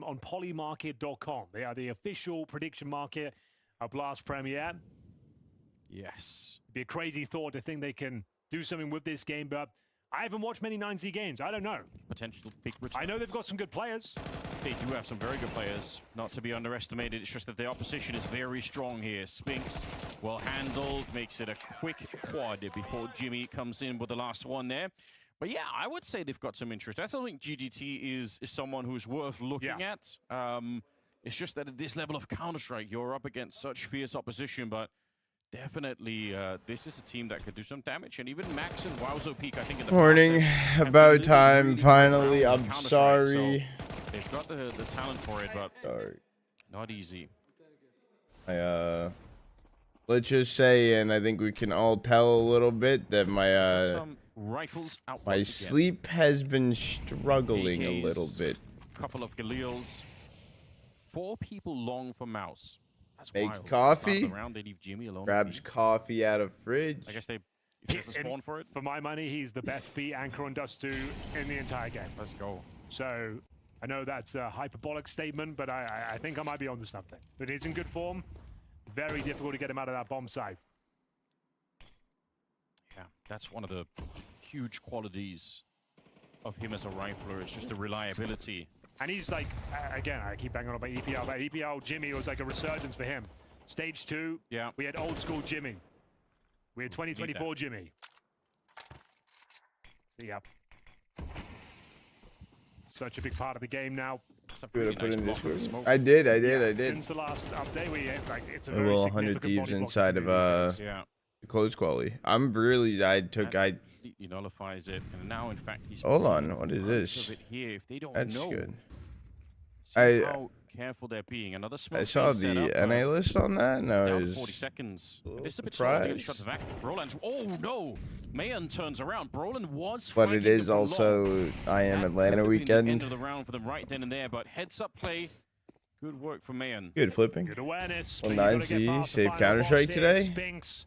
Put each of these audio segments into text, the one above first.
on polymarket.com. They are the official prediction market of Blast Premier. Yes. It'd be a crazy thought to think they can do something with this game, but I haven't watched many 9Z games. I don't know. Potential big return. I know they've got some good players. They do have some very good players, not to be underestimated. It's just that the opposition is very strong here. Spinks, well handled, makes it a quick quad before Jimmy comes in with the last one there. But yeah, I would say they've got some interest. I still think GGT is someone who's worth looking at. It's just that at this level of Counter-Strike, you're up against such fierce opposition, but definitely, this is a team that could do some damage. And even Max and Wowzo Peak, I think in the Morning, about time, finally. I'm sorry. So they've got the talent for it, but not easy. Let's just say, and I think we can all tell a little bit that my rifles out my sleep has been struggling a little bit. Couple of Galils. 4 people long for Mouse. That's Make wild. coffee. Around, they leave Jimmy alone. Grabs coffee out of fridge. I guess if there's a spawn for it. For my money, he's the best B anchor on Dust 2 in the entire game. Let's go. So I know that's a hyperbolic statement, but I think I might be onto something. But he's in good form. Very difficult to get him out of that bomb site. Yeah, that's one of the huge qualities of him as a rifler. It's just the reliability. And he's like, again, I keep banging on about EPL, but EPL Jimmy was like a resurgence for him. Stage 2, we had old school Jimmy. We had 2024 Jimmy. So yeah. Such a big part of the game now. I did. Since the last update, it's a very well, significant 100 thieves body inside of block close quality. I'm really. I He nullifies it, and now in fact he's. Hold on, what is this? Here, if they don't That's know, good. see how careful they're being. Another smoke. I saw the NA list on that. No, down it was 40 seconds. This is a bit surprised. slow. They get shot to the back. Broland. Oh no! Mayan turns around. Broland was. But it is also I am Atlanta weekend. End of the round for them right then and there. But heads up play. Good work from Mayan. Good flipping. Good awareness. Well, 9Z save Counter-Strike today. Spinks,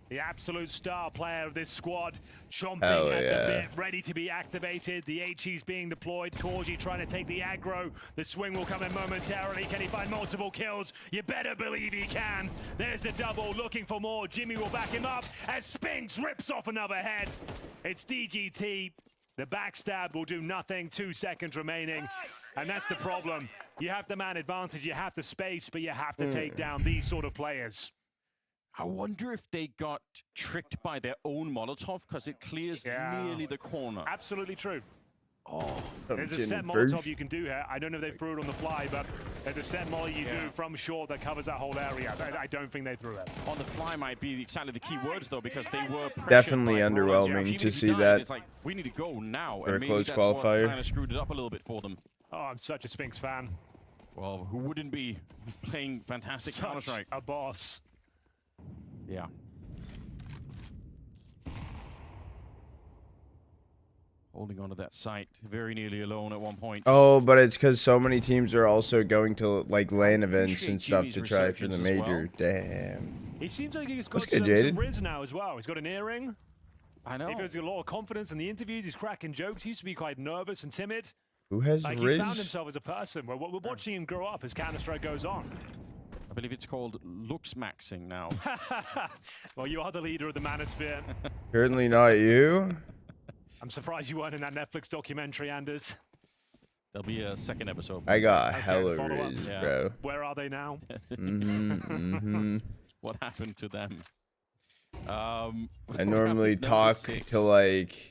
the absolute star player of this squad, chomping Hell at yeah. the bit, ready to be activated. The HE's being deployed. Torji trying to take the aggro. The swing will come in momentarily. Can he find multiple kills? You better believe he can. There's the double, looking for more. Jimmy will back him up as Spinks rips off another head. It's DGT. The backstab will do nothing. 2 seconds remaining. And that's the problem. You have the man advantage, you have the space, but you have to take down these sort of players. I wonder if they got tricked by their own Molotov, because it clears nearly the corner. Absolutely true. Oh, there's a set Molotov you can do here. I don't know if they threw it on the fly, but there's a set molly you do from short that covers that whole area. I don't think they threw it. On the fly might be exactly the key words, though, because they were definitely underwhelming to see that. It's like, we need to go now. For and a maybe close that's qualifier. What kind of screwed it up a little bit for them. Oh, I'm such a Spinks fan. Well, who wouldn't be? He's playing fantastic Counter-Strike. A boss. Yeah. Holding on to that site, very nearly alone at one point. Oh, but it's because so many teams are also going to like LAN events and stuff to try for the major. Damn. He seems like he's got good, some riz now as well. He's got an earring. I know. He feels a lot of confidence in the interviews. He's cracking jokes. He used to be quite nervous and timid. Who has like riz? He's found himself as a person. We're watching him grow up as Counter-Strike goes on. I believe it's called looks maxing now. Well, you are the leader of the manosphere. Certainly not you. I'm surprised you weren't in that Netflix documentary, Anders. There'll be a second episode. I got hella riz, bro. Where are they now? What happened to them? I normally talk to like...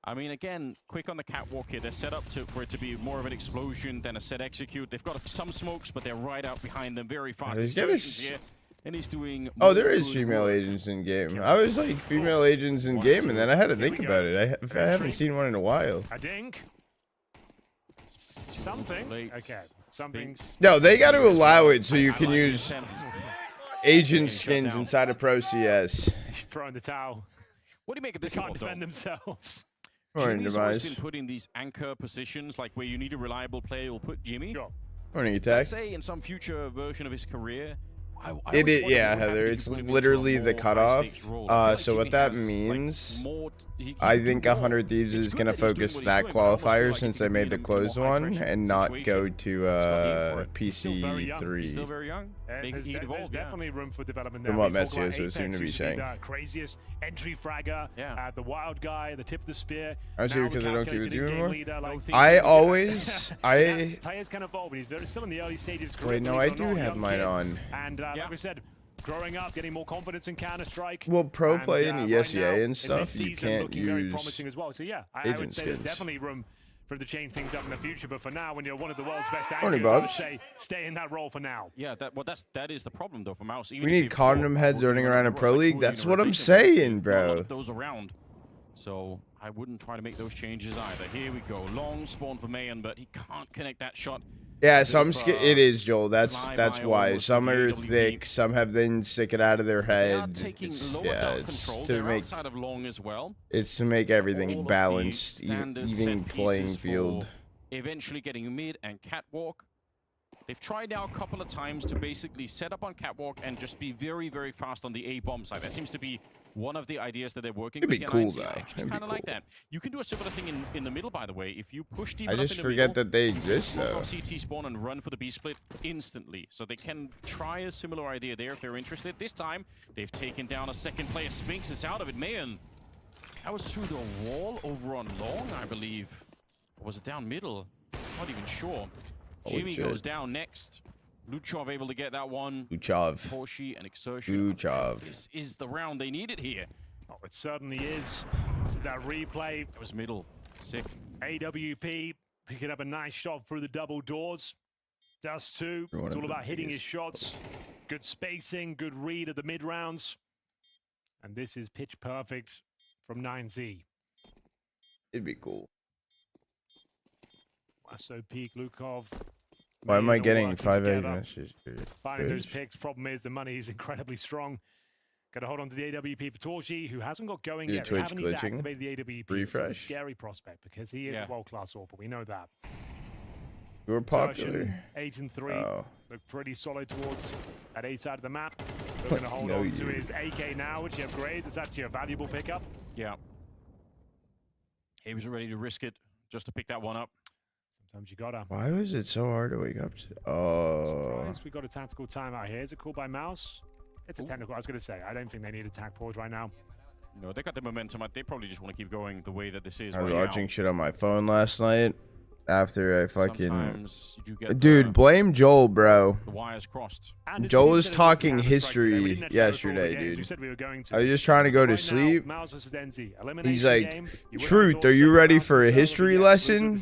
I mean, again, quick on the catwalk here. They're set up for it to be more of an explosion than a set execute. They've got some smokes, but they're right out behind them. Very fast here. And he's doing... Oh, there is female agents in game. I was like female agents in game, and then I had to think about it. I haven't seen one in a while. A dink. Something. Okay. Something. No, they got to allow it so you can use agent skins inside of Pro CS. Throwing the towel. What do you make of this? They can't defend themselves. Jimmy's always been put in these anchor positions, like where you need a reliable player. Will put Jimmy. Morning attack. Let's say in some future version of his career, It is, yeah, Heather. It's literally the cutoff. So what that means, I think 100 Thieves is gonna focus that qualifier since they made the closed one and not go to PC3. Still very young. There's definitely room for development there. From what We talk about Messio was soon to be Apex, saying. the craziest entry fragger, the wild guy, the tip of the spear. I see, because they don't give it to you anymore. Players can evolve, but he's still in the early stages. Wait, no, I do have mine on. And like we said, growing up, getting more confidence in Counter-Strike. Well, pro play and right ESEA now, and stuff, you can't use very promising as well. So yeah, I would say there's skins. definitely room for them to change things up in the future. But for now, when you're one of the world's best 20 anchors, I would bucks. say stay in that role for now. Yeah, that is the problem though for Mouse. We need condom heads running around in Pro League. That's what I'm saying, bro. Those around. So I wouldn't try to make those changes either. Here we go. Long spawn for Mayan, but he can't connect that shot. Yeah, some it is, Joel. That's why some are thick. Some have then stick it out of their head. Outside of long as well. It's to make everything balanced, even playing field. Eventually getting mid and catwalk. They've tried now a couple of times to basically set up on catwalk and just be very, very fast on the A bomb side. That seems to be one of the ideas that they're working with. It'd be cool, though. I actually kind of like that. You can do a similar thing in the middle, by the way. If you push deep I enough just in the forget middle, that they exist, though. CT spawn and run for the B split instantly. So they can try a similar idea there if they're interested. This time, they've taken down a second player. Spinks is out of it. Mayan. That was through the wall over on long, I believe. Or was it down middle? Not even sure. Jimmy goes down next. Luchov able to get that one. Luchov. Porsche and Exertion. Luchov. This is the round they needed here. Oh, it certainly is. This is that replay. It was middle. Sick. AWP picking up a nice shot through the double doors. Dust too. It's all about hitting his shots. Good spacing, good read of the mid rounds. And this is pitch perfect from 9Z. It'd be cool. So peak Lukov. Why am I getting 5 egg messages? Finding those picks. Problem is the money is incredibly strong. Got to hold on to the AWP for Torchy, who hasn't got going yet. Twitch Haven't even glitching. activated the AWP. Refresh. It's a scary prospect because he is a world-class AWP. We know that. You were popular. 8 and 3. Look pretty solid towards that A side of the map. We're going to hold on to his AK now, which he upgrades. It's actually a valuable pickup. Yeah. He was ready to risk it just to pick that one up. Sometimes you gotta. Why was it so hard to wake up to? Oh. Surprised we got a tactical timeout here. Is it called by Mouse? It's a technical. I was going to say, I don't think they need attack pause right now. No, they got the momentum. They probably just want to keep going the way that this is. I was right watching now. shit on my phone last night after I fucking. Sometimes you get dude, blame Joel, bro. The wires crossed. Joel was talking history yesterday, dude. I was just trying to go to sleep. He's like, Truth, are you ready for a history lesson?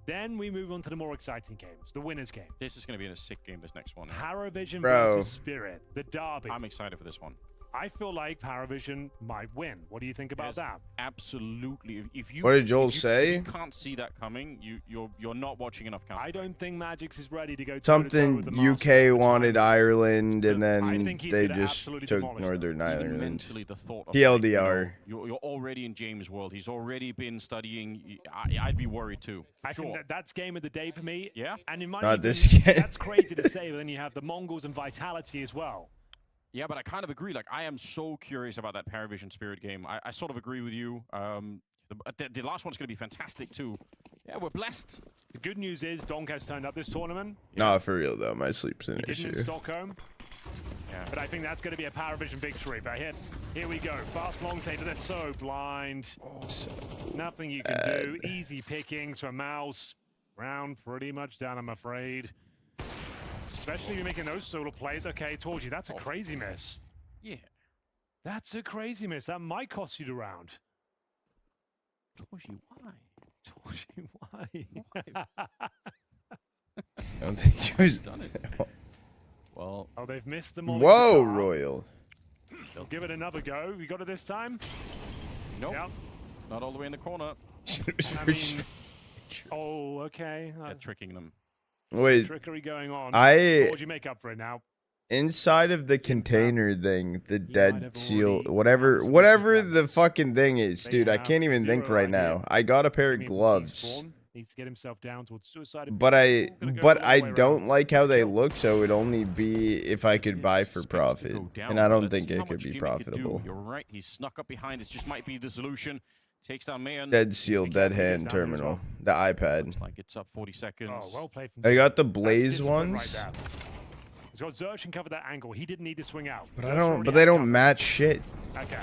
Then we move on to the more exciting games, the winners game. This is going to be a sick game, this next one. Paravision versus Spirit, the derby. I'm excited for this one. I feel like Paravision might win. What do you think about that? Absolutely. If you, what did Joel say? If you can't see that coming, you're not watching enough Counter. I don't think Magix is ready to go something UK wanted Ireland, and then they just took Northern Ireland. Mentally, the thought of TLDR. You're already in James' world. He's already been studying. I'd be worried too. I think that's game of the day for me. Yeah. And in my not this game. That's crazy to say, but then you have the Mongols and Vitality as well. Yeah, but I kind of agree. Like, I am so curious about that Paravision Spirit game. I sort of agree with you. The last one's going to be fantastic, too. Yeah, we're blessed. The good news is Donk has turned up this tournament. Nah, for real, though. My sleep's an issue. He didn't in Stockholm. Yeah. But I think that's going to be a Paravision victory. But here we go. Fast long take. They're so blind. Nothing you can do. Easy pickings from Mouse. Round pretty much done, I'm afraid. Especially if you're making those sort of plays. Okay, told you, that's a crazy miss. Yeah. That's a crazy miss. That might cost you the round. Torgy, why? Torgy, why? I don't think he was done it. Well. Oh, they've missed them all. Whoa, Royal. They'll give it another go. You got it this time? Nope. Yep. Not all the way in the corner. I mean, oh, okay. They're tricking them. Wait, trickery going on. So what do you make up for it now? Inside of the container thing, the dead seal, whatever the fucking thing is, dude. I can't even think right now. I got a pair of gloves Needs to get himself down towards suicide. But I don't like how they look, so it would only be if I could buy for profit, and I don't think it could be profitable. You're right. He's snuck up behind. It just might be the solution. Takes down Mayan. Dead Seal, Dead Hand Terminal, the iPad. Looks like it's up 40 seconds. Oh, well played from I got the Blaze ones. Right, he's got Zerch and cover that angle. He didn't need to swing out. But I don't. But they don't match shit. Okay.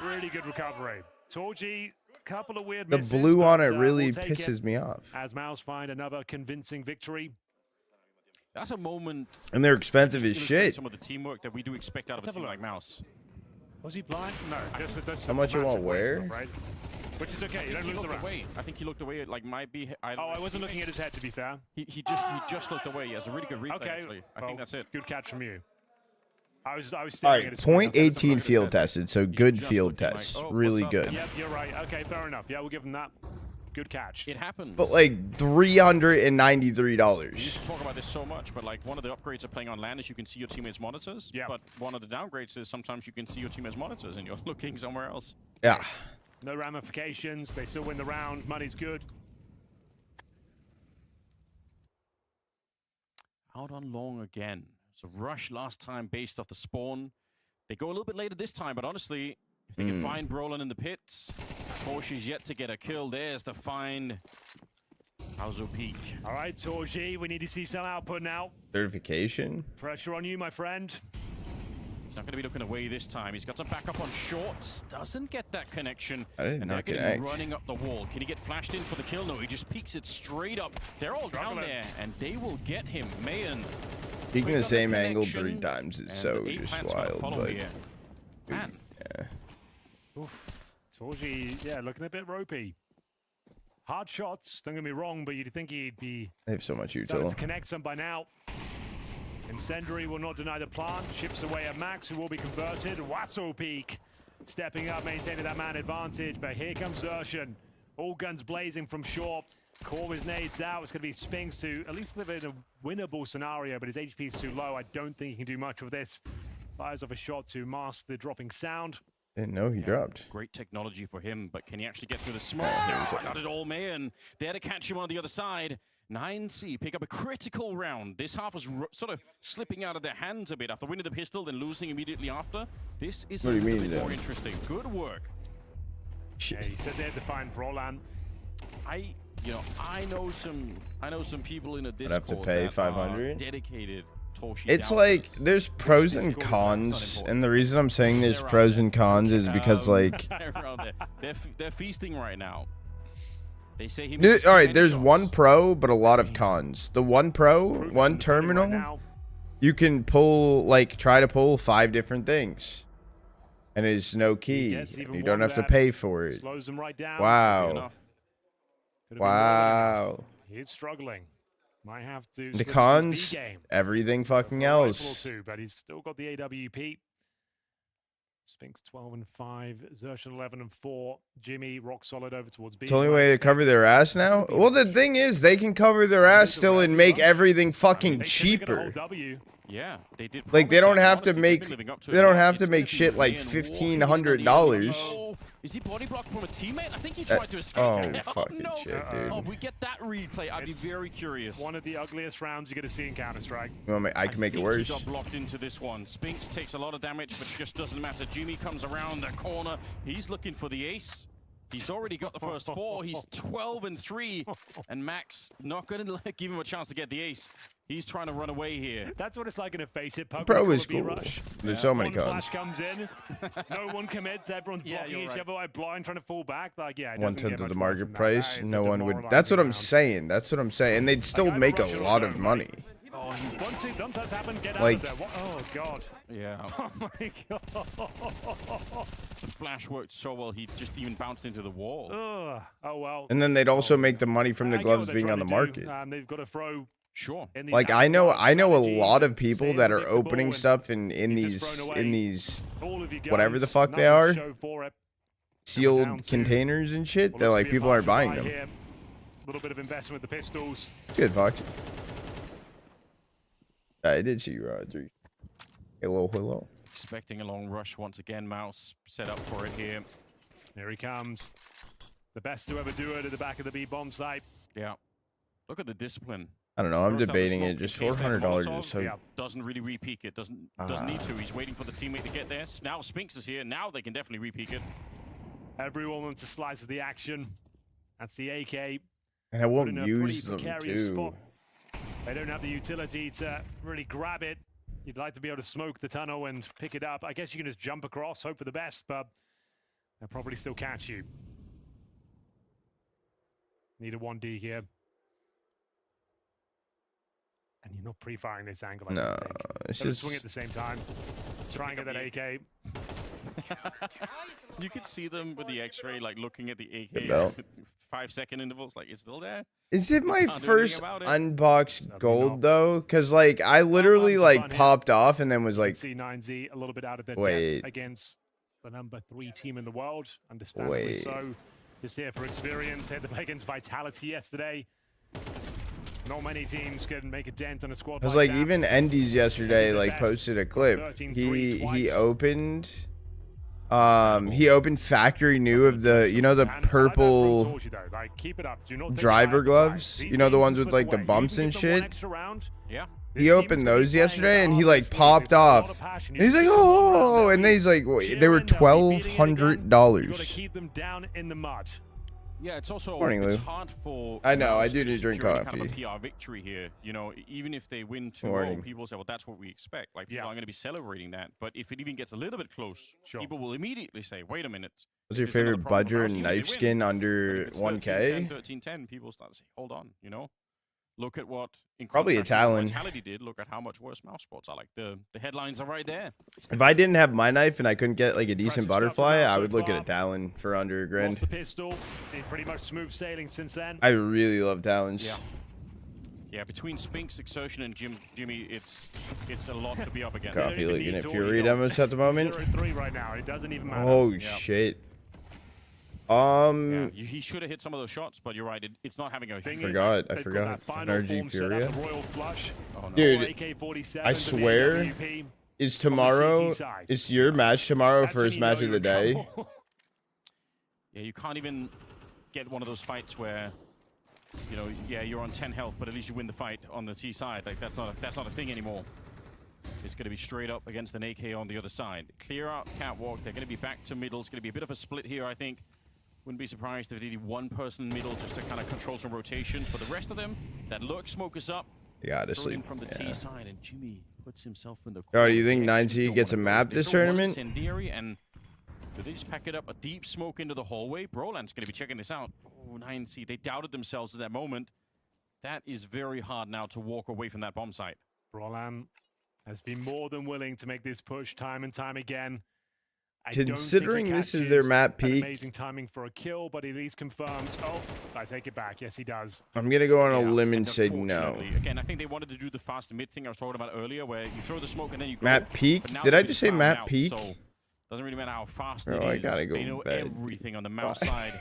Really good recovery. Torgy, couple of weird The misses, blue on it we'll really take pisses it me off. As Mouse find another convincing victory. That's a moment. And they're expensive as shit. Some of the teamwork that we do expect out of a team like Mouse. Was he blind? No. Just How much you want where? Right? Which is okay. You don't lose the round. I think he looked away. It like might be. I wasn't looking at his head, to be fair. He just looked away. He has a really good replay. Okay. Actually. I think that's it. Good catch from you. I was All staring right, at his .18 field tested, so good field test, really good. Yep, you're right. Okay, fair enough. Yeah, we'll give him that. Good catch. It happened. But like $393. We used to talk about this so much, but like one of the upgrades of playing on LAN is you can see your teammates' monitors. Yeah. But one of the downgrades is sometimes you can see your teammates' monitors and you're looking somewhere else. Yeah. No ramifications. They still win the round. Money's good. Out on long again. It's a rush last time based off the spawn. They go a little bit later this time, but honestly, if they can find Brolin in the pits, Torchi's yet to get a kill. There's the find. Howzo Peak. All right, Torji, we need to see some output now. Certification? Pressure on you, my friend. He's not going to be looking away this time. He's got some backup on shorts. Doesn't get that connection. I did not connect. Running up the wall. Can he get flashed in for the kill? No, he just peeks it straight up. They're all down there, and they will get him. Mayan. Peeking the same angle 3 times is so just wild, but... Man. Yeah. Oof. Torji, yeah, looking a bit ropey. Hard shots, don't get me wrong, but you'd think he'd be... They have so much starting util. to connect some by now. Incendiary will not deny the plant. Chips away at Max, who will be converted. Wasso Peak stepping up, maintaining that man advantage. But here comes Zershan. All guns blazing from short. Core his nades out. It's going to be Spinks to at least live in a winnable scenario, but his HP is too low. I don't think he can do much of this. Fires off a shot to mask the dropping sound. Didn't know he dropped. Great technology for him, but can he actually get through the smoke? No, not at all, Mayan. They had to catch him on the other side. 9C pick up a critical round. This half was sort of slipping out of their hands a bit after winning the pistol, then losing immediately after. This is a little bit more interesting. Good work. Yeah, he said they had to find Brolan. I know some people in a Discord have to pay that 500. are dedicated. It's like there's pros and cons, and the reason I'm saying there's pros and cons is because like they're feasting right now. They say he all right, there's one pro but a lot of cons. The one pro, one terminal, you can pull try to pull 5 different things, and it's no key. You don't have to pay for it. Slows him right down. Wow. Wow. He's struggling. Might have to. The cons, everything fucking else. But he's still got the AWP. Spinks 12-5, Zershan 11-4, Jimmy rock solid over towards B. It's the only way to cover their ass now. Well, the thing is, they can cover their ass still and make everything fucking cheaper. Yeah, they did. Like they don't have to make shit like $1,500. Is he body blocked from a teammate? I think he tried to escape. Oh, fucking shit, dude. Oh, if we get that replay, I'd be very curious. One of the ugliest rounds you're going to see in Counter-Strike. I can make it worse. He got blocked into this one. Spinks takes a lot of damage, but it just doesn't matter. Jimmy comes around the corner. He's looking for the ace. He's already got the first 4. He's 12-3, and Max not going to give him a chance to get the ace. He's trying to run away here. That's what it's like in a face it. Pro is cool. There's so many cons. cons. Flash comes in, no one commits. Everyone's blocking each other like blind, trying to fall back. Like 1/10 of the market price. No one would. That's what I'm saying. That's what I'm saying. And they'd still make a lot of money. Oh, once that's happened, get like, out of there. Oh god. Yeah. Oh my god. The flash worked so well. He just even bounced into the wall. Oh well. And then they'd also make the money from the gloves being on the market. They've got to throw. Sure. Like I know a lot of people that are opening stuff in these whatever the fuck they are, sealed containers and shit. They're like people aren't buying them. A little bit of investment with the pistols. Good, Fox. I did see you, Rodri. Hello. Expecting a long rush once again. Mouse set up for it here. Here he comes. The best to ever do it at the back of the B bomb site. Yeah. Look at the discipline. I don't know. I'm Throws down the debating smoke it. Just in case that $400 Molotov, is so. yeah. Doesn't really re-peek it. Doesn't need to. He's waiting for the teammate to get there. Now Spinks is here. Now they can definitely re-peek it. Everyone wants a slice of the action. That's the AK. And I won't Put in a use pretty them precarious too. spot. They don't have the utility to really grab it. You'd like to be able to smoke the tunnel and pick it up. I guess you can just jump across, hope for the best, but they'll probably still catch you. Need a 1D here. And you're not pre-firing this angle, I No, don't think. it's Gotta just. swing at the same time. Try and get that AK. You could see them with the X-ray, like looking at the The AK belt. 5-second intervals. Like, it's still there. Is it my can't do anything first about it. unboxed Definitely gold not. though? Cause like I literally Arms are like fun here. popped off and then was like, C9Z a little bit out of their Wait. depth against the number 3 team in the world. Understandably Wait. so. Just here for experience. They had to play against Vitality yesterday. Not many teams can make a dent on a squad cause like like that. even Endy's yesterday the like best. posted a clip. 13-3 He twice. opened. He opened factory new of the the And fiber from purple Torchi, though. Like, keep it up. Do not take it driver out of the gloves. bag. You know, the These ones games with slip like the away. You bumps can and give them one shit. extra round. Yeah. This He team is opened gonna be those playing yesterday and he at like their popped sleeve. They've got a lot off. of passion. And he's like, You just keep them around oh, their and then he's like, feet. wait, they were Cheering, they'll be feeding it again. You $1,200. gotta keep them down in the mud. Yeah, it's also Morning, it's Lou. hard for. I know, I Mouse do to need to drink secure any kind coffee. of a PR victory here. You know, even if they win 2-0, Morning. people say, "Well, that's what we expect." Like people Yeah. are going to be celebrating that. But if it even gets a little bit close, Sure. people will immediately say, "Wait a minute." What's is your this another favorite problem for budger Mouse? and Even if knife they win, skin but under if it's 1K? 13-10, people start to say, "Hold on," you know. Look at what in Probably a contrast to what Talon. Vitality did. Look at how much worse mouse spots are. Like the headlines are right there. If I didn't have my knife and I couldn't get like a decent Impressive stuff from butterfly, Mouse I so would look at far. a Talon for under a Lost grand. the pistol. Been pretty much smooth sailing since then. I really love Talons. Yeah. Yeah, between Spinks, Exertion, and Jimmy, it's a lot to be up against. They don't Coffee even looking need at to, Fury you know. demos at the moment. 0-3 right now. It doesn't even matter. Oh Yeah. shit. Yeah, he should have hit some of those shots, but you're right. It's not having a Thing huge. is, forgot, I they've got forgot. that final NRG form set up, Furia. the Royal Flush. Oh, no. Dude, AK-47 I to the swear, AWP. is tomorrow, side. is your match tomorrow That's when first you know match of you're the in day? trouble. Yeah, you can't even get one of those fights where, you know, yeah, you're on 10 health, but at least you win the fight on the T side. Like that's not a thing anymore. It's going to be straight up against an AK on the other side. Clear out catwalk. They're going to be back to middle. It's going to be a bit of a split here, I think. Wouldn't be surprised if they did one person middle just to kind of control some rotations. But the rest of them, that lurk smoke is up. Yeah, Throw it honestly. in from the Yeah. T side, and Jimmy puts himself in the Oh, corner. do you think They actually 9Z don't gets a wanna map go. They this throw one tournament? incendiary, and do they just pack it up? A deep smoke into the hallway. Broland's going to be checking this out. Oh, 9C, they doubted themselves at that moment. That is very hard now to walk away from that bomb site. Roland has been more than willing to make this push time and time again. I don't think he Considering this is their catches map an peak, amazing timing for a kill, but he at least confirms. Oh, I take it back. Yes, he does. I'm gonna go on a Yeah, limb and say no. unfortunately, again, I think they wanted to do the fast mid thing I was talking about earlier, where you throw the smoke and then you go. Map peak? But now Did they've I been just say found map out, peak? So doesn't really matter how fast Bro, it I is. gotta go They know to bed. everything on the mouse side.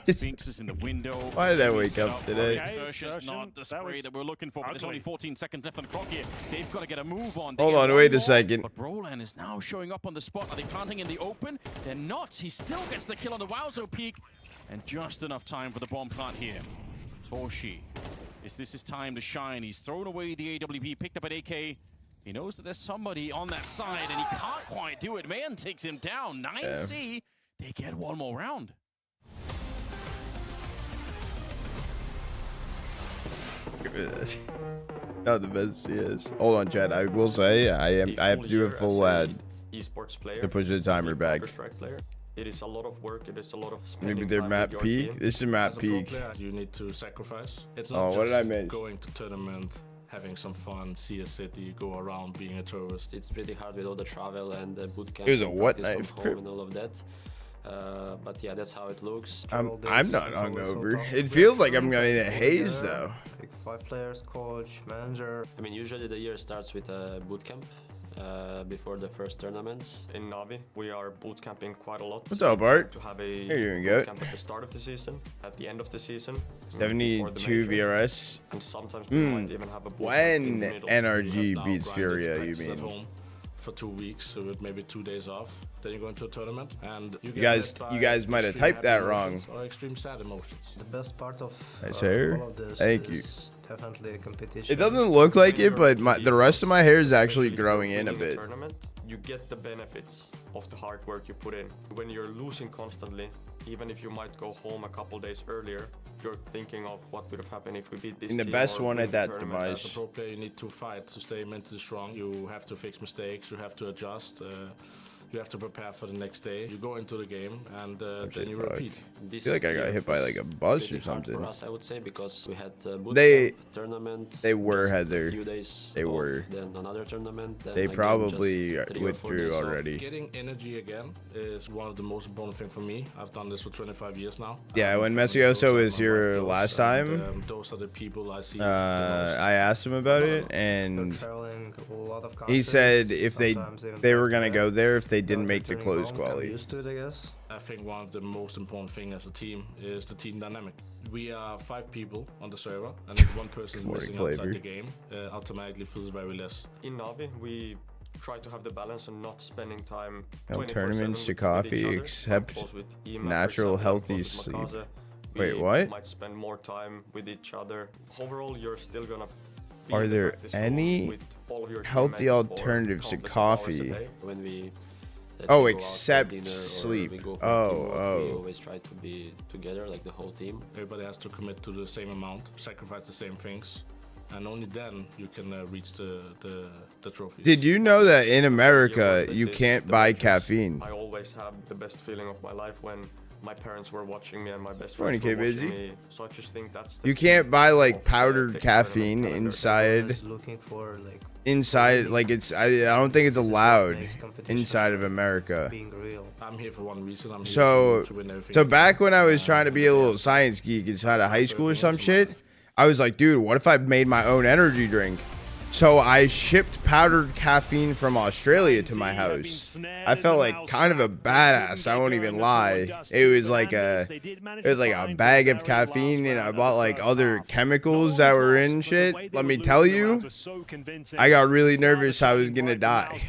Spinks is in the window. Why did I Jimmy wake set up for today? it. Okay, Exertion's Exertion, not the that spray was that we're looking for, but there's only ugly. 14 seconds left on the clock here. They've got to get a move on. They Hold get on, one wait a more, second. But Broland is now showing up on the spot. Are they planting in the open? They're not. He still gets the kill on the Wowzo peak. And just enough time for the bomb plant here. Torshi. Is this his time to shine? He's thrown away the AWP, picked up an AK. He knows that there's somebody on that side, and he can't quite do it. Man takes him down. 9C. They get one more round. Not the best he is. Hold on, Chad. I will say I have to do a full ad esports player, to push the timer back. Counter-Strike player. It is a lot of work. It is a lot of Maybe spending their time map with your peak. team. This is map As a pro peak. player, you need to sacrifice. It's Oh, not what did I just miss? going to tournament, having some fun, see a city, go around, being a tourist. It's pretty hard with all the travel and the boot camps It was a and what practice knife from grip? home and all of that. But yeah, that's how it looks. I'm Travel not days, it's always so hungover. tough. It feels like I'm in a haze though. Like 5 players, coach, manager. I mean, usually the year starts with a boot camp before the first tournaments. In Navi, we are boot camping quite a lot. What's up, Art? To have a Here you boot go. camp at the start of the season, at the end of the season, before the 72 major, VRS. and sometimes we might even have a boot camp in When the middle. NRG You have now beats grinded Furia, you practice at mean? home for 2 weeks with maybe 2 days off. Then you go into a tournament and you guys might have typed that wrong. Or extreme sad emotions. The best part of Hair? all of this Thank you. is definitely a competition. It doesn't look like it, but the rest of my hair is actually growing in a Winning bit. Tournament, you get the benefits of the hard work you put in. When you're losing constantly, even if you might go home a couple days earlier, you're thinking of what would have happened if we beat this And the team best or one win at the that tournament. device. As a pro player, you need to fight to stay mentally strong. You have to fix mistakes. You have to adjust. You have to prepare for the next day. You go into the game and then you repeat. I feel like I got hit by like a bus or something. For us, I would say, because we had boot They- camp, tournament. they were, just Heather. A few days They off, were. Then another tournament. Then They again, probably just 3 or 4 withdrew days off. already. Getting energy again is one of the most important things for me. I've done this for 25 years now. Yeah, when My Messioso family was goes, here my wife goes, last and, time, those are the people I see the most. I asked him about it, They're and traveling a lot of he countries, said if sometimes even they were back gonna to go back. there if they Now didn't they're make the returning close home, kinda quality. used to it, I guess. I think one of the most important things as a team is the team dynamic. We are 5 people on the server, and if one person is Morning missing flavor. outside the game, automatically feels very less. In Navi, we try to have the balance on not spending time No 24/7 tournaments to with coffee each other. except I'm close with Ima, for natural, example, I'm healthy close with sleep. MongolZ. Wait, We what? might spend more time with each other. Overall, you're still gonna be Are in the there practice room any with all of your healthy teammates for alternatives to countless of hours a coffee? day. When we let's Oh, say, go out for except dinner or sleep. we go for Oh, teamwork, we oh. always try to be together, like the whole team. Everybody has to commit to the same amount, sacrifice the same things, and only then you can reach the trophies. Did you know that in The America more that you this can't buy develops, caffeine? I always have the best feeling of my life when my parents were watching me and my best Morning, friends were K-Busy. watching me. So I just think that's the You key can't buy of, like powdered the caffeine tournament calendar. inside Everyone is looking for like like it's I don't think it's allowed makes competition inside of America. being real. I'm here for one reason. I'm here So to win everything. so back when I was trying to be a little science geek inside of high school or some shit, I was like, dude, what if I made my own energy drink? So I shipped powdered caffeine from Australia to my house. I felt like kind of a badass, I won't even lie. It was like a bag of caffeine, and I bought like other chemicals that were in shit. Let me tell you, I got really nervous I was gonna die.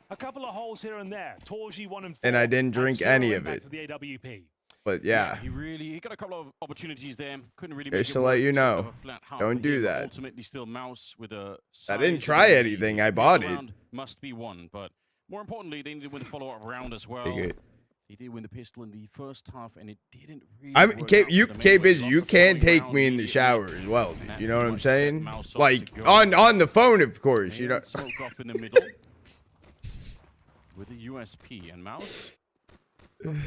A couple of holes here and there. Torji 1 and 4. And I didn't drink any of impact it. for the AWP. But yeah, He got a couple of opportunities there. Couldn't really Just make it to let work. you Sort know, of a flat half don't for do him, but that. Ultimately, still Mouse with a. I didn't size try of anything, the I bought pistol it. round Must be won, but more importantly, they needed to win the follow-up round as well. Big it. They did win the pistol in the first half, and it didn't really. I'm work K, out you for them K anyway. They busy. lost You the can following take round me in the immediately, shower as well, and dude. that You know what pretty I'm much set saying? Mouse up Like to go. on the phone, of course. You And know. smoke off in the middle with the USP and Mouse.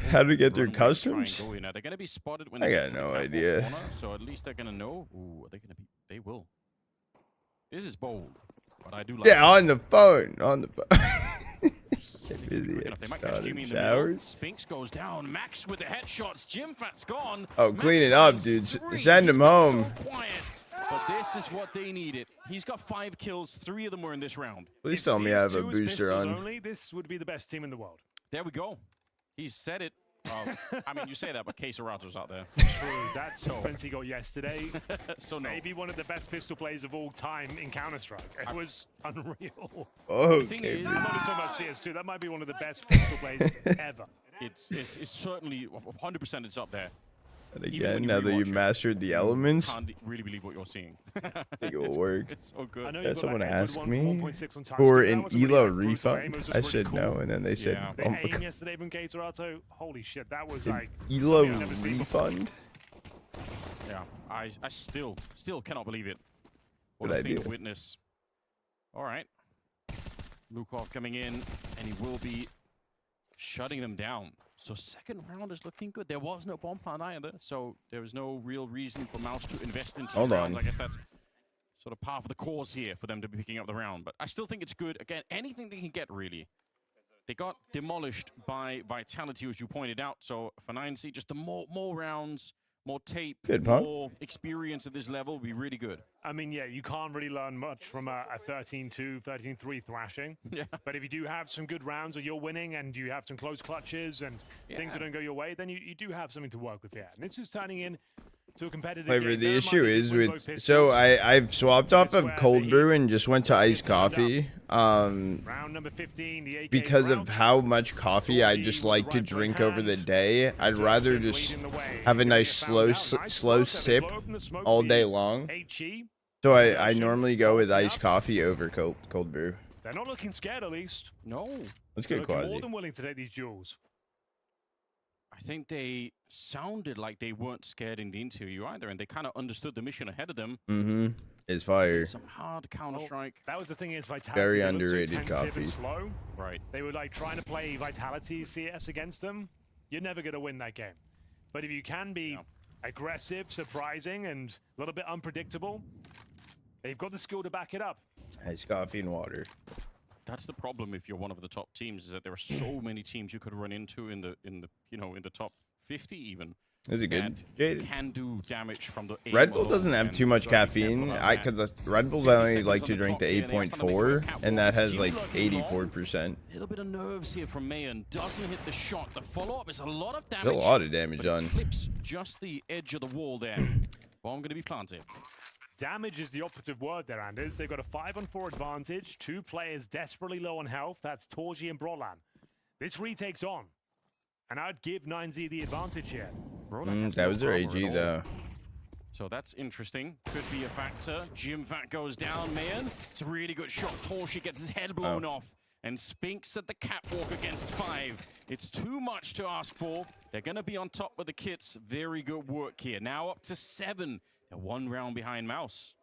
How to get through Run away, try and customs? go in. Now, they're going to be spotted when I they got get to the no catwalk idea. corner, so at least they're going to know. Ooh, are they going to be? They will. This is bold, but I do like. Yeah, it. on the phone. On the phone. Get busy. Enough. They might catch Started Jimmy in the middle. showers. Spinks goes down. Max with the headshots. Jim Fat's gone. Oh, Max clean it up, finds dude. 3. Send He's him been home. So quiet, but this is what they needed. He's got 5 kills. 3 of them were in this round. Please If tell me I have a CS2 is booster pistols on. Only, this would be the best team in the world. There we go. He said it. I mean, you say that, but Caserato's out there. True, that's what he got yesterday. So no. Maybe one of the best pistol players of all time in Counter-Strike. It was unreal. Oh, thing okay. is- I'm not just talking about CS2. That might be one of the best pistol players ever. It's certainly 100%. It's up there. And Even again, when you now that you rewatch it, mastered the elements, I Can't really believe what you're seeing. think it will work. It's so I good. know Had you've got someone that ask Edward me 1 for 1.6 on for Tusker. That an wasn't really ELO good. Bruce Graham refund. was just I really said cool. no, and then they said, Yeah. The oh, aim yesterday from Gaterato, holy shit, that was an like ELO something I've never seen before. refund? Yeah, I still cannot believe it. What Good a thing idea. to witness. All right. Lukov coming in, and he will be shutting them down. So second round is looking good. There was no bomb plant either, so there is no real reason for Mouse to invest into Hold the rounds. on. I guess that's sort of part of the cause here for them to be picking up the round. But I still think it's good. Again, anything they can get, really. They got demolished by Vitality, as you pointed out. So for 9C, just the more rounds, more tape, Good, Punk. more experience at this level will be really good. I mean, yeah, you can't really learn much from a 13-2, 13-3 thrashing. Yeah. But if you do have some good rounds or you're winning and you have some close clutches and things that don't go your way, then you do have something to work with here. And this is turning in to a competitive Flavor, game. the Bear in issue mind they is did win with both so pistols. I've swapped off of cold brew and just went to iced coffee. Round number 15, the AK's Because of out. how much coffee I just like to drink over the day, I'd rather just have a nice slow sip all day long. So I normally go with iced coffee over cold brew. They're not looking scared, at least. No. Let's They're get looking more quasi. than willing to take these duels. I think they sounded like they weren't scared in the interview either, and they kind of understood the mission ahead of them. Mm-hmm. Is fire. Some hard counter-strike. That was the thing is Vitality. Very they looked so underrated tentative coffee. and slow. Right. They were like trying to play Vitality CS against them. You're never going to win that game. But if you can be aggressive, surprising, and a little bit unpredictable, they've got the skill to back it up. Iced coffee and water. That's the problem if you're one of the top teams, is that there are so many teams you could run into in the top 50 even. Is it good? that Jade? can do damage from the aim Red Bull alone, doesn't have and too much you've gotta be careful caffeine. about that. Because Red Bulls 50 I only seconds like on to the drink clock the here, and they are starting to make 8.4, catwalks. and that has Jimmy like lurking long. 84%. A little bit of nerves here from Mayan. Doesn't hit the shot. The follow-up is a lot of damage. There's a lot of damage but it done. clips just the edge of the wall there. Bomb going to be planted. Damage is the operative word there, Anders. They've got a 5-on-4 advantage. 2 players desperately low on health. That's Torji and Brolan. This retake's on. And I'd give 9Z the advantage here. That was their AG though. So that's interesting. Could be a factor. Jim Fat goes down, man. It's a really good shot. Torshi gets his head blown off. And Spinks at the catwalk against 5. It's too much to ask for. They're going to be on top with the kits. Very good work here. Now up to 7. They're 1 round behind Mouse.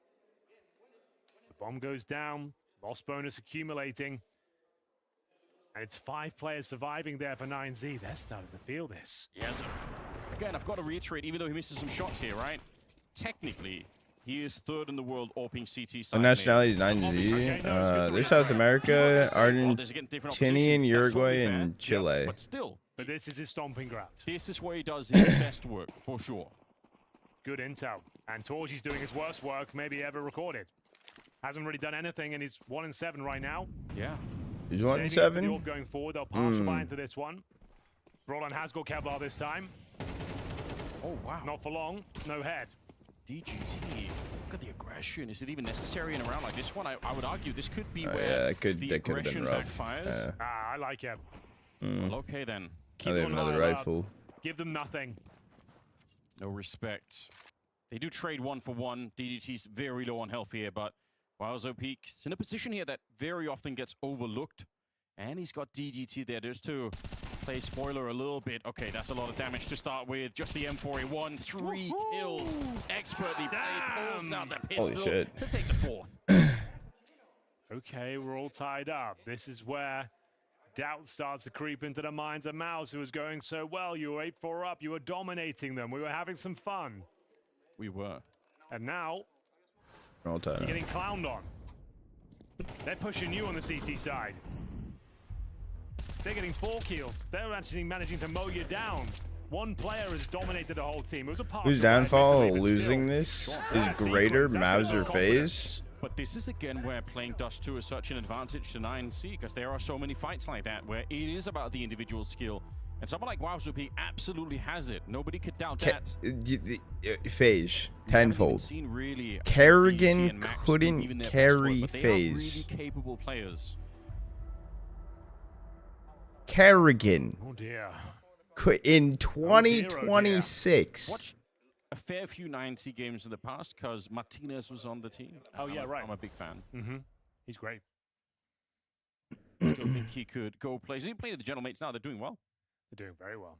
The bomb goes down. Loss bonus accumulating. And it's 5 players surviving there for 9Z. They're starting to feel this. Yeah. Again, I've got to reiterate, even though he misses some shots here, right? Technically, he is 3rd in the world AWPing CT side. The nationality is 9Z. There's South America, Argentina, Uruguay, and Chile. But still, But this is his stomping ground. this is where he does his best work, for sure. Good intel. And Torji's doing his worst work maybe ever recorded. Hasn't really done anything, and he's 1-7 right now. Yeah. He's Saving up for the 1-7. AWP going forward. They'll partial buy into this one. Brolan has got Kevlar this time. Oh, wow. Not for long. No head. DGT. Look at the aggression. Is it even necessary in a round like this one? I would argue this could be Oh, where yeah, that could have been aggression rough. backfires. Ah, I like it. Well, okay then. Now Keep they have on another high up. rifle. Give them nothing. No respect. They do trade 1 for 1. DDT's very low on health here, but Wowzo Peak is in a position here that very often gets overlooked. And he's got DGT there just to play spoiler a little bit. Okay, that's a lot of damage to start with. Just the M4A1, 3 kills. Expertly played, pulls out the pistol. Holy shit. He'll take the 4th. Okay, we're all tied up. This is where doubt starts to creep into the minds of Mouse, who was going so well. You were 8-4 up. You were dominating them. We were having some fun. We were. And now, We're all tied you're up. getting clowned on. They're pushing you on the CT side. They're getting 4 kills. They're actually managing to mow you down. One player has dominated the whole team. It was a part Whose downfall losing this is greater, Mauser phase. But this is again where playing Dust 2 is such an advantage to 9C, because there are so many fights like that where it is about the individual skill. And someone like Wowzupi absolutely has it. Nobody could doubt that. Phase We haven't even tenfold. seen really Kerrigan DG and Max do couldn't even their best carry work, but they are FaZe. really capable players. Kerrigan Oh dear. in 2026. Watched a fair few 9C games in the past because Martinez was on the team. Oh, yeah, right. I'm a big fan. Mm-hmm. He's great. Still think he could go play. He's playing with the General Mates now. They're doing well. They're doing very well.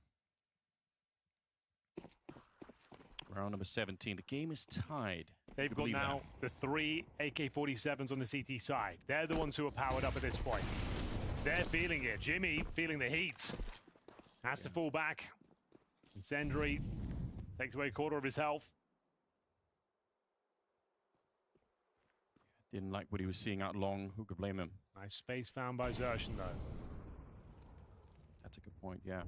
Round number 17. The game is tied. They've got Believe now the 3 AK-47s on the CT side. They're the ones who are powered up at this point. They're feeling it. Jimmy feeling the heat. Has to fall back. Incendiary takes away a quarter of his health. Didn't like what he was seeing out long. Who could blame him? Nice space found by Zershin, though. That's a good point, yeah.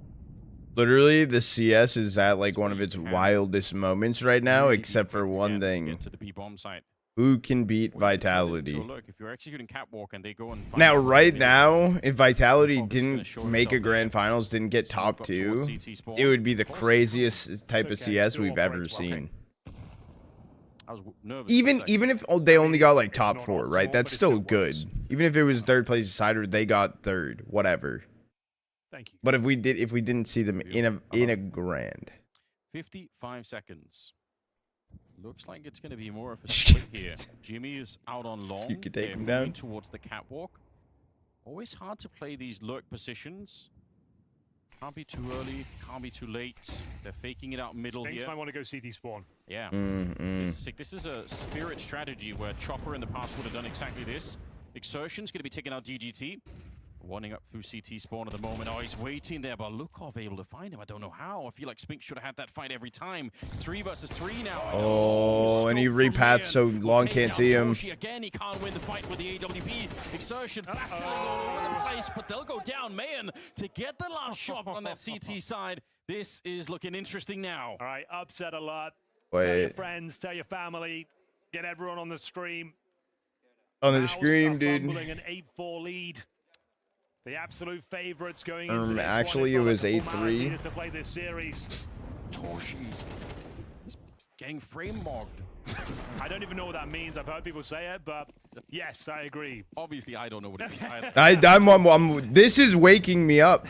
Literally, the CS is at like one of where its you can wildest moments right now, Really except for quick one again to thing. get to the B-bomb site. Who can beat Well, you can turn it Vitality? into a look, if you're executing Catwalk and they go and find Now, out what's right in the now, if Vitality Bob's gonna didn't show make a himself grand there. finals, didn't get So top got towards 2, CT spawn. it would be the Close. craziest type of okay, CS still we've ever operates well. seen. I was nervous. Even if they only got like it's top not 4, optimal, right? but That's it still still good. works. Even if it was third place decider, they got third, whatever. Thank you. But if we didn't see them in a grand. 55 seconds. Looks like it's going to be more of a split here. Jimmy is out on long. You could take They're him moving down. towards the catwalk. Always hard to play these lurk positions. Can't be too early, can't be too late. They're faking it out middle Spinks here. might want to go CT spawn. Yeah. Mm-hmm. This is sick. This is a spirit strategy where Chopper in the past would have done exactly this. Exertion's going to be taking out DGT. Running up through CT spawn at the moment. Oh, he's waiting there, but Lukov able to find him. I don't know how. I feel like Spink should have had that fight every time. 3 versus 3 now. Oh, and he repaths so long can't see him. Again, he can't win the fight with the AWP. Exertion battling all over the place, but they'll go down. Mayan to get the last shot on that CT side. This is looking interesting now. All right, upset alert. Tell your Wait. friends, tell your family, get everyone on the stream. On the Mouse screen, are dude. fumbling an 8-4 lead. The absolute favorites going into this Actually, one. it was It's a 8-3. to play this series. Torchies. He's getting frame mogged. I don't even know what that means. I've heard people say it, but yes, I agree. Obviously, I don't know what it means either, I'm this is waking me up.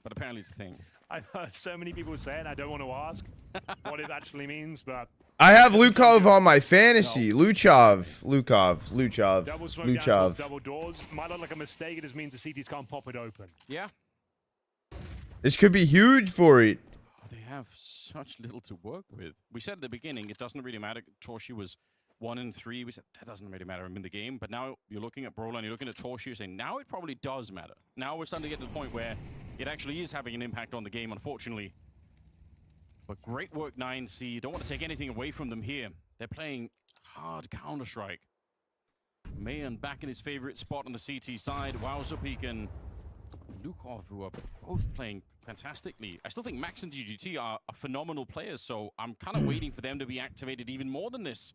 but apparently it's a thing. I've heard so many people say it, I don't want to ask what it actually means, but I have Lukov on my fantasy. Lukov. double smoke down towards double doors. Might look like a mistake. It just means the CTs can't pop it open. Yeah. This could be huge for it. Oh, they have such little to work with. We said at the beginning, it doesn't really matter. Torshi was 1 and 3. We said that doesn't really matter in the game. But now you're looking at Brolan, you're looking at Torshi, you're saying now it probably does matter. Now we're starting to get to the point where it actually is having an impact on the game, unfortunately. But great work, 9C. Don't want to take anything away from them here. They're playing hard Counter-Strike. Mayan back in his favorite spot on the CT side. Wowzupik and Lukov, who are both playing fantastically. I still think Max and DGT are phenomenal players, so I'm kind of waiting for them to be activated even more than this.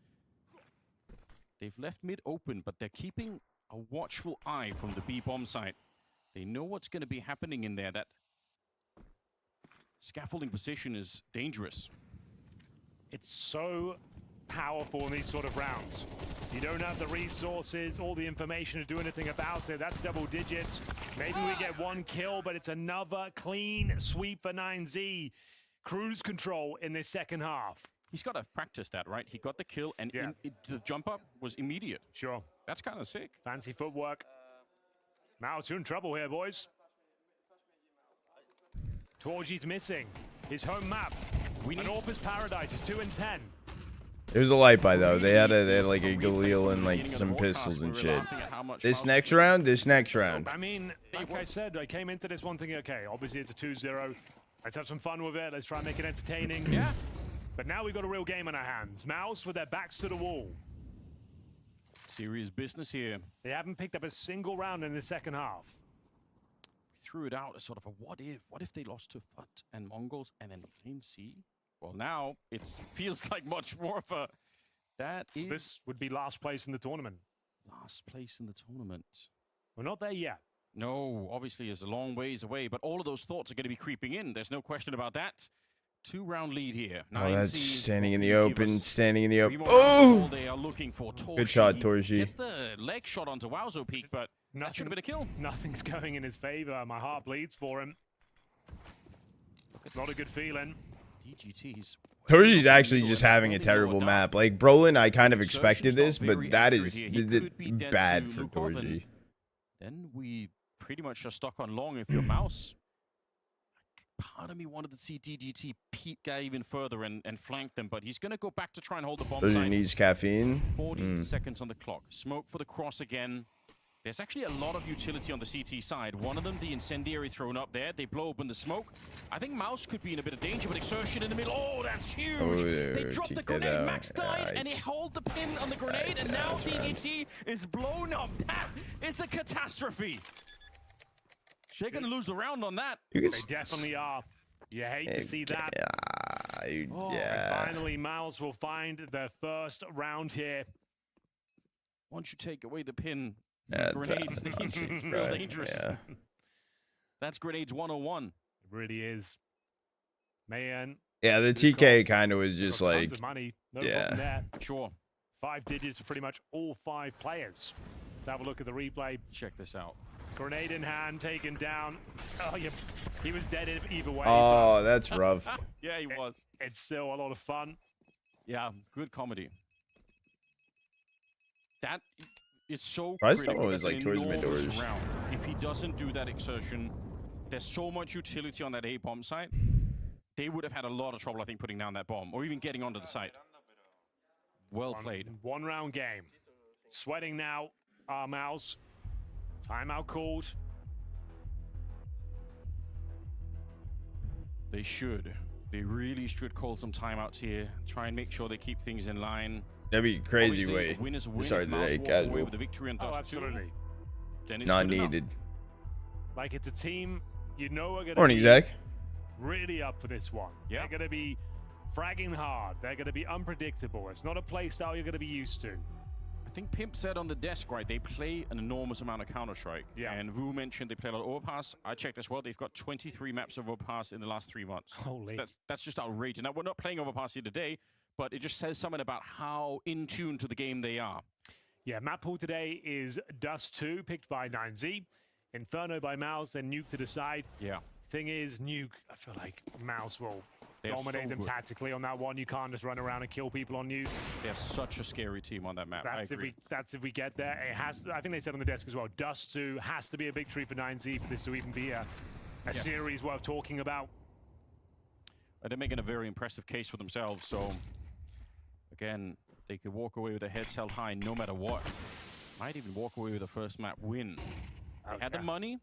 They've left mid open, but they're keeping a watchful eye from the B-bomb site. They know what's going to be happening in there. That scaffolding position is dangerous. It's so powerful in these sort of rounds. You don't have the resources, all the information to do anything about it. That's double digits. Maybe we get 1 kill, but it's another clean sweep for 9Z. Cruise control in this second half. He's got to practice that, right? He got the kill, and Yeah. the jump up was immediate. Sure. That's kind of sick. Fancy footwork. Mouse, you're in trouble here, boys. Torji's missing. His home map. And Orpus Paradise is 2 and 10. It was a light buy though. They had like a Galil and like some pistols and shit. This next round. I mean, like I said, I came into this one thinking, okay, obviously it's a 2-0. Let's have some fun with it. Let's try and make it entertaining. Yeah. But now we've got a real game in our hands. Mouse with their backs to the wall. Serious business here. They haven't picked up a single round in the second half. Threw it out as sort of a what if. What if they lost to FUT and MongolZ and then Lane C? Well, now it feels like much more of a... That is... This would be last place in the tournament. Last place in the tournament. We're not there yet. No, obviously it's a long ways away, but all of those thoughts are going to be creeping in. There's no question about that. 2-round lead here. Oh, that's 9C standing in the hopefully give open. us Standing in the 3 open. more rounds. All Oh! they are looking for. Torshi Good shot, Torshi. gets the leg shot onto Wowzupik, but that should have been a kill. Nothing's going in his favor. My heart bleeds for him. Not a good feeling. DGT's Torshi's actually just having a terrible map. Like Brolin, I kind of expected this, but that is bad for Torshi. Then we pretty much are stuck on long if you're Mouse. Part of me wanted to see DGT peek even further and flank them, but he's going to go back to try and hold the bomb Torshi site. needs caffeine. 40 seconds on the clock. Smoke for the cross again. There's actually a lot of utility on the CT side. One of them, the incendiary thrown up there. They blow open the smoke. I think Mouse could be in a bit of danger, but Exertion in the middle. Oh, that's huge. Oh, they dropped the check that grenade. out. Max died, and he held the pin on the grenade, and now DGT is blown up. That is a catastrophe. They're going to lose the round on that. You can They definitely are. You hate to see that. Yeah. Finally, Mouse will find their first round here. Once you take away the pin, Yeah, grenades dangerous, real right, dangerous. yeah. That's grenades 101. It really is. Man, Yeah, the Good TK call. kind of was just Got tons like, of money. No yeah. problem there. Sure. 5 digits for pretty much all 5 players. Let's have a look at the replay. Check this out. Grenade in hand, taken down. Oh, yeah. He was dead either way. oh, that's rough. Yeah, he was. It's still a lot of fun. Yeah, good comedy. That is so Surprised critical. someone was, That's an like, towards enormous mid-doors. round. If he doesn't do that exertion, there's so much utility on that A bomb site. They would have had a lot of trouble, I think, putting down that bomb or even getting onto the site. Well played. 1 round game. Sweating now. Mouse. Timeout called. They should. They really should call some timeouts here. Try and make sure they keep things in line. That'd be crazy Obviously, way. the winners win. Sorry, If Mouse the walk away casual. with the victory and Oh, Dust 2, absolutely. then it's Not good enough. needed. Like, it's a team you know are going to Morning, be Zach. really up for this one. Yeah. They're going to be fragging hard. They're going to be unpredictable. It's not a play style you're going to be used to. I think Pimp said on the desk, right, they play an enormous amount of Counter-Strike. Yeah. And Vu mentioned they play a lot of Overpass. I checked as well. They've got 23 maps of Overpass in the last 3 months. Holy. That's just outrageous. Now, we're not playing Overpass here today, but it just says something about how in tune to the game they are. Yeah, map pool today is Dust 2, picked by 9Z. Inferno by Mouse, then Nuke to decide. Yeah. Thing is, Nuke, I feel like Mouse will They're dominate so them good. tactically on that one. You can't just run around and kill people on Nuke. They're such a scary team on that map. That's if we get there. It has. I think they said on the desk as well. Dust 2 has to be a victory for 9Z for this to even be a series worth talking about. They're making a very impressive case for themselves. So, again, they could walk away with their heads held high no matter what. Might even walk away with a first map win. They had the money.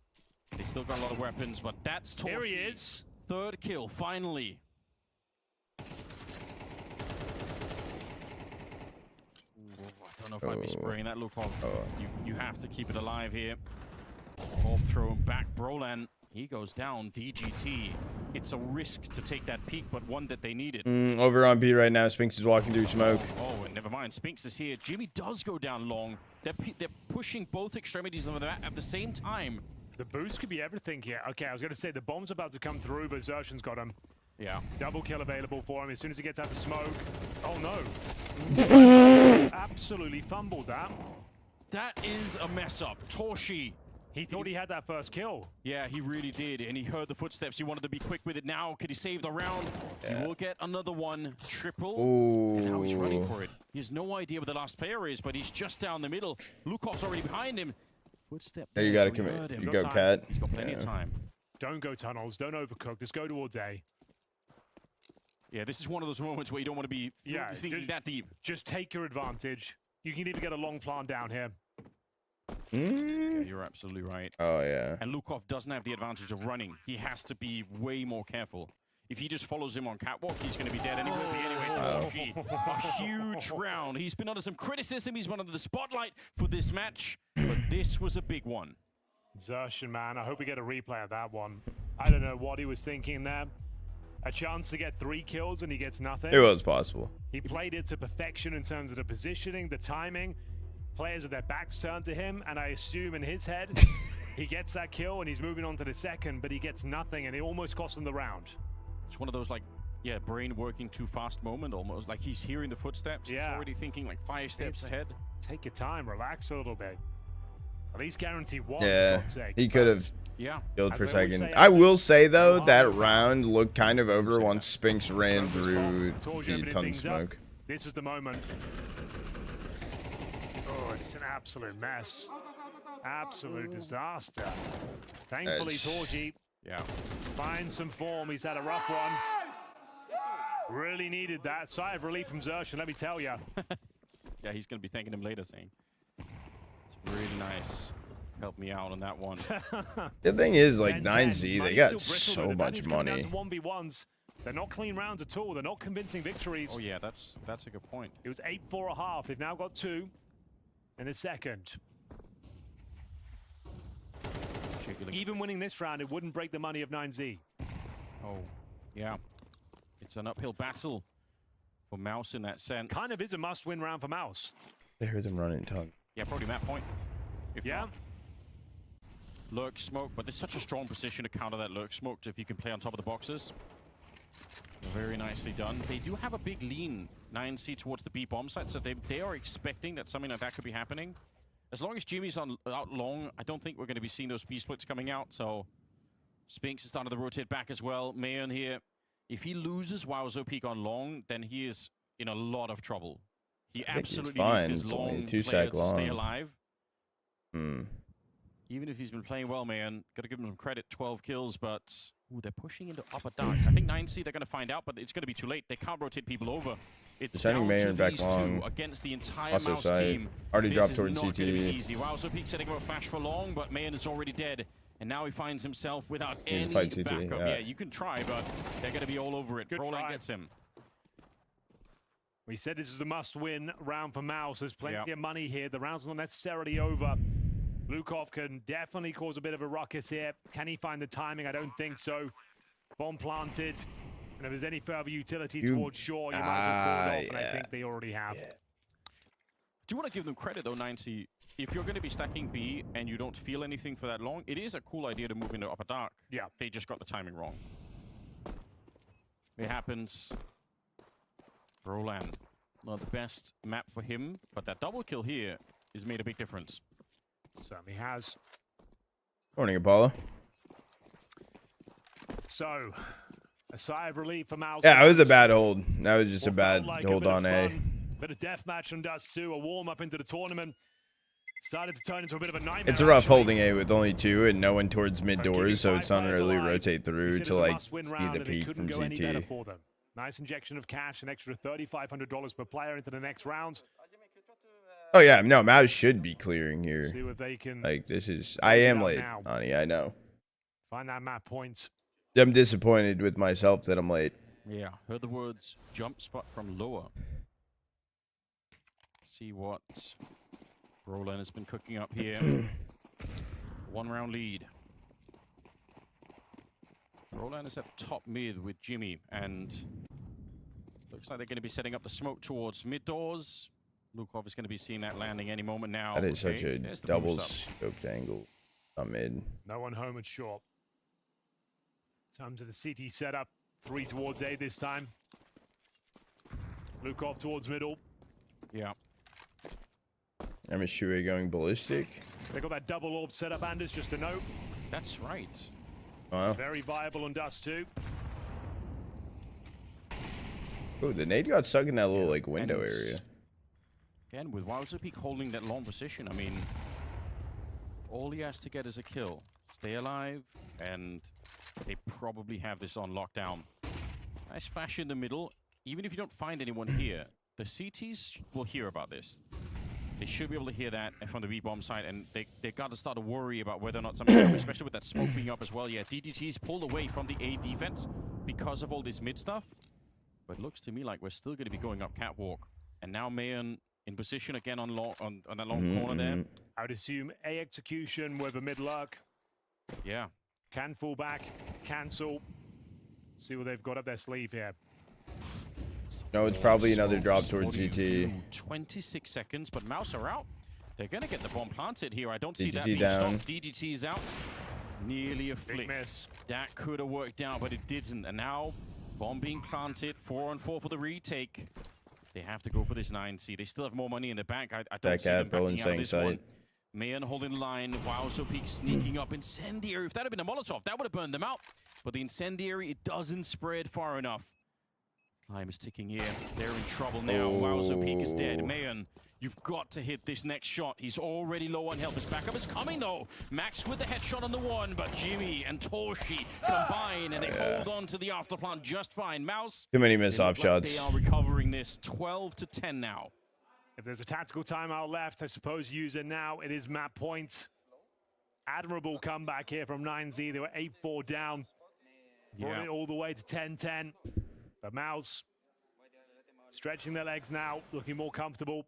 They still got a lot of weapons, but that's Torchy. Here he is. 3rd kill, finally. Ooh, I don't know if I'd be spraying that. Look, you have to keep it alive here. Bob thrown back. Brolan, he goes down. DGT. It's a risk to take that peak, but one that they needed. Over on B right now. Spinks is walking through smoke. Oh, and never mind. Spinks is here. Jimmy does go down long. They're pushing both extremities of the map at the same time. The boost could be everything here. Okay, I was going to say the bomb's about to come through, but Zershan's got him. Yeah. Double kill available for him as soon as he gets out the smoke. Oh, no. Absolutely fumbled that. That is a mess up. Torchy. He thought he had that first kill. Yeah, he really did, and he heard the footsteps. He wanted to be quick with it now. Could he save the round? Yeah. He will get another one. Triple. Ooh. And now he's running for it. He has no idea where the last player is, but he's just down the middle. Lukov's already behind him. Footstep. There you there, gotta so he commit. heard him. You Got go, time. Cat. He's got plenty of time. Don't go tunnels. Don't overcook. Just go towards A. Yeah, this is one of those moments where you don't want to be thinking that deep. Just take your advantage. You can even get a long plant down here. Yeah, you're absolutely right. Oh, yeah. And Lukov doesn't have the advantage of running. He has to be way more careful. If he just follows him on catwalk, he's going to be dead anyway. Torchy, a huge round. He's been under some criticism. He's been under the spotlight for this match, but this was a big one. Zershan, man, I hope we get a replay of that one. I don't know what he was thinking there. A chance to get 3 kills and he gets nothing. It was possible. He played it to perfection in terms of the positioning, the timing. Players with their backs turned to him, and I assume in his head, he gets that kill and he's moving on to the second, but he gets nothing, and it almost cost him the round. It's one of those, like, yeah, brain working too fast moment almost. Like he's hearing the footsteps. Yeah. He's already thinking like 5 steps ahead. Take your time, relax a little bit. At least guarantee one, Yeah, for God's sake. he could have Yeah. killed As for a I always second. say, I will say, though, Wow. that round looked kind of over once Spinks ran Smoke through response. Told you the opening ton of things up. smoke. This was the moment. Oh, it's an absolute mess. Absolute disaster. Thankfully, That's- Torchy Yeah. finds some form. He's had a rough one. Really needed that. Sigh of relief from Zershan, let me tell you. Yeah, he's going to be thanking him later saying, it's really nice. Help me out on that one. The thing is, like 10-10. 9Z, they Money's got still so brittle, though. The much value's coming money. down to 1v1s. They're not clean rounds at all. They're not convincing victories. Oh, yeah, that's a good point. It was 8-4.5. They've now got 2 in the second. Even winning this round, it wouldn't break the money of 9Z. Oh, yeah. It's an uphill battle for Mouse in that sense. Kind of is a must-win round for Mouse. They heard them running tongue. Yeah, probably map point. If Yeah. not. Lurk smoke, but there's such a strong position to counter that lurk smoke if you can play on top of the boxes. Very nicely done. They do have a big lean, 9C towards the B bomb site, so they are expecting that something like that could be happening. As long as Jimmy's out long, I don't think we're going to be seeing those B splits coming out. So Spinks is starting to rotate back as well. Mayon here, if he loses WowZo Peak on long, then he is in a lot of trouble. He absolutely needs his long player to stay alive. Even if he's been playing well, man, got to give him some credit. 12 kills, but ooh, they're pushing into upper dark. I think 9C, they're going to find out, but it's going to be too late. They can't rotate people over. It's down to these two against the entire Mouse team. Already dropped this towards is not CT. going to be easy. WowZo Peak setting up a flash for long, but Mayon is already dead. And now he finds himself without any backup. Yeah, you can try, but they're going to be all over it. Roland gets him. We said this is a must-win round for Mouse. There's plenty of money here. The round's not necessarily over. Lukov can definitely cause a bit of a ruckus here. Can he find the timing? I don't think so. Bomb planted. And if there's any further utility towards shore, you might as well call it off, and I think they already have. Do you want to give them credit, though, 9C? If you're going to be stacking B and you don't feel anything for that long, it is a cool idea to move into upper dark. Yeah. They just got the timing wrong. It happens. Roland, not the best map for him, but that double kill here has made a big difference. Certainly has. Morning, Apollo. So, a sigh of relief for Mouse. Yeah, it was a bad hold. That was just a bad like hold on A. Bit of deathmatch on Dust 2, a warm-up into the tournament. Started to turn into a bit of a nightmare. It's a rough holding A with only 2 and no one towards mid doors, so it's not really rotate through to like either peak from CT. Nice injection of cash, an extra $3,500 per player into the next round. Oh yeah, no, Mouse should be clearing here. See what they can. Like this is, I am late, Ani. I know. Find that map point. I'm disappointed with myself that I'm late. Yeah, heard the words jump spot from lower. See what Roland has been cooking up here. 1 round lead. Roland is at the top mid with Jimmy, and looks like they're going to be setting up the smoke towards mid doors. Lukov is going to be seeing that landing any moment now. That is such a double scoped angle. I'm mid. No one home at short. In terms of the CT setup, 3 towards A this time. Lukov towards middle. Yeah. I'm a Shui going ballistic. They got that double orb setup, Anders, just a note. That's right. Wow. Very viable on Dust 2. Oh, the nade got stuck in that little like window And area. Again, with WowZo Peak holding that long position, I mean, all he has to get is a kill. Stay alive, and they probably have this on lockdown. Nice flash in the middle. Even if you don't find anyone here, the CTs will hear about this. They should be able to hear that from the B-bomb side, and they got to start to worry about whether or not something happens, especially with that smoke being up as well. Yeah, DDT's pulled away from the A defense because of all this mid stuff. But it looks to me like we're still going to be going up catwalk. And now Mayon in position again on that long corner there. I would assume A execution with a mid lurk. Yeah. Can fall back, cancel. See what they've got up their sleeve here. No, it's probably another drop towards GT. 26 seconds, but Mouse are out. They're going to get the bomb planted here. I don't see that being down. stopped. DDT's out. Nearly a flick. Miss. That could have worked out, but it didn't. And now, bomb being planted. 4-on-4 for the retake. They have to go for this 9C. They still have more money in the bank. I don't see them backing out of this one. Mayon holding line. WowZo Peak sneaking up. Incendiary. If that had been a Molotov, that would have burned them out. But the Incendiary, it doesn't spread far enough. Time is ticking here. They're in trouble now. WowZo Peak is dead. Mayon, you've got to hit this next shot. He's already low on health. His backup is coming, though. Max with the headshot on the 1, but Jimmy and Torshi combine, and they hold on to the afterplant just fine. Mouse. Too many miss off shots. They are recovering this. 12-10 now. If there's a tactical timeout left, I suppose use it now. It is map point. Admirable comeback here from 9Z. They were 8-4 down. Brought it all the way to 10-10. But Mouse stretching their legs now, looking more comfortable.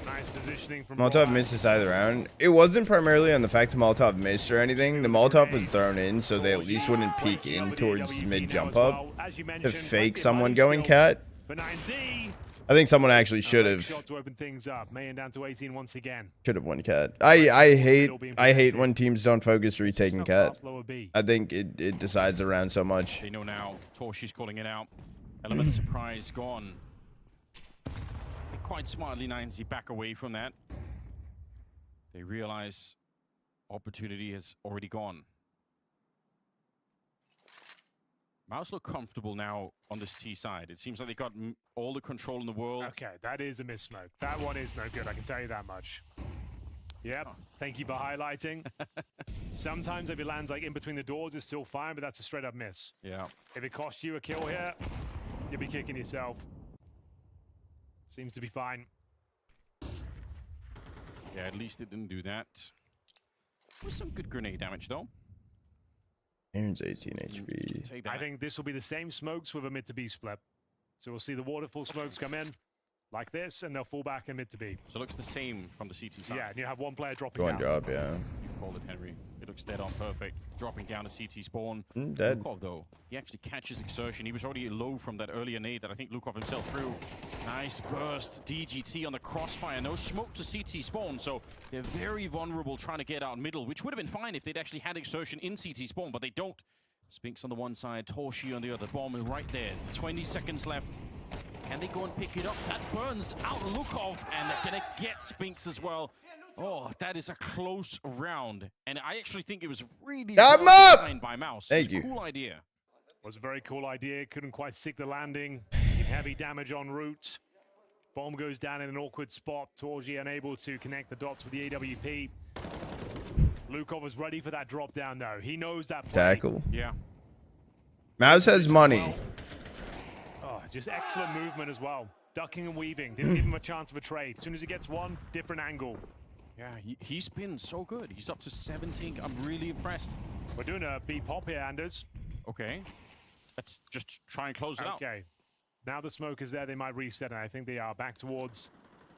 Nice positioning from Molotov missed the side of the round. It wasn't primarily on the fact that Molotov missed or anything. The Molotov was thrown in so they at least wouldn't peek in towards mid jump up to fake someone going cat. For 9Z, I think someone actually should have Shot to open things up. Mayan down to 18 once again. won cat. I hate when teams don't focus retaking cat. I think it decides the round so much. They know now. Torshi's calling it out. Element of surprise gone. Quite smartly, 9Z back away from that. They realize opportunity has already gone. Mouse look comfortable now on this T side. It seems like they got all the control in the world. Okay, that is a miss smoke. That one is no good, I can tell you that much. Yep, thank you for highlighting. Sometimes if it lands like in between the doors, it's still fine, but that's a straight up miss. Yeah. If it costs you a kill here, you'll be kicking yourself. Seems to be fine. Yeah, at least it didn't do that. With some good grenade damage, though. Aaron's 18 HP. I think this will be the same smokes with a mid to B split. So we'll see the waterfall smokes come in like this, and they'll fall back in mid to B. So it looks the same from the CT side. Yeah, and you have one player dropping One down. drop, yeah. You've called it, Henry. It looks dead on perfect. Dropping down to CT spawn. Dead. Lukov, though, he actually catches Exertion. He was already low from that earlier nade that I think Lukov himself threw. Nice burst. DGT on the crossfire. No smoke to CT spawn, so they're very vulnerable trying to get out middle, which would have been fine if they'd actually had Exertion in CT spawn, but they don't. Spinks on the one side, Torshi on the other. Bomb is right there. 20 seconds left. Can they go and pick it up? That burns out Lukov, and they're gonna get Spinks as well. Oh, that is a close round. And I actually think it was really well designed by Mouse. Thank you. Cool idea. Was a very cool idea. Couldn't quite stick the landing. Did heavy damage en route. Bomb goes down in an awkward spot. Torji unable to connect the dots with the AWP. Lukov was ready for that drop down though. He knows that play. Tackle. Yeah. Mouse has money. Oh, just excellent movement as well. Ducking and weaving. Didn't give him a chance of a trade. As soon as he gets one, different angle. Yeah, he's been so good. He's up to 17. I'm really impressed. We're doing a B pop here, Anders. Okay. Let's just try and close it out. Okay. Now the smoke is there. They might reset, and I think they are back towards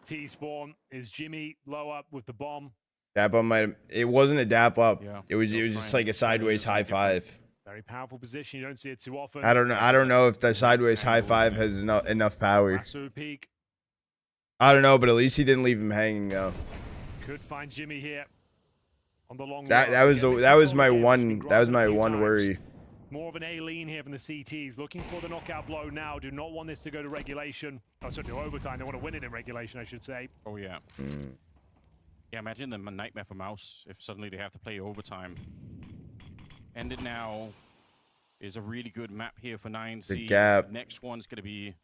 T spawn. Is Jimmy low up with the bomb? Dap up might. It wasn't a dap up. Yeah. It was just like a sideways high five. Very powerful position. You don't see it too often. I don't know if the sideways high five has enough power. Lasso peak. I don't know, but at least he didn't leave him hanging though. Could find Jimmy here on the long That run. was my one worry. More of an A-lean here from the CTs. Looking for the knockout blow now. Do not want this to go to regulation. Oh, sorry, to overtime. They want to win it in regulation, I should say. Oh, yeah. Yeah, imagine the nightmare for Mouse if suddenly they have to play overtime. End it now is a really good map here for 9C. The gap. The next one's going to be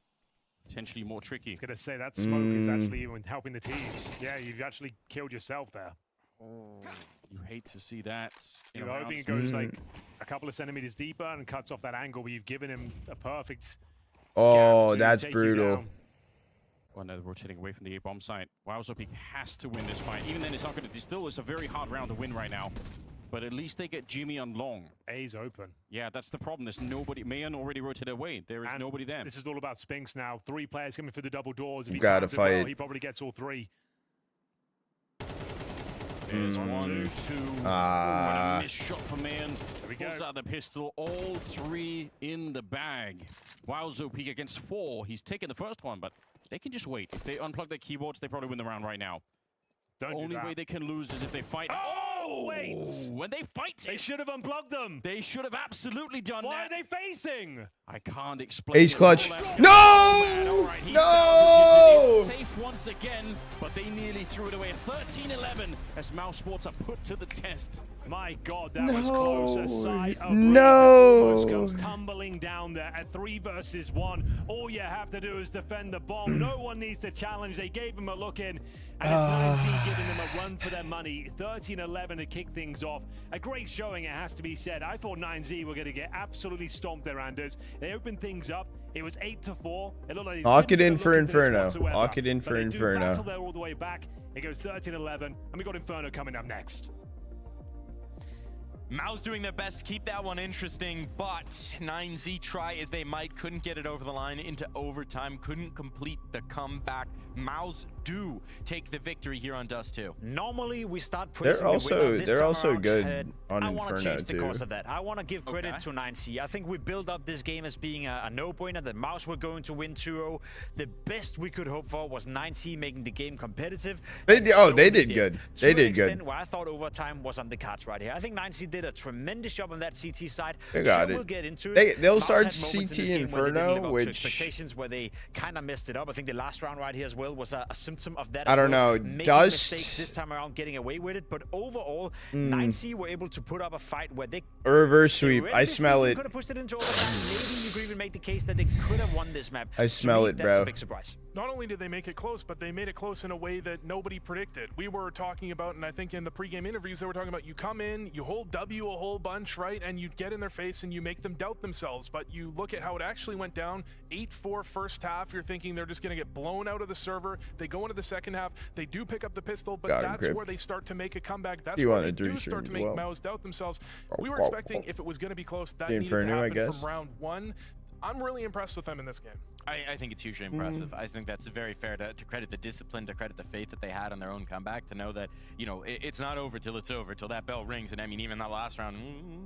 potentially more tricky. I was going to say that smoke is actually even helping the T's. Yeah, you've actually killed yourself there. Oh, you hate to see that. You're hoping it goes like a couple of centimeters deeper and cuts off that angle, but you've given him a perfect Oh, gap to that's take you brutal. down. Well, now they're rotating away from the A-bomb site. WowZopik has to win this fight. Even then, it's not going to... Still, it's a very hard round to win right now. But at least they get Jimmy on long. A's open. Yeah, that's the problem. There's nobody... Mayan already rotated away. There is nobody there. This is all about Spinks now. 3 players coming through the double doors. If he Gotta times it well, fight. he probably gets all 3. There's 1, 2. What a missed shot for Mayan. we go. Pulls out the pistol. All 3 in the bag. WowZopik against 4. He's taken the first one, but they can just wait. If they unplug their keyboards, they probably win the round right now. Don't Only do that. way they can lose is if they fight. Oh, wait! When they fight They it, should have unplugged them. they should have absolutely done Why that. are they facing? I can't explain. Ace it. clutch. All that's No! gonna- All right, he No! salvages it. It's safe once again, but they nearly threw it away. 13-11 as Mouse Sports are put to the test. My God, that was close. A sight of No. almost goes tumbling down there at 3 versus 1. All you have to do is defend the bomb. No one needs to challenge. They gave him a look in, and it's 9C giving them a run for their money. 13-11 to kick things off. A great showing, it has to be said. I thought 9Z were going to get absolutely stomped there, Anders. They opened things up. It was 8-4. It looked like they Lock didn't it in look for at this Inferno. whatsoever. Lock it in for But they do Inferno. battle there all the way back. It goes 13-11, and we got Inferno coming up next. Mao's doing their best to keep that one interesting, but 9Z try as they might, couldn't get it over the line into overtime, couldn't complete the comeback. Mao's do take the victory here on Dust 2? Normally, we start They're praising the winner. This they're time also around, good on I want to Inferno change the too. course of that. I want to give credit Okay. to 9C. I think we built up this game as being a no-brainer, that MongolZ were going to win 2-0. The best we could hope for was 9C making the game competitive. They did good. They did good. Where I thought overtime was on the cards right here. I think 9C did a tremendous job on that CT side. They got Sure, it. we'll get into it. They'll MongolZ start had moments in CT this game where they didn't Inferno, live up to which expectations, where they kind of messed it up. I think the last round right here as well was a symptom of that. I as don't well. know. Making Dust mistakes this time around, getting away with it. But overall, 9C were able to put up a fight where they a reverse sweep. I theoretically smell it. could have pushed it into overtime. Maybe you could even make the case that they could have won this map. I smell it, That's bro. a big surprise. Not only did they make it close, but they made it close in a way that nobody predicted. We were talking about, and I think in the pregame interviews, they were talking about you come in, you hold W a whole bunch, right? And you get in their face and you make them doubt themselves. But you look at how it actually went down, 8-4 first half. You're thinking they're just going to get blown out of the server. They go into the second half. They do pick up the pistol, but that's where they start to make a comeback. That's where they do start to make MongolZ doubt themselves. We were expecting, if it was going to be close, that needed to happen from round one. I'm really impressed with them in this game. I think it's hugely impressive. I think that's very fair to credit the discipline, to credit the faith that they had on their own comeback, to know that, you know, it's not over till it's over, till that bell rings. And I mean, even that last round.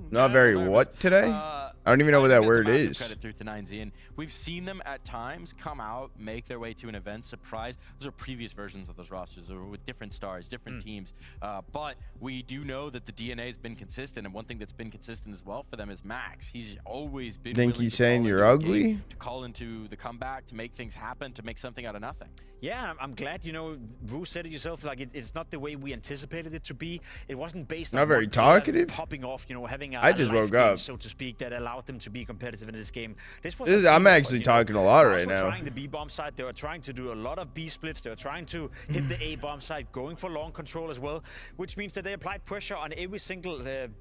Not very what today? I don't even know what that word is. Credit through to 9Z, and we've seen them at times come out, make their way to an event, surprise. Those are previous versions of those rosters, or with different stars, different teams. But we do know that the DNA has been consistent, and one thing that's been consistent as well for them is Max. He's always been. Think he's saying you're ugly? To call into the comeback, to make things happen, to make something out of nothing. Yeah, I'm glad, you know, Wu said it yourself, like it's not the way we anticipated it to be. It wasn't based on not very one player talkative. popping off, you know, having I just woke up, so to speak, that allowed them to be competitive in this game. This was I'm actually talking a lot right now. Trying the B bomb side, they were trying to do a lot of B splits. They were trying to hit the A bomb side, going for long control as well, which means that they applied pressure on every single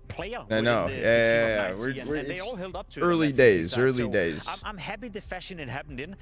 player. I know. The team of 9C, and they all held up to early it days. I'm happy the fashion it happened in.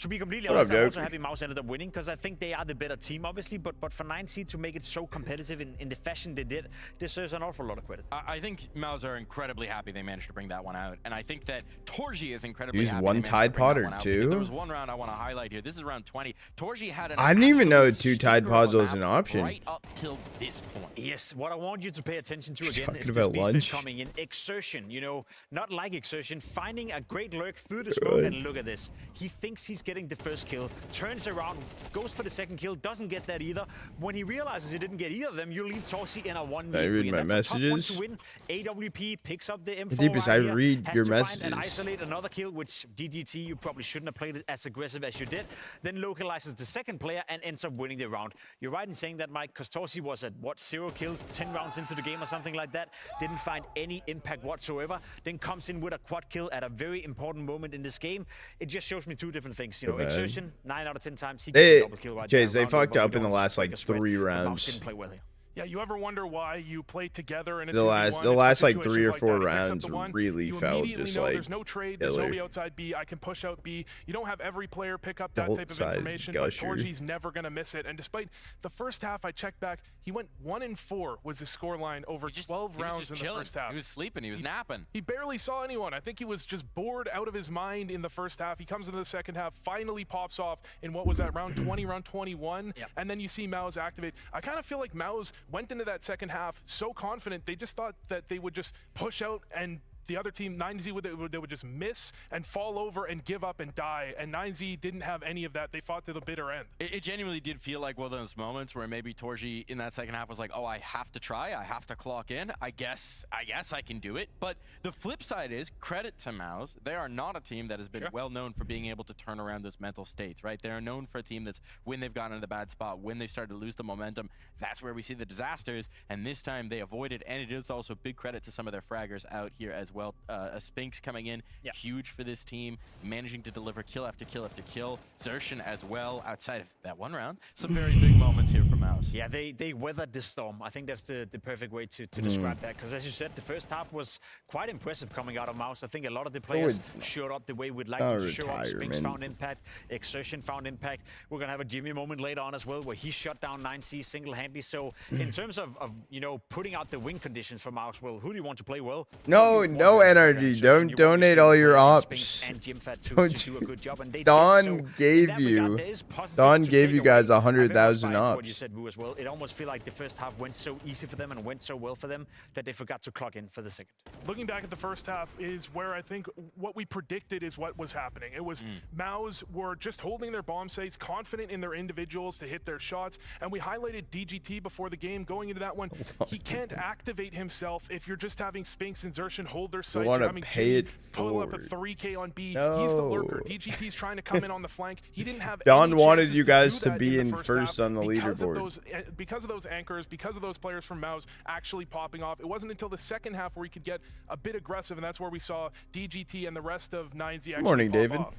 To be completely What honest, up, I'm also happy MongolZ ended up winning, because I think they are the better team, obviously. But for 9C to make it so competitive in the fashion they did deserves an awful lot of credit. I think MongolZ are incredibly happy they managed to bring that one out, and I think that Torji is incredibly happy. One Tide Potter too. There was one round I want to highlight here. This is round 20. Torji had an. I didn't even know 2 Tide Pods was an option. Right up till this point. Yes, what I want you to pay attention to again is about this lunch. coming in. Exertion, you know, not like Exertion, finding a great lurk through the smoke, and look at this. He thinks he's getting the first kill, turns around, goes for the second kill, doesn't get that either. When he realizes he didn't get either of them, you leave Torsi in a 1v3. I read my That's a tough one messages. to win. AWP picks up the M4 Deepest, right I here, read has your to messages. find and isolate another kill, which DDT, you probably shouldn't have played it as aggressive as you did. Then localizes the second player and ends up winning the round. You're right in saying that, Mike, because Torsi was at, what, 0 kills, 10 rounds into the game or something like that. Didn't find any impact whatsoever. Then comes in with a quad kill at a very important moment in this game. It just shows me two different things. You know, Exertion, 9 out of 10 times, he gets a double kill right there. They fucked up in the last like 3 rounds. Didn't play well here. Yeah, you ever wonder why you play together in a The 2v1? last like Situations 3 or like 4 that, it gets up rounds to 1, really you felt immediately just know like there's no trade, there's nobody outside B, I can push out B. You don't have every player pick up that type of information, but Torji's never going to miss it. And despite the first half, I checked back, he went 1-4 was his scoreline over 12 rounds in the first half. He was sleeping, he was napping. He barely saw anyone. I think he was just bored out of his mind in the first half. He comes into the second half, finally pops off in what was that, round 20, round 21, and then you see MongolZ activate. I kind of feel like MongolZ went into that second half so confident, they just thought that they would just push out and the other team, 9Z, they would just miss and fall over and give up and die. And 9Z didn't have any of that. They fought to the bitter end. It genuinely did feel like one of those moments where maybe Torji in that second half was like, oh, I have to try. I have to clock in. I guess I can do it. But the flip side is credit to MongolZ. They are not a team that has been well known for being able to turn around those mental states, right? They are known for a team that's when they've gotten in the bad spot, when they started to lose the momentum, that's where we see the disasters. And this time they avoided. And it is also big credit to some of their fraggers out here as well. A Spinks coming in, huge for this team, managing to deliver kill after kill after kill. Xertion as well, outside of that one round. Some very big moments here for MongolZ. Yeah, they weathered this storm. I think that's the perfect way to describe that. Because as you said, the first half was quite impressive coming out of MongolZ. I think a lot of the players showed up the way we'd like them to show up. Spinks found impact, Xertion found impact. We're going to have a Jimmy moment later on as well, where he shut down 9C single-handedly. So in terms of you know, putting out the win conditions for MongolZ, well, who do you want to play well? No, No energy. Don't donate all your ops. And Gymfat Don't to do a good job, and they Don did. So in gave that you. regard, there is positives Don to gave take you guys away. 100,000 I very much buy into what you ops. said, Wu, as well. It almost feel like the first half went so easy for them and went so well for them that they forgot to clock in for the second. Looking back at the first half is where I think what we predicted is what was happening. It was MongolZ were just holding their bomb sites, confident in their individuals to hit their shots, and we highlighted DGT before the game. Going into that one, he can't activate himself if you're just having Spinks and Xerxen hold their sights. wanna You're having pay Jimmy it pull up a forward. 3K on B. No. He's the lurker. DGT's trying to come in on the flank. He didn't have Don any wanted chances you guys do to that be the in first first half on the leaderboard. because of those anchors, because of those players from MongolZ actually popping off. It wasn't until the second half where he could get a bit aggressive, and that's where we saw DGT and the rest of 9Z actually Morning, pop David. off.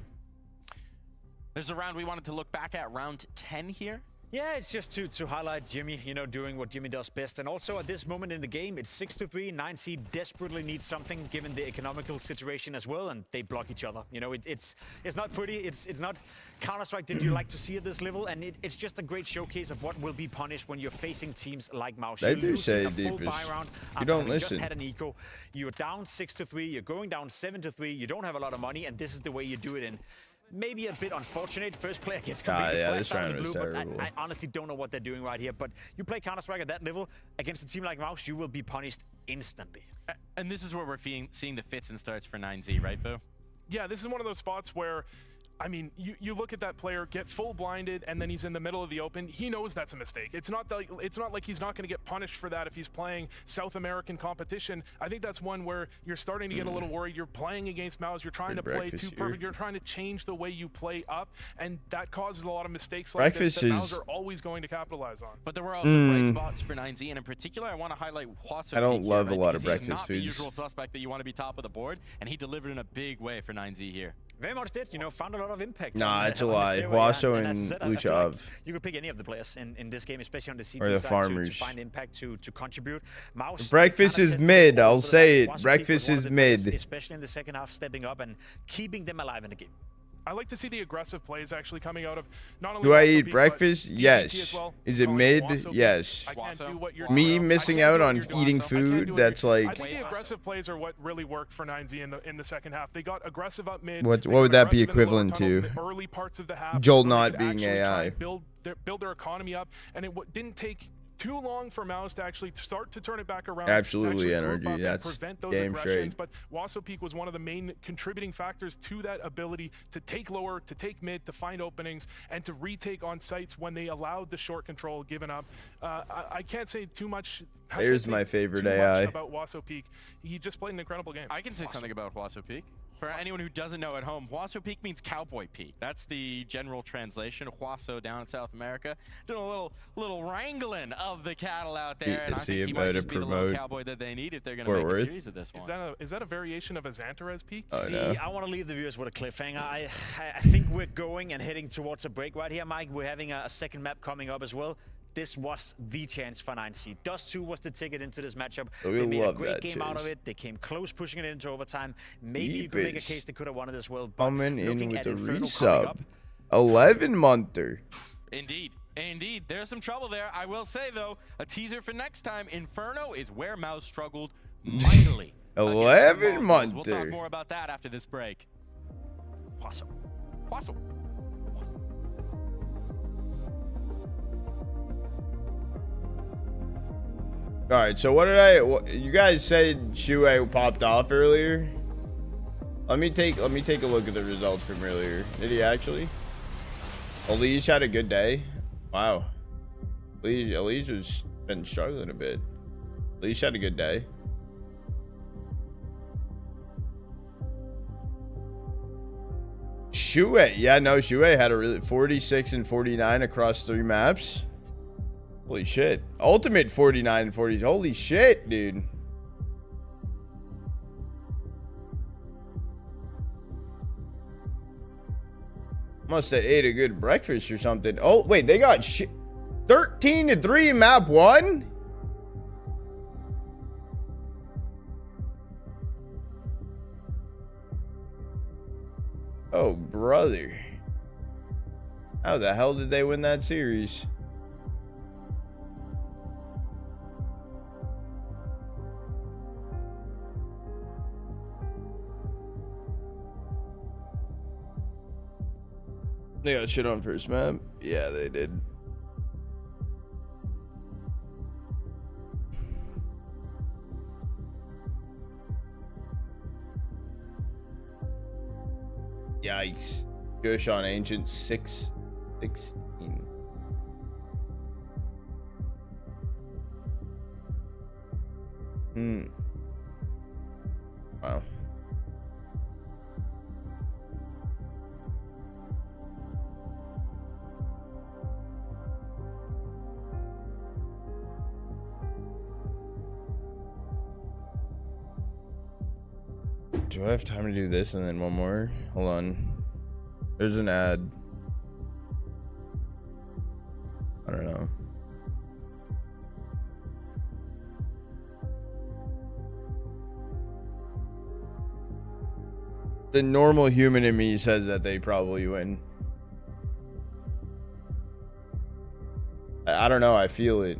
There's a round we wanted to look back at, round 10 here. Yeah, it's just to highlight Jimmy, you know, doing what Jimmy does best. And also at this moment in the game, it's 6-3. 9C desperately needs something given the economical situation as well, and they block each other. You know, it's not pretty. It's not Counter-Strike that you like to see at this level, and it's just a great showcase of what will be punished when you're facing teams like MongolZ. They You're do losing say a full deepest. buy round You after don't having listen. just had an eco. You're down 6-3. You're going down 7-3. You don't have a lot of money, and this is the way you do it in. Maybe a bit unfortunate. First player gets completely yeah, flashed this out of round the was blue, but terrible. I honestly don't know what they're doing right here. But you play Counter-Strike at that level against a team like MongolZ, you will be punished instantly. And this is where we're seeing the fits and starts for 9Z, right, Vo? Yeah, this is one of those spots where, I mean, you look at that player get full blinded and then he's in the middle of the open. He knows that's a mistake. It's not like he's not going to get punished for that if he's playing South American competition. I think that's one where you're starting to get a little worried. You're playing against MongolZ. You're trying to play too perfect. You're trying to change the way you play up, and that causes a lot of mistakes like this that MongolZ are always going to capitalize on. But there were also bright spots for 9Z, and in particular, I want to highlight Hwaso. I don't love a lot of because breakfast he's not the foods. usual suspect that you want to be top of the board, and he delivered in a big way for 9Z here. Very much did, you know, found a lot of impact. Nah, it's a on the lie. zero, Hwaso yeah. and as I said, I feel like Luchov. you could pick any of the players in this game, especially on the CT Or the side farmers. to find impact, to contribute. MongolZ Breakfast kind of is tested mid, all I'll over say that. it. Hwaso Breakfast was one is of the players, mid. especially in the second half, stepping up and keeping them alive in the game. I like to see the aggressive plays actually coming out of not only Do I Hwaso eat Peak, breakfast? but DGT Yes. as well. Is it Calling mid? Hwaso Peak. Yes. I can't do what you're Me doing. missing I can't out do what on you're doing. eating I can't do food, what that's you're- like... I think the aggressive plays are what really worked for 9Z in the second half. They got aggressive up mid. What They would got that be aggressive in the lower equivalent tunnels in to? the early parts of the half, Joel where they not could being actually try AI. and build their economy up, and it didn't take too long for MongolZ to actually start to turn it back around. Absolutely, to actually group energy. up and That's prevent those damn aggressions. straight. But Hwaso Peak was one of the main contributing factors to that ability to take lower, to take mid, to find openings, and to retake on sites when they allowed the short control given up. I can't say too much. Here's my favorite too much AI. about Hwaso Peak. He just played an incredible game. I can say something about Hwaso Peak. For anyone who doesn't know at home, Hwaso Peak means cowboy peak. That's the general translation. Hwaso down in South America, doing a little wrangling of the cattle out there, and I think he might just be the little cowboy that they need if they're going to make a series of this one. Is that a variation of a Xantarez Peak? See, I want to leave the viewers with a cliffhanger. I think we're going and heading towards a break right here, Mike. We're having a second map coming up as well. This was the chance for 9C. Dust 2 was the ticket into this matchup. They made a great game out of it. They came close, pushing it into overtime. Maybe you could make a case they could have won it as well. But Coming in looking with at a Inferno resub. up, 11-monther. Indeed. There's some trouble there. I will say, though, a teaser for next time, Inferno is where MongolZ struggled mightily. 11-monther. We'll talk more about that after this break. Hwaso. All right, so you guys said Shue popped off earlier. Let me take a look at the results from earlier. Did he actually? Elise had a good day. Wow. Elise has been struggling a bit. Elise had a good day. Shue, yeah, no, Shue had a really 46 and 49 across 3 maps. Holy shit. Ultimate 49 and 40. Holy shit, dude. Must have ate a good breakfast or something. Oh, wait, they got 13 to 3 map 1? Oh, brother. How the hell did they win that series? They got shit on first map. Yeah, they did. Yikes. Gosh on Ancient 6-16. Wow. Do I have time to do this and then one more? Hold on. There's an ad. I don't know. The normal human in me says that they probably win. I don't know. I feel it.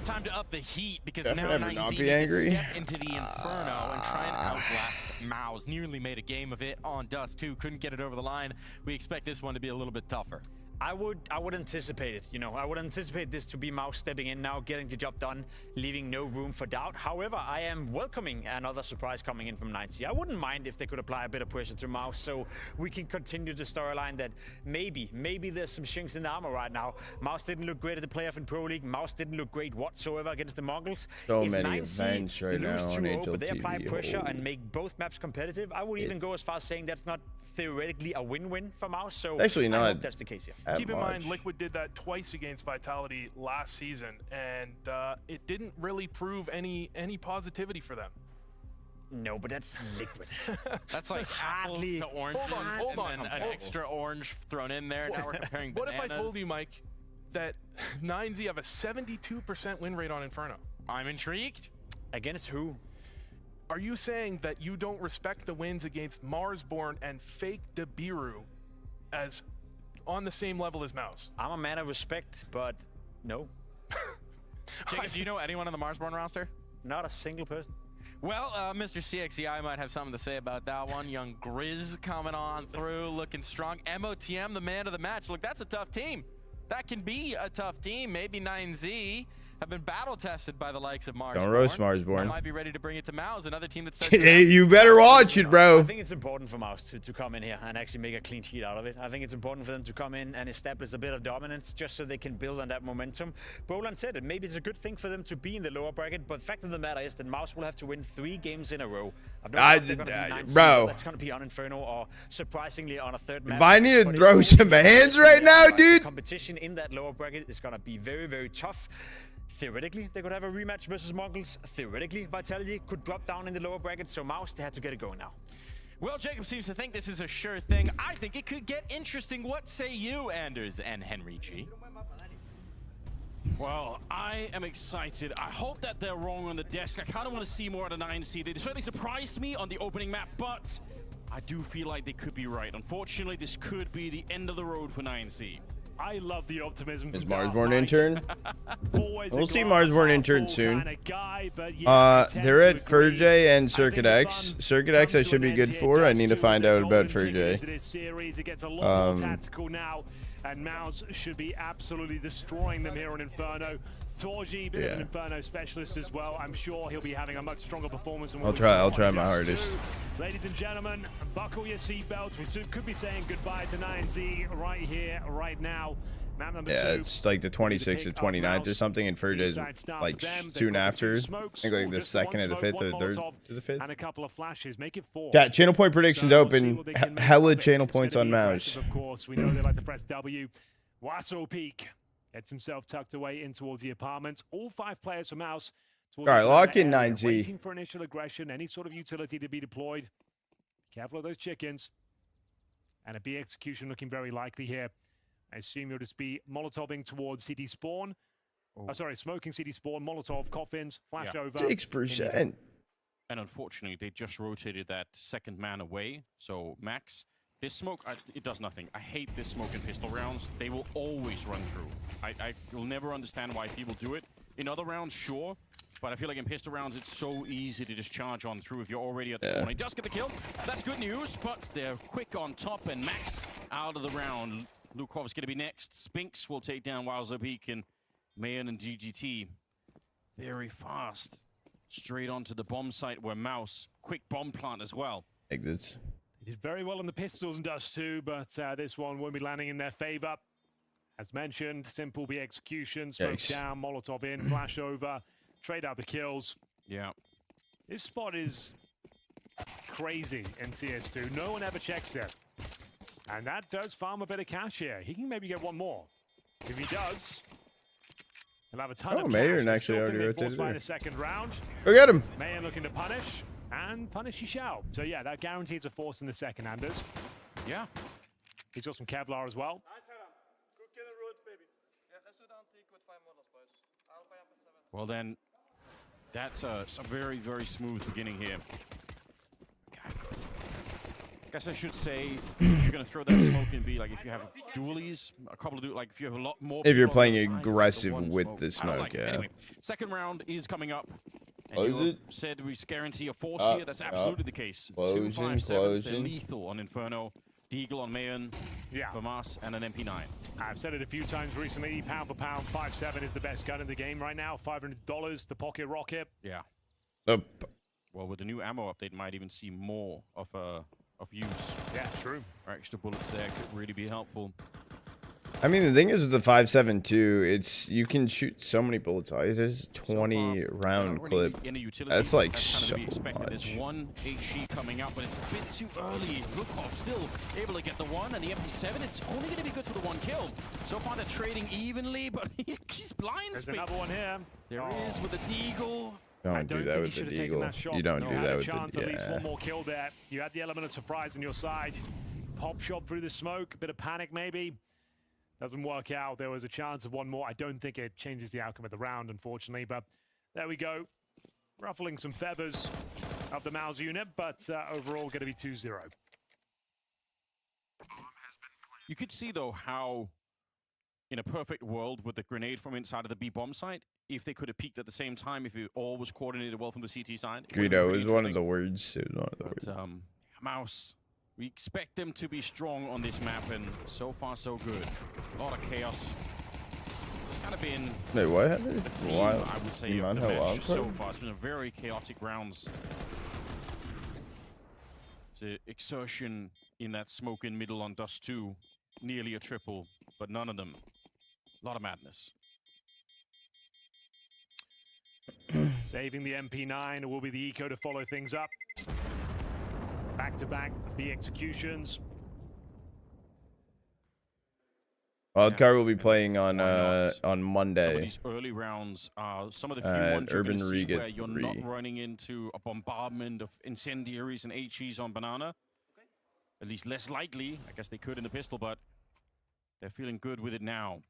Time to up the heat because Definitely now not 9Z be need to angry. step into the Inferno and try and outlast MongolZ. Nearly made a game of it on Dust 2, couldn't get it over the line. We expect this one to be a little bit tougher. I would anticipate it, you know. I would anticipate this to be MongolZ stepping in now, getting the job done, leaving no room for doubt. However, I am welcoming another surprise coming in from 9Z. I wouldn't mind if they could apply a bit of pressure to MongolZ so we can continue the storyline that maybe there's some chinks in the armor right now. MongolZ didn't look great at the playoff in Pro League. MongolZ didn't look great whatsoever against the Mongols. So if many 9Z events right now lose on 2-0, but they HLTV. apply pressure and make both maps competitive, I would even go as far as saying that's not theoretically a win-win for MongolZ. So Actually not. I hope that's the case here. Keep in mind, Liquid did that twice against Vitality last season, and it didn't really prove any positivity for them. No, but that's Liquid. That's like apples to oranges, hold on, and then an extra orange thrown in there. Now we're comparing What bananas. if I told you, Mike, that 9Z have a 72% win rate on Inferno? I'm intrigued. Against who? Are you saying that you don't respect the wins against Marsborn and Fake Debiru as on the same level as Mouse? I'm a man of respect, but no. Jacob, do you know anyone on the Marsborn roster? Not a single person. Well, Mr. CXEI might have something to say about that one. Young Grizz coming on through, looking strong. MOTM, the man of the match. Look, that's a tough team. That can be a tough team. Maybe 9Z have been battle tested by the likes of Marsborn. Don't roast Marsborn. Might be ready to bring it to MongolZ, another team that starts. You better watch it, bro. I think it's important for MongolZ to come in here and actually make a clean sheet out of it. I think it's important for them to come in and establish a bit of dominance just so they can build on that momentum. Roland said it. Maybe it's a good thing for them to be in the lower bracket, but the fact of the matter is that MongolZ will have to win 3 games in a row. Bro. That's going to be on Inferno or surprisingly on a third map. If I need to throw some hands right now, dude. Competition in that lower bracket is going to be very, very tough. Theoretically, they could have a rematch versus MongolZ. Theoretically, Vitality could drop down in the lower bracket, so MongolZ, they had to get it going now. Well, Jacob seems to think this is a sure thing. I think it could get interesting. What say you, Anders and Henry G? Well, I am excited. I hope that they're wrong on the desk. I kind of want to see more out of 9C. They certainly surprised me on the opening map, but I do feel like they could be right. Unfortunately, this could be the end of the road for 9C. I love the optimism. Is Marsborn intern? Always We'll see Mars Born intern soon. They're at Furj and Circuit X. Circuit X I should be good for. I need to find out about Furj. It gets a lot more tactical now, and Mouse should be absolutely destroying them here on Inferno. Torji, bit of an Inferno specialist as well. I'm sure he'll be having a much stronger performance than what I'll try my hardest. Ladies and gentlemen, buckle your seatbelts. We could be saying goodbye to 9Z right here, right now. Map number 2. It's like the 26th or 29th or something, and Furj is like soon after. I think like the 2nd or the 5th or the 3rd or the 5th. And a couple of flashes, make it 4. Yeah, channel point predictions open. Hella channel points on Mouse. Of course, we know they like to press W. Wasso Peak gets himself tucked away in towards the apartments. All 5 players for Mouse. All right, lock in 9Z. Waiting for initial aggression, any sort of utility to be deployed. Be careful of those chickens. And a B execution looking very likely here. I assume you'll just be Molotoving towards CD spawn. Oh, sorry, smoking CD spawn, Molotov, coffins, flash over. 6%. And unfortunately, they just rotated that second man away. So Max, this smoke, it does nothing. I hate this smoke in pistol rounds. They will always run through. I will never understand why people do it. In other rounds, sure. But I feel like in pistol rounds, it's so easy to just charge on through if you're already at the corner. He does get the kill, so that's good news. But they're quick on top, and Max out of the round. Lukov's going to be next. Spinks will take down Wowzerbeak, and Mayan and GGT very fast. Straight onto the bomb site where Mouse, quick bomb plant as well. Exits. He did very well in the pistols and Dust 2, but this one won't be landing in their favor. As mentioned, simple B execution, smoke down, Molotov in, flash over, trade out the kills. Yeah. This spot is crazy in CS2. No one ever checks it. And that does farm a bit of cash here. He can maybe get one more. If he does, he'll have a ton of cash. Mayan actually already rotated in the second round. Go get him. Mayan looking to punish, and punish he shall. So yeah, that guarantees a force in the second, Anders. Yeah. He's got some Kevlar as well. Well then, that's a very, very smooth beginning here. I guess I should say, if you're going to throw that smoke in B, like if you have dualies, a couple of like if you have a lot more. If you're playing aggressive with the smoke, like Anyway, second round is coming up. And you said we guarantee a force here. That's absolutely the case. 2 5.7s, they're lethal on Inferno. Deagle on Mayan, Famas, and an MP9. I've said it a few times recently, pound for pound, 5.7 is the best gun in the game right now. $500, the pocket rocket. Yeah. Well, with the new ammo update, might even see more of use. Yeah, true. Extra bullets there could really be helpful. I mean, the thing is with the 5.7 too, it's you can shoot so many bullets. There's 20 round clip. That's like so much. There's one HE coming up, but it's a bit too early. Lukov still able to get the one, and the MP7, it's only going to be good for the one kill. So far they're trading evenly, but he's blind. There's another one here. There is with the Deagle. Don't do that with the Deagle. You don't do that with the At least one more kill there. You had the element of surprise on your side. Pop shot through the smoke, a bit of panic maybe. Doesn't work out. There was a chance of one more. I don't think it changes the outcome of the round, unfortunately, but there we go. Ruffling some feathers of the Mouse unit, but overall going to be 2-0. You could see, though, how in a perfect world with the grenade from inside of the B bomb site, if they could have peaked at the same time, if it all was coordinated well from the CT side. Greedo is one of the words. It was one of the words. Mouse, we expect them to be strong on this map, and so far so good. A lot of chaos. It's kind of been what happened? The theme, I would say, of the match so far. It's been a very chaotic rounds. The exertion in that smoke in middle on Dust 2, nearly a triple, but none of them. A lot of madness. Saving the MP9 will be the eco to follow things up. Back-to-back B executions. Wildcard will be playing on Monday. Some of these early rounds are some of the few ones you're going to see where you're not running into a bombardment of incendiaries and HEs on Banana. At least less likely. I guess they could in the pistol, but they're feeling good with it now.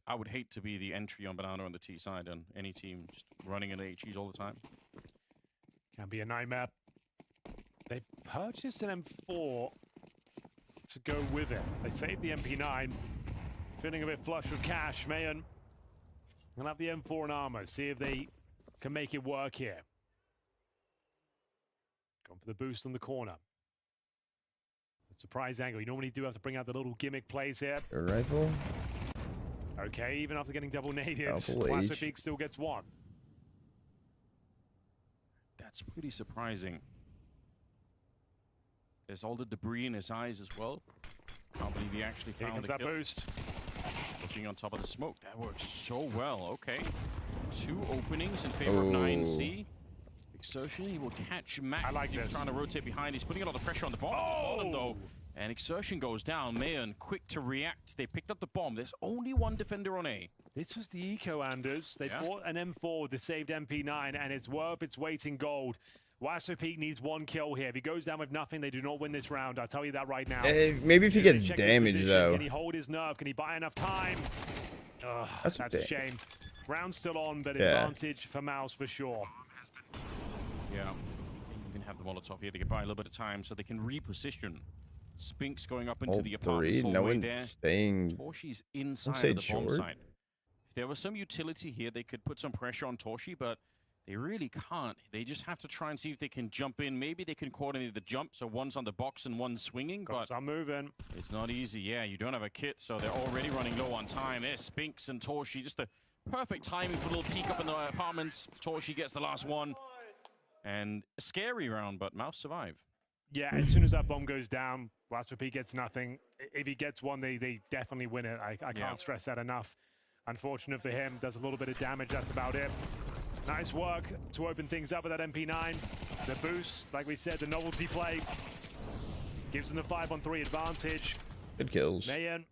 I would hate to be the entry on Banana on the T side on any team, just running into HEs all the time. Can be a nightmare. They've purchased an M4 to go with it. They saved the MP9. Feeling a bit flush with cash. Mayan He'll have the M4 and armor. See if they can make it work here. Going for the boost on the corner. The surprise angle. You normally do have to bring out the little gimmick plays here. A rifle. Okay, even after getting double naded, Double Peak still gets one. That's pretty surprising. There's all the debris in his eyes as well. Can't believe he actually Here found comes a that kill. boost. Looking on top of the smoke. That works so well. Okay. 2 openings in favor of 9C. Exertion, he will catch Max. I like He's this. trying to rotate behind. He's putting a lot of pressure on the bottom though. And Exertion goes down. Mayan quick to react. They picked up the bomb. There's only one defender on A. This was the eco, Anders. They bought an M4 with the saved MP9, and it's worth its weight in gold. Peak needs 1 kill here. If he goes down with nothing, they do not win this round. I'll tell you that right now. Maybe if he gets Check his damaged, position. though. Can he hold his nerve? Can he buy enough time? Ugh, That's that's a a shame. Round still on, but Yeah. advantage for Mouse for sure. Yeah. They even have the Molotov here. They can buy a little bit of time so they can reposition. Spinks going up into the apartment 3, no hallway one there. staying. Torshi's inside say of the bomb short. site. If there was some utility here, they could put some pressure on Torshi, but they really can't. They just have to try and see if they can jump in. Maybe they can coordinate the jump, so one's on the box and one's swinging, but I'm moving. it's not easy. Yeah, you don't have a kit, so they're already running low on time. There's Spinks and Torshi, just the perfect timing for a little peek up in the apartments. Torshi gets the last one. And a scary round, but Mouse survive. Yeah, as soon as that bomb goes down, Peak gets nothing. If he gets one, they definitely win it. I can't stress that enough. Unfortunate for him, does a little bit of damage, that's about it. Nice work to open things up with that MP9. The boost, like we said, the novelty play, gives them the 5-on-3 advantage. Good kills. Mayan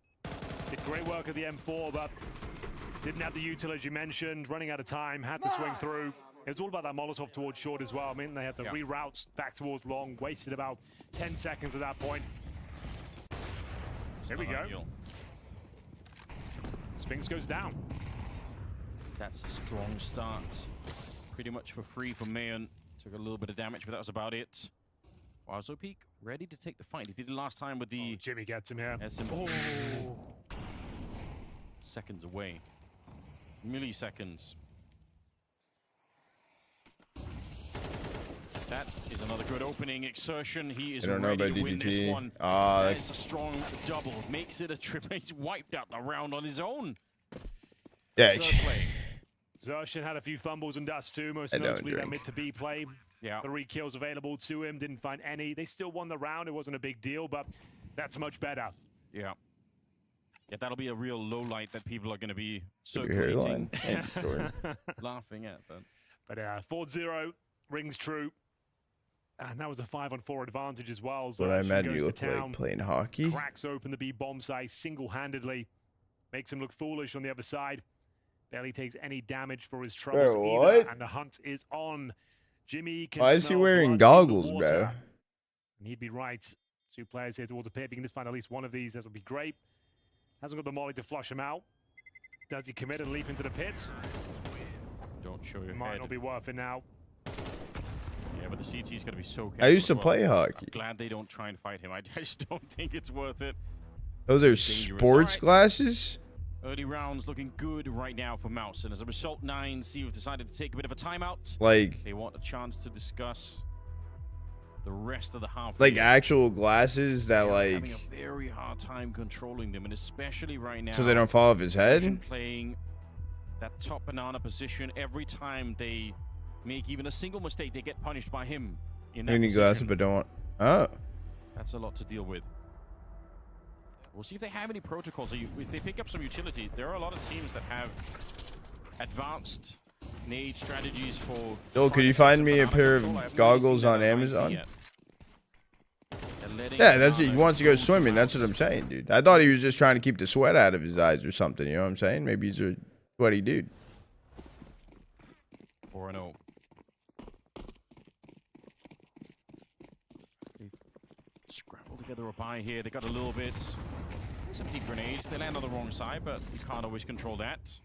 did great work at the M4, but didn't have the util, as you mentioned, running out of time, had to swing through. It was all about that Molotov towards short as well. I mean, they had to reroute back towards long, wasted about 10 seconds at that point. There we go. Ideal. Spinks goes down. That's a strong start. Pretty much for free from Mayan. Took a little bit of damage, but that was about it. Peak ready to take the fight. He did it last time with the... Jimmy gets him here. Seconds away. Milliseconds. That is another good opening. Exertion. He is ready to win this one. That is a strong double. Makes it a triple. He's wiped out the round on his own. Yeah. Exertion had a few fumbles and dust too, most notably that mid to B play. Yeah. 3 kills available to him, didn't find any. They still won the round. It wasn't a big deal, but that's much better. Yeah. Yeah, that'll be a real low light that people are going to be circulating, laughing at. But 4-0 rings true. And that was a 5-on-4 advantage as well. But I imagine you look like playing hockey. Cracks open the B bomb site single-handedly. Makes him look foolish on the other side. Barely takes any damage for his troubles either. And the hunt is on. Jimmy can Why is he smell wearing blood in the goggles, water. bro? And he'd be right. 2 players here towards the pit. If he can just find at least one of these, that would be great. Hasn't got the molly to flush him out. Does he commit and leap into the pit? Don't show your Might head. not be worth it now. Yeah, but the CT's going to be so careful. I used to play hockey. I'm glad they don't try and fight him. I just don't think it's worth it. Those are sports glasses? Early rounds looking good right now for Mouse. And as a result, 9C have decided to take a bit of a timeout. Like... They want a chance to discuss the rest of the half. Like actual glasses that They're having a very hard time controlling them, and especially right now. So they don't fall off his head? Playing that top banana position every time they make even a single mistake, they get punished by him. In that Any glasses, but don't want... Oh. That's a lot to deal with. We'll see if they have any protocols. If they pick up some utility, there are a lot of teams that have advanced nade strategies for... Joel, could you find me a pair of goggles on Amazon? Yeah, that's it. He wants to go swimming. That's what I'm saying, dude. I thought he was just trying to keep the sweat out of his eyes or something. You know what I'm saying? Maybe he's a sweaty dude. 4-0. They scramble together a buy here. They got a little bit. Some deep grenades. They land on the wrong side, but you can't always control that.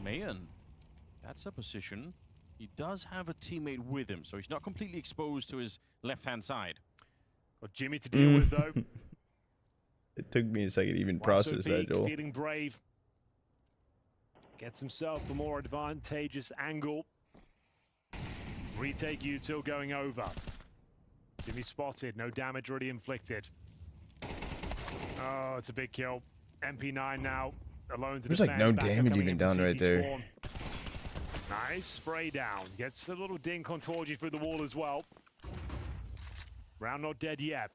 Mayan. That's a position. He does have a teammate with him, so he's not completely exposed to his left-hand side. Got Jimmy to deal with, though. It took me a second to even process that, Joel. Feeling brave. Gets himself a more advantageous angle. Retake util going over. Jimmy spotted, no damage already inflicted. Oh, it's a big kill. MP9 now, alone to There's defend. like no Backup damage coming even in from done right CT there. spawn. Nice spray down. Gets a little dink on Torgy through the wall as well. Round not dead yet.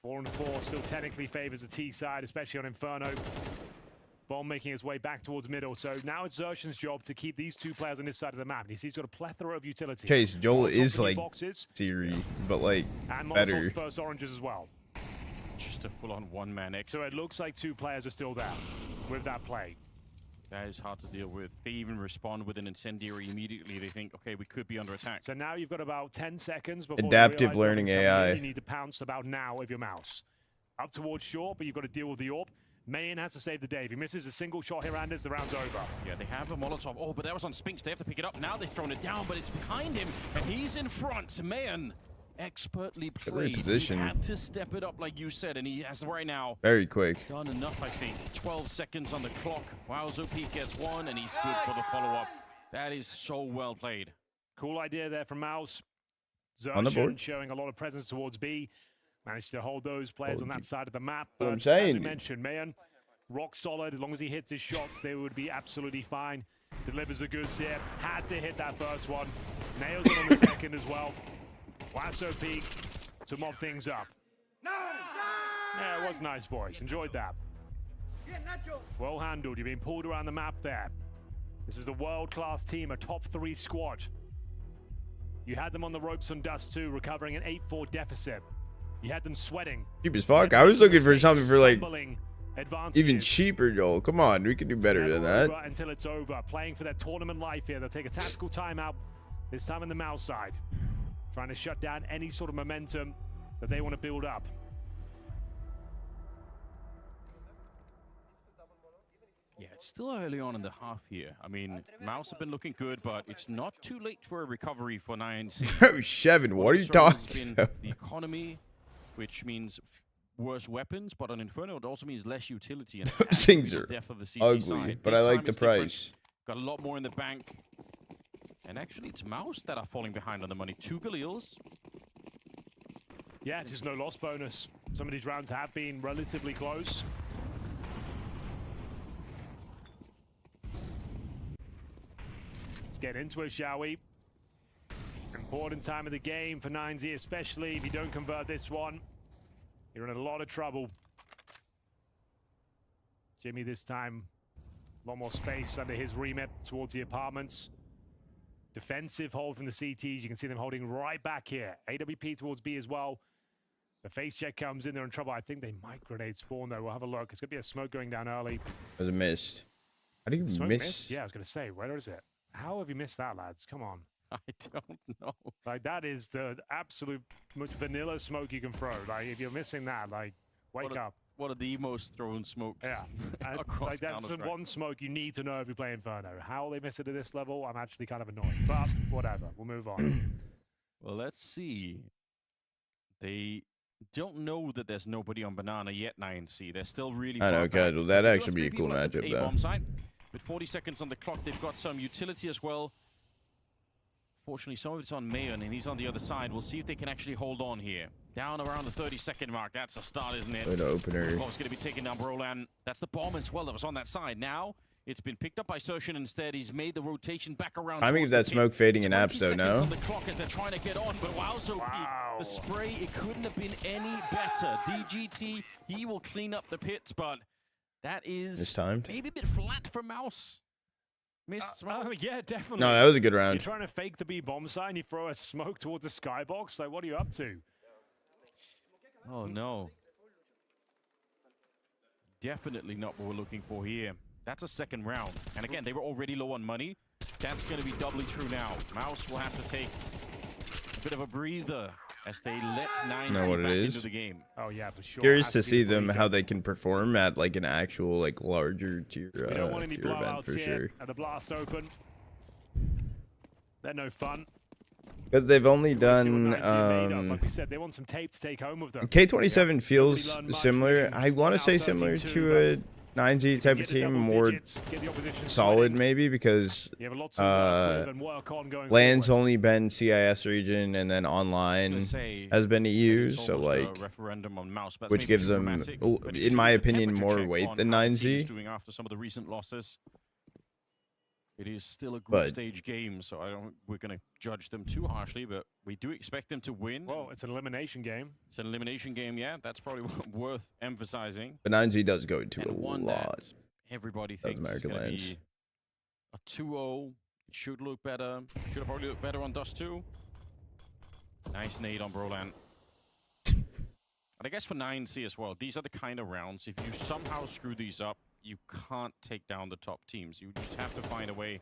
4 and 4 still technically favors the T side, especially on Inferno. Bomb making his way back towards middle. So now it's Zershan's job to keep these two players on this side of the map. And he's got a plethora of utility. Case Joel is like boxes, Theory, but like and better. first oranges as well. Just a full-on one-man X. So it looks like 2 players are still there with that play. That is hard to deal with. They even respond with an incendiary immediately. They think, okay, we could be under attack. So now you've got about 10 seconds before Adaptive you realize learning something's coming in. AI. You need to pounce about now with your mouse. Up towards short, but you've got to deal with the AWP. Mayan has to save the day. If he misses a single shot here, Anders, the round's over. Yeah, they have a Molotov. Oh, but that was on Spinks. They have to pick it up. Now they've thrown it down, but it's behind him, and he's in front. Mayan, expertly played. Position. He had to step it up, like you said, and he has right now Very quick. done enough, I think. 12 seconds on the clock. WowZo Peak gets 1, and he's good for the follow-up. That is so well played. Cool idea there from Mouse. On the board. Zershan showing a lot of presence towards B. Managed to hold those players on that side of the map. What I'm But saying. as we mentioned, Mayan, rock solid. As long as he hits his shots, they would be absolutely fine. Delivers the goods here. Had to hit that first one. Nails it on the second as well. WowZo Peak to mop things up. Yeah, it was nice, boys. Enjoyed that. Well handled. You've been pulled around the map there. This is the world-class team, a top 3 squad. You had them on the ropes on Dust 2, recovering an 8-4 deficit. You had them sweating. Cheap as fuck. I was looking for something for like advantages. even cheaper, Joel. Come on, we can do better than that. Until it's over. Playing for their tournament life here. They'll take a tactical timeout, this time on the mouse side. Trying to shut down any sort of momentum that they want to build up. Yeah, it's still early on in the half here. I mean, Mouse have been looking good, but it's not too late for a recovery for 9C. Oh, Shevin, what are you talking about? The economy, which means worse weapons, but on Inferno it also means less utility. And Those things are depth of the CT ugly, side. but This I like time the it's different. price. Got a lot more in the bank. And actually, it's Mouse that are falling behind on the money. 2 Galils. Yeah, just no loss bonus. Some of these rounds have been relatively close. Let's get into it, shall we? Important time of the game for 9Z, especially if you don't convert this one. You're in a lot of trouble. Jimmy this time, a lot more space under his remit towards the apartments. Defensive hold from the CTs. You can see them holding right back here. AWP towards B as well. The face check comes in. They're in trouble. I think they might grenade spawn, though. We'll have a look. It's going to be a smoke going down early. Was a missed. How do you Smoke miss? missed? Yeah, I was going to say, where is it? How have you missed that, lads? Come on. I don't know. Like, that is the absolute most vanilla smoke you can throw. Like, if you're missing that, like, wake up. One of the most thrown smokes. Yeah. And, across like, that's the Counter-Strike. one smoke you need to know if you play Inferno. How they miss it at this level, I'm actually kind of annoyed. But whatever. We'll move on. Well, let's see. They don't know that there's nobody on Banana yet, 9C. They're still really I know, far back. Casual. That'd They do actually have be a 3 cool people at the matchup, A though. bomb site. With 40 seconds on the clock, they've got some utility as well. Fortunately, some of it's on Mayon, and he's on the other side. We'll see if they can actually hold on here. Down around the 30-second mark. That's a start, isn't it? Good opener. Bob's going to be taking down Brolan. That's the bomb as well that was on that side. Now, it's been picked up by Zershan instead. He's made the rotation back around. Timing of that smoke fading in apps, though, no? On the clock as they're trying to get on, but WowZo Peak, the spray, it couldn't have been any better. DGT, he will clean up the pits, but that is Mistimed. maybe a bit flat for Mouse. Missed smoke. Yeah, definitely. No, that was a good round. You're trying to fake the B bomb site and you throw a smoke towards the skybox. Like, what are you up to? Oh, no. Definitely not what we're looking for here. That's a second round. And again, they were already low on money. That's going to be doubly true now. Mouse will have to take a bit of a breather as they let 9C back into the game. Oh, yeah, for sure. Curious to see them how they can perform at like an actual like larger tier, You don't want any tier event blowouts for here sure. at the blast open. They're no fun. Because they've only See what done 9C made of. Like we said, they want some tape to take home with them. K27 feels Really learned much similar. winning I want to say now similar 13-2, to a 9Z type of team, more solid maybe, because LAN's only been CIS region, and then online has been EU, so like, which gives them, in my opinion, more weight than 9Z. Doing after some of the recent losses. It is still a group stage game, so we're going to judge them too harshly, but we do expect them to win. Well, it's an elimination game. It's an elimination game, yeah. That's probably worth emphasizing. But 9Z does go to And a lot. Everybody thinks it's going to be a 2-0. It should look better. Should have probably looked better on Dust 2. Nice nade on Brolan. And I guess for 9C as well, these are the kind of rounds, if you somehow screw these up, you can't take down the top teams. You just have to find a way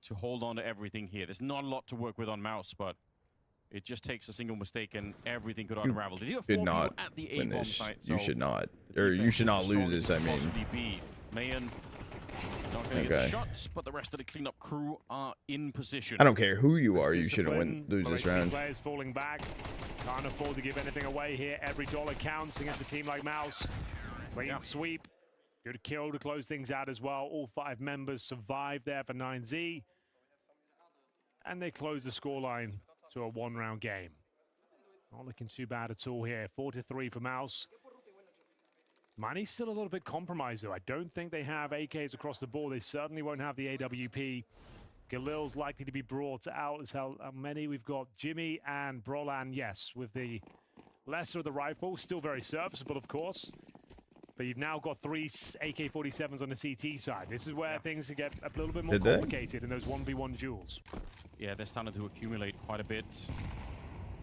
to hold on to everything here. There's not a lot to work with on Mouse, but it just takes a single mistake and everything could unravel. Did you have 4 people at the A-bomb site? You should not. Or you should not lose this, I mean. Mayan not going to get the shots, but the rest of the cleanup crew are in position. I don't care who you are, you shouldn't lose this round. Players falling back. Can't afford to give anything away here. Every dollar counts against a team like Mouse. Clean sweep. Good kill to close things out as well. All 5 members survived there for 9Z. And they close the scoreline to a 1-round game. Not looking too bad at all here. 4-3 for Mouse. Money's still a little bit compromised, though. I don't think they have AKs across the board. They certainly won't have the AWP. Galil's likely to be brought out. As how many we've got? Jimmy and Brolan, yes, with the lesser of the rifle. Still very serviceable, of course. But you've now got 3 AK-47s on the CT side. This is where things get a little bit more complicated in those 1v1 duels. Yeah, they're starting to accumulate quite a bit.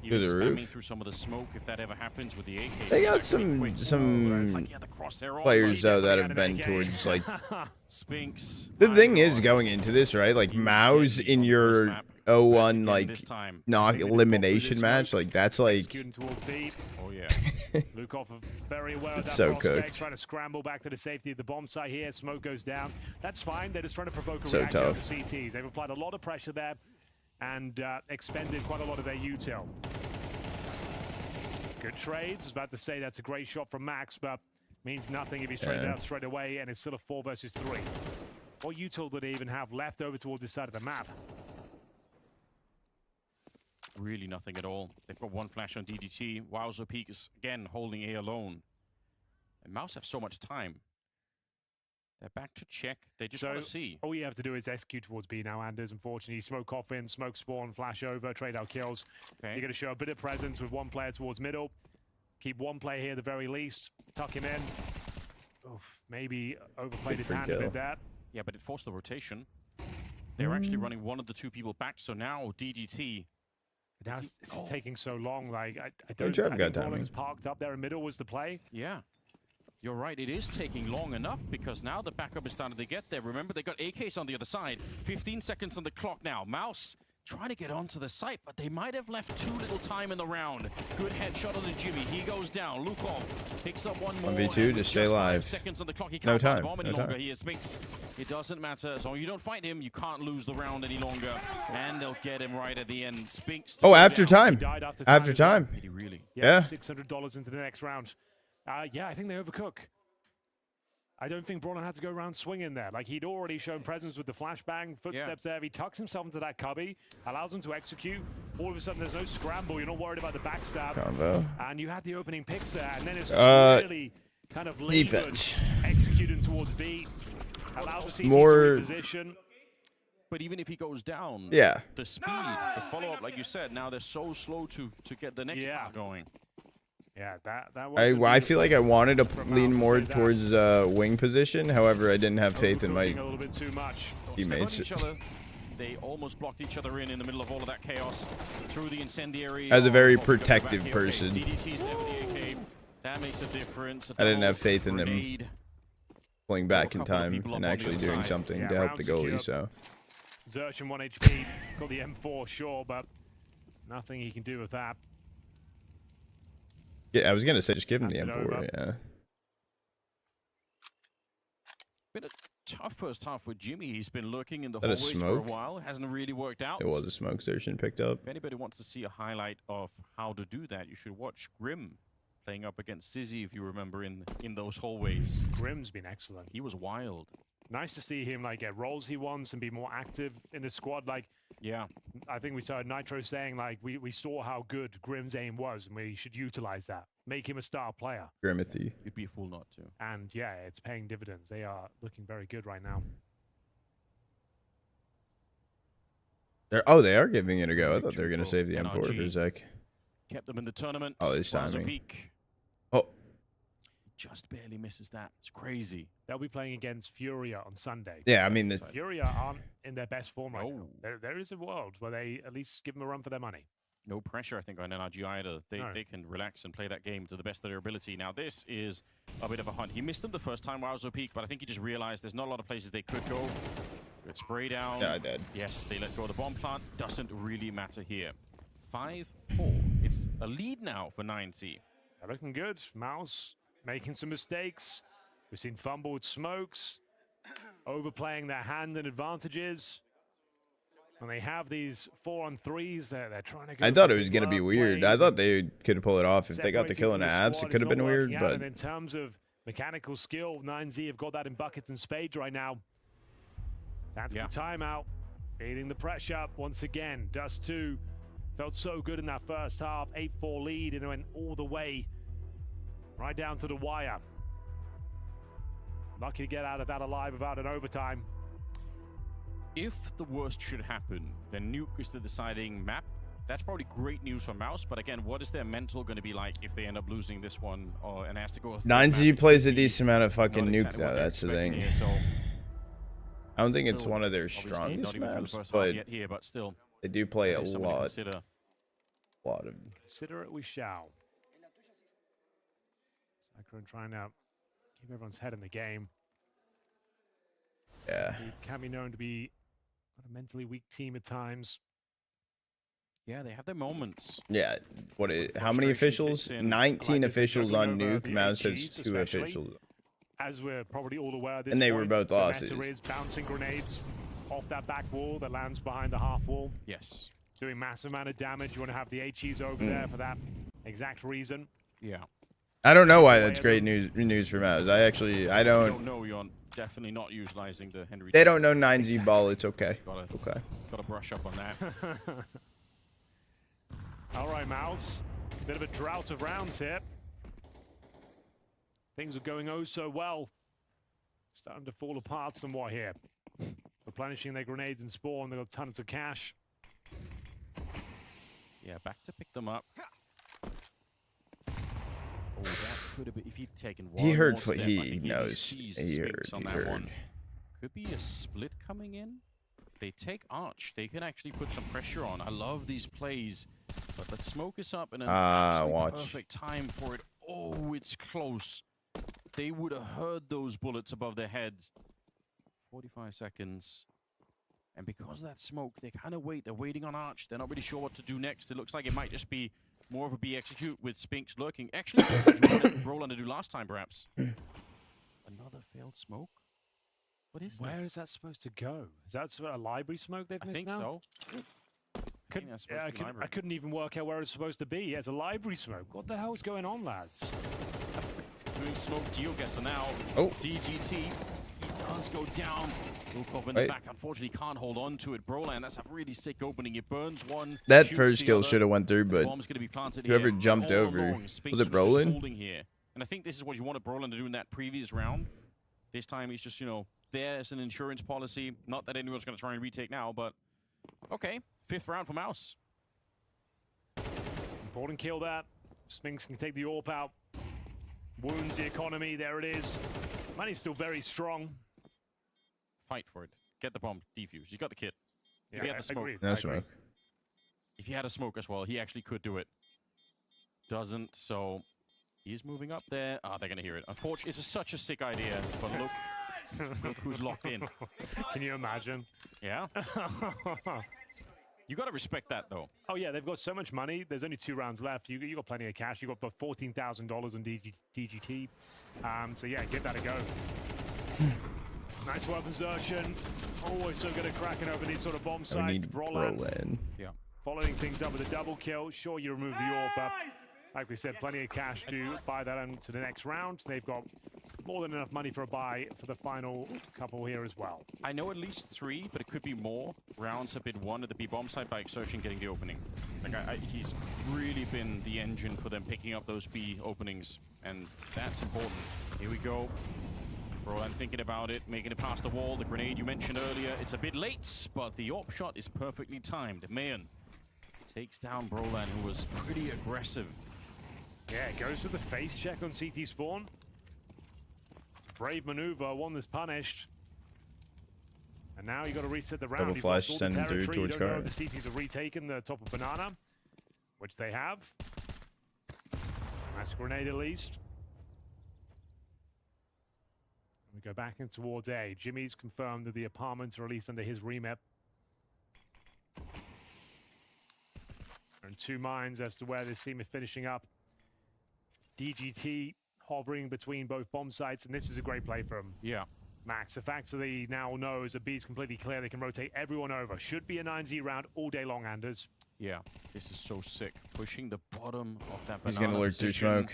Even spamming through some of the smoke, if that ever happens with the AK. They got some players though that have been towards like Spinks. The thing is, going into this, right? Like Mao's in your 0-1 like knock elimination match, like that's like Oh yeah. Lukov very well. It's so cooked. Trying to scramble back to the safety of the bomb site here. Smoke goes down. That's fine. They're just trying to provoke a reaction of the CTs. They've applied a lot of pressure there and expended quite a lot of their util. Good trades. I was about to say that's a great shot from Max, but means nothing if he's straight out straight away, and it's still a 4 versus 3. What util do they even have left over towards this side of the map? Really nothing at all. They've got 1 flash on DDT. Wowzer Peak is again holding A alone. And Mouse have so much time. They're back to check. They just want to see. All you have to do is execute towards B now, Anders. Unfortunately, smoke off in, smoke spawn, flash over, trade out kills. You're going to show a bit of presence with 1 player towards middle. Keep 1 player here at the very least. Tuck him in. Oof, maybe overplayed his hand a bit there. Yeah, but it forced the rotation. They're actually running 1 of the 2 people back, so now DDT. Now it's taking so long. Like I don't think Brolan's parked up there in middle was the play. Yeah. You're right, it is taking long enough because now the backup is starting to get there. Remember, they got AKs on the other side. 15 seconds on the clock now. Mouse trying to get onto the site, but they might have left too little time in the round. Good headshot on the Jimmy. He goes down. Lukov picks up 1 more. 1v2, just stay alive. 5 seconds on the clock. He No can't time. bomb any longer. He is Spinks. It doesn't matter. As long as you don't fight him, you can't lose the round any longer. And they'll get him right at the end. Spinks. Oh, after time. After time. Did he really? Yeah. $600 into the next round. Yeah, I think they overcook. I don't think Brolan had to go around swinging there. Like, he'd already shown presence with the flashbang, footsteps there. He tucks himself into that cubby, allows him to execute. All of a sudden, there's no scramble. You're not worried about the backstab. Combo. And you had the opening picks there. And then it's really kind of defense. Executing towards B. Allows the CT to reposition. But even if he goes down, the speed, the follow-up, like you said, now they're so slow to get the next part going. Yeah, that was I feel like I wanted to lean more towards wing position. However, I didn't have faith in my teammates. They almost blocked each other in the middle of all of that chaos through the incendiary. As a very protective person, that makes a difference. I didn't have faith in them pulling back in time and actually doing something to help the goalie. So Zertian 1 HP, got the M4, sure, but nothing he can do with that. Yeah, I was gonna say just give him the M4. Yeah. Been a tough first half with Jimmy. He's been lurking in the hallways for a while. Hasn't really worked out. It was a smoke station picked up. If anybody wants to see a highlight of how to do that, you should watch Grim playing up against Sizzy, if you remember, in those hallways. Grim's been excellent. He was wild. Nice to see him like get roles he wants and be more active in the squad. Like, yeah, I think we saw Nitro saying like we saw how good Grim's aim was and we should utilize that. Make him a star player. Grimothy. You'd be a fool not to. And yeah, it's paying dividends. They are looking very good right now. They are giving it a go. I thought they were going to save the M4 for a sec. Kept them in the tournament. Oh, this timing. Oh. Just barely misses that. It's crazy. They'll be playing against Furia on Sunday. Yeah, I mean... Furia aren't in their best form right now. There is a world where they at least give them a run for their money. No pressure, I think, on NRG either. They can relax and play that game to the best of their ability. Now, this is a bit of a hunt. He missed them the first time while I was peak, but I think he just realized there's not a lot of places they could go. Good spray down. Yeah, I did. Yes, they let go of the bomb plant. Doesn't really matter here. 5-4. It's a lead now for 9C. They're looking good. Mouse making some mistakes. We've seen fumble with smokes. Overplaying their hand and advantages. When they have these 4-on-3s, they're trying to go. I thought it was going to be weird. I thought they could pull it off. If they got the kill in the abs, it could have been weird. But in terms of mechanical skill, 9Z have got that in buckets and spades right now. Tactical timeout. Feeding the pressure once again. Dust 2 felt so good in that first half. 8-4 lead and it went all the way right down to the wire. Lucky to get out of that alive without an overtime. If the worst should happen, then Nuke is the deciding map. That's probably great news for Mouse, but again, what is their mental going to be like if they end up losing this one and has to go... 9Z plays a decent amount of fucking Nuke, though. That's the thing. Here, so I don't think it's one of their strongest maps, but still, they do play a lot. Consider it we shall. Cyclone trying to keep everyone's head in the game. Yeah. He can be known to be a mentally weak team at times. Yeah, they have their moments. Yeah. How many officials? 19 officials on Nuke. Mouse has 2 officials. As we're probably all aware, and they were both losses. The meta is bouncing grenades off that back wall that lands behind the half wall. Yes. Doing massive amount of damage. You want to have the HEs over there for that exact reason. Yeah. I don't know why that's great news for Mouse. I don't know. You're definitely not utilizing the Henry. They don't know 9Z ball. It's okay. Gotta brush up on that. All right, Mouse. Bit of a drought of rounds here. Things are going oh so well. Starting to fall apart somewhat here. Replenishing their grenades and spawn. They've got tons of cash. Yeah, back to pick them up. Oh, that could have been if he'd taken one. He heard. More step, he knows. He heard. One. Could be a split coming in. If they take Arch, they can actually put some pressure on. I love these plays, but let's smoke us up in an perfect time for it. Oh, it's close. They would have heard those bullets above their heads. 45 seconds. And because of that smoke, they kind of wait. They're waiting on Arch. They're not really sure what to do next. It looks like it might just be more of a B execute with Spinks lurking. Actually, Roland to do last time, perhaps. Another failed smoke? What is this? Where is that supposed to go? Is that a library smoke they've missed now? I think so. I couldn't even work out where it's supposed to be. Yeah, it's a library smoke. What the hell's going on, lads? Doing smoke geoguessr now. Oh. DGT. He does go down. Lukov in the back. Unfortunately, can't hold on to it. Broland, that's a really sick opening. It burns one. That first kill should have went through, but bomb's gonna be planted whoever here. jumped over. Was it Broland? Here. And I think this is what you wanted Broland to do in that previous round. This time he's just, there as an insurance policy. Not that anyone's going to try and retake now, but okay. 5th round for Mouse. Important kill that. Spinks can take the AWP out. Wounds the economy. There it is. Money's still very strong. Fight for it. Get the bomb defused. You got the kit. Yeah, if you had the smoke. No smoke. If he had a smoke as well, he actually could do it. Doesn't, so he's moving up there. Ah, they're going to hear it. Unfortunately, it's such a sick idea, but look who's locked in. Can you imagine? Yeah. You got to respect that, though. Oh, yeah, they've got so much money. There's only 2 rounds left. You got plenty of cash. You got about $14,000 on DGT. So, yeah, give that a go. Nice weapon insertion. Always so good at cracking over these sort of bomb sites. Broland. Yeah. Following things up with a double kill. Sure, you remove the AWP, but Like we said, plenty of cash to buy that on to the next round. They've got more than enough money for a buy for the final couple here as well. I know at least 3, but it could be more. Rounds have been won at the B-bomb side by Exertion getting the opening. Like he's really been the engine for them picking up those B openings, and that's important. Here we go. Roland thinking about it, making it past the wall. The grenade you mentioned earlier, it's a bit late, but the AWP shot is perfectly timed. Mayan takes down Brolan, who was pretty aggressive. Yeah, goes for the face check on CT spawn. It's a brave maneuver, one that's punished. And now you got to reset the round. Double You've flash, lost all the send through territory. You towards don't know car. if the CTs have retaken the top of Banana, which they have. Nice grenade at least. We go back in towards A. Jimmy's confirmed that the apartments are released under his remit. And 2 minds as to where this team is finishing up. DGT hovering between both bomb sites, and this is a great play from Max. The fact that he now knows that B is completely clear, they can rotate everyone over. Should be a 9Z round all day long, Anders. Yeah, this is so sick. Pushing the bottom of that He's Banana gonna lurk through position, smoke.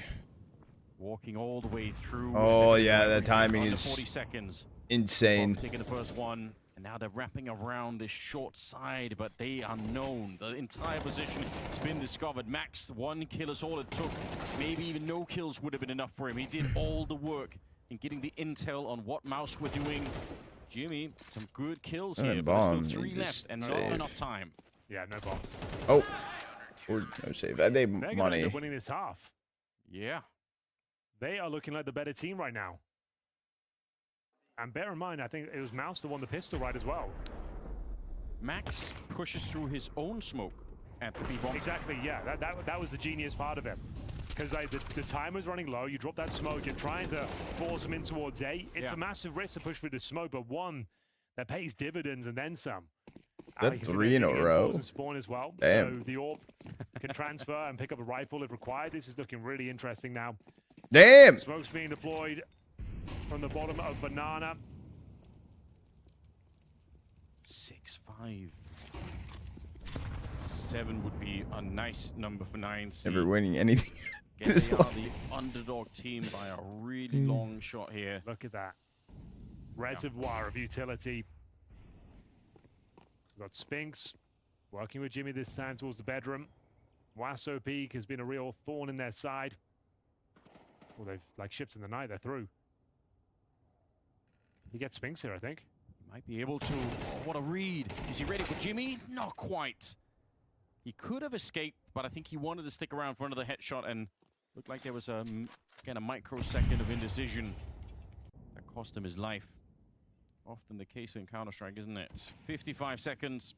walking all the way through. Oh yeah, the timing Under is 40 seconds. insane. Taking the first one, and now they're wrapping around this short side, but they are known. The entire position has been discovered. Max, 1 kill is all it took. Maybe even no kills would have been enough for him. He did all the work in getting the intel on what Mouse were doing. Jimmy, some good kills here, but there's still 3 left and not enough time. Yeah, no bomb. Oh, or no save. They They're going to end money. up winning this half. Yeah. They are looking like the better team right now. And bear in mind, I think it was Mouse that won the pistol right as well. Max pushes through his own smoke at the B-bomb. Exactly, yeah. That was the genius part of it. Because like, the time was running low, you drop that smoke, you're trying to force them in towards A. It's a massive risk to push through the smoke, but one that pays dividends and then some. That's 3 in a row. Spawn as well. Damn. So the AWP can transfer and pick up a rifle if required. This is looking really interesting now. Damn! Smoke's being deployed from the bottom of Banana. 6-5. 7 would be a nice number for 9C. Never winning anything. Again, they are the underdog team by a really long shot here. Look at that. Reservoir of utility. We've got Spinks working with Jimmy this time towards the bedroom. Wasso Peak has been a real thorn in their side. Well, they've like ships in the night, they're through. He gets Spinks here, I think. He might be able to. Oh, what a read. Is he ready for Jimmy? Not quite. He could have escaped, but I think he wanted to stick around for another headshot, and looked like there was again a microsecond of indecision that cost him his life. Often the case in Counter-Strike, isn't it? 55 seconds.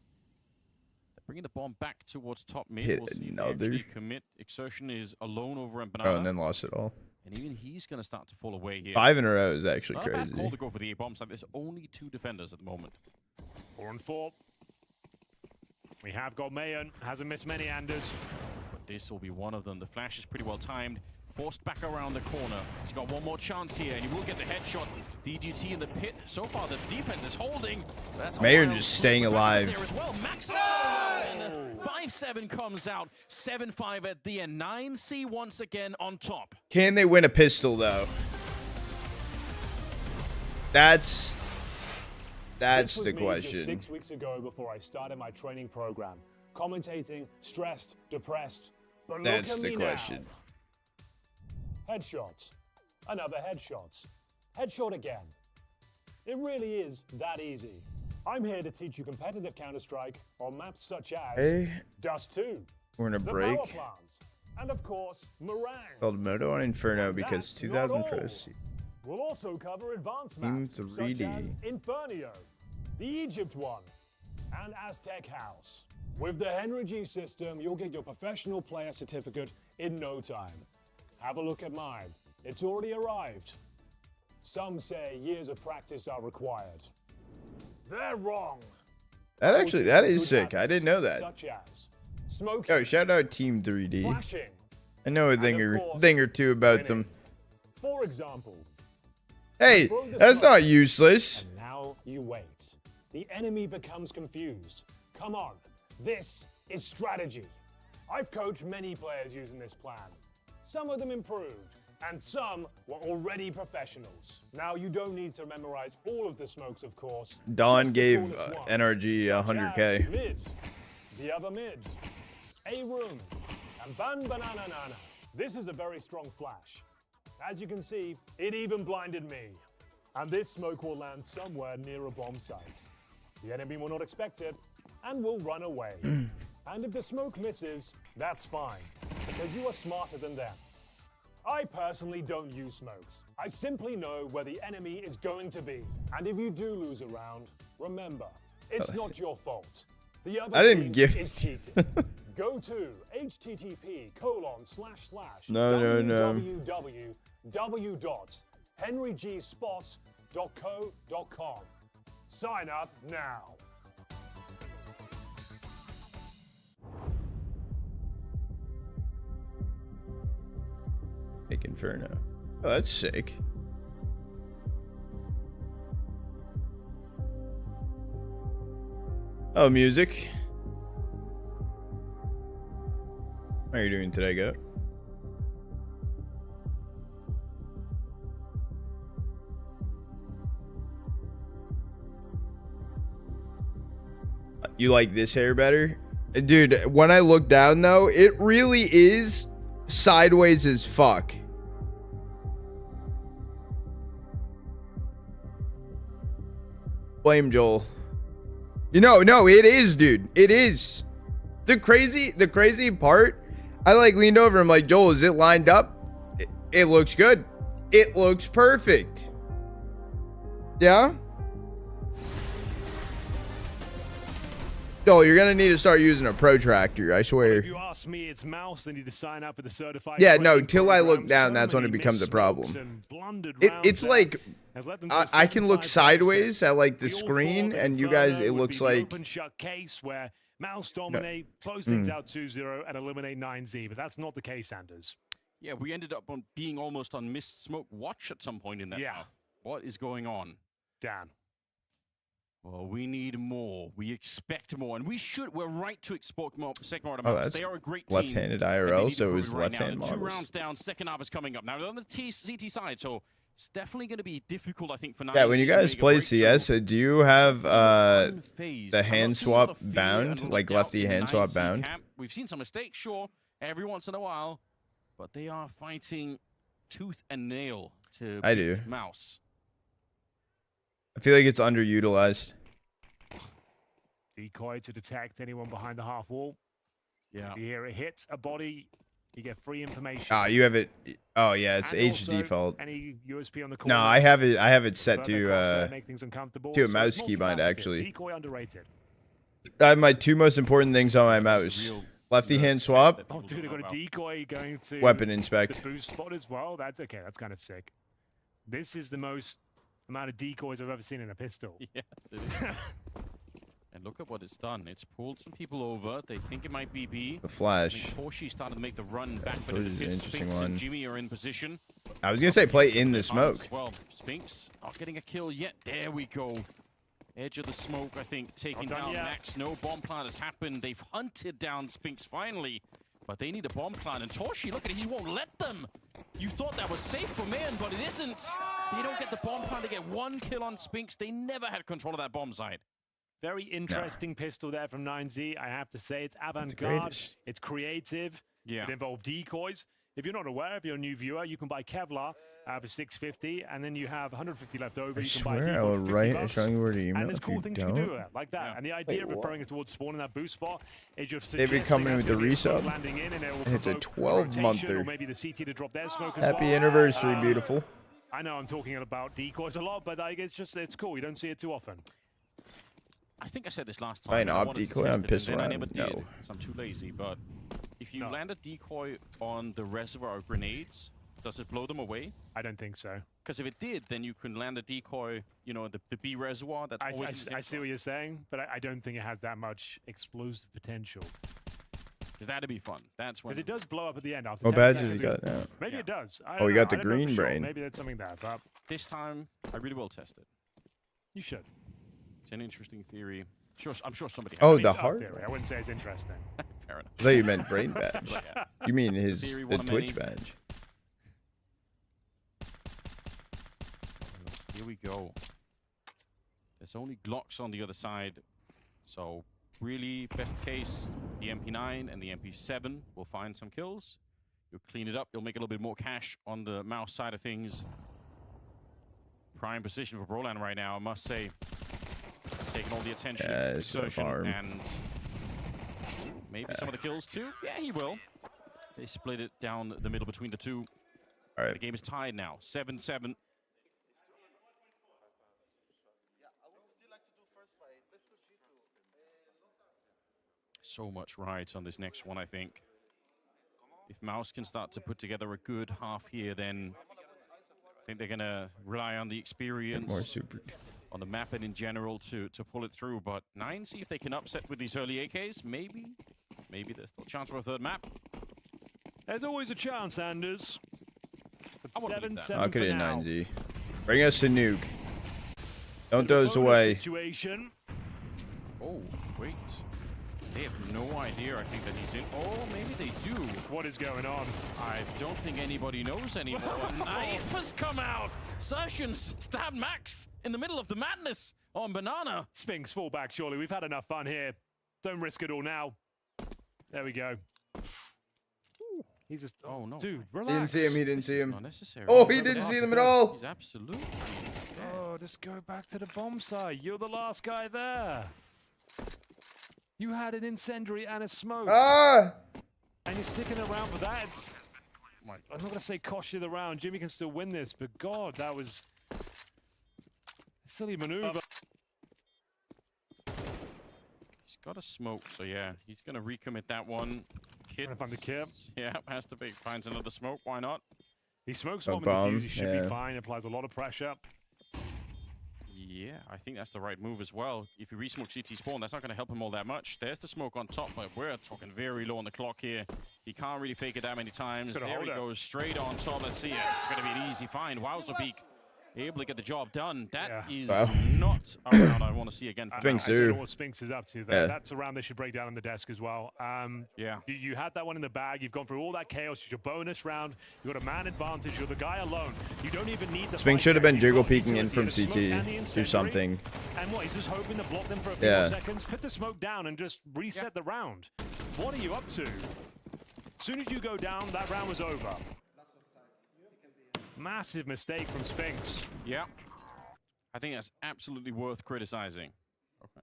They're bringing the bomb back towards top mid. Hit we'll see another. if they actually commit. Exertion is alone over in Banana. Oh, and then lost it all. And even he's going to start to fall away here. 5 in a row is actually Not a bad call crazy. to go for the A-bomb side. There's only 2 defenders at the moment. 4 and 4. We have got Mayan. Hasn't missed many, Anders. But this will be one of them. The flash is pretty well timed. Forced back around the corner. He's got one more chance here, and he will get the headshot. DGT in the pit. So far, the defense is holding. That's Mayan just staying alive. there as well. Max 5-7 comes out. 7-5 at the end. 9C once again on top. Can they win a pistol though? That's This was the me question. just 6 weeks ago before I started my training program. Commentating, stressed, depressed. But That's look at the me question. now. Headshots. Another headshots. Headshot again. It really is that easy. I'm here to teach you competitive Counter-Strike on maps such as Hey, Dust 2, we're in a the break. Power Plants, and of course, Meringue. Called Moto on Inferno because That's 2000 not all. pros. We'll also cover advanced Team maps such 3D. as Infernio, the Egypt one, and Aztec House. With the Henry G system, you'll get your professional player certificate in no time. Have a look at mine. It's already arrived. Some say years of practice are required. They're wrong. That actually, that is Good sick. I habits, didn't know that. Such as smoking, Oh, shout out Team 3D. flashing, I know a and of course, thing or two about them. winning. For example, Hey, throw the that's smoke. not useless. And now you wait. The enemy becomes confused. Come on, this is strategy. I've coached many players using this plan. Some of them improved, and some were already professionals. Now, you don't need to memorize all of the smokes, of course. Don Just the gave coolest ones, NRG such 100K. as mids, the other mids, A room, and ban banana nana. This is a very strong flash. As you can see, it even blinded me. And this smoke will land somewhere near a bomb site. The enemy will not expect it and will run away. And if the smoke misses, that's fine, because you are smarter than them. I personally don't use smokes. I simply know where the enemy is going to be. And if you do lose a round, remember, it's not your fault. The other I didn't team give- is cheating. Go to http://www.henrygspot.co.com. Sign up now. Make Inferno. Oh, that's sick. Oh, music. How are you doing today, Goat? You like this hair better? Dude, when I look down though, it really is sideways as fuck. Blame Joel. No, it is, dude. It is. The crazy part, I like leaned over. I'm like, Joel, is it lined up? It looks good. It looks perfect. Yeah? Joel, you're gonna need to start using a protractor, I swear. If you ask me, it's mouse. They need to sign up for the certified. Yeah, no, training till I look program. down, So that's when it many becomes a missed problem. smokes and blundered It's rounds like, has led them to a I can look 7-5 sideways at like the all screen, thought and you Inferno guys, it would looks be the like, open shut case where mouse dominate, close things out 2-0, and eliminate 9Z. But that's not the case, Anders. Yeah, we ended up on being almost on missed smoke watch at some point in that. Yeah. half. What is going on? Dan. Well, we need more. We expect more, and we're right to expect more. Second round Oh, amounts. that's They are a great team. left-handed and they IRL, need to so it prove was it right now. left-hand They're 2 models. rounds down. Second half is coming up now. They're on the CT side, so it's definitely going to be difficult, I think, for 9Z. yeah, when you to guys make a play breakthrough. CS, do you have Unfazed. the I'm hand not seeing a lot swap of fear and bound, a lot of like doubt lefty in the hand swap 9Z bound? camp. We've seen some mistakes, sure, every once in a while, but they are fighting tooth and nail to I beat do. Mouse. I feel like it's underutilized. Decoy to detect anyone behind the half wall. Yeah. You hear it hits a body, you get free information. Ah, you have it. Oh yeah, it's And H also, default. Any USP on the corner. No, I have it set further to crosshair, make things uncomfortable. to a So mouse it's keybind, multifaceted. actually. Decoy underrated. I have my 2 most important things on my mouse: real lefty nerve hand test swap, that Oh, people dude, don't I know got a about. decoy going to weapon the inspect. boost spot as well. That's okay. That's kind of sick. This is the most amount of decoys I've ever seen in a pistol. Yes, it is. And look at what it's done. It's pulled some people over. They think it might be B. The I flash. think Torshi started to make the run back, but Torchi's it an hit interesting Spinks one. and Jimmy are in position. I was gonna say play in the Their smoke. hunts. Well, Spinks not getting a kill yet. There we go. Edge of the smoke, I think, taking Not done down yet. Max. No bomb plant has happened. They've hunted down Spinks finally, but they need a bomb plant. And Torshi, look at it, he won't let them. You thought that was safe for man, but it isn't. They don't get the bomb plant. They get 1 kill on Spinks. They never had control of that bomb site. Very interesting pistol there from 9Z. I have to say, it's the avant-garde. greatest. It's creative. Yeah. It involved decoys. If you're not aware, if you're a new viewer, you can buy Kevlar for $650, and then you have $150 left over. I You can buy a swear I decoy will for write $50. a strong word email And there's if cool you things you can do don't. with it, like that. Yeah. And the idea of Wait, referring it towards spawning that boost spot is you're David suggesting coming that's with the gonna be a smoke resub. landing in, and it will And it's a provoke 12-monther. rotation, or maybe the CT to drop their smoke as Happy well. anniversary, beautiful. I know I'm talking about decoys a lot, but like, it's cool. You don't see it too often. I think I said this last By time. an and I op wanted to decoy test on it, pistol and then I round? never did, No. because I'm too lazy. But if you No. land a decoy on the reservoir of grenades, does it blow them away? I don't think so. Because if it did, then you can land a decoy, you know, the B reservoir. That's always in the same I see what you're saying, but I don't think it has that much explosive potential. spot. That'd be fun. That's when Because it does blow up at the end after What 10 badge seconds. has he got now? Maybe Yeah. it does. I Oh, don't he know. got the I don't know for green sure. brain. Maybe that's something there, but this time I really will test it. you should. It's an interesting theory. Sure, I'm sure somebody. Oh, has it. the It's our heart? theory. I wouldn't say it's interesting. Fair enough. I thought you meant brain badge. But yeah. You mean It's a his theory, the one of Twitch many. badge? here we go. There's only Glocks on the other side. So really, best case, the MP9 and the MP7 will find some kills. You'll clean it up. You'll make a little bit more cash on the mouse side of things. Prime position for Brolan right now, I must say. Taking all the attention, exertion, and maybe some of the kills too. Yeah, he will. They split it down the middle between the two. All right. The game is tied now, 7-7. So much right on this next one, I think. If Mouse can start to put together a good half here, then I think they're going to rely on the experience, on the map and in general to pull it through. But 9, see if they can upset with these early AKs. Maybe there's still a chance for a third map. There's always a chance, Anders. I want to believe that. I'll for get it now. 9Z. Bring us a nuke. Don't throw us away. Situation. Oh, wait. They have no idea, I think, that he's in. Oh, maybe they do. What is going on? I don't think anybody knows anymore. Knife has come out. Sergeants stabbed Max in the middle of the madness on Banana. Spinks, fall back, surely. We've had enough fun here. Don't risk it all now. There we go. He's just... Oh, no. Dude, He didn't relax. see him. He didn't see him. Not necessary. Oh, he didn't see them at all. He's absolutely... Oh, just go back to the bomb site. You're the last guy there. You had an incendiary and a smoke. Ah! And you're sticking around for that. I'm not going to say cost you the round. Jimmy can still win this, but God, that was a silly maneuver. He's got a smoke, so yeah, he's going to recommit that one. Kit, Trying to find the kip. Yeah, has to be. Finds another smoke. Why not? He smokes A bomb in the bomb, fuse. He should yeah. be fine. Applies a lot of pressure. Yeah, I think that's the right move as well. If he re-smokes CT spawn, that's not going to help him all that much. There's the smoke on top, but we're talking very low on the clock here. He can't really fake it that many times. There he goes, straight on top. Let's see it. It's going to be an easy find. Wowzerbeak able to get the job done. That is not a round I want to see again. I don't know what Spinks is up to there. That's a round they should break down on the desk as well. Yeah. You had that one in the bag. You've gone through all that chaos. It's your bonus round. You've got a man advantage. You're the guy alone. You don't even need the Spinks should have been jiggle peeking in from CT. Do something. And what? He's just hoping to block them for a few more seconds. Put the smoke down and just reset the round. What are you up to? As soon as you go down, that round was over. Massive mistake from Spinks. Yeah. I think that's absolutely worth criticizing. Okay.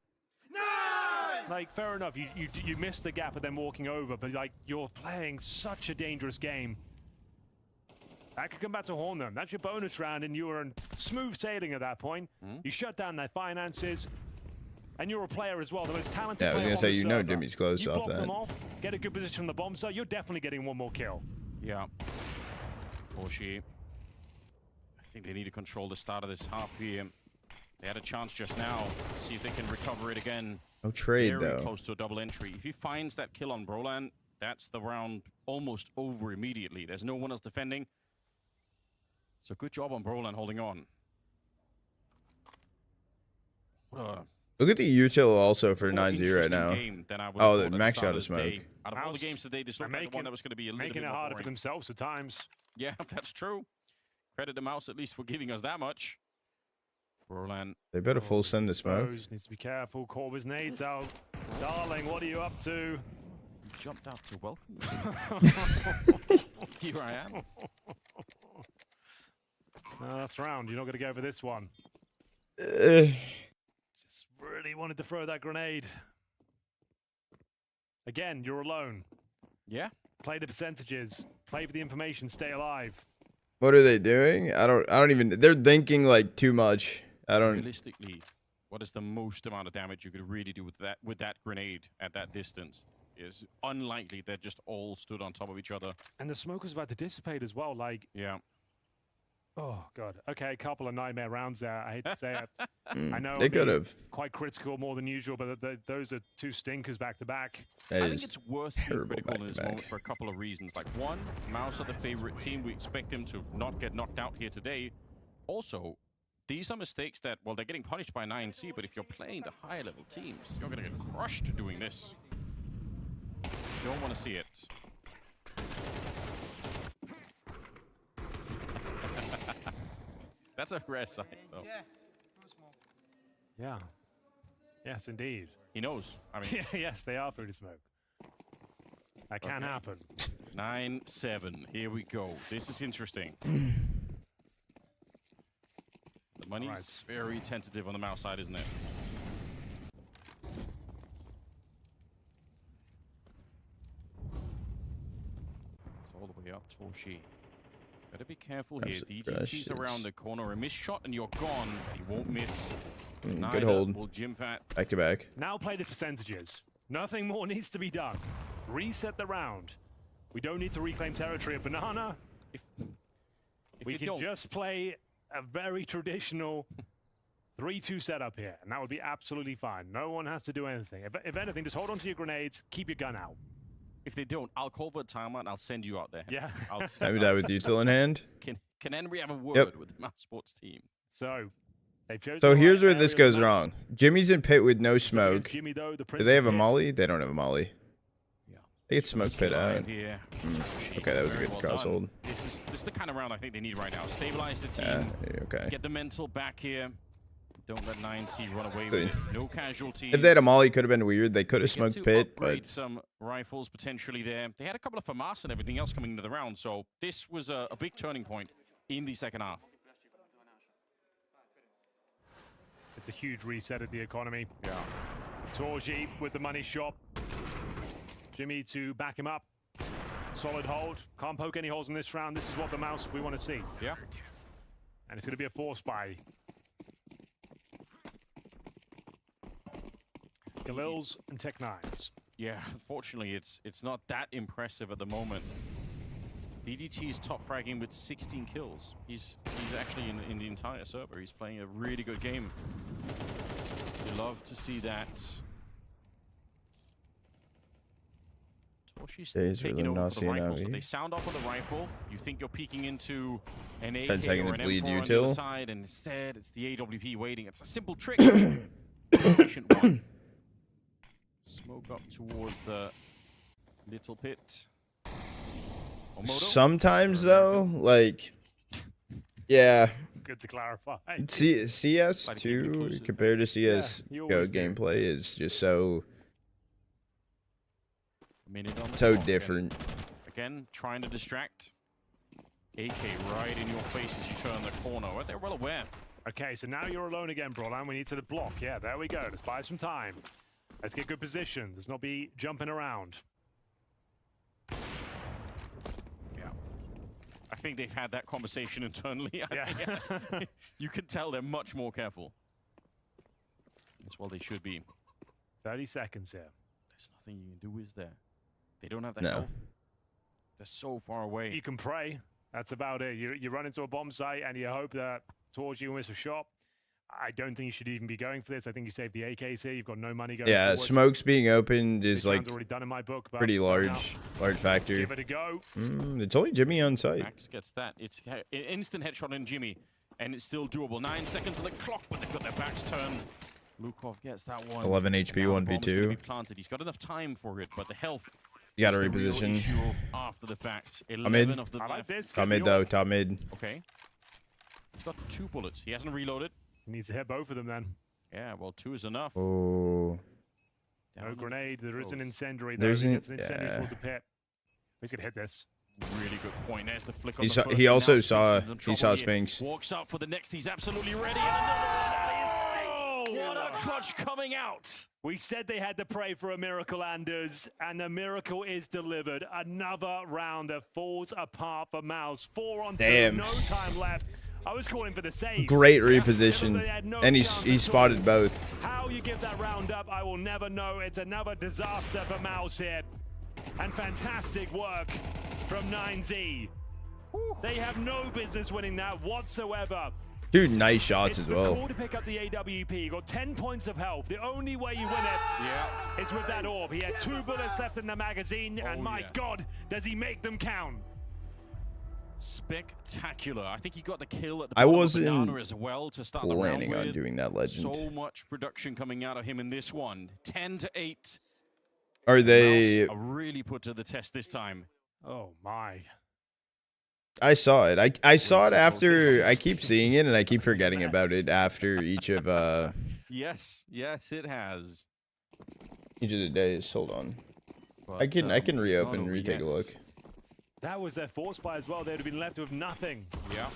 Like, fair enough, you missed the gap and then walking over, but like, you're playing such a dangerous game. That could come back to haunt them. That's your bonus round, and you were in smooth sailing at that point. You shut down their finances, and you're a player as well, the most talented player. I was gonna say, you know, Jimmy's close off off that. that. Them off, get a good position from the bomb site. You're definitely getting one more kill. Yeah. Hoshi. I think they need to control the start of this half here. They had a chance just now. See if they can recover it again. No trade, Very though. close to a double entry. If he finds that kill on Brolan, that's the round almost over immediately. There's no one else defending. So good job on Brolan holding on. Look at the util also for 9-0 right now. Oh, the max shot of smoke. Out of all the games today, this looked like the one that was going to be a little bit making it more harder boring. for themselves at times. Yeah, that's true. Credit the mouse at least for giving us that much. Brolan. They better full send the smoke. Needs to be careful. Corvus nades out. Darling, what are you up to? He jumped out to welcome me. Here I am. Last round. You're not going to go for this one. Just really wanted to throw that grenade. Again, you're alone. Yeah. Play the percentages. Play for the information. Stay alive. What are they doing? I don't even. They're thinking like too much. I don't. Realistically, what is the most amount of damage you could really do with that grenade at that distance? Is unlikely. They're just all stood on top of each other. And the smoke was about to dissipate as well. Like, yeah. Oh god. Okay, a couple of nightmare rounds there. I hate to say it. I know they could have. Quite critical more than usual, but those are two stinkers back to back. I think it's worth being critical in this moment for a couple of reasons. Like one, Mouse are the favorite team. We expect them to not get knocked out here today. Also, these are mistakes that, well, they're getting punished by 9C, but if you're playing the higher level teams, you're going to get crushed doing this. You don't want to see it. That's a rare sight, though. Yeah. Yes, indeed. He knows. I mean, Yes, they are through the smoke. That can happen. 9-7. Here we go. This is interesting. The money's very tentative on the mouse side, isn't it? It's all the way up, Torshi. Better be careful here. DGT's around the corner. A missed shot and you're gone. He won't miss. Good hold. Will Jim Fat. Back to back. Now play the percentages. Nothing more needs to be done. Reset the round. We don't need to reclaim territory at Banana. If we can just play a very traditional 3-2 setup here, and that would be absolutely fine. No one has to do anything. If anything, just hold on to your grenades, keep your gun out. If they don't, I'll call for a timeout and I'll send you out there. Yeah. I'll die with util in hand. Can Henry have a word with the mouse sports team? So, they've chosen. So here's where this goes wrong. Jimmy's in pit with no smoke. Jimmy, though, Do they have a molly? They don't have a molly. Yeah. They get smoke pit out. Here. Okay, that was a good cross hold. This is the kind of round I think they need right now. Stabilize the team. Yeah, okay. Get the mental back here. Don't let 9C run away with it. No casualties. If they had a molly, could have been weird. They could have smoked pit, upgrade but some rifles potentially there. They had a couple of FAMAS and everything else coming into the round, so this was a big turning point in the second half. It's a huge reset of the economy. Yeah. Torji with the money shot. Jimmy to back him up. Solid hold. Can't poke any holes in this round. This is what the mouse we want to see. Yeah. And it's going to be a force by Galils and Tech9s. Yeah, unfortunately, it's not that impressive at the moment. DDT is top fragging with 16 kills. He's actually in the entire server. He's playing a really good game. We love to see that. Torshi's taking over for the rifle, so they sound off with a rifle. You think you're peeking into an AK or an M4 on the other side, and instead it's the AWP waiting. It's a simple trick. Efficient one. Smoke up towards the little pit. sometimes though, like, yeah. Good to clarify. CS2 compared to CS:GO gameplay is just so different. Again, trying to distract. AK right in your face as you turn the corner. Right, they're well aware. Okay, so now you're alone again, Brolan. We need to block. Yeah, there we go. Let's buy some time. Let's get good positions. Let's not be jumping around. Yeah. I think they've had that conversation internally. Yeah. You can tell they're much more careful. That's what they should be. 30 seconds here. There's nothing you can do, is there? They don't have the health. They're so far away. You can pray. That's about it. You run into a bomb site and you hope that towards you miss a shot. I don't think you should even be going for this. I think you save the AKs here. You've got no money going forward. Smokes being opened is like already done in my book, but pretty large factor. Give it a go. It's only Jimmy on site. Max gets that. It's an instant headshot in Jimmy, and it's still doable. 9 seconds on the clock, but they've got their backs turned. Lukov gets that one. 11 HP, 1v2. He's got enough time for it, but the health. You got to reposition. After the fact, Top mid. I like this. Top mid though. Top mid. Okay. He's got 2 bullets. He hasn't reloaded. He needs to hit both of them then. Yeah, well, 2 is enough. Oh. No grenade. There is an incendiary though. He gets an incendiary towards the pit. He's gonna hit this. Really good point. There's the flick on He the saw, first. he also Now saw Spinks. Walks up for the next. He's absolutely ready. And another one. What a clutch coming out. We said they had to pray for a miracle, Anders, and the miracle is delivered. Another round that falls apart for MongolZ. 4 on 2. Damn. No time left. I was calling for the save. Great reposition, and he spotted both. How you give that round up, I will never know. It's another disaster for MongolZ here. And fantastic work from 9Z. They have no business winning that whatsoever. Dude, nice shots as well. It's the call to pick up the AWP. You got 10 points of health. The only way you win it is with that orb. He had 2 bullets left in the magazine, and my God, does he make them count. Spectacular. I think he got the kill at the bottom of Banana as well to start the round planning on doing that legend. So much production coming out of him in this one. 10-8. Are they really put to the test this time? Oh my. I saw it. I saw it after. I keep seeing it and I keep forgetting about it after each of Yes, it has. each of the days. Hold on. But, I can it's reopen not and over retake a yet. look. That was their force buy as well. They'd have been left with nothing. Yeah.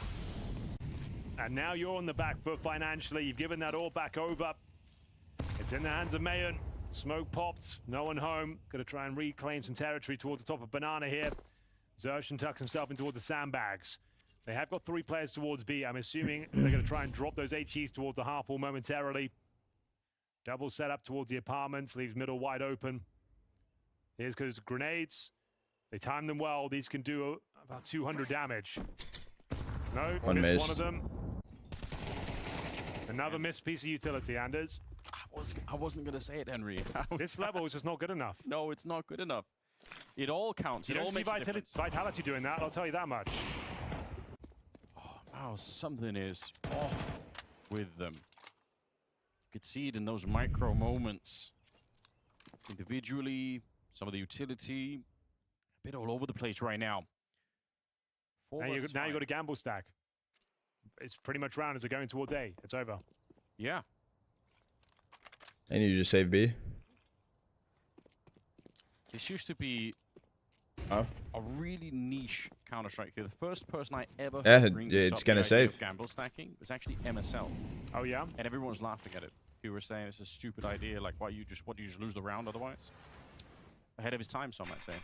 And now you're on the back foot financially. You've given that all back over. It's in the hands of Mayan. Smoke popped. No one home. Gonna try and reclaim some territory towards the top of Banana here. Zershan tucks himself in towards the sandbags. They have got 3 players towards B. I'm assuming they're going to try and drop those HEs towards the half wall momentarily. Double set up towards the apartments. Leaves middle wide open. Here's goes grenades. They time them well. These can do about 200 damage. No, One missed missed. one of them. Another missed piece of utility, Anders. I wasn't going to say it, Henry. This level is just not good enough. No, it's not good enough. It all counts. You It don't all see makes a difference. Vitality doing that, I'll tell you that much. Wow, something is off with them. You could see it in those micro moments. Individually, some of the utility, a bit all over the place right now. Now you got a gamble stack. It's pretty much round as they're going towards A. It's over. Yeah. And you just save B. This used to be Oh. a really niche Counter-Strike. The first person I ever Yeah, heard bring yeah, this it's up, gonna the idea save. of gamble stacking was actually MSL. Oh yeah? And everyone was laughing at it. People were saying it's a stupid idea, like why you just lose the round otherwise? Ahead of his time, some might say.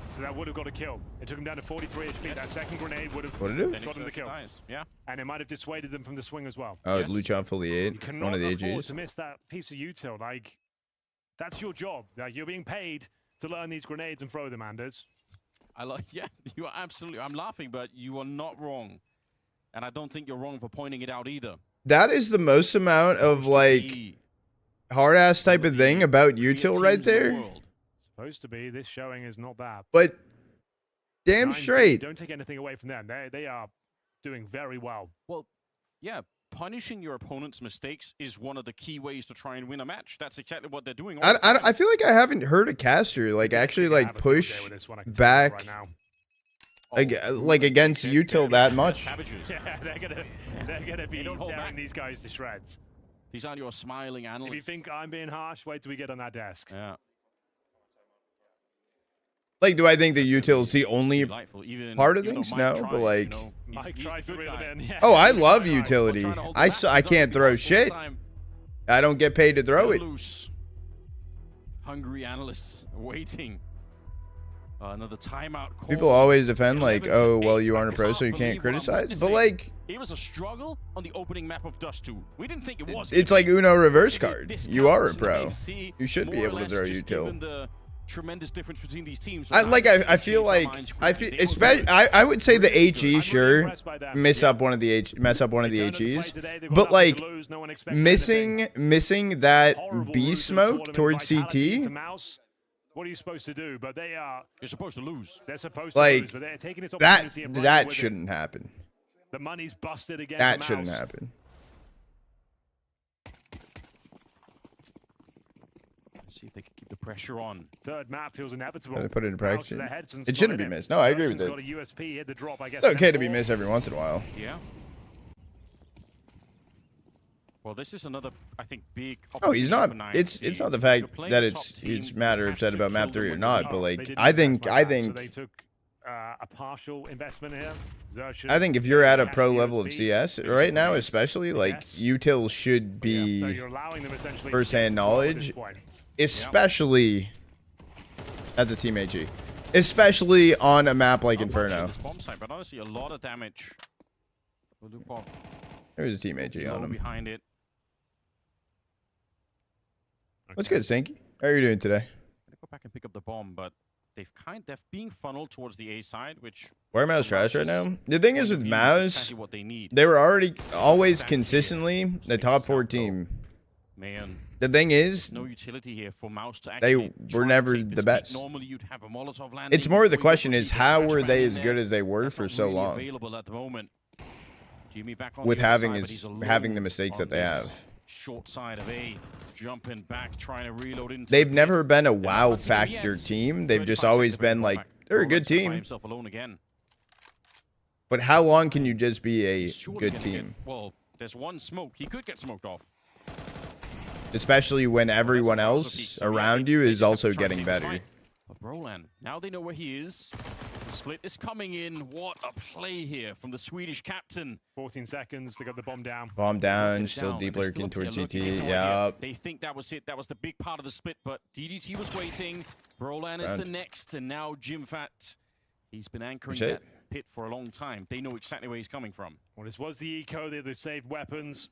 So that would have got a kill. It took him down to 43 HP. Yes. That second grenade would have What'd it do? got him the kill. Nice. Yeah. And it might have dissuaded them from the swing as well. Oh, Yes. Luchon fully You 8. cannot One of the afford AGs. to miss that piece of util. Like, that's your job. Like, you're being paid to learn these grenades and throw them, Anders. Yeah, you are absolutely. I'm laughing, but you are not wrong. And I don't think you're wrong for pointing it out either. That is the most amount of like hard ass type of thing about util right there. Supposed to be. This showing is not that. But damn 9-0, straight. Don't take anything away from them. They are doing very well. Well, yeah, punishing your opponent's mistakes is one of the key ways to try and win a match. That's exactly what they're doing. I feel like I haven't heard a caster like actually like push back like against util that much. Savages. Yeah, they're gonna be tearing these guys to shreds. These aren't your smiling analysts. If you think I'm being harsh, wait till we get on that desk. Yeah. Like, do I think the util is the only Even, part of even though things? Mike No, tried, but like, you know, Mike he's tried the to good reel guy. it in. Yeah. oh, I love We're utility. trying to hold I them back. I He's can't on throw the shit. time. I don't get paid to throw They're it. loose. Hungry analysts waiting. Another timeout call. People always defend like, 11 to oh, well, 8. you aren't a I pro, so you can't can't believe what I'm criticize. But witnessing. like, It was a struggle on the opening map of Dust 2. We didn't think it was. it's like Uno reverse They card. discount You are a and pro. they see You should be more or able to less throw just util. given the tremendous difference between these teams. I feel like especially I would say the HE sure mess up one of the HEs, but like missing that B smoke towards CT. What are you supposed to do? But they are. You're supposed to lose. They're supposed to Like lose, but they're taking its opportunity and running that with shouldn't happen. it. The money's busted again. That for shouldn't Mouse. happen. Let's see if they can keep the pressure on. Third map feels inevitable. They put it into Mouse practice. is their heads and It shouldn't slot be in missed. No, I agree with Zershan's it. got a USP, hit the drop, I guess. It's okay to be M4. missed every once in a while. Yeah. Well, this is another, I think, big. Oh, he's not. opportunity for It's 9C. not the If fact you're playing that the it's top team, mad or you have upset to about map kill 3 or them not, when but you like They didn't I invest think like that, so they took a partial investment here. Zershan I think if you're at a has pro the level of USP. CS There's right now, grenades. especially like Yes. util should Yeah, so be you're allowing them essentially to first-hand get to 12 at this knowledge, point. especially as a team AG, especially on a map like I'm watching Inferno. this bomb site, but honestly, a lot of damage. Lupop There's a team AG on low him. behind it. What's good, Stinky? How are you doing today? I'm gonna go back and pick up the bomb, but they're being funneled towards the A side, which Where Mao's trash right now? The thing is with Mao's, exactly what they need. they were always consistently the top 4 team. Man, The thing is, no utility here for Mouse to they actually were try and never take the this best. lead. Normally, you'd have a Molotov landing It's more the before you question got is the how smash were bang they in as there. good as they were That's for not so really long available at the moment. Jimmy back on with the other having side, but he's alone the mistakes on that they this have. Short side of A, jumping back, trying to reload into. They've never been a and wow not touching him factor yet. team. They've 35 just always seconds been to like, back. they're a good Roland's to find team. himself alone again. But how long can you just be a He's surely good gonna team? well, there's one smoke. He could get smoked off. Especially when everyone Well, that's a else peak. So, yeah, around they- you they is just have also to try and getting take this better. fight. But Brolan, now they know where he is. The split is coming in. What a play here from the Swedish captain. 14 seconds. They got the bomb down. Bomb Get down, it still down, deep and they're still lurking up here towards looking, CT. they have no idea. Yup. They think that was it. That was the big part of the split, but DDT was waiting. Brolan is the Round. next, and now Jimfat. He's been anchoring That's it. that pit for a long time. They know exactly where he's coming from. Well, this was the eco. They saved weapons.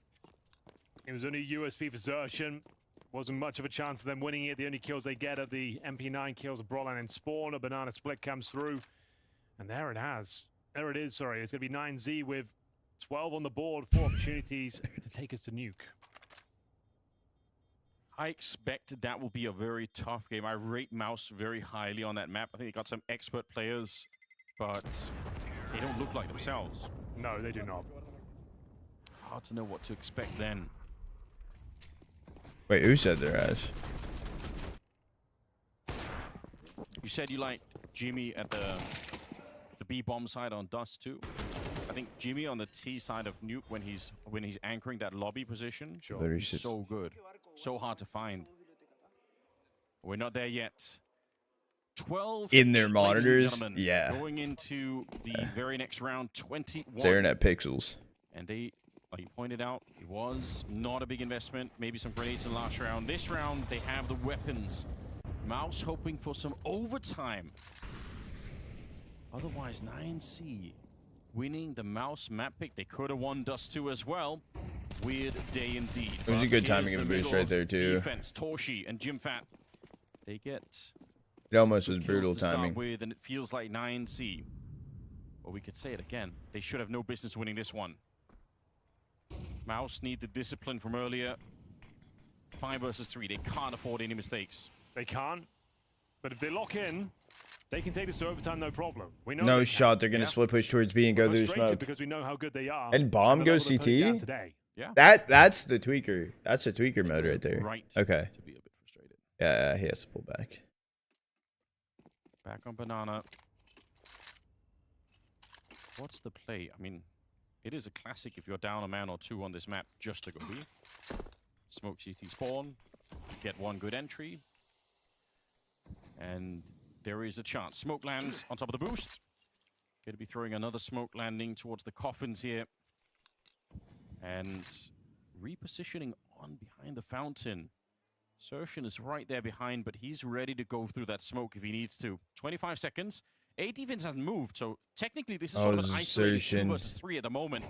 It was only USP for Xerxen. Wasn't much of a chance of them winning it. The only kills they get are the MP9 kills of Brolan and Spawn. A banana split comes through. And there it has. There it is, sorry. It's going to be 9Z with 12 on the board. 4 opportunities to take us to nuke. I expect that will be a very tough game. I rate Mouse very highly on that map. I think they got some expert players, but they don't look like themselves. No, they do not. Hard to know what to expect then. Wait, who said their ass? You said you liked Jimmy at the B-bomb side on Dust too. I think Jimmy on the T side of Nuke when he's anchoring that lobby position. Sure. He's so good. So hard to find. We're not there yet. 12 In their ladies and monitors? gentlemen, Yeah. Going into the very next round, 21. Staring at pixels. And they, like you pointed out, it was not a big investment. Maybe some grenades in the last round. This round, they have the weapons. Mouse hoping for some overtime. Otherwise, 9C winning the Mouse map pick. They could have won Dust 2 as well. Weird day indeed. It was a good timing of a boost right there, too. Defense, Torshi and Jimfat. They get It almost some was good brutal kills to start timing. with, and it feels like 9C. Well, we could say it again. They should have no business winning this one. Mouse need the discipline from earlier. 5 versus 3. They can't afford any mistakes. They can't. But if they lock in, they can take this to overtime, no problem. We know No they shot. can. They're gonna Yeah. split push towards B and go We're through frustrated smoke. because we know how good they are. And bomb the goes level they're putting down CT. today. Yeah. That's the tweaker. That's the tweaker mode right there. Right. Okay. To be a bit frustrated. Yeah, he has to pull back. Back on banana. What's the play? I mean, it is a classic if you're down a man or two on this map just to go B. Smoke CT spawn. Get one good entry. And there is a chance. Smoke lands on top of the boost. Going to be throwing another smoke landing towards the coffins here. And repositioning on behind the fountain. Xerxen is right there behind, but he's ready to go through that smoke if he needs to. 25 seconds. A defense hasn't moved, so technically this is sort of an isolated 2 versus 3 at the moment.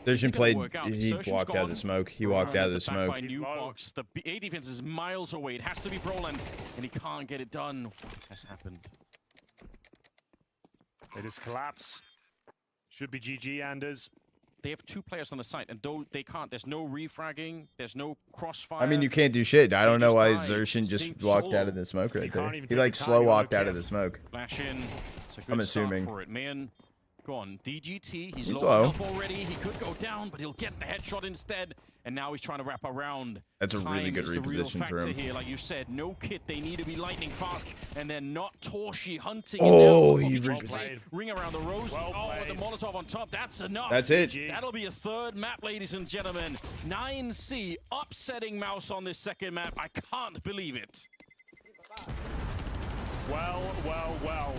Xerxen played. He Xerxen's walked out of the gone. smoke. He walked out of the smoke. By new box. The A defense is miles away. It has to be Brolan, and he can't get it done. What has happened? They just collapse. Should be GG, Anders. They have 2 players on the site, and though they can't, there's no refragging, there's no crossfire. I mean, you can't do shit. I don't know why just died. Xerxen just Sync walked solo. out of the smoke right can't there. even He take like the time slow to walked look out at of the smoke. Flash in. It's a good I'm start assuming. for it. Man, go on. DGT, he's He's low low. on health already. He could go down, but he'll get the headshot instead. And now he's trying to wrap around. That's a really Time good is the real reposition for factor him. here. Like you said, no kit. They need to be lightning fast. And they're not Torshi hunting. Oh, it now. he Well re- played. Ring around the rose. Well with the played. Molotov on top. That's enough. That's it. That'll be a 3rd map, ladies and gentlemen. 9C upsetting Mouse on this 2nd map. I can't believe it. Well, well, well.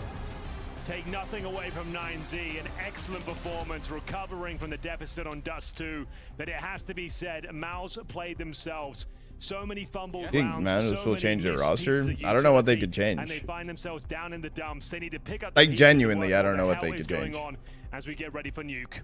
Take nothing away from 9Z. An excellent performance, recovering from the deficit on Dust 2. But it has to be said, Mouse played themselves. So many fumbled You think rounds. Mouse so will many change their missed roster? pieces of I don't know what they utility, could change. And they find themselves down in the dumps. They need to pick up the Like, pieces and genuinely, work I out don't know what the they hell is could going change. on as we get ready for nuke.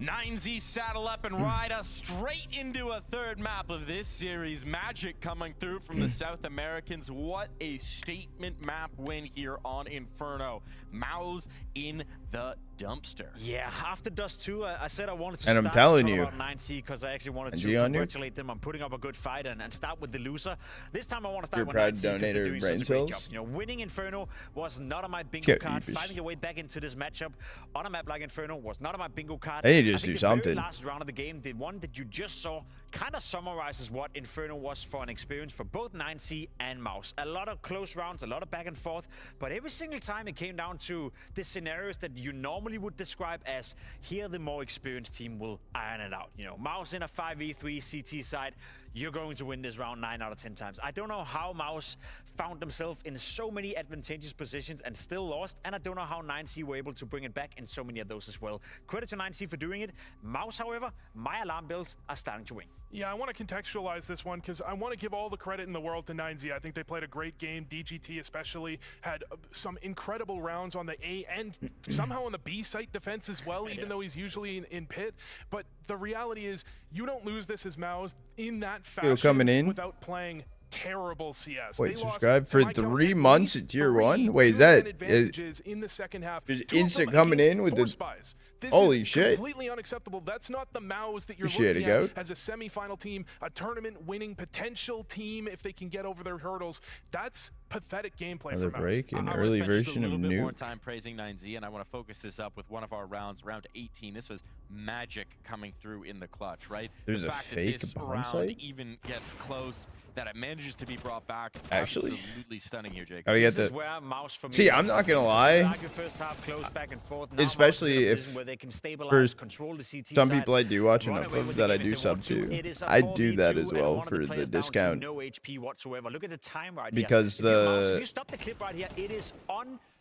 9Z saddle up and ride us straight into a 3rd map of this series. Magic coming through from the South Americans. What a statement map win here on Inferno. Mouse in the dumpster. Yeah, after Dust 2, I said I wanted to And I'm start telling to you, talk about 9C because I actually wanted to NG on you? congratulate them on putting up a good fight and start with the loser. This time I want to start You're with proud 9C because they're donator doing brain such a great job. cells? You know, winning Inferno was not on my bingo Get card. Beepers. Finding your way back into this matchup on a map like Inferno was not on my bingo card. They need to just I think do the something. very last round of the game, the one that you just saw, kind of summarizes what Inferno was for an experience for both 9C and MongolZ. A lot of close rounds, a lot of back and forth, but every single time it came down to the scenarios that you normally would describe as here the more experienced team will iron it out. You know, MongolZ in a 5v3 CT side, you're going to win this round 9 out of 10 times. I don't know how MongolZ found themselves in so many advantageous positions and still lost, and I don't know how 9C were able to bring it back in so many of those as well. Credit to 9C for doing it. MongolZ, however, my alarm bells are starting to ring. Yeah, I want to contextualize this one because I want to give all the credit in the world to 9Z. I think they played a great game. DGT especially had some incredible rounds on the A and somehow on the B site defense as well, even though he's usually in pit. But the reality is you don't lose this as MongolZ in that fashion coming in without playing terrible CS. Wait, they lost, subscribe for to my count, 3 at months least at tier 1? 3 Wait, is that advantages in the second half? just 2 of instant them coming against in with 4 the spies. This holy is shit? Completely unacceptable. That's not the MongolZ that you're Appreciate looking it, at Goat. as a semi-final team, a tournament-winning potential team if they can get over their hurdles. That's pathetic gameplay Another for MongolZ. break in I early wanna spend just version a of little bit more Nuke. time praising 9Z, and I want to focus this up with one of our rounds, round 18. This was magic coming through in the clutch, right? There's the a fact fake that this bomb round site? even gets close, that it manages to be brought back. Actually? Absolutely stunning here, Jake. Gotta get This is the. where MongolZ for me See, I'm not gonna lie. like your first half close back and forth. Now Especially MongolZ in a if position where they can for stabilize, control the CT some side, people I do watch run enough away of with that the I game if do they sub want to. to. It is a I do that 4v2 as and well one of the for the players down to discount. no HP whatsoever. Look at the time right Because here. If you're MongolZ, the- if you stop the clip right here, it is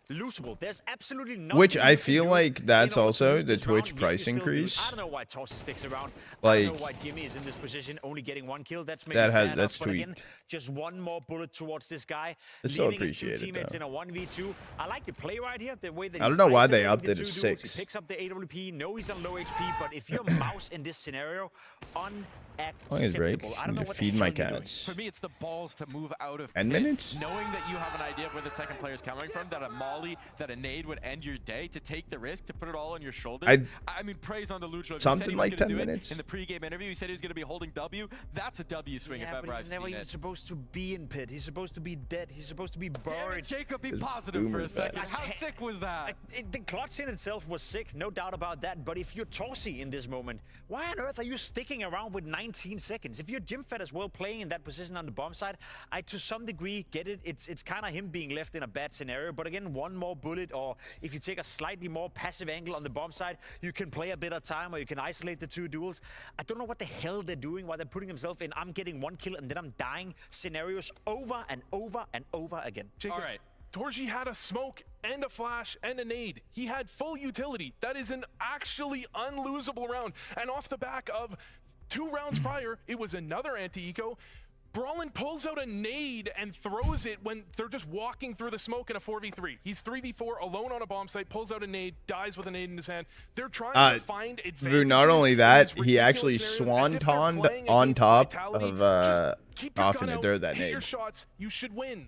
unlosable. There's absolutely nothing Which you I can feel do like in that's order to also lose the this round, Twitch yet price you still lose. increase. I don't know why Toss sticks around. I Like, don't know why Jimmy is in this position, only getting 1 kill. That's maybe that has- fair that's enough, but again, tweaked. just one more bullet towards this guy. It's still leaving his 2 appreciated, teammates though. in a 1v2. I like the play right here, the way that I don't he's know why they isolating upped the it 2 to duels. 6. He picks up the AWP, know he's on low HP, but if you're MongolZ in this scenario, Long as break. unacceptable. I don't know Need to what feed the my hell you're doing. cats. For me, it's the balls to move out of 10 pit, minutes? knowing that you have an idea of where the second player is coming from, that a molly, that a nade would end your day, to take the risk, to put it all on your shoulders. I mean, praise on the Lucho. Something like 10 minutes. In the pre-game interview, he said he was going to be holding W. That's a W swing if ever but I've he's never seen even it. supposed to be in pit. He's supposed to be dead. He's supposed to be Damn it, buried. Jacob, be His positive for a boomer's second. back. How sick was that? The clutch in itself was sick, no doubt about that. But if you're Torsy in this moment, why on earth are you sticking around with 19 seconds? If you're Jimfed as well playing in that position on the bomb side, I to some degree get it. It's kind of him being left in a bad scenario. But again, one more bullet, or if you take a slightly more passive angle on the bomb side, you can play a bit of time, or you can isolate the 2 duels. I don't know what the hell they're doing, why they're putting themselves in I'm getting 1 kill and then I'm dying scenarios over and over and over again. Jacob, All right. Torji had a smoke and a flash and a nade. He had full utility. That is an actually unlosable round. And off the back of 2 rounds prior, it was another anti-eco. Brawlin pulls out a nade and throws it when they're just walking through the smoke in a 4v3. He's 3v4 alone on a bomb site, pulls out a nade, dies with a nade in his hand. They're trying to find advantages. Not only in that, these he actually ridiculous scenarios as if they're swantoned playing on against top Vitality. of Just keep your Goffin gun to out, throw that hit your nade. shots, you should win.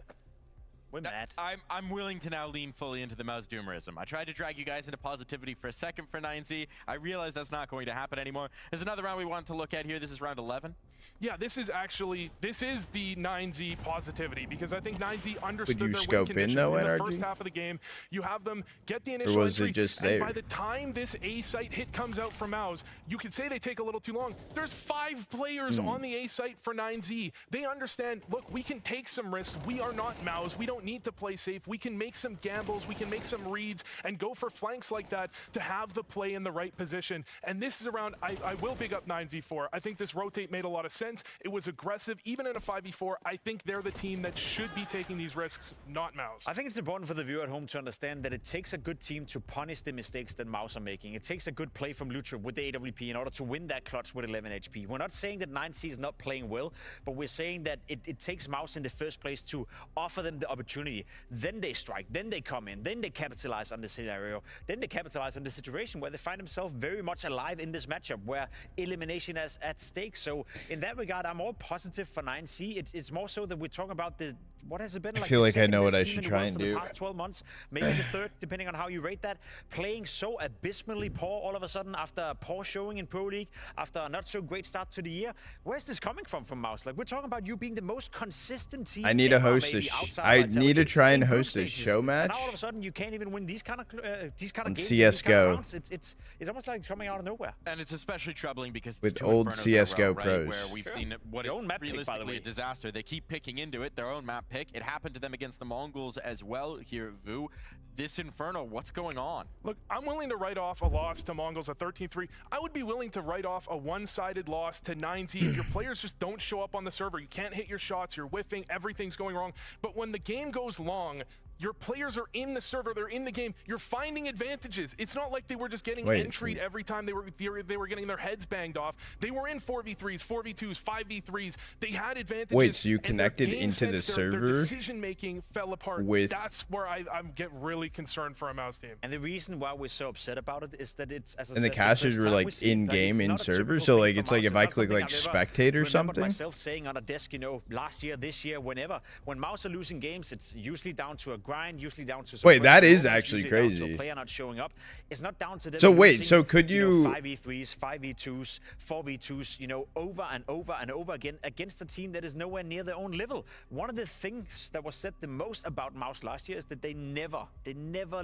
We're mad. I'm willing to now lean fully into the MongolZ doomerism. I tried to drag you guys into positivity for a second for 9Z. I realize that's not going to happen anymore. There's another round we wanted to look at here. This is round 11. Yeah, this is the 9Z positivity, because I think 9Z understood you their scope win in, conditions though, in the NRG? first half of the game. You have them get the initial was it entry, just and there? by the time this A site hit comes out from MongolZ, you could say they take a little too long. There's 5 players on the A site for 9Z. They understand, look, we can take some risks. We are not MongolZ. We don't need to play safe. We can make some gambles. We can make some reads and go for flanks like that to have the play in the right position. And this is around, I will big up 9Z for. I think this rotate made a lot of sense. It was aggressive, even in a 5v4. I think they're the team that should be taking these risks, not MongolZ. I think it's important for the viewer at home to understand that it takes a good team to punish the mistakes that MongolZ are making. It takes a good play from Lucha with the AWP in order to win that clutch with 11 HP. We're not saying that 9C is not playing well, but we're saying that it takes MongolZ in the first place to offer them the opportunity. Then they strike, then they come in, then they capitalize on the scenario, then they capitalize on the situation where they find themselves very much alive in this matchup, where elimination is at stake. So in that regard, I'm more positive for 9C. It's more so that we're talking about what has it been? I Like feel the like I know second what I best team should in the try world and for the do. past 12 months, maybe the third, depending on how you rate that. Playing so abysmally poor all of a sudden after a poor showing in Pro League, after a not so great start to the year. Where's this coming from MongolZ? Like, we're talking about you being the most consistent team. I need to ever, host maybe, a. outside I Vitality, need to try and in group host a stages. show match And now all of a sudden you can't even win these kind of on games, these kind of CS:GO. rounds. It's almost like it's coming out of nowhere. And it's especially troubling because With it's two old Infernos in a row, CS:GO right, pros. where we've seen what Their is own map pick, by the realistically way. a disaster. They keep picking into it, their own map pick. It happened to them against the Mongols as well here at VU. This Inferno, what's going on? Look, I'm willing to write off a loss to MongolZ at 13-3. I would be willing to write off a one-sided loss to 9Z if your players just don't show up on the server. You can't hit your shots, you're whiffing, everything's going wrong. But when the game goes long, your players are in the server, they're in the game, you're finding advantages. It's not like they were just getting entry'd every time they were getting their heads banged off. They were in 4v3s, 4v2s, 5v3s. They had advantages. Wait, so you and their connected game into the sense, their server decision-making fell apart. with- That's where I get really concerned for a MongolZ team. And the reason why we're so upset about it is that it's, as I And the said, casters first were time like we see it. in game it's in not a server, typical so thing like for it's like MongolZ. if I not click something like I've ever spectate or remembered something. myself saying on a desk, you know, last year, this year, whenever. When MongolZ are losing games, it's usually down to a grind, usually down to some Wait, that personal is moments, actually usually down to crazy. a player not showing up. It's not down to them. So wait, losing, so could know, you- 5v3s, 5v2s, 4v2s, you know, over and over and over again against a team that is nowhere near their own level. One of the things that was said the most about MongolZ last year is that they never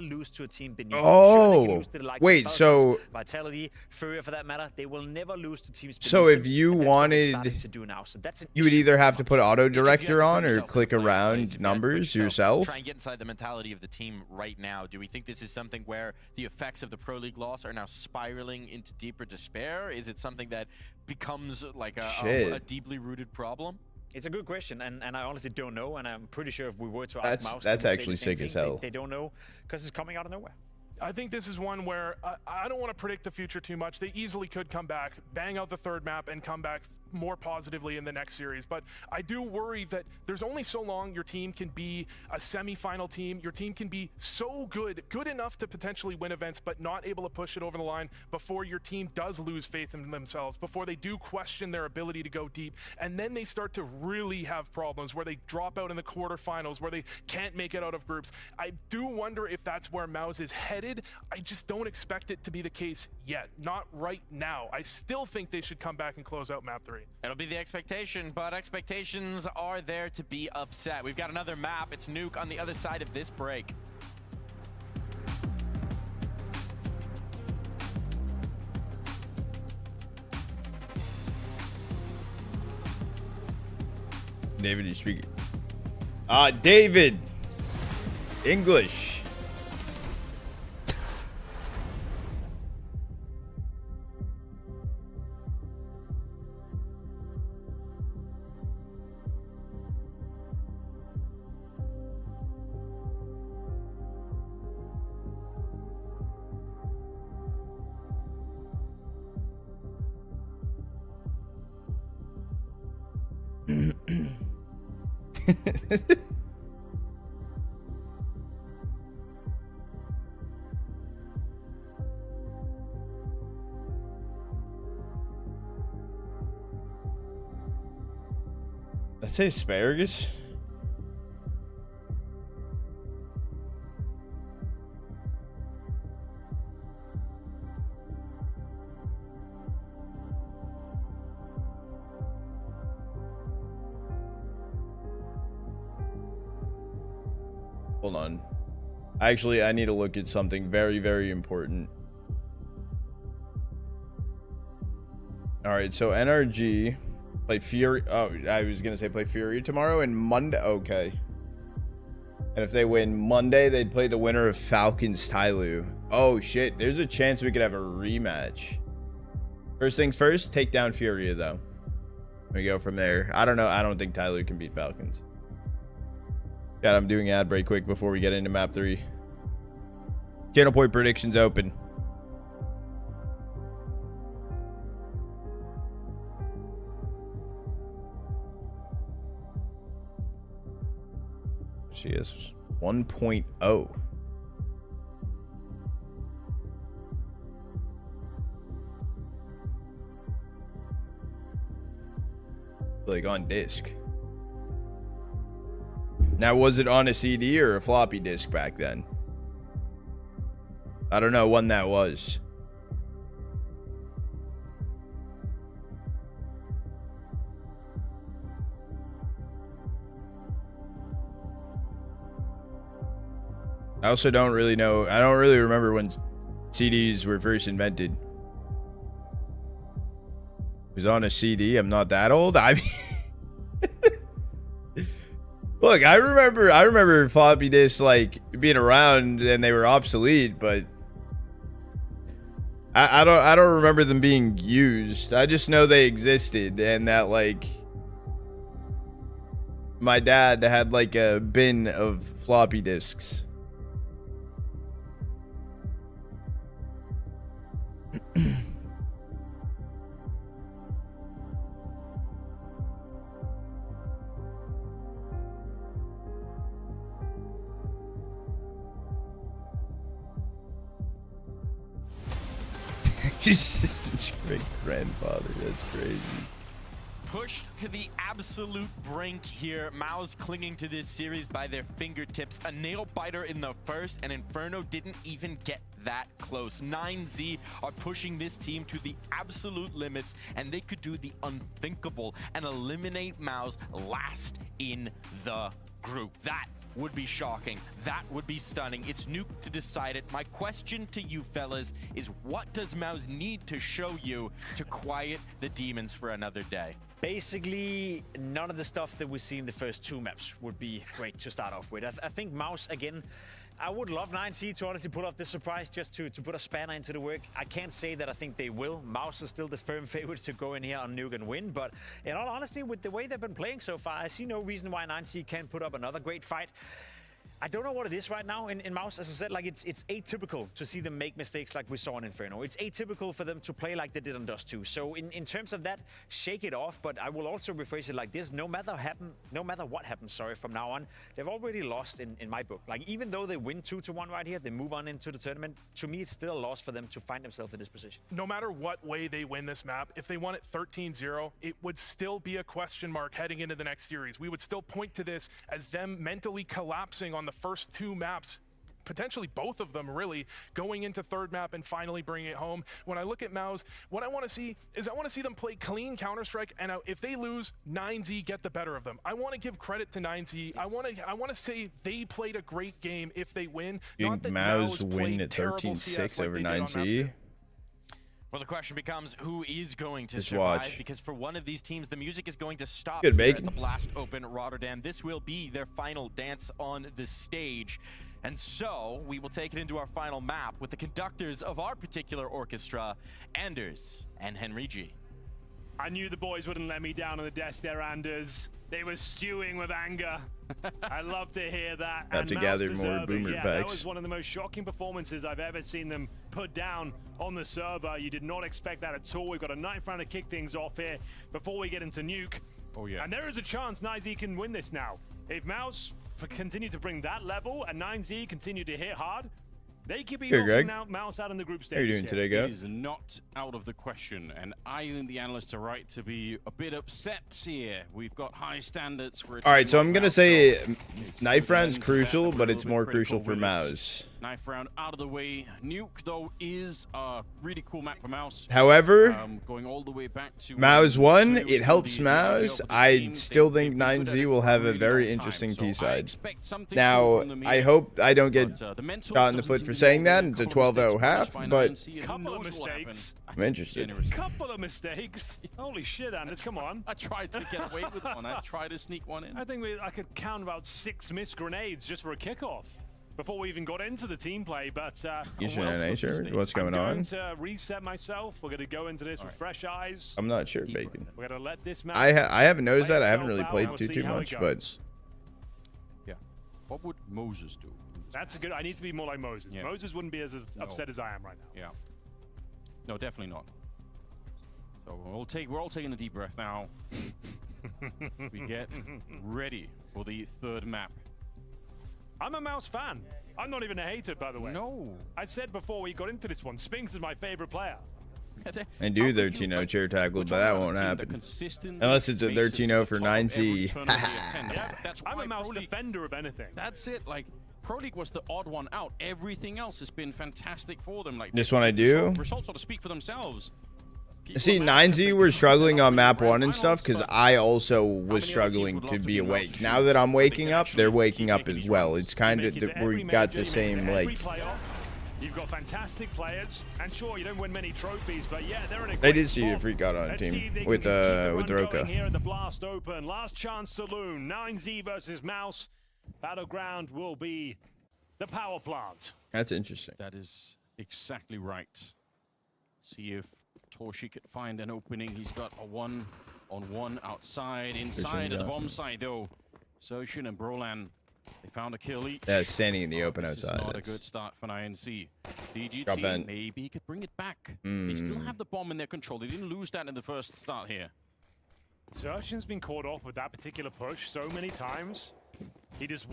lose to a team beneath them. Sure, they can lose to the likes of wait, Falcons, so Vitality, Furia for that matter. They will never lose to teams beneath So if them, you and that's what they're wanted- starting to do now. So that's an You would issue either for have to put MongolZ. auto If you had to director put on or yourself in click the player's place, if around you had to put numbers yourself. Try and get inside the mentality of the team right now. Do we think this is something where the effects of the Pro League loss are now spiraling into deeper despair? Is it something that becomes like a deeply rooted problem? It's a good question, and I honestly don't know, and I'm pretty sure if we were to ask MongolZ, That's they would say actually the same sick as thing. hell. They don't know because it's coming out of nowhere. I think this is one where I don't want to predict the future too much. They easily could come back, bang out the third map, and come back more positively in the next series. But I do worry that there's only so long your team can be a semi-final team. Your team can be so good enough to potentially win events, but not able to push it over the line before your team does lose faith in themselves, before they do question their ability to go deep. And then they start to really have problems where they drop out in the quarterfinals, where they can't make it out of groups. I do wonder if that's where MongolZ is headed. I just don't expect it to be the case yet. Not right now. I still think they should come back and close out map 3. It'll be the expectation, but expectations are there to be upset. We've got another map. It's Nuke on the other side of this break. David, you speak. David. English. Let's say asparagus. Hold on. Actually, I need to look at something very, very important. All right, so NRG play Fury. Oh, I was gonna say play Fury tomorrow and Monday. Okay. And if they win Monday, they'd play the winner of Falcons Tyloo. Oh shit, there's a chance we could have a rematch. First things first, take down Furia though. We go from there. I don't know. I don't think Tyloo can beat Falcons. God, I'm doing ad break quick before we get into map 3. Channel point predictions open. She is 1.0. Like on disc. Now, was it on a CD or a floppy disk back then? I don't know when that was. I also don't really know. I don't really remember when CDs were first invented. It was on a CD. I'm not that old. I mean, look, I remember floppy disks like being around and they were obsolete, but I don't remember them being used. I just know they existed and that like my dad had like a bin of floppy disks. Just great grandfather. That's crazy. Pushed to the absolute brink here. MongolZ clinging to this series by their fingertips. A nail biter in the first, and Inferno didn't even get that close. 9Z are pushing this team to the absolute limits, and they could do the unthinkable and eliminate MongolZ last in the group. That would be shocking. That would be stunning. It's Nuke to decide it. My question to you fellas is, what does MongolZ need to show you to quiet the demons for another day? Basically, none of the stuff that we see in the first 2 maps would be great to start off with. I think MongolZ, again, I would love 9Z to honestly pull off this surprise just to put a spanner into the work. I can't say that I think they will. MongolZ is still the firm favorites to go in here on Nuke and win, but in all honesty, with the way they've been playing so far, I see no reason why 9Z can't put up another great fight. I don't know what it is right now in MongolZ. As I said, like it's atypical to see them make mistakes like we saw in Inferno. It's atypical for them to play like they did on Dust 2. So in terms of that, shake it off. But I will also rephrase it like this: no matter what happens, from now on, they've already lost in my book. Like even though they win 2-1 right here, they move on into the tournament. To me, it's still a loss for them to find themselves in this position. No matter what way they win this map, if they won it 13-0, it would still be a question mark heading into the next series. We would still point to this as them mentally collapsing on the first 2 maps, potentially both of them really, going into third map and finally bringing it home. When I look at MongolZ, what I want to see is I want to see them play clean Counter-Strike, and if they lose, 9Z get the better of them. I want to give credit to 9Z. I want to say they played a great game if they win. You Not think that MongolZ win at 13-6 over 9Z? Well, the question becomes, who is going to Just survive? watch. Because for one of these teams, the music is going to stop Good here bacon. at the Blast Open Rotterdam. This will be their final dance on the stage. And so, we will take it into our final map with the conductors of our particular orchestra, Anders and Henry G. I knew the boys wouldn't let me down on the desk there, Anders. They were stewing with anger. I love to hear that. Have to gather more boomer That packs. was one of the most shocking performances I've ever seen them put down on the server. You did not expect that at all. We've got a 9th round to kick things off here before we get into Nuke. Oh, yeah. And there is a chance 9Z can win this now. If MongolZ continue to bring that level and 9Z continue to hit hard, they could be knocking out MongolZ out in the group stage. How are you doing today, guys? It is not out of the question, and I think the analysts are right to be a bit upset here. We've got high standards for a All right, so team I'm like gonna that, say so knife round's it's crucial, a but it's little bit more critical crucial for with it. MongolZ. Knife round out of the way. Nuke, though, is a really cool map for MongolZ. However, Going all the way back to MongolZ won. so It helps the ideal MongolZ. for this I team. still They've think been good at 9Z it will for a have a really very long time, interesting so I T-side. expect something Now, cool from them I here. hope I don't get But, the mental shot in the doesn't foot for seem to saying be that. over. It's a Couple of 12-0 mistakes half, punished by but 9Z. Who Couple of knows what will happen? mistakes. I'm interested. Generous. Couple of mistakes. Holy shit, Anders, come on. I tried to get away with one. I tried to sneak one in. I think I could count about 6 missed grenades just for a kickoff before we even got into the team play, but You should well, know nature. mistake. What's going I'm on? going to reset myself. We're going to go into this with fresh eyes. I'm not sure, Bacon. We're going to let this match I haven't noticed play that. I haven't itself really out, played and we'll too see how it much, goes. but Yeah. What would Moses do? That's a good. I need to be more like Moses. Yeah. Moses wouldn't be as upset as I am right now. Yeah. No, definitely not. So we're all taking a deep breath now. We get ready for the third map. I'm a MongolZ fan. I'm not even a hater, by the way. No. I said before we got into this one, Spinks is my favorite player. And do 13-0 chair tackles, but that won't happen. Unless it's a 13-0 for 9Z. I'm a mouse defender of anything. That's it. Like, Pro League was the odd one out. Everything else has been fantastic for them. Like, this one I do. Results sort of speak for themselves. See, 9Z were struggling on map 1 and stuff because I also was struggling to be awake. Now that I'm waking up, they're waking up as well. It's kind of, we got the same, like... You've got fantastic players, and sure, you don't win many trophies, but yeah, they're in a great They did see spot. a freak out on a Let's team see with Roka. Here at the Blast Open, last chance saloon, 9Z versus Mouse. Battleground will be the power plant. That's interesting. That is exactly right. See if Torshi could find an opening. He's got a 1-on-1 outside, inside of the bomb site though. Soshin and Brolan, they found a kill each. Yeah, standing in the open outside. Not a good start for INC. DGT, maybe he could bring it back. They still have the bomb in their control. They didn't lose that in the first start here. Soshin's been caught off with that particular push so many times. He just...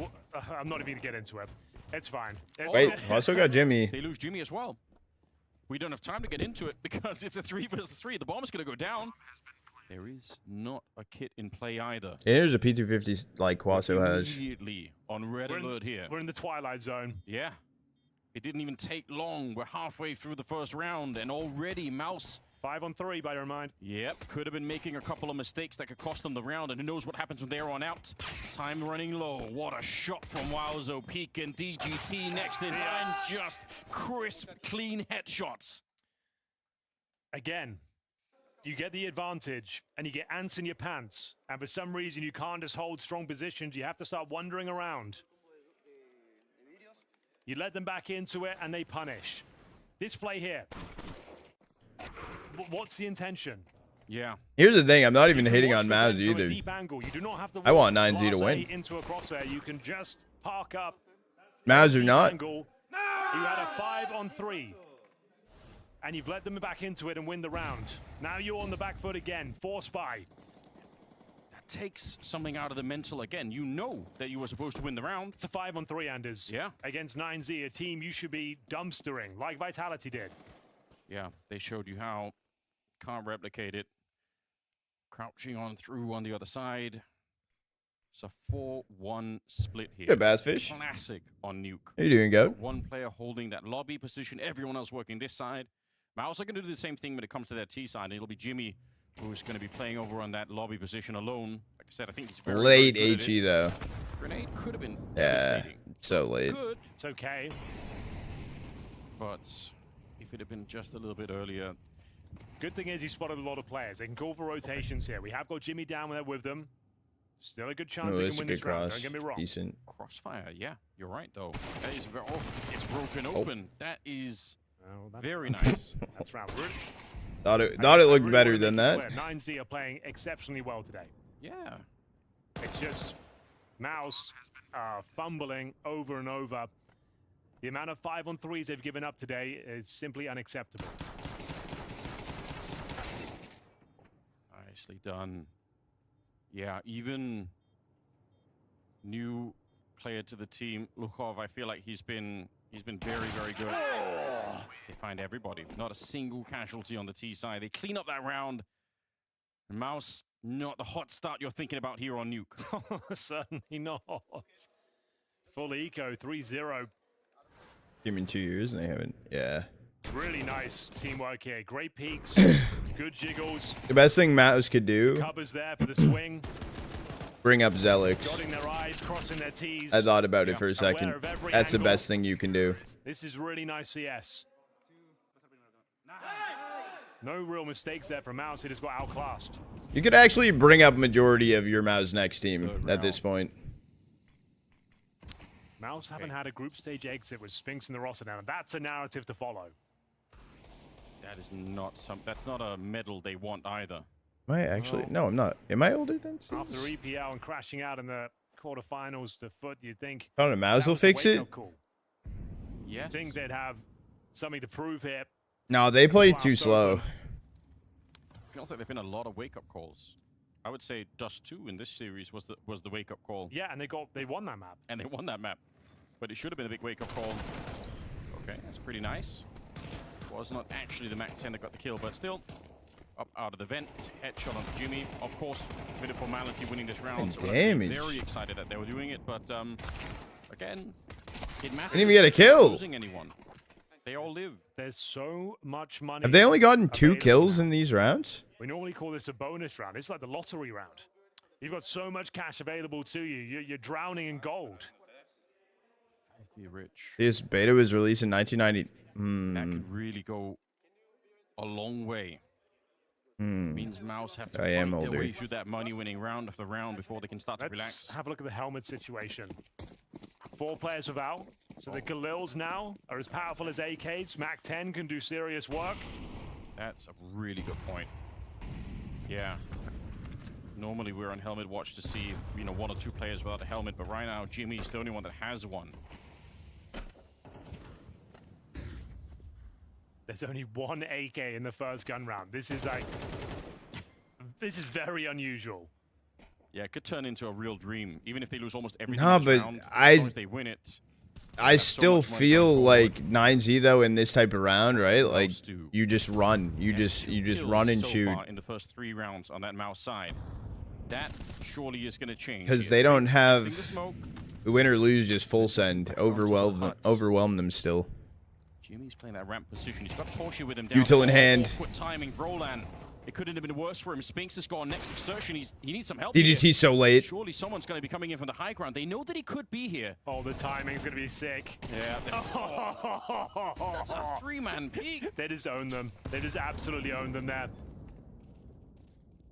I'm not even going to get into it. It's fine. Wait, also got Jimmy. They lose Jimmy as well. We don't have time to get into it because it's a 3 versus 3. The bomb is going to go down. There is not a kit in play either. Yeah, here's a P250 like Quaso has. Immediately on red alert here. We're in the twilight zone. Yeah. It didn't even take long. We're halfway through the first round and already Mouse... 5-on-3 by your mind. Yep, could have been making a couple of mistakes that could cost them the round, and who knows what happens from there on out. Time running low. What a shot from Wowzo. Peak and DGT next in, and just crisp, clean headshots. Again, you get the advantage, and you get ants in your pants, and for some reason you can't just hold strong positions. You have to start wandering around. You let them back into it, and they punish. This play here. What's the intention? Yeah. Here's the thing, I'm not even hitting on Maz either. I want 9Z to win. Into a crosshair. You can just park up. Maz or not. You had a 5-on-3. And you've let them back into it and win the round. Now you're on the back foot again. Force by. That takes something out of the mental again. You know that you were supposed to win the round. It's a 5-on-3, Anders. Yeah. Against 9Z, a team you should be dumpstering, like Vitality did. Yeah, they showed you how. Can't replicate it. Crouching on through on the other side. It's a 4-1 split here. Good Bassfish. Classic on Nuke. How you doing, Goat? One player holding that lobby position, everyone else working this side. Mouse are going to do the same thing when it comes to that T side, and it'll be Jimmy who's going to be playing over on that lobby position alone. Like I said, I think he's very late good at HE it. though. Grenade could have been Yeah, devastating. so late. Good, It's okay. but if it had been just a little bit earlier. Good thing is he spotted a lot of players. They can call for rotations here. We have got Jimmy down there with them. Still a good chance they can win this round. Don't get me wrong. Decent. Crossfire, yeah, you're right though. That is very, it's broken open. That is very nice. That's round. Thought it looked better than that. 9Z are playing exceptionally well today. Yeah. It's just Mouse fumbling over and over. The amount of 5-on-3s they've given up today is simply unacceptable. Nicely done. Yeah, even new player to the team, Lukhov, I feel like he's been very, very good. They find everybody. Not a single casualty on the T side. They clean up that round. And Mouse, not the hot start you're thinking about here on Nuke. Certainly not. Full eco, 3-0. Give me 2 years and they haven't. Yeah. Really nice teamwork here. Great peaks, good jiggles. The best thing Matos could do. Covers there for the swing. Bring up Zelix. Dotting their I's, crossing their T's. I thought about it for a second. That's the best thing you can do. This is really nice CS. No real mistakes there from Mouse. He just got outclassed. You could actually bring up majority of your Mouse next team at this point. Mouse haven't had a group stage exit with Spinks in the Rotterdam. That's a narrative to follow. That is not that's not a medal they want either. Am I actually? No, I'm not. Am I older than Spinks? After EPL and crashing out in the quarterfinals to Foot, you'd think Oh, Mouse will fix it? Yes. You think they'd have something to prove here. No, they played too slow. Feels like there've been a lot of wake-up calls. I would say Dust 2 in this series was the wake-up call. Yeah, and they won that map. And they won that map. But it should have been a big wake-up call. Okay, that's pretty nice. Was not actually the MAC-10 that got the kill, but still up out of the vent. Headshot on Jimmy. Of course, a bit of formality winning this round. So damage. very excited that they were doing it, but again, it matters. Didn't even get a kill. Losing anyone. They all live. There's so much money. Have they only gotten 2 available kills now. in these rounds? We normally call this a bonus round. It's like the lottery round. You've got so much cash available to you. You're drowning in gold. Rich. This beta was released in 1990. That could really go a long way. Means Mouse have to fight their way through that money-winning round after round before they can start to relax. Let's have a look at the helmet situation. 4 players without. So the Galils now are as powerful as AKs. MAC-10 can do serious work. That's a really good point. Yeah. Normally we're on helmet watch to see, 1 or 2 players without a helmet, but right now Jimmy's the only one that has one. There's only 1 AK in the first gun round. This is very unusual. Yeah, it could turn into a real dream, even if they lose almost everything. No, this but round, as long as they win it. I still feel like 9Z though in this type of round, right? Like you just run, you just run and shoot. In the first 3 rounds on that Mouse side, that surely is going to change because they don't have the win or lose, just full send, overwhelm them still. Jimmy's playing that ramp position. He's got Torshi with him down. Util in hand. Good timing, Brolan. It couldn't have been worse for him. Spinks has gone next exertion. He needs some help. DGT so late. Surely someone's going to be coming in from the high ground. They know that he could be here. Oh, the timing's going to be sick. Yeah. That's a 3-man peak. They just own them. They just absolutely own them there.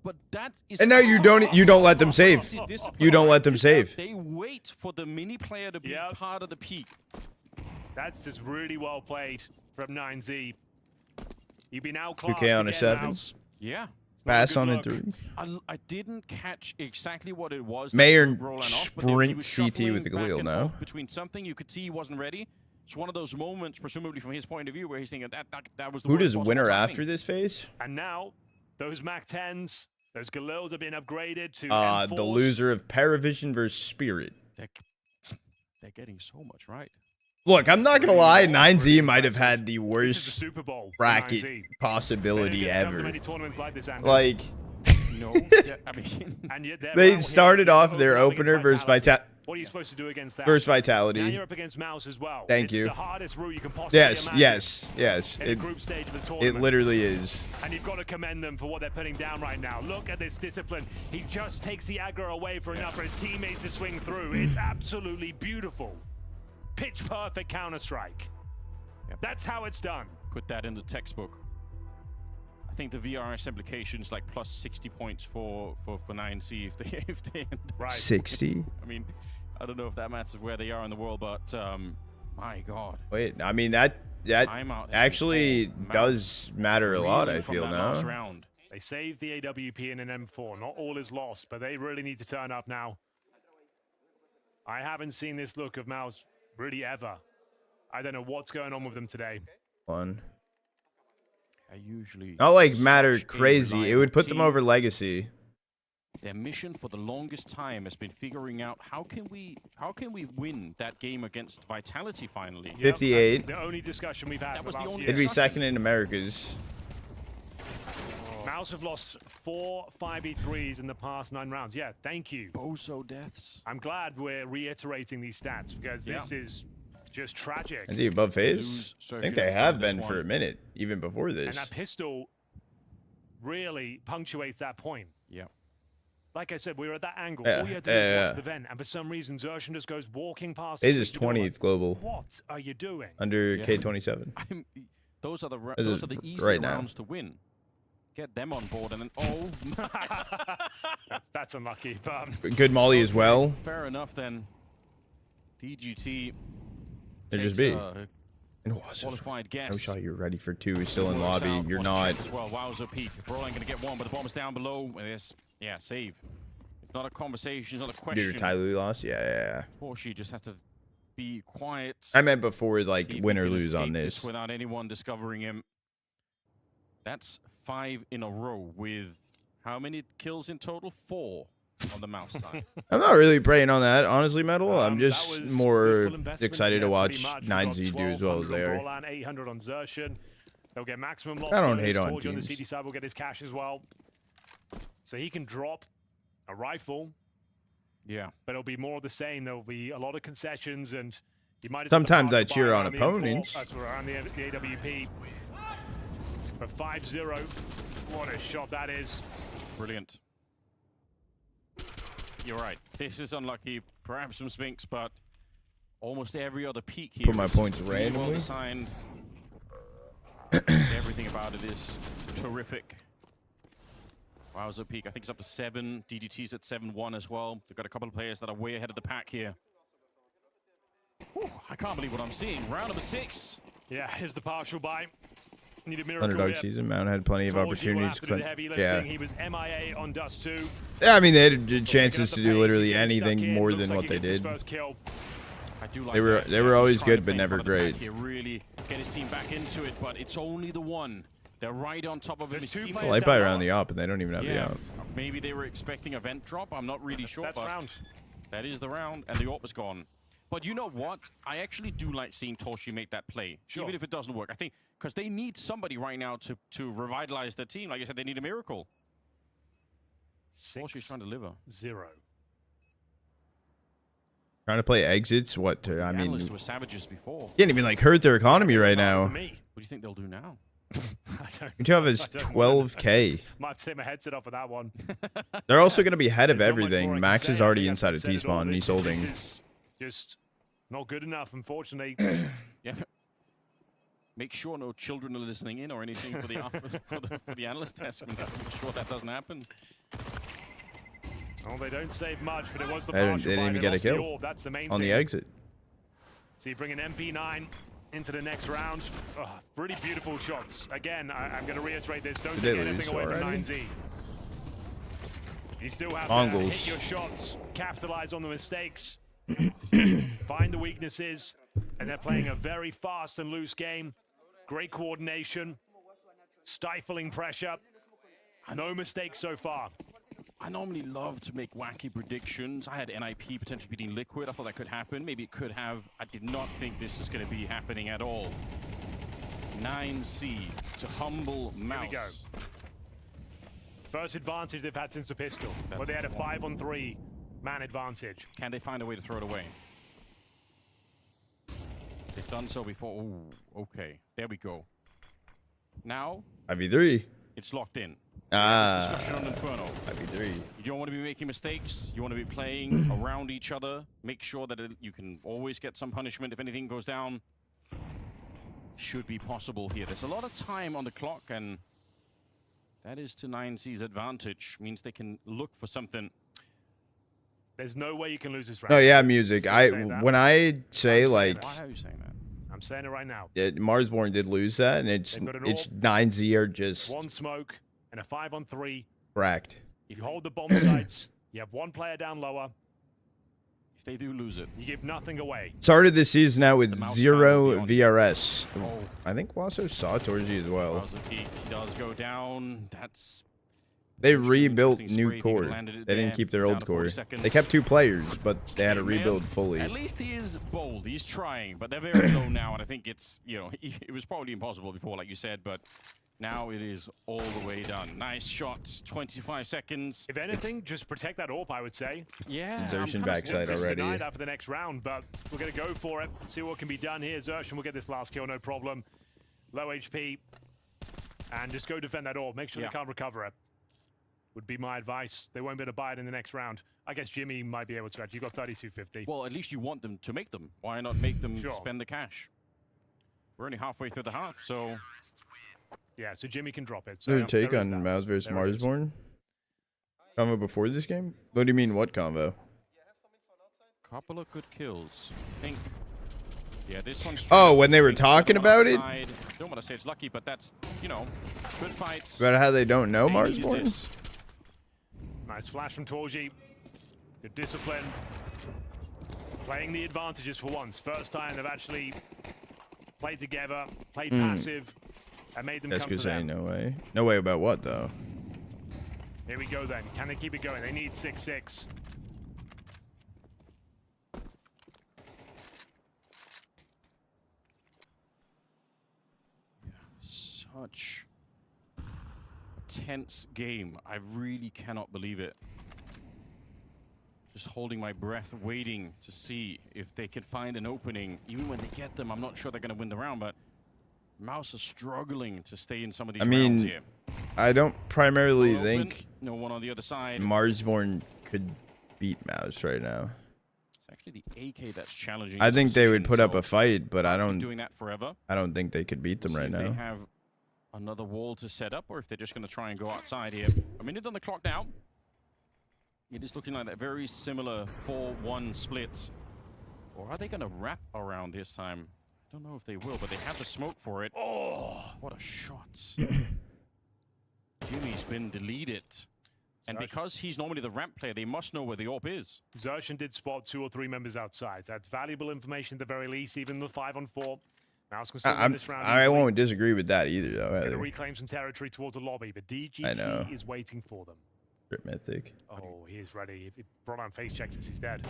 But that is. And now you don't let them save. You don't let them save. They wait for the mini player to be part of the peak. That's just really well played from 9Z. You've been outclassed 2K on a again, 7. Mouse. Yeah. Pass on a 3. I didn't catch exactly what it was. Mayor sprint CT with the Galil now. Between something, you could see he wasn't ready. It's one of those moments, presumably from his point of view, where he's thinking that was the Who worst does possible winner timing. after this phase? And now, those MAC-10s, those Galils have been upgraded to M4s. The loser of Paravision versus Spirit. They're getting so much right. Look, I'm not gonna lie, 9Z might have had the worst Super Bowl bracket 9Z. possibility ever. Like, this, like no, I mean, and yet they started off their opener versus What are you supposed to do against that? Versus Vitality. Now you're up against Mouse as well. Thank you. It's the hardest route you can possibly imagine. Yes. In the group stage of the tournament. It literally is. And you've got to commend them for what they're putting down right now. Look at this discipline. He just takes the aggro away for enough for his teammates to swing through. It's absolutely beautiful. Pitch perfect Counter-Strike. Yep. That's how it's done. Put that in the textbook. I think the VRS implications like plus 60 points for 9C if they end right. 60. I mean, I don't know if that matters where they are in the world, but my God. Wait, I mean that actually does matter a lot. I feel now. They saved the AWP in an M4. Not all is lost, but they really need to turn up now. I haven't seen this look of Mouse really ever. I don't know what's going on with them today. One. Not like matter crazy. It would put them over Legacy. Their mission for the longest time has been figuring out how can we win that game against Vitality finally. 58. The only discussion we've had. That was the only It'd be second in Americas. Mouse have lost 4 5v3s in the past 9 rounds. Yeah, thank you. Bozo deaths. I'm glad we're reiterating these stats because this is just tragic. And the above phase? I think they have been for a minute, even before this. And that pistol really punctuates that point. Yeah. Like I said, we were at that angle. All you had to do was watch the vent. And for some reason, Xerxen just goes walking past. It is 20th global. What are you doing? Under K27. Those are the easy rounds to win. Get them on board and then that's unlucky. But good molly as well. Fair enough then. DGT. There just be. Qualified guess. No shot. You're ready for 2. He's still in lobby. You're not. As well. Wowzer peak. Brolan gonna get 1, but the bomb is down below. Save. It's not a conversation. It's not a question. Your Tyloo loss. Yeah. Torshi just has to be quiet. I meant before, like win or lose on this. Without anyone discovering him. That's 5 in a row with how many kills in total? 4 on the Mouse side. I'm not really praying on that, honestly, Metal. I'm just more excited to watch 9Z do as well as they are. 800 on Xerxen. They'll get maximum loss. I don't hate on Torgy on the teams. CD side will get his cash as well. So he can drop a rifle. Yeah. But it'll be more of the same. There'll be a lot of concessions, and you might. Sometimes I cheer on opponents. That's around the AWP. But 5-0, what a shot that is. Brilliant. You're right. This is unlucky. Perhaps from Spinks, but almost every other peak here. Put my points really well randomly. designed. Everything about it is terrific. Wowza peak. I think it's up to 7. DDT's at 7-1 as well. They've got a couple of players that are way ahead of the pack here. Whew, I can't believe what I'm seeing. Round number 6. Yeah, here's the partial buy. Need a miracle Underdog here. season. Mount had plenty of Torgy will opportunities. have to do the heavy lifting. Yeah. He was MIA on Dust 2. Yeah, I mean, they had chances to do Pace, literally he's getting stuck anything in. more Looks than like what he they gets his did. first kill. I do like They were that. they were Yeah, always he's trying to good, but play in never front of the great. pack here, really get his team back into it, but it's only the one. They're right on top of him. There's His 2 team- players Well, they down buy low. around the op, and they don't even have the Yeah, op. maybe they were expecting a vent drop. I'm not really sure, That's but round. that is the round, and the AWP was gone. But you know what? I actually do like seeing Torgy make that play, Sure. even if it doesn't work. I think because they need somebody right now to revitalize their team. Like I said, they need a miracle. Torgy's trying to deliver. 0. Trying to play exits. What? I The mean, analysts were savages before. can't even like hurt their economy right now. Me. What do you think they'll do now? I don't You two have is I don't know. 12K. Might take my headset off for that one. They're also going to be ahead of There's not much more I everything. can Max say. is I already think inside I've of said it all. T-spawn, and he's This holding. is just not good enough, unfortunately. Yeah. Make sure no children are listening in or anything for the for the analyst test. Make sure that doesn't happen. Oh, they don't save much, but it was the They didn't- partial they didn't buy. even They get a lost the kill orb. That's the main on thing. the exit. So you bring an MP9 into the next round. Oh, really beautiful shots. Again, I'm going to reiterate this. Don't Did take they anything lose away from already? 9Z. You still have to Mongols. hit your shots, capitalize on the mistakes, find the weaknesses, and they're playing a very fast and loose game. Great coordination, stifling pressure. No mistakes so far. I normally love to make wacky predictions. I had NIP potentially beating Liquid. I thought that could happen. Maybe it could have. I did not think this was going to be happening at all. 9C to humble Mouse. Here we go. First advantage they've had since the pistol, That's where they had a the one. 5-on-3 man advantage. Can they find a way to throw it away? They've done so before. Ooh, okay. There we go. Now, 5v3. it's locked in. Ah, Discussion on Inferno. 5v3. You don't want to be making mistakes. You want to be playing around each other. Make sure that you can always get some punishment if anything goes down. Should be possible here. There's a lot of time on the clock, and that is to 9C's advantage. Means they can look for something. There's no way you can lose this round. No, yeah, Just music. say that. When I say I'm saying like that. Why are you saying that? I'm saying it right now. Marsborn did lose that, and it's They've got an 9Z are just One smoke and a 5-on-3. cracked. If you hold the bomb sites, you have one player down lower. If they do lose it, You give nothing away. Started this season out with The mouse 0 found VRS. Oh. I think Wasso saw Torgy as well. Wowza peak. He does go down. That's They Interesting rebuilt spray. new He core. landed it They didn't there. keep their Down old to 40 core. seconds. They kept 2 players, but they had to Man, rebuild fully. At least he is bold. He's trying, but they're very low now, and I think it's, you know, it was probably impossible before, like you said, but now it is all the way done. Nice shots, 25 seconds. If anything, just protect that AWP, I would say. Yeah. Xerxin I'm kinda backside Just already. deny that for the next round, but we're going to go for it. See what can be done here. Xerxin will get this last kill, no problem. Low HP. And just go defend that AWP. Make sure Yeah. they can't recover it. Would be my advice. They won't be able to buy it in the next round. I guess Jimmy might be able to. You've got 3250. Well, at least you want them to make them. Why not make them Sure. spend the cash? We're only halfway through the half, so Yeah, so Jimmy can drop it. So So your take there is on that. Mouse versus There it is. Marsborn? Combo before this game? What do you mean, what combo? couple of good kills. I think. Yeah, this one's. Oh, when they were Sphinx talking on the about it? outside. Don't want to say it's lucky, but that's, you know, good fights. About how they don't know They needed Marsborn? this. Nice flash from Torgy. Good discipline. Playing the advantages for once. First time they've actually played together, played passive, and made them That's come to good saying them. no way. No way about what, though? Here we go then. Can they keep it going? They need 6-6. So such a tense game. I really cannot believe it. Just holding my breath, waiting to see if they can find an opening. Even when they get them, I'm not sure they're going to win the round, but MongolZ are struggling to stay in some of these rounds here. I don't primarily think no one on the other side. Marsborn could beat MongolZ right now. It's actually the AK that's challenging. I think they would put up a fight, but I don't. Doing that forever. I don't think they could beat them right now. They have another wall to set up, or if they're just going to try and go outside here. A minute on the clock now. It is looking like that very similar 4-1 split. Or are they going to wrap around this time? I don't know if they will, but they have the smoke for it. Oh, what a shot. Jimmy's been deleted. And because he's normally the ramp player, they must know where the AWP is. Zershan did spot 2 or 3 members outside. That's valuable information at the very least, even the 5-on-4. MongolZ can still win this round. I won't disagree with that either, though. Going to reclaim some territory towards the lobby, but DGT is waiting for them. Mythic. Oh, he is ready. If Rotterdam face checks this, he's dead.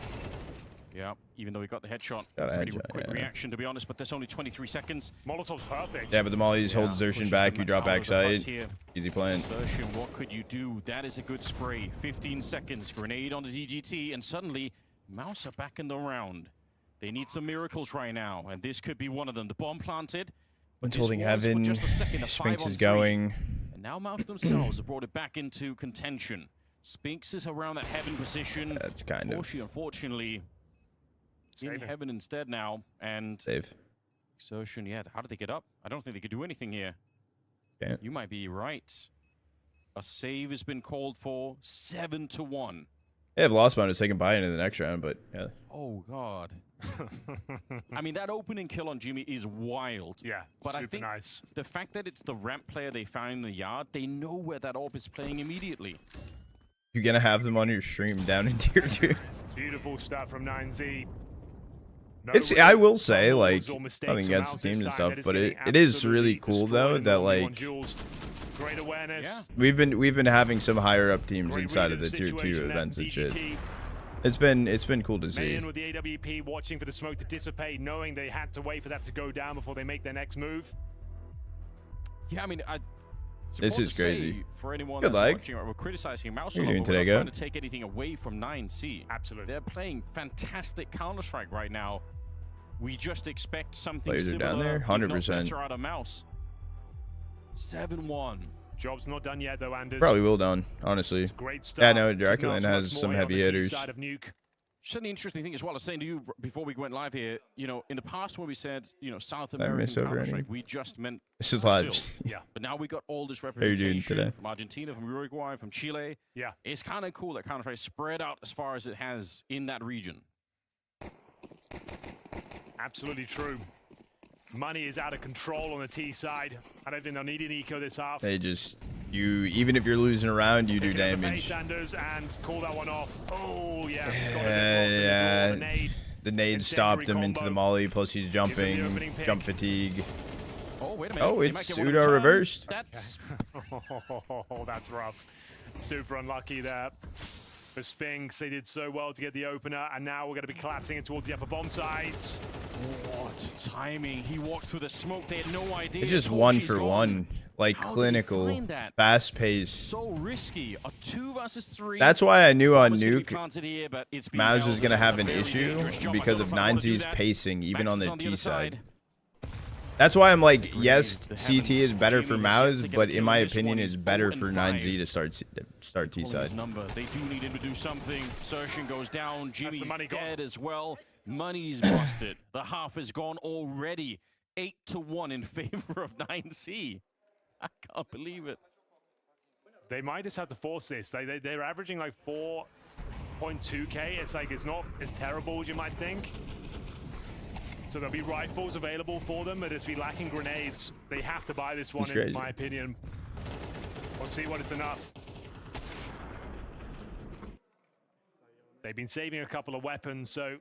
Yeah, even though he got the headshot. Pretty quick reaction, to be honest, but there's only 23 seconds. Molotov's perfect. Yeah, but the Mollies hold Zershan back. You drop backside. Easy playing. Zershan, what could you do? That is a good spray. 15 seconds. Grenade on the DGT, and suddenly, MongolZ are back in the round. They need some miracles right now, and this could be one of them. The bomb planted. One's holding heaven. Spinks is going. And now MongolZ themselves have brought it back into contention. Spinks is around that heaven position. That's kind of. Unfortunately, in heaven instead now. And save. Zershan, yeah, how did they get up? I don't think they could do anything here. Can't. You might be right. A save has been called for. 7-1. They have lost bonus. They can buy into the next round, but yeah. Oh, God. I mean, that opening kill on Jimmy is wild. Yeah, but I think nice. The fact that it's the ramp player they found in the yard, they know where that AWP is playing immediately. You're going to have them on your stream down in tier 2. Beautiful stuff from 9Z. I will say, like, nothing against the teams and stuff, but it is really cool, though, that, like, great awareness. Yeah. we've been having some higher up teams inside of the tier 2 events and shit. It's been cool to see. With the AWP watching for the smoke to dissipate, knowing they had to wait for that to go down before they make their next move. Yeah, I mean, this is crazy. For anyone Good that's luck. watching, we're criticizing MongolZ, What are you doing but today, we're Go? not trying to take anything away from 9C. Absolutely. They're playing fantastic Counter-Strike right now. We just expect something Players are similar, down there, 100%. if not better out of MongolZ. 7-1. Job's not done yet, though, Anders. Probably will done, honestly. Great start. Yeah, no, Draculin has some heavy hitters. Just an interesting thing as well. I was saying to you before we went live here, you know, in the past when we said, you know, South American Counter-Strike, we just meant this is Brazil. live. Yeah. But now we got all this How you doing representation today? from Argentina, from Uruguay, from Chile. Yeah. It's kind of cool that Counter-Strike spread out as far as it has in that region. Absolutely true. Money is out of control on the T side. I don't think they'll need an eco this half. They just, even if you're losing around, you do damage. And call that one off. Oh, yeah. Yeah. The nade stopped him into the molly, plus he's jumping. Jump fatigue. Oh, wait a minute. Oh, it's pseudo reversed. That's... Oh, that's rough. Super unlucky there. For Spinks, they did so well to get the opener, and now we're going to be collapsing in towards the upper bomb sides. What timing. He walked through the smoke. They had no idea. It's just 1 for 1. Like, clinical, fast-paced. So risky. A 2 versus 3. That's why I knew on Nuke, MongolZ was going to have an issue because of 9Z's pacing, even on the T side. That's why I'm like, yes, CT is better for MongolZ, but in my opinion, it's better for 9Z to start T side. They do need him to do something. Zershan goes down. Jimmy's dead as well. Money's busted. The half is gone already. 8-1 in favor of 9Z. I can't believe it. They might just have to force this. They're averaging like 4.2k. It's like, it's not as terrible as you might think. So there'll be rifles available for them, but it's be lacking grenades. They have to buy this one, in my opinion. We'll see what it's enough. They've been saving a couple of weapons, so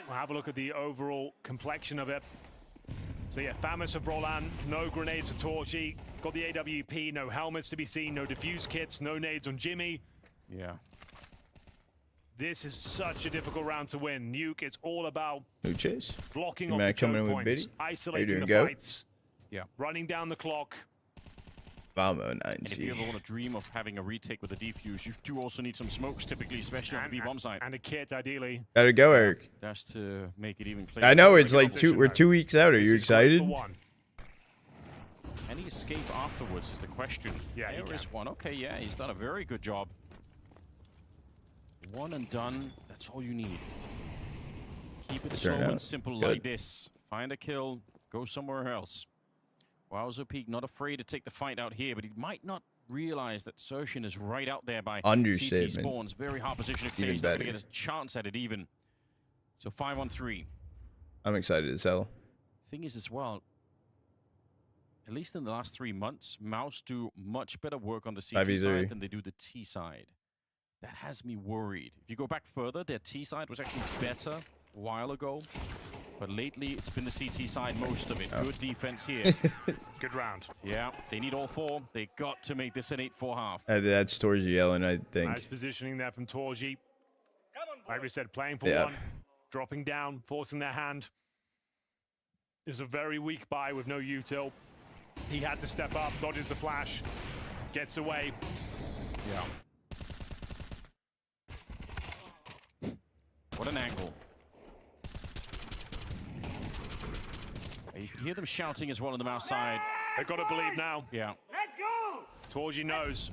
we'll have a look at the overall complexion of it. So yeah, Famous for Brolan, no grenades for Torchy. Got the AWP, no helmets to be seen, no defuse kits, no nades on Jimmy. Yeah. This is such a difficult round to win. Nuke, it's all about blocking off the choke points, isolating the fights, running down the clock. Vamo And if you 9C. ever want to dream of having a retake with a defuse, you do also need some smokes, typically, especially on the B-bomb side. And a kit, ideally. Gotta go, Eric. That's to make it even clearer. I know it's like we're 2 weeks out. Are you excited? Can he escape afterwards is the question. Yeah, there is one. Okay, yeah, he's done a very good job. One and done. That's all you need. Keep it slow and simple like this. Find a kill. Go somewhere else. Wowzer Peak not afraid to take the fight out here, but he might not realize that Sershin is right out there by CT spawns. Very hard position to clear. He's not going to get a chance at it even. So 5-on-3. I'm excited as hell. Thing is as well, at least in the last 3 months, Mouse do much better work on the CT side than they do the T side. That has me worried. If you go back further, their T side was actually better a while ago. But lately, it's been the CT side, most of it. Good defense here. Good round. Yeah, they need all 4. They got to make this an 8-4 half. That's Torji yelling, I think. Nice positioning there from Torji. Like we said, playing for one, dropping down, forcing their hand. It was a very weak buy with no util. He had to step up, dodges the flash, gets away. Yeah. What an angle. You can hear them shouting as well on the Mouse side. They've got to believe now. Yeah. Let's go! Torji knows.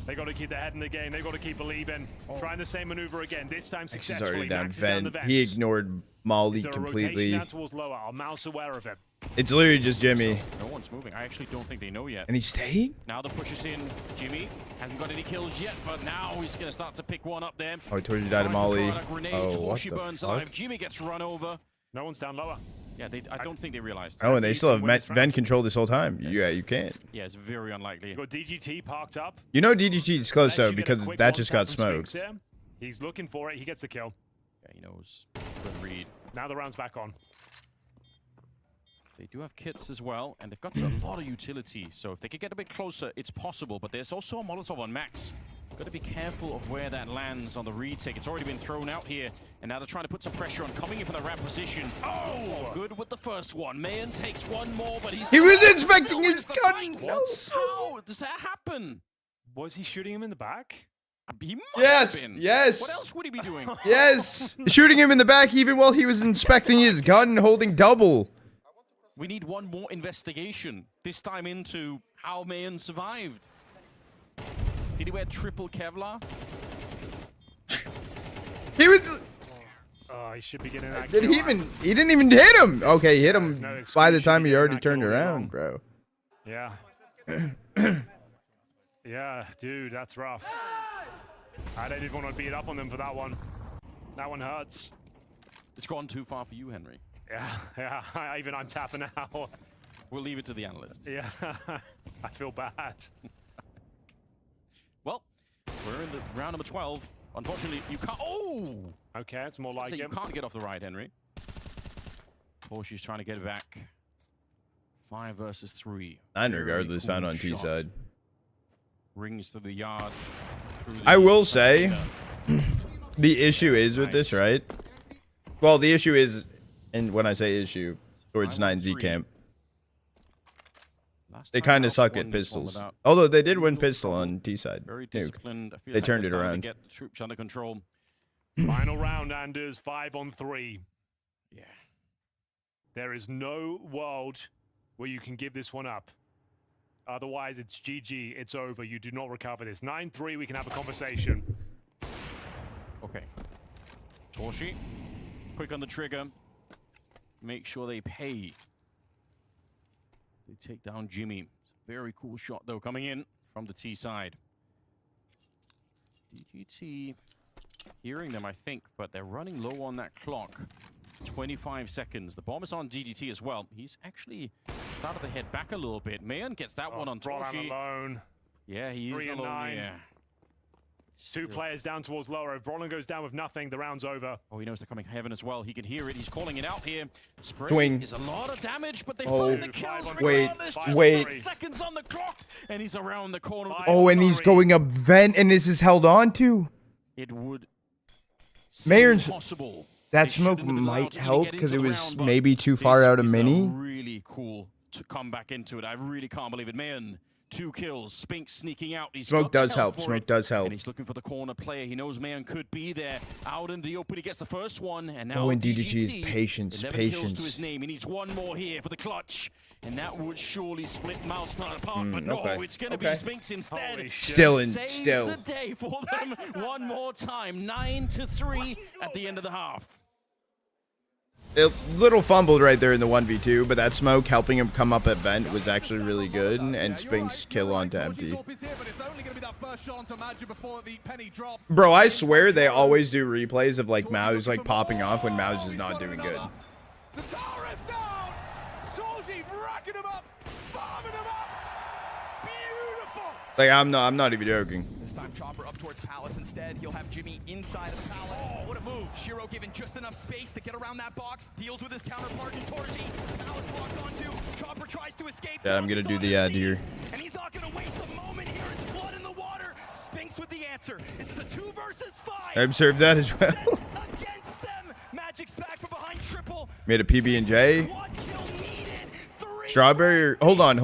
They got to keep their head in the game. They got to keep believing. Trying the same maneuver again. This time successfully. He's already down Max is down the vent. vents. He ignored Molly Is there a completely. rotation down towards lower? Are Mouse aware of it? It's literally just Jimmy. No one's moving. I actually don't think they know yet. And he's staying? Now the push is in. Jimmy hasn't got any kills yet, but now he's going to start to pick one up there. Oh, Torji died to Molly. Oh, what the burns fuck? alive. Jimmy gets run over. No one's down lower. Yeah, I don't think they realized. Oh, and they still have vent control this whole time. Yeah, you can't. Yeah, it's very unlikely. You got DGT parked up. You know DGT is close though because that just got smoked. He's looking for it. He gets the kill. Yeah, he knows. Good read. Now the round's back on. They do have kits as well, and they've got a lot of utility. So if they could get a bit closer, it's possible. But there's also a Molotov on Max. Got to be careful of where that lands on the retake. It's already been thrown out here, and now they're trying to put some pressure on, coming in from the ramp position. Oh, good with the first one. Mayan takes one more, but he was inspecting his gun. How does that happen? Was he shooting him in the back? He must have been. Yes. What else would he be doing? Yes. Shooting him in the back even while he was inspecting his gun, holding double. We need one more investigation, this time into how Mayan survived. Did he wear triple Kevlar? He was... Oh, he should be getting that Did kill. he didn't even hit him. Okay, he hit him no by the excuse, time you he should be already getting turned that kill around, wrong. bro. Yeah. Yeah, dude, that's rough. I don't even want to beat up on them for that one. That one hurts. It's gone too far for you, Henry. Yeah. Even I'm tapping out. We'll leave it to the analysts. Yeah, I feel bad. Well, we're in the round number 12. Unfortunately, you can't... Oh! Okay, it's more like so you him. can't get off the right, Henry. Torji's trying to get it back. 5 versus 3. And regardless, I'm on T side. Rings to the yard. I will say, the issue is with this, right? Well, the issue is, and when I say issue, towards 9Z camp, they kind of suck at pistols. Although they did win pistol on T side. Very disciplined. I feel They like turned they're it starting around. to get the troops under control. Final round, Anders. 5-on-3. Yeah. There is no world where you can give this one up. Otherwise, it's GG. It's over. You do not recover this. 9-3, we can have a conversation. Okay. Torji, quick on the trigger. Make sure they pay. They take down Jimmy. Very cool shot, though, coming in from the T side. DGT hearing them, I think, but they're running low on that clock. 25 seconds. The bomb is on DGT as well. He's actually started to head back a little bit. Mayan gets that one on Torji. Alone. Yeah, he is 3 and alone 9. here. Two players down towards lower. If Brolin goes down with nothing, the round's over. Oh, he knows they're coming heaven as well. He can hear it. He's calling it out here. Spray Swing. is a lot of damage, but they Oh, find the kills wait, regardless. wait. 6 seconds on the clock, and he's around the corner. Of the Oh, and he's going up vent, and this is held on to. It would Mayern's possible. that They smoke shouldn't have been allowed might to really help get because into it the was round, but maybe too far this out of is mini. Really cool to come back into it. I really can't believe it. Mayan 2 kills. Spinks sneaking out. Smoke does help. Smoke does help. And he's looking for the corner player. He knows Mayan could be there. Out in the open, he gets the first one. And now and DGT's DGT's patience, 11 kills to his name. He needs one more here for the clutch. And that would surely split Mouse apart. But no, it's going to be Spinks instead. Still. Saves the day for them one more time. 9-3 at the end of the half. A little fumbled right there in the 1v2, but that smoke helping him come up at vent was actually really good, and Spinks kill onto empty. Bro, I swear they always do replays of like Mouse like popping off when Mouse is not doing good. Like I'm not even joking. This time Chopper up towards Palace instead. He'll have Jimmy inside of the Palace. Oh, what a move. Shiro given just enough space to get around that box. Deals with his counterpart in Torji. Palace locked onto. Chopper tries to escape. Yeah, I'm gonna do the ad here. And he's not gonna waste a moment here. It's blood in the water. Spinks with the answer. This is a 2 versus 5. I observed that as well. Against them. Magic's back from behind triple. Made a PB&J. Strawberry. Hold on.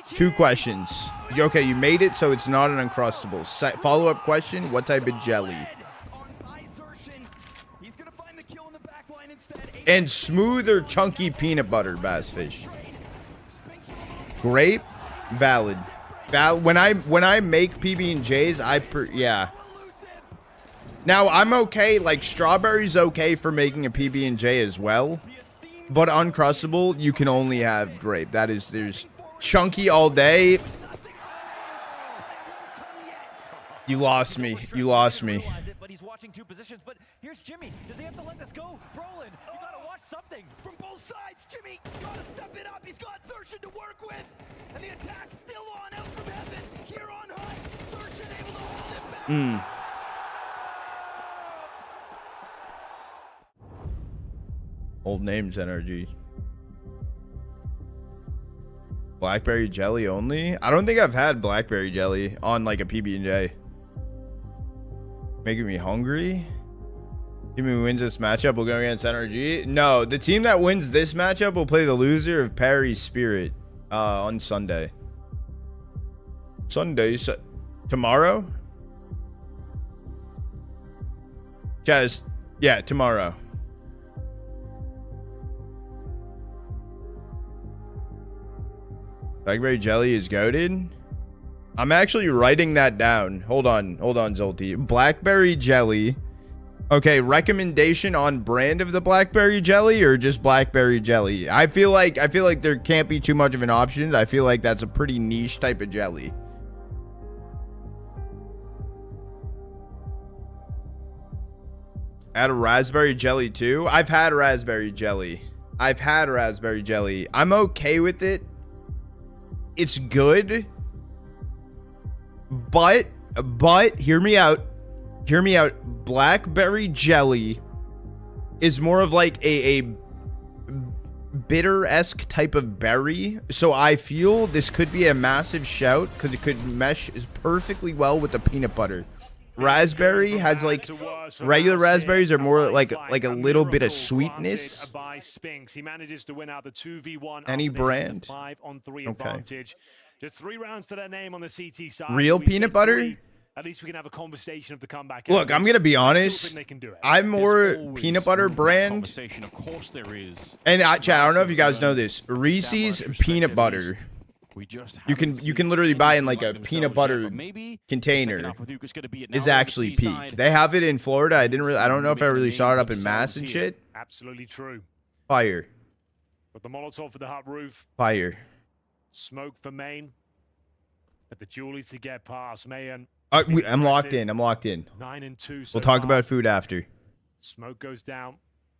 2 questions. Okay, you made it, so it's not an Uncrustable. Follow-up question, what type of jelly? And smooth or chunky peanut butter, Bassfish? Grape? Valid. When I make PB&Js, yeah. Now, I'm okay, like, strawberry's okay for making a PB&J as well. But Uncrustable, you can only have grape. There's chunky all day. You lost me. But he's watching 2 positions. But here's Jimmy. Does he have to let this go? Brolin, you gotta watch something from both sides. Jimmy gotta step it up. He's got Xerxin to work with, and the attack's still on out from heaven. Here on high, Xerxin able to hold it back. Old names, NRG. Blackberry jelly only? I don't think I've had blackberry jelly on like a PB&J. Making me hungry. Team who wins this matchup will go against NRG. No, the team that wins this matchup will play the loser of Perry's Spirit on Sunday. Tomorrow? Yeah, tomorrow. Blackberry jelly is goated. I'm actually writing that down. Hold on, Zolty. Blackberry jelly. Okay, recommendation on brand of the blackberry jelly or just blackberry jelly? I feel like there can't be too much of an option. I feel like that's a pretty niche type of jelly. Add a raspberry jelly too. I've had raspberry jelly. I'm okay with it. It's good. But hear me out. Blackberry jelly is more of like a bitter-esque type of berry. So I feel this could be a massive shout because it could mesh perfectly well with the peanut butter. Raspberry has like regular raspberries are more like a little bit of sweetness. He manages to win out the 2v1. Any brand? 5-on-3 advantage. Just 3 rounds to their name on the CT side. Real peanut butter? At least we can have a conversation of the comeback. Look, I'm gonna be honest. I'm more peanut butter brand. Of course there is. And chat, I don't know if you guys know this. Reese's peanut butter. You can literally buy in like a peanut butter container. Is actually peak. They have it in Florida. I don't know if I really saw it up in Mass and shit. Absolutely true. Fire. But the Molotov for the hut roof. Fire. Smoke for Main. But the Julies to get past Mayan. I'm locked in. 9-2. So we'll talk about food after. Smoke goes down.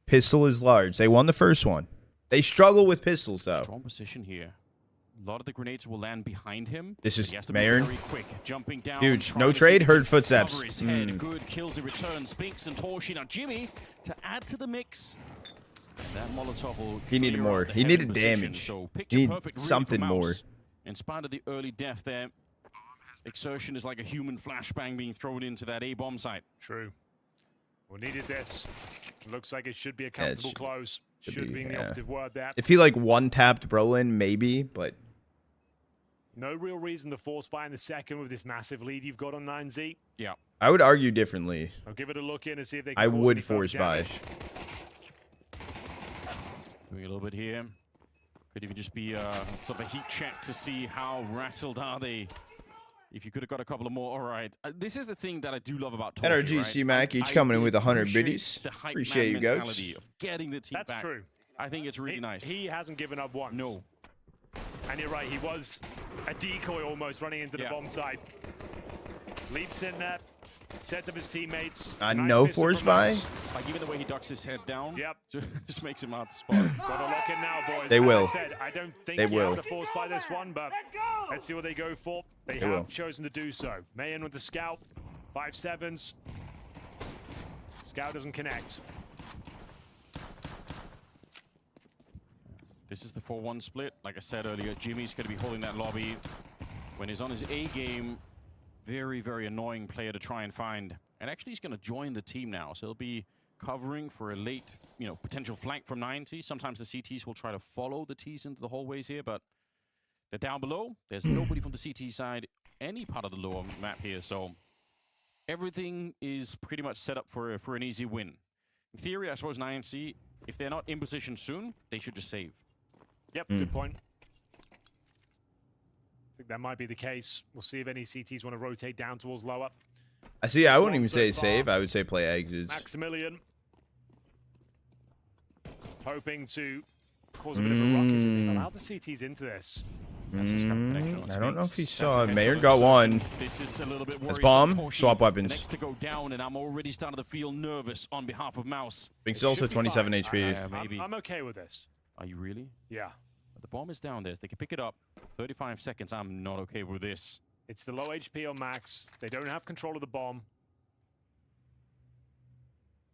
Pistol is large. They won the first one. They struggle with pistols though. Strong position here. A lot of the grenades will land behind him. This is Mayern. Jumping down, dude, no trade. Heard footsteps. Good kills in return. Spinks and Torshi. Now Jimmy to add to the mix. That Molotov will he needed more. He needed damage. So he needed something more. In spite of the early death there, exertion is like a human flashbang being thrown into that A-bomb site. True. We needed this. Looks like it should be a comfortable close. Should be the operative word there. If he like one-tapped Brolin, maybe, but No real reason to force buy in the second with this massive lead you've got on 9Z. Yeah. I would argue differently. I'll give it a look in and see if they can I cause would any further force buy. damage. Doing a little bit here. Could even just be sort of a heat check to see how rattled are they. If you could have got a couple of more, all right. This is the thing that I do love about Torchi, NRG, right? C-Mac, each coming in with 100 appreciate biddies. the hype Appreciate man you, goats. mentality of getting the team That's back. true. I think it's really nice. He hasn't given up once. No. And you're right, he was a decoy almost running into the bomb site. Leaps in there, sets up his teammates. Nice No pistol force from buy? Mouse. Like even the way he ducks his head down. Yep. Just makes him out the spot. Gotta lock in now, boys. They As will. I said, I don't think They you will. have to force buy this one, but let's see what they go for. They They have will. chosen to do so. Mayan with the scout, 5-7s. Scout doesn't connect. This is the 4-1 split. Like I said earlier, Jimmy's going to be holding that lobby. When he's on his A game, very, very annoying player to try and find. And actually, he's going to join the team now. So he'll be covering for a late, potential flank from 90. Sometimes the CTs will try to follow the Ts into the hallways here, but they're down below. There's nobody from the CT side, any part of the lower map here. So everything is pretty much set up for an easy win. In theory, I suppose 9C, if they're not in position soon, they should just save. Yep, good point. I think that might be the case. We'll see if any CTs want to rotate down towards lower. I see. I wouldn't even So say far, save. I would say play exits. Maximilian hoping to cause a bit of a ruckus, and they've allowed the CTs into this. That's a scout connection on I don't know if he Spinks. saw That's it. a Mayor headshot got one. insertion. This is a little bit That's worrisome. bomb. Torchi, Swap the weapons. next to go down, and I'm already starting to feel nervous on behalf of Mouse. Spinks It also should be 27 fine. HP. Maybe. I'm okay with this. Are you really? Yeah. The bomb is down there. They can pick it up. 35 seconds. I'm not okay with this. It's the low HP on Max. They don't have control of the bomb.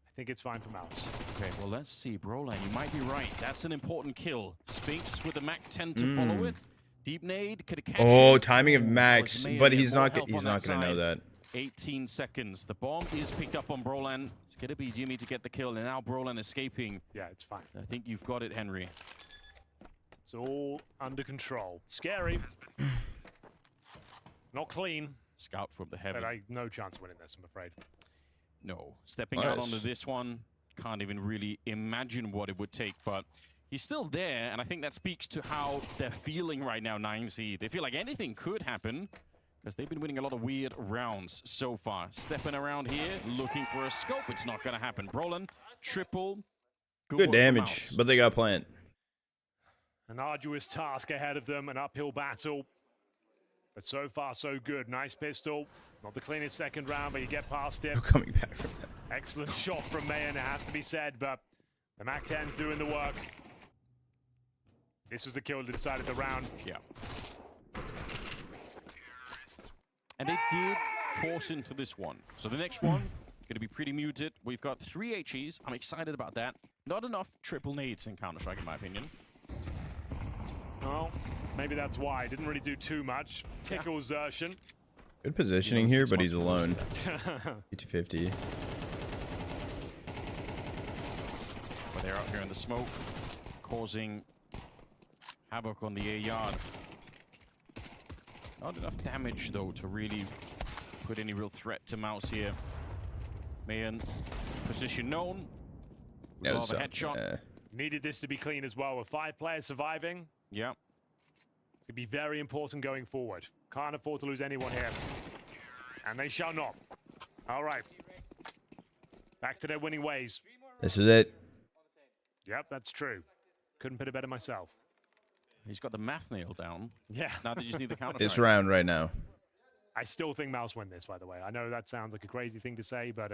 I think it's fine for Mouse. Okay, well, let's see. Broline, you might be right. That's an important kill. Spinks with the Mac 10 to follow it. Deep nade. Could have catch Oh, it. timing of Oh, Max, Mayan but had he's more not. health He's on not that gonna know side. that. 18 seconds. The bomb is picked up on Brolan. It's going to be Jimmy to get the kill, and now Brolan escaping. Yeah, it's fine. I think you've got it, Henry. It's all under control. Scary. Not clean. Scout from the heaven. But no chance of winning this, I'm afraid. No. Stepping out onto this one. Can't even really imagine what it would take, but he's still there, and I think that speaks to how they're feeling right now, 9C. They feel like anything could happen, because they've been winning a lot of weird rounds so far. Stepping around here, looking for a scope. It's not going to happen. Brolan, triple. Good work for damage, Mouse. but they got plant. An arduous task ahead of them, an uphill battle. But so far, so good. Nice pistol. Not the cleanest second round, but you get past it. Coming back from that. Excellent shot from Mayan, it has to be said, but the Mac-10's doing the work. This was the kill that decided the round. Yeah. And they did force into this one. So the next one, going to be pretty muted. We've got 3 HEs. I'm excited about that. Not enough triple nades in Counter-Strike, in my opinion. Well, maybe that's why. Didn't really do too much. Tickles Zershin. Good positioning here, but he's alone. 50-50. But they're out here in the smoke, causing havoc on the A yard. Not enough damage, though, to really put any real threat to Mouse here. Mayan, position known. No, Love a headshot. Needed this to be clean as well. With 5 players surviving, Yeah. it's going to be very important going forward. Can't afford to lose anyone here. And they shall not. All right. Back to their winning ways. This is it. Yep, that's true. Couldn't put it better myself. He's got the math nailed down. Yeah. Now they just need the counter. This round right now. I still think Mouse win this, by the way. I know that sounds like a crazy thing to say, but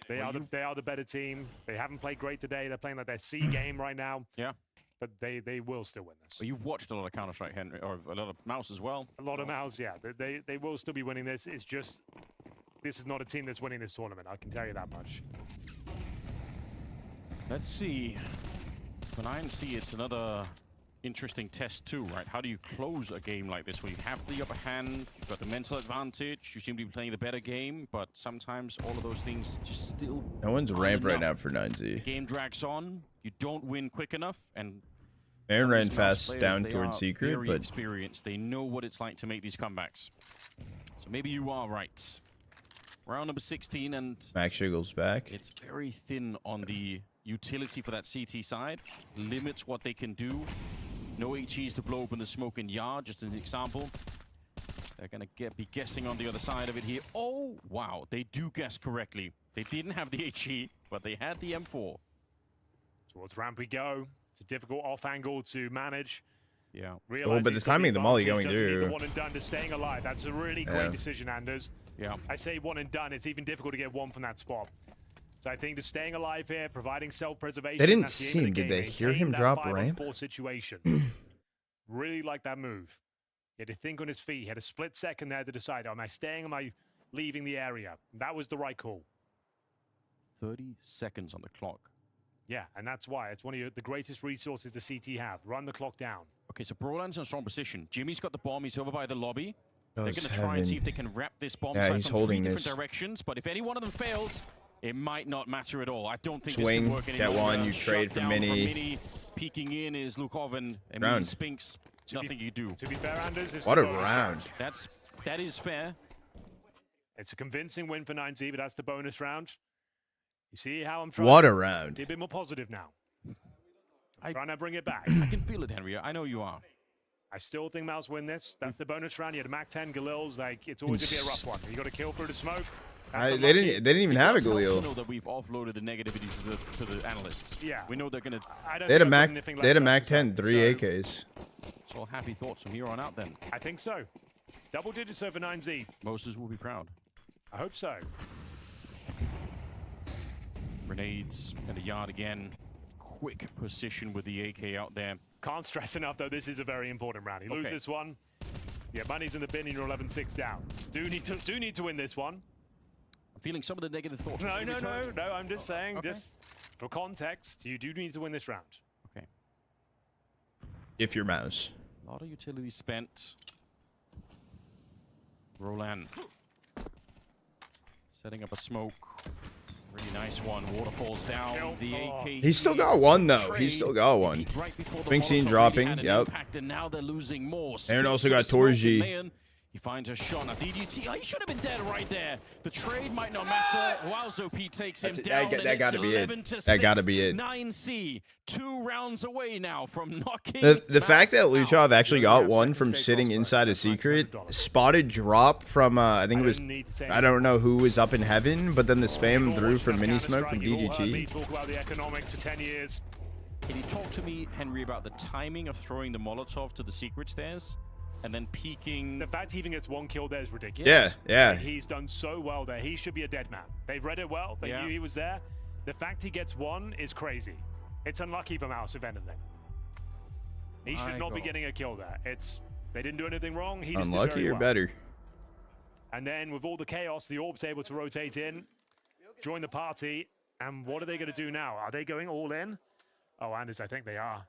they are the better team. They haven't played great today. They're playing like their C game right now. Yeah. But they will still win this. But you've watched a lot of Counter-Strike, Henry, or a lot of Mouse as well. A lot of Mouse, yeah. They will still be winning this. It's just, this is not a team that's winning this tournament. I can tell you that much. Let's see. For 9C, it's another interesting test too, right? How do you close a game like this where you have the upper hand, you've got the mental advantage, you seem to be playing the better game, but sometimes all of those things just still No one's aren't ramp right enough. now for 9Z. The game drags on, you don't win quick enough, and Aaron ran fast players, down they towards are secret, very but experienced. They know what it's like to make these comebacks. So maybe you are right. Round number 16, and Max Shiggle's back. it's very thin on the utility for that CT side. Limits what they can do. No HEs to blow open the smoke in yard, just as an example. They're going to be guessing on the other side of it here. Oh, wow. They do guess correctly. They didn't have the HE, but they had the M4. Towards ramp we go. It's a difficult off angle to manage. Yeah. Oh, but the timing of the molly going Need through. the one and done to staying alive. That's a really great decision, Anders. Yeah. I say one and done. It's even difficult to get one from that spot. So I think just staying alive here, providing self-preservation. They didn't that's the aim see of him. the Did game. they hear Maintain him that drop 5-on-4 ramp? situation. Really like that move. He had to think on his feet. He had a split second there to decide, am I staying, am I leaving the area? That was the right call. 30 seconds on the clock. Yeah, and that's why. It's one of the greatest resources the CT have. Run the clock down. Okay, so Brolan's in a strong position. Jimmy's got the bomb. He's over by the lobby. Oh, They're going to try and see if they can wrap this bomb Yeah, site he's from 3 holding different this. directions. But if any one of them fails, it might not matter at all. I don't think Swing, this can work any get longer. one, you Shut trade for down Mini. From Mini. Peeking in is Lukov and Round. Spinks. Nothing you do. To be fair, Anders, it's What the a bonus round. That is fair. It's a convincing win for 9Z, but that's the bonus round. You see how I'm trying What a to round. be a bit more positive now. Trying to bring it back. I can feel it, Henry. I know you are. I still think Mouse win this. That's the bonus round. You had a Mac 10 Galil's. Like, it's always going to be a rough one. You got to kill through the smoke. That's They unlucky. didn't even have a It does help Galil. to know that we've offloaded the negativity to the analysts. Yeah. We know they're going to... I don't They had a think Mac. I've anything They had a left Mac for 10, some. 3 So, AKs. It's all happy thoughts from here on out then. I think so. Double digits over 9Z. Moses will be proud. I hope so. Grenades in the yard again. Quick position with the AK out there. Can't stress enough, though, this is a very important round. He loses this one. Yeah, money's in the bin and you're 11-6 down. Do need to win this one. I'm feeling some of the negative thoughts. No, I'm just saying, okay. just for context, you do need to win this round. Okay. If you're Mouse. A lot of utility spent. Roland. Setting up a smoke. Really nice one. Waterfalls down. The AK. He's still got one, though. He's still got one. Right before the Spink scene Molotov dropping. really had an Yep. impact, and now they're losing more. Aaron also Spinks got with the smoke, and Torji. Mayan, he finds a shot. Now, DGT, he should have been dead right there. The trade might not matter. Wowzo P takes him down. That gotta be it. 11-6. That gotta be it. 9C, 2 rounds away now from knocking. The fact that Mouse Luchov out. actually got one from sitting inside a secret, spotted drop from I think it was, I don't know who was up in heaven, but then the spam threw from mini smoke from DGT. Talk about the economics for 10 years. Can you talk to me, Henry, about the timing of throwing the Molotov to the secret stairs and then peeking? The fact he even gets one kill there is ridiculous. Yeah. He's done so well there. He should be a dead man. They've read it well. They knew he was there. The fact he gets one is crazy. It's unlucky for Mouse, if anything. He should not be getting a kill there. They didn't do anything wrong. He just did Unlucky very or well. better? And then with all the chaos, the orb's able to rotate in, join the party. And what are they going to do now? Are they going all in? Oh, Anders, I think they are.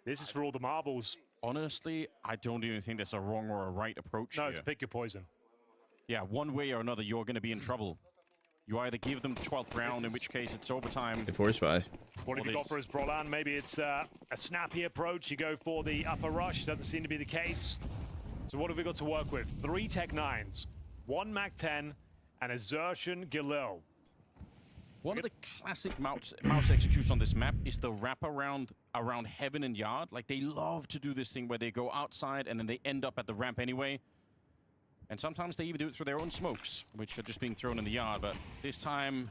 This is for all the marbles. Honestly, I don't even think there's a wrong or a right approach No, here. it's pick your poison. Yeah, one way or another, you're going to be in trouble. You either give them the 12th round, in which case it's overtime. Good force buy. What have you got for his Brolan? Maybe it's a snappy approach. You go for the upper rush. Doesn't seem to be the case. So what have we got to work with? 3 Tech 9s, 1 Mac 10, and a Xertion Galil. One of the classic mouse executes on this map is the wraparound around heaven and yard. Like, they love to do this thing where they go outside and then they end up at the ramp anyway. And sometimes they even do it through their own smokes, which are just being thrown in the yard. But this time,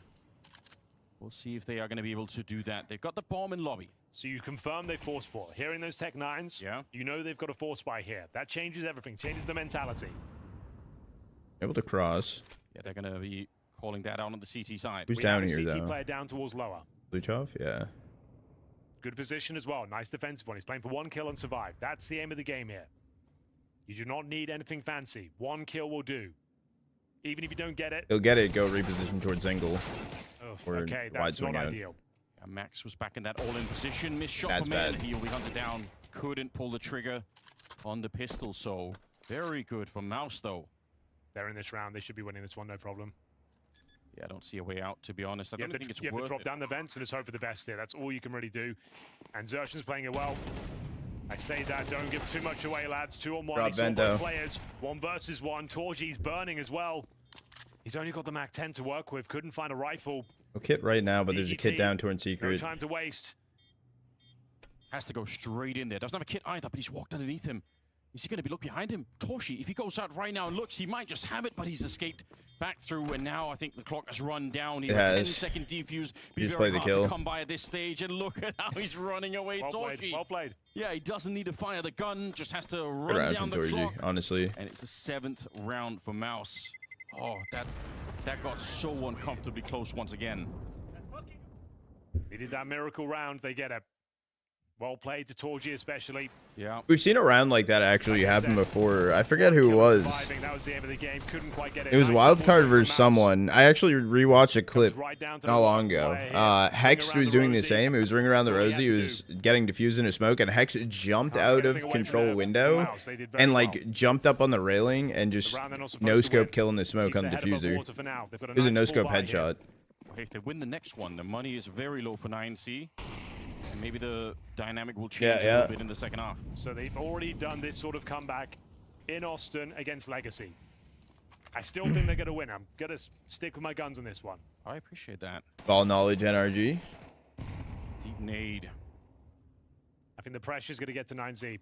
we'll see if they are going to be able to do that. They've got the bomb in lobby. So you confirm they force ball. Hearing those Tech 9s, you know they've got a force buy here. That changes everything, changes the mentality. Able to cross. Yeah, they're going to be calling that out on the CT side. Who's down here, CT though? player down towards lower. Luchov? Yeah. Good position as well. Nice defensive one. He's playing for 1 kill and survive. That's the aim of the game here. You do not need anything fancy. 1 kill will do. Even if you don't get it. He'll get it, go reposition towards Zingle. Okay, that's not ideal. Yeah, Max was back in that all-in position. Missed shot That's from Mayan. bad. He'll be hunted down. Couldn't pull the trigger on the pistol, so very good for Mouse, though. They're in this round. They should be winning this one, no problem. Yeah, I don't see a way out, to be honest. I don't think it's you have to worth drop it. down the vents and just hope for the best here. That's all you can really do. And Xerxion's playing it well. I say that, don't give too much away, lads. 2-on-1, Drop he saw Vento. both players. 1 versus 1. Torji's burning as well. He's only got the MAC-10 to work with. Couldn't find a rifle. No kit right now, but there's a kit DGT, down toward No secret. time to waste. Has to go straight in there. Doesn't have a kit either, but he's walked underneath him. Is he going to be look behind him? Torshi, if he goes out right now and looks, he might just have it, but he's escaped back through, and now I think the clock has run down. He has a 10-second defuse. Be Just very play the hard kill. to come by at this stage, and look at how he's running away. Well Torshi. played, well played. Yeah, he doesn't need to fire the gun, just has to Good run round down from the Torji, clock. honestly. And it's the 7th round for Mouse. Oh, that got so uncomfortably close once again. He did that miracle round. They get it. Well played to Torji especially. Yeah. We've seen a round like that actually happen before. I forget who it was. That was the end of the game. Couldn't quite get it. It was Nice Wildcard from versus Mouse. someone. I actually rewatched a clip right down to not the long bottom ago. player here. Hex Ring was around doing the Rosie. same. It was ring around the That's all he Rosie. had It to was getting diffused into smoke, and Hex jumped out of anything away from control the window Mouse. They did very and well. like jumped up on the railing and just round they're not supposed no to scope win. killing the smoke Keeps on the their head above diffuser. water for now. They've got a It was a nice no scope full buy here. headshot. Okay, if they win the next one, the money is very low for 9C. And maybe the dynamic will change a little bit in the second half. So they've already done this sort of comeback in Austin against Legacy. I still think they're going to win. I'm going to stick with my guns on this one. I appreciate that. Ball knowledge NRG. Deep nade. I think the pressure's going to get to 9Z.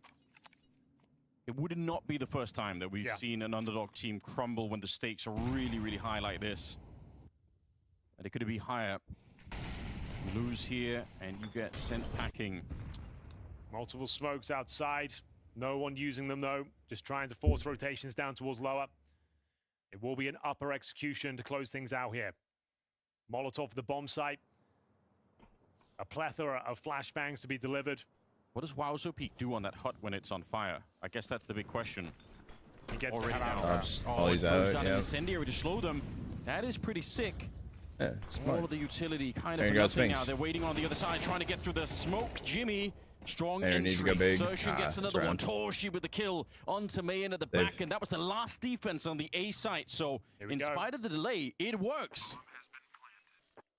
It would not be the first time that we've seen an underdog team crumble when the stakes are really, really high like this. And it could be higher. You lose here, and you get sent packing. Multiple smokes outside. No one using them, though. Just trying to force rotations down towards lower. It will be an upper execution to close things out here. Molotov the bomb site. A plethora of flashbangs to be delivered. What does Wowzo Peak do on that hut when it's on fire? I guess that's the big question. He gets Already out. All it he's throws out, down yeah. an incendiary to slow them. That is pretty sick. Yeah, All of the utility kind There of you go, nothing Sphinx. now. They're waiting on the other side, trying to get through the smoke. Jimmy, strong There, entry. needs to go big. Xerxion gets another one. round. Torshi with the kill onto Mayan at the They've- back, and that was the last defense on the A site. So, Here we in go. spite of the delay, it works.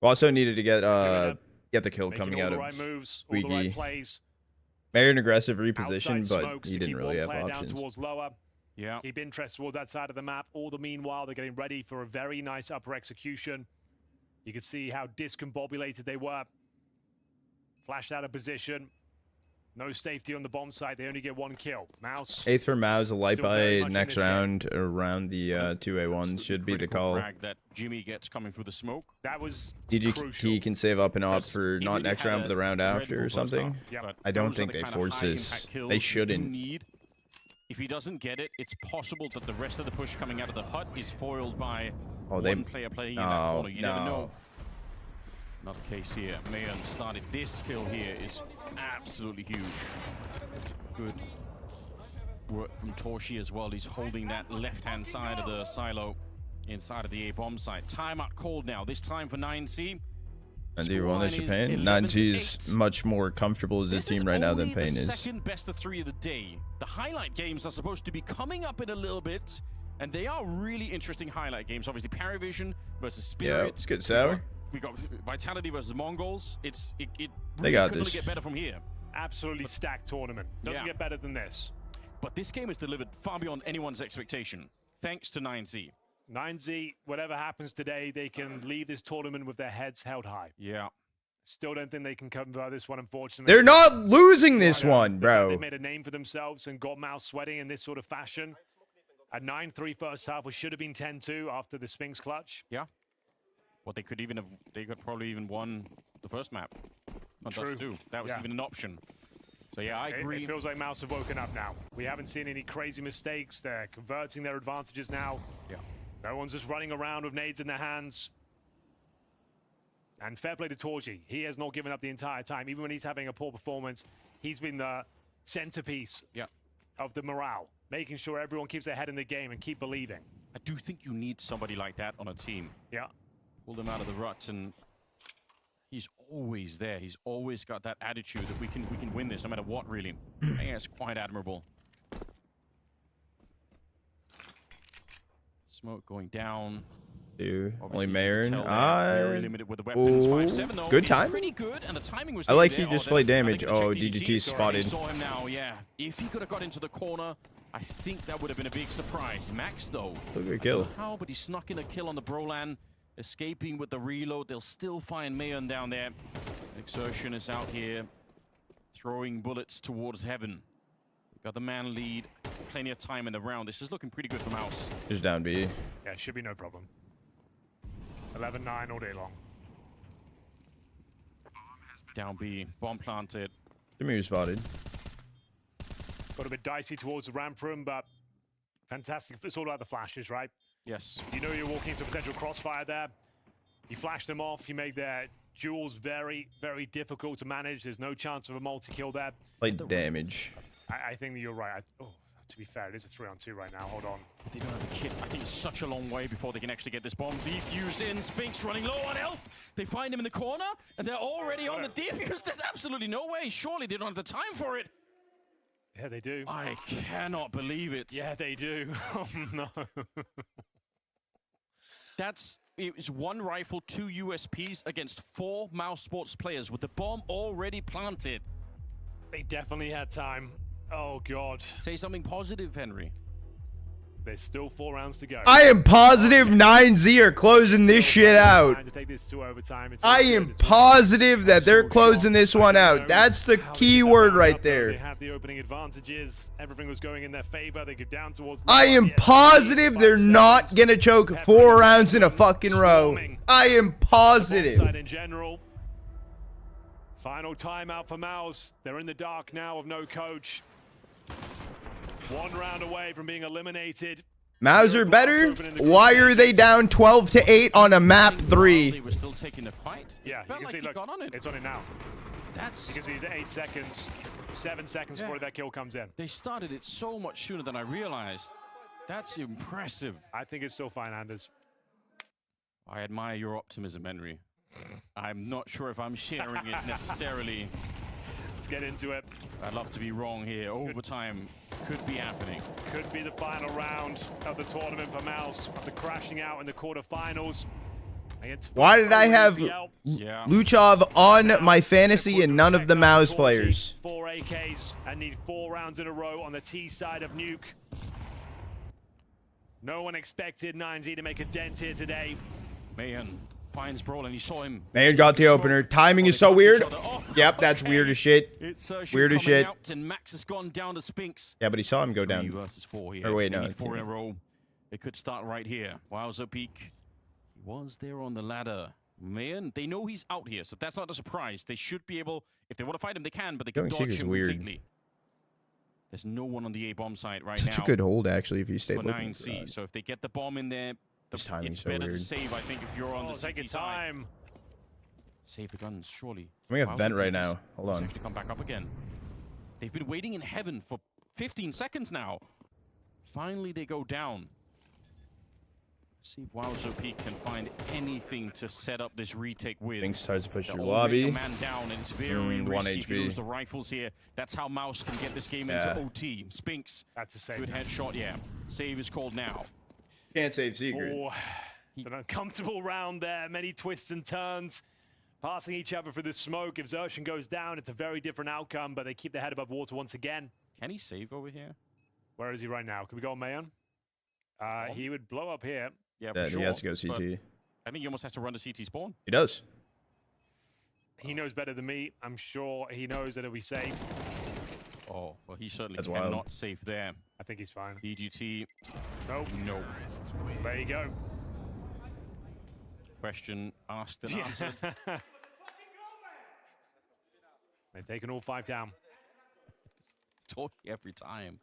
Also needed to get the kill Making coming all out the of right moves, all the right Squeaky. plays. Very an aggressive Outside reposition, but smokes he to didn't keep really one have player options. down towards lower. Yeah. Keep interest towards that side of the map. All the meanwhile, they're getting ready for a very nice upper execution. You can see how discombobulated they were. Flashed out of position. No safety on the bomb site. They only get 1 kill. Mouse. 8th for Mao's, a light Still very by much in next this game. round around the 2A1 should be the Critical call. frag that Jimmy gets coming through the smoke. That was DGT crucial. can save up and opt That's- for he not really next had round, a but the round after dreadful or first something. half. Yep. But I don't those are think the they kind of force this. high-impact kills They you do shouldn't. need. If he doesn't get it, it's possible that the rest of the push coming out of the hut is foiled by one player playing in that corner. You never know. Not the case here. Mayan started this kill here is absolutely huge. Good work from Torshi as well. He's holding that left-hand side of the silo inside of the A-bomb site. Timeout called now. This time for 9C. And do you want this Scoreline is Pain? 9G is much more comfortable as a team right now than Pain This is. is second best of 3 of the day. The highlight games are supposed to be coming up in a little bit, and they are really interesting highlight games. Obviously, Paravision versus Spirit. Yeah, it's good, Sour. We got Vitality versus MongolZ. It They really got couldn't this. get better from here. Absolutely stacked tournament. Doesn't get better than this. But this game is delivered far beyond anyone's expectation, thanks to 9Z. 9Z, whatever happens today, they can leave this tournament with their heads held high. Yeah. Still don't think they can come by this one, unfortunately. They're not losing this one, They bro. made a name for themselves and got Mouse sweating in this sort of fashion. A 9-3 first half, which should have been 10-2 after the Sphinx clutch. Yeah. Well, they could probably even won the first map. Not True. Dust 2. That was even an option. So yeah, I agree. It feels like Mouse have woken up now. We haven't seen any crazy mistakes. They're converting their advantages now. Yeah. No one's just running around with nades in their hands. And fair play to Torji. He has not given up the entire time. Even when he's having a poor performance, he's been the centerpiece of the morale, making sure everyone keeps their head in the game and keep believing. I do think you need somebody like that on a team. Yeah. Pull them out of the ruts, and he's always there. He's always got that attitude that we can win this no matter what, really. I think that's quite admirable. Smoke going down. Only Obviously, Mayor. you could tell they're very limited with the weapons. 5-7 though. Good is time. Pretty good, and the timing was I like there. he displayed damage. I think Oh, the DGT spotted. Saw him now, yeah. If he could have got into the corner, I think that would have been a big surprise. Max, though. Look at a kill. How, but he snuck in a kill on the Brolan. Escaping with the reload. They'll still find Mayon down there. Exertion is out here. Throwing bullets towards heaven. Got the man lead. Plenty of time in the round. This is looking pretty good for Mouse. Just down B. Yeah, should be no problem. 11-9 all day long. Down B. Bomb planted. Jimmy was spotted. Got a bit dicey towards the ramp room, but fantastic. It's all about the flashes, right? Yes. You know you're walking into a potential crossfire there. You flash them off. You make their duels very, very difficult to manage. There's no chance of a multi-kill there. Played damage. I think that you're right. To be fair, it is a 3-on-2 right now. Hold on. But they don't have a kit. I think it's such a long way before they can actually get this bomb. Defuse in. Spinks running low on health. They find him in the corner, and they're already on the defuse. There's absolutely no way. Surely they don't have the time for it. Yeah, they do. I cannot believe it. Yeah, they do. Oh, no. It was one rifle, 2 USPs against 4 Mouse Sports players with the bomb already planted. They definitely had time. Oh, God. Say something positive, Henry. There's still 4 rounds to go. I am positive 9Z are closing this shit out. To take this to overtime. I am positive that they're closing this one out. That's the key word right They there. had the opening advantages. Everything was going in their favor. They go down towards... I am positive they're not going to choke 4 rounds in a fucking row. I am positive. In general. Final timeout for Mouse. They're in the dark now with no coach. 1 round away from being eliminated. Mauser better? Why are they down 12-8 on a map 3? They were still taking the fight. Yeah, you can see, look, got on it. It's on it now. That's... You can see he's at 8 seconds. 7 seconds before that kill comes in. They started it so much sooner than I realized. That's impressive. I think it's still fine, Anders. I admire your optimism, Henry. I'm not sure if I'm sharing it necessarily. Let's get into it. I'd love to be wrong here. Overtime could be happening. Could be the final round of the tournament for Mouse after crashing out in the quarterfinals. Why did I have Luchov on my fantasy and none of the Mouse players? 4 AKs and need 4 rounds in a row on the T side of Nuke. No one expected 9Z to make a dent here today. Mayan finds Brawl and he saw him. Mayan got the opener. Timing is so weird. Yep, that's weird as shit. It's weird as shit. And Max has gone down to Spinks. Yeah, but he saw him go down. 3 versus 4 here. Or wait, no. Need 4 in a row. It could start right here. Wowza peak. He was there on the ladder. Mayan, they know he's out here, so that's not a surprise. They should be able, if they want to fight him, they can, but they can dodge him completely. There's no one on the A-bomb site right now. Such a good hold, actually, if you stay for looking. 9C. So if they get the bomb in there, it's so better weird. to save, I think, if you're on the CT side. Time. Save the guns, surely. We have vent right now. Hold on. Actually come back up again. They've been waiting in heaven for 15 seconds now. Finally, they go down. See if WowZOP can find anything to set up this retake with. Spinks tries to push They're through already lobby. a man down, and it's very 1 risky if you HP. lose the rifles here. That's how Mouse can get this game into OT. Spinks, that's a save. Good headshot, yeah. Save is called now. Can't save Secret. Oh, it's an uncomfortable round there. Many twists and turns. Passing each other through the smoke. If Xerxen goes down, it's a very different outcome, but they keep their head above water once again. Can he save over here? Where is he right now? Can we go on Mayon? He would blow up here. Yeah, for sure. He has to go CT. I think he almost has to run to CT spawn. He does. He knows better than me. I'm sure he knows that it'll be safe. Oh, well, he certainly That's cannot wild. save there. I think he's fine. BGT. Nope. No. There you go. Question asked and answered. They've taken all 5 down. Talking every time.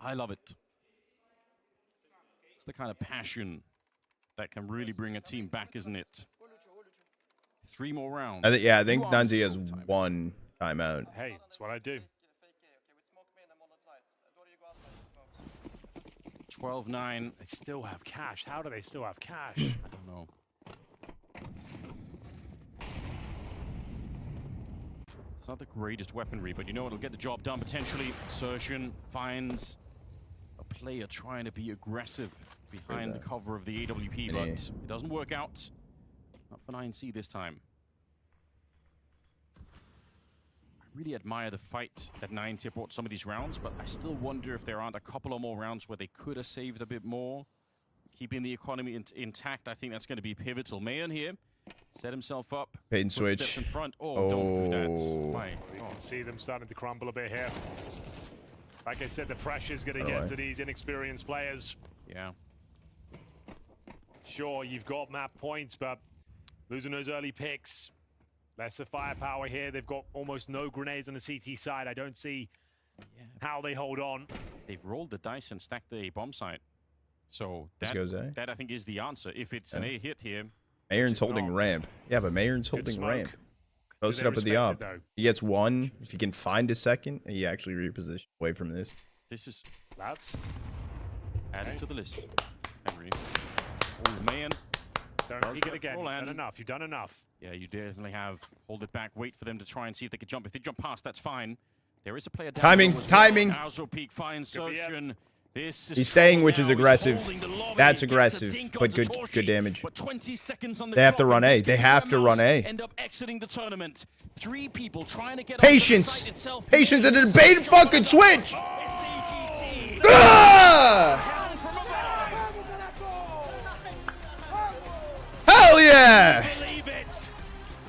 I love it. It's the kind of passion that can really bring a team back, isn't it? 3 more rounds. I think Dunzi has 1 timeout. Hey, that's what I do. 12-9. They still have cash. How do they still have cash? I don't know. It's not the greatest weaponry, but you know it'll get the job done potentially. Insertion finds a player trying to be aggressive. behind the cover of the AWP, but it doesn't work out. Not for 9C this time. I really admire the fight that 9C brought some of these rounds, but I still wonder if there aren't a couple of more rounds where they could have saved a bit more. Keeping the economy intact, I think that's going to be pivotal. Mayan here set himself up. Bait and switch. Steps in front. Oh, don't do that. My You God. can see them starting to crumble a bit here. Like I said, the pressure's going to get to these inexperienced players. Yeah. Sure, you've got map points, but losing those early picks, lesser firepower here. They've got almost no grenades on the CT side. I don't see how they hold on. They've rolled the dice and stacked the bomb site. So Goes that I think is the answer. If it's an A hit here. Mayern's holding ramp. Yeah, but Mayern's holding ramp. Post it up at the op. He gets one. If he can find a second, he actually repositions away from this. This is lads. Added to the list. Henry. Oh man. Don't peek it again. You've done enough. You've done enough. Yeah, you definitely have. Hold it back. Wait for them to try and see if they can jump. If they jump past, that's fine. There is a player down. Timing. Azo peak finds insertion. He's staying, which is aggressive. That's aggressive, but good damage. They have to run A. They have to run A. End up exiting the tournament. 3 people trying to get Patience. Patience and a bait fucking switch. Ah! Hell yeah!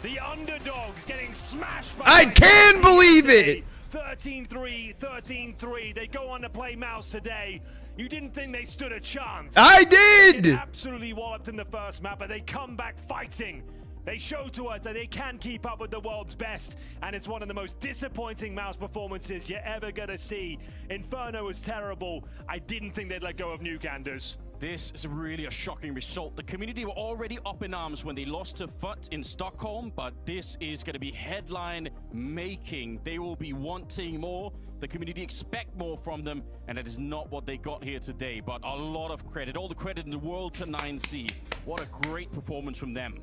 The underdogs getting smashed by I can believe it. 13-3, 13-3. They go on to play Mouse today. You didn't think they stood a chance. I did! They absolutely walloped in the first map, but they come back fighting. They show to us that they can keep up with the world's best, and it's one of the most disappointing Mouse performances you're ever gonna see. Inferno was terrible. I didn't think they'd let go of Nuke, Anders. This is really a shocking result. The community were already up in arms when they lost to FUT in Stockholm, but this is going to be headline making. They will be wanting more. The community expect more from them, and that is not what they got here today. But a lot of credit, all the credit in the world to 9C. What a great performance from them.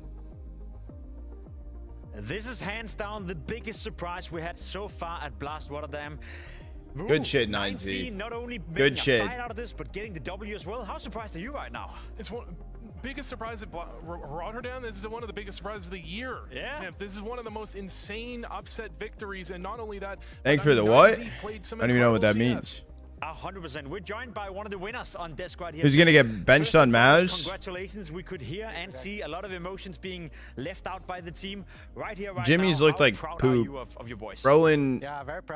This is hands down the biggest surprise we had so far at Blast Rotterdam. Good shit, 9C. Not only good shit. Fight out of this, but getting the W as well. How surprised are you right now? It's one biggest surprise at Rotterdam. This is one of the biggest surprises of the year. Yeah. This is one of the most insane upset victories, and not only that. Thanks for the what? I don't even know what that means. 100%. We're joined by one of the winners on desk right here. Who's gonna get benched on Maz? Congratulations. We could hear and see a lot of emotions being left out by the team right here, right Jimmy's now. looked like How proud poop. are you of your boys? Roland,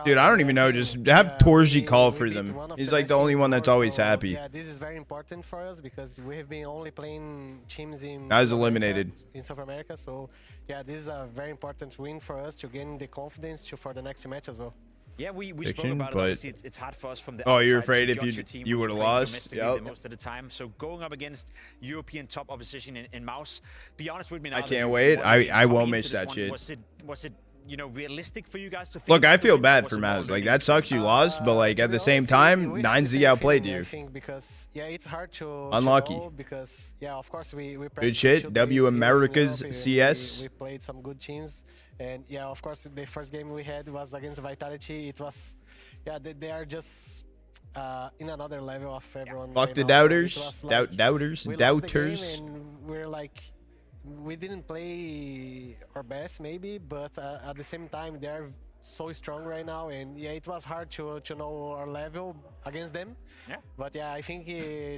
dude, I don't even know. Just have Torji call for them. He's like the only one that's always happy. Yeah, this is very important for us because we have been only playing teams in I was eliminated in South America. So yeah, this is a very important win for us to gain the confidence for the next match as well. Yeah, we spoke about it. Obviously, it's hard for us from the Oh, you're outside afraid to if judge you would have lost? Yep. Most of the time. So going up against European top opposition in Mouse, be honest with me now. I can't wait. I won't miss that shit. Was it you know, realistic for you guys to think? Look, I feel bad for Mavs. Like, that sucks you lost, but like at the same time, 9Z outplayed you. I think because yeah, it's hard to unlucky. Because yeah, of course we good shit. W America's CS. We played some good teams, and yeah, of course the first game we had was against Vitality. It was yeah, they are just in another level of everyone. Fuck the now. doubters, So like, doubters. And we're like, we didn't play our best maybe, but at the same time they're so strong right now, and yeah, it was hard to know our level against them. Yeah. But yeah, I think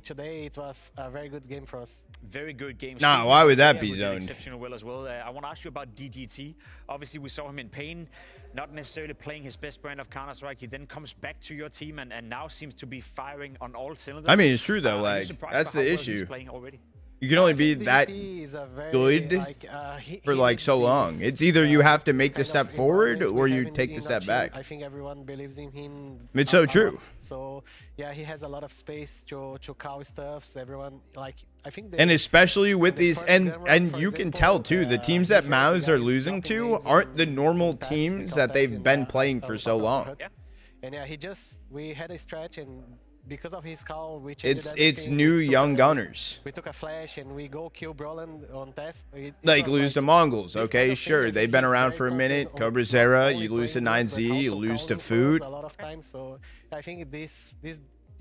today it was a very good game for us. Very good game. Nah, why would that be we did zoned? exceptional well as well. I want to ask you about DGT. Obviously, we saw him in pain, not necessarily playing his best brand of Counter-Strike. He then comes back to your team and now seems to be firing on all cylinders. I mean, it's true though. Like, that's the issue. You can only be that good for like so long. It's either you have to make the step forward or you take the step back. I think everyone believes in him. It's so true. So yeah, he has a lot of space to call stuff. Everyone like, I think. And especially with these, and you can tell too, the teams that Maus are losing to aren't the normal teams that they've been playing for so long. And yeah, we had a stretch, and because of his call, we changed it's new young gunners. We took a flash and we go kill Broland on test. Like lose to MongolZ, okay, sure. They've been around for a minute. Cobra's era, you lose to 9Z, you lose to Food. A lot of times, so I think this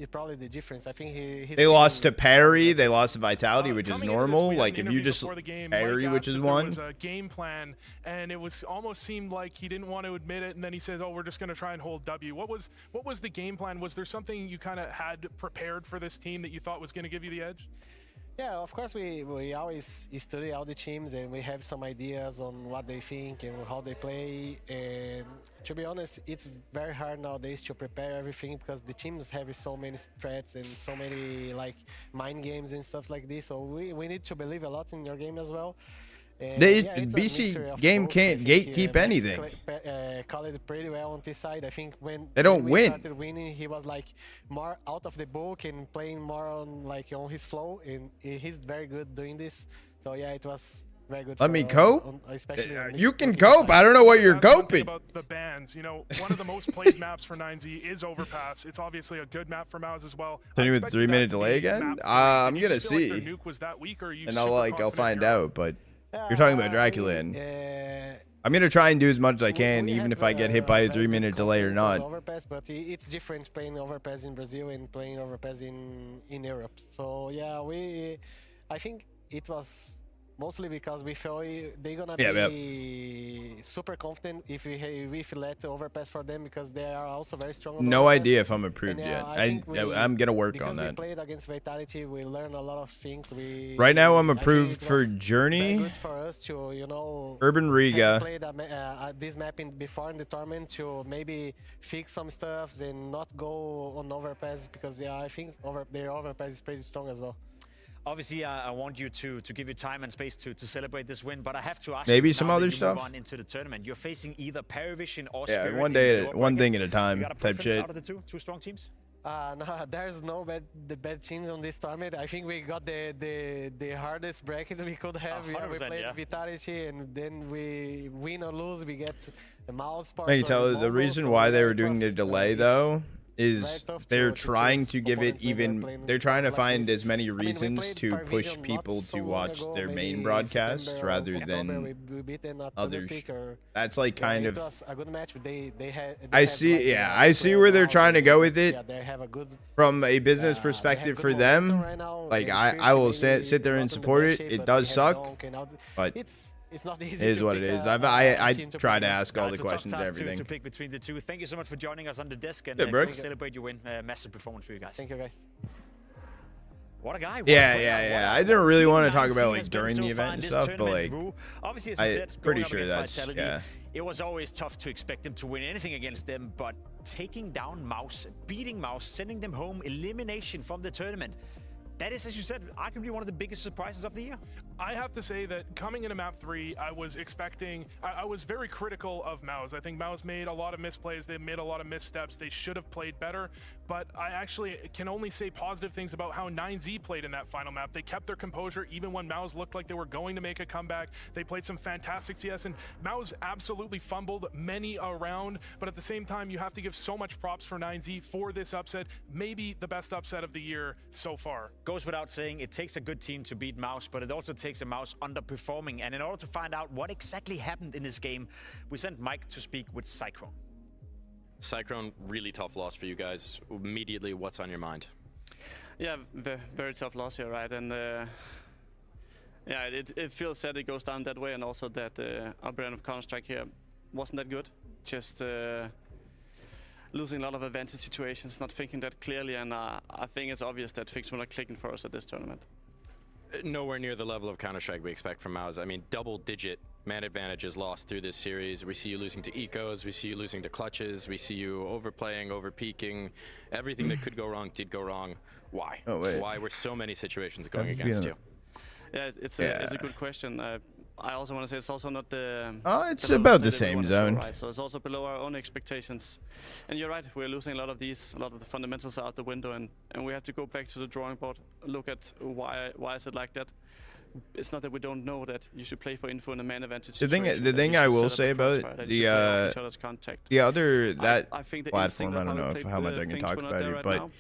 probably the difference. I think they lost to parry, they lost to vitality, which is normal. Like if you just parry, which is one. Was a game plan, and it was almost seemed like he didn't want to admit it, and then he says, "Oh, we're just going to try and hold W." What was the game plan? Was there something you kind of had prepared for this team that you thought was going to give you the edge? Yeah, of course we always study all the teams and we have some ideas on what they think and how they play. And to be honest, it's very hard nowadays to prepare everything because the teams have so many threats and so many like mind games and stuff like this. So we need to believe a lot in your game as well. The BC game can't gatekeep anything. Called it pretty well on this side. I think when they don't we win. started winning, he was like more out of the book and playing more on like on his flow, and he's very good doing this. So yeah, it was very good. Let me cope. Especially you can cope. I don't know what you're coping. About the bans, you know, one of the most played maps for 9Z is Overpass. It's obviously a good map for MongolZ as well. With 3-minute delay again? I'm gonna see, like nuke was that weak, or are you and I'll find out. But you're talking about Dracula, and I'm gonna try and do as much as I can, even if I get hit by a 3-minute delay or not. Overpass, but it's different playing Overpass in Brazil and playing Overpass in Europe. So yeah, I think it was mostly because we felt they're gonna be super confident if we let Overpass for them, because they are also very strong. No idea if I'm approved yet. I'm gonna work on that. We played against Vitality, we learned a lot of things. Right now I'm approved for Journey, good for us to, you know, Urban Riga. Played this map before in the tournament to maybe fix some stuff and not go on Overpass, because yeah, I think their Overpass is pretty strong as well. Obviously, I want you to give you time and space to celebrate this win, but I have to ask maybe you, some now other that you stuff. move on into the tournament, you're facing either Paravision or yeah, Spirit. one thing at a time. You got a type preference shit. out of the two strong teams? No, there's no bad teams on this tournament. I think we got the hardest bracket we could have. We played Vitality, and then we win or lose, we get the mouse part. Can you tell the reason why they were doing the delay though is they're trying to give it even, they're trying to find as many reasons to push people to watch their main broadcast rather than others. That's like kind of, I see where they're trying to go with it from a business perspective for them. Like I will sit there and support it. It does suck, but it's not easy. It is what it is. I try to ask all the questions and everything. To pick between the two. Thank you so much for joining us on the desk, and celebrate your win. Massive performance for you guys. Thank you, guys. What a guy. Yeah. I didn't really want to talk about like during the event and stuff, but like obviously, as I said, pretty sure that's it was always tough to expect them to win anything against them, but taking down MongolZ, beating MongolZ, sending them home, elimination from the tournament. That is, as you said, arguably one of the biggest surprises of the year. I have to say that coming into map 3, I was expecting, I was very critical of MongolZ. I think MongolZ made a lot of misplays, they made a lot of missteps, they should have played better, but I actually can only say positive things about how 9Z played in that final map. They kept their composure even when MongolZ looked like they were going to make a comeback. They played some fantastic CS, and MongolZ absolutely fumbled many around, but at the same time, you have to give so much props for 9Z for this upset, maybe the best upset of the year so far. Goes without saying, it takes a good team to beat MongolZ, but it also takes a MongolZ underperforming. And in order to find out what exactly happened in this game, we sent Mike to speak with Cyclone. Cyclone, really tough loss for you guys. Immediately, what's on your mind? Yeah, very tough loss here, right? And yeah, it feels that it goes down that way, and also that our brand of Counter-Strike here wasn't that good. Just losing a lot of advantage situations, not thinking that clearly, and I think it's obvious that things were not clicking for us at this tournament. Nowhere near the level of Counter-Strike we expect from MongolZ. I mean, double-digit man advantages lost through this series. We see you losing to ecos, we see you losing to clutches, we see you overplaying, over-peaking. Everything that could go wrong did go wrong. Why? Oh, wait. Why were so many situations going against you? Yeah, it's a good question. I also want to say it's also not the... it's about the same zone. Right? So it's also below our own expectations. And you're right, we're losing a lot of the fundamentals are out the window, and we have to go back to the drawing board, look at why is it like that. It's not that we don't know that you should play for info in a man advantage situation. The thing I will say about the other platform, I don't know how much I can talk about it, but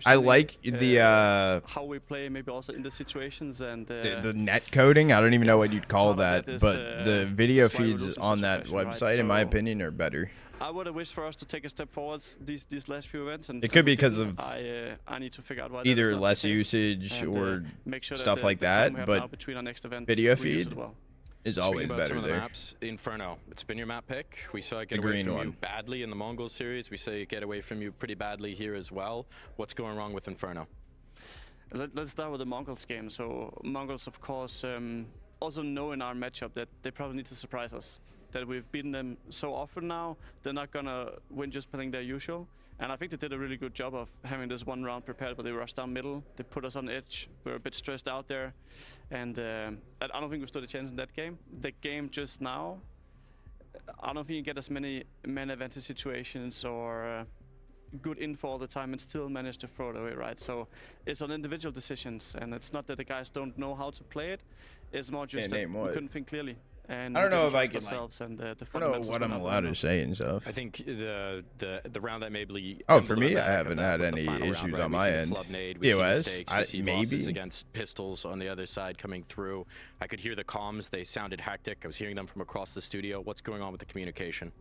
I like the how we play, maybe also in the situations, and the net coding. I don't even know what you'd call that, but the video feeds on that website, in my opinion, are better. I would have wished for us to take a step forward these last few events, and it could be because of I need to figure out why either less usage or make sure stuff that like that. But between our next events, video feed is always about better some of there. the maps, Inferno, it's been your map pick. We saw it get away from you badly in the MongolZ series. We saw it get away from you pretty badly here as well. What's going wrong with Inferno? Let's start with the MongolZ game. So MongolZ, of course, also know in our matchup that they probably need to surprise us. That we've beaten them so often now, they're not gonna win just playing their usual. And I think they did a really good job of having this one round prepared, but they rushed down middle. They put us on edge. We were a bit stressed out there. And I don't think we stood a chance in that game. The game just now, I don't think you get as many man advantage situations or good info all the time and still manage to throw it away, right? So it's on individual decisions, and it's not that the guys don't know how to play it. It's more just that we couldn't think clearly. And I don't know if I can and, I don't know what I'm allowed to say and stuff. I think the round that maybe for me, I haven't had any issues on my end. POS, maybe against pistols on the other side coming through. I could hear the comms; they sounded hectic. I was hearing them from across the studio. What's going on with the communication?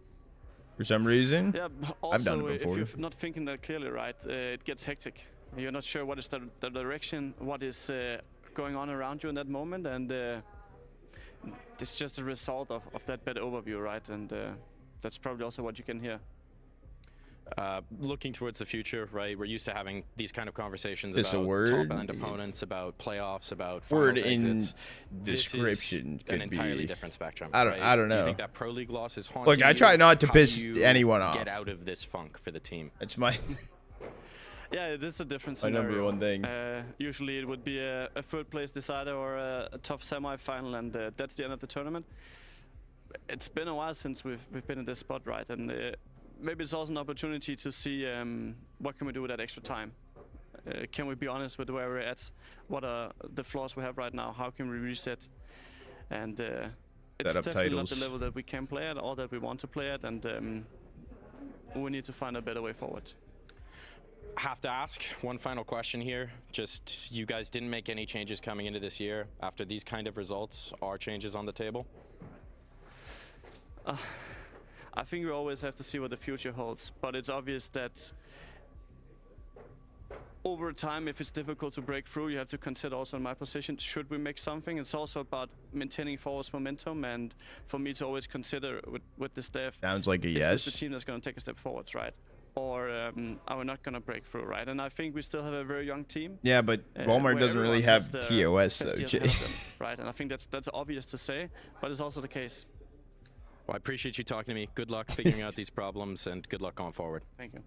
For some reason, yeah. Also, I've done it before. If you're not thinking that clearly, right, it gets hectic. You're not sure what is the direction, what is going on around you in that moment, and it's just a result of that bad overview, right? And that's probably also what you can hear. Looking towards the future, right? We're used to having these kind of conversations Just about top-end opponents, about playoffs, about word exits. in description This is could an entirely be different spectrum. I don't know. Do you think that Pro League loss is haunting Look, I you? try not to How piss do you anyone off. Get out of this funk for the team. It's my Yeah, it is a different my scenario. number one thing. Usually it would be a third place decider or a tough semi-final, and that's the end of the tournament. It's been a while since we've been in this spot, right? And maybe it's also an opportunity to see what can we do with that extra time. Can we be honest with where we're at? What are the flaws we have right now? How can we reset? And it's definitely not the level that we can play at or that we want to play at, and we need to find a better way forward. Have to ask one final question here. Just, you guys didn't make any changes coming into this year. After these kind of results, are changes on the table? I think we always have to see what the future holds, but it's obvious that over time, if it's difficult to break through, you have to consider also in my position, should we make something? It's also about maintaining forward momentum, and for me to always consider with the staff, sounds like a is yes. this the team that's going to take a step forwards, right? Or are we not going to break through, right? And I think we still have a very young team. Yeah, but Walmart doesn't really have TOS, though. Right, and I think that's obvious to say, but it's also the case. Well, I appreciate you talking to me. Good luck figuring out these problems, and good luck going forward. Thank you.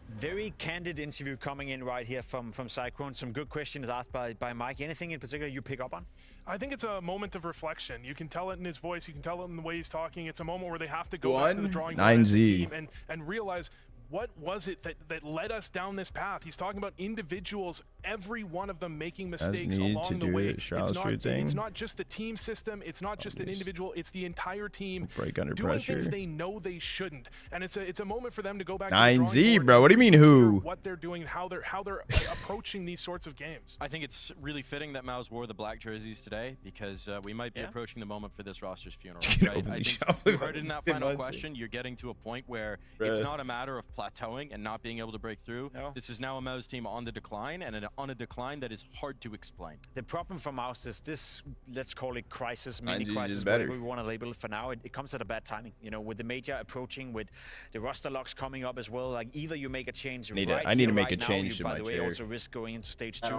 Very candid interview coming in right here from Cyclone. Some good questions asked by Mike. Anything in particular you pick up on? I think it's a moment of reflection. You can tell it in his voice. You can tell it in the way he's talking. It's a moment where they have to go back to the drawing board as a team and realize what was it that led us down this path. He's talking about individuals, every one of them making mistakes along the way. It's not just the team system. It's not just an individual. It's the entire team doing things they know they shouldn't. And it's a moment for them to go back to the drawing board, bro. What do you mean who? What they're doing and how they're approaching these sorts of games. I think it's really fitting that MongolZ wore the black jerseys today, because we might be approaching the moment for this roster's funeral. Right? I think you heard it in that final question. You're getting to a point where it's not a matter of plateauing and not being able to break through. No. This is now a MongolZ team on the decline, and on a decline that is hard to explain. The problem for MongolZ is this, let's call it crisis, mini crisis, whatever we want to label it for now. It comes at a bad timing, you know, with the major approaching, with the roster locks coming up as well. Like, either you make a change I need to make a change to my chair. By the way, also risk going into stage 2.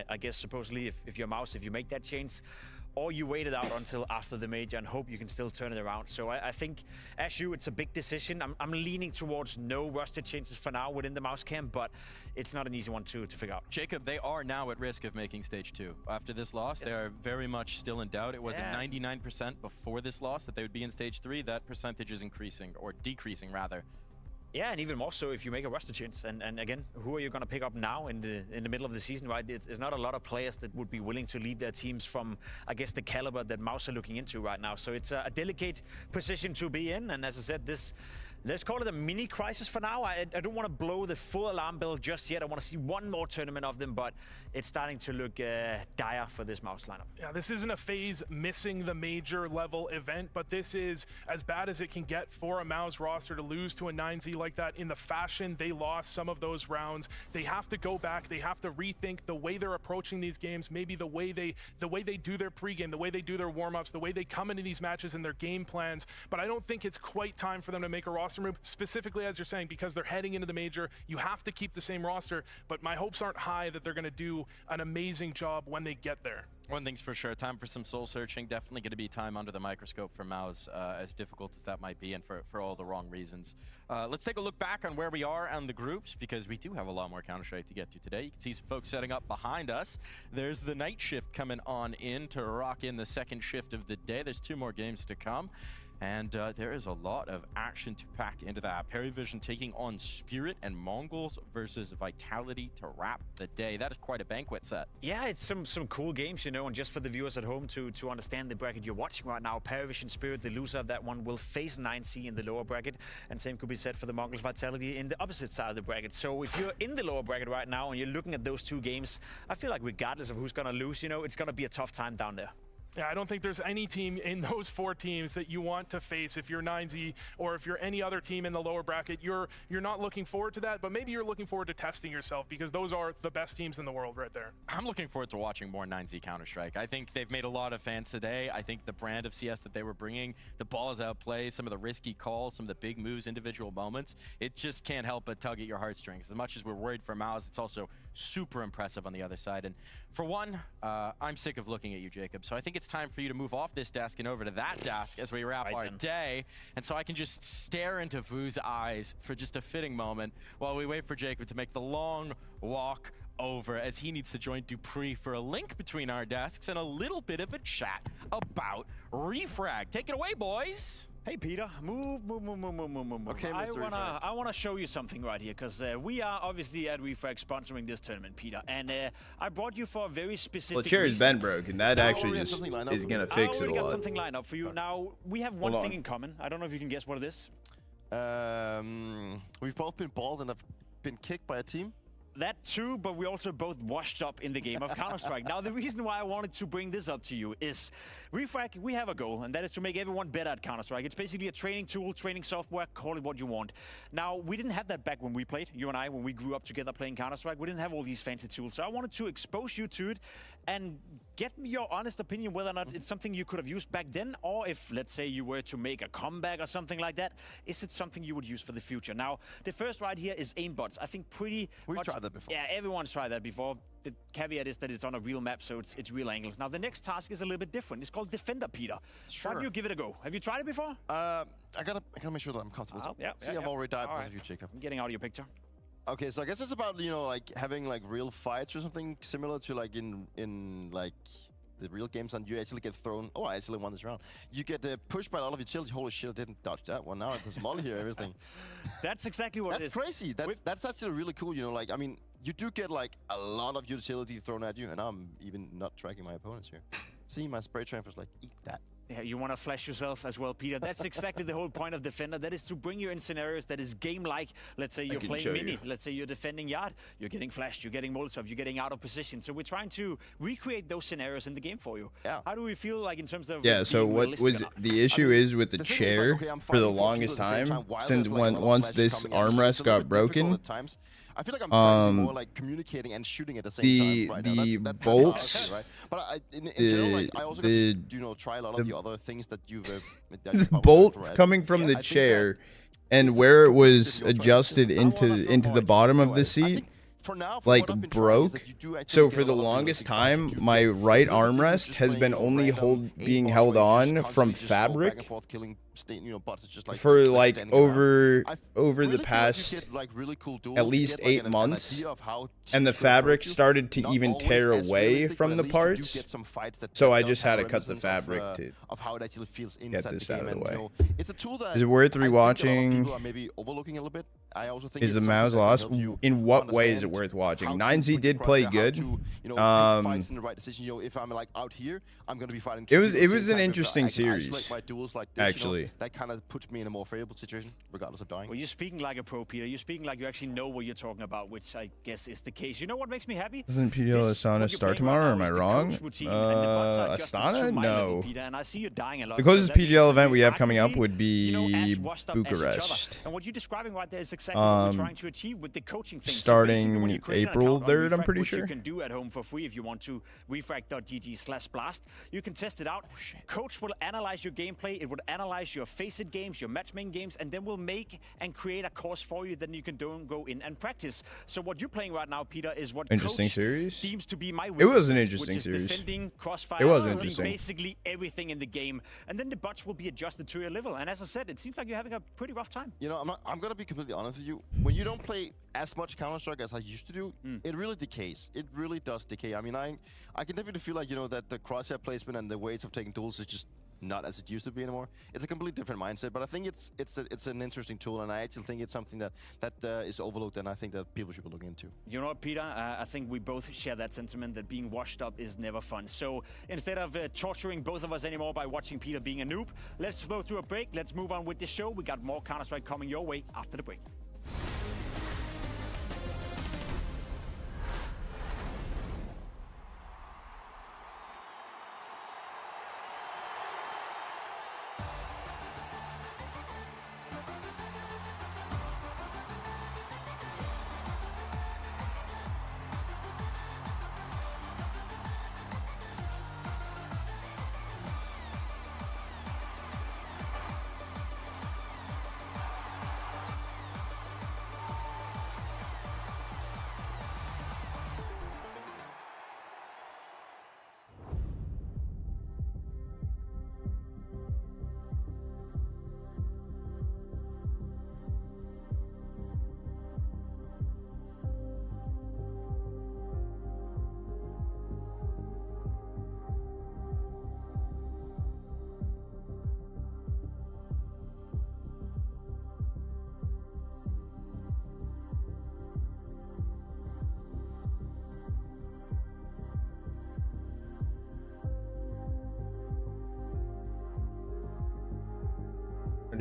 I guess supposedly if you're MongolZ, if you make that change, or you wait it out until after the major and hope you can still turn it around. So I think, as you, it's a big decision. I'm leaning towards no roster changes for now within the MongolZ camp, but it's not an easy one to figure out. Jacob, they are now at risk of making stage 2. After this loss, they are very much still in doubt. It was at 99% before this loss that they would be in stage 3. That percentage is increasing, or decreasing rather. Yeah, and even more so if you make a roster change. And again, who are you going to pick up now in the middle of the season, right? It's not a lot of players that would be willing to leave their teams from, I guess, the caliber that MongolZ are looking into right now. So it's a delicate position to be in. And as I said, this let's call it a mini crisis for now. I don't want to blow the full alarm bell just yet. I want to see one more tournament of them, but it's starting to look dire for this MongolZ lineup. Yeah, this isn't a phase missing the major level event, but this is as bad as it can get for a MongolZ roster to lose to a 9Z like that in the fashion they lost some of those rounds. They have to go back. They have to rethink the way they're approaching these games, maybe the way they do their pregame, the way they do their warm-ups, the way they come into these matches and their game plans. But I don't think it's quite time for them to make a roster move, specifically as you're saying, because they're heading into the major. You have to keep the same roster, but my hopes aren't high that they're going to do an amazing job when they get there. One thing's for sure, time for some soul searching. Definitely going to be time under the microscope for MongolZ, as difficult as that might be, and for all the wrong reasons. Let's take a look back on where we are on the groups, because we do have a lot more Counter-Strike to get to today. You can see some folks setting up behind us. There's the night shift coming on in to rock in the second shift of the day. There's 2 more games to come. And there is a lot of action to pack into that. Perivision taking on Spirit and MongolZ versus Vitality to wrap the day. That is quite a banquet set. Yeah, it's some cool games, you know, and just for the viewers at home to understand the bracket you're watching right now, Perivision Spirit, the loser of that one, will face 9C in the lower bracket, and same could be said for the MongolZ Vitality in the opposite side of the bracket. So if you're in the lower bracket right now and you're looking at those 2 games, I feel like regardless of who's gonna lose, you know, it's gonna be a tough time down there. Yeah, I don't think there's any team in those 4 teams that you want to face if you're 9Z or if you're any other team in the lower bracket. You're not looking forward to that, but maybe you're looking forward to testing yourself, because those are the best teams in the world right there. I'm looking forward to watching more 9Z Counter-Strike. I think they've made a lot of fans today. I think the brand of CS that they were bringing, the balls out play, some of the risky calls, some of the big moves, individual moments, it just can't help but tug at your heartstrings. As much as we're worried for MongolZ, it's also super impressive on the other side. And for one, I'm sick of looking at you, Jacob. So I think it's time for you to move off this desk and over to that desk as we wrap our day. And so I can just stare into Vu's eyes for just a fitting moment while we wait for Jacob to make the long walk over, as he needs to join Dupree for a link between our desks and a little bit of a chat about Refrag. Take it away, boys. Hey, Peter, move. Okay, I want to show you something right here, because we are obviously at Refrag sponsoring this tournament, Peter, and I brought you for a very specific Well, chair has been broken. That actually just is going to fix it a lot. I already got something lined up for you. Now, we have one thing in common. I don't know if you can guess what it is. We've both been balled and have been kicked by a team. That too, but we also both washed up in the game of Counter-Strike. Now, the reason why I wanted to bring this up to you is Refrag, we have a goal, and that is to make everyone better at Counter-Strike. It's basically a training tool, training software, call it what you want. Now, we didn't have that back when we played, you and I, when we grew up together playing Counter-Strike. We didn't have all these fancy tools. So I wanted to expose you to it and get your honest opinion whether or not it's something you could have used back then, or if, let's say, you were to make a comeback or something like that, is it something you would use for the future? Now, the first right here is aimbots. I think We've tried that before. Yeah, everyone's tried that before. The caveat is that it's on a real map, so it's real angles. Now, the next task is a little bit different. It's called Defender, Peter. Sure. Why don't you give it a go? Have you tried it before? I gotta make sure that I'm comfortable. I've already died because of you, Jacob. I'm getting out of your picture. Okay, so I guess it's about, you know, like having like real fights or something similar to like in like the real games, and you actually get thrown. Oh, I actually won this round. You get pushed by a lot of utility. Holy shit, I didn't dodge that one. Now it's molly here, everything. That's exactly what it is. That's crazy. That's actually really cool. You know, like, I mean, you do get like a lot of utility thrown at you, and I'm even not tracking my opponents here. See, my spray transfer's like, eat that. Yeah, you want to flash yourself as well, Peter. That's exactly the whole point of Defender. That is to bring you in scenarios that is game-like. Let's say you're playing Mini. Let's say you're defending Yard. You're getting flashed. You're getting MongolZ. You're getting out of position. So we're trying to recreate those scenarios in the game for you. Yeah. How do we feel like in terms of so what was the issue is with the chair for the longest time, since once this armrest got broken, I feel like I'm trying more like communicating and shooting at the same time. The that's bolts, right? But in general, like, I also got to, you know, try a lot of the other things that you've. The bolt coming from the chair, and where it was adjusted into the bottom of the seat, like broke. So for the longest time, my right armrest has been only being held on from fabric for like over the past at least 8 months, and the fabric started to even tear away from the parts. So I just had to cut the fabric to get this out of the way. It's a tool that is it worth rewatching? People are maybe overlooking a little bit, I also think is the it's MongolZ something that can loss. help you In what way is it understand worth watching? how to 9Z put did your play crosshair, how good. to, you know, pick fights in the right decision. You know, if I'm like out here, I'm gonna be fighting. It was people at the an same time. If interesting I can series. isolate my duels like this, Actually, you know, that kind of puts me in a more favorable situation, regardless of dying. Well, you're speaking like a pro, Peter. You're speaking like you actually know what you're talking about, which I guess is the case. You know what makes me happy? Doesn't PDL Asana start tomorrow? Or am I wrong? Asana? No. Peter, and I see you dying a lot. The closest so that means PDL that event we have arguably, coming up would be you know, as washed up as each other. Bucharest. And what you're describing right there is exactly what we're trying to achieve with the coaching thing. Starting so when you create an April account on 3rd, I'm Refrag, pretty which sure. you can do at home for free if you want to. Refrag.gg/blast. You can test it out. Coach will analyze your gameplay. It will analyze your face-it games, your matchmaking games, and then we'll make and create a course for you. Then you can go in and practice. So what you're playing right now, Peter, is what Interesting Coach series. deems to be my It was an weaknesses, interesting which is series. defending, crossfire, It was doing interesting. basically everything in the game, and then the bots will be adjusted to your level. And as I said, it seems like you're having a pretty rough time. You know, I'm gonna be completely honest with you. When you don't play as much Counter-Strike as I used to do, it really decays. It really does decay. I mean, I can definitely feel like, you know, that the crosshair placement and the ways of taking duels is just not as it used to be anymore. It's a completely different mindset, but I think it's an interesting tool, and I actually think it's something that is overlooked, and I think that people should be looking into. You know what, Peter? I think we both share that sentiment that being washed up is never fun. So instead of torturing both of us anymore by watching Peter being a noob, let's flow through a break. Let's move on with the show. We got more Counter-Strike coming your way after the break.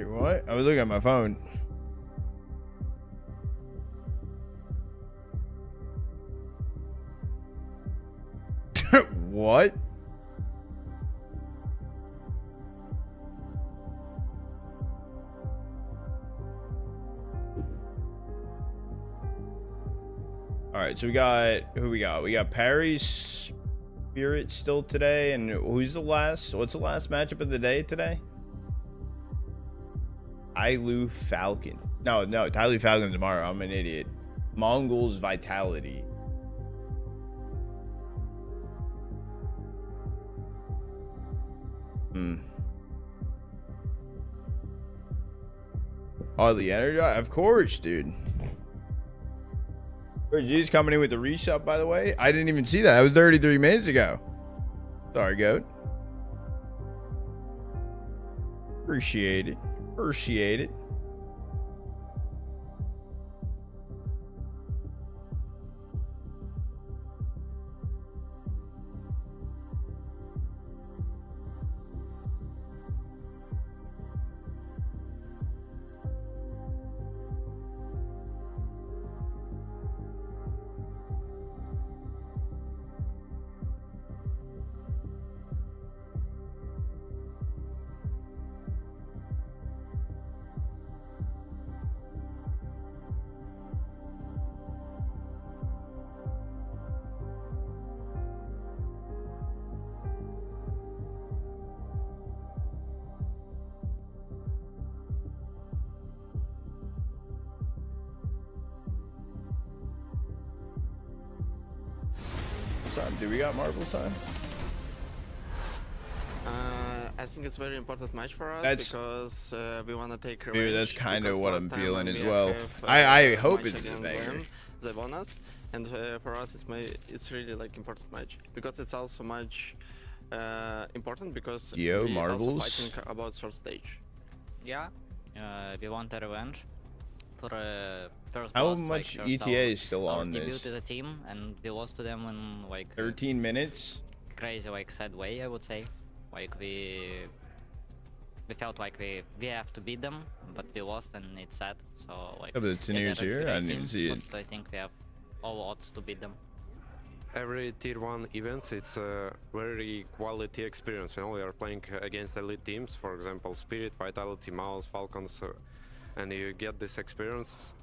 What? I was looking at my phone. What? All right, so we got who we got? We got Parry's Spirit still today, and who's the last? What's the last matchup of the day today? Tyloo Falcon. No, Tyloo Falcon tomorrow. I'm an idiot. MongolZ Vitality. Hardly energized? Of course, dude. G's coming in with a resub, by the way. I didn't even see that. That was 33 minutes ago. Sorry, Goat. Appreciate it. Appreciate it. Do we got marbles time? I think it's a very important match for us because we want to take revenge. Dude, that's kind of what I'm feeling as we well. have, I hope match it's a against banger. them, they won us, and for us it's really like important match because it's also much important because Yo, we marbles. also fighting about third stage. Yeah, we want a revenge for first How blast, much like, ETA is still our on debut this? to the team, and we lost to them in like 13 minutes. crazy, like sad way, I would say. Like we felt like we have to beat them, but we lost, and it's sad. So like. Oh, but it's yeah, news they're a here. great I didn't team, see it. But I think we have all odds to beat them. Every tier 1 event, it's a very quality experience. You know, we are playing against elite teams, for example, Spirit, Vitality, Mouse, Falcons, and you get this experience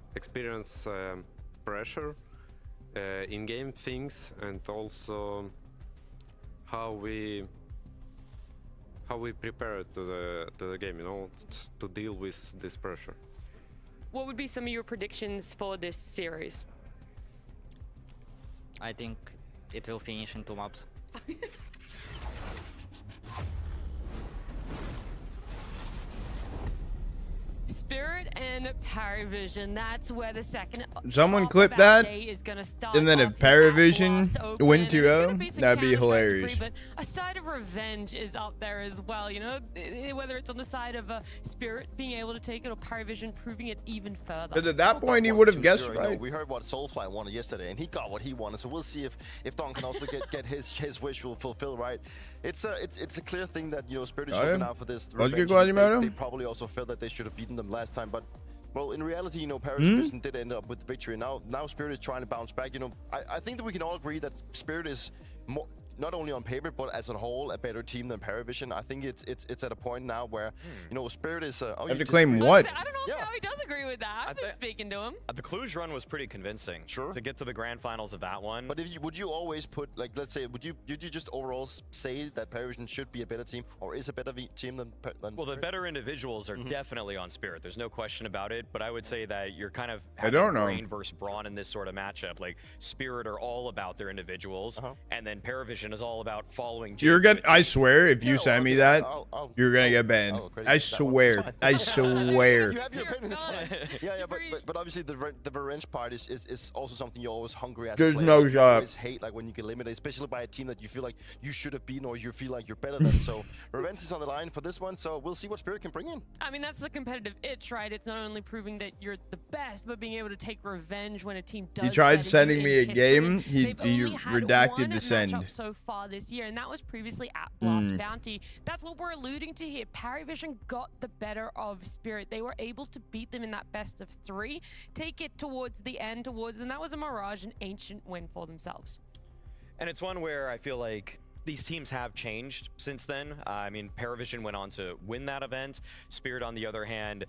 pressure, in-game things, and also how we prepare to the game. You know, to deal with this pressure. What would be some of your predictions for this series? I think it will finish in 2 maps. Spirit and Paravision, that's where the second Someone half clip of our that, day is gonna start and then if off here at Paravision Blast win Open, and it's gonna 2-0, be some that'd be Counter-Strike hilarious. 3, but a side of revenge is up there as well, you know, whether it's on the side of Spirit being able to take it or Paravision proving it even further. But at that point, he would have guessed You know, right. we heard what Soulfly wanted yesterday, and he got what he wanted. So we'll see if Don can also get his wish will fulfill, right? It's a clear thing that, you know, Spirit is looking out for this revenge. They probably also felt that they should have beaten them last time, but well, in reality, you know, Paris did end up with the victory. Now Spirit is trying to bounce back. You know, I think that we can all agree that Spirit is more, not only on paper but as a whole, a better team than Paravision. I think it's at a point now where you know, Spirit is. Have to claim what? I don't know how he does agree with that. I've been speaking to him. The Cluj run was pretty convincing. Sure. To get to the grand finals of that one. But would you always put, like, let's say, would you just overall say that Paravision should be a better team or is a better team than well, the better individuals are definitely on Spirit. There's no question about it. But I would say that you're kind of I don't know. brain versus brawn in this sort of matchup. Like Spirit are all about their individuals, and then Paravision is all about following. You're gonna. I swear, if you send me that, you're gonna get banned. I swear. I swear. You have your opinion, it's fine. Yeah, but obviously the revenge part is also something you're always hungry as There's a player. no You shot. always hate like when you get eliminated, especially by a team that you feel like you should have been or you feel like you're better than. So revenge is on the line for this one. So we'll see what Spirit can bring in. I mean, that's the competitive itch, right? It's not only proving that you're the best, but being able to take revenge when a team does. He tried better sending you me a in history. game. He They've only had redacted one the send. matchup so far this year, and that was previously at Blast Bounty. That's what we're alluding to here. Paravision got the better of Spirit. They were able to beat them in that best of 3, take it towards the end, and that was a Mirage, an ancient win for themselves. And it's one where I feel like these teams have changed since then. I mean, Paravision went on to win that event. Spirit, on the other hand,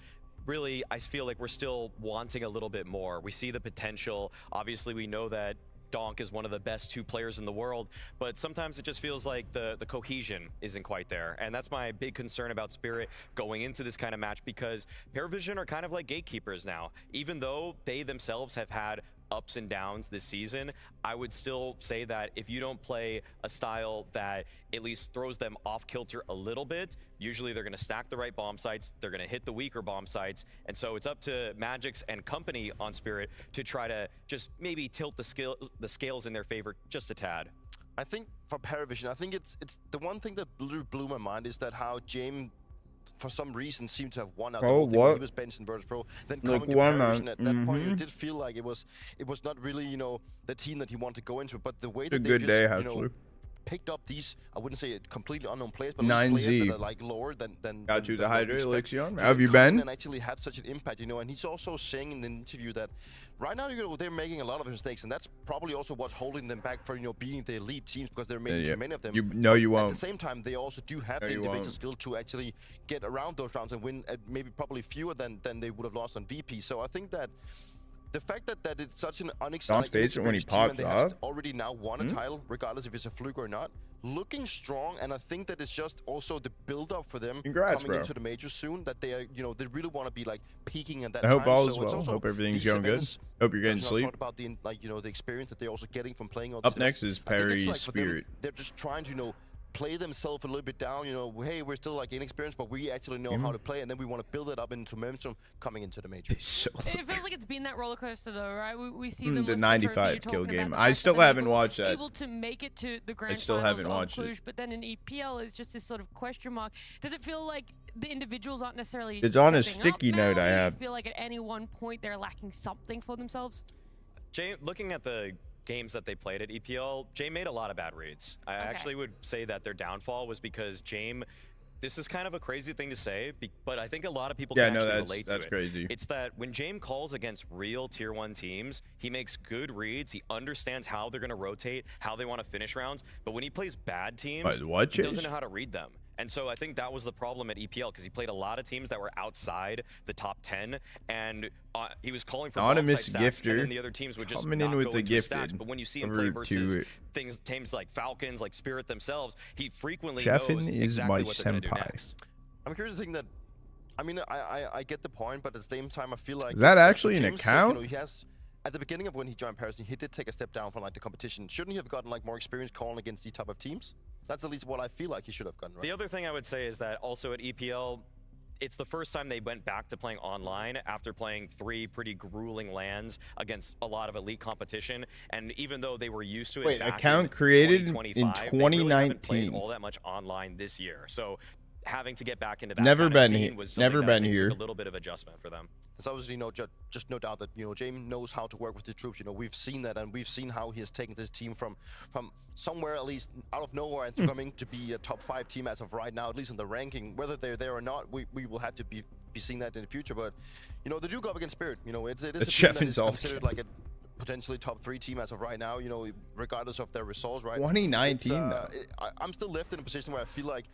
really, I feel like we're still wanting a little bit more. We see the potential. Obviously, we know that Donk is one of the best 2 players in the world, but sometimes it just feels like the cohesion isn't quite there. And that's my big concern about Spirit going into this kind of match, because Paravision are kind of like gatekeepers now. Even though they themselves have had ups and downs this season, I would still say that if you don't play a style that at least throws them off kilter a little bit, usually they're going to stack the right bomb sites, they're going to hit the weaker bomb sites, and so it's up to Magix and company on Spirit to try to just maybe tilt the scales in their favor just a tad. I think for Paravision, I think it's the one thing that blew my mind is that how James, for some reason, seemed to have won out the whole thing when he was benched in Virtus Pro. Then coming to Paravision at that point, it did feel like it was not really, you know, the team that he wanted to go into. But the way that they just, you know, picked up these, I wouldn't say completely unknown players, but these players that are like lower than Got you the Hydra Elixir. So Have you come been? in and actually had such an impact, you know. And he's also saying in the interview that right now, you know, they're making a lot of mistakes, and that's probably also what's holding them back for, you know, beating the elite teams, because they're making too many of them. You won't. At the same time, they also do have the individual skill to actually get around those rounds and win at maybe probably fewer than they would have lost on VP. So I think that the fact that it's such an unexciting when he team popped and they have up. already now won a title, regardless if it's a fluke or not, looking strong. And I think that it's just also the build-up for them coming into the major soon, that they are, you know, they really want to be like peaking at that time. I hope all so is it's well. also Hope everything's these going good. events, Hope you're getting you know, sleep. talked about the, like, you know, the experience that they're also getting from playing all Up these next events. is I think it's Perry like for them, Spirit. they're just trying to, you know, play themselves a little bit down, you know, hey, we're still like inexperienced, but we actually know how to play, and then we want to build it up into momentum coming into the major. It feels like it's been that roller coaster, though, right? We see them The with 95 Trophy, kill talking game. about the I fact still that they're haven't watched that. able to make it to the grand still finals haven't of watched Cluj, it. but then in EPL is just this sort of question mark. Does it feel like the individuals aren't necessarily It's on a stepping up sticky now, note I or have. you feel like at any one point they're lacking something for themselves? Jay, looking at the games that they played at EPL, Jay made a lot of bad reads. I actually would say that their downfall was because Jame, this is kind of a crazy thing to say, but I think a lot of people can actually relate to it. That's crazy. It's that when Jame calls against real Tier 1 teams, he makes good reads, he understands how they're going to rotate, how they want to finish rounds, but when he plays bad teams, he doesn't know how to read them. And so I think that was the problem at EPL, because he played a lot of teams that were outside the top 10, and he was calling for Anonymous ball side stats, gifter and then the other teams would just coming not in with go the into his gifted. stats. But when you see him play Rude versus to it. teams like Falcons, like Spirit themselves, he frequently Chefin knows is exactly my what they're going to do senpai. next. I'm curious to think that, I mean, I get the point, but at the same time, I feel like... Is that actually an James, account? You know, he has, at the beginning of when he joined Paris, he did take a step down from like the competition. Shouldn't he have gotten like more experience calling against these type of teams? That's at least what I feel like he should have gotten, right? The other thing I would say is that also at EPL, it's the first time they went back to playing online after playing 3 pretty grueling LANs against a lot of elite competition. And even though they were used to it back account in created in 2025, they really haven't played 2019. all that much online this year. So having to get back into that Never kind been of scene here. was something Never that I been think here. took a little bit of adjustment for them. There's obviously just no doubt that, you know, James knows how to work with the troops. You know, we've seen that, and we've seen how he has taken this team from somewhere, at least out of nowhere, and coming to be a top 5 team as of right now, at least in the ranking. Whether they're there or not, we will have to be seeing that in the future. But, you know, they do go up against Spirit. You know, it is a team that is considered like a potentially top 3 team as of right now, you know, regardless of their results, right? 2019 though. I'm still left in a position where I feel like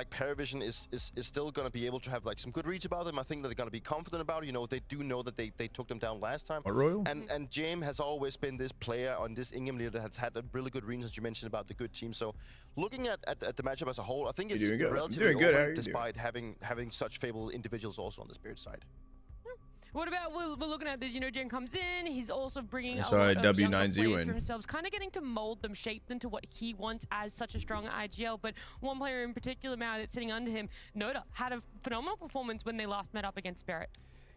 Paravision is still going to be able to have like some good reads about them. I think that they're going to be confident about it. You know, they do know that they took them down last time. A Royal? And James has always been this player on this in-game leader that has had a really good reads, as you mentioned, about the good team. So looking at the matchup as a whole, I think it's relatively open despite having such favorable individuals also on the Spirit side. What about, we're looking at this, you know, Jen comes in, he's also bringing I a saw lot a of younger W9Z players win. for themselves, kind of getting to mold them, shape them to what he wants as such a strong IGL. But one player in particular, Mao, that's sitting under him, Noda, had a phenomenal performance when they last met up against Spirit.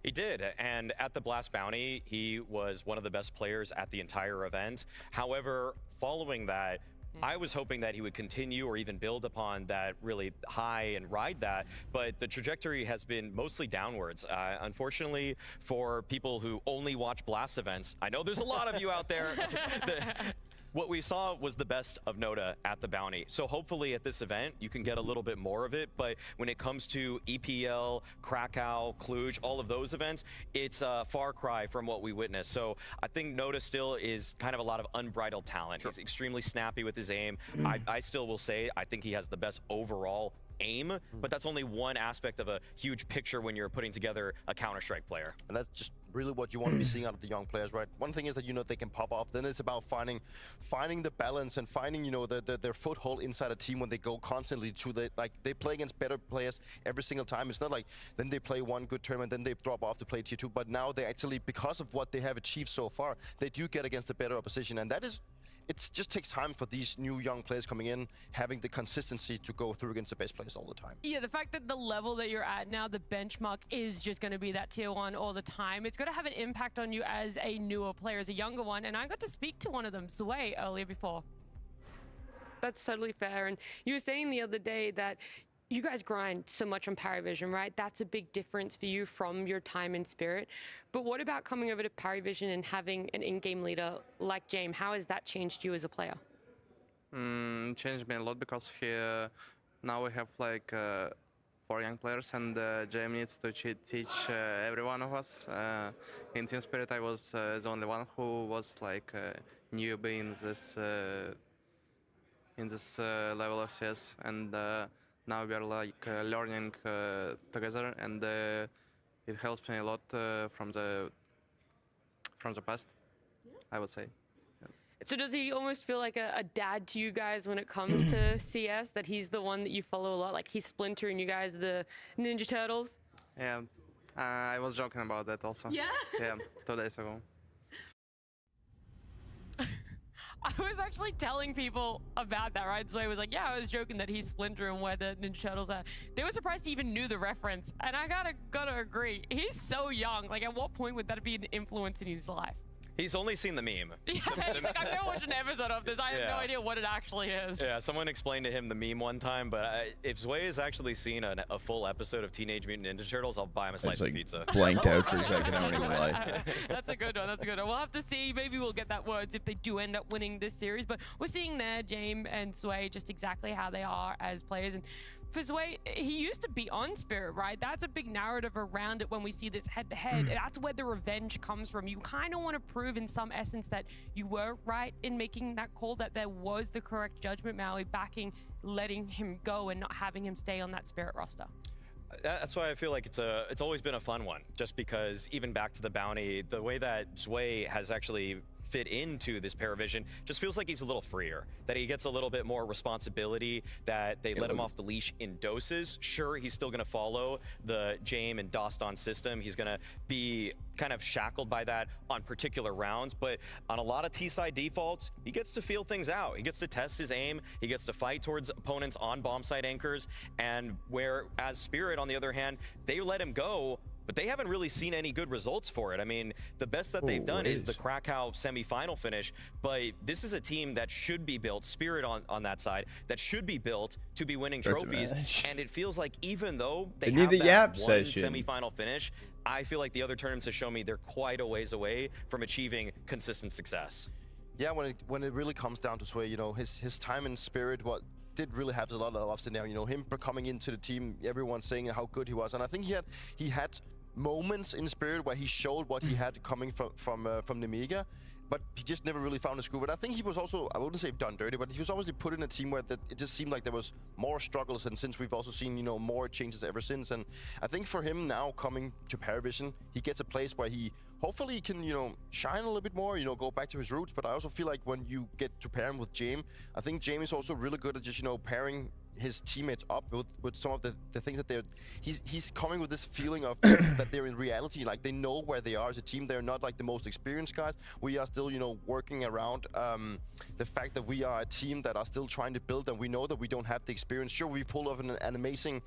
He did, and at the Blast Bounty, he was one of the best players at the entire event. However, following that, I was hoping that he would continue or even build upon that really high and ride that, but the trajectory has been mostly downwards. Unfortunately, for people who only watch Blast events, I know there's a lot of you out there, what we saw was the best of Noda at the Bounty. So hopefully at this event, you can get a little bit more of it, but when it comes to EPL, Krakow, Cluj, all of those events, it's a far cry from what we witnessed. So I think Noda still is kind of a lot of unbridled talent. He's extremely snappy with his aim. I still will say, I think he has the best overall aim, but that's only one aspect of a huge picture when you're putting together a Counter-Strike player. And that's just really what you want to be seeing out of the young players, right? One thing is that, you know, they can pop off. Then it's about finding the balance and finding, you know, their foothold inside a team when they go constantly to they play against better players every single time. It's not like then they play one good tournament, then they drop off to play tier 2. But now they actually, because of what they have achieved so far, they do get against a better opposition, and that is. It just takes time for these new young players coming in, having the consistency to go through against the best players all the time. Yeah, the fact that the level that you're at now, the benchmark is just going to be that tier 1 all the time. It's going to have an impact on you as a newer player, as a younger one. And I got to speak to one of them, Zway, earlier before. That's totally fair. And you were saying the other day that you guys grind so much on Paravision, right? That's a big difference for you from your time in Spirit. But what about coming over to Paravision and having an in-game leader like James? How has that changed you as a player? Changed me a lot because here now we have like 4 young players, and James needs to teach every one of us. In Team Spirit, I was the only one who was like newbie in this level of CS, and now we are like learning together, and it helps me a lot from the past, I would say. So does he almost feel like a dad to you guys when it comes to CS, that he's the one that you follow a lot, like he's Splinter and you guys the Ninja Turtles? Yeah, I was joking about that also. Yeah? Yeah, 2 days ago. I was actually telling people about that, right? So I was like, yeah, I was joking that he's Splinter and where the Ninja Turtles are. They were surprised he even knew the reference. And I gotta agree, he's so young. Like, at what point would that be an influence in his life? He's only seen the meme. Yeah, he's like, I've never watched an episode of this. I have no idea what it actually is. Yeah, someone explained to him the meme one time, but if Zwei has actually seen a full episode of Teenage Mutant Ninja Turtles, I'll buy him a slice of pizza. Blanked out for a second. I don't even lie. That's a good one. That's a good one. We'll have to see. Maybe we'll get that words if they do end up winning this series. But we're seeing there, James and Zwei, just exactly how they are as players. And for Zwei, he used to be on Spirit, right? That's a big narrative around it when we see this head-to-head. That's where the revenge comes from. You kind of want to prove in some essence that you were right in making that call, that there was the correct judgment, Maui, backing, letting him go and not having him stay on that Spirit roster. That's why I feel like it's always been a fun one, just because even back to the bounty, the way that Zwei has actually fit into this Paravision just feels like he's a little freer, that he gets a little bit more responsibility, that they let him off the leash in doses. Sure, he's still going to follow the James and Doston system. He's going to be kind of shackled by that on particular rounds, but on a lot of T-side defaults, he gets to feel things out. He gets to test his aim. He gets to fight towards opponents on bomb site anchors, and whereas Spirit, on the other hand, they let him go, but they haven't really seen any good results for it. I mean, the best that they've done is the Krakow semifinal finish, but this is a team that should be built, Spirit on that side, that should be built to be winning trophies. And it feels like even though they have that one semifinal finish, I feel like the other tournaments have shown me they're quite a ways away from achieving consistent success. Yeah, when it really comes down to Zwei, you know, his time in Spirit, did really have a lot of ups and downs. You know, him coming into the team, everyone saying how good he was, and I think he had moments in Spirit where he showed what he had coming from the Mega, but he just never really found his groove. But I think he was also, I wouldn't say done dirty, but he was obviously put in a team where it just seemed like there was more struggles, and since we've also seen, you know, more changes ever since. And I think for him now coming to Paravision, he gets a place where he hopefully can, you know, shine a little bit more, you know, go back to his roots. But I also feel like when you get to pair him with James, I think James is also really good at just, you know, pairing his teammates up with some of the things that he's coming with this feeling of that they're in reality, like they know where they are as a team. They're not like the most experienced guys. We are still, you know, working around the fact that we are a team that are still trying to build, and we know that we don't have the experience. Sure, we pulled off an amazing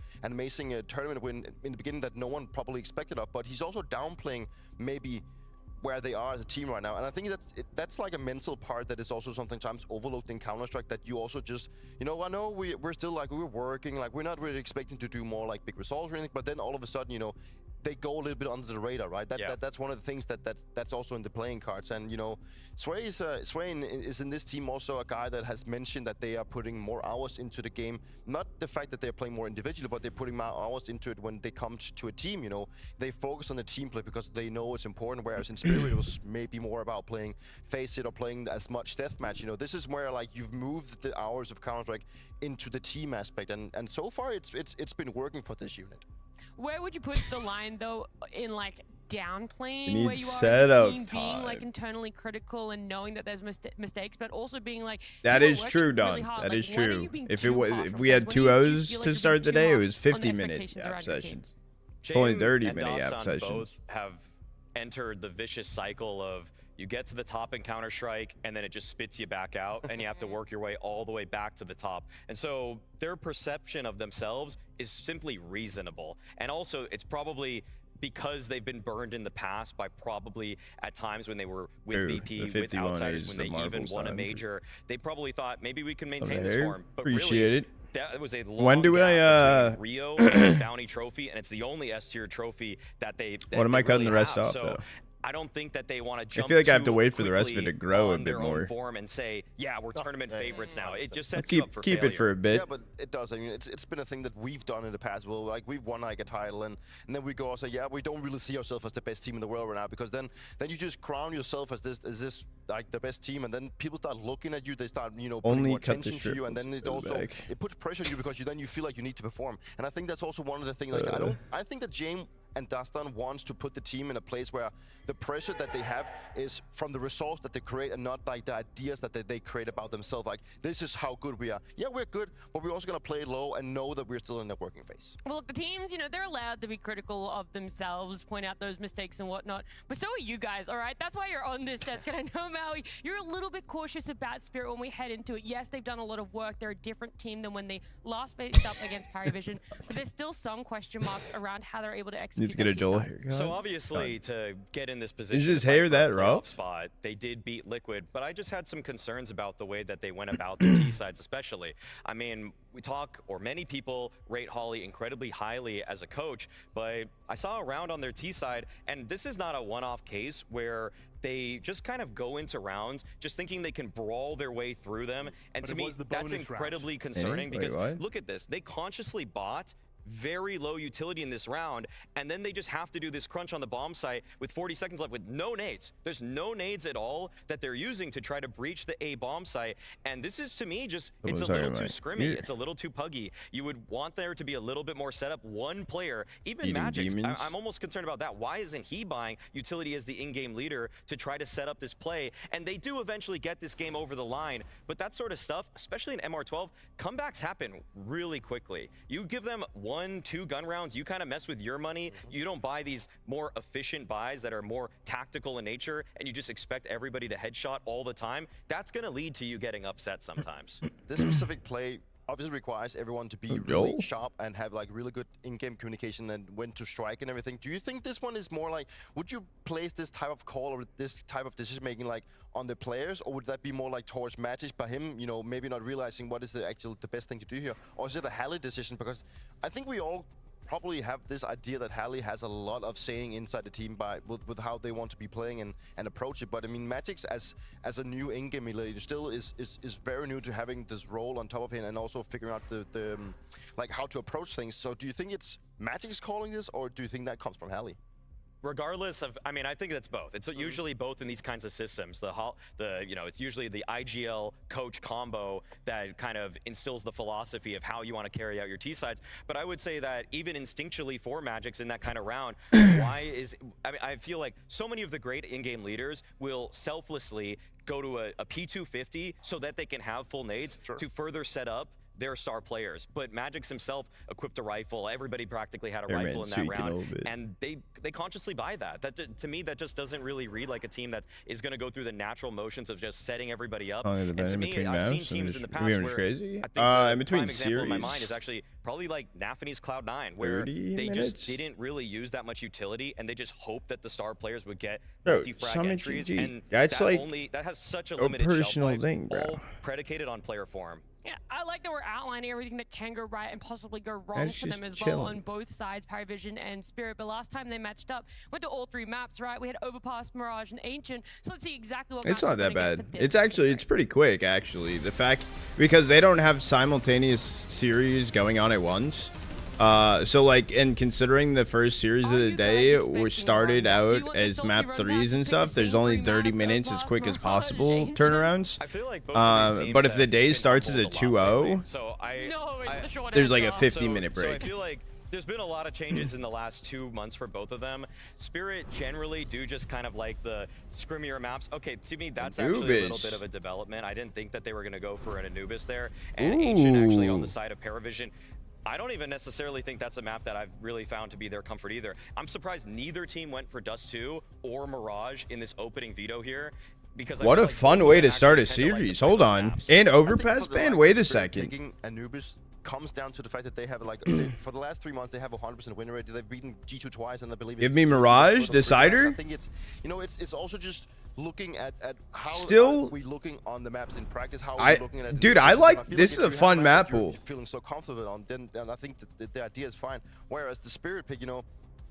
tournament win in the beginning that no one probably expected of, but he's also downplaying maybe where they are as a team right now. And I think that's like a mental part that is also sometimes overlooked in Counter-Strike, that you also just, you know, I know we're still like, we're working, like we're not really expecting to do more like big results or anything, but then all of a sudden, you know, they go a little bit under the radar, right? That's one of the things that's also in the playing cards. And you know, Zwei is in this team also a guy that has mentioned that they are putting more hours into the game. Not the fact that they're playing more individually, but they're putting more hours into it when they come to a team. You know, they focus on the team play because they know it's important. Whereas in Spirit, it was maybe more about playing face it or playing as much deathmatch. You know, this is where like you've moved the hours of Counter-Strike into the team aspect, and so far it's been working for this unit. Where would you put the line though in like downplaying you where you are as a team, being like internally critical and knowing that there's mistakes, but also being like that is true, Don. Really that is true. If we had 2 O's to start the day, it was 50-minute app sessions. It's only 30-minute app sessions. Both have entered the vicious cycle of you get to the top in Counter-Strike and then it just spits you back out and you have to work your way all the way back to the top. And so their perception of themselves is simply reasonable. And also it's probably because they've been burned in the past by probably at times when they were with VP, with outsiders, when they even won a major, they probably thought maybe we can maintain this form. But appreciate really, it. that was a long When do gap between Rio and the Bounty Trophy, and it's the only S-tier trophy that they What am I cutting the rest off, so though? I don't think that they want to jump I feel like I have to too wait for the rest of it to quickly grow a on bit their more. own form and say, yeah, we're tournament favorites now. It just sets keep you up for it failure. for a bit. Yeah, but it does. I mean, it's been a thing that we've done in the past. Well, like we've won like a title, and then we go and say, yeah, we don't really see ourselves as the best team in the world right now, because then you just crown yourself as this like the best team, and then people start looking at you. They start, you know, putting more attention to you, and then it also it puts pressure on you because then you feel like you need to perform. And I think that's also one of the things. Like I think that James and Doston wants to put the team in a place where the pressure that they have is from the results that they create and not like the ideas that they create about themselves. Like, this is how good we are. Yeah, we're good, but we're also going to play low and know that we're still in the working phase. Well, look, the teams, you know, they're allowed to be critical of themselves, point out those mistakes and whatnot, but so are you guys, all right? That's why you're on this desk, and I know, Maui, you're a little bit cautious about Spirit when we head into it. Yes, they've done a lot of work. They're a different team than when they last faced up against Paravision, but there's still some question marks around how they're able to execute needs to get a Joel haircut. So obviously, to get in this position, Is his to fight hair for a that playoff rough? spot, they did beat Liquid, but I just had some concerns about the way that they went about their T sides, especially. I mean, we talk, or many people rate Holly incredibly highly as a coach, but I saw a round on their T side, and this is not a one-off case where they just kind of go into rounds just thinking they can brawl their way through them. And to me, that's incredibly concerning because look at this. They consciously bought very low utility in this round, and then they just have to do this crunch on the bomb site with 40 seconds left with no nades. There's no nades at all that they're using to try to breach the A bomb site, and this is, to me, just, it's a little too scrimmy. It's a little too puggy. You would want there to be a little bit more setup. One player, even Magic, I'm almost concerned about that. Why isn't he buying utility as the in-game leader to try to set up this play? And they do eventually get this game over the line, but that sort of stuff, especially in MR12, comebacks happen really quickly. You give them 1-2 gun rounds, you kind of mess with your money. You don't buy these more efficient buys that are more tactical in nature, and you just expect everybody to headshot all the time. That's going to lead to you getting upset sometimes. This specific play obviously requires everyone to be really sharp and have like really good in-game communication and when to strike and everything. Do you think this one is more like, would you place this type of call or this type of decision making like on the players, or would that be more like towards Magic by him, you know, maybe not realizing what is the best thing to do here? Or is it a Halley decision? Because I think we all probably have this idea that Halley has a lot of saying inside the team with how they want to be playing and approach it. But I mean, Magic's as a new in-game leader still is very new to having this role on top of him and also figuring out the like how to approach things. So do you think it's Magic's calling this, or do you think that comes from Halley? Regardless of, I mean, I think that's both. It's usually both in these kinds of systems. You know, it's usually the IGL coach combo that kind of instills the philosophy of how you want to carry out your T sides. But I would say that even instinctually for Magic's in that kind of round, I mean, I feel like so many of the great in-game leaders will selflessly go to a P250 so that they can have full nades to further set up their star players. But Magic's himself equipped a rifle. Everybody practically had a rifle in that round, and they consciously buy that. That to me, that just doesn't really read like a team that is going to go through the natural motions of just setting everybody up. And to me, I've seen teams in the past where crazy. I think in between prime example in my series, mind is actually probably like Nafany's Cloud9, where they just didn't really use that much utility, and they just hoped that the star players would get multi-frag entries, and that's like that has such a limited shelf life, thing, bro. all predicated on player form. Yeah, I like that we're outlining everything that can go right and possibly go wrong That's for them just as well chilling. on both sides, Paravision and Spirit. But last time they matched up, went to all three maps, right? We had Overpass, Mirage, and Ancient. So let's see exactly what it's maps not we're that gonna get bad. for this It's pretty quick actually. The fact, because they don't have simultaneous series going on at once. So like, and considering the first series of the day we started out as map 3s and stuff, there's only 30 minutes as quick as possible turnarounds. I feel like both of these teams but if the have day been starts as a humbled lot lately. 2-0, So there's like a 50-minute So I break. feel like there's been a lot of changes in the last 2 months for both of them. Spirit generally do just kind of like the scrimmier maps. Okay, to me, that's actually a little bit of a development. I didn't think that they were going to go for an Anubis there. And Ancient actually on the side of Paravision. I don't even necessarily think that's a map that I've really found to be their comfort either. I'm surprised neither team went for Dust 2 or Mirage in this opening veto here. Because What a fun way to start a series. Hold on. And Overpass ban? Wait a second. Picking Anubis comes down to the fact that they have like for the last 3 months they have a 100% win rate. They've beaten G2 twice, and I believe Give me Mirage, Decider. I think it's, you know, it's also just looking at how Still, are we looking on the maps in practice. How are I we looking at dude, I and like feel this if is a you have fun map that you're pool. feeling so confident on, then I think that the idea is fine. Whereas the Spirit pick, you know,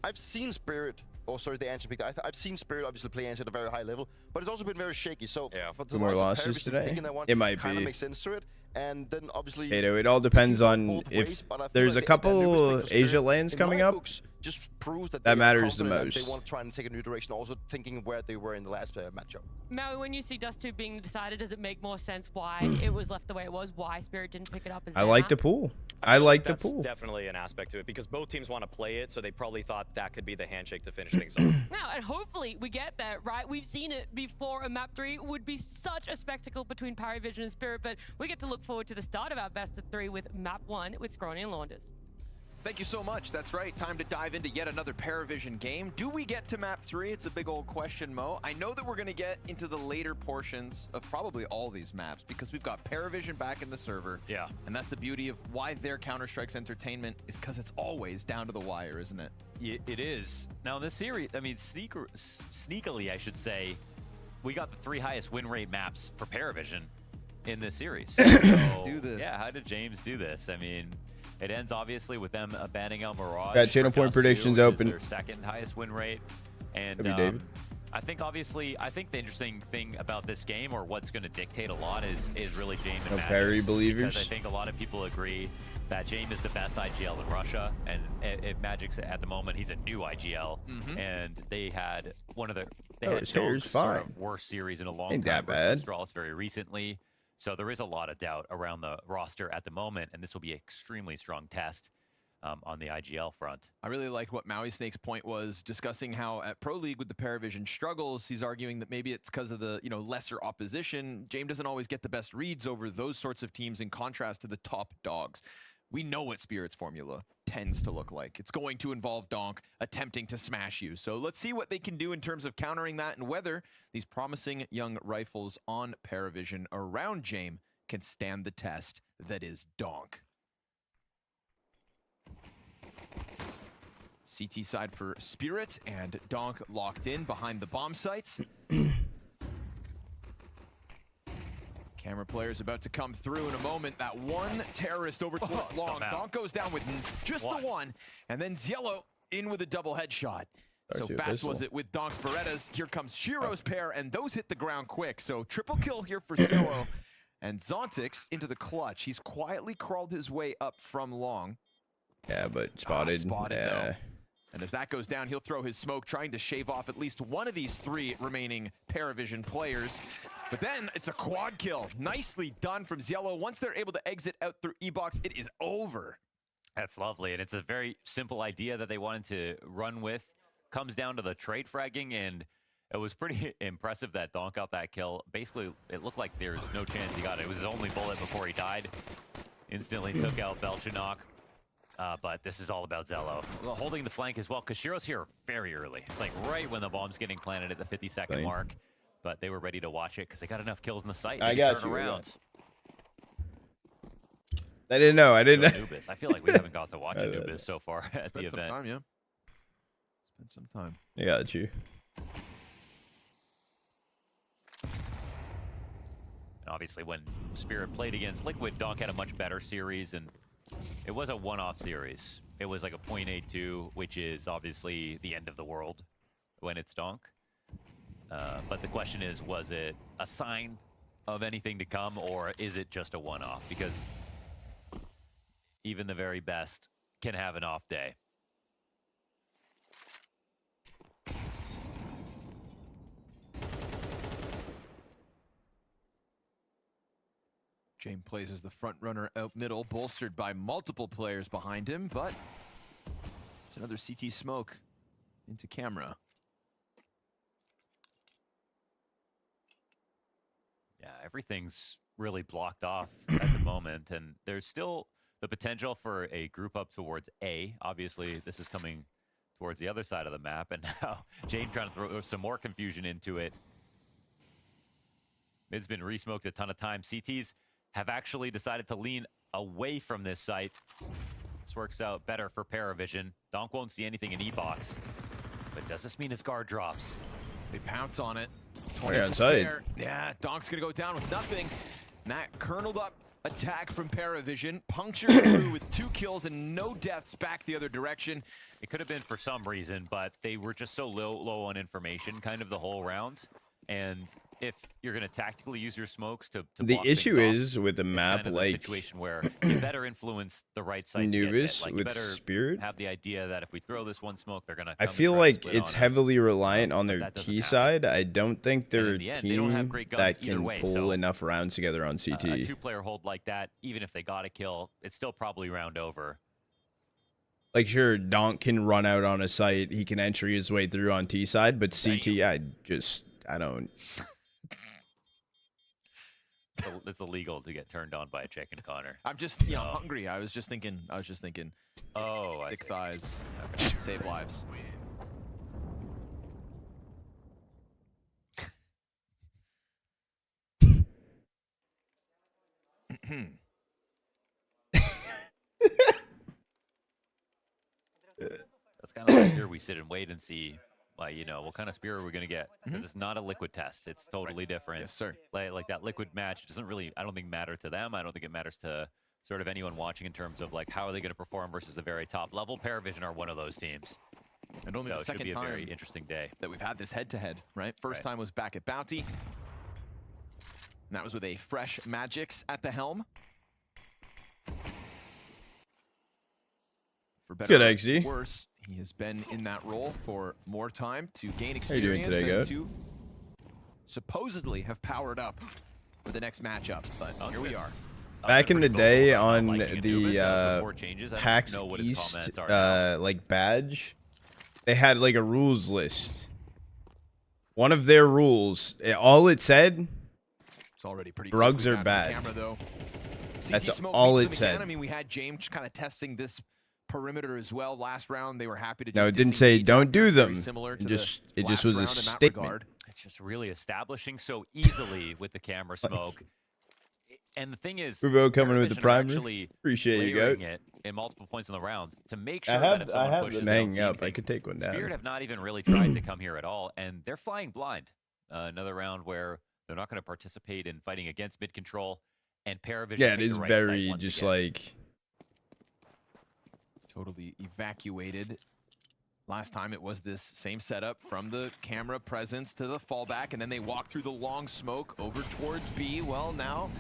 I've seen Spirit. Oh, sorry, the Ancient pick. I've seen Spirit obviously play Ancient at a very high level, but it's also been very shaky. So for the More likes of losses Paravision today? picking that one, It might kind be. of makes sense to it. And then obviously, It all depends on if there's a couple Asia lands in coming my up. books, just proves that That they are matters the confident and most. They want to try and take a new direction. Also thinking where they were in the last matchup. Maui, when you see Dust 2 being decided, does it make more sense why it was left the way it was? Why Spirit didn't pick it up as I their like map? the pool. I like the That's pool. definitely an aspect to it because both teams want to play it, so they probably thought that could be the handshake to finish things off. Now, and hopefully we get that, right? We've seen it before. A map 3 would be such a spectacle between Paravision and Spirit, but we get to look forward to the start of our best of 3 with map 1 with Scrawny and Launders. thank you so much. That's right. Time to dive into yet another Paravision game. Do we get to map 3? It's a big old question, Mo. I know that we're going to get into the later portions of probably all these maps because we've got Paravision back in the server. Yeah. And that's the beauty of why their Counter-Strike's entertainment is because it's always down to the wire, isn't it? It is. Now, in this series, I mean, sneakily, I should say, we got the 3 highest win rate maps for Paravision in this series. So, do this. Yeah, how did James do this? I mean, it ends obviously with them banning out Mirage. Got channel point predictions open. Their second highest win rate. And I think obviously, I think the interesting thing about this game, or what's going to dictate a lot, is really James and Magic. Parry believers. Because I think a lot of people agree that James is the best IGL in Russia, and if Magic's at the moment, he's a new IGL, and they had one of the sort of worst series in a long time versus Astralis very recently. So there is a lot of doubt around the roster at the moment, and this will be an extremely strong test on the IGL front. I really like what Maui Snake's point was, discussing how at Pro League with the Paravision struggles, he's arguing that maybe it's because of the lesser opposition. James doesn't always get the best reads over those sorts of teams in contrast to the top dogs. We know what Spirit's formula tends to look like. It's going to involve Donk attempting to smash you. So let's see what they can do in terms of countering that and whether these promising young rifles on Paravision around James can stand the test that is Donk. CT side for Spirit, and Donk locked in behind the bomb sites. Camera player's about to come through in a moment. That one terrorist over towards Long. Donk goes down with just the one, and then Ziello in with a double headshot. So fast was it with Donk's Berettas. Here comes Shiro's pair, and those hit the ground quick. So triple kill here for Ziello. And Zontix into the clutch. He's quietly crawled his way up from Long. Yeah, but spotted. Though. And as that goes down, he'll throw his smoke, trying to shave off at least one of these 3 remaining Paravision players. But then it's a quad kill. Nicely done from Ziello. Once they're able to exit out through E-Box, it is over. That's lovely, and it's a very simple idea that they wanted to run with. Comes down to the trade fragging, and it was pretty impressive that Donk got that kill. Basically, it looked like there's no chance he got it. It was his only bullet before he died. Instantly took out Belchanok. But this is all about Ziello. Holding the flank as well, because Shiro's here very early. It's like right when the bomb's getting planted at the 50-second mark. But they were ready to watch it because they got enough kills in the site. I got you. Around. I didn't know. I didn't know. Anubis. I feel like we haven't got to watch Anubis so far at the event. Spent some time, yeah. Spent some time. I got you. And obviously, when Spirit played against Liquid, Donk had a much better series, and it was a one-off series. It was like a .82, which is obviously the end of the world when it's Donk. But the question is, was it a sign of anything to come, or is it just a one-off? Because even the very best can have an off day. James plays as the front runner out middle, bolstered by multiple players behind him, but it's another CT smoke into camera. Yeah, everything's really blocked off at the moment, and there's still the potential for a group up towards A. Obviously, this is coming towards the other side of the map, and now James trying to throw some more confusion into it. Mid's been re-smoked a ton of times. CTs have actually decided to lean away from this site. This works out better for Paravision. Donk won't see anything in E-Box, but does this mean his guard drops? They pounce on it. Yeah, Donk's gonna go down with nothing. And that kerneled up attack from Paravision, punctured through with 2 kills and no deaths back the other direction. It could have been for some reason, but they were just so low on information kind of the whole round. And if you're going to tactically use your smokes to the issue is with the map, kind of like the situation where you better influence the right side. Anubis like, with you better Spirit, have the idea that if we throw this one smoke, they're going to. I feel like it's heavily reliant on their T side. I don't think they're a team that can pull enough rounds together on CT. A 2-player hold like that, even if they got a kill, it's still probably round over. Like, sure, Donk can run out on a site. He can entry his way through on T side, but CT, I don't. It's illegal to get turned on by a chicken, Connor. I'm just, you know, hungry. I was just thinking. Oh, I thick see. thighs save lives. That's kind of like here we sit and wait and see, like, you know, what kind of spear are we going to get? Because it's not a liquid test. It's totally different. Yes, sir. Like that liquid match doesn't really, I don't think, matter to them. I don't think it matters to sort of anyone watching in terms of, like, how are they going to perform versus the very top level. Paravision are one of those teams. And only so the it should second be a time very interesting day that we've had this head-to-head, right? First time was back at Bounty. And that was with a fresh Magix at the helm. For better Good or XZ. worse, he has been in that role for more time to gain How you doing experience today, and Goat? to supposedly have powered up for the next matchup. But here we are. Back in the day on liking the before changes. I don't PAX know what his East comments are now. like badge, they had like a rules list. One of their rules, all it said, It's already pretty drugs quickly are down to the bad. camera, though. That's CT Smoke all beats it them again. said. I mean, we had James kind of testing this perimeter as well last round. They were happy to just No, it didn't say don't do very them. similar It to just the it just last was a round in that statement. regard. It's just really establishing so easily with the camera smoke. And the thing is, Rubo coming with the Paravision are primer. actually Appreciate you, layering Goat. it in multiple points in the round to make I sure have- that if I someone have pushes, them they don't hanging see up. I anything. could take one down. Spirit have not even really tried to come here at all, and they're flying blind. Another round where they're not going to participate in fighting against mid control, and Paravision. Yeah, it picked is the right very site once just again. like Totally evacuated. Last time it was this same setup from the camera presence to the fallback, and then they walk through the long smoke over towards B. Well, now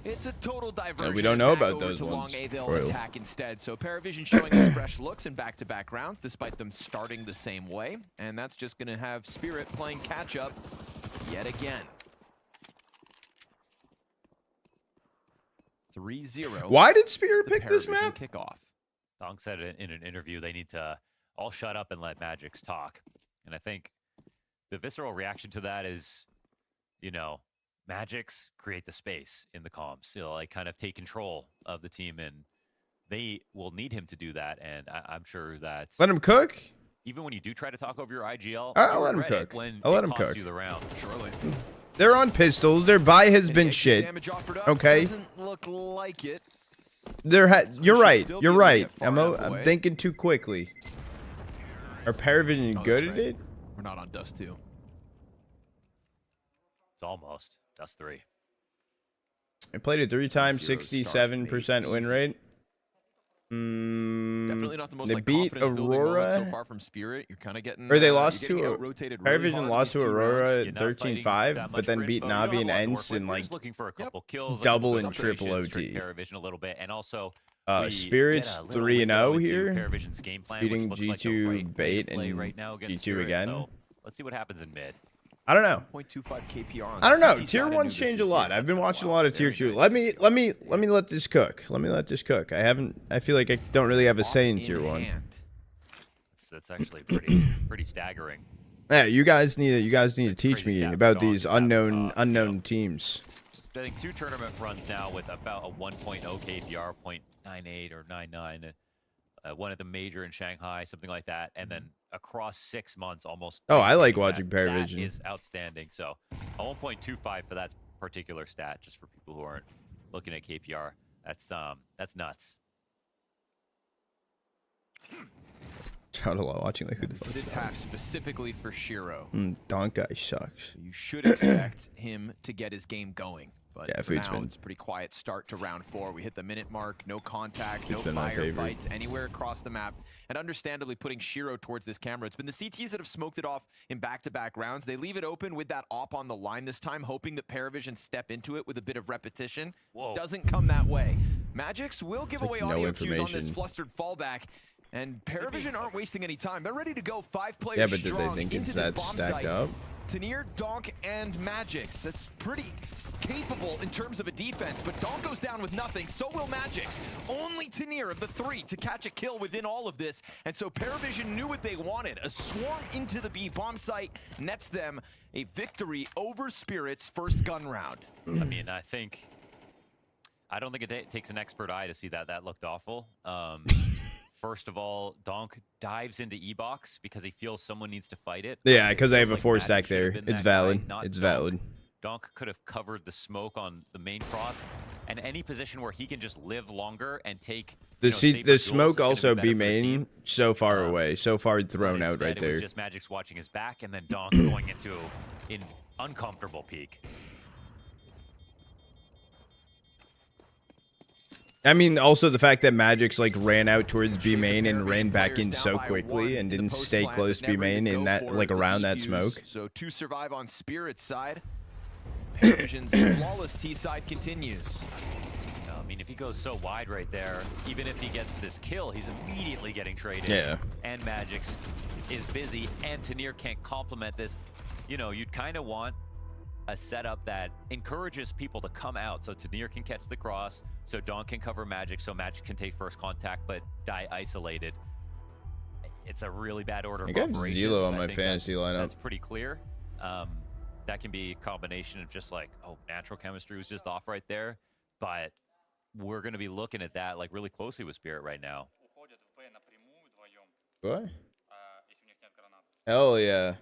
it's a total diversion. we don't know and back about over those to ones. Long A, they'll Royal. attack instead. So Paravision showing us fresh looks in back-to-back rounds, despite them starting the same way. And that's just going to have Spirit playing catch-up yet again. 3-0. Why did Spirit the pick this Paravision map? Kickoff. Donk said it in an interview they need to all shut up and let Magix talk. And I think the visceral reaction to that is, you know, Magix create the space in the comms. You know, like kind of take control of the team, and they will need him to do that. And I'm sure that Let him cook. even when you do try to talk over your IGL, I'll you'll let him regret it cook. when I'll let it him costs cook. you the round. Surely. They're on pistols. Their buy has been shit. Damage offered up. Okay. Doesn't look like it. You're right. still be You're able to right. get far I'm enough I'm away. thinking too quickly. Are Paravision Oh, good that's at right. it? We're not on Dust 2. It's almost Dust 3. I played it 3 times, Zero start, 67% win rate. Definitely not the most They like beat confidence building moment so Aurora. far from Spirit. You're kind of getting Or they you're lost getting to out-rotated really Paravision hard lost these to 2 Aurora rounds. You're not fighting 13-5, that but much then for beat info. You don't Navi have and a lot to Ents work in with. We're like just looking for a couple kills, looking double for and observations, triple trick OT. Paravision a little bit, and also we Spirit's get a little 3-0 window into here, Paravision's game plan, beating which looks like the G2 right way to bait play and right now against G2 Spirit, again. So let's see what happens in mid. I don't know. 0.25 KPR on I don't know. CT Tier side of 1s Anubis change a this lot. year. I've been watching a lot of Tier Very 2. nice. Let me let this cook. Let me let this cook. I feel like I don't really have a say in Tier 1. That's actually pretty staggering. Yeah, you guys need to teach me stat for about Dawn these is that, unknown teams. I think 2 tournament runs now with about a 1.0 KPR, 0.98 or 99. One at the major in Shanghai, something like that, and then across 6 months, almost. Oh, I like maintaining watching that. Paravision. That is outstanding. So, a 1.25 for that particular stat, just for people who aren't looking at KPR. That's nuts. Shout out watching like who the fuck. This half specifically for Shiro. Donk guy sucks. You should expect him to get his game going. But Yeah, for Food's now, been- it's a pretty quiet start to round 4. We hit the minute mark, no contact, no been my favorite. firefights anywhere across the map. And understandably putting Shiro towards this camera. It's been the CTs that have smoked it off in back-to-back rounds. They leave it open with that op on the line this time, hoping that Paravision step into it with a bit of repetition. Whoa. Doesn't come that way. Magix will give Like away no audio cues on this information. flustered fallback. And Paravision aren't wasting any time. They're ready to go 5 players Yeah, but did they strong think into it's this that bomb stacked site. up? Tanier, Donk, and Magix. That's pretty capable in terms of a defense, but Donk goes down with nothing, so will Magix. Only Tanier of the 3 to catch a kill within all of this, and so Paravision knew what they wanted. A swarm into the B bomb site nets them a victory over Spirit's first gun round. I mean, I don't think it takes an expert eye to see that that looked awful. First of all, Donk dives into E-Box because he feels someone needs to fight it. Yeah, because I have a like 4 Magic stack should have there. been It's that guy, valid. not It's Donk. valid. Donk could have covered the smoke on the main cross, and any position where he can just live longer and take The smoke also B main so far away, so far thrown out right It there. was just Magic's watching his back, and then Donk going into an uncomfortable peak. I mean, also the fact that Magic's like ran out towards B main and ran back in so quickly and didn't stay close B main in that like around that smoke. So to survive on Spirit's side, Paravision's flawless T side continues. I mean, if he goes so wide right there, even if he gets this kill, he's immediately getting traded. Yeah. And Magix is busy, and Tanier can't complement this. You know, you'd kind of want a setup that encourages people to come out, so Tanier can catch the cross, so Donk can cover Magix, so Magix can take first contact, but die isolated. It's a really bad order of I got operations. Zelo on I my think fantasy lineup. That's pretty clear. That can be a combination of just like, oh, natural chemistry was just off right there, but we're going to be looking at that like really closely with Spirit right now. What? Hell yeah.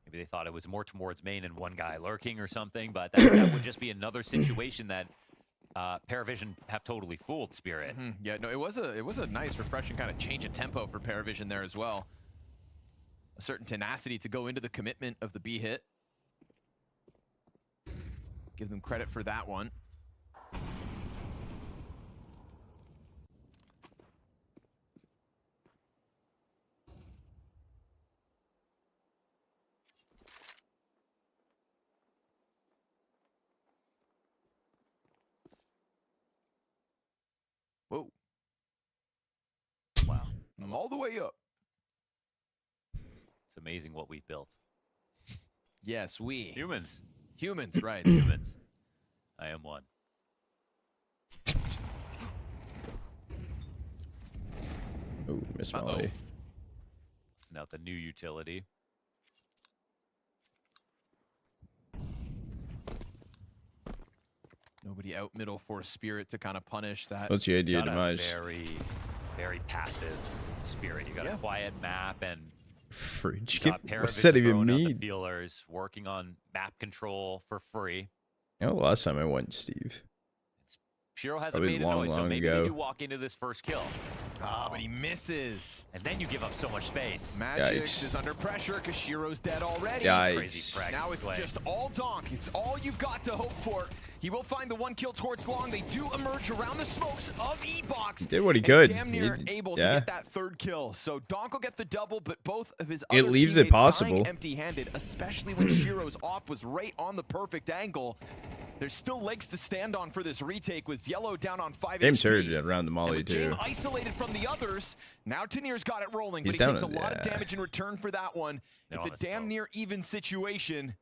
Maybe they thought it was more towards main and one guy lurking or something, but that would just be another situation that Paravision have totally fooled Spirit. Yeah, no, it was a nice, refreshing kind of change of tempo for Paravision there as well. A certain tenacity to go into the commitment of the B hit. Give them credit for that one. Whoa. Wow. I'm all the way up. It's amazing what we've built. Yes, we. Humans. Humans, right. Humans. I am one. Ooh, Miss Molly. It's now the new utility. Nobody out middle for Spirit to kind of punish that. What's the idea, Got a Demise? very, very passive Spirit. You got a quiet map and Fridge. got What does that Paravision even throwing out the mean? feelers, working on map control for free. You know, last time I went, Steve. Shiro hasn't Probably made a long, noise, so long maybe ago. they do walk into this first kill. Ah, but he misses. And then you give up so much space. Magix Yikes. is under pressure because Shiro's dead already. Yikes. Crazy frag Now it's play. just all Donk. It's all you've got to hope for. He will find the one kill towards long. They do emerge around the smokes of E-Box. Did what he and could. Damn near He- able to yeah. get that third kill. So Donk will get the double, but both of his It other leaves it teammates possible. dying empty-handed, especially when Shiro's op was right on the perfect angle. There's still legs to stand on for this retake with Yellow down on 5 Same HP. surge around the And molly with too. Jame isolated from the others, now Tanier's got it rolling, He's but he down takes a on- lot of yeah. damage in return for that one. They're It's on a the damn smoke. near even situation.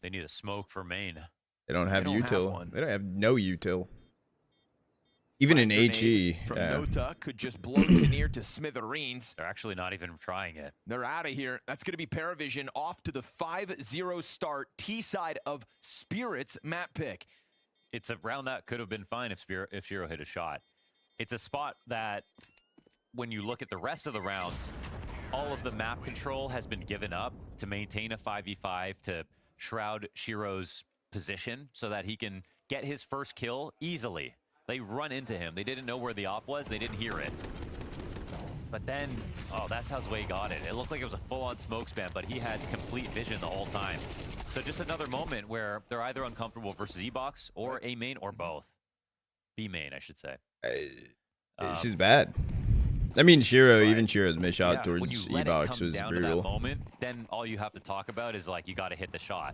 They need a smoke for main. They don't have don't have util. one. They don't have no util. Even in Grenade HE. from Yeah. Nota could just blow Tanier to smithereens. They're actually not even trying it. They're out of here. That's going to be Paravision off to the 5-0 start. T-side of Spirit's map pick. It's a round that could have been fine if Shiro hit a shot. It's a spot that, when you look at the rest of the rounds, all of the map control has been given up to maintain a 5v5 to shroud Shiro's position so that he can get his first kill easily. They run into him. They didn't know where the op was. They didn't hear it. But then, oh, that's how Zwei got it. It looked like it was a full-on smoke spam, but he had complete vision the whole time. So just another moment where they're either uncomfortable versus E-Box or A main or both. B main, I should say. This is bad. I mean, Shiro, Right. even Shiro's missed shot Yeah, when you towards let it E-Box come was down to brutal. that moment, then all you have to talk about is like, you got to hit the shot.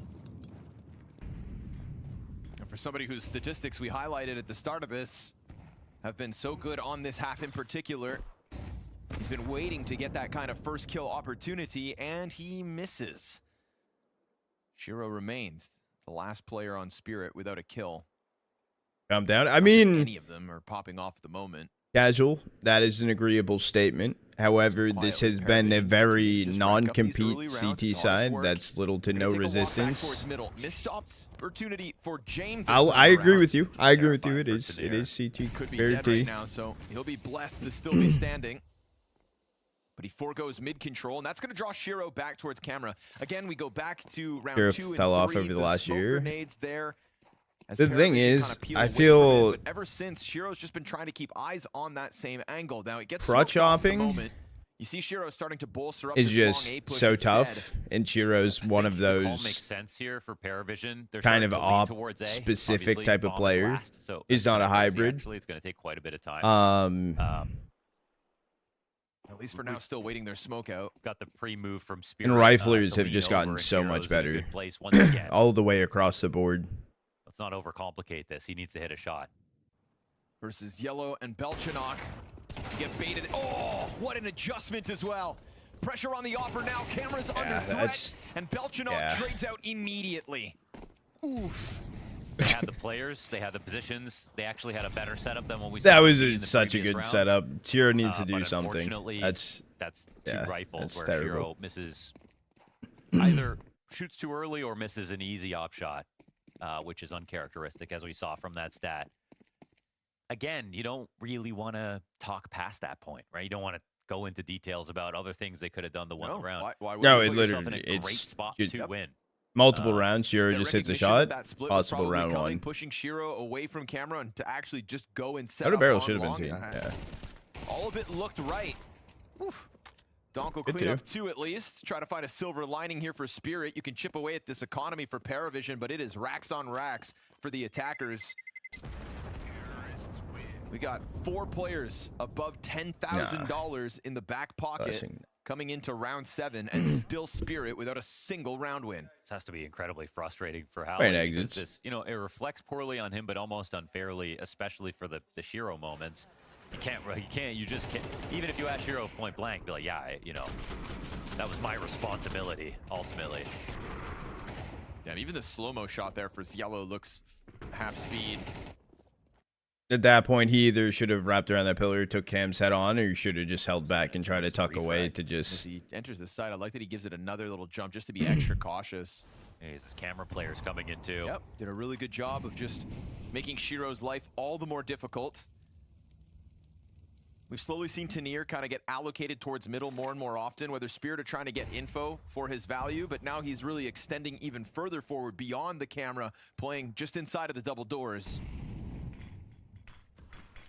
And for somebody whose statistics we highlighted at the start of this, have been so good on this half in particular. He's been waiting to get that kind of first kill opportunity, and he misses. Shiro remains the last player on Spirit without a kill. Calm down. I mean, Any of them are popping off at the moment. casual. That is an agreeable statement. However, this has been a very non-compete CT side. That's little to no resistance. Missed opportunity for James. I agree with you. I agree with you. It is CT. Could be Very dead T. right now, so he'll be blessed to still be standing. But he foregoes mid control, and that's going to draw Shiro back towards camera. Again, we go back to round Shiro 2 and 3. fell off over the last smoke year. Grenades there. As The thing Paravision is, kinda peel I away from feel it, but ever since, Shiro's just been trying to keep eyes on that same angle. Now it gets crutch smoked off at the hopping moment. You see Shiro starting to bolster up is this long just A push so instead. tough, and Shiro's one of The call those makes sense here for Paravision. They're kind of starting to lean op towards A. specific Obviously, type of bomb is player. last, so He's that's not a kinda crazy, hybrid. Actually, it's going to take quite a bit of time. At least for now, still waiting their smoke out. Got the pre-move from Spirit. And riflers to have lean just over, gotten and so Shiro's much in a better. good place once again. All the way across the board. Let's not overcomplicate this. He needs to hit a shot. Versus Yellow and Belchanok. He gets baited. Oh, what an adjustment as well. Pressure on the offer now. Camera's under threat. And Belchanok trades out immediately. Oof. They had the players, they had the positions, they actually had a better setup than what we That saw was in the such a previous good rounds. setup. Shiro needs to do But something. unfortunately, That's two yeah, rifles that's where terrible. Shiro misses, either shoots too early or misses an easy op shot, which is uncharacteristic, as we saw from that stat. Again, you don't really want to talk past that point, right? You don't want to go into details about other things they could have done to win the round. No, You it put yourself in literally a great it's spot you- to win. multiple rounds. Shiro just hits a shot. That split was Possible probably round coming, one. pushing Shiro away from camera and to actually just go and set Outer up barrel on should have been long. seen. Yeah. All of it looked right. Oof. Donk will Good clean too. up 2 at least. Try to find a silver lining here for Spirit. You can chip away at this economy for Paravision, but it is racks on racks for the attackers. We got 4 players above $10,000 in the back pocket Blessing. coming into round 7, and still Spirit without a single round win. This has to be incredibly frustrating for Right, Howard. exits. This, you know, it reflects poorly on him, but almost unfairly, especially for the Shiro moments. You just can't, even if you ask Shiro point blank, be like, yeah, you know, that was my responsibility, ultimately. Damn, even the slow-mo shot there for Yellow looks half speed. At that point, he either should have wrapped around that pillar, took Cam's head on, or he should have just held back and tried to tuck away to As just. he enters the side, I like that he gives it another little jump just to be extra cautious. Hey, his camera players coming in too. Yep, did a really good job of just making Shiro's life all the more difficult. We've slowly seen Tanir kind of get allocated towards middle more and more often, whether Spirit are trying to get info for his value, but now he's really extending even further forward beyond the camera, playing just inside of the double doors.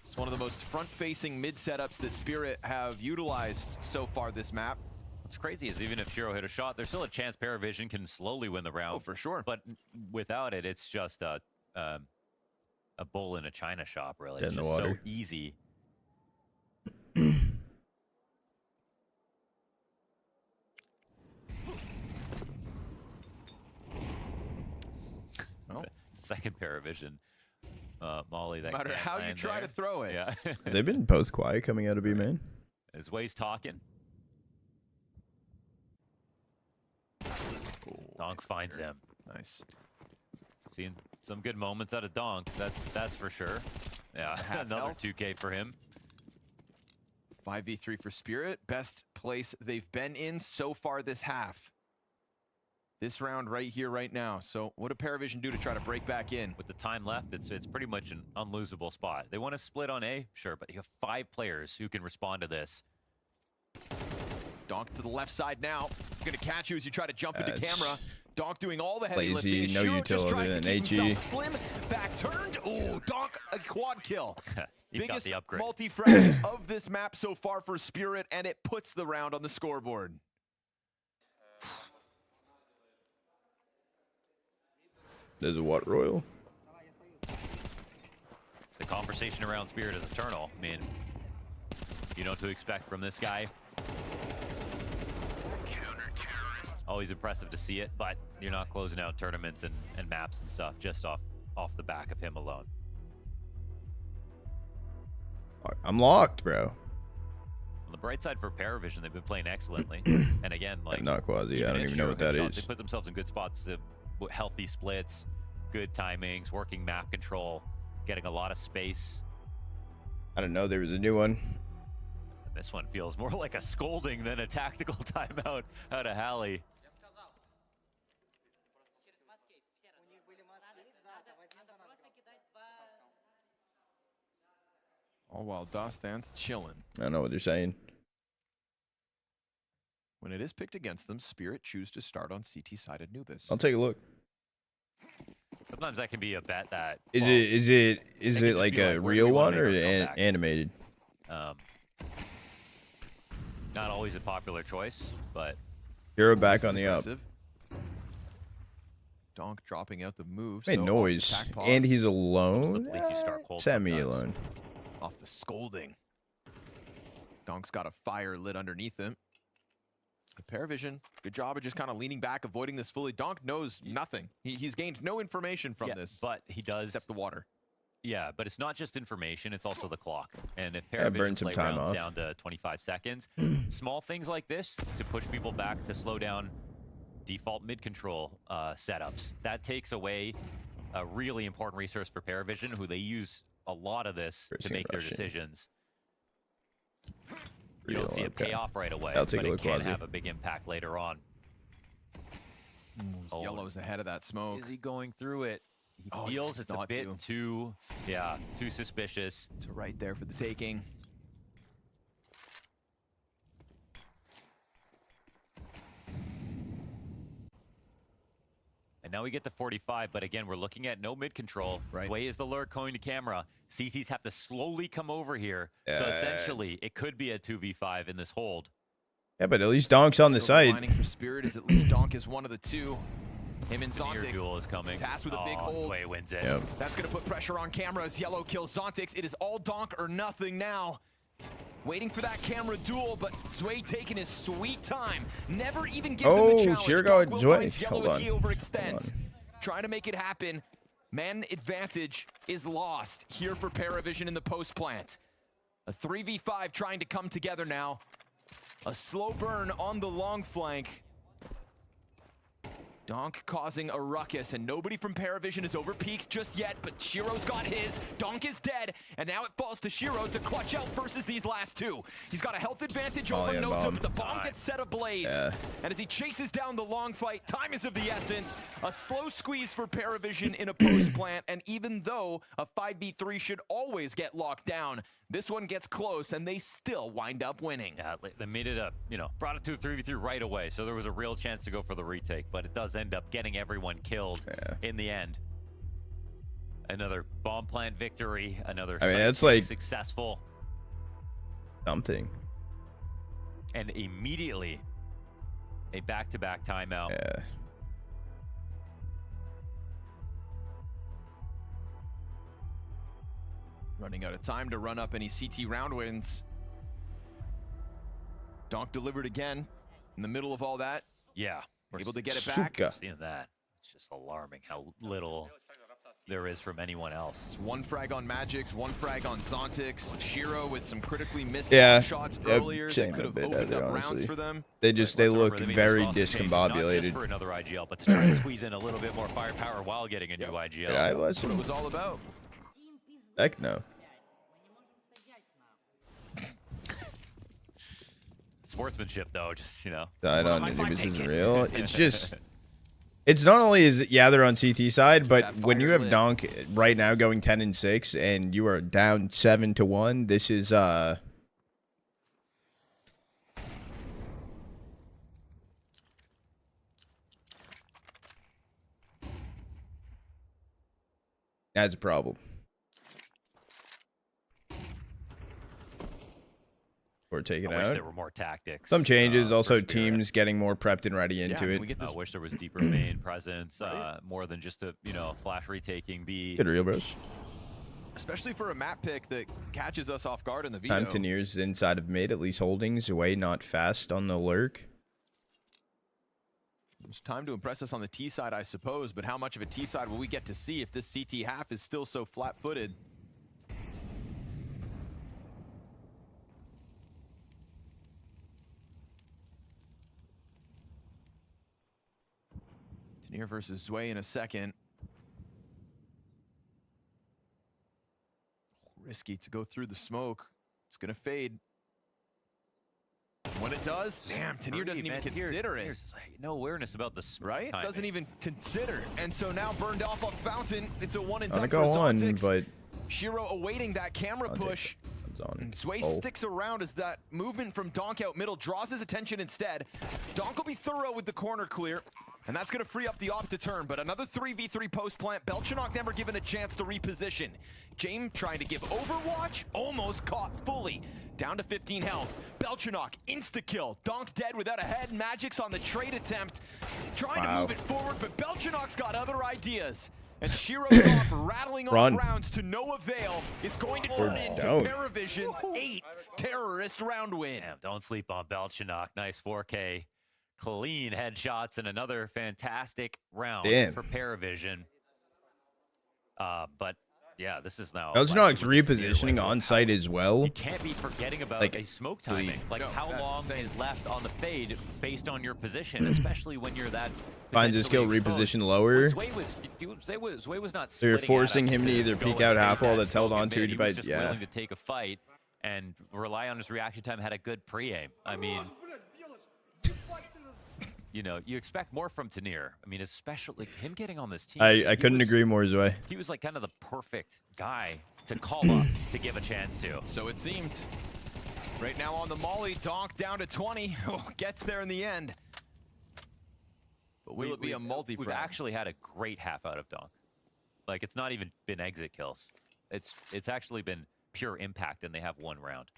It's one of the most front-facing mid setups that Spirit have utilized so far this map. What's crazy is even if Shiro hit a shot, there's still a chance Paravision can slowly win the round. Oh, for sure. But without it, it's just a bull in a china shop, really. Dead It's in the just so water. easy. Well, second Paravision. Molly, that no matter can't how you land try there. to throw it. Yeah. They've been both quiet coming out of B main. His way's talking. Donks finds him. Nice. Seeing some good moments out of Donk. That's for sure. Yeah, Half another health. 2K for him. 5v3 for Spirit. Best place they've been in so far this half. This round right here, right now. So what did Paravision do to try to break back in? With the time left, it's pretty much an unlosable spot. They want to split on A, sure, but you have 5 players who can respond to this. Donk to the left side now. Gonna catch you as you try to jump into That's camera. Donk doing all the heavy lazy, lifting. no Shiro util just other tries to than keep HE. himself slim, back turned. Ooh, Donk a quad kill. He got Biggest the upgrade. multi-frag of this map so far for Spirit, and it puts the round on the scoreboard. There's a what royal? The conversation around Spirit is eternal. I mean, you know what to expect from this guy. Always impressive to see it, but you're not closing out tournaments and maps and stuff just off the back of him alone. I'm locked, bro. On the bright side for Paravision, they've been playing excellently. And again, like Not Quasi. I don't even know what that is. They put themselves in good spots, healthy splits, good timings, working map control, getting a lot of space. I don't know. There was a new one. This one feels more like a scolding than a tactical timeout out of Hallie. All while Dostant's chilling. I don't know what they're saying. When it is picked against them, Spirit choose to start on CT side Anubis. I'll take a look. Sometimes that can be a bet that Is it like a real one or animated? Not always a popular choice, but Hero back on the up. Donk dropping out the move. Made noise, and he's alone. Semi alone. Off the scolding. Donk's got a fire lit underneath him. The Paravision, good job of just kind of leaning back, avoiding this fully. Donk knows nothing. He's gained no information from this. But he does. Except the water. Yeah, but it's not just information, it's also the clock. And if Paravision play rounds down to 25 seconds, small things like this to push people back to slow down default mid-control setups, that takes away a really important resource for Paravision, who they use a lot of this to make their decisions. You don't see it pay off right away, but it can have a big impact later on. Yellow's ahead of that smoke. Is he going through it? He feels it's a bit too suspicious. It's right there for the taking. And now we get to 45, but again, we're looking at no mid-control. Right. Way is the lurk going to camera. CTs have to slowly come over here. So essentially, it could be a 2v5 in this hold. Yeah, but at least Donk's on the side. Lining for Spirit is at least Donk is one of the two. Him and Zontix. Duel is coming. Tasked with a big hold. Way wins it. Yep. That's going to put pressure on camera as Yellow kills Zontix. It is all Donk or nothing now. Waiting for that camera duel, but Zwei taking his sweet time. Never even gives him the challenge. Yellow as he overextends. Trying to make it happen. Man advantage is lost here for Paravision in the post plant. A 3v5 trying to come together now. A slow burn on the long flank. Donk causing a ruckus, and nobody from Paravision is over peak just yet, but Shiro's got his. Donk is dead, and now it falls to Shiro to clutch out versus these last two. He's got a health advantage over Nota, but the bomb gets set ablaze. And as he chases down the long fight, time is of the essence. A slow squeeze for Paravision in a post plant, and even though a 5v3 should always get locked down, this one gets close, and they still wind up winning. Yeah, they made it a, brought it to a 3v3 right away, so there was a real chance to go for the retake, but it does end up getting everyone killed in the end. Another bomb plant victory, another that's like successful. Something. And immediately, a back-to-back timeout. Yeah. Running out of time to run up any CT round wins. Donk delivered again in the middle of all that. Yeah. We're able to get it back. Seeing that. It's just alarming how little there is from anyone else. It's one frag on Magix, one frag on Zontix. Shiro with some critically missed shots earlier that could have opened up rounds for them. They look very discombobulated. Not just for another IGL, but to try to squeeze in a little bit more firepower while getting a new IGL. Yeah, that's what it was all about. Heck no. Sportsmanship, though, just, I don't know if this is real. It's just, it's not only is it, they're on CT side, but when you have Donk right now going 10-6 and you are down 7-1, this is, that's a problem. We're taking I out. wish there were more tactics. Some changes, also teams getting more prepped and ready into it. I wish there was deeper main presence, more than just a flash retaking B. Good real, bros. Especially for a map pick that catches us off guard in the veto. Time to nears inside of mid, at least holding Zwei not fast on the lurk. It's time to impress us on the T side, I suppose, but how much of a T side will we get to see if this CT half is still so flat-footed? Tenier versus Zwei in a second. Risky to go through the smoke. It's gonna fade. When it does, damn, Tenier doesn't even consider it. There's no awareness about this, right? timing. Doesn't even consider. And so now burned off a fountain. It's a one and done Go for on, Zontics. but Shiro awaiting that camera push. Zwei sticks around as that movement from Donk out middle draws his attention instead. Donk will be thorough with the corner clear, and that's going to free up the op to turn. But another 3v3 post plant. Belchanok never given a chance to reposition. James trying to give Overwatch, almost caught fully. Down to 15 health. Belchanok insta-kill. Donk dead without a head. Magic's on the trade attempt. Trying to move it forward, but Belchanok's got other ideas. And Shiro's off rattling off rounds to no avail is going to turn into Paravision's 8th terrorist round win. Damn, don't sleep on Belchanok. Nice 4K. Clean headshots and another fantastic round for Paravision. But yeah, this is now. Belchanok's repositioning on site as well. You can't be forgetting about a smoke timing. Like how long is left on the fade based on your position, especially when you're that. Finds his skill reposition lower. Zwei was not. So you're forcing him to either peek out half wall that's held onto to by was just willing to take a fight and rely on his reaction time. Had a good pre-aim. I mean, you know, you expect more from Tenier. I mean, especially like, him getting on this team. I couldn't agree more, Zwei. He was like kind of the perfect guy to call up to give a chance to. So it seemed. Right now on the Molly, Donk down to 20. Gets there in the end. But will it be a multi-frag? We've actually had a great half out of Donk. Like, it's not even been exit kills. It's actually been pure impact, and they have one round.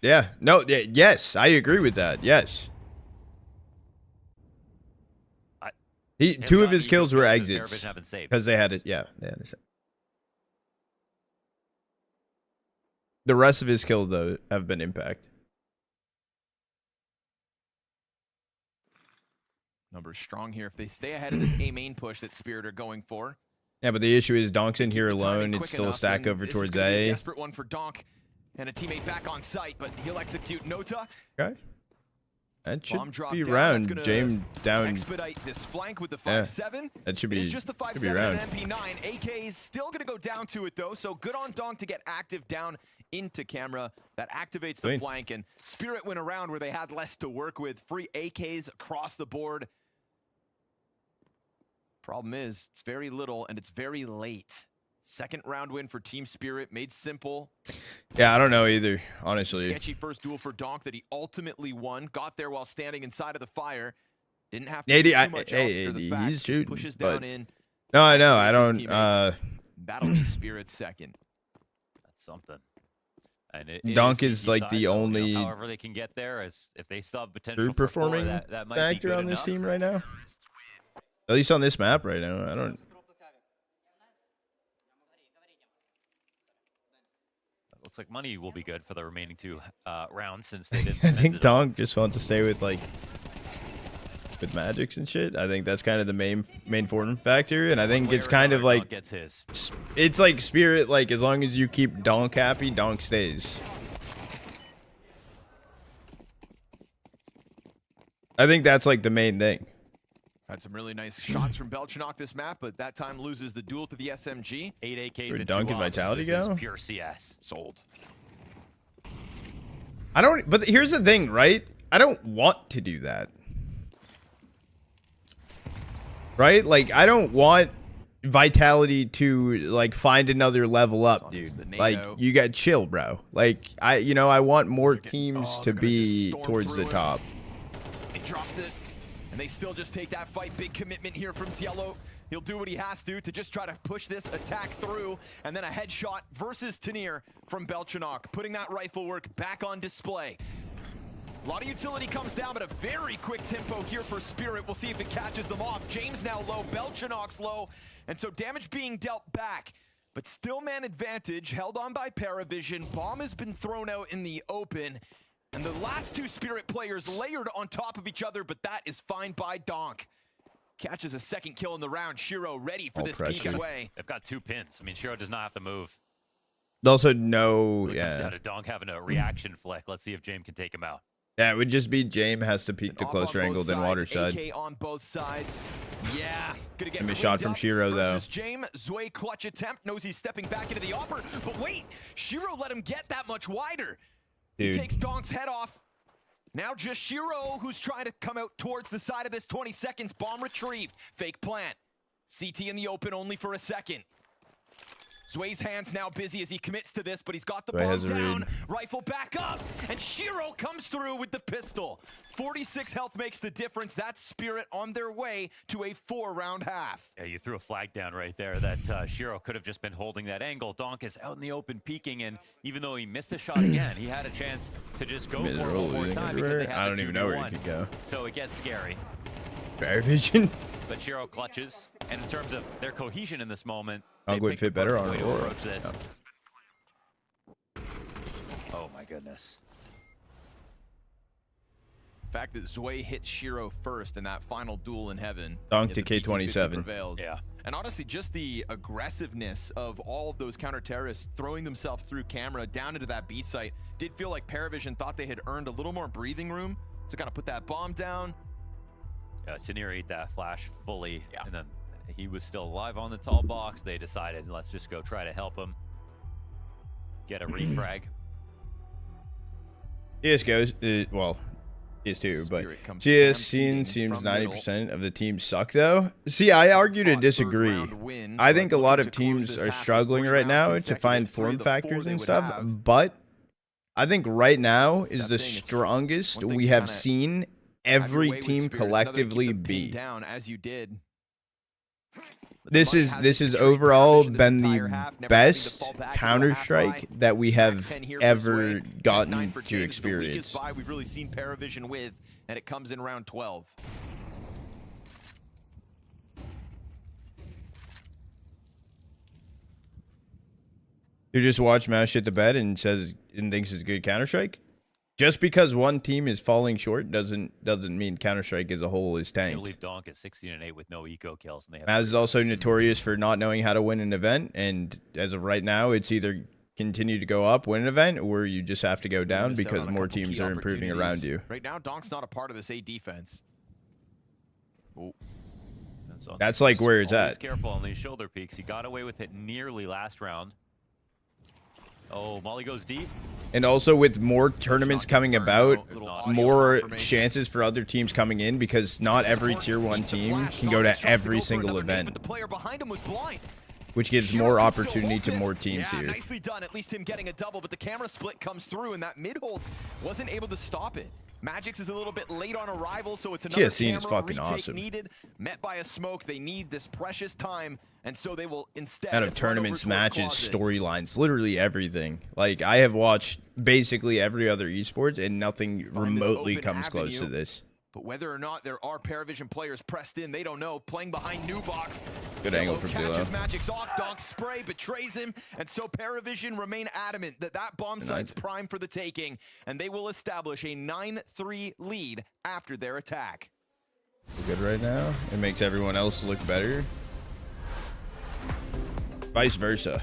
Yeah. No. Yes, I agree with that. Yes. Two of his kills were exits because they had it. Yeah, they had it. The rest of his kills, though, have been impact. Numbers strong here. If they stay ahead of this A main push that Spirit are going for. Yeah, but the issue is Donk's in here alone. It's still a stack over towards A. A desperate one for Donk and a teammate back on site, but he'll execute Nota. Okay. That should be round. James down. Expedite this flank with the 5-7. That should be. It's just the 5-7 and MP9. AK is still going to go down to it though, so good on Donk to get active down into camera. That activates the flank, and Spirit went around where they had less to work with. Free AKs across the board. Problem is, it's very little and it's very late. Second round win for Team Spirit, made simple. Yeah, I don't know either, honestly. Sketchy first duel for Donk that he ultimately won. Got there while standing inside of the fire. Didn't have to do too much after the fact. He's shooting, pushes down in. No, I know. I don't. That'll be Spirit's second. That's something. And Donk is like the only. You know, however they can get there, as if they still have potential true performing that might factor be good on this enough. team right now. At least on this map right now. I don't. Looks like money will be good for the remaining two rounds since they didn't. I think Donk just wants to stay with Magics and shit. I think that's kind of the main form factor, and I think it's kind of like gets his. It's like Spirit. Like as long as you keep Donk happy, Donk stays. I think that's like the main thing. Had some really nice shots from Belchanok this map, but that time loses the duel to the SMG. 8 AKs Where'd and Donk 2 and ops. Vitality This go? is pure CS. Sold. I don't. But here's the thing, right? I don't want to do that. Right? Like I don't want Vitality to like find another level up, dude. Like you got chill, bro. Like I want more teams to be towards the top. It drops it. And they still just take that fight. Big commitment here from Cielo. He'll do what he has to just try to push this attack through. And then a headshot versus Tenier from Belchanok, putting that rifle work back on display. A lot of utility comes down, but a very quick tempo here for Spirit. We'll see if it catches them off. James now low, Belchanok's low. And so damage being dealt back. But still man advantage, held on by Paravision. Bomb has been thrown out in the open. And the last two Spirit players layered on top of each other, but that is fine by Donk. Catches a second kill in the round. Shiro ready for this peek away. They've got 2 pins. I mean, Shiro does not have to move. Also, no, It comes down to Donk having a reaction flick. Let's see if James can take him out. Yeah, it would just be James has to peek to closer angle than Waterside. AK on both sides. Yeah, gonna get Give me a shot from Shiro though. James, Zwei clutch attempt, knows he's stepping back into the offer, but wait, Shiro let him get that much wider. Dude. He takes Donk's head off. Now just Shiro, who's trying to come out towards the side of this. 20 seconds, bomb retrieved. Fake plant. CT in the open only for a second. Zwei's hands now busy as he commits to this, but he's got the bomb down. Rifle back up, and Shiro comes through with the pistol. 46 health makes the difference. That's Spirit on their way to a 4-round half. Yeah, you threw a flag down right there that Shiro could have just been holding that angle. Donk is out in the open peeking, and even though he missed a shot again, he had a chance to just go for it one more time because they had I don't even know where he could go. So it gets scary. Fair vision. But Shiro clutches, and in terms of their cohesion in this moment, Donk would fit better on way to Aurora. approach this. Oh my goodness. The fact that Zwei hit Shiro first in that final duel in heaven. Donk to K27. Prevails. Yeah. And honestly, just the aggressiveness of all of those counter-terrorists throwing themselves through camera down into that B site did feel like Paravision thought they had earned a little more breathing room to kind of put that bomb down. Yeah, Tanir ate that flash fully, and then he was still alive on the tall box. They decided, let's just go try to help him get a refrag. CS goes, well, CS2, but CS seems 90% of the teams suck though. See, I argue to disagree. I think a lot of teams are struggling right now to find form factors and stuff, but I think right now is the strongest we have seen every team collectively be. Down as you did. This is overall been the best Counter-Strike that we have ever gotten to experience. We've really seen Paravision with, and it comes in round 12. You just watch Mouse shit the bed and says and thinks it's good Counter-Strike? Just because one team is falling short doesn't mean Counter-Strike as a whole is Can't tanked. leave Donk at 16-8 with no eco kills, and they have Maz is also notorious for not knowing how to win an event, and as of right now, it's either continue to go up, win an event, or you just have to go down because more teams are improving around you. Right now, Donk's not a part of this A defense. Oh. That's like where it's Always at. careful on these shoulder peaks. He got away with it nearly last round. Oh, Molly goes deep. And also with more tournaments coming about, more chances for other teams coming in because not every tier 1 team can go to every single event. The player behind him was blind. Which gives more opportunity to more teams Yeah, here. nicely done. At least him getting a double, but the camera split comes through, and that mid-hold wasn't able to stop it. Magix is a little bit late on arrival, so it's another TSC is camera fucking retake awesome. needed. Met by a smoke, they need this precious time, and so they will instead Out of run tournaments, over towards matches, Closet. storylines, literally everything. Like, I have watched basically every other esports, and nothing remotely open comes close to avenue. this. But whether or not there are Paravision players pressed in, they don't know. Playing behind New Box. Good Zillow angle from catches Zillow. Magic's off. Donk's spray betrays him. And so Paravision remain adamant that that bomb site's prime for the taking. And they will establish a 9-3 lead after their attack. We're good right now. It makes everyone else look better. Vice versa.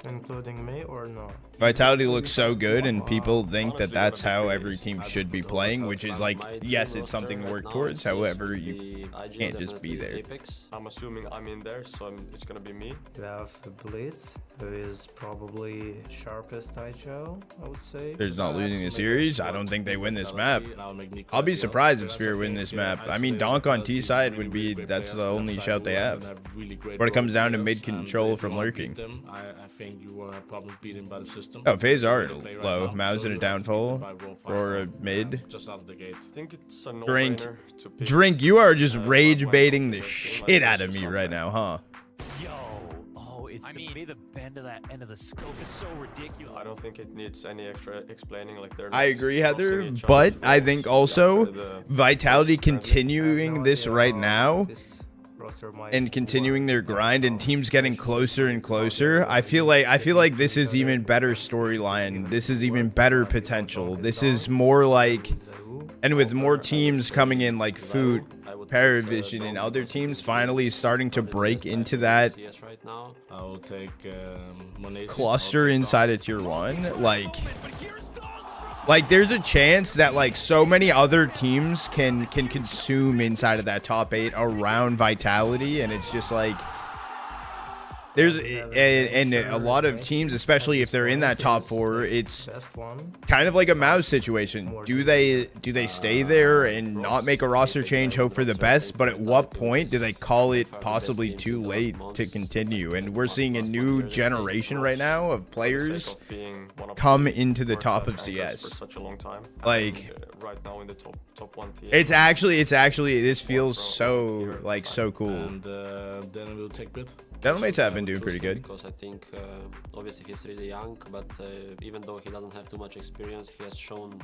Including me or no? Vitality looks so good, and people think that that's how every team should be playing, which is like, yes, it's something to work towards. However, you can't just be there. I'm assuming I'm in there, so it's gonna be me. We have Blitz, who is probably sharpest IJO, I would say. There's not losing the series. I don't think they win this map. I'll be surprised if Spirit win this map. I mean, Donk on T side would be, that's the only shout they have. But it comes down to mid control from lurking. I think you will probably beat him by the system. Oh, Phase are low. Mouse in a downfall. Or a mid. Just out of the gate. I think it's a Drink. no-brainer to pick. Drink, you are just rage baiting the shit out of me right now, huh? Yo, oh, it's the way the bend of that end of the scope is so ridiculous. I don't think it needs any extra explaining. Like they're I not agree, crossing Heather, each but other I for think the also the Vitality first friendly. continuing this right now and continuing their grind and teams getting closer and closer. I feel like this is even better storyline. This is even better potential. This is more like, and with more teams coming in like Foot, Paravision, and other teams finally starting to break into that I will take MongolZ. cluster inside of tier 1, like Like, there's a chance that, like, so many other teams can consume inside of that top 8 around Vitality, and it's just like there's and a lot of teams, especially if they're in that top 4, it's kind of like a MongolZ situation. Do they stay there and not make a roster change, hope for the best? But at what point do they call it possibly too late to continue? And we're seeing a new generation right now of players come into the top of CS. For such a long time. Like, right now in the top 1 team. it's actually this feels so cool. And then we'll take bit. Dentalmates have been doing pretty good. Because I think obviously he's really young, but even though he doesn't have too much experience, he has shown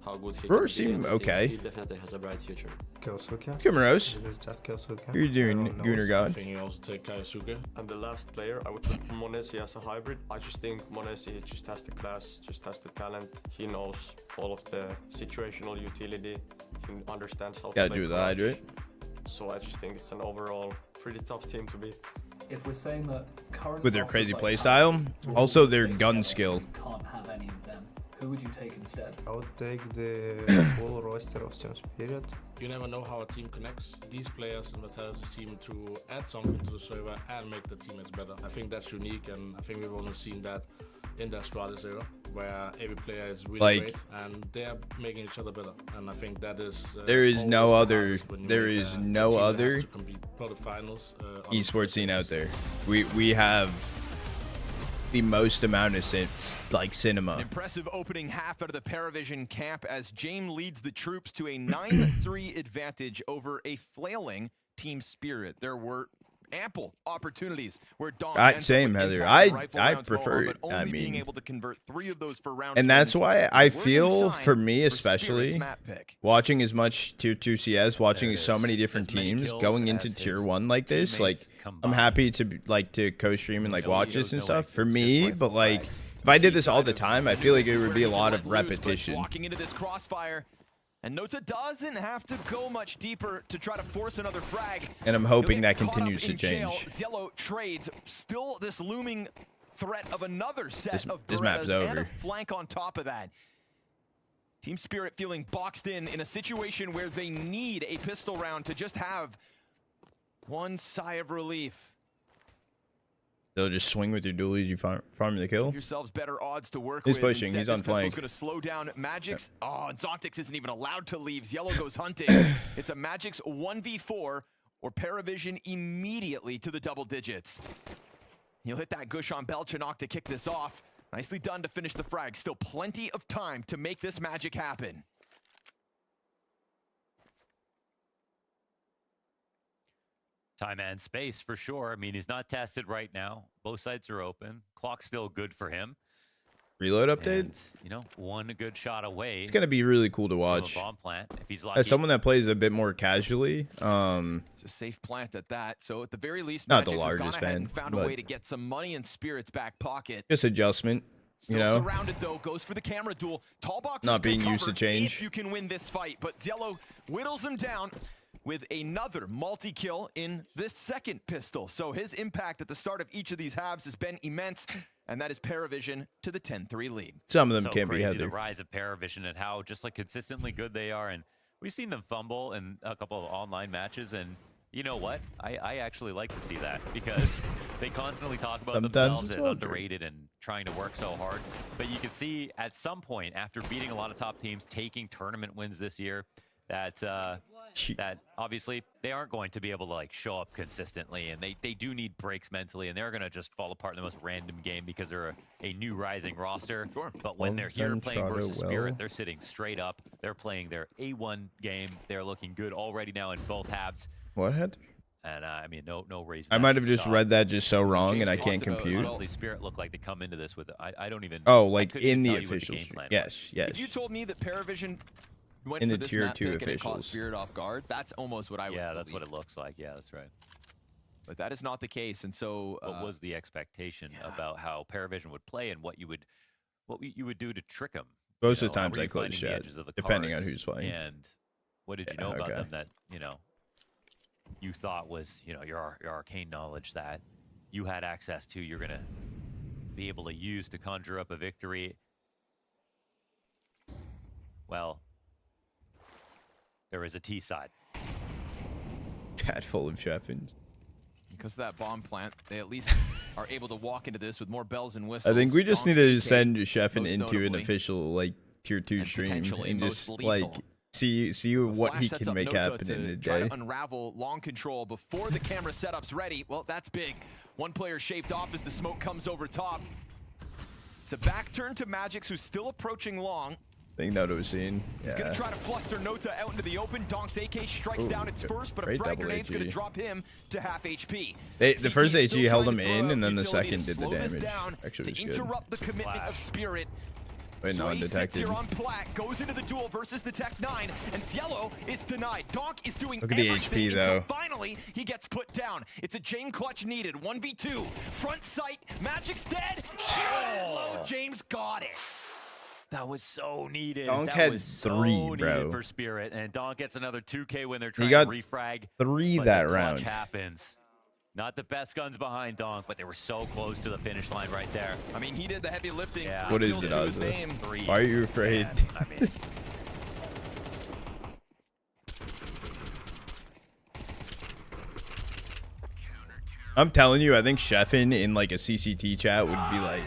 how good he Roar can seem be. okay. He definitely has a bright future. Kyosuke. Kumaros. It is just Kyosuke. How are you doing, Gunnar I God? think you also take Kaisuke. And the last player, I would put MongolZ as a hybrid. I just think MongolZ just has the class, just has the talent. He knows all of the situational utility. He understands how Gotta to do play the clutch. hydrate. So I just think it's an overall pretty tough team to beat. If we're saying that current With their class crazy of play Vitality style, also their stays gun together, skill. you can't have any of them. Who would you take instead? I would take the full roster of Team Spirit. You never know how a team connects. These players in Vitality seem to add something to the server and make the teammates better. I think that's unique, and I think we've only seen that in the Astralis era, where every player is really Like, great and they're making each other better. And I think that is there is no always the other hardest when you there make is a no team that has other to compete for the finals, on the esports scene out there. We have the most amount of cinema. Impressive opening half out of the Paravision camp as James leads the troops to a 9-3 advantage over a flailing Team Spirit. There were ample opportunities where Dom Same, Heather. I prefer it. I being mean, able to convert 3 of those for round and that's twins why is a I worthy feel, sign for me Spirit's especially, map pick. watching as much tier 2 CS, watching so many different teams going into tier 1 like this, like, I'm happy to co-stream and like watch this and stuff for me, but like if I did this all the time, I feel like it would be a lot of repetition. Walking into this crossfire, and Nota doesn't have to go much deeper to try to force another frag. And I'm hoping that continues to change. Zello trades, still this looming threat of another set of this map's Berettas and over. a flank on top of that. Team Spirit feeling boxed in a situation where they need a pistol round to just have one sigh of relief. They'll just swing with your dualies, you farm the kill. Give yourselves better odds to work He's with. pushing, Instead, he's on this pistol's flank. Going to slow down Magic's. Oh, and Zontix isn't even allowed to leave. Yellow goes hunting. It's a Magic's 1v4, or Paravision immediately to the double digits. He'll hit that Gush on Belchanok to kick this off. Nicely done to finish the frag. Still plenty of time to make this magic happen. Time and space for sure. I mean, he's not tested right now. Both sides are open. Clock's still good for him. Reload update? And, you know, one good shot away. It's gonna be really cool to from watch. a bomb plant if he's lucky. As someone that plays a bit more casually, It's a safe plant at that. So at the very least, Not the Magic's has largest gone ahead fan, and found a but- way to get some money in Spirit's back pocket. just adjustment, Still you know. surrounded though, goes for the camera duel. Tall box Not is good being used to cover change. if you can win this fight, but Zello whittles him down with another multi-kill in this second pistol. So his impact at the start of each of these halves has been immense, and that is Paravision to the 10-3 lead. Some of them so can't be crazy, Heather. the rise of Paravision and how just like consistently good they are, and we've seen them fumble in a couple of online matches, and you know what? I actually like to see that because they constantly talk about Sometimes themselves it's as okay. underrated and trying to work so hard. But you can see at some point after beating a lot of top teams, taking tournament wins this year, that obviously they aren't going to be able to like show up consistently, and they do need breaks mentally, and they're going to just fall apart in the most random game because they're a new rising roster. Sure. But when they're here One-time playing shot versus well. Spirit, they're sitting straight up. They're playing their A1 game. They're looking good already now in both halves. What Heather? And I mean, no reason. I that might have should just stop. read that just so wrong, James and I talked can't about, compute. Honestly, Spirit looked like they come into this with I don't even. Oh, I like couldn't in even the tell you what officials. game plan Yes, was. yes. If you told me that Paravision went In for the this tier map 2 pick and it caught officials. Spirit off guard, that's almost what I would Yeah, that's believe. what it looks like. Yeah, that's right. But that is not the case, and so What was the expectation about how Paravision would play and what you would do to trick them? Most of the How times were I you close finding the chat, edges of the depending on cards? who's playing. And what did you Yeah, know about okay. them that you thought was your arcane knowledge that you had access to? You're gonna be able to use to conjure up a victory. well, there is a T side. Chat full of Sheffins. Because of that bomb plant, they at least are able to walk into this with more bells and whistles. I think we just Donk, need to AK, send Sheffin most into an notably. official like tier 2 stream potentially and most just lethal. like see what Flash he sets can up make Nota happen to in a try day. to unravel long control before the camera setup's ready. Well, that's big. One player shaved off as the smoke comes over top. It's a back turn to Magix, who's still approaching long. I think Noto was seen. He's gonna try to fluster Nota out into the open. Donk's AK strikes Ooh, down its first, but a great frag double grenade's gonna HE. drop him to half HP. The CT first still HE held trying him to throw in, out and then the utility second to did the slow this damage. down, Actually, to was good. interrupt the commitment of Spirit. Wait, So no, he sits undetected. here on Plat, goes into the duel versus the Tech 9, and Cielo is denied. Donk is doing Look at the everything HP until though. finally he gets put down. It's a Jane clutch needed, 1v2. Front sight, Magic's dead. Low, James got it. That was so needed. Donk that had was so 3, needed bro. for Spirit, and Donk gets another 2K when they're He trying got to refrag. 3 but that the clutch round. happens. Not the best guns behind Donk, but they were so close to the finish line right there. I mean, he did the heavy lifting. Yeah. What is Kills it, to his Ozzy? name. Why are you afraid? I mean, I'm telling you, I think Sheffin in like a CCT chat would be like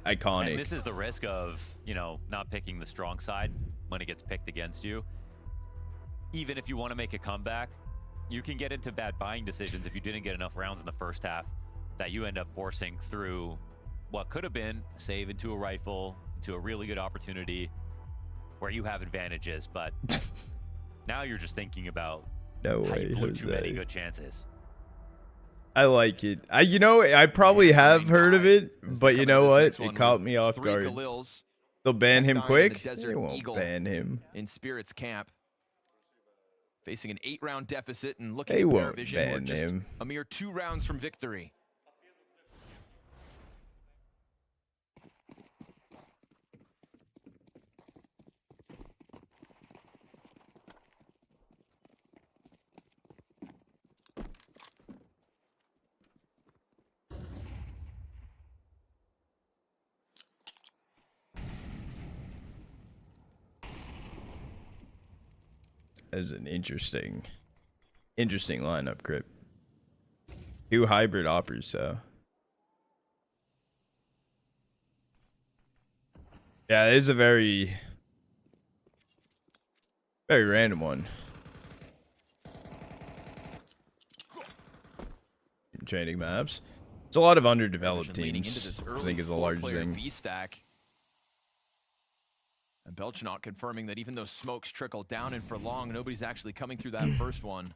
and iconic. this is the risk of, you know, not picking the strong side when it gets picked against you. Even if you want to make a comeback, you can get into bad buying decisions if you didn't get enough rounds in the first half that you end up forcing through what could have been a save into a rifle, into a really good opportunity where you have advantages, but now you're just thinking about No how way, you blew too many Jose. good chances. I like it. I probably have heard of it, but you know what? It caught me off 3 guard. Galils. They'll ban him Tech 9 and quick. the Desert They won't Eagle ban him. in Spirit's camp. Facing an 8-round deficit and looking They at won't Paravision, who are ban just him. a mere 2 rounds from victory. That is an interesting lineup, Crip. 2 hybrid operas, though. Yeah, it is a very random one. Training maps. It's a lot of underdeveloped Leading into teams. this I early think is a large 4-player thing. V-stack. And Belchnot confirming that even though smokes trickle down and for long, nobody's actually coming through that first one.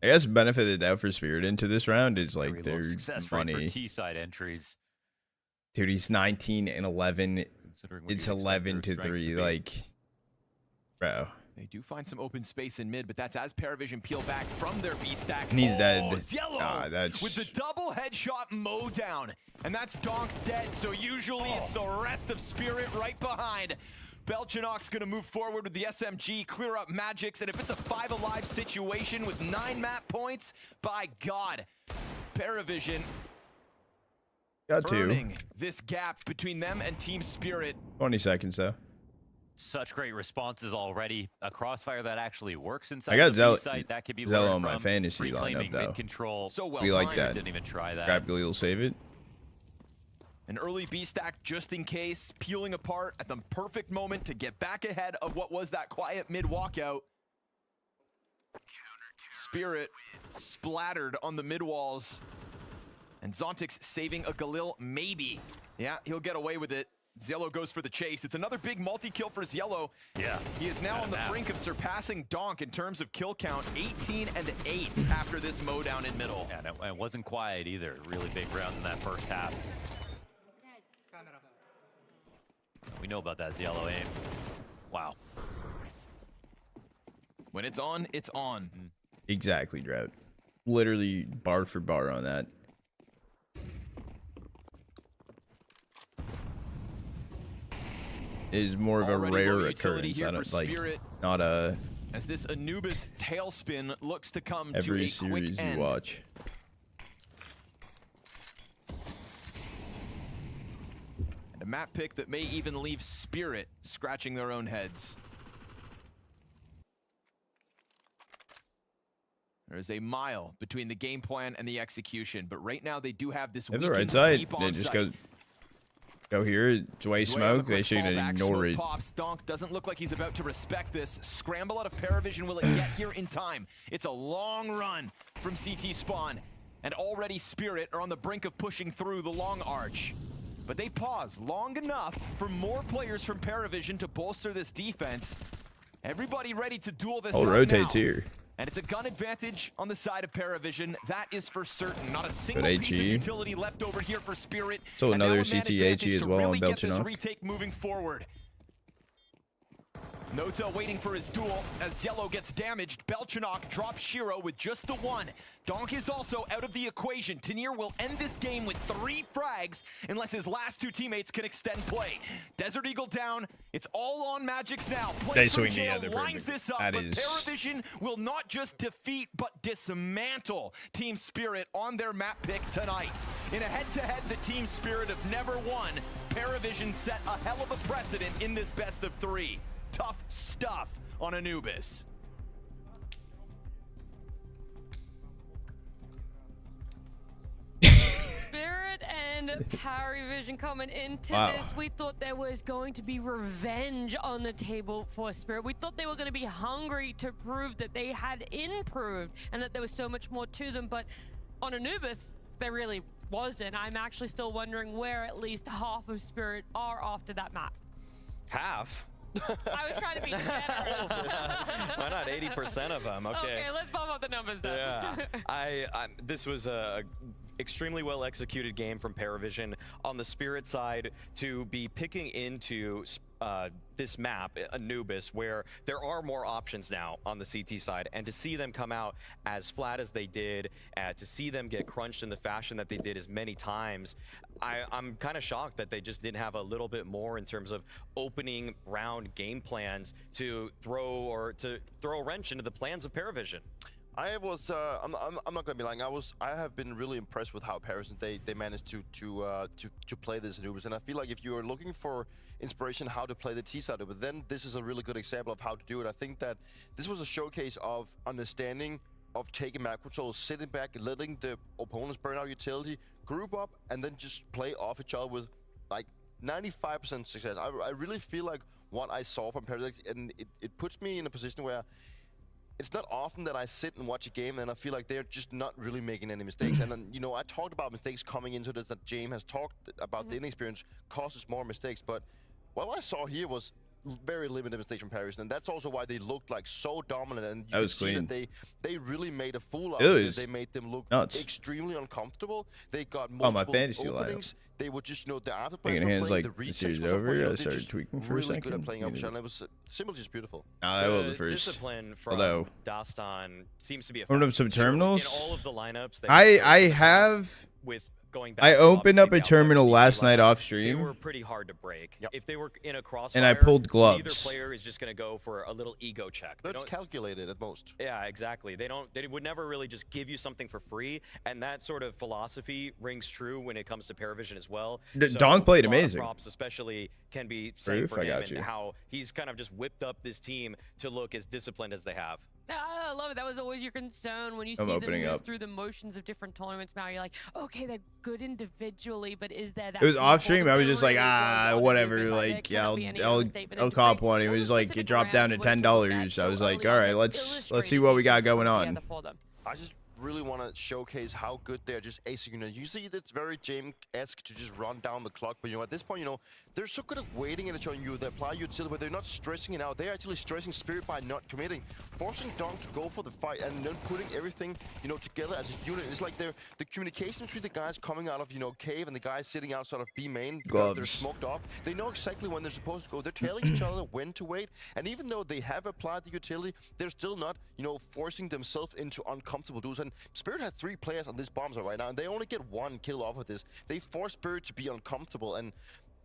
I guess benefit of the doubt for Spirit into this round is like Very low their success rate money. for T-side entries. Dude, he's 19 and 11. Considering what It's you expect 11 their to strengths 3. be. Like, bro. They do find some open space in mid, but that's as Paravision peel back from their V-stack. And he's dead. It's Yellow That's with the double headshot mow down. And that's Donk dead, so usually it's the rest of Spirit right behind. Belchanok's gonna move forward with the SMG, clear up Magix, and if it's a 5 alive situation with 9 map points, by God, Paravision Got 2. earning this gap between them and Team Spirit. 20 seconds though. Such great responses already. A crossfire that actually works inside I got the B site. That could be Zello learned on my from. fantasy Reclaiming lineup though. mid control. So well We like timed. that. Didn't even try that. Grab Galil, save it. An early B-stack just in case, peeling apart at the perfect moment to get back ahead of what was that quiet mid-walkout. Spirit splattered on the mid-walls. And Zontix saving a Galil, maybe. Yeah, he'll get away with it. Ziello goes for the chase. It's another big multi-kill for Ziello. Yeah. He is now on the brink of surpassing Donk in terms of kill count, 18 and 8 after this mow down in middle. Yeah, and it wasn't quiet either. Really big rounds in that first half. We know about that Ziello aim. Wow. When it's on, it's on. Exactly, Drought. Literally bar for bar on that. It is more of a Already rare low utility occurrence. here I for don't like Spirit. not a As this Anubis tailspin looks to come to every a quick series end. you watch. A map pick that may even leave Spirit scratching their own heads. There's a mile between the game plan and the execution, but right now they do have this They have the weekend right side. deep They on just site. go here. Sway smoke. They should Fallback, ignore smoke it. Pops. Donk doesn't look like he's about to respect this. Scramble out of Paravision. Will it get here in time? It's a long run from CT spawn, and already Spirit are on the brink of pushing through the long arch. But they pause long enough for more players from Paravision to bolster this defense. Everybody ready to duel this I'll out rotate now. here. And it's a gun advantage on the side of Paravision. That is for certain. Not a single Good piece of HE. utility left over here for Spirit. So And now another a man CT advantage HE as to well really on get this Belchinok. retake moving forward. Nota waiting for his duel as Yellow gets damaged. Belchinok drops Shiro with just the one. Donk is also out of the equation. Tenier will end this game with 3 frags unless his last 2 teammates can extend play. Desert Eagle down. It's all on Magix now. They Plays from swing jail, together lines perfect. this up, That but is- Paravision will not just defeat, but dismantle Team Spirit on their map pick tonight. In a head-to-head that Team Spirit have never won, Paravision set a hell of a precedent in this best of 3. Tough stuff on Anubis. Spirit and Paravision coming into Wow. this, we thought there was going to be revenge on the table for Spirit. We thought they were going to be hungry to prove that they had improved and that there was so much more to them, but on Anubis, there really wasn't. I'm actually still wondering where at least half of Spirit are after that map. Half? I was trying to be generous. Why not 80% of them? Okay, let's bump up the numbers then. Yeah, this was a extremely well executed game from Paravision on the Spirit side to be picking into this map, Anubis, where there are more options now on the CT side, and to see them come out as flat as they did, to see them get crunched in the fashion that they did as many times, I'm kind of shocked that they just didn't have a little bit more in terms of opening round game plans to throw a wrench into the plans of Paravision. I was. I'm not gonna be lying. I have been really impressed with how Paravision they managed to play this Anubis, and I feel like if you are looking for inspiration how to play the T side of it, then this is a really good example of how to do it. I think that this was a showcase of understanding of taking map control, sitting back, letting the opponents burn out utility, group up, and then just play off each other with like 95% success. I really feel like what I saw from Paravision, and it puts me in a position where it's not often that I sit and watch a game and I feel like they're just not really making any mistakes. And then, you know, I talked about mistakes coming into this, that James has talked about the inexperience causes more mistakes, but what I saw here was very limited mistakes from Paris, and that's also why they looked like so dominant, and you That can was see clean. that they really made a fool out It of it. was They made them look nuts. extremely uncomfortable. They got Oh, my multiple fantasy openings. They were just, you know, the afterplays Thinking were hands playing, like the the resets series was on over, point, you know, I they're started just tweaking for a really good second. at playing You up know. shot, and it was simply just beautiful. I will The first. discipline from Although, Dastan seems to be a opened up some factor. terminals. In all of the lineups that I he's played in the have. past, with going back I to opened up obviously a the outside terminal VP last night lineups, off They stream, were pretty hard to break. If they were in a crossfire, and I pulled either gloves. player is just going to go for a little ego check. They That's don't- calculated at most. Yeah, exactly. They would never really just give you something for free, and that sort of philosophy rings true when it comes to Paravision as well. Donk played a lot of amazing. Props, especially, can be said Proof, for I him got and you. how he's kind of just whipped up this team to look as disciplined as they have. I love it. That was always your concern when you I'm see them opening move up. through the motions of different tournaments. Now you're like, okay, they're good individually, but is there that? It was team off for stream. them? I was There just like, really was on whatever. Anubis. There Like, yeah, cannot be any I'll understatement. I'll And to cop bring one. It those was like specific it dropped down to rounds where to look at $10. I was so like, early all on right, that let's see illustrated what we these got things come going on. together for them. I just really want to showcase how good they're just executing. Usually it's very James-esque to just run down the clock, but you know, at this point, you know, they're so good at waiting and showing you they apply utility, but they're not stressing it out. They're actually stressing Spirit by not committing, forcing Donk to go for the fight, and then putting everything, you know, together as a unit. It's like the communication between the guys coming out of, you know, cave and the guys sitting outside of B main because they're Gloves. smoked off. They know exactly when they're supposed to go. They're telling each other when to wait, and even though they have applied the utility, they're still not, you know, forcing themselves into uncomfortable duels. And Spirit has 3 players on this bomb site right now, and they only get 1 kill off of this. They force Spirit to be uncomfortable, and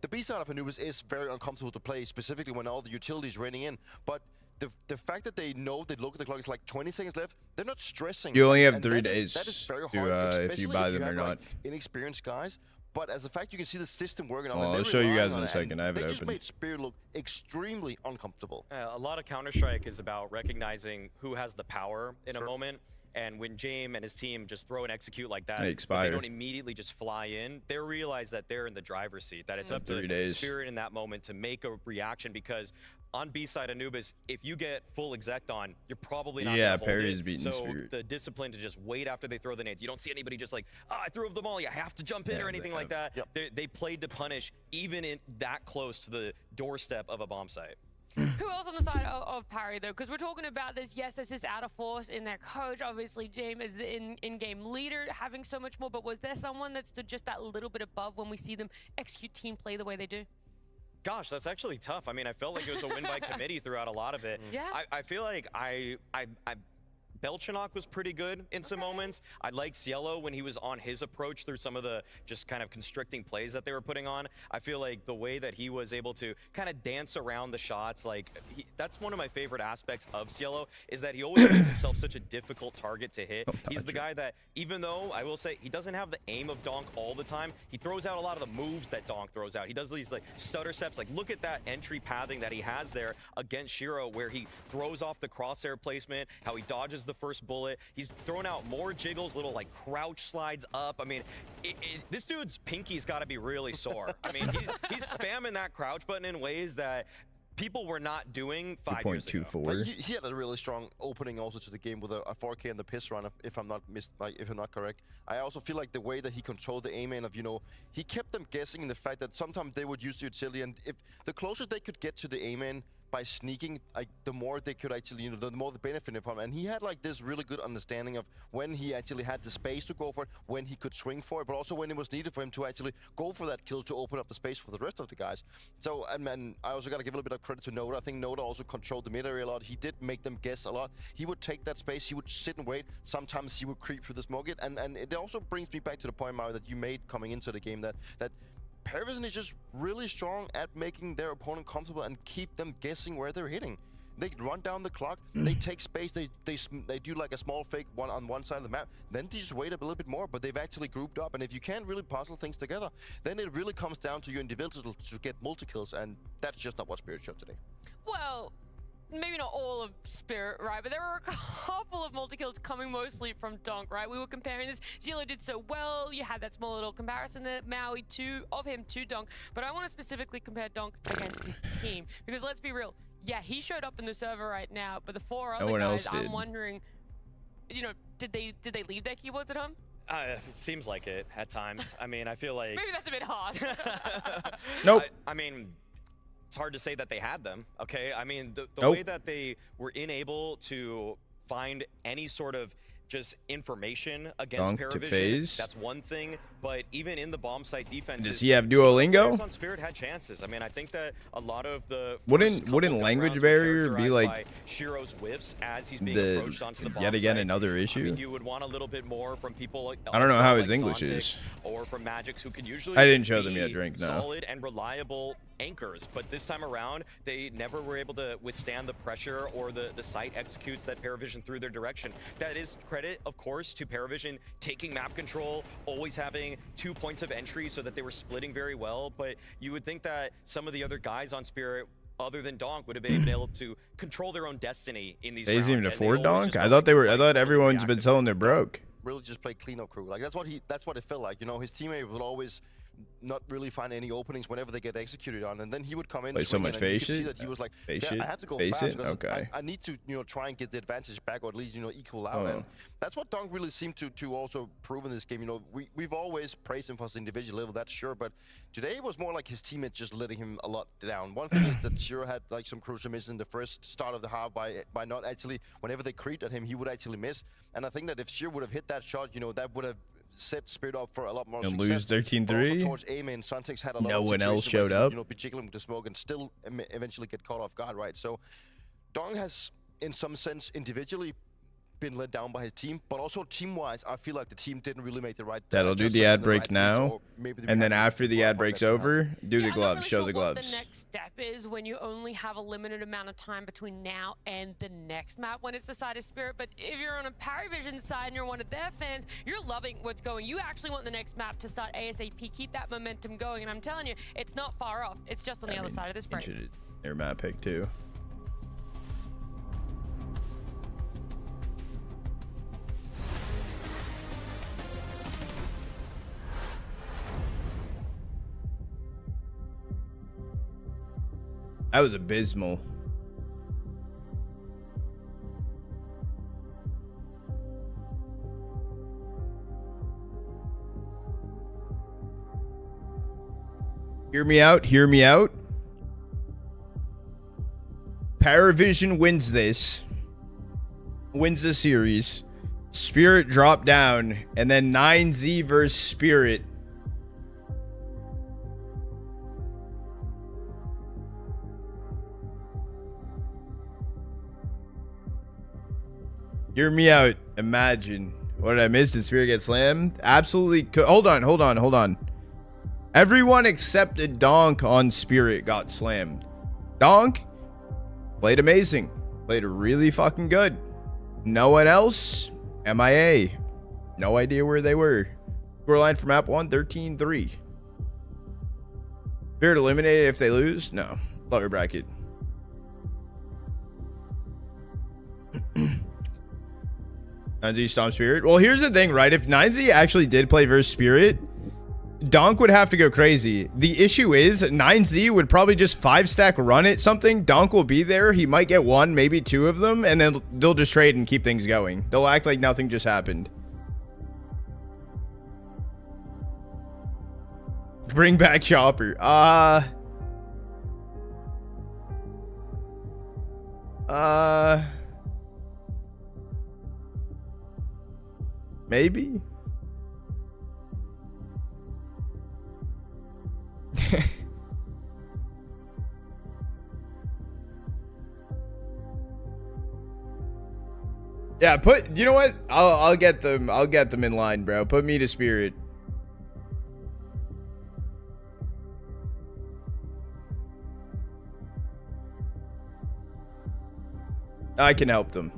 the B side of Anubis is very uncomfortable to play, specifically when all the utilities raining in. But the fact that they know they look at the clock, it's like 20 seconds left, they're not stressing. You only have And 3 that days is very to, hard, if especially you buy them have, or not. like, inexperienced guys. But as a fact, you can see the system working Well, on it. I'll show you guys in a second. I have it They just open. made Spirit look extremely uncomfortable. A lot of Counter-Strike is about recognizing who has the power in a moment. And when James and his team just throw and execute like that, They but expire. they don't immediately just fly in, they realize that they're in the driver's seat, that it's up to 3 days. Spirit in that moment to make a reaction, because on B-side Anubis, if you get full exec on, you're probably not Yeah, gonna hold Perry's it. beating So Spirit. the discipline to just wait after they throw the nades. You don't see anybody just like, I threw up the molly, I have to jump in or anything like that. They played to punish even in that close to the doorstep of a bomb site. Who else on the side of Parry, though? Because we're talking about this, yes, there's this out of force in their coach. Obviously, James is the in-game leader, having so much more. But was there someone that stood just that little bit above when we see them execute team play the way they do? Gosh, that's actually tough. I mean, I felt like it was a win by committee throughout a lot of it. Yeah. I feel like Belchanok was pretty good in some moments. I liked Cielo when he was on his approach through some of the just kind of constricting plays that they were putting on. I feel like the way that he was able to kind of dance around the shots, like that's one of my favorite aspects of Cielo, is that he always makes himself such a difficult target to hit. He's the guy that, even though I will say he doesn't have the aim of Donk all the time, he throws out a lot of the moves that Donk throws out. He does these like stutter steps. Like look at that entry pathing that he has there against Shiro, where he throws off the crosshair placement, how he dodges the first bullet. He's thrown out more jiggles, little like crouch slides up. I mean, this dude's pinky's got to be really sore. I mean, he's spamming that crouch button in ways that people were not doing 5 years ago. 2.24. He had a really strong opening also to the game with a 4K and the piss run, if I'm not correct. I also feel like the way that he controlled the A-main of, he kept them guessing in the fact that sometimes they would use the utility, and if the closer they could get to the A-main by sneaking, like the more they could actually, the more the benefit from it. And he had like this really good understanding of when he actually had the space to go for it, when he could swing for it, but also when it was needed for him to actually go for that kill to open up the space for the rest of the guys. So, and I also got to give a little bit of credit to Noda. I think Noda also controlled the mid area a lot. He did make them guess a lot. He would take that space, he would sit and wait. Sometimes he would creep through the smoke and it also brings me back to the point, Mario, that you made coming into the game, that Paravision is just really strong at making their opponent comfortable and keep them guessing where they're hitting. They run down the clock, they take space, they do like a small fake on one side of the map, then they just wait up a little bit more, but they've actually grouped up, and if you can't really puzzle things together, then it really comes down to your individual to get multi-kills, and that's just not what Spirit showed today. Well, maybe not all of Spirit, right? But there were a couple of multi-kills coming mostly from Donk, right? We were comparing this. Zilo did so well. You had that small little comparison there, Maui of him to Donk. But I want to specifically compare Donk against his team. Because let's be real. Yeah, he showed up in the server right now, but the 4 other guys, I'm wondering, did they leave their keyboards at home? It seems like it at times. I mean, I feel like... Maybe that's a bit hard. Nope. I mean... It's hard to say that they had them, okay? I mean, the Nope. way that they were unable to find any sort of just information against Donk to Paravision, phase. that's one thing, but even in the bomb site defenses, Does he have Duolingo? players on Spirit had chances. I mean, I think that a lot of the Wouldn't language barrier be like by Shiro's whiffs as he's being approached onto the bomb yet again sites. another I issue? mean, you would want a little bit more from people like I don't know how his like English Sontics is. or from Magix, who can usually I didn't show them be yet, Drink, no. solid and reliable anchors, but this time around they never were able to withstand the pressure or the site executes that Paravision threw their direction. That is credit, of course, to Paravision taking map control, always having 2 points of entry so that they were splitting very well, but you would think that some of the other guys on Spirit other than Donk would have been able to control their own destiny in these They rounds. even and they afford always Donk? just I felt thought like they were. I played thought totally everyone's been telling they're broke. Really just play cleanup crew. Like that's what it felt like. His teammate would always not really find any openings whenever they get executed on, and then he would come in. Wait, so much and you could face see it? that he was like, Face yeah, it? I have to go Face fast it? because Okay. I need to try and get the advantage back, or at least equal out. Oh. And that's what Donk really seemed to also prove in this game. We've always praised him for his individual level, that's sure, but today it was more like his teammates just letting him a lot down. One thing is that Shiro had like some crucial misses in the first start of the half by not actually, whenever they creeped at him, he would actually miss. And I think that if Shiro would have hit that shot, that would have set Spirit up for a lot more And success. lose 13-3? Also towards A-main, Sontics had a lot No of one else situations showed where up? he could, be jiggling with the smoke and still eventually get caught off guard, right? So Dong has, in some sense, individually been let down by his team, but also team-wise, I feel like the team didn't really make the right. That'll do adjustment the ad and break right reads now. or, maybe And then after the ad breaks over, do the gloves, show the What gloves. the next step is when you only have a limited amount of time between now and the next map when it's the side of Spirit. But if you're on a Paravision side and you're one of their fans, you're loving what's going. You actually want the next map to start ASAP, keep that momentum going. And I'm telling you, it's not far off. It's just on the other side of this break. Their map pick too. That was abysmal. Hear me out. Hear me out. Paravision wins this. Wins the series. Spirit dropped down. And then 9Z versus Spirit. Hear me out. Imagine. What did I miss? Did Spirit get slammed? Absolutely. Hold on. Everyone except a Donk on Spirit got slammed. Donk played amazing. Played really fucking good. No one else. MIA. No idea where they were. Scoreline for map 1, 13-3. Spirit eliminated if they lose? No. Lower bracket. 9Z Stomp Spirit. Well, here's the thing, right? If 9Z actually did play versus Spirit, Donk would have to go crazy. The issue is 9Z would probably just 5-stack run it something. Donk will be there. He might get 1, maybe 2 of them, and then they'll just trade and keep things going. They'll act like nothing just happened. Bring back Chopper. Maybe. Yeah, you know what? I'll get them. I'll get them in line, bro. Put me to Spirit. I can help them.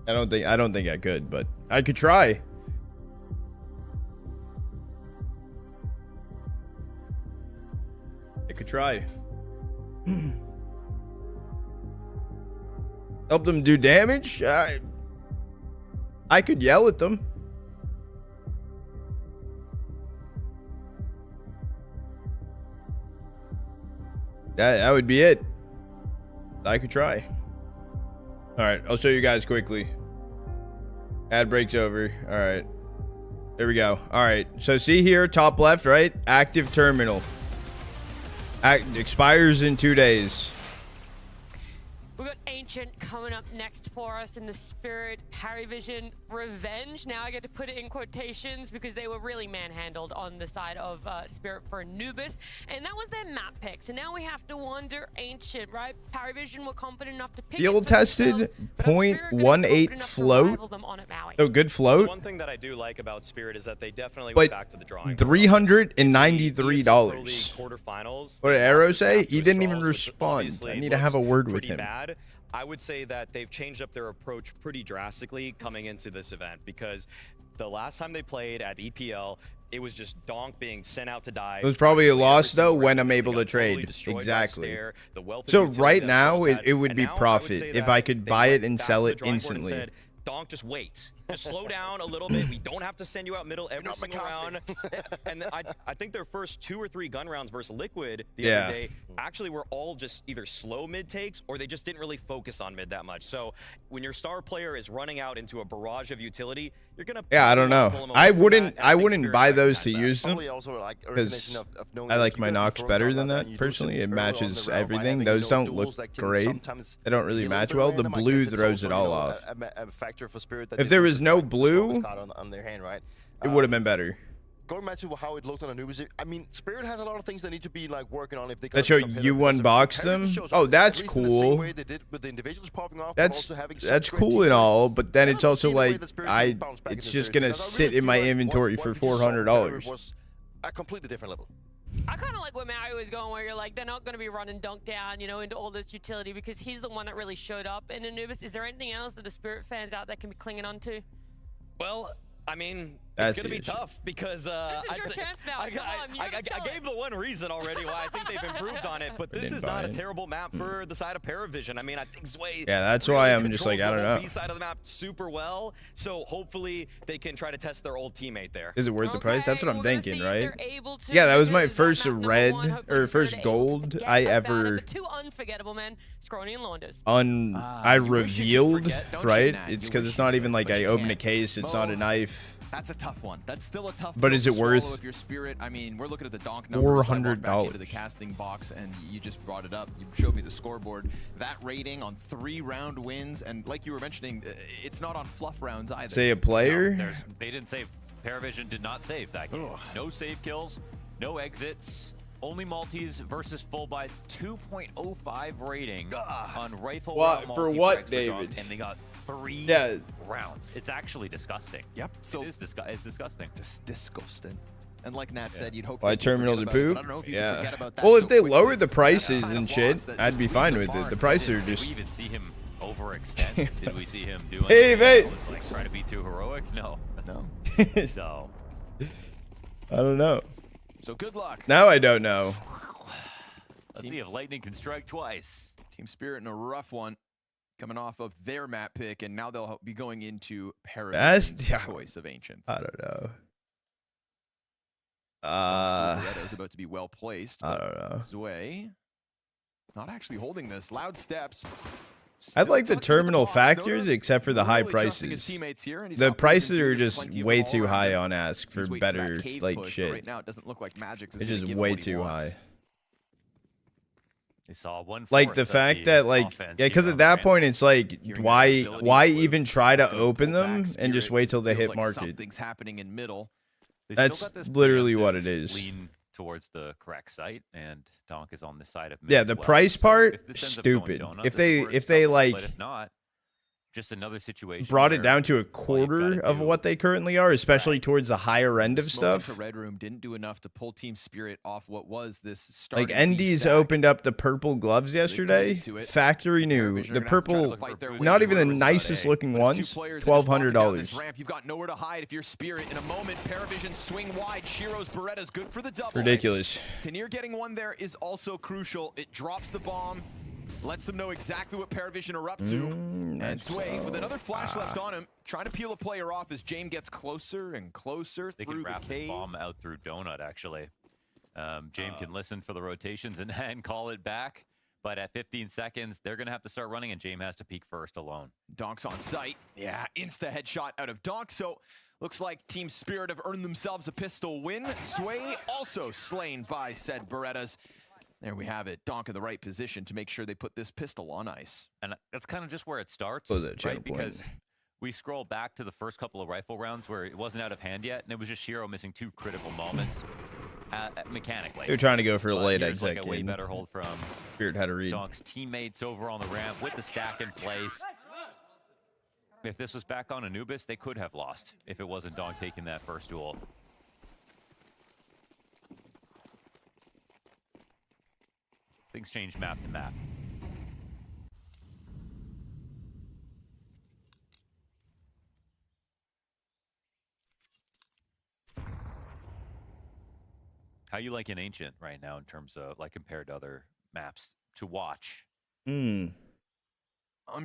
I don't think I could, but I could try. I could try. Help them do damage? I could yell at them. That would be it. I could try. All right, I'll show you guys quickly. Ad breaks over. All right. There we go. All right. So see here, top left, right? Active terminal. Expires in 2 days. We've got Ancient coming up next for us in the Spirit Paravision Revenge. Now I get to put it in quotations because they were really manhandled on the side of Spirit for Anubis. And that was their map pick. So now we have to wonder, Ancient, right? Paravision were confident enough to pick Field tested 0.18 float. Oh, good float. One thing that I do like about Spirit is that they definitely But went back to the drawing. $393. What did Arrow say? He didn't even respond. I need to have a word with him. Bad. I would say that they've changed up their approach pretty drastically coming into this event, because the last time they played at EPL, it was just Donk being sent out to die. It was probably a loss though when I'm able to trade. Exactly. So right now it would be profit if I could buy it and sell it instantly. Donk, just wait. Just slow down a little bit. We don't have to send you out middle every single round. And I think their first 2 or 3 gun rounds versus Liquid the other day actually were all just either slow mid takes or they just didn't really focus on mid that much. So when your star player is running out into a barrage of utility, you're gonna I don't know. I wouldn't buy those to use them because I like my Nox better than that personally. It matches everything. Those don't look great. They don't really match well. The blue throws it all off. If there was no blue, it would have been better. going back to how it looked on Anubis, I mean, Spirit has a lot of things they need to be like working on if they. That show you unbox them. Oh, that's cool. That's cool and all, but then it's also like it's just gonna sit in my inventory for $400. A completely different level. I kind of like where Mario is going, where you're like, they're not going to be running Dunk down, you know, into all this utility because he's the one that really showed up in Anubis. Is there anything else that the Spirit fans out there can be clinging on to? Well, I mean, That's it's going to be tough because this is your chance now. I gave the one reason already why I think they've improved on it, but this is not a terrible map for the side of Paravision. I mean, I think Sway. Yeah, that's why I'm just like, I don't know. B side of the map super well, so hopefully they can try to test their old teammate there. Is it worth the price? That's what I'm thinking, right? Yeah, that was my first red or first gold I ever. Two unforgettable men, Scrawny and Launders. I revealed, right? It's because it's not even like I opened a case. It's not a knife. That's a tough one. That's still a tough. But is it worth? If your Spirit, I mean, we're looking at the donk numbers. $400 into the casting box, and you just brought it up. You showed me the scoreboard. That rating on 3-round wins, and like you were mentioning, it's not on fluff rounds either. Say a player. No, they didn't save. Paravision did not save that game. No save kills, no exits. Only Maltese versus full by 2.05 rating on rifle. For what, David? And they got 3 rounds. It's actually disgusting. Yep. So it's disgusting. Disgusting. And like Nat said, you'd hope. Why terminals are poop? Yeah. Well, if they lowered the prices and shit, I'd be fine with it. The prices are just. Did we even see him overextend? Did we see him doing? Hey, mate. Like try to be too heroic? No. So. I don't know. So good luck. Now I don't know. Let's see if lightning can strike twice. Team Spirit in a rough one, coming off of their map pick, and now they'll be going into Paravision's choice of Ancients. I don't know. Loretta's about to be well placed. I don't know. Zway, not actually holding this. Loud steps. I like the terminal factors, except for the high prices. The prices are just way too high on Ask for better like shit. Right now, it doesn't look like Magic's it's just way too high. They saw one. Like the fact that like because at that point it's like why even try to open them and just wait till they hit market? Something's happening in middle. That's literally what it is. Lean towards the correct site, and Donk is on the side of yeah. The price part, stupid. If they like, but if not, just another situation. Brought it down to a quarter of what they currently are, especially towards the higher end of stuff. Red Room didn't do enough to pull Team Spirit off what was this like ND's opened up the purple gloves yesterday. Factory new, the purple, not even the nicest looking ones. $1,200. You've got nowhere to hide if you're Spirit. In a moment, Paravision swing wide. Shiro's Beretta's good for the double. Ridiculous. Tanir getting one there is also crucial. It drops the bomb. Lets them know exactly what Paravision are up to. And Sway, with another flash left on him, trying to peel a player off as James gets closer and closer they through can wrap the cave. The bomb out through Donut, actually. James can listen for the rotations and call it back. But at 15 seconds, they're going to have to start running, and James has to peek first alone. Donk's on site. Yeah, insta headshot out of Donk. So looks like Team Spirit have earned themselves a pistol win. Sway also slain by said Berettas. There we have it. Donk in the right position to make sure they put this pistol on ice. And that's kind of just where it starts, right? Because we scroll back to the first couple of rifle rounds where it wasn't out of hand yet, and it was just Shiro missing 2 critical moments mechanically. They're trying to go for a late exec. Like a way better hold from Spirit had to read. Donk's teammates over on the ramp with the stack in place. If this was back on Anubis, they could have lost if it wasn't Donk taking that first duel. Things change map to map. How you like an Ancient right now in terms of like compared to other maps to watch? I'm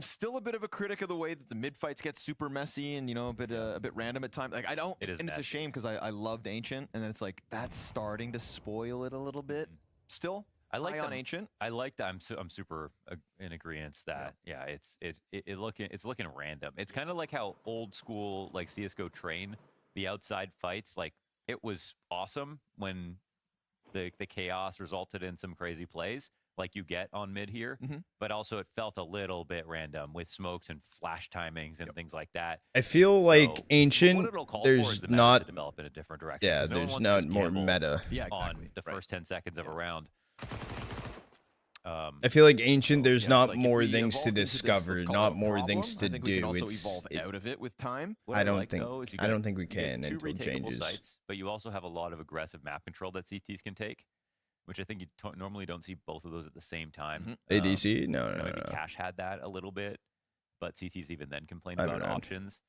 still a bit of a critic of the way that the mid fights get super messy and a bit random at times. Like I don't, and it's a shame because I loved Ancient, and then it's like that's starting to spoil it a little bit. Still. I like on Ancient. I like that. I'm super in agreement that it's looking random. It's kind of like how old school like CS:GO train the outside fights. Like it was awesome when the chaos resulted in some crazy plays. like you get on mid here, but also it felt a little bit random with smokes and flash timings and things like that. I feel like Ancient, there's the meta not to develop in a different direction. Yeah, 'cause no one there's wants to not just more gamble meta. on the first 10 seconds of a round. I feel like Ancient, there's Yeah, not it's like if more we things evolve to into this, discover, let's call not it a more problem, things to I think we do. can also It's evolve out of it with time. What I I don't like, think though, is you I get- don't think we you get can two until it retakeable changes. sites, but you also have a lot of aggressive map control that CTs can take, which I think you normally don't see both of those at the same time. ADC? No, you know, no, maybe no. Cash had that a little bit, but CTs even then complained I about don't know. options.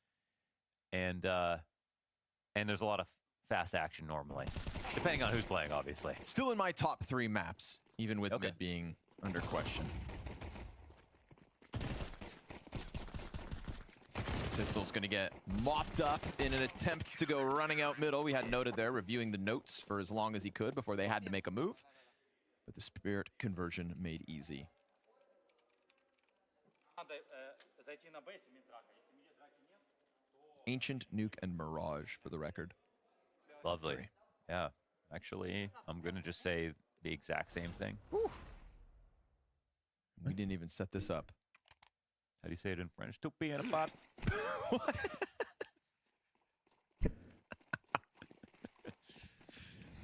And there's a lot of fast action normally, depending on who's playing, obviously. Still in my top 3 maps, even with mid being under question. Pistol's going to get mopped up in an attempt to go running out middle. We had noted there, reviewing the notes for as long as he could before they had to make a move. But the Spirit conversion made easy. Ancient, Nuke, and Mirage for the record. Lovely. Yeah. Actually, I'm going to just say the exact same thing. We didn't even set this up. How do you say it in French? To be in a pot.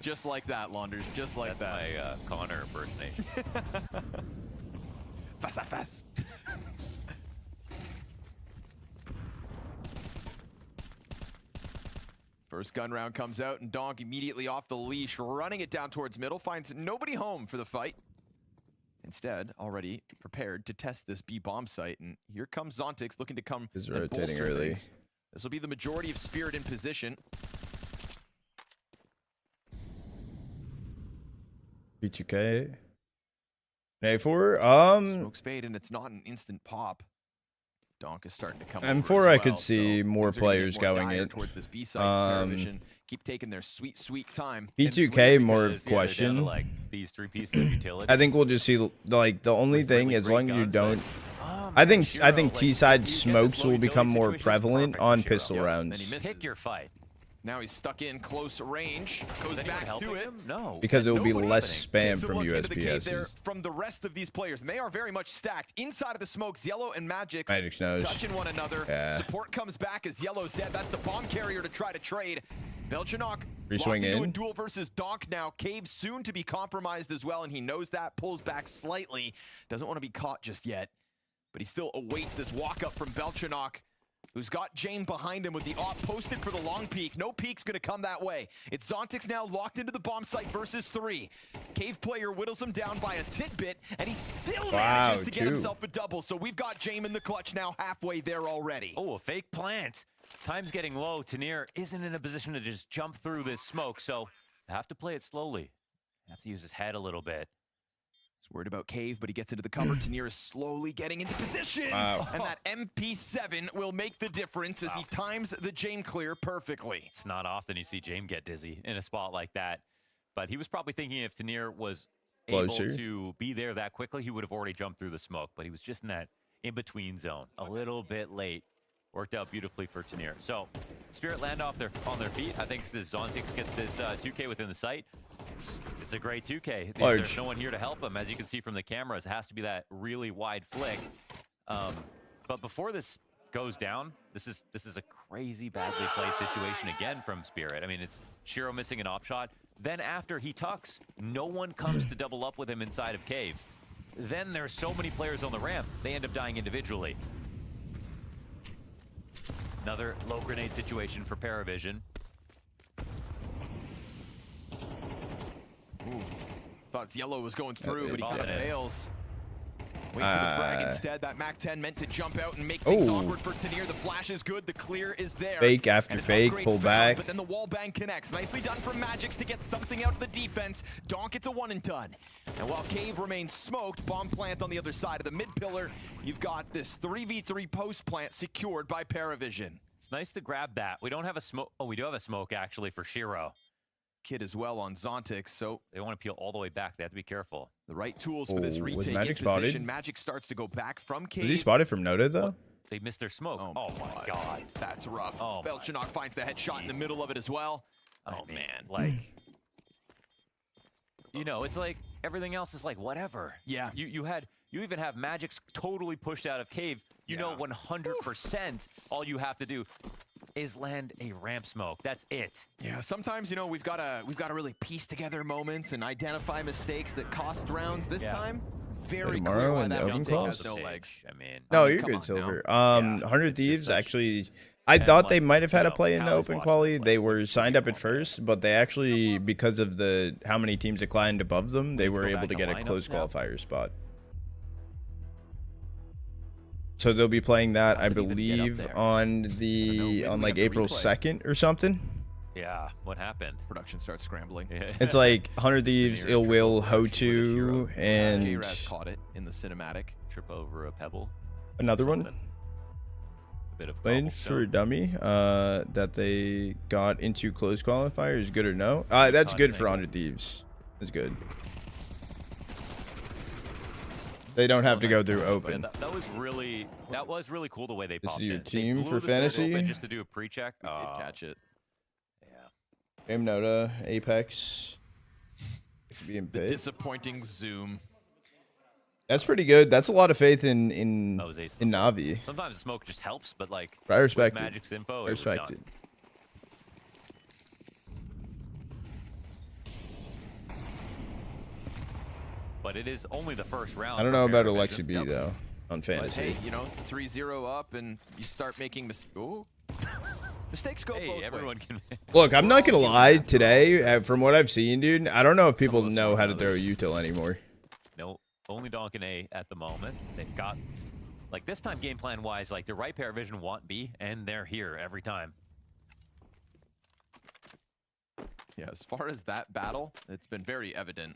Just like that, Launders. Just like That's that. my Connor impersonation. Face à face. First gun round comes out, and Donk immediately off the leash, running it down towards middle, finds nobody home for the fight. Instead, already prepared to test this B bomb site, and here comes Zontix looking to come He's and rotating bolster early. things. This will be the majority of Spirit in position. B2K. A4. Smokes fade, and it's not an instant pop. Donk is starting to come over M4, as I well, could see so more things are gonna get players more going dire it. towards this B side. Paravision keep taking their sweet, sweet time. B2K, more of Because, yeah, they're down to, question. like these 3 pieces of utility. I think we'll just see like the only thing, as long as you don't. I think T side smokes will become more prevalent on pistol rounds Pick your fight. Now he's stuck in close range. Goes anyone back to helping it. him? No. because it will be Nobody less spam takes a from look into the cave there USPSs. from the rest of these players, and they are very much stacked. Inside of the smokes, Yellow and Magix Magix knows. touching one another. Yeah. Support comes back as Yellow's dead. That's the bomb carrier to try to trade. Belchanok Re-swing locked into a in. duel versus Donk now. Cave soon to be compromised as well, and he knows that. Pulls back slightly. Doesn't want to be caught just yet, but he still awaits this walk up from Belchanok, who's got Jane behind him with the op posted for the long peek. No peek's gonna come that way. It's Zontix now locked into the bomb site versus 3. Cave player whittles him down by a tidbit, and he still manages to get 2. himself a double. So we've got Jame in the clutch now, halfway there already. Oh, a fake plant. Time's getting low. Tanir isn't in a position to just jump through this smoke, so they have to play it slowly. Have to use his head a little bit. He's worried about Cave, but he gets into the cover. Tanir is slowly getting into position. Wow. And that MP7 will make the difference as he times the Jame clear perfectly. It's not often you see Jame get dizzy in a spot like that, but he was probably thinking if Tanir was Closer. able to be there that quickly, he would have already jumped through the smoke, but he was just in that in-between zone, a little bit late. Worked out beautifully for Tanir. So, Spirit land on their feet. I think this Zontix gets this 2K within the site. It's a great 2K. There's no one here to help him. As you can see from the cameras, it has to be that really wide flick. But before this goes down, this is a crazy badly played situation again from Spirit. I mean, it's Shiro missing an op shot. Then after he tucks, no one comes to double up with him inside of Cave. Then there's so many players on the ramp, they end up dying individually. Another low grenade situation for Paravision. Ooh. Thought Yellow was going through, but he bombing kind of it. fails. Wait for the frag instead. That MAC-10 meant to jump out and make things awkward for Tanir. The flash is good. The clear is there. Fake after And an fake, upgrade pull found, back. But then the wall bang connects. Nicely done from Magix to get something out of the defense. Donk, it's a one and done. And while Cave remains smoked, bomb plant on the other side of the mid pillar, you've got this 3v3 post plant secured by Paravision. It's nice to grab that. We don't have a smoke. Oh, we do have a smoke actually for Shiro. Kid as well on Zontix, so they want to peel all the way back. They have to be careful. The right tools for this retake Magic in spotted? position. Magic starts to go back from Cave. Was he spotted from Noted though? They missed their smoke. Oh my god. That's rough. Oh Belchanok finds the headshot in the middle of it as well. I mean, like, you know, it's like everything else is like whatever. Yeah. You even have Magic's totally pushed out of cave. You know 100% all you have to do is land a ramp smoke. That's it. Yeah, sometimes, you know, we've got to really piece together moments and identify mistakes that cost rounds. This time, very clear why that one has no legs. I mean, No, you're good, Silver. 100 Thieves actually, I thought they might have had a play in the open quali. They were signed up at first, but they actually, because of how many teams declined above them, they were able to get a close qualifier spot. So they'll be playing that, I believe, on like April 2nd or something. Yeah, what happened? Production starts scrambling. It's like 100 Thieves, Ill Will, Hotu, and J-Raz caught it in the cinematic. Trip over a pebble. Another one. A bit of Playing for a dummy that they got into close qualifier is good or no? That's good for 100 Thieves. That's good. They don't have to go through open. Yeah, that was really cool the way they popped This is your in. team They for blew the sword fantasy? open just to do a pre-check. Did catch it. Game Nota, Apex. Being The paid. disappointing zoom. That's pretty good. That's a lot of faith in Ace Navi. Sometimes the smoke just helps, but like I respect with it. Magic's info, I it was respect done. it. But it is only the first round. I don't for know about Paravision. Alexi B though on But fantasy. hey, you know, 3-0 up and you start making mistakes go both everyone ways. can. Look, I'm not gonna lie. Today, from what I've seen, dude, I don't know if people know how to throw a util anymore. No, only Donk and A at the moment. They've got, like this time game plan wise, like the right Paravision want B, and they're here every time. Yeah, as far as that battle, it's been very evident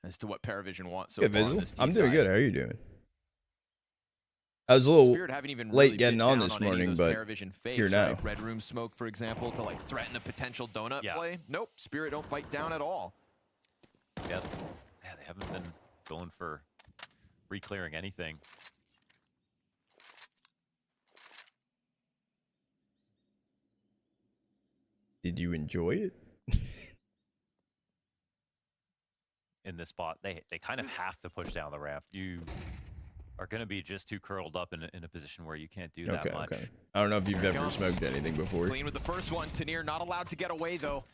as to what Paravision wants so Good, far on Vizzle. this I'm doing T-side. good. How are you doing? I was a little Spirit haven't even late really getting bit on down this any of morning, those but Paravision fakes, here now. Like Red Room Smoke, for example, to like threaten a potential donut play. Nope, Spirit don't bite down at all. Yep. Yeah, they haven't been going for re-clearing anything. Did you enjoy it? In this spot, they kind of have to push down the ramp. You are going to be just too curled up in a position where you can't do that much. Okay. I don't know if you've ever smoked anything before. Clean with the first one. Tanir not allowed to get away, though.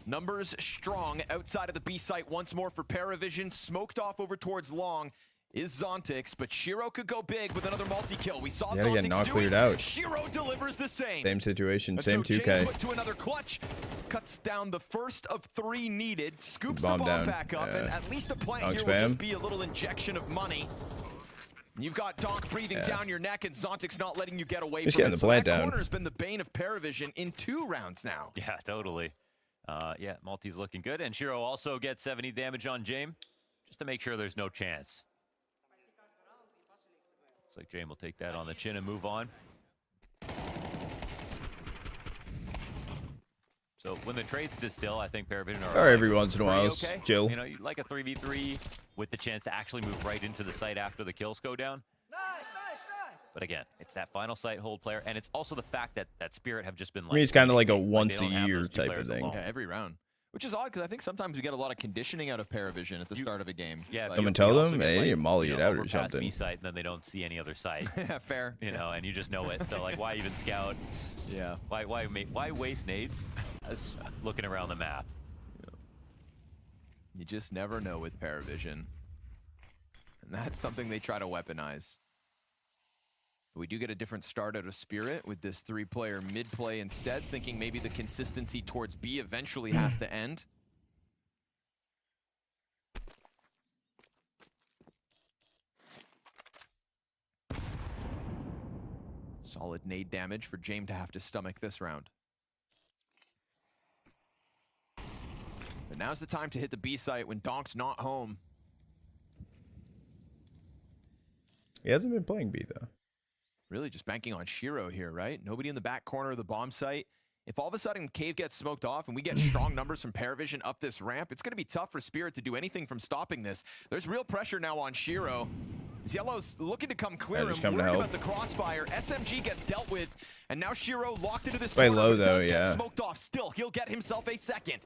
Numbers strong outside of the B site once more for Paravision. Smoked off over towards long is Zontix, but Shiro could go big with another multi-kill. We saw Yeah, again, Zontix not do cleared it. out. Shiro delivers the same. Same situation, And same so 2K. James put to another clutch, cuts down the first of 3 needed, scoops the Bomb bomb down. back up, and at least a plant Dog here will spam. just be a little injection of money. You've got Donk breathing down your neck, and Zontix not letting you get away He's from getting it. the So plant that down. corner has been the bane of Paravision in 2 rounds now. Yeah, totally. Yeah, Malty's looking good. And Shiro also gets 70 damage on Jame, just to make sure there's no chance. Looks like Jame will take that on the chin and move on. So when the trades distill, I think Paravision are Or every once in a while, pretty okay. chill. You know, you like a 3v3 with the chance to actually move right into the site after the kills go down. But again, it's that final site hold player, and it's also the fact that Spirit have just been like. I mean, it's kind of like a they once a don't have year those two type players of thing. alone. Yeah, every round. Which is odd, because I think sometimes we get a lot of conditioning out of Paravision at the start of a game. Yeah, Like, Come and you tell also them, get, hey, like, you molly you it know, out or overpass something. B site, and then they don't see any other site. Yeah, fair. You know, and you just know it. So like, why even scout? Yeah. Why waste nades? Just looking around the map. You just never know with Paravision. And that's something they try to weaponize. We do get a different start out of Spirit with this 3-player mid-play instead, thinking maybe the consistency towards B eventually has to end. Solid nade damage for Jame to have to stomach this round. But now's the time to hit the B site when Donk's not home. He hasn't been playing B though. Really just banking on Shiro here, right? Nobody in the back corner of the bomb site. If all of a sudden Cave gets smoked off and we get strong numbers from Paravision up this ramp, it's going to be tough for Spirit to do anything from stopping this. There's real pressure now on Shiro. Yellow's looking to come clear. just I'm come to worried help. about the crossfire. SMG gets dealt with, and now Shiro locked into this Way corner, low, but does though, get yeah. smoked off. Still, he'll get himself a second.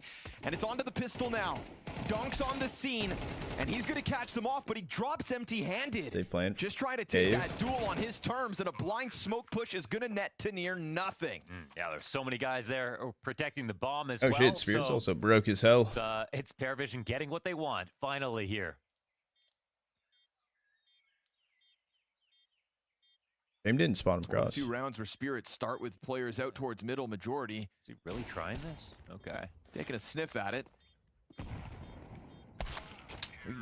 And it's onto the pistol now. Donk's on the scene, and he's going to catch them off, but he drops empty-handed. They plant. Just trying to take Cave. that duel on his terms, and a blind smoke push is going to net to near nothing. Yeah, there's so many guys there protecting the bomb as Oh well. shit, Spirit's so also broke as hell. it's Paravision getting what they want finally here. Game didn't spawn him Well, a cross. few rounds where Spirits start with players out towards middle majority. Is he really trying this? Okay. Taking a sniff at it. Ooh,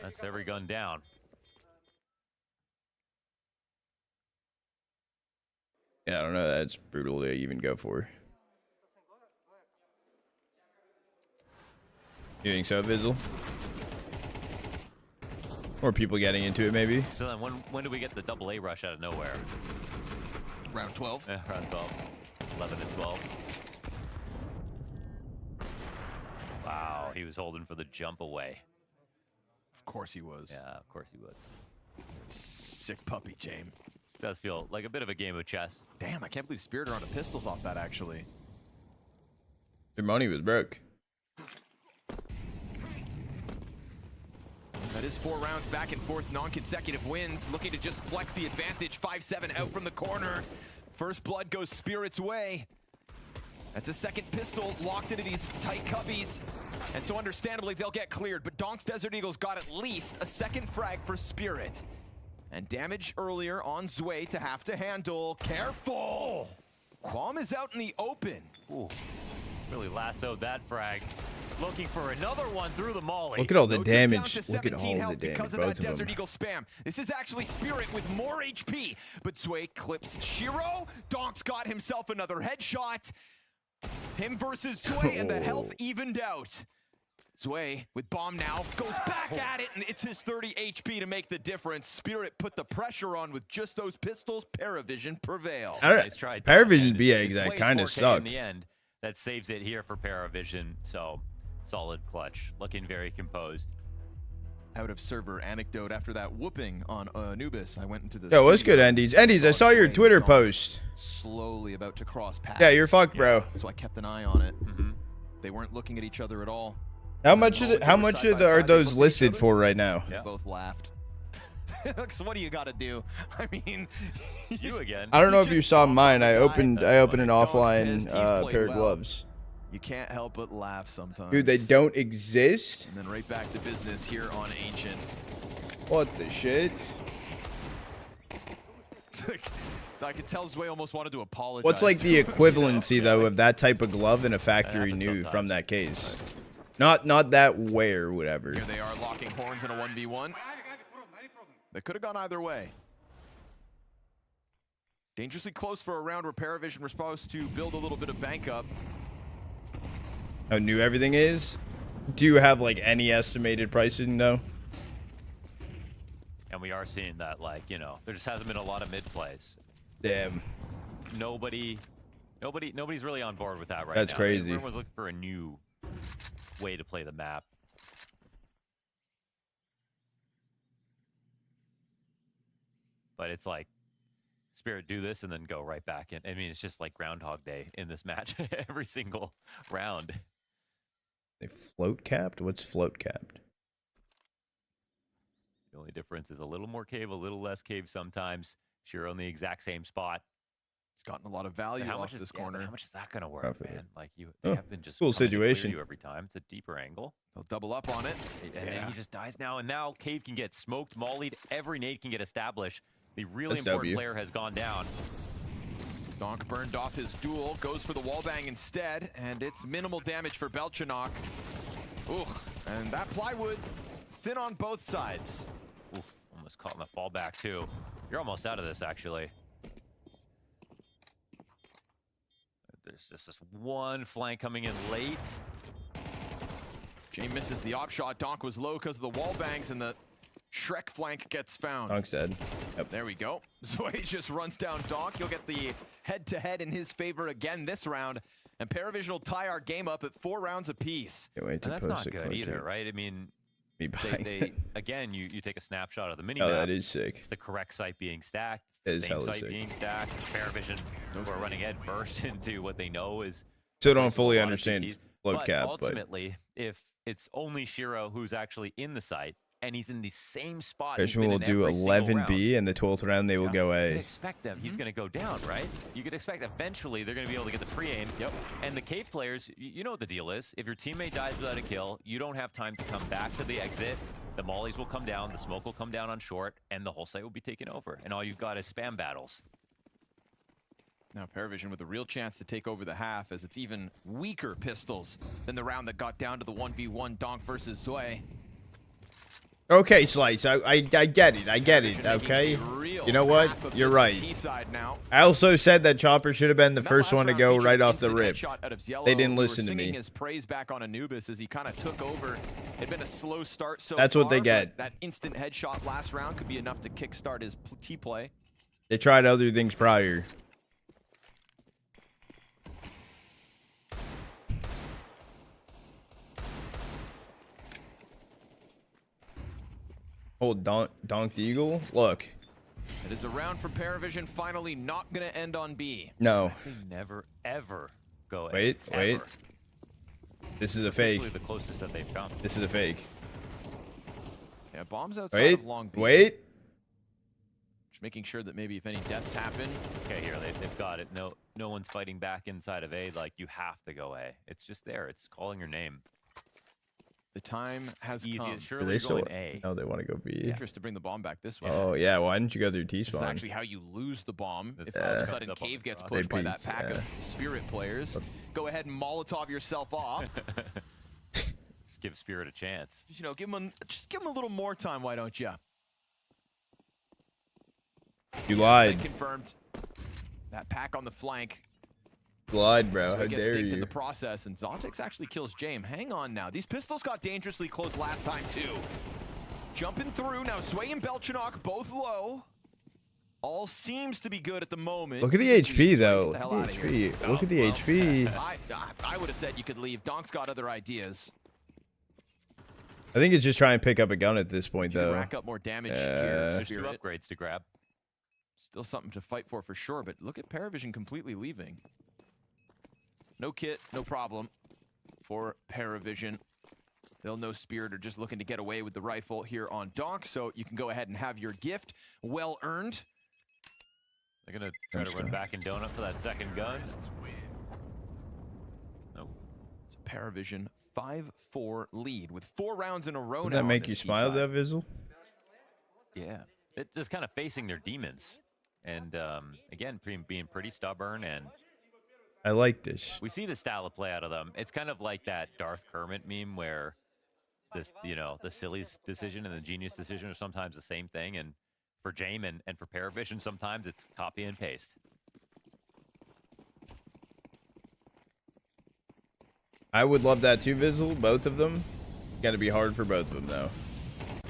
that's every gun down. Yeah, I don't know. That's brutal to even go for. You think so, Vizzle? Or people getting into it, maybe? So then when do we get the double A rush out of nowhere? Round 12. Yeah, round 12. 11 and 12. Wow, he was holding for the jump away. Of course he was. Yeah, of course he was. Sick puppy, James. This does feel like a bit of a game of chess. Damn, I can't believe Spirit are on the pistols off that, actually. Their money was broke. That is 4 rounds back and forth, non-consecutive wins. Looking to just flex the advantage. 5-7 out from the corner. First blood goes Spirit's way. That's a second pistol locked into these tight cubbies. And so understandably, they'll get cleared. But Donk's Desert Eagles got at least a second frag for Spirit. And damage earlier on Zwei to have to handle. Careful! Bomb is out in the open. Ooh, really lassoed that frag. Looking for another one through the molly. Look at all the Loads it down damage. to Look at 17 all the health damage. because of Both that of Desert them. Eagle spam. This is actually Spirit with more HP, but Zwei clips Shiro. Donk's got himself another headshot. Him versus Zwei, and the health evened out. Zwei with bomb now goes back at it, and it's his 30 HP to make the difference. Spirit put the pressure on with just those pistols. Paravision prevail. Nice try. Paravision It's BX, that Zwei's kind of 4K sucked. in the end. That saves it here for Paravision. So solid clutch, looking very composed. Out of server anecdote after that whooping on Anubis. I went into the Yo, what's studio, good, Endies? Endies, I saw your Zwei Twitter Donk post. slowly about to cross paths. Yeah, you're fucked, bro. So I kept an eye on it. They weren't looking at each other at all. How much are those listed for right now? They both laughed. So what do you got to do? I mean, you again. I don't know if you saw mine. I opened an offline pair of gloves. You can't help but laugh sometimes. Dude, they don't exist? And then right back to business here on Ancient. What the shit? I could tell Zwei almost wanted to apologize. What's like the to him, equivalency though of that type of glove in a factory new from that case? Not that wear, whatever. Here they are locking horns in a 1v1. They could have gone either way. Dangerously close for a round where Paravision was supposed to build a little bit of bank up. How new everything is? Do you have like any estimated pricing though? And we are seeing that, like, you know, there just hasn't been a lot of mid plays. Damn. Nobody's really on board with that right now. That's crazy. Everyone was looking for a new way to play the map. But it's like, Spirit do this and then go right back in. I mean, it's just like Groundhog Day in this match every single round. They float capped? What's float capped? The only difference is a little more cave, a little less cave sometimes. Shiro in the exact same spot. It's gotten a lot of value off this corner. How much is that going to work, Profit. man? Like they have been just cool coming to clear situation. you every time. It's a deeper angle. They'll double up on it. And then he just dies now. And now Cave can get smoked, mollied. Every nade can get established. The really That's important W. player has gone down. Donk burned off his duel, goes for the wallbang instead, and it's minimal damage for Belchanok. Ooh, and that plywood thin on both sides. Oof, almost caught in the fallback too. You're almost out of this, actually. There's just this one flank coming in late. Jay misses the op shot. Donk was low because of the wall bangs, and the Shrek flank gets found. Donk's dead. Yep. There we go. Zwei just runs down Donk. He'll get the head-to-head in his favor again this round. And Paravision will tie our game up at 4 rounds apiece. Can't wait to And that's post not it good quick, either, yeah. right? I mean, Again, you take a snapshot of the mini Oh, map. that is sick. It's the correct site being stacked. It's the same site being stacked. Paravision who are running head first into what they know is. Still don't fully understand float cap, but ultimately, if it's only Shiro who's actually in the site and he's in the same spot, Freshman will do 11B, and the 12th round they will go You A. could expect them. He's going to go down, right? You could expect eventually they're going to be able to get the pre-aim. Yep. And the cave players, you know what the deal is. If your teammate dies without a kill, you don't have time to come back to the exit. The mollies will come down, the smoke will come down on short, and the whole site will be taken over. And all you've got is spam battles. Now Paravision with a real chance to take over the half, as it's even weaker pistols than the round that got down to the 1v1 Donk versus Zoe. Okay, Slice, I get it. I get it, okay? You know what? You're right. I also said that Chopper should have been the first one to go right off the rip. They didn't listen to me. His praise back on Anubis as he kind of took over. It'd been a slow start so That's what they far, get. but that instant headshot last round could be enough to kickstart his T-play. They tried other things prior. Oh, Donk Eagle. Look. It is a round for Paravision, finally not going to end on B. No. They never, ever go A. Wait. Ever. This is a fake. The closest that they've come. This is a fake. Yeah, bombs outside of long B. Wait. Just making sure that maybe if any deaths happen. Okay, here, they've got it. No one's fighting back inside of A. Like, you have to go A. It's just there. It's calling your name. The time has come. Do they still? No, they want to go B. Interest to bring the bomb back this way. Oh yeah, why didn't you go through T This is spawn? actually how you lose the bomb. If all of a sudden Cave gets pushed by that pack of Spirit players, go ahead and Molotov yourself off. Just give Spirit a chance. You know, just give him a little more time. Why don't you? You lied. Confirmed. That pack on the flank. Lied, bro. So How he gets dare staked you? in the process, and Zontix actually kills Jame. Hang on now. These pistols got dangerously close last time, too. Jumping through. Now, Sway and Belchanok both low. All seems to be good at the moment. Look at the HP, though. Get the hell Look out at of the here. HP. Look at the HP. I would have said you could leave. Donk's got other ideas. I think it's just trying to pick up a gun at this point, You can though. rack up more damage here. There's 2 Spirit. upgrades to grab. Still something to fight for sure, but look at Paravision completely leaving. No kit, no problem for Paravision. They'll know Spirit are just looking to get away with the rifle here on Donk, so you can go ahead and have your gift. Well earned. They're going to try to run back in Donut for that second gun. Nope. It's a Paravision 5-4 lead with 4 rounds in a row Does now that make on you this smile, T-side. though, Vizzle? Yeah. It's just kind of facing their demons. And, again, being pretty stubborn. And I like this. we see the style of play out of them. It's kind of like that Darth Kermit meme where this, the silly decision and the genius decision are sometimes the same thing. And for Jame and for Paravision, sometimes it's copy and paste. I would love that too, Vizzle. Both of them. Got to be hard for both of them, though.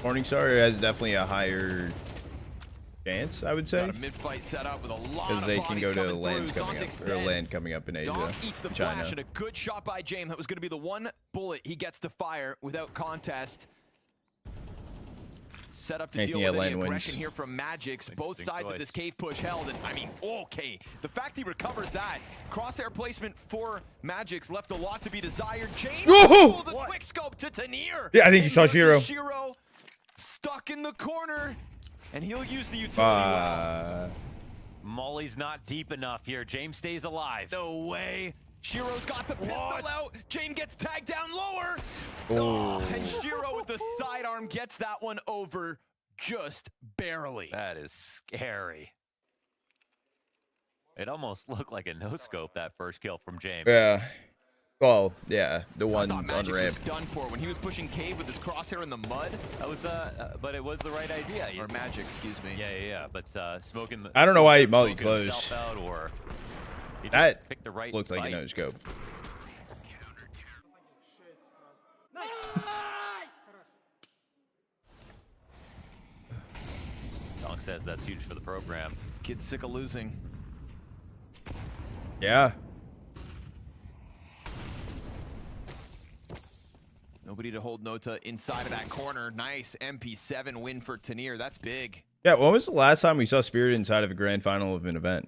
Morningstar has definitely a higher chance, I would say. Got a mid-fight set up with a lot Because of they can go to bodies lands coming coming through. up, or Zontic's land coming up in Asia, Donk eats the China. flash, and a good shot by Jame. That was going to be the one bullet he gets to fire without contest. Set up to Making deal it with any land aggression wins. here from Magix. Both sides of this cave push held, and I mean, okay. The fact he recovers that. Crosshair placement for Magix left a lot to be desired. Jame, Whoa! the quick scope to Tanir. Yeah, I think he And saw notices Shiro. Shiro stuck in the corner, and he'll use the utility well. Molly's not deep enough here. James stays alive. No way. Shiro's got the pistol out. Jame gets tagged down lower. Oh. And Shiro with the sidearm gets that one over just barely. That is scary. It almost looked like a no-scope, that first kill from James. Yeah. Well, yeah, the one I on thought Magix ramp. was done for when he was pushing Cave with his crosshair in the mud. That was, but it was the right idea. Or Magic, excuse me. Yeah. But smoking the. I don't know why he multi smoking close. himself out, or he just That picked the right looked like fight. a no scope. Donk says that's huge for the program. Kid's sick of losing. Yeah. Nobody to hold Nota inside of that corner. Nice MP7 win for Tanir. That's big. Yeah, when was the last time we saw Spirit inside of a grand final of an event?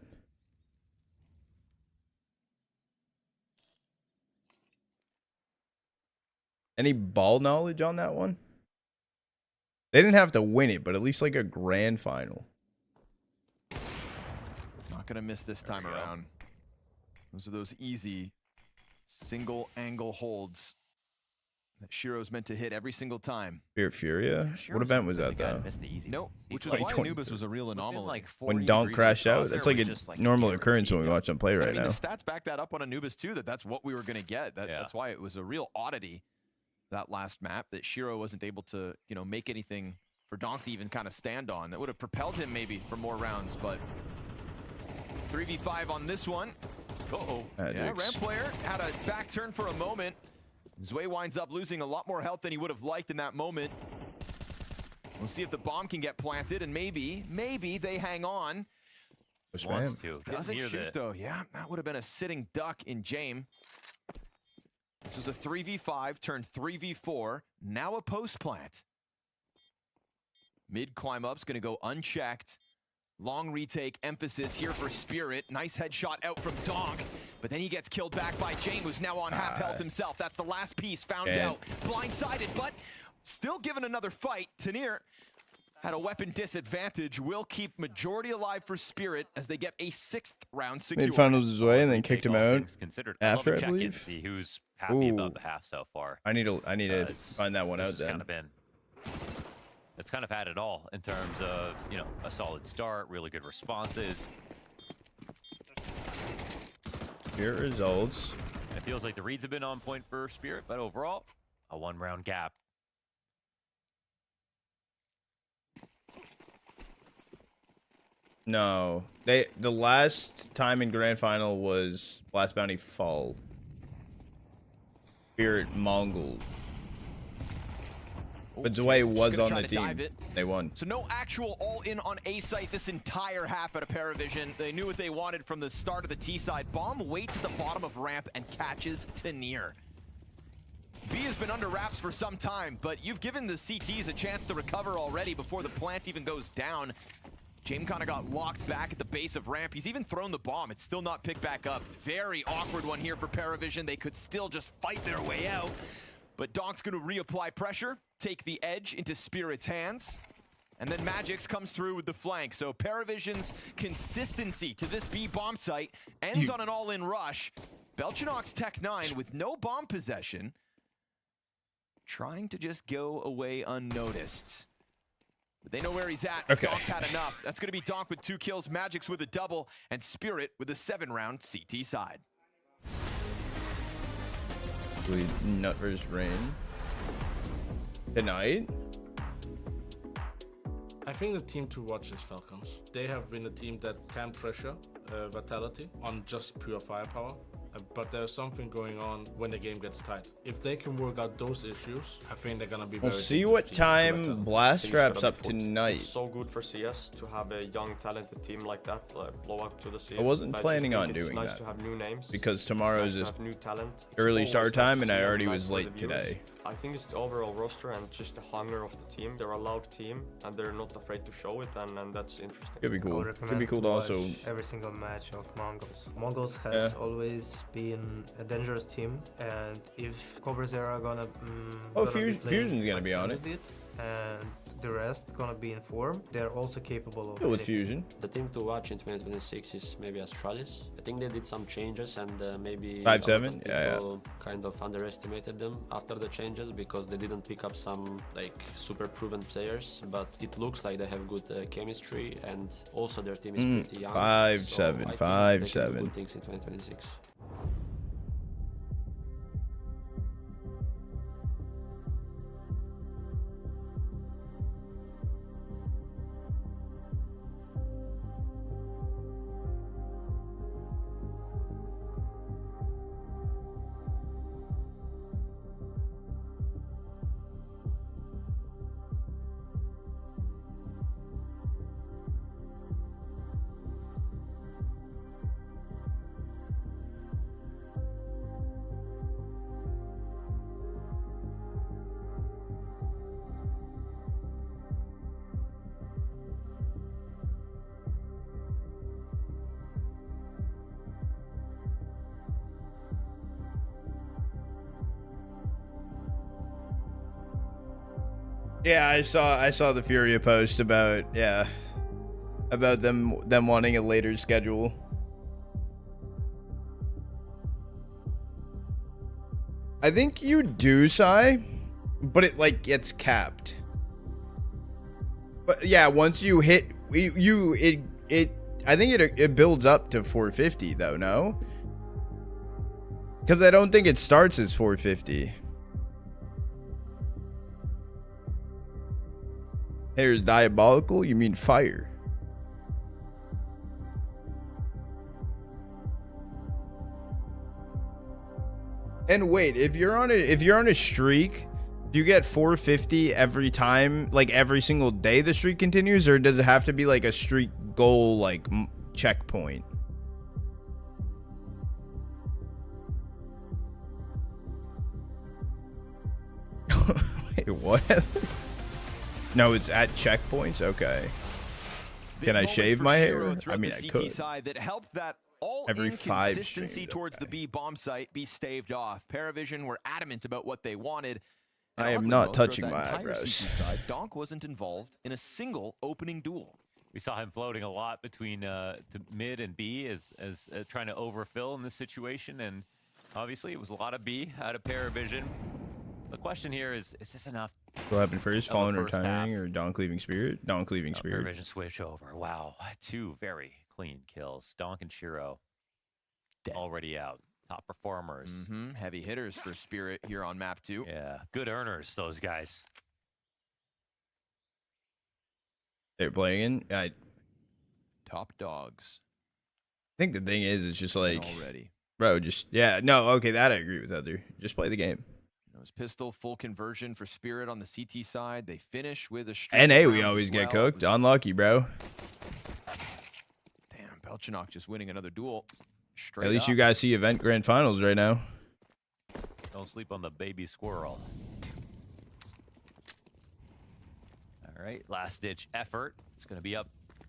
Any ball knowledge on that one? They didn't have to win it, but at least like a grand final. Not going to miss this time around. Those are those easy single angle holds that Shiro's meant to hit every single time. Spirit Furia? What event was that, though? Nope, which is why Anubis was a real anomaly. When Donk crashed out? That's like a normal occurrence when we watch them play right I mean, now. the stats back that up on Anubis, too, that's what we were going to get. That's why it was a real oddity, that last map, that Shiro wasn't able to, you know, make anything for Donk to even kind of stand on. That would have propelled him maybe for more rounds, but 3v5 on this one. Uh-oh. Yeah, Ramp player had a back turn for a moment. Zwei winds up losing a lot more health than he would have liked in that moment. We'll see if the bomb can get planted, and maybe they hang on. Wants to. Doesn't shoot, though. Yeah, that would have been a sitting duck in Jame. This was a 3v5, turned 3v4. Now a post plant. Mid climb up's going to go unchecked. Long retake, emphasis here for Spirit. Nice headshot out from Donk, but then he gets killed back by Jame, who's now on half health himself. That's the last piece found out. Blindsided, but still given another fight. Tanir had a weapon disadvantage. Will keep majority alive for Spirit as they get a 6th round secured. Made finals his way and then kicked him out after, I check in believe. to see who's happy about the half so far. I need to find that one out then. It's kind of had it all in terms of, you know, a solid start, really good responses. Here results. It feels like the reads have been on point for Spirit, but overall, a 1-round gap. No, the last time in grand final was Blast Bounty Fall. Spirit Mongol. But Zwei was on the team. They won. So no actual all-in on A site this entire half at a Paravision. They knew what they wanted from the start of the T side. Bomb waits at the bottom of ramp and catches Tanir. B has been under wraps for some time, but you've given the CTs a chance to recover already before the plant even goes down. Jame kind of got locked back at the base of ramp. He's even thrown the bomb. It's still not picked back up. Very awkward one here for Paravision. They could still just fight their way out. But Donk's going to reapply pressure, take the edge into Spirit's hands, and then Magix comes through with the flank. So Paravision's consistency to this B bomb site ends on an all-in rush. Belchinox Tech 9 with no bomb possession, trying to just go away unnoticed. But they know where he's at. Okay. Donk's had enough. That's going to be Donk with 2 kills, Magix with a double, and Spirit with a 7-round CT side. Nut versus Rain tonight. I think the team to watch is Falcons. They have been a team that can pressure Vitality on just pure firepower. But there's something going on when the game gets tight. If they can work out those issues, I think they're gonna be very We'll see what time Blast wraps up tonight. It's so good for CS to have a young, talented team like that blow up to the scene. I wasn't But planning on it's doing nice that to have new names, because tomorrow's nice to is have new talent. It's early always start nice time to and see I them already nice was for the late viewers. today. I think it's the overall roster and just the hunger of the team. They're a loud team and they're not afraid to show it, and that's interesting. Could be cool. Could be cool to also. Every single match of MongolZ. MongolZ has always been a dangerous team, and if Cobra's are gonna Fusion's gonna be on it. And the rest gonna be in form, they're also capable of Go with Fusion. The team to watch in 2026 is maybe Astralis. I think they did some changes and maybe 5-7, people kind of underestimated them after the changes because they didn't pick up some like super proven players, but it looks like they have good chemistry and also their team is pretty young. 5-7, so I think they can do 5-7. good things in 2026. Yeah, I saw the Furia post about them wanting a later schedule. I think you do, Sai, but it like gets capped. But yeah, once you hit I think it builds up to 450 though, no? Because I don't think it starts as 450. Here's diabolical. You mean fire? And wait, if you're on a streak, do you get 450 every time, like every single day the streak continues, or does it have to be like a streak goal, like checkpoint? Wait, what? No, it's at checkpoints. Okay. Can I shave my hair? I mean, I could. That helped that all Every 5 inconsistency streams, towards the B bomb site be staved off. Paravision were adamant about what they wanted. And I am oddly, not though, touching throughout my that entire eyebrows. CT side, Donk wasn't involved in a single opening duel. We saw him floating a lot between to mid and B as trying to overfill in this situation, and obviously it was a lot of B out of Paravision. The question here is this enough? What happened first? Oh, Fallen first retiring half. or Donk leaving Spirit? Donk leaving Spirit. Paravision switch over. Wow, 2 very clean kills. Donk and Shiro already out. Top performers. Heavy hitters for Spirit here on map 2. Yeah, good earners, those guys. They're playing. I Top dogs. think the thing is, it's just like, Already. bro, just no. Okay, that I agree with Heather. Just play the game. Nose pistol, full conversion for Spirit on the CT side. They finish with a streak NA, of we rounds always as get well. cooked. Unlucky, bro. Damn, Belchinok just winning another duel. Straight At least up. you guys see event grand finals right now. Don't sleep on the baby squirrel. All right, last ditch effort. It's going to be up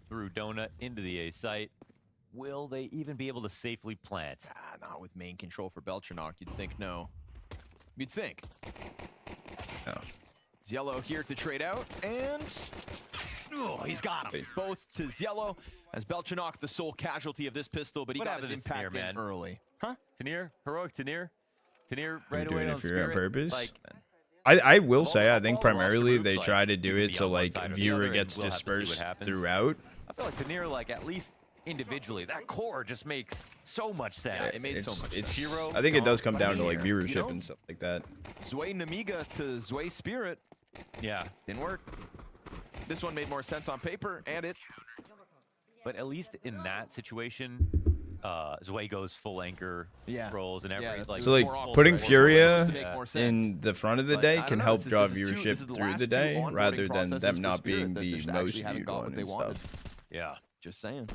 through Donut into the A site. Will they even be able to safely plant? Not with main control for Belchinok. You'd think no. You'd think. No. Ziello here to trade out, and he's got him. Both to Ziello, as Belchinok the sole casualty of this pistol, but he What got his happened to impact Tanir, in man? early. Huh? Tanir? Heroic Tanir? Tanir You're right doing away it on for your own Spirit? purpose. Like, I will say, I think all the roster primarily moves, they like, try to do you could it be so on one like side or the viewer other, and gets we'll have to see what dispersed happens. throughout. I feel like Tanir, like, at least individually, that core just makes so much sense. Yeah, it made so much sense. Hero, I think it does come Donk, down to like Tanir. viewership and stuff like that. Zway Namiga to Zway Spirit. Yeah. Didn't work. This one made more sense on paper, and it. But at least in that situation, Zway goes full anchor rolls and every like. So like putting Furia in the front of the day can help draw viewership through the day rather than them not being the most viewed one and stuff. Yeah, just saying.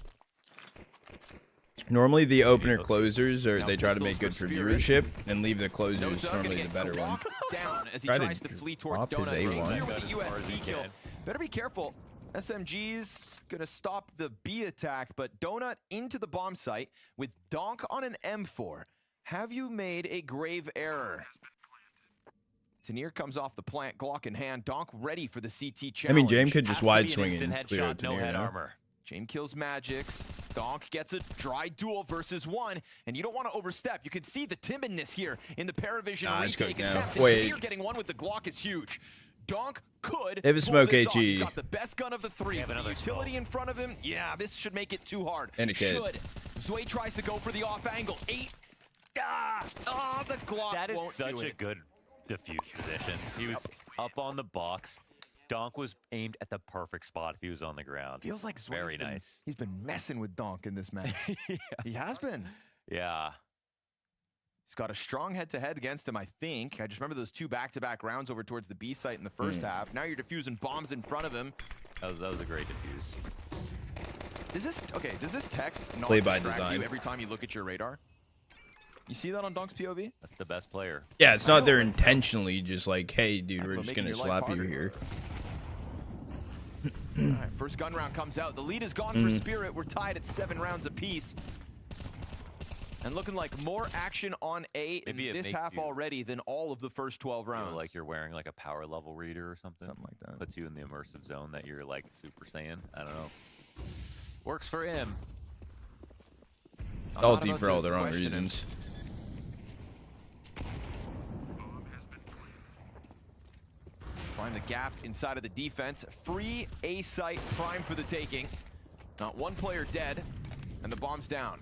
Normally the opener closers are they try to make good for viewership and leave the closers normally the better one. Down as he Try tries to flee towards drop his Donut. A1. Here with the USB kill. Better be careful. SMG's gonna stop the B attack, but Donut into the bomb site with Donk on an M4. Have you made a grave error? Tanir comes off the plant, Glock in hand. Donk ready for the CT challenge. I mean, James could just Has to wide be an swing instant and clear out headshot, no Tanir head now. armor. James kills Magix. Donk gets a dry duel versus one, and you don't want to overstep. You can see the timidness here in the Paravision Nah, it's retake cooked now. attempt. And Wait. Tanir getting one with the Glock is huge. Donk could If it's pull smoke this off. HE. He's got the best gun of the three. have The another utility in front of him, yeah, this should make it too hard. And a kid. Should. Zway tries to go for the off angle. 8. The Glock That is won't do such a it. good diffuse position. He was up on the box. Donk was aimed at the perfect spot if he was on the ground. Feels like Zway's very been- nice. He's been messing with Donk in this match. He has been. Yeah. He's got a strong head-to-head against him, I think. I just remember those 2 back-to-back rounds over towards the B site in the first half. Now you're defusing bombs in front of him. That was a great diffuse. Does this text not Play by distract design. you every time you look at your radar? You see that on Donk's POV? That's the best player. Yeah, it's not they're intentionally just like, hey, dude, we're about just making gonna your life slap you harder. here. All right, first gun round comes out. The lead is gone for Spirit. We're tied at 7 rounds apiece. And looking like more action on A in Maybe it this makes half you already than all of the first 12 feel rounds. like you're wearing like a power level reader or something. Something like that. Puts you in the immersive zone that you're like Super Saiyan. I don't know. Works for him. All deep for all the wrong reasons. Find the gap inside of the defense. Free A site, prime for the taking. Not one player dead, and the bomb's down.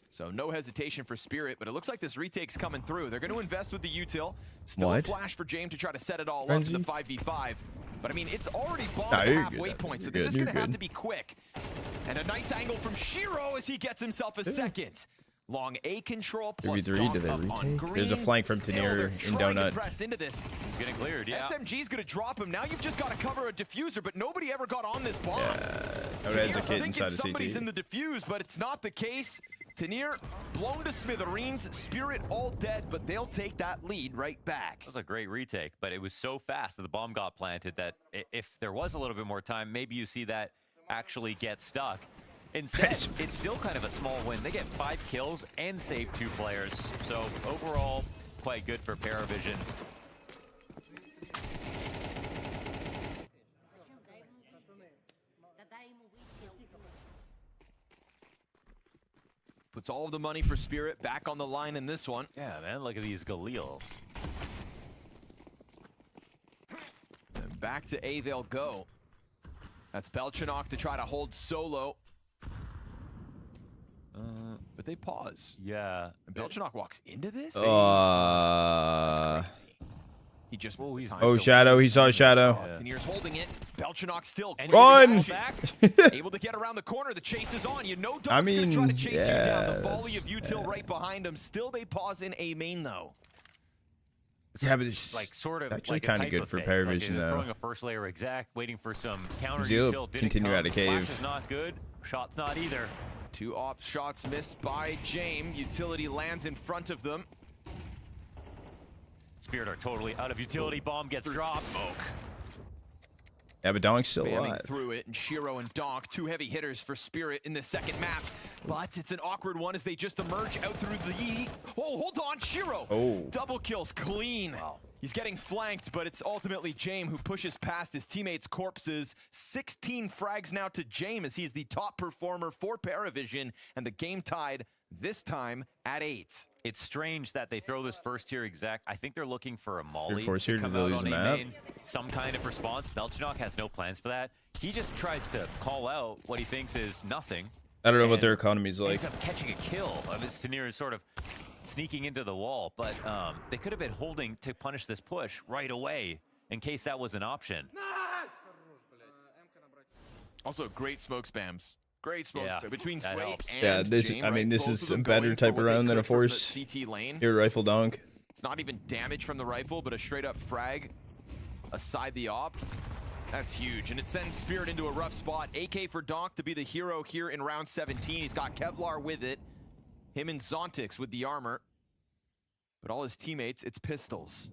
So no hesitation for Spirit, but it looks like this retake's coming through. They're going to invest with the util. Still a flash for James to try to set it all up in the 5v5. But I mean, it's already bombed at halfway point, so this is going to have to be quick. And a nice angle from Shiro as he gets himself a second. Long A control plus 3v3, do they up on retake? green. There's a flank from Still, Tanir they're in trying to Donut. press into this. He's getting cleared, yeah. SMG's gonna drop him. Now you've just got to cover a diffuser, but nobody ever got on this bomb. I would Tanir advocate thinking inside of somebody's CT. in the diffuse, but it's not the case. Tanir blown to smithereens. Spirit all dead, but they'll take that lead right back. That was a great retake, but it was so fast that the bomb got planted that if there was a little bit more time, maybe you see that actually get stuck. Instead, it's still kind of a small win. They get 5 kills and save 2 players. So overall, quite good for Paravision. Puts all of the money for Spirit back on the line in this one. Yeah, man, look at these Galils. And back to A they'll go. That's Belchanok to try to hold solo. But they pause. Yeah. And Belchanok walks into this? That's crazy. He just missed the time. Oh, Shadow. He saw Shadow. Tanir's holding it. Belchanok still Run! back. Able to get around the corner. The chase is on. You know I Dog's going to try to mean, chase you down. The yeah, volley of util right behind him. Still they pause in A main though. Yeah, but it's like sort of actually like a kind of type good of for thing. Paravision like though. throwing a first layer exact, waiting for some counter He'll util. Didn't continue come. out of cave. Flash is not good. Shot's not either. 2 op shots missed by James. Utility lands in front of them. Spirit are totally out of utility. Bomb gets dropped. Smoke. Yeah, but Donk's still Spamming alive. through it, and Shiro and Donk, 2 heavy hitters for Spirit in the second map. But it's an awkward one as they just emerge out through the E. Oh, hold on, Shiro! Oh. Double kills clean. Wow. He's getting flanked, but it's ultimately James who pushes past his teammates' corpses. 16 frags now to James as he's the top performer for Paravision, and the game tied this time at 8. It's strange that they throw this first tier exact. I think they're looking for a molly force to here, come do they out lose on the A map? main, some kind of response. Belchanok has no plans for that. He just tries to call out what he thinks is nothing. I don't know what and their economy's like. Ends up catching a kill of his Tanir is sort of sneaking into the wall, but they could have been holding to punish this push right away in case that was an option. Also, great smoke spams. Great smoke spam between that Sway helps. and Yeah, this James, I mean, right? this Both is of a them better going type for of what they round than a could from the force. CT lane. Here, rifle Donk. It's not even damage from the rifle, but a straight up frag aside the op. That's huge, and it sends Spirit into a rough spot. AK for Donk to be the hero here in round 17. He's got Kevlar with it. Him and Zontix with the armor. But all his teammates, it's pistols.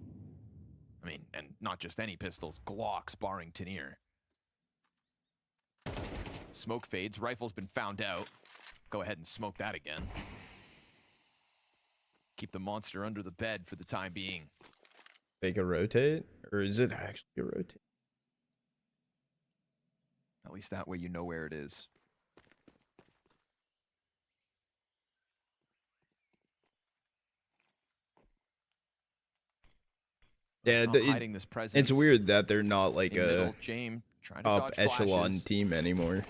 I mean, and not just any pistols, Glocks barring Tanir. Smoke fades, rifle's been found out. Go ahead and smoke that again. Keep the monster under the bed for the time being. Make a rotate? Or is it actually a rotate? At least that way you know where it is. Yeah, Not hiding this presence. it's weird that they're not like In a middle, James trying to top dodge echelon flashes. team anymore.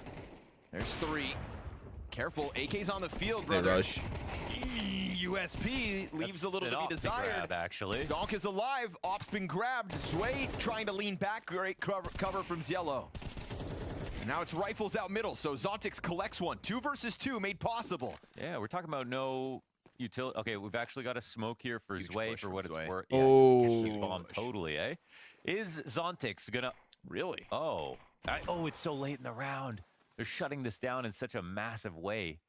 There's 3. Careful, AK's on the field, They brother. rush. USP leaves That's a little an to be op to desired. grab, actually. Donk is alive. Op's been grabbed. Sway trying to lean back. Great cover from Ziello. And now it's rifles out middle, so Zontix collects one. 2 versus 2 made possible. Yeah, we're talking about no utility. Okay, we've actually got a smoke here for Zwei for what it's worth. Yeah, Oh. catches the bomb totally, eh? Is Zontix gonna... Really? Oh. Oh, it's so late in the round. They're shutting this down in such a massive way.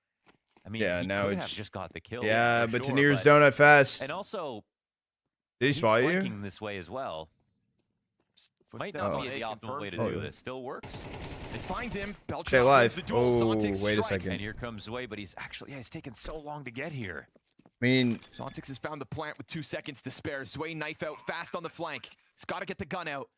I mean, Yeah, he now could it's- have just got the kill. Yeah, for but sure, Tanir's donut fast. And also, Did he he's spot you? flanking this way as well. Might Footsteps not on be A the optimal way to confirms. do this. Still works. They find him. Stay Belcher wins alive. the duel. Oh, Zontix wait a strikes. second. And here comes Zway, but he's actually, he's taken so long to get here. I mean, Zontix has found the plant with 2 seconds to spare. Zway knife out fast on the flank. He's got to get the gun out.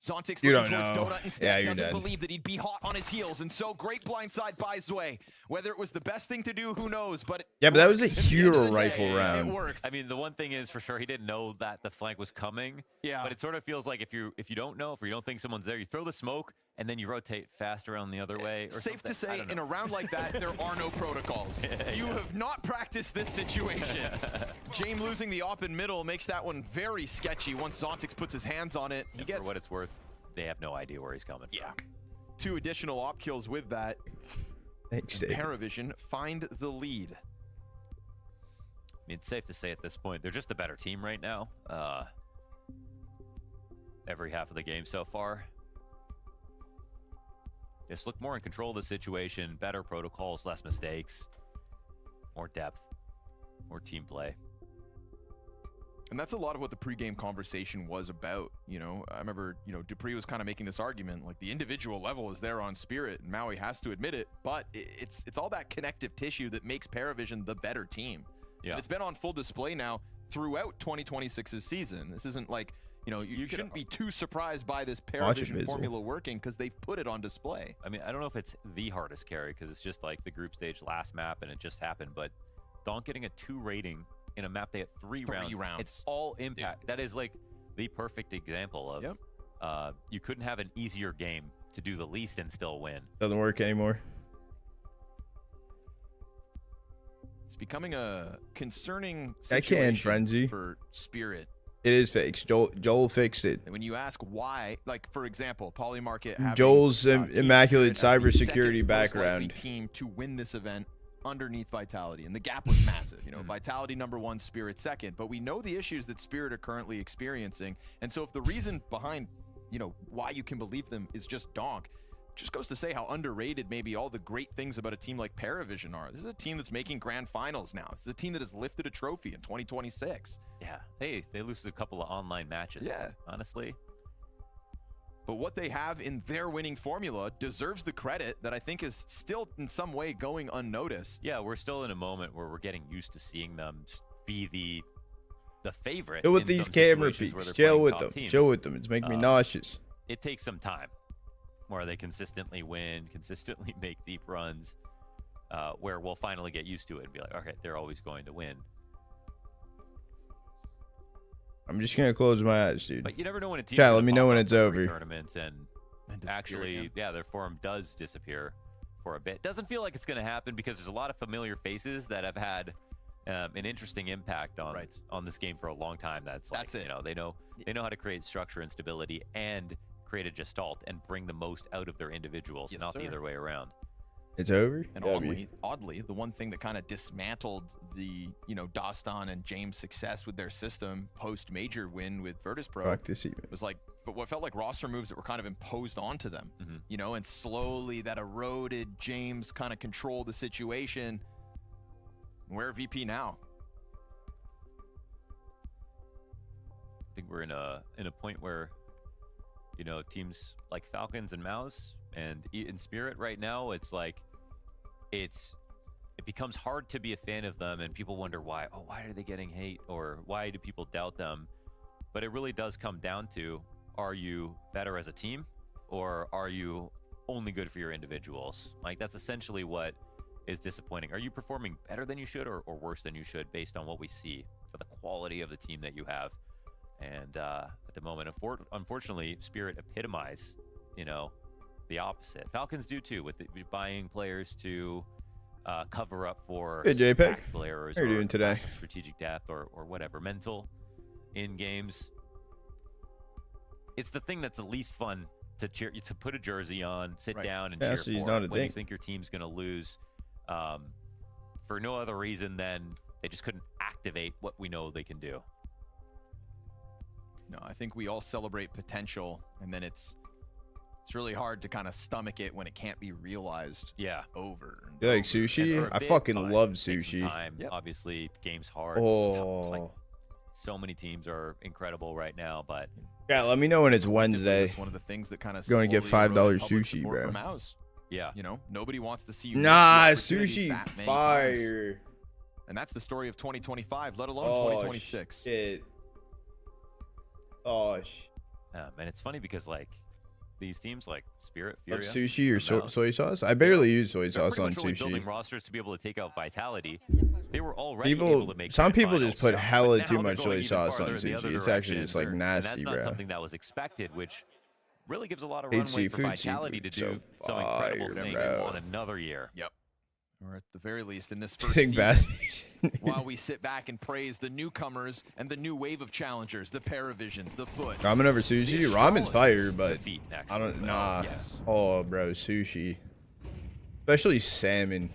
Zontix You looking don't towards know. Donut instead. Yeah, you're Doesn't dead. believe that he'd be hot on his heels. And so great blindside by Zway. Whether it was the best thing to do, who knows? But it yeah, but that was a worked. At the end of hero the rifle day, round. It worked. I mean, the one thing is for sure he didn't know that the flank was coming. Yeah. But it sort of feels like if you don't know, if you don't think someone's there, you throw the smoke and then you rotate fast around the other way. Or Safe something. to I say, don't in know. a round like that, there are no protocols. You have not practiced this situation. James losing the op in middle makes that one very sketchy once Zontix puts his hands on it. He And gets, for what it's worth, they have no idea where he's coming from. 2 additional op kills with that. Thanks, Dave. Paravision find the lead. I mean, it's safe to say at this point, they're just a better team right now. Every half of the game so far. Just look more in control of the situation, better protocols, less mistakes, more depth, more team play. And that's a lot of what the pregame conversation was about. You know, I remember, Dupree was kind of making this argument, like the individual level is there on Spirit, and Maui has to admit it, but it's all that connective tissue that makes Paravision the better team. Yeah. And it's been on full display now throughout 2026's season. This isn't like, you shouldn't be too surprised by this Paravision formula working because they've put it on display. I mean, I don't know if it's the hardest carry because it's just like the group stage last map and it just happened, but Donk getting a 2 rating in a map they had 3 rounds. It's all impact. That is like the perfect example of you couldn't have an easier game to do the least and still win. Doesn't work anymore. It's becoming a concerning I can't, situation Frenzy. for Spirit. It is fixed. Joel fixed it. And when you ask why, like for example, Polymarket having Joel's immaculate Spirit as the cybersecurity second most likely background. team to win this event underneath Vitality, and the gap was massive. Vitality #1, Spirit second, but we know the issues that Spirit are currently experiencing, and so if the reason behind why you can believe them is just Donk, just goes to say how underrated maybe all the great things about a team like Paravision are. This is a team that's making grand finals now. This is a team that has lifted a trophy in 2026. Yeah, they lose a couple of online matches. Yeah, honestly. But what they have in their winning formula deserves the credit that I think is still in some way going unnoticed. Yeah, we're still in a moment where we're getting used to seeing them just be the favorite. Chill with in these some camera situations where peeks. they're Chill playing with top them. teams. Chill with them. It's making me nauseous. It takes some time where they consistently win, consistently make deep runs, where we'll finally get used to it and be like, okay, they're always going to win. I'm just gonna close my eyes, dude. But you never know when it's Chat, let me know when it's over. Tournaments and actually, again. yeah, their form does disappear for a bit. Doesn't feel like it's going to happen because there's a lot of familiar faces that have had an interesting impact on this game for a long time. That's it. They know how to create structure and stability and create a gestalt and bring the most out of their individuals, not the other way around. It's over. And oddly, the one thing that kind of dismantled the Dostan and James' success with their system post major win with Virtus Pro Fuck this even. was like, but what felt like roster moves that were kind of imposed onto them, and slowly that eroded James' kind of control the situation. Where VP now? I think we're in a point where teams like Falcons and MongolZ and in Spirit right now, it's like it becomes hard to be a fan of them, and people wonder why are they getting hate, or why do people doubt them? But it really does come down to, are you better as a team, or are you only good for your individuals? Like, that's essentially what is disappointing. Are you performing better than you should, or worse than you should, based on what we see for the quality of the team that you have? And at the moment, unfortunately, Spirit epitomize the opposite. Falcons do too, with buying players to cover up for tactical errors. How are you doing today? Strategic depth or whatever, mental in games. It's the thing that's the least fun to cheer, to put a jersey on, sit down and cheer for when you think your team's going to lose, for no other reason than they just couldn't activate what we know they can do. No, I think we all celebrate potential, and then it's really hard to kind of stomach it when it can't be realized. Over. You like sushi? I fucking love sushi. Obviously, game's hard. Oh. so many teams are incredible right now, but Yeah, let me know when it's Wednesday. That's one of the things that kind of going to get $5 sushi, bro. Yeah. You know, nobody wants to see you. Nah, miss the opportunity sushi that many fire. times. And that's the story of 2025, let alone Oh, 2026. Shit. Oh, and it's funny because like these teams like Spirit, Of Furia, sushi or Mouse, soy sauce? I barely use soy they're sauce pretty on much only sushi. building rosters to be able to take out Vitality. They were already able to make Some grand people finals, just put but hella now too they're much going soy even sauce on farther in the other sushi. It's actually direction, just like and nasty, that's not bro. something that was expected, which really gives a lot of Hate runway for seafood, Vitality to seafood, do so some incredible fire, things bro. on another year. Yep. Or at the very least in this You first think season, bad? while we sit back and praise the newcomers and the new wave of challengers, the Paravisions, the Foots. Ramen over sushi? Ramen's fire, but defeat, I don't. Nah. Yes. Oh, bro, sushi, especially salmon.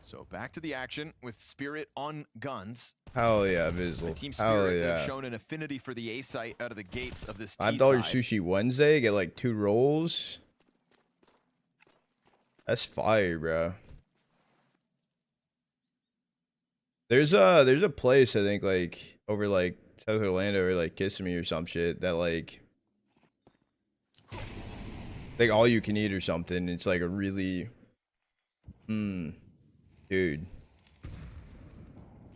So back to the action with Spirit on guns. Hell yeah, Visual. Team Hell Spirit, yeah. they've shown an affinity for the A site out of the gates of this $5 T-side. sushi Wednesday. Get like 2 rolls. That's fire, bro. There's a place I think like over like South Orlando or like Kissimmee or some shit that like all you can eat or something. It's like a really dude.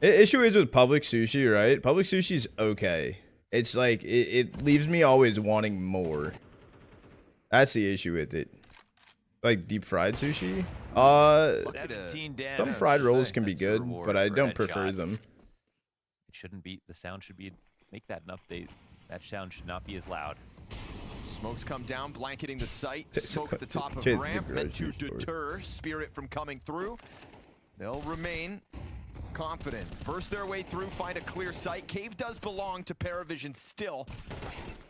Issue is with public sushi, right? Public sushi's okay. It's like it leaves me always wanting more. That's the issue with it. Like deep fried sushi. Some fried rolls can be good, but I don't prefer them. It shouldn't be. The sound should be. Make that an update. That sound should not be as loud. Smokes come down, blanketing the site. Smoke at the top of Chance ramp, to meant to grocery store. deter Spirit from coming through. They'll remain confident. Burst their way through, find a clear sight. Cave does belong to Paravision still.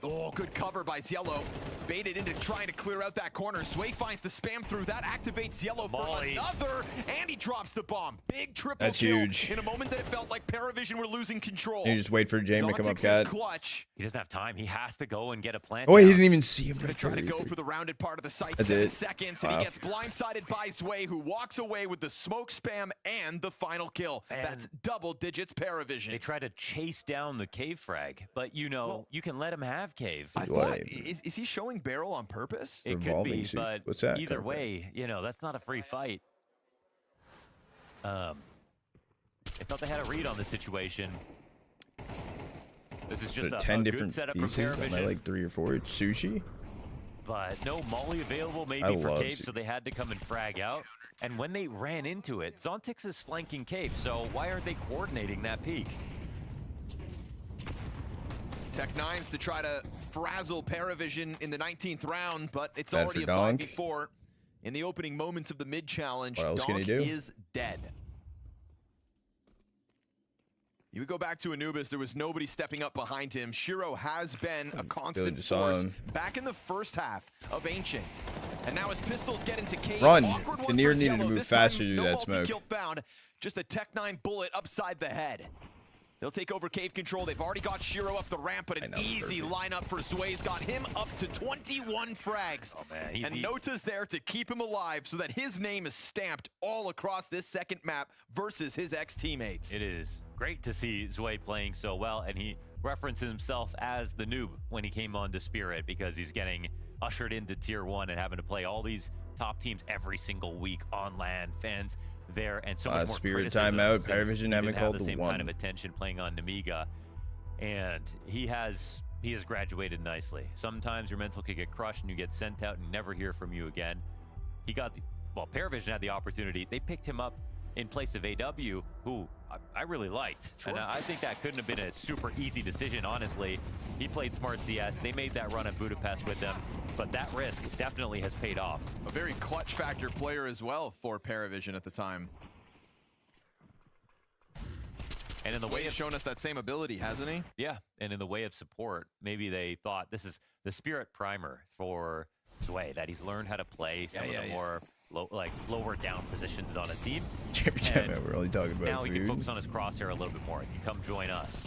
Oh, good cover by Cielo. Baited into trying to clear out that corner. Sway finds the spam through. That activates Cielo for another, and he drops the bomb. Big triple That's kill huge. in a moment that it felt like Paravision were losing control. You just wait for James to come up, Zontix is cat. clutch. He doesn't have time. He has to go and get a plant. Oh, he down. didn't even see him. Gonna try to go for the rounded part of the site. That's 7 it. seconds, and Wow. he gets blindsided by Zway, who walks away with the smoke spam and the final kill. And that's double digits Paravision. They try to chase down the cave frag, but you know, you can let him have cave. I thought, is he showing barrel on purpose? It could Revolving be, sushi. but What's that? either Okay. way, you know, that's not a free fight. I thought they had a read on the situation. This is just There are a 10 good different setup from pieces. Am I Paravision, like 3 or 4? It's sushi. but no molly available maybe I for love cave, so they had to come and frag out. And when they ran into it, Zontix is flanking cave, so why aren't they coordinating that peak? Tech-9s to try to frazzle Paravision in the 19th round, but it's Bad already a for Donk. 5v4. In the opening moments of the mid-challenge, What else can he Donk do? is dead. You would go back to Anubis, there was nobody stepping up behind him. Shiro has been a constant just saw force him. back in the first half of Ancient. And now as pistols get into Cave, Run. awkward one Kinnear for needed to Cielo. move This time, faster to do no that smoke. multi-kill found, just a Tech-9 bullet upside the head. They'll take over cave control. They've already got Shiro up the ramp, but an easy lineup for Zway's got him up to 21 frags. Oh, man, And Nota's there to keep him alive so that his name is stamped all across this second map versus his ex-teammates. It is great to see Zway playing so well, and he references himself as the noob when he came on to Spirit because he's getting ushered into Tier 1 and having to play all these top teams every single week on LAN. Fans there and so much more Spirit criticism timeout. since Paravision he haven't didn't have called the the same one. kind of attention playing on Namiga, and he has graduated nicely. Sometimes your mental could get crushed and you get sent out and never hear from you again. He got Paravision had the opportunity. They picked him up in place of AW, who I really liked. And I think that couldn't have been a super easy decision, honestly. He played smart CS. They made that run at Budapest with them, but that risk definitely has paid off. A very clutch factor player as well for Paravision at the time. And in the way Zway's of shown us that same ability, hasn't he? Yeah, and in the way of support, maybe they thought this is the Spirit primer for Zway, that he's learned how to play some of the more lower down positions on a team. And we're only talking about now he can food. focus on his crosshair a little bit more. He can come join us.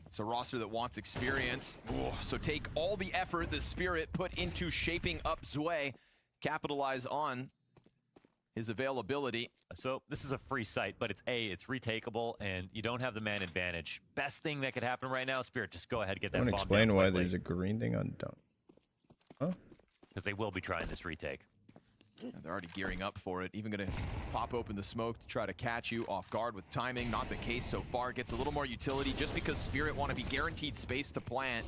It's a roster that wants experience. Ooh, so take all the effort the Spirit put into shaping up Zway. capitalize on his availability. So this is a free site, but it's retakeable, and you don't have the man advantage. Best thing that could happen right now, Spirit, just go ahead and get that bomb down explain why quickly. there's a green thing on dump. Huh? Because they will be trying this retake. They're already gearing up for it. Even going to pop open the smoke to try to catch you off guard with timing. Not the case so far. Gets a little more utility just because Spirit want to be guaranteed space to plant.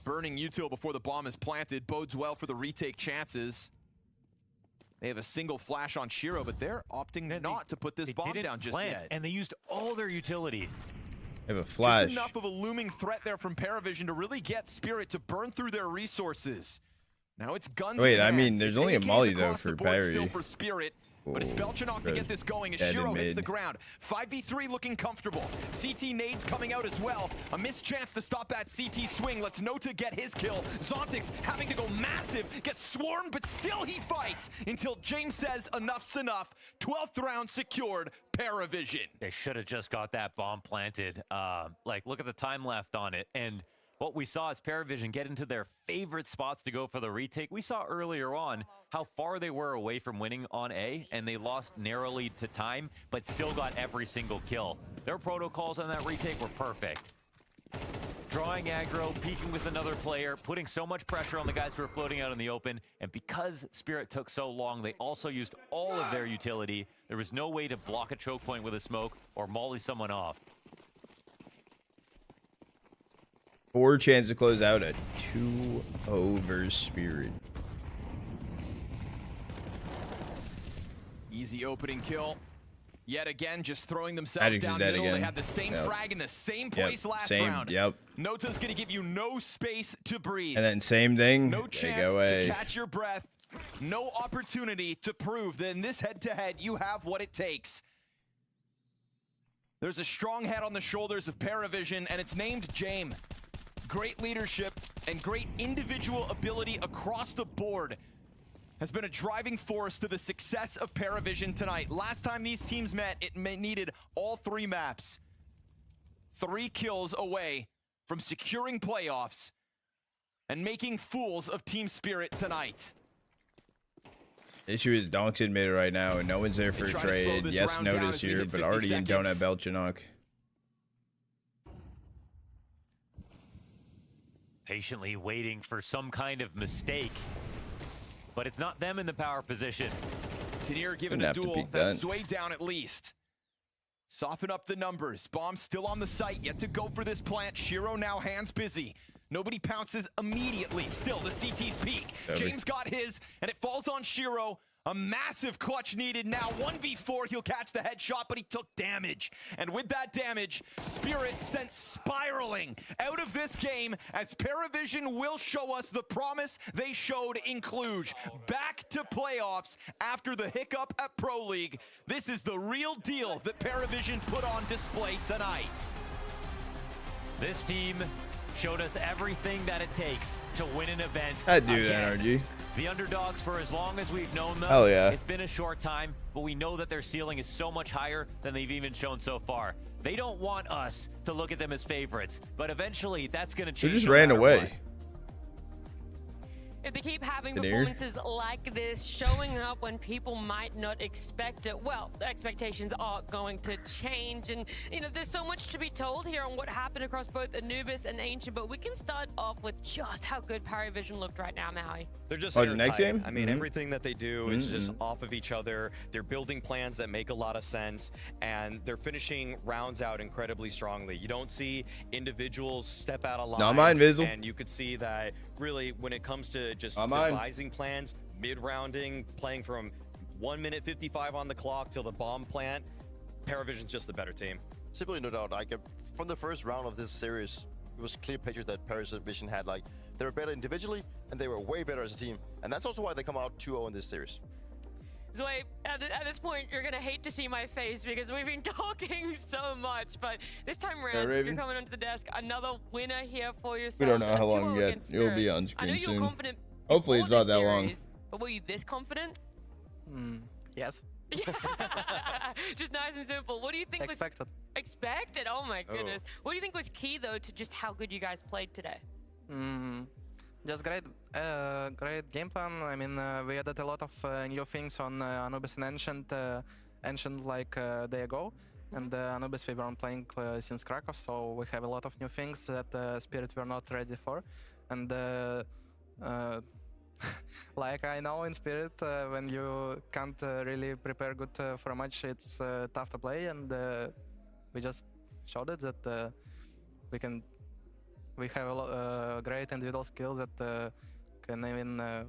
Burning util before the bomb is planted bodes well for the retake chances. They have a single flash on Shiro, but they're opting not to put this bomb down just yet. And they used all their utility. They have a flash. Just enough of a looming threat there from Paravision to really get Spirit to burn through their resources. Now it's guns. Wait, in I hands. mean, there's It's only a AKs molly though across the for board Barry. still for Spirit, but it's Belchanok to get this going as Dead Shiro and hits the mid. ground. 5v3 looking comfortable. CT nades coming out as well. A missed chance to stop that CT swing. Let's Nota get his kill. Zontix having to go massive, gets swarmed, but still he fights until James says enough's enough. 12th round secured. Paravision. They should have just got that bomb planted. Like, look at the time left on it. And what we saw is Paravision get into their favorite spots to go for the retake. We saw earlier on how far they were away from winning on A, and they lost narrowly to time, but still got every single kill. Their protocols on that retake were perfect. Drawing aggro, peeking with another player, putting so much pressure on the guys who are floating out in the open, and because Spirit took so long, they also used all of their utility. There was no way to block a choke point with a smoke or molly someone off. 4 chance to close out at 2-0 Spirit. Easy opening kill. Yet again, just throwing themselves down middle. They had the same frag in the same place last round. Nota's going to give you no space to breathe. And then same thing. No chance to catch your breath. No opportunity to prove that in this head-to-head, you have what it takes. There's a strong head on the shoulders of Paravision, and it's named James. Great leadership and great individual ability across the board has been a driving force to the success of Paravision tonight. Last time these teams met, it needed all 3 maps. 3 kills away from securing playoffs and making fools of Team Spirit tonight. Issue is Donk's in mid right now, and no one's there for a trade. Yes, Notice here, but already in Donut Belchanok. Patiently waiting for some kind of mistake. But it's not them in the power position. Tenier given a duel that's way down at least. Soften up the numbers. Bomb still on the site, yet to go for this plant. Shiro now hands busy. Nobody pounces immediately. Still, the CT's peak. James got his, and it falls on Shiro. A massive clutch needed now. 1v4, he'll catch the headshot, but he took damage. And with that damage, Spirit sent spiraling out of this game as Paravision will show us the promise they showed in Cluj. Back to playoffs after the hiccup at Pro League. This is the real deal that Paravision put on display tonight. This team showed us everything that it takes to win an event. I do that, RG. The underdogs for as long as we've known them. Hell yeah. It's been a short time, but we know that their ceiling is so much higher than they've even shown so far. They don't want us to look at them as favorites, but eventually that's going to change. They just ran away. What. If they keep having performances like this, showing up when people might not expect it, well, the expectations are going to change. And, you know, there's so much to be told here on what happened across both Anubis and Ancient, but we can start off with just how good Paravision looked right now, Maui. They're just next game? I mean, everything that they do is just off of each other. They're building plans that make a lot of sense, and they're finishing rounds out incredibly strongly. You don't see individuals step out of line. Not mine, Vizzle. And you could see that really when it comes to just devising plans, mid-rounding, playing from 1 minute 55 on the clock till the bomb plant, Paravision's just the better team. Simply no doubt. Like from the first round of this series, it was a clear picture that Paravision had. Like they were better individually, and they were way better as a team. And that's also why they come out 2-0 in this series. Zoe, at this point, you're going to hate to see my face because we've been talking so much, but this time around, you're coming onto the desk. Another winner here for yourself. We don't know how long yet. You'll be on screen I know you were soon. confident. Hopefully it's not that long. But were you this confident? Yes. Just nice and simple. What do you think was expected? Oh my goodness. What do you think was key though to just how good you guys played today? Just great game plan. I mean, we added a lot of new things on Anubis and Ancient like a day ago. And Anubis we weren't playing since Krakow, so we have a lot of new things that Spirit were not ready for. And like I know in Spirit, when you can't really prepare good for a match, it's tough to play. And we just showed it that we have a great individual skills that can even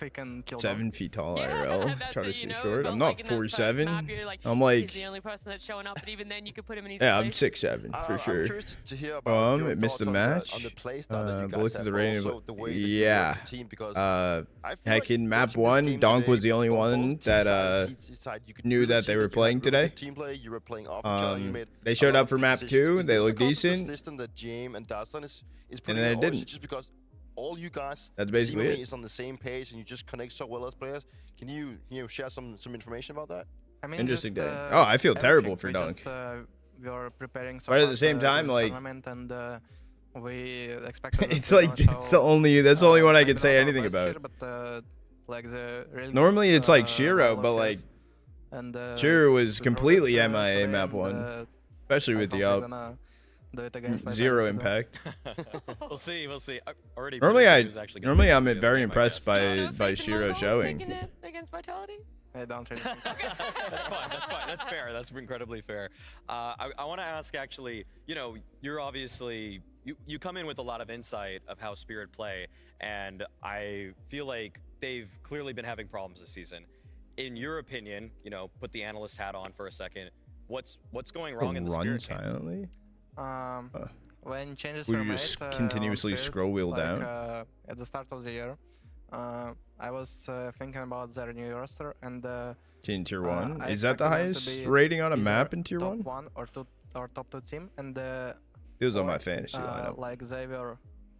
we can kill 7 feet tall IRL. That's Try to it, stay you know, short. but I'm like not in that first 4'7". map, you're like, I'm like, he's the only person that's showing up, but even then you could put him in his yeah, place. I'm 6'7" for sure. I'm curious to hear about your missed thoughts the on match. the play style that you guys Looked at have, the but rating, also but the way that you yeah. work the team, because I feel Heck, like in map watching this 1, game Donk today, was the only on one both team that side, you could knew really that see they were you had playing really today. good team play, you were playing off each other, you made They a showed lot up of for good map decisions. 2. Is They this looked because of the decent. system that James and Dastan is And putting then in, it or is didn't. it just because all you guys That's basically seemingly it. is on the same page and you just connect so well as players? Can you share some information about that? I mean, Interesting just, day. Oh, I feel terrible for we Dunk. Just, we are preparing so But at hard, the same time, this like, tournament, and we expected it's that we're like gonna that's show, the only one I maybe can say not our anything best about. here, but like the really Normally good, it's like level Shiro, of but like CS. And Shiro was we completely proved it, MIA today, map and, 1, especially I with hope the we're up. gonna do it against Zero Vitality too. impact. We'll see. We'll see. I already Normally predicted who's actually gonna normally make it I'm through the very game, I impressed guess. by Shiro showing. Taking it against Vitality? I don't really think so. That's fine. That's fine. That's fair. That's incredibly fair. I want to ask, actually, you know, you're obviously you come in with a lot of insight of how Spirit play, and I feel like they've clearly been having problems this season. In your opinion, you know, put the analyst hat on for a second. What's going wrong in the Run Spirit game? silently. When changes Will were you made, just on continuously Spirit, scroll wheel like, down? at the start of the year, I was thinking about their new roster, and In Tier 1? I Is that the expected them to highest be rating on a either map in Tier top 1? one or top 2 team, and It was on or, my fantasy lineup. like they will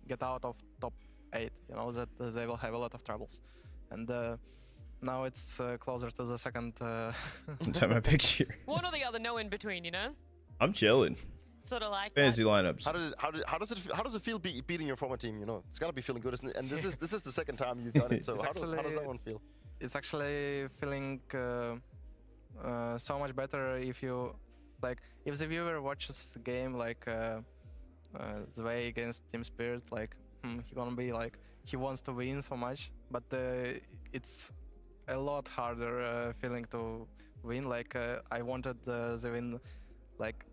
get out of top 8. You know that they will have a lot of troubles, and now it's closer to the second. Time I picked you. One or the other, no in between, you know? I'm chilling. Sort of like Fantasy that. lineups. How does it feel beating your former team? You know, it's gotta be feeling good, isn't it? And this is the second time you've done it. So how does that one feel? It's actually feeling so much better if you like if the viewer watches the game like the way against Team Spirit, like he gonna be like he wants to win so much, but it's a lot harder feeling to win. Like I wanted the win, like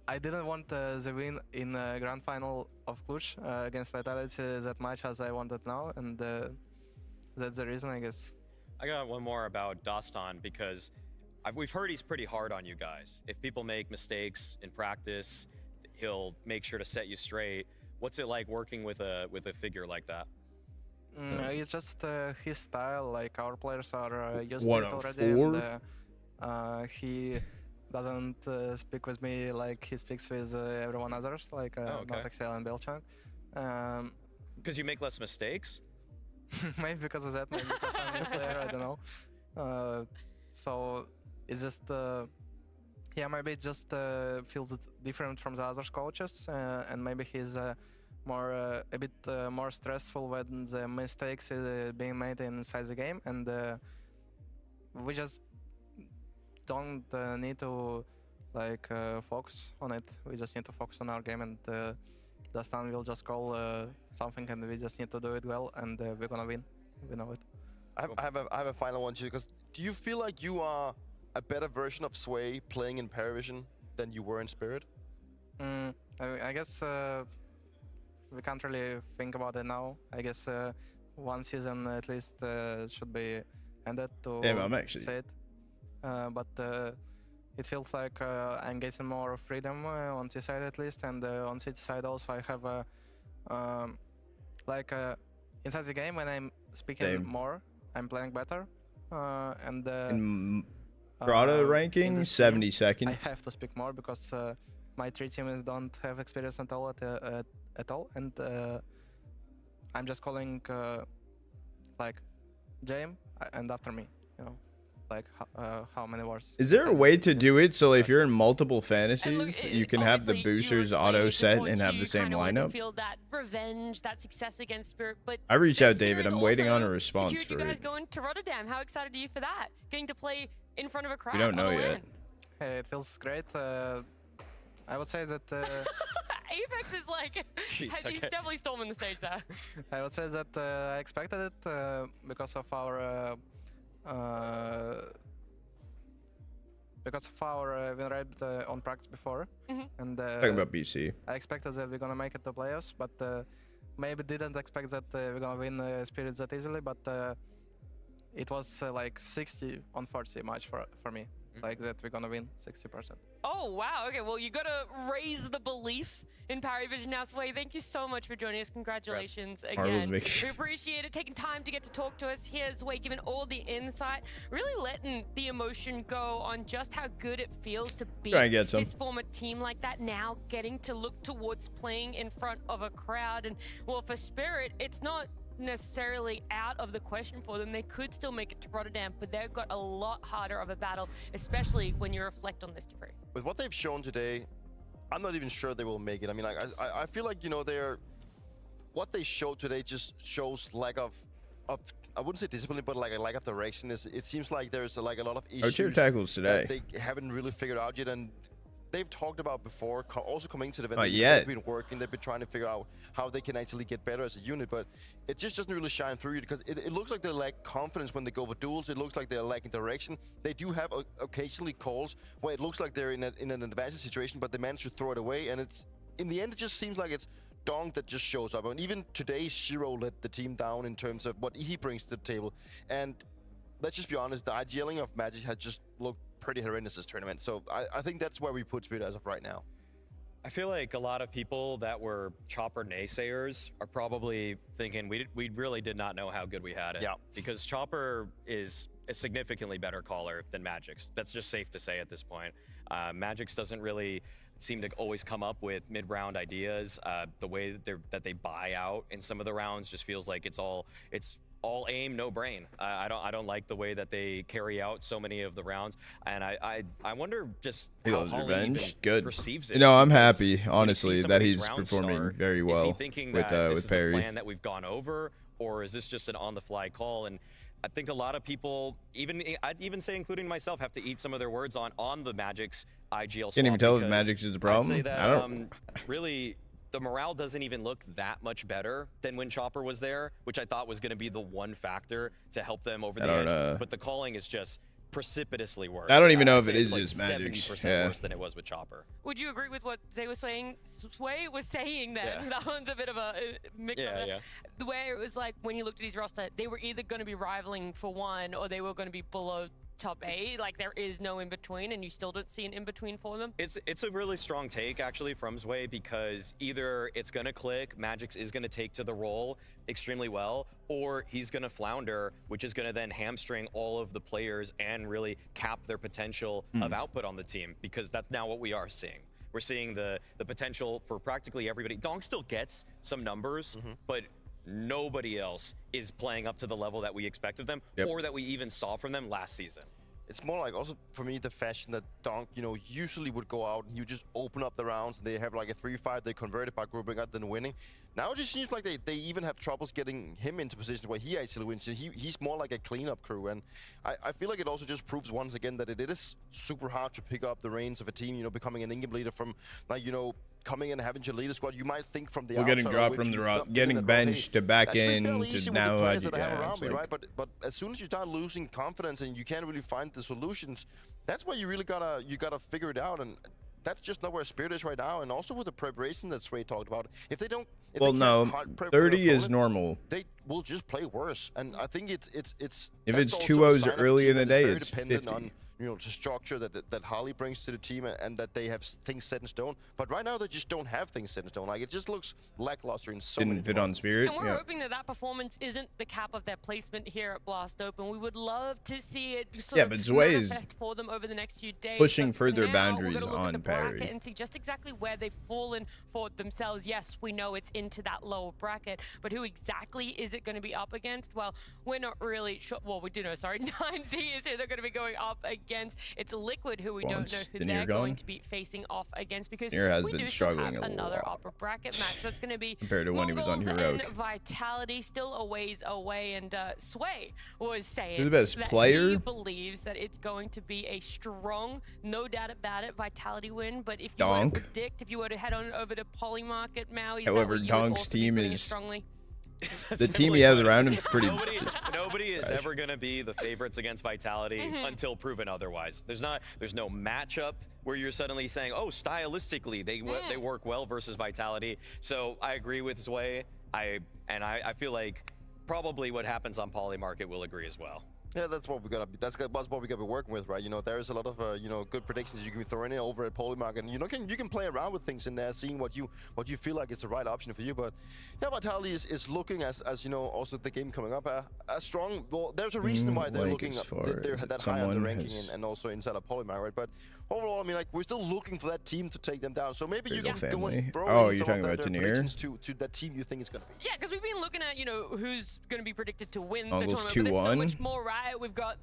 I didn't want the win in grand final of Cluj against Vitality that much as I wanted now, and that's the reason, I guess. I got one more about Dastan, because we've heard he's pretty hard on you guys. If people make mistakes in practice, he'll make sure to set you straight. What's it like working with a figure like that? It's just his style. Like our players are used to it already, and he doesn't speak with me like he speaks with everyone others, like not Excel and Belchang. Because you make less mistakes? Maybe because of that, maybe because I'm a new player, I don't know. So it's just, yeah, maybe it just feels different from the other coaches, and maybe he's a bit more stressful when the mistakes is being made inside the game, and we just don't need to like focus on it. We just need to focus on our game, and Dastan will just call something, and we just need to do it well, and we're gonna win. We know it. I have a final one too, because do you feel like you are a better version of Sway playing in Paravision than you were in Spirit? I guess we can't really think about it now. I guess one season at least should be ended to say it. But it feels like I'm getting more freedom on this side at least, and on this side also I have like inside the game when I'm speaking more, I'm playing better, and in Grotto ranking, 72nd. I have to speak more because my 3 teammates don't have experience at all, and I'm just calling like James and after me, you know. like how many wars. Is there a way to do it so if you're in multiple And fantasies, look, you can have the obviously, you were boosters explaining auto it's set important and have you the same kinda wanted to lineup? feel that revenge, that success against Spirit, but I reached this out, David. series I'm waiting on a also response secured you for guys it. going to Rotterdam. How excited are you for that? Getting to play in front of a crowd. We don't know on a yet. LAN. Hey, it feels great. I would say that Apex is like, he's definitely storming the stage there. I would say that I expected it because of our win rate on practice before. And Talking about BC. I expected that we're gonna make it to playoffs, but maybe didn't expect that we're gonna win Spirit that easily. But it was like 60 on 40 match for me. Like that we're gonna win 60%. Oh, wow. Okay, well, you got to raise the belief in Paravision now. Sway, thank you so much for joining us. Congratulations again. We appreciate it. Taking time to get to talk to us. Here's Sway giving all the insight, really letting the emotion go on just how good it feels to be this former team like that, now getting to look towards playing in front of a crowd. And, well, for Spirit, it's not necessarily out of the question for them. They could still make it to Rotterdam, but they've got a lot harder of a battle, especially when you reflect on this degree. With what they've shown today, I'm not even sure they will make it. I mean, I feel like, you know, what they showed today just shows lack of I wouldn't say discipline, but like a lack of direction. It seems like there's like a lot of issues tackles today. that they haven't really figured out yet, and they've talked about before, also coming to the event. Not yet. They've been working, they've been trying to figure out how they can actually get better as a unit, but it just doesn't really shine through because it looks like they lack confidence when they go for duels. It looks like they're lacking direction. They do have occasionally calls where it looks like they're in an advantage situation, but they manage to throw it away, and it's in the end it just seems like it's Donk that just shows up. And even today, Shiro let the team down in terms of what he brings to the table. And let's just be honest, the IGLing of Magic has just looked pretty horrendous this tournament. So I think that's where we put Spirit as of right now. I feel like a lot of people that were Chopper naysayers are probably thinking we really did not know how good we had it. Yeah. Because Chopper is a significantly better caller than Magix. That's just safe to say at this point. Magix doesn't really seem to always come up with mid-round ideas. The way that they buy out in some of the rounds just feels like it's all aim, no brain. I don't like the way that they carry out so many of the rounds, and I wonder just how Holly even perceives it. No, I'm happy, honestly, that he's performing very well. Is he thinking with that this is Perry. a plan that we've gone over, or is this just an on-the-fly call? And I think a lot of people, I'd even say including myself, have to eat some of their words on the Magic's IGL swap. Can't even tell if Magic's is the problem. I'd say that I don't. really the morale doesn't even look that much better than when Chopper was there, which I thought was going to be the one factor to help them over the edge. But the calling is just precipitously worse. I don't even know if I'd it say is it's just like Magic's. 70% worse than it was with Chopper. Would you agree with what Sway was saying then? Yeah. That one's a bit of a mix of it. Yeah. The way it was like when you looked at his roster, they were either going to be rivaling for one or they were going to be below top 8. Like there is no in between, and you still don't see an in between for them. It's a really strong take actually from Zway, because either it's gonna click, Magix is gonna take to the role extremely well, or he's gonna flounder, which is gonna then hamstring all of the players and really cap their potential of output on the team, because that's now what we are seeing. We're seeing the potential for practically everybody. Donk still gets some numbers, but nobody else is playing up to the level that we expected them or that we even saw from them last season. It's more like also for me the fashion that Donk, you know, usually would go out and you just open up the rounds and they have like a 3-5, they convert it by grouping up then winning. Now it just seems like they even have troubles getting him into positions where he actually wins. He's more like a cleanup crew, and I feel like it also just proves once again that it is super hard to pick up the reins of a team, you know, becoming an in-game leader from, like, you know, coming in and having your leader squad. You might think from the outside, getting dropped from the route, getting benched to back in to now. Right? But as soon as you start losing confidence and you can't really find the solutions, that's where you really gotta figure it out, and that's just not where Spirit is right now. And also with the preparation that Sway talked about, if they don't, if well, they no, can't prep 30 is opponent, normal. They will just play worse, and I think it's if it's 2-0s early in the day, it's dependent 50. on structure that Harley brings to the team, and that they have things set in stone. But right now they just don't have things set in stone. Like, it just looks lackluster in so many Didn't fit on Spirit. And we're hoping that performance isn't the cap of their placement here at Blast Open. We would love to see it sort of manifest for them over the next few days. Pushing but for further now, boundaries we're gonna look on at the Parry. bracket and see just exactly where they've fallen for themselves. Yes, we know it's into that lower bracket, but who exactly is it going to be up against? Well, we're not really sure. Well, we do know, sorry. 9Z is who they're going to be going up against. It's Liquid who we don't know who they're going to be facing off against, because has we been do struggling still have a another lot. upper bracket match. So it's going to be Compared to when he was on MongolZ Heroic. and Vitality still a ways away, and Sway was saying Who's the best that player? he believes that it's going to be a strong, no doubt about it, Vitality win. But if you were to predict, if you were to head on over to Polymarket, Maui, However, Donk's team is strongly. the team he has around him is pretty. Nobody is ever going to be the favorites against Vitality until proven otherwise. There's no matchup where you're suddenly saying, oh, stylistically they work well versus Vitality. So I agree with Zway. I feel like probably what happens on Polymarket will agree as well. Yeah, that's what we gotta be. That's what we gotta be working with, right? There's a lot of good predictions you can be throwing in over at Polymarket, and you can play around with things in there, seeing what you feel like is the right option for you. But yeah, Vitality is looking as also the game coming up as strong. Well, there's a reason why they're looking they're that high on the ranking and also inside of Polymarket, right? But overall, I mean, like, we're still looking for that team to take them down. So maybe you can go and throw in some of their predictions to that team you think is gonna be. Yeah, because we've been looking at who's going to be predicted to win the MongolZ tournament. But there's so 2-1. much more, right? We've got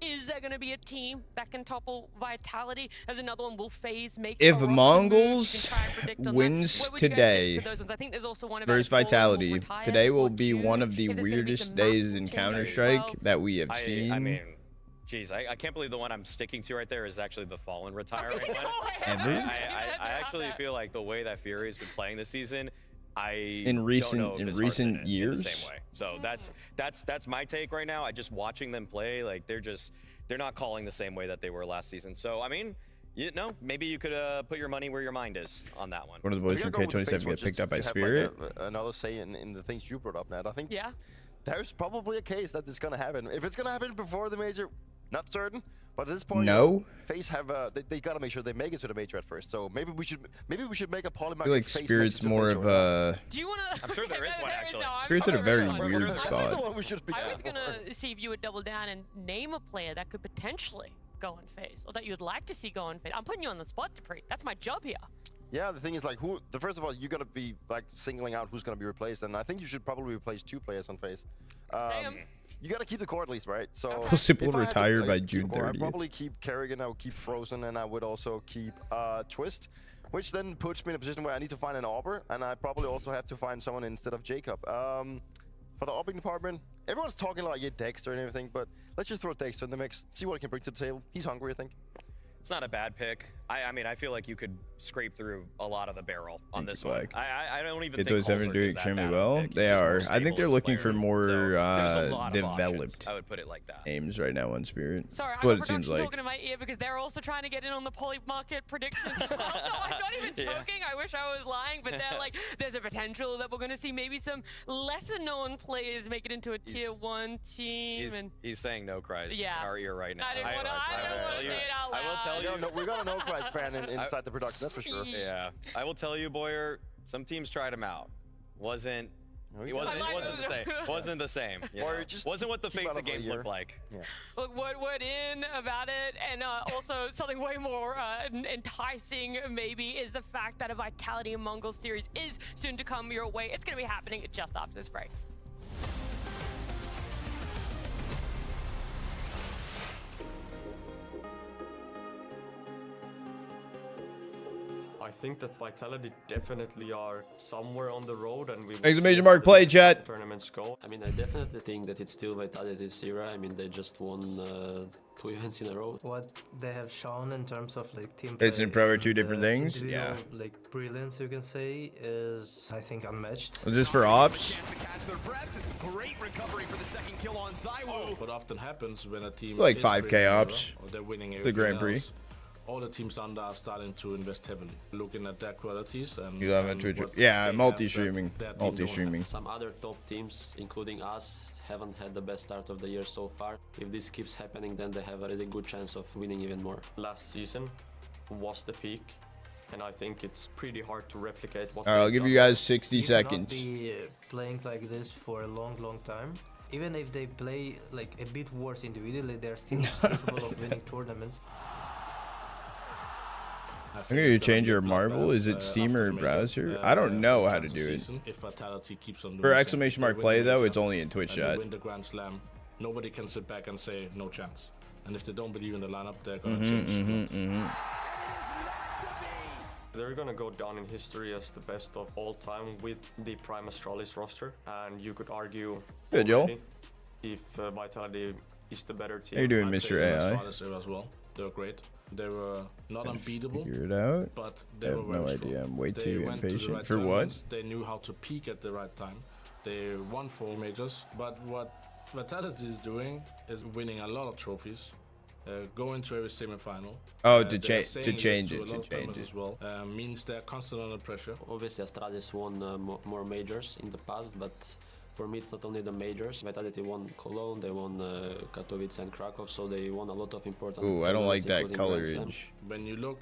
is there going to be a team that can topple Vitality? There's another one. Will FaZe make If a MongolZ wins today versus Vitality, today will be one of the weirdest days in Counter-Strike that we have seen. I mean, geez, I can't believe the one I'm sticking to right there is actually the Fallen retiring one. I actually feel like the way that Fury's been playing this season, in recent years, in the same way. So that's my take right now. I just watching them play, like they're not calling the same way that they were last season. So I mean, maybe you could put your money where your mind is on that one. One of the boys from K27 get picked up by Spirit. Like another say in the things you brought up, Nat. I think there's probably a case that it's gonna happen. If it's gonna happen before the major, not certain. But at this point, FaZe have they gotta make sure they make it to the major at first. So maybe we should make a Polymarket. I feel like Spirit's more of a. Do you wanna? I'm sure there is one actually. Spirit's at a very weird spot. I was gonna see if you would double down and name a player that could potentially go on FaZe, or that you'd like to see go on FaZe. I'm putting you on the spot, Dupree. That's my job here. Yeah, the thing is, like, first of all, you're gonna be like singling out who's gonna be replaced, and I think you should probably replace 2 players on FaZe. You gotta keep the core at least, right? So Simple retire by June 30th. I'd probably keep Kerrigan, I would keep Frozen, and I would also keep Twist, which then puts me in a position where I need to find an Auber, and I probably also have to find someone instead of Jacob. For the Aubing department, everyone's talking like Dexter and everything, but let's just throw Dexter in the mix, see what he can bring to the table. He's hungry, I think. It's not a bad pick. I mean, I feel like you could scrape through a lot of the barrel on this one. I don't even think K27 doing extremely well. They are. I think they're looking for more developed. I would put it like that. Aims right now on Spirit. Sorry, what I it seems like. talking in my ear because they're also trying to get in on the Polymarket predictions. No, I'm not even joking. I wish I was lying, but they're like, there's a potential that we're going to see maybe some lesser-known players make it into a tier 1 team. He's saying no cries in our ear right now. I didn't want to say it out loud. I will tell you. No, we got a no cries fan inside the production, that's for sure. Yeah, I will tell you, Boyer. Some teams tried him out. Wasn't the same. Wasn't what the face of games looked like. Yeah. Look, what in about it, and also something way more enticing maybe is the fact that a Vitality and MongolZ series is soon to come your way. It's going to be happening just after this break. I think that Vitality definitely are somewhere on the road, and we. Exclamation mark play, chat. Tournaments go. I mean, I definitely think that it's still Vitality's era. I mean, they just won 2 events in a row. What they have shown in terms of like team play, It's in pro are 2 different things. Yeah. Like brilliance, you can say, is I think unmatched. Was this for ops? Great recovery for the second kill on ZywOo. What often happens when a team Like is 5K winning, ops. or they're winning The Grand Prix. else, all the teams under are starting to invest heavily, looking at their qualities and. You have a Twitch. Yeah, multi-streaming. Multi-streaming. Some other top teams, including us, haven't had the best start of the year so far. If this keeps happening, then they have a really good chance of winning even more. Last season was the peak, and I think it's pretty hard to replicate what. All right, I'll give you guys 60 seconds. You cannot be playing like this for a long time. Even if they play like a bit worse individually, they're still capable of winning tournaments. I'm going to change your marble. Is it Steam or browser? I don't know how to do it. If Vitality keeps on For exclamation mark play though, it's only in Twitch chat. Win the Grand Slam. Nobody can sit back and say no chance. And if they don't believe in the lineup, they're going to change. They're gonna go down in history as the best of all time with the Prime Astralis roster, and you could argue Good, Joel. If Vitality is the better team. How you doing, Mr. AI? Astralis as well. They were great. They were not unbeatable. Figure it out. But I they have were very no strong. idea. I'm way They too went to the impatient. right For what? tournaments. They knew how to peak at the right time. They won 4 majors. But what Vitality is doing is winning a lot of trophies. Going to every semi-final. Oh, to change it. As well, means they're constantly under pressure. Obviously, Astralis won more majors in the past, but for me, it's not only the majors. Vitality won Cologne, they won Katowice and Krakow, so they won a lot of important. Ooh, I don't like that tournaments, including Grand colorage. When you look,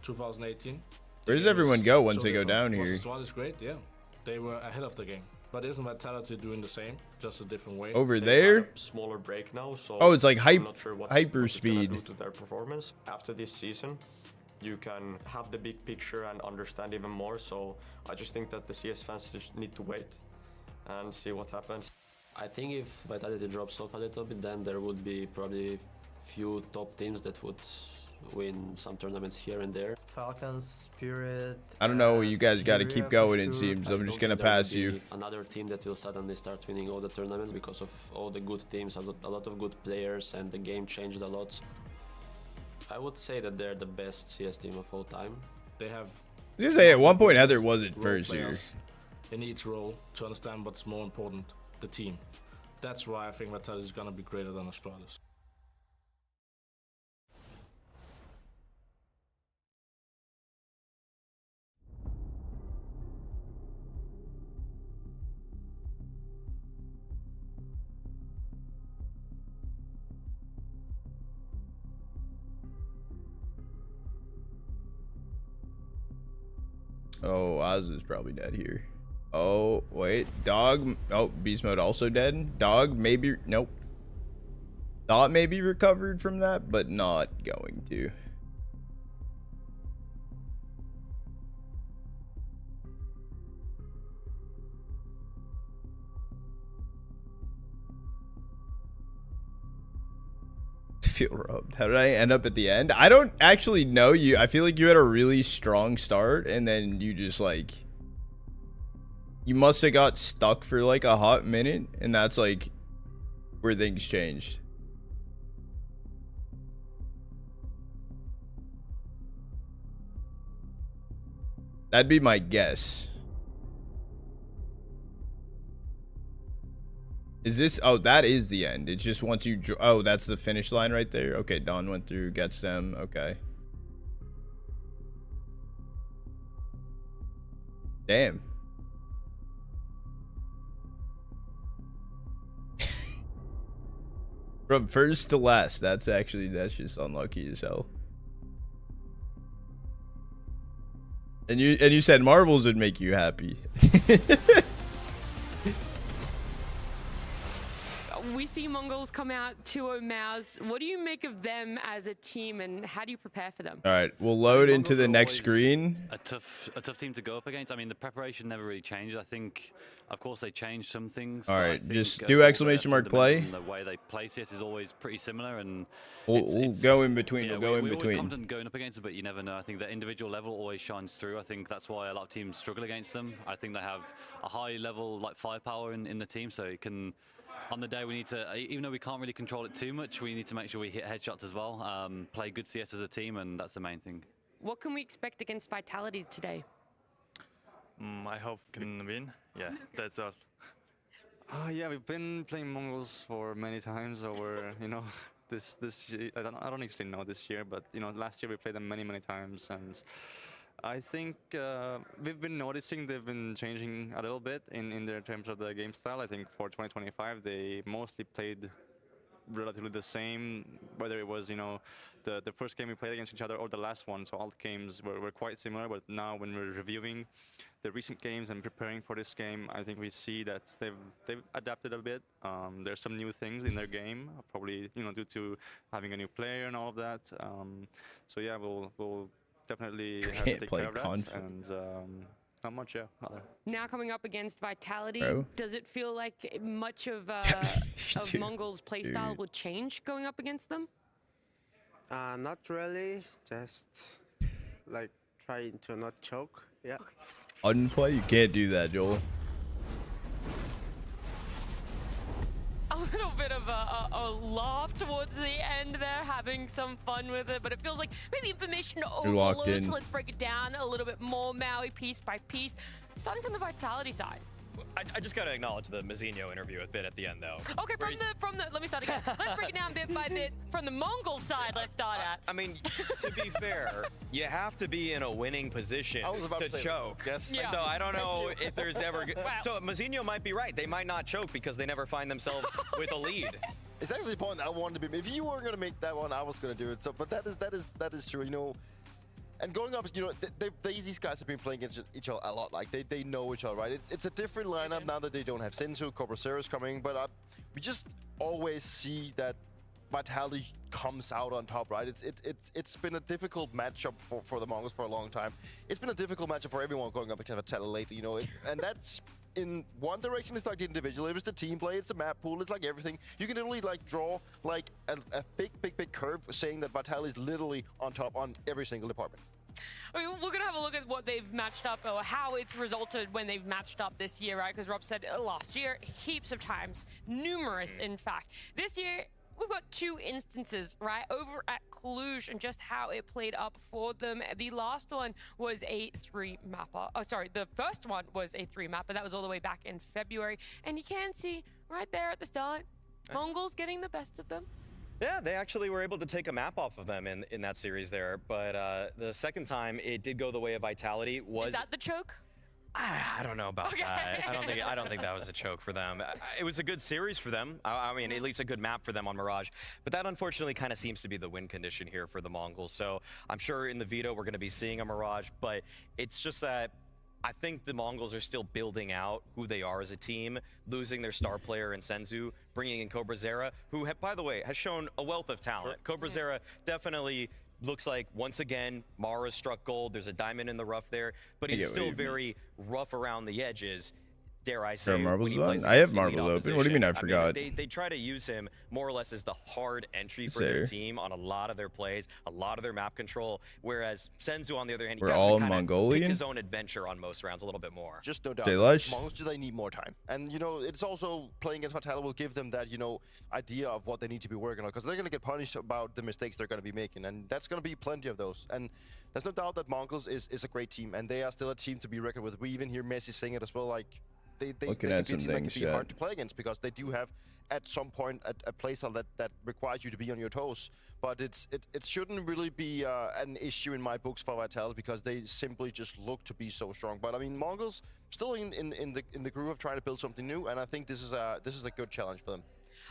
2018. Where does everyone go once they go down here? Astralis great, yeah. They were ahead of the game. But isn't Vitality doing the same, just a different way? Over there? Smaller break now, so Oh, it's like I'm not sure hyper what's gonna speed. do to their performance. After this season, you can have the big picture and understand even more. So I just think that the CS fans just need to wait and see what happens. I think if Vitality drops off a little bit, then there would be probably few top teams that would win some tournaments here and there. Falcons, Spirit. I don't know. You guys got to Furia keep for going, it sure. seems. I'm just I going to don't think there pass will you. be another team that will suddenly start winning all the tournaments because of all the good teams, a lot of good players, and the game changed a lot. I would say that they're the best CS team of all time. They have. Just say at one point Heather wasn't role first here. players in each role to understand what's more important, the team. That's why I think Vitality is going to be greater than Astralis. Oh, Oz is probably dead here. Oh, wait. Dog. Oh, beast mode also dead. Dog maybe. Nope. Thought maybe recovered from that, but not going to. Feel robbed. How did I end up at the end? I don't actually know you. I feel like you had a really strong start and then you just like, you must have got stuck for like a hot minute and that's like where things changed. That'd be my guess. Is this? Oh, that is the end. It's just once you. Oh, that's the finish line right there. Okay, Dawn went through, gets them. Okay. Damn. From first to last. That's just unlucky as hell. And you said marbles would make you happy. We see Mongols come out 2-0 Mouse. What do you make of them as a team, and how do you prepare for them? All right, we'll load into the next screen. A tough team to go up against. I mean, the preparation never really changed. I think, of course, they changed some things. All but I right, think, just do exclamation mark play. and the way they play CS is always pretty similar, and We'll go in between. Yeah, we'll go in we're always between. confident going up against them, but you never know. I think the individual level always shines through. I think that's why a lot of teams struggle against them. I think they have a high level like firepower in the team, so it can. On the day, we need to, even though we can't really control it too much, we need to make sure we hit headshots as well, play good CS as a team, and that's the main thing. What can we expect against Vitality today? I hope we can win. Yeah, that's all. Yeah, we've been playing Mongols for many times over, this year, I don't actually know this year, but you know, last year we played them many times, and I think we've been noticing they've been changing a little bit in their terms of the game style. I think for 2025 they mostly played relatively the same, whether it was, you know, the first game we played against each other or the last one. So all the games were quite similar, but now when we're reviewing the recent games and preparing for this game, I think we see that they've adapted a bit. There's some new things in their game, probably, you know, due to having a new player and all of that. So yeah, we'll definitely have to take care of that. And not much, yeah. Now coming up against Vitality, Bro. does it feel like much of MongolZ playstyle will change going up against them? Not really, just like trying to not choke, yeah. Unplay? You can't do that, Joel. A little bit of a laugh towards the end there, having some fun with it, but it feels like maybe information overload, so let's break it down a little bit more, Maui, piece by piece. Starting from the Vitality side. I just got to acknowledge the Mazzinho interview a bit at the end, though. Okay, from the, let me start again. Let's break it down bit by bit. From the Mongol side, let's start at. I mean, to be fair, you have to be in a winning position to choke. Yes. Yeah. So I don't know if there's ever... So Mazzinho might be right. They might not choke because they never find themselves with a lead. Exactly the point I wanted to be. If you weren't going to make that one, I was going to do it. So, but that is true. You know, and going up, you know, these guys have been playing against each other a lot. Like they know each other, right? It's a different lineup now that they don't have Senzu, CobraZero's coming, but we just always see that Vitality comes out on top, right? It's been a difficult matchup for the Mongols for a long time. It's been a difficult matchup for everyone going up against Vitality lately, you know, and that's. In one direction, it's like the individual. If it's the team play, it's the map pool, it's like everything. You can literally like draw like a big curve saying that Vitality is literally on top on every single department. I mean, we're gonna have a look at what they've matched up or how it's resulted when they've matched up this year, right? Because Rob said last year, heaps of times, numerous in fact. This year, we've got two instances, right, over at Cluj and just how it played up for them. The last one was a 3-mapper. Oh, sorry, the first one was a 3-mapper. That was all the way back in February. And you can see right there at the start, Mongols getting the best of them. Yeah, they actually were able to take a map off of them in that series there. But the second time, it did go the way of Vitality. Is that the choke? I don't know about that. I don't think that was a choke for them. It was a good series for them. I mean, at least a good map for them on Mirage. But that unfortunately kind of seems to be the win condition here for the Mongols. So I'm sure in the veto we're going to be seeing a Mirage, but it's just that I think the Mongols are still building out who they are as a team, losing their star player in Senzu, bringing in CobraZero, who, by the way, has shown a wealth of talent. CobraZero definitely looks like, once again, Mara struck gold. There's a diamond in the rough there, but he's still very rough around the edges. Dare I say, when he plays I have against Marble elite open. What do you mean I opposition. forgot? Mean, they try to use him more or less as the hard entry for their team on a lot of their plays, a lot of their map control, whereas Senzu, on the other hand, he all kind of Mongolian? pick his own adventure on most rounds a little bit more. Just no doubt. Mongols, they need more time. And, you know, it's also playing against Vitality will give them that, you know, idea of what they need to be working on, because they're going to get punished about the mistakes they're going to be making, and that's going to be plenty of those. And there's no doubt that MongolZ is a great team, and they are still a team to be reckoned with. We even hear Messi saying it as well, like, they can be a team that can be hard to play against, because they do have at some point a playstyle that requires you to be on your toes. But it shouldn't really be an issue in my books for Vitality, because they simply just look to be so strong. But I mean, MongolZ still in the groove of trying to build something new, and I think this is a good challenge for them.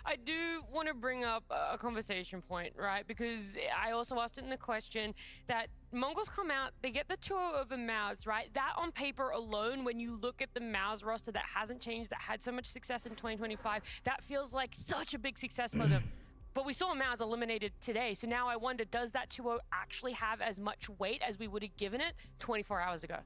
I do want to bring up a conversation point, right? Because I also asked it in the question that Mongols come out, they get the tour of a MongolZ, right? That on paper alone, when you look at the MongolZ roster that hasn't changed, that had so much success in 2025, that feels like such a big success for them. But we saw MongolZ eliminated today, so now I wonder, does that 2-0 actually have as much weight as we would have given it 24 hours ago?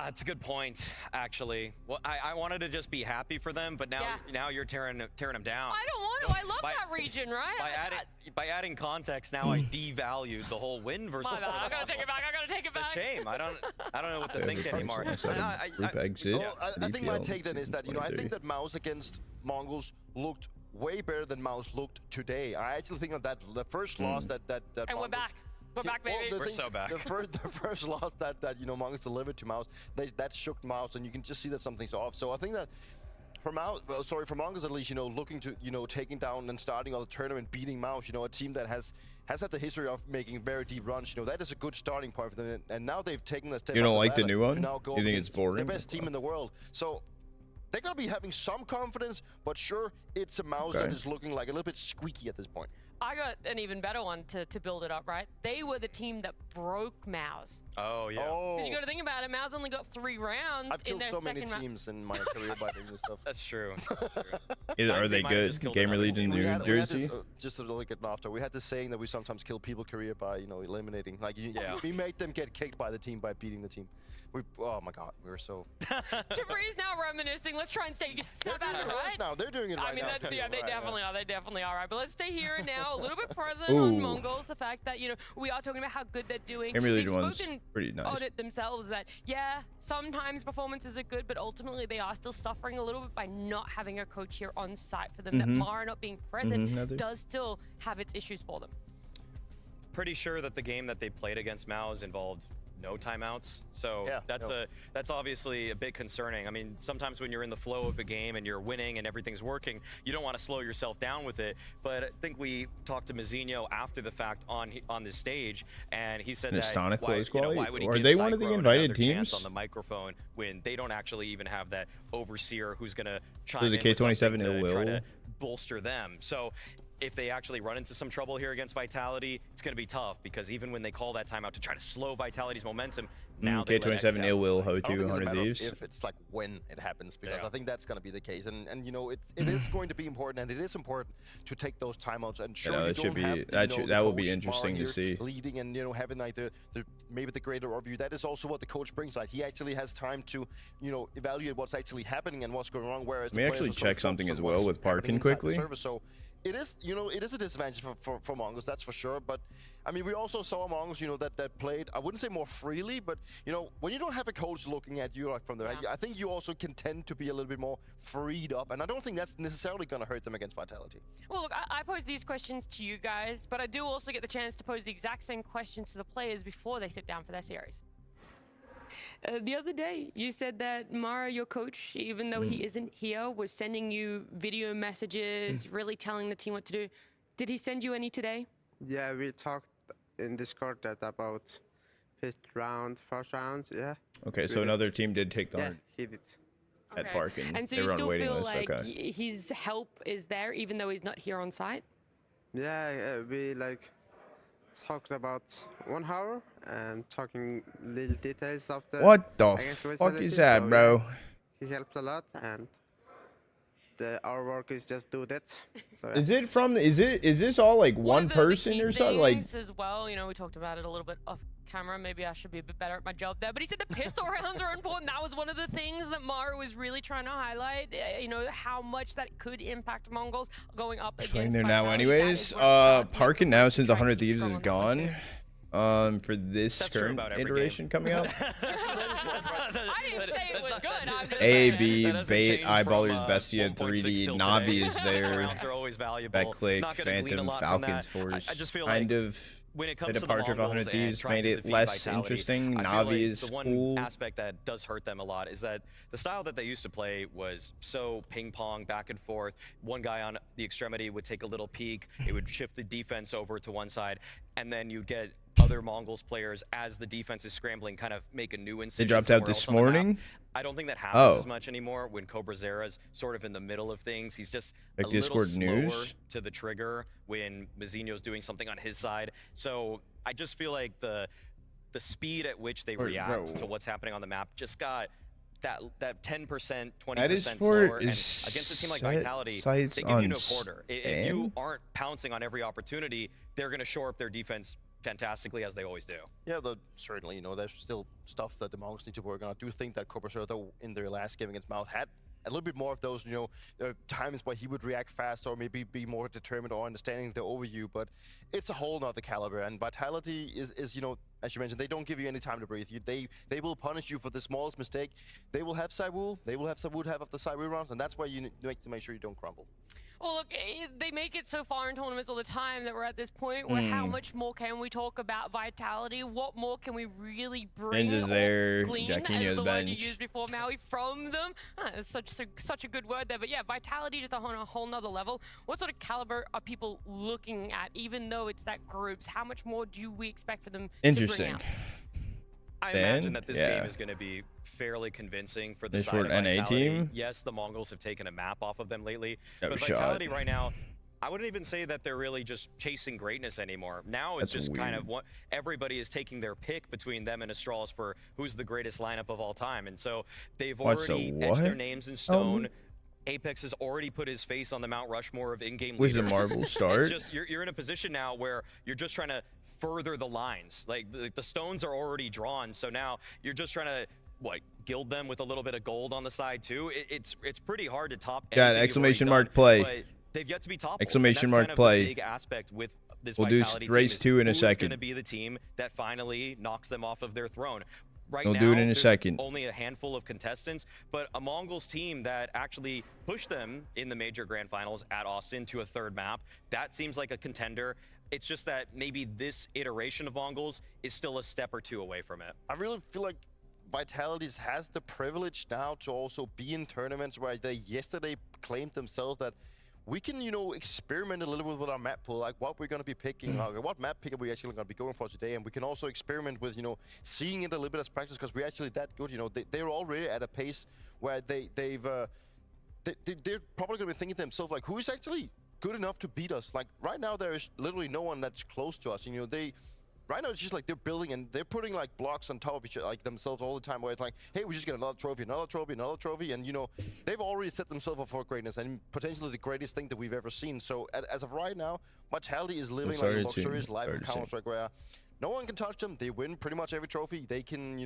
It's a good point, actually. Well, I wanted to just be happy for them, but now you're tearing them down. I don't want to. I love that region, right? By adding context, now I devalued the whole win versus. My bad. I gotta take it back. I gotta take it back. It's a shame. I don't know what to think anymore. I think my take then is that, you know, I think that MongolZ against Mongols looked way better than MongolZ looked today. I actually think that the first loss that and we're back. We're back, baby. We're so back. The first loss that you know MongolZ delivered to MongolZ, that shook MongolZ, and you can just see that something's off. So I think that For MongolZ at least, looking to, taking down and starting on the tournament, beating Mouse, a team that has had the history of making very deep runs, that is a good starting point for them. And now they've taken the step. You don't up like the ladder new one? to now go You think it's boring? the best team in the world. So they're going to be having some confidence, but sure, it's a Mouse that is looking like a little bit squeaky at this point. I got an even better one to build it up, right? They were the team that broke MongolZ. Oh, yeah. Because you got to think about it, MongolZ only got 3 rounds I've in killed their so many second round. teams in my career by doing this stuff. That's true. Are they good? Gamer League in New Jersey? Just to look at after, we had this saying that we sometimes kill people's career by, eliminating. Like, we made them get kicked by the team by beating the team. Oh my God, we were so. Jabri's now reminiscing. Let's try and snap at it, right? Now they're doing it right I mean, now. yeah, they Right, definitely are. They definitely are, right? But let's stay here and now, a little bit present on MongolZ. The fact that we are talking about how good they're doing. Gamer League They've one's spoken pretty nice. on it themselves that sometimes performances are good, but ultimately they are still suffering a little bit by not having a coach here on site for them. That Mara not being present does still have its issues for them. Pretty sure that the game that they played against MongolZ involved no timeouts, so that's obviously a bit concerning. I mean, sometimes when you're in the flow of a game and you're winning and everything's working, you don't want to slow yourself down with it. But I think we talked to Mazinho after the fact on the stage, and he said that why would he give they one of the Cyclone invited another chance teams on the microphone when they don't actually even have that overseer who's going to chime There's a in with K27 something to ill try will. to bolster them. So if they actually run into some trouble here against Vitality, it's going to be tough, because even when they call that timeout to try to slow Vitality's momentum, now they let K27 ill will ho I don't think to it's a 100 matter of thieves. if, it's like when it happens, because I think that's going to be the case. And it is going to be important, and it is important to take those timeouts. And sure, it you should don't be have that will be coach interesting Mara to here see. leading and having like maybe the greater overview. That is also what the coach brings. Like, he actually has time to evaluate what's actually happening and what's going wrong. Whereas Let me actually check something as well with Parkin quickly. So it is, it is a disadvantage for MongolZ, that's for sure. But I mean, we also saw MongolZ, that played, I wouldn't say more freely, but when you don't have a coach looking at you like from there, I think you also can tend to be a little bit more freed up, and I don't think that's necessarily going to hurt them against Vitality. Well, look, I pose these questions to you guys, but I do also get the chance to pose the exact same questions to the players before they sit down for their series. The other day, you said that Mara, your coach, even though he isn't here, was sending you video messages, really telling the team what to do. Did he send you any today? Yeah, we talked in Discord about first rounds, yeah. Okay, so another team did take down he did. at Parkin. And so they you were on still waiting feel list. like Okay. his help is there, even though he's not here on site? Yeah, we talked about 1 hour and talking little details of the. What the against fuck Vitality, is that, so, bro? He helped a lot, and our work is just do that. So, Is it from? Is this all like one person or something? Like, as well, we talked about it a little bit off camera. Maybe I should be a bit better at my job there. But he said the pistol rounds are important. That was one of the things that Mara was really trying to highlight. How much that could impact MongolZ going up playing against there now, Vitality. anyways. Parkin now, since 100 Thieves is gone. For this current iteration coming up. I didn't say it was good. I'm just A, saying. B, Bait, Eyeballers, Bestia, 3D, Navi is there. Backclick, Phantom, Falcons Force. I just feel kind like of when it the comes to departure of the 100 Mongols Thieves and made trying it to defeat less Vitality, interesting. I feel Navi like is the one cool. aspect that does hurt them a lot is that the style that they used to play was so ping pong back and forth. One guy on the extremity would take a little peek, it would shift the defense over to one side, and then you get other MongolZ players as the defense is scrambling kind of make a new incision. They dropped out this somewhere else on the morning. map. I don't think that happens as much anymore when CobraZera's sort of in the middle of things. He's just Like a Discord little slower news? to the trigger when Mazinho's doing something on his side. So I just feel like the speed at which they react to what's happening on the map just got that 10%, 20% slower. And against a team like Vitality, they give you no quarter. If you aren't pouncing on every opportunity, they're going to shore up their defense fantastically, as they always do. Yeah, certainly, there's still stuff that the Mongols need to work on. I do think that CobraZera, though, in their last game against MongolZ, had a little bit more of those, times where he would react fast or maybe be more determined or understanding the overview, but it's a whole nother caliber. And Vitality is as you mentioned, they don't give you any time to breathe. They will punish you for the smallest mistake. They will have Cywoo. They will have Cywoo have of the Cywoo rounds, and that's why you need to make sure you don't crumble. Well, look, they make it so far in tournaments all the time that we're at this point where how much more can we talk about Vitality? What more can we really bring Ninja's or there, glean, Jackie as near the the word you bench. used before, Maui, from them? It's such a good word there. But yeah, Vitality just on a whole nother level. What sort of caliber are people looking at, even though it's that groups? How much more do we expect for them Interesting. to bring out? I Then, imagine that this yeah. game is going to be fairly convincing for the This side for of an NA Vitality. team? Yes, the Mongols have taken a map off of them lately, No but shot. Vitality right now, I wouldn't even say that they're really just chasing greatness anymore. Now it's That's just kind weird. of what everybody is taking their pick between them and Astralis for who's the greatest lineup of all time, and so they've What's the already etched their what? names in stone. Apex has already put his face on the Mount Rushmore of in-game Was leaders. the marble start? It's just you're in a position now where you're just trying to further the lines. Like the stones are already drawn, so now you're just trying to gild them with a little bit of gold on the side too. It's pretty hard to top. Got anything exclamation you've already mark play. done, but they've yet to be toppled. Exclamation and that's mark kind of play. The big aspect with this We'll do Vitality race team 2 in a who's second. going to be the team that finally knocks them off of their throne. Right We'll now, do it in a there's second. only a handful of contestants, but a Mongols team that actually pushed them in the major grand finals at Austin to a third map, that seems like a contender. It's just that maybe this iteration of Mongols is still a step or two away from it. I really feel like Vitalities has the privilege now to also be in tournaments where they yesterday claimed themselves that we can, experiment a little bit with our map pool, like what we're going to be picking, what map pick are we actually going to be going for today, and we can also experiment with, seeing it a little bit as practice because we're actually that good. They're already at a pace where they're probably going to be thinking to themselves like, who is actually good enough to beat us? Like right now, there is literally no one that's close to us. Right now, it's just like they're building and they're putting like blocks on top of each other, like themselves all the time. Where it's like, hey, we just get another trophy, another trophy, another trophy, and they've already set themselves up for greatness and potentially the greatest thing that we've ever seen. So as of right now, Vitality is living like a luxurious life of Counter-Strike, where no one can touch them. They win pretty much every trophy. They can,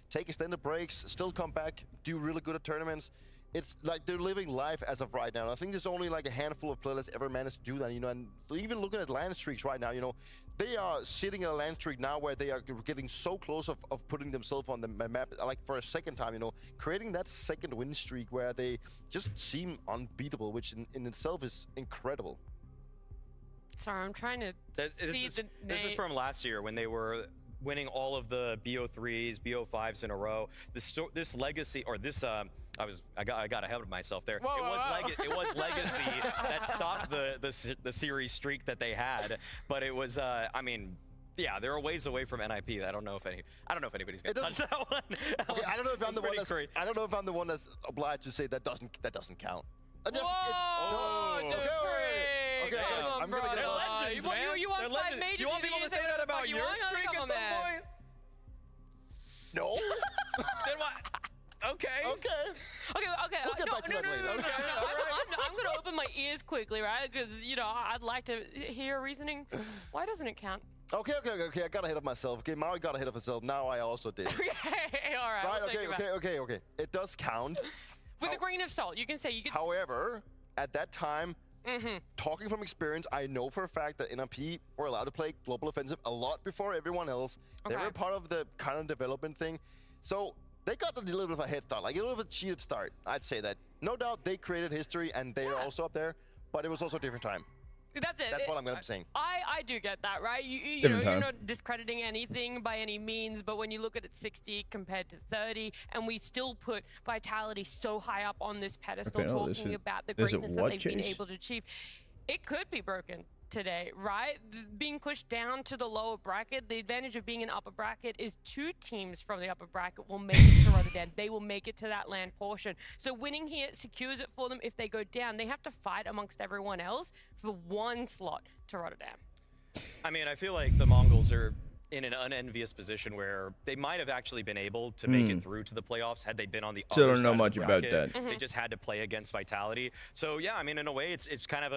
take extended breaks, still come back, do really good at tournaments. It's like they're living life as of right now. And I think there's only like a handful of players ever managed to do that, and even looking at land streaks right now, they are sitting in a land streak now where they are getting so close of putting themselves on the map, like for a second time, creating that second win streak where they just seem unbeatable, which in itself is incredible. Sorry, I'm trying to see the This is from last year when they were winning all of the BO3s, BO5s in a row. This legacy, or this, I got ahead of myself there. It was legacy that stopped the series streak that they had, but it was, I mean, yeah, they're a ways away from NIP. I don't know if anybody's gonna touch that one. Okay, I don't know if I'm the one that's obliged to say that doesn't count. Okay, I'm gonna get legends, man. You won 5 majors. You want people to say that about your streak at some point? No. Then what? Okay. Okay. We'll get back to that later. I'm going to open my ears quickly, right? Because, I'd like to hear reasoning. Why doesn't it count? Okay. I got ahead of myself. Okay, Maui got ahead of herself. Now I also did. Okay, all right. Okay. It does count. With a grain of salt, you can say. However, at that time, talking from experience, I know for a fact that NIP were allowed to play Global Offensive a lot before everyone else. They were part of the kind of development thing. So they got a little bit of a head start, like a little bit of a cheated start. I'd say that. No doubt they created history and they are also up there, but it was also a different time. That's it. That's what I'm going to be saying. I do get that, right? You know, you're not discrediting anything by any means, but when you look at it 60 compared to 30, and we still put Vitality so high up on this pedestal, talking about the greatness that they've been able to achieve, it could be broken today, right? Being pushed down to the lower bracket, the advantage of being in upper bracket is 2 teams from the upper bracket will make it to Rotterdam. They will make it to that land portion. So winning here secures it for them. If they go down, they have to fight amongst everyone else for 1 slot to Rotterdam. I mean, I feel like the Mongols are in an unenvious position where they might have actually been able to make it through to the playoffs had they been on the other Still don't side know of the much about bracket. that. They just had to play against Vitality. So yeah, I mean, in a way, it's kind of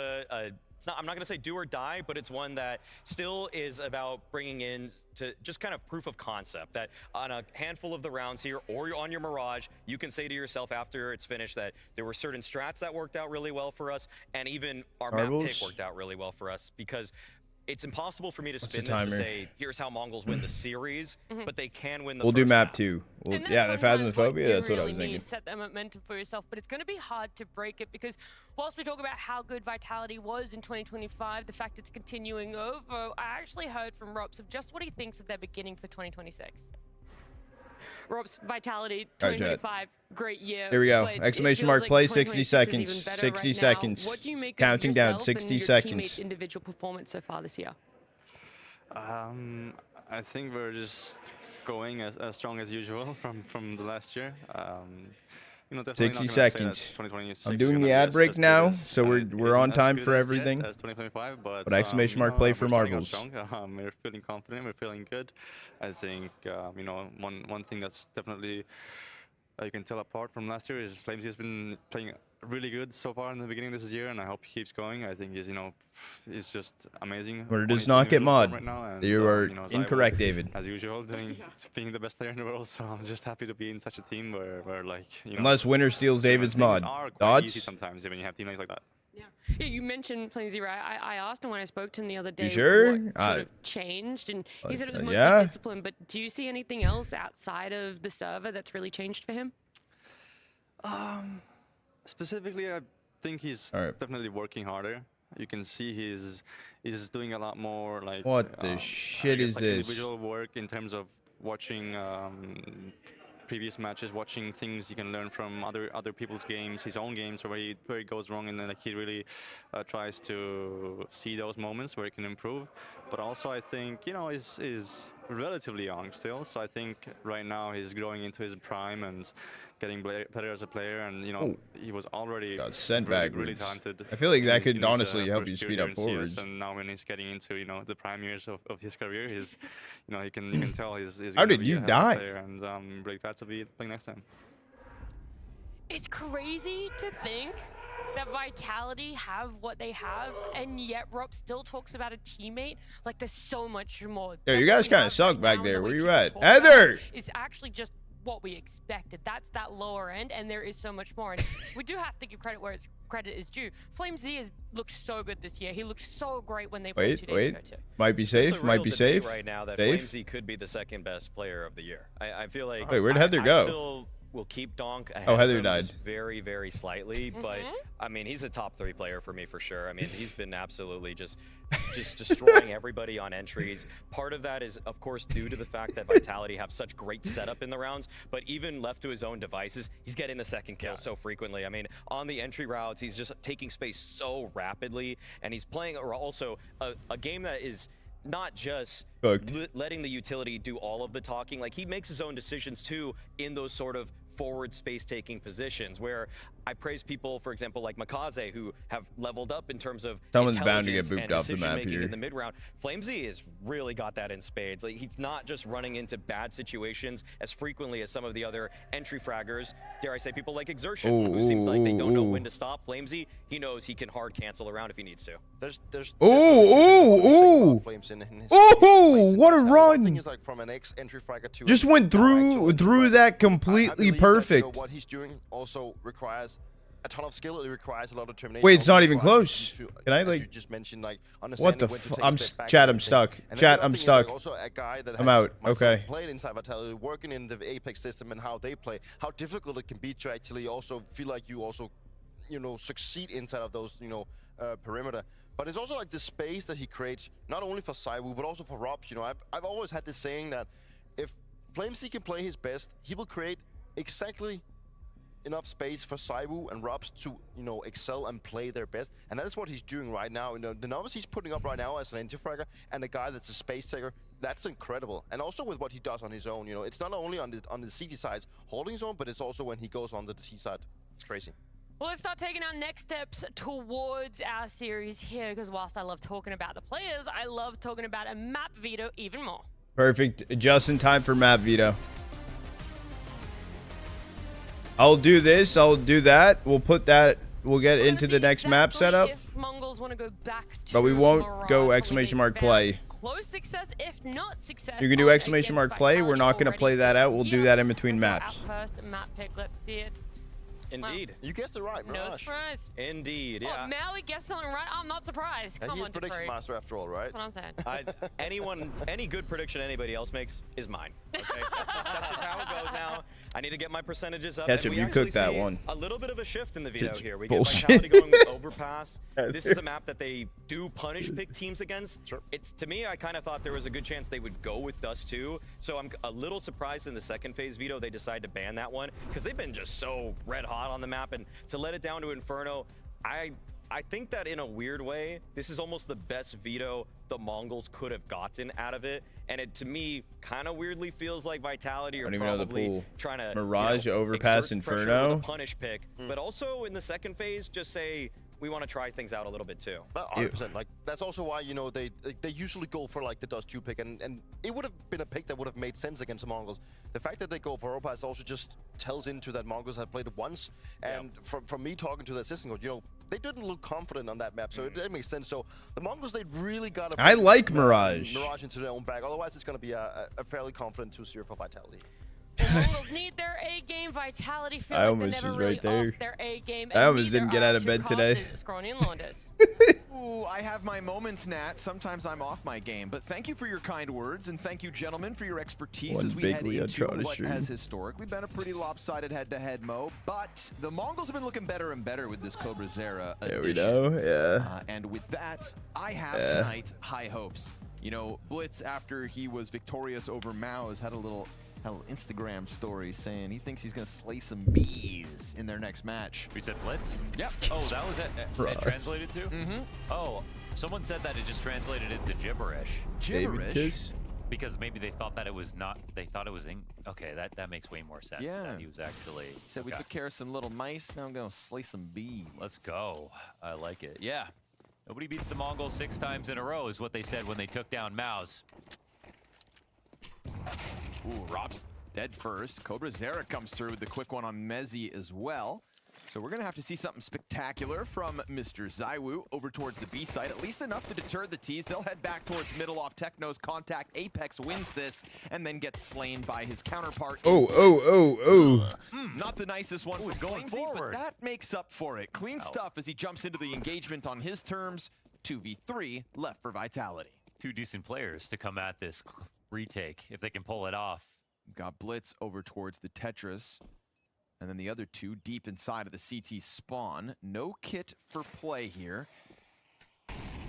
I'm not going to say do or die, but it's one that still is about bringing in to just kind of proof of concept that on a handful of the rounds here or on your Mirage, you can say to yourself after it's finished that there were certain strats that worked out really well for us, and even our map pick worked out really well for us because it's impossible for me to spin this to say, here's how Mongols win the series, but they can win the We'll first do map half. 2. Yeah, the Phasmophobia, that's what I was thinking. Set that momentum for yourself, but it's going to be hard to break it because whilst we talk about how good Vitality was in 2025, the fact it's continuing over, I actually heard from Rops of just what he thinks of their beginning for 2026. Rops, Vitality, 2025, great year. Here we go. but Exclamation it mark feels play, like 60 seconds. 2026 is even better 60 right now. seconds. What do you make Counting of down, yourself 60 and your seconds. teammates' individual performance so far this year? I think we're just going as strong as usual from the last year. You know, definitely 60 not gonna say that seconds. 2026 I'm is doing gonna the be ad as break good now, as- so we're isn't on as time good for as yet everything. as 2025, but exclamation you mark know, play we're for starting out marbles. strong. We're feeling confident. We're feeling good. I think you know, one thing that's definitely you can tell apart from last year is Flamesy has been playing really good so far in the beginning of this year, and I hope he keeps going. I think he's just amazing. But it on does his not get individual form mod. right now, and You so, are you know, Zybo, incorrect, David. As usual, being the best player in the world. So I'm just happy to be in such a team where like, you know, Unless winner steals David's things mod. are quite Thoughts? easy sometimes when you have teammates like that. Yeah, you mentioned Flamesy, right? I asked him when I spoke to him the other day sure? what sort of changed, and he said it was mostly yeah. discipline. But do you see anything else outside of the server that's really changed for him? Specifically, I think he's definitely working harder. You can see he's doing a lot more like What the shit I guess, is like, this? individual work in terms of watching previous matches, watching things you can learn from other people's games, his own games, where he goes wrong, and then like he really tries to see those moments where he can improve. But also, I think is relatively young still, so I think right now he's growing into his prime and getting better as a player, and he was already sent really backwards. talented. I feel like in that his- could in his, honestly help first you year speed here up in CS, forwards. and now when he's getting into the prime years of his career, you can tell he's How gonna did be you a hell of a die? player, and I'm really glad to be playing next time. It's crazy to think that Vitality have what they have, and yet Rob still talks about a teammate like there's so much more. Yo, you that guys we kind have of suck right back now, there. the Where way you people at? talk about it Heather! is actually just what we expected. That's that lower end, and there is so much more. And we do have to give credit where credit is due. FlameZ has looked so good this year. He looked so great when they played 2 days ago too. Might be It's safe. a Might real be debate safe. right now that Safe. FlameZ could be the second best player of the year. I feel like. Wait, where'd Heather go? I still will keep Donk ahead Oh, Heather of him died. just very, very slightly, but I mean, he's a top 3 player for me for sure. I mean, he's been absolutely just destroying everybody on entries. Part of that is, of course, due to the fact that Vitality have such great setup in the rounds, but even left to his own devices, he's getting the second kill so frequently. I mean, on the entry routes, he's just taking space so rapidly, and he's playing also a game that is not just letting the utility do all of the talking. Like, he makes his own decisions too in those sort of forward space-taking positions, where I praise people, for example, like MongolZ, who have leveled up in terms of Someone's bound to get intelligence booped and off the map decision-making here. in the mid-round. FlameZ has really got that in spades. Like, he's not just running into bad situations as frequently as some of the other entry fraggers. Dare I say, people like Exertion, Ooh, who seems like they don't know ooh, when to stop. FlameZ, he knows he can hard cancel around if he needs to. There's Ooh! What a One thing run! is, like, from an ex-entry fragger to Just went through that completely perfect. What he's doing also requires a ton of skill. It requires a lot of determination. Wait, it's Also not even requires you close. to, Can I as like? you just mentioned, like, What the? understanding when to take I'm a step back chat. and I'm everything. stuck. And then Chat. the other I'm thing is, stuck. like, also a guy that I'm has out. myself Okay. played inside Vitality, working in the Apex system and how they play, how difficult it can be to actually also feel like you also, succeed inside of those, perimeter. But it's also like the space that he creates, not only for Zybo, but also for Robs. I've always had this saying that if FlameZ can play his best, he will create exactly enough space for Zybo and Robs to, excel and play their best. And that is what he's doing right now. The numbers he's putting up right now as an anti-fragger and a guy that's a space taker, that's incredible. And also with what he does on his own, it's not only on the CT side holding his own, but it's also when he goes on the C side. It's crazy. Well, let's start taking our next steps towards our series here, because whilst I love talking about the players, I love talking about a map veto even more. Perfect. Just in time for map veto. I'll do this. I'll do that. We'll put that. We'll get into the next map setup. If Mongols want to go back to But we won't Mirage, go so exclamation we mark found play. Close success, if not success. You can do on exclamation mark against play. We're not going to Vitality play that out. We'll already do this that in year. between And so maps. Our first map pick, let's see it. Indeed. You guessed it right, No Mirage. surprise. Indeed, Oh, yeah. Mally guessed something right. I'm not surprised. And Come he's on, prediction Dupree. master after all, right? That's what I'm saying. Any good prediction anybody else makes is mine. Okay, that's just how it goes now. I need to get my percentages up. Ketchup, and we you actually cooked that see one. A little bit of a shift in the veto It's here. We bullshit. get Vitality going with Overpass. This is a map that they do punish pick teams against. Sure. It's to me, I kind of thought there was a good chance they would go with Dust 2. So I'm a little surprised in the second phase veto they decided to ban that one because they've been just so red hot on the map, and to let it down to Inferno, I think that in a weird way, this is almost the best veto the Mongols could have gotten out of it. And it, to me, kind of weirdly feels like Vitality are probably trying to Mirage, Overpass, exert pressure Inferno. with a punish pick, but also in the second phase, just say, we want to try things out a little bit too. 100%. Like that's also why they usually go for like the Dust 2 pick, and it would have been a pick that would have made sense against the Mongols. The fact that they go for Overpass also just tells into that Mongols have played it once, and from me talking to the assistant coach, they didn't look confident on that map, so it makes sense. So the Mongols, they really got to. I like Mirage. Mirage into their own bag. Otherwise, it's going to be a fairly confident 2-0 for Vitality. The Mongols need their A game. Vitality feel I like they're almost never was really right there. off their A game. I almost didn't get out of bed today. Scrawny and Londas. Ooh, I have my moments, Nat. Sometimes I'm off my game, but thank you for your kind words, and thank you, gentlemen, for your expertise One as we big head Leon into Trotter what stream. has historically been a pretty lopsided head-to-head Mo, but the Mongols have been looking better and better with this Cobra Zera There we addition. go. Yeah. And with that, I have tonight high hopes. You know, Blitz, after he was victorious over Mao's, had a little Instagram story saying he thinks he's going to slay some bees in their next match. We said Blitz? Yep. Oh, that was it translated to? Mm-hmm. Oh, someone said that it just translated into gibberish. Gibberish? Because maybe they thought that it was not, they thought it was okay, that makes way more sense. Yeah. That he was actually. He said we took care of some little mice, now I'm going to slay some bees. Let's go. I like it. Yeah. Nobody beats the Mongols 6 times in a row is what they said when they took down Mao's. Ooh, Rob's dead first. Cobra Zera comes through with the quick one on Mezzi as well. So we're going to have to see something spectacular from Mr. Zaiwu over towards the B site. At least enough to deter the T's. They'll head back towards middle off Techno's contact. Apex wins this and then gets slain by his counterpart. Not the nicest one for going forward. But that makes up for it. Clean stuff as he jumps into the engagement on his terms. 2v3 left for Vitality. 2 decent players to come at this retake if they can pull it off. Got Blitz over towards the Tetris. And then the other 2 deep inside of the CT spawn. No kit for play here.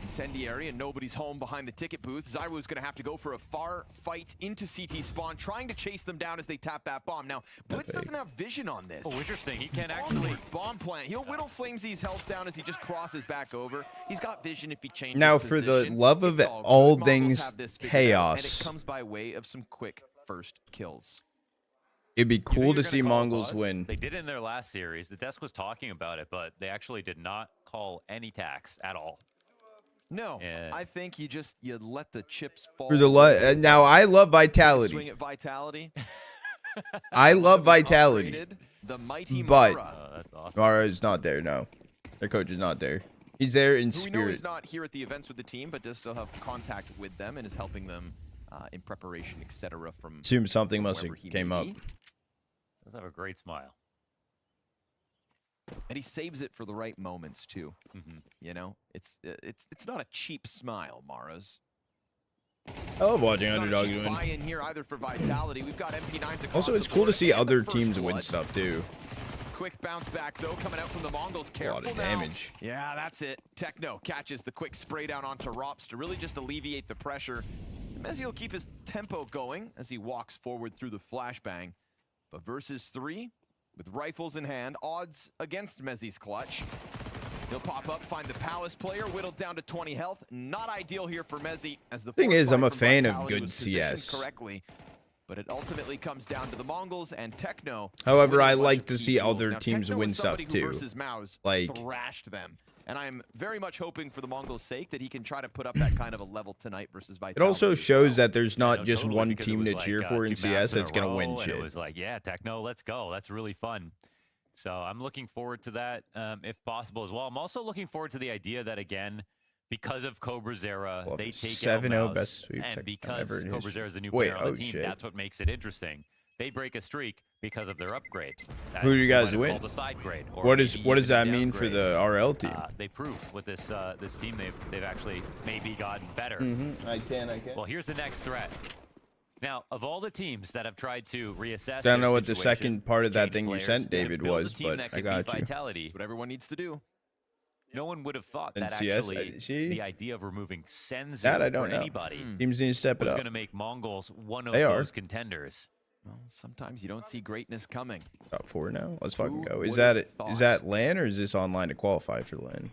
Incendiary and nobody's home behind the ticket booth. Zaiwu's going to have to go for a far fight into CT spawn, trying to chase them down as they tap that bomb. Now, Blitz doesn't have vision on this. Oh, interesting. He can actually... Bomb plant. He'll whittle Flamesy's health down as he just crosses back over. He's got vision if he changes Now, for the position. love of It's all good. things Mongols have this figured out, chaos. and it comes by way of some quick first kills. It'd be cool to You're gonna see call Mongols buzz? win. They did it in their last series. The desk was talking about it, but they actually did not call any tax at all. No, Yeah. I think you let the chips fall. For the now, I love Vitality. Swing at Vitality. I love Vitality. Upgraded the mighty But Mara. that's awesome. Mara is not there. No, their coach is not there. He's there in Who we know is spirit. not here at the events with the team, but does still have contact with them and is helping them in preparation, etc. From Assume something must wherever have he came may up. be. Does have a great smile. And he saves it for the right moments too. You know, it's not a cheap smile, Mara's. I love watching It's not a underdogs cheap win. buy-in here either for Vitality. We've got MP9s across Also, the it's cool to board see and the other first teams win blood. stuff too. Quick bounce back though, coming out from the Mongols. A Careful lot of now. damage. Yeah, that's it. Techno catches the quick spray down onto Rops to really just alleviate the pressure. Mezzi will keep his tempo going as he walks forward through the flashbang. But versus 3, with rifles in hand, odds against Mezzi's clutch. He'll pop up, find the Palace player, whittled down to 20 health. Not ideal here for Mezzi, as the Thing force is, I'm fight a from fan of Vitality good was positioned CS. correctly. But it ultimately comes down to the Mongols and Techno. However, winning I a bunch like of to key see jewels. other Now, teams Techno win is stuff somebody who too. versus Mao's Like thrashed them. And I'm very much hoping for the Mongols' sake that he can try to put up that kind of a level tonight versus Vitality. It also shows that there's not No, just totally, one because it team was to like, cheer for in 2 CS maps in that's a gonna row, win and shit. It was like, yeah, Techno, let's go. That's really fun. So I'm looking forward to that if possible as well. I'm also looking forward to the idea that, again, because of Cobra Zera, they take out 7-0 Mouse, best sweep and check because ever in Cobra history. Zera is a new Wait, player on oh the team, shit. that's what makes it interesting. they break a streak because of their upgrade. Who do you guys win? The side grade, or What maybe does that even a mean for downgrade. the RL team? They prove with this this team they've actually maybe gotten better. I can. Well, here's the next threat. Now, of all the teams that have tried to reassess, I don't know their what the situation, second part of that change thing you players, sent, and David, build a was, team but that I could got beat you. Vitality. What everyone needs to do. No one would have thought And that CS, actually see? the idea of removing Senzu That I don't for know. anybody Teams need to step it was up. going to make Mongols one of They are. those contenders. Well, sometimes you don't see greatness coming. Top 4 now. Let's fucking Who go. would've Is that thought? LAN or is this online to qualify for LAN?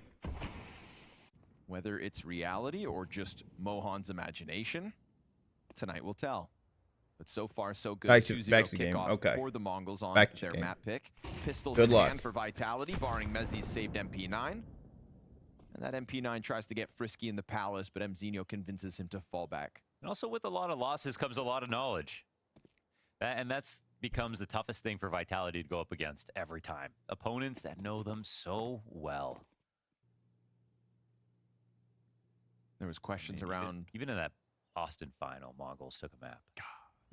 Whether it's reality or just Mohan's imagination, tonight will tell. But so far, so good. Back to 2-0 the game. kickoff Okay. for the Mongols on Back to their game. map pick. Pistols Good in luck. hand for Vitality, barring Mezzi's saved MP9. And that MP9 tries to get frisky in the palace, but Mzinho convinces him to fall back. And also with a lot of losses comes a lot of knowledge. And that's becomes the toughest thing for Vitality to go up against every time. Opponents that know them so well. There was questions around even in that Austin final, Mongols took a map.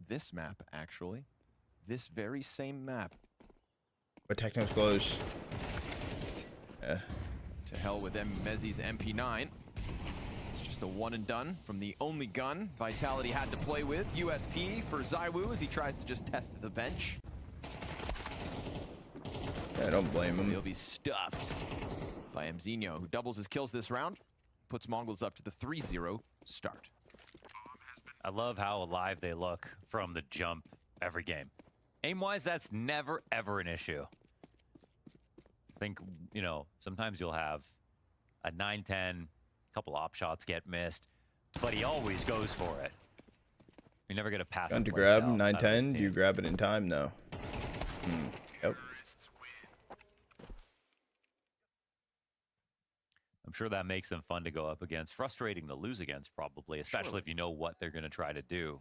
this map, actually. This very same map. But Techno's close. Yeah. To hell with Mezzi's MP9. It's just a one and done from the only gun Vitality had to play with. USP for Zywoo as he tries to just test the bench. I don't blame him. He'll be stuffed by Mzinho, who doubles his kills this round. Puts Mongols up to the 3-0 start. I love how alive they look from the jump every game. Aim-wise, that's never, ever an issue. I think, you know, sometimes you'll have a 9-10, a couple op shots get missed, but he always goes for it. You're never going to pass Gun the to play grab, style out of this 9-10. Do you team. grab it in time? No. Yep. I'm sure that makes them fun to go up against. Frustrating to lose against, probably, especially if you know what they're going to try to do.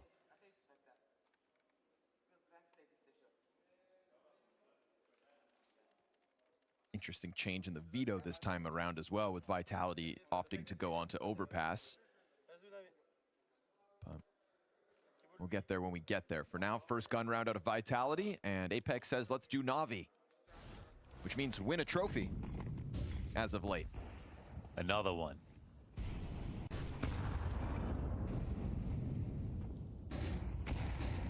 Interesting change in the veto this time around as well, with Vitality opting to go on to overpass. But we'll get there when we get there. For now, first gun round out of Vitality, and Apex says let's do Na'Vi, which means win a trophy as of late. Another one.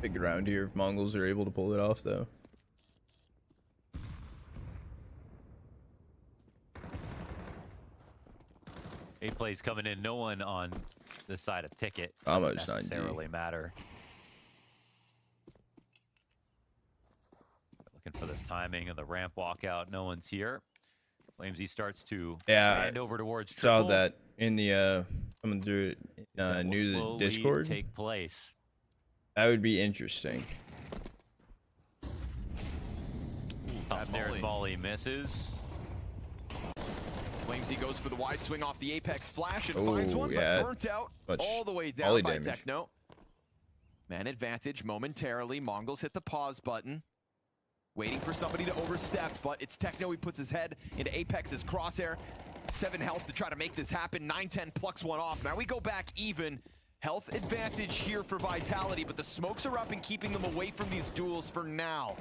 Big round here if Mongols are able to pull it off, though. Eight plays coming in. No one on the side of Ticket. Almost Doesn't 90. necessarily matter. Looking for this timing of the ramp walkout. No one's here. Flamesy starts to stand over towards saw triple. that in the coming through That will news slowly Discord. take place. That would be interesting. Upstairs volley misses. Flamesy goes for the wide swing off the Apex flash and Oh, finds one, yeah. but burnt out Much all the way down volley by damage. Techno. Man advantage momentarily. Mongols hit the pause button. Waiting for somebody to overstep, but it's Techno. He puts his head into Apex's crosshair. 7 health to try to make this happen. 9-10 plucks one off. Now we go back even. Health advantage here for Vitality, but the smokes are up and keeping them away from these duels for now.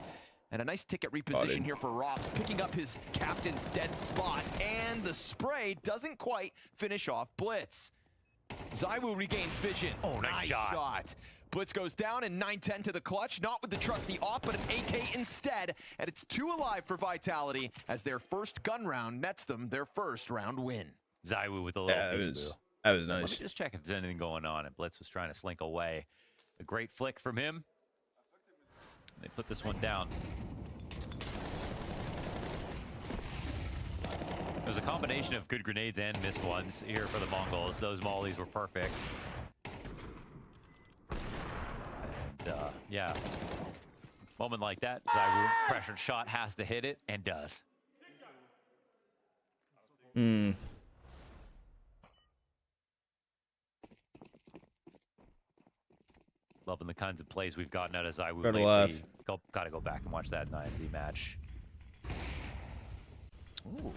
And a nice ticket reposition Spotted. here for Rops, picking up his captain's dead spot. And the spray doesn't quite finish off Blitz. Zywoo regains vision. Oh, nice shot. Blitz goes down and 9-10 to the clutch, not with the trusty off, but an AK instead. And it's 2 alive for Vitality as their first gun round nets them their first round win. Zywoo with a little peekaboo. That was Let me nice. just check if there's anything going on. And Blitz was trying to slink away. A great flick from him. They put this one down. There's a combination of good grenades and missed ones here for the Mongols. Those mollies were perfect. And yeah, moment like that, Zywoo, pressured shot, has to hit it, and does. Loving the kinds of plays we've gotten out of Zywoo Gotta lately. laugh. Gotta go back and watch that 9Z match. Ooh.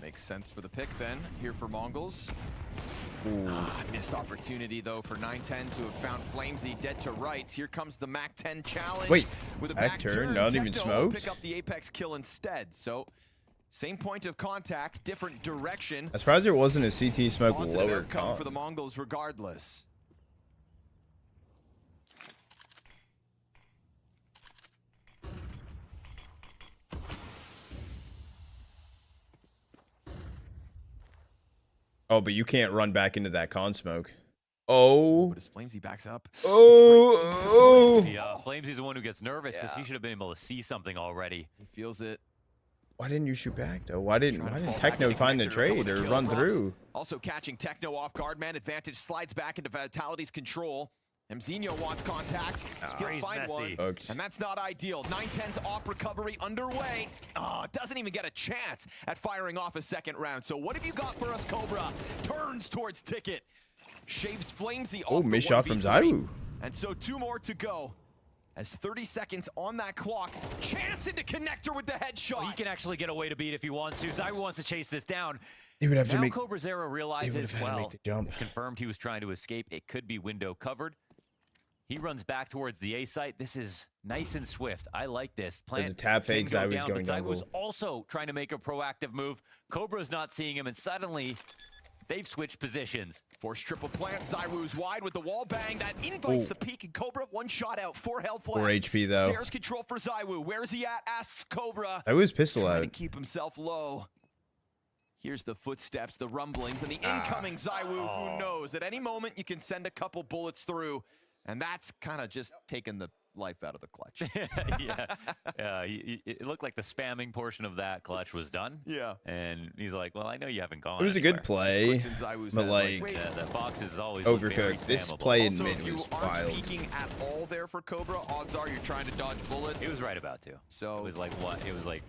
Makes sense for the pick then, here for MongolZ. Missed opportunity though for 910 to have found Flamesy dead to rights. Here comes the Mac 10 challenge. Wait, with a back turn, not even Techno will smoked? pick up the Apex kill instead. So same point of contact, different direction. I'm surprised there wasn't a CT smoke Positive lower outcome con. for the MongolZ regardless. Oh, but you can't run back into that con smoke. Oh. But as Flamesy backs up. Oh. Flamesy's the one who gets nervous because he should have been able to see something already. He feels it. Why didn't you shoot back though? Why didn't Techno find the trade or run through? Also catching Techno off guard, man advantage slides back into Vitality's control. Mzinho wants contact. Spirit find one, and that's not ideal. 910's op recovery underway. Doesn't even get a chance at firing off a second round. So what have you got for us, Cobra? Turns towards Ticket. Shaves Flamesy off the missed shot from 1v3. ZywOo. And so 2 more to go. As 30 seconds on that clock. Chance into connector with the headshot. He can actually get away to beat if he wants to. ZywOo wants to chase this down. He would have to now make. CobraZero realizes, had to well, make the jump. it's confirmed he was trying to escape. It could be window covered. He runs back towards the A site. This is nice and swift. I like this. There's a tap fake. Can go ZywOo's down, going but ZywOo's jungle. also trying to make a proactive move. Cobra's not seeing him, and suddenly they've switched positions. Force triple plant. ZywOo's wide with the wall bang. That invites the peek, and Cobra 1 shot out. 4 health left. 4 HP though. Stairs control for ZywOo. Where's he at? Asks Cobra. ZywOo's pistol Trying to out. keep himself low. Here's the footsteps, the rumblings, and the incoming ZywOo. Who knows? At any moment, you can send a couple bullets through. And that's kind of just taking the life out of the clutch. It looked like the spamming portion of that clutch was done. Yeah. And he's like, well, I know you haven't gone It was a anywhere. good play, but like the box is always very overcooked. This spammable. play in Also, mid if you was aren't wild. peeking at all there for Cobra, odds are you're trying to dodge bullets. He was right about to. So it was like what? It was like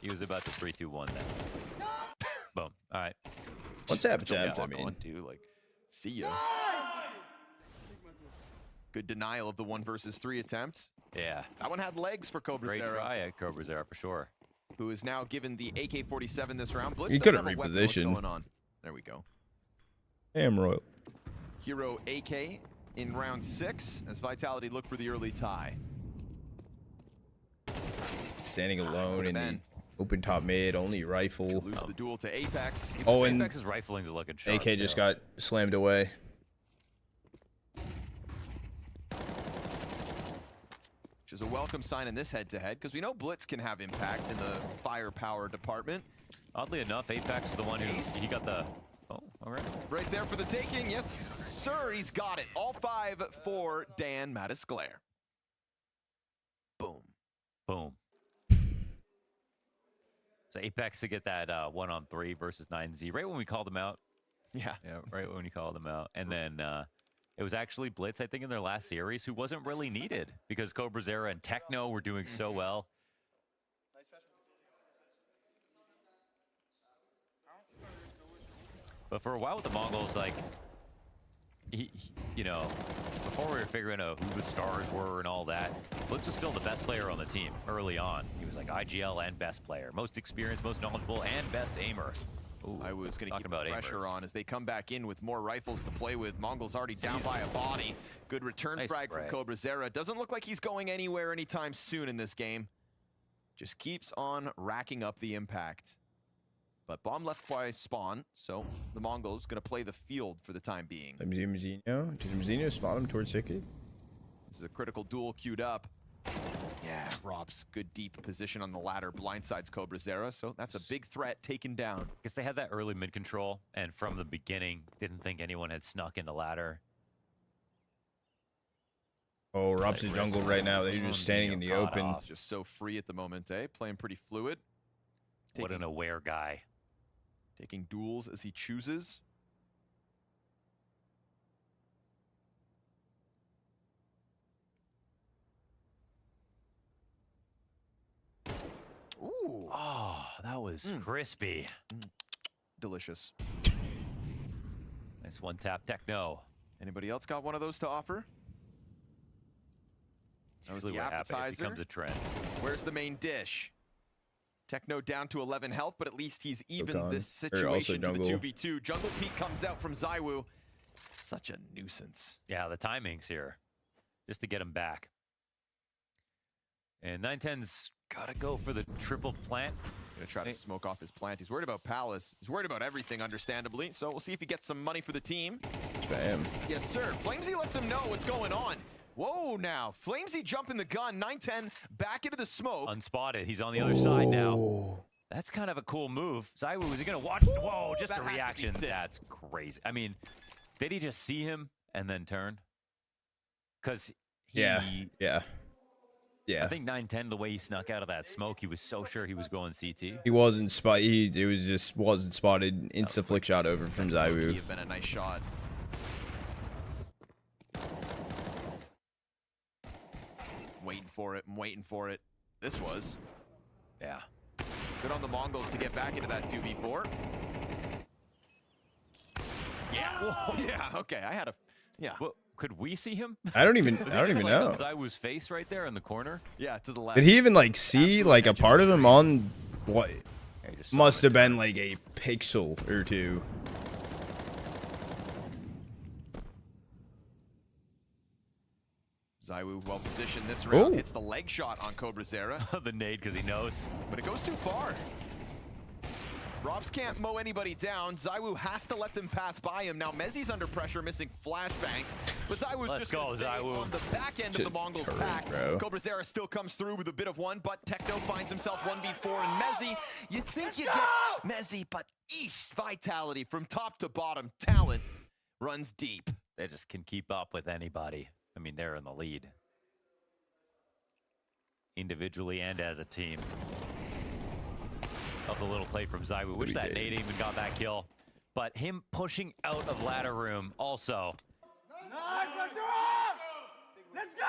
he was about to 3-2-1 then. Boom. All right. What's up, Tabs? I mean, like, see ya. Good denial of the 1 versus 3 attempt. Yeah. That one had legs for CobraZero. Great try at CobraZero for sure. Who is now given the AK-47 this round. Blitz He doesn't couldn't have a weapon. What's reposition. going on? There we go. damn royal. Hero AK in round 6 as Vitality look for the early tie. Standing alone in the open top mid, only rifle. Lose the duel to Apex. Oh, and Apex's rifling is looking sharp. AK just got slammed away. Which is a welcome sign in this head-to-head, because we know Blitz can have impact in the firepower department. Oddly enough, Apex is the one who he got the. Oh, all right. Right there for the taking. Yes, sir. He's got it. All 5 for Dan Mattisclair. Boom. Boom. So Apex to get that 1-on-3 versus 9Z right when we called them out. Yeah. Yeah, right when we called them out. And then it was actually Blitz, I think, in their last series, who wasn't really needed because CobraZero and Techno were doing so well. But for a while with the MongolZ, like, you know, before we were figuring out who the stars were and all that, Blitz was still the best player on the team early on. He was like IGL and best player, most experienced, most knowledgeable, and best aimer. Ooh, I was going to keep the about pressure aimers. on as they come back in with more rifles to play with. MongolZ already down by a body. Good return Nice frag spray. from CobraZero. Doesn't look like he's going anywhere anytime soon in this game. Just keeps on racking up the impact. But bomb left by spawn, so the MongolZ going to play the field for the time being. Mzinho. Did Mzinho spot him towards Ticket? This is a critical duel queued up. Yeah, Rob's good deep position on the ladder blindsides CobraZero, so that's a big threat taken down. Because they had that early mid control, and from the beginning, didn't think anyone had snuck into ladder. Oh, Rob's in jungle right now. They're just standing in the open. Just so free at the moment, eh? Playing pretty fluid. What an aware guy. Taking duels as he chooses. Ooh. Oh, that was crispy. Delicious. Nice one tap Techno. Anybody else got one of those to offer? That was Usually the what happens. It appetizer. becomes a trend. Where's the main dish? Techno down to 11 health, but at least he's even Okan. this Or also situation to the jungle. 2v2. Jungle Peak comes out from ZywOo. Such a nuisance. Yeah, the timing's here. Just to get him back. And 910's got to go for the triple plant. Gonna try to smoke off his plant. He's worried about Palace. He's worried about everything, understandably. So we'll see if he gets some money for the team. Bam. Yes, sir. Flamesy lets him know what's going on. Whoa, now. Flamesy jumping the gun. 910 back into the smoke. Unspotted. He's on the other side now. That's kind of a cool move. ZywOo, is he going to watch? Whoa, just a reaction. That's crazy. I mean, did he just see him and then turn? Because he... Yeah. I think 910, the way he snuck out of that smoke, he was so sure he was going CT. He wasn't spotted. It was just wasn't spotted. Insta flick shot over from ZywOo. Have been a nice shot. Waiting for it. I'm waiting for it. This was. Yeah. Good on the Mongols to get back into that 2v4. Yeah. Yeah. Okay. I had a. Yeah. Well, could we see him? I don't even know. ZywOo's face right there in the corner. Yeah, to the left. Did he even like see like a part of him on what? Must have been like a pixel or two. ZywOo well positioned this round. Ooh. Hits the leg shot on CobraZera. The nade because he knows. But it goes too far. Robs can't mow anybody down. ZywOo has to let them pass by him. Now Mezzi's under pressure, missing flashbangs. But ZywOo's just going to stay on the back end of the Mongols pack. CobraZera still comes through with a bit of one, but Techno finds himself 1v4. And Mezzi, you think you get Mezzi, but eesh, vitality from top to bottom. Talent runs deep. They just can keep up with anybody. I mean, they're in the lead. Individually and as a team. Of the little play from ZywOo. Wish that nade even got that kill. But him pushing out of ladder room also. Nice, let's go!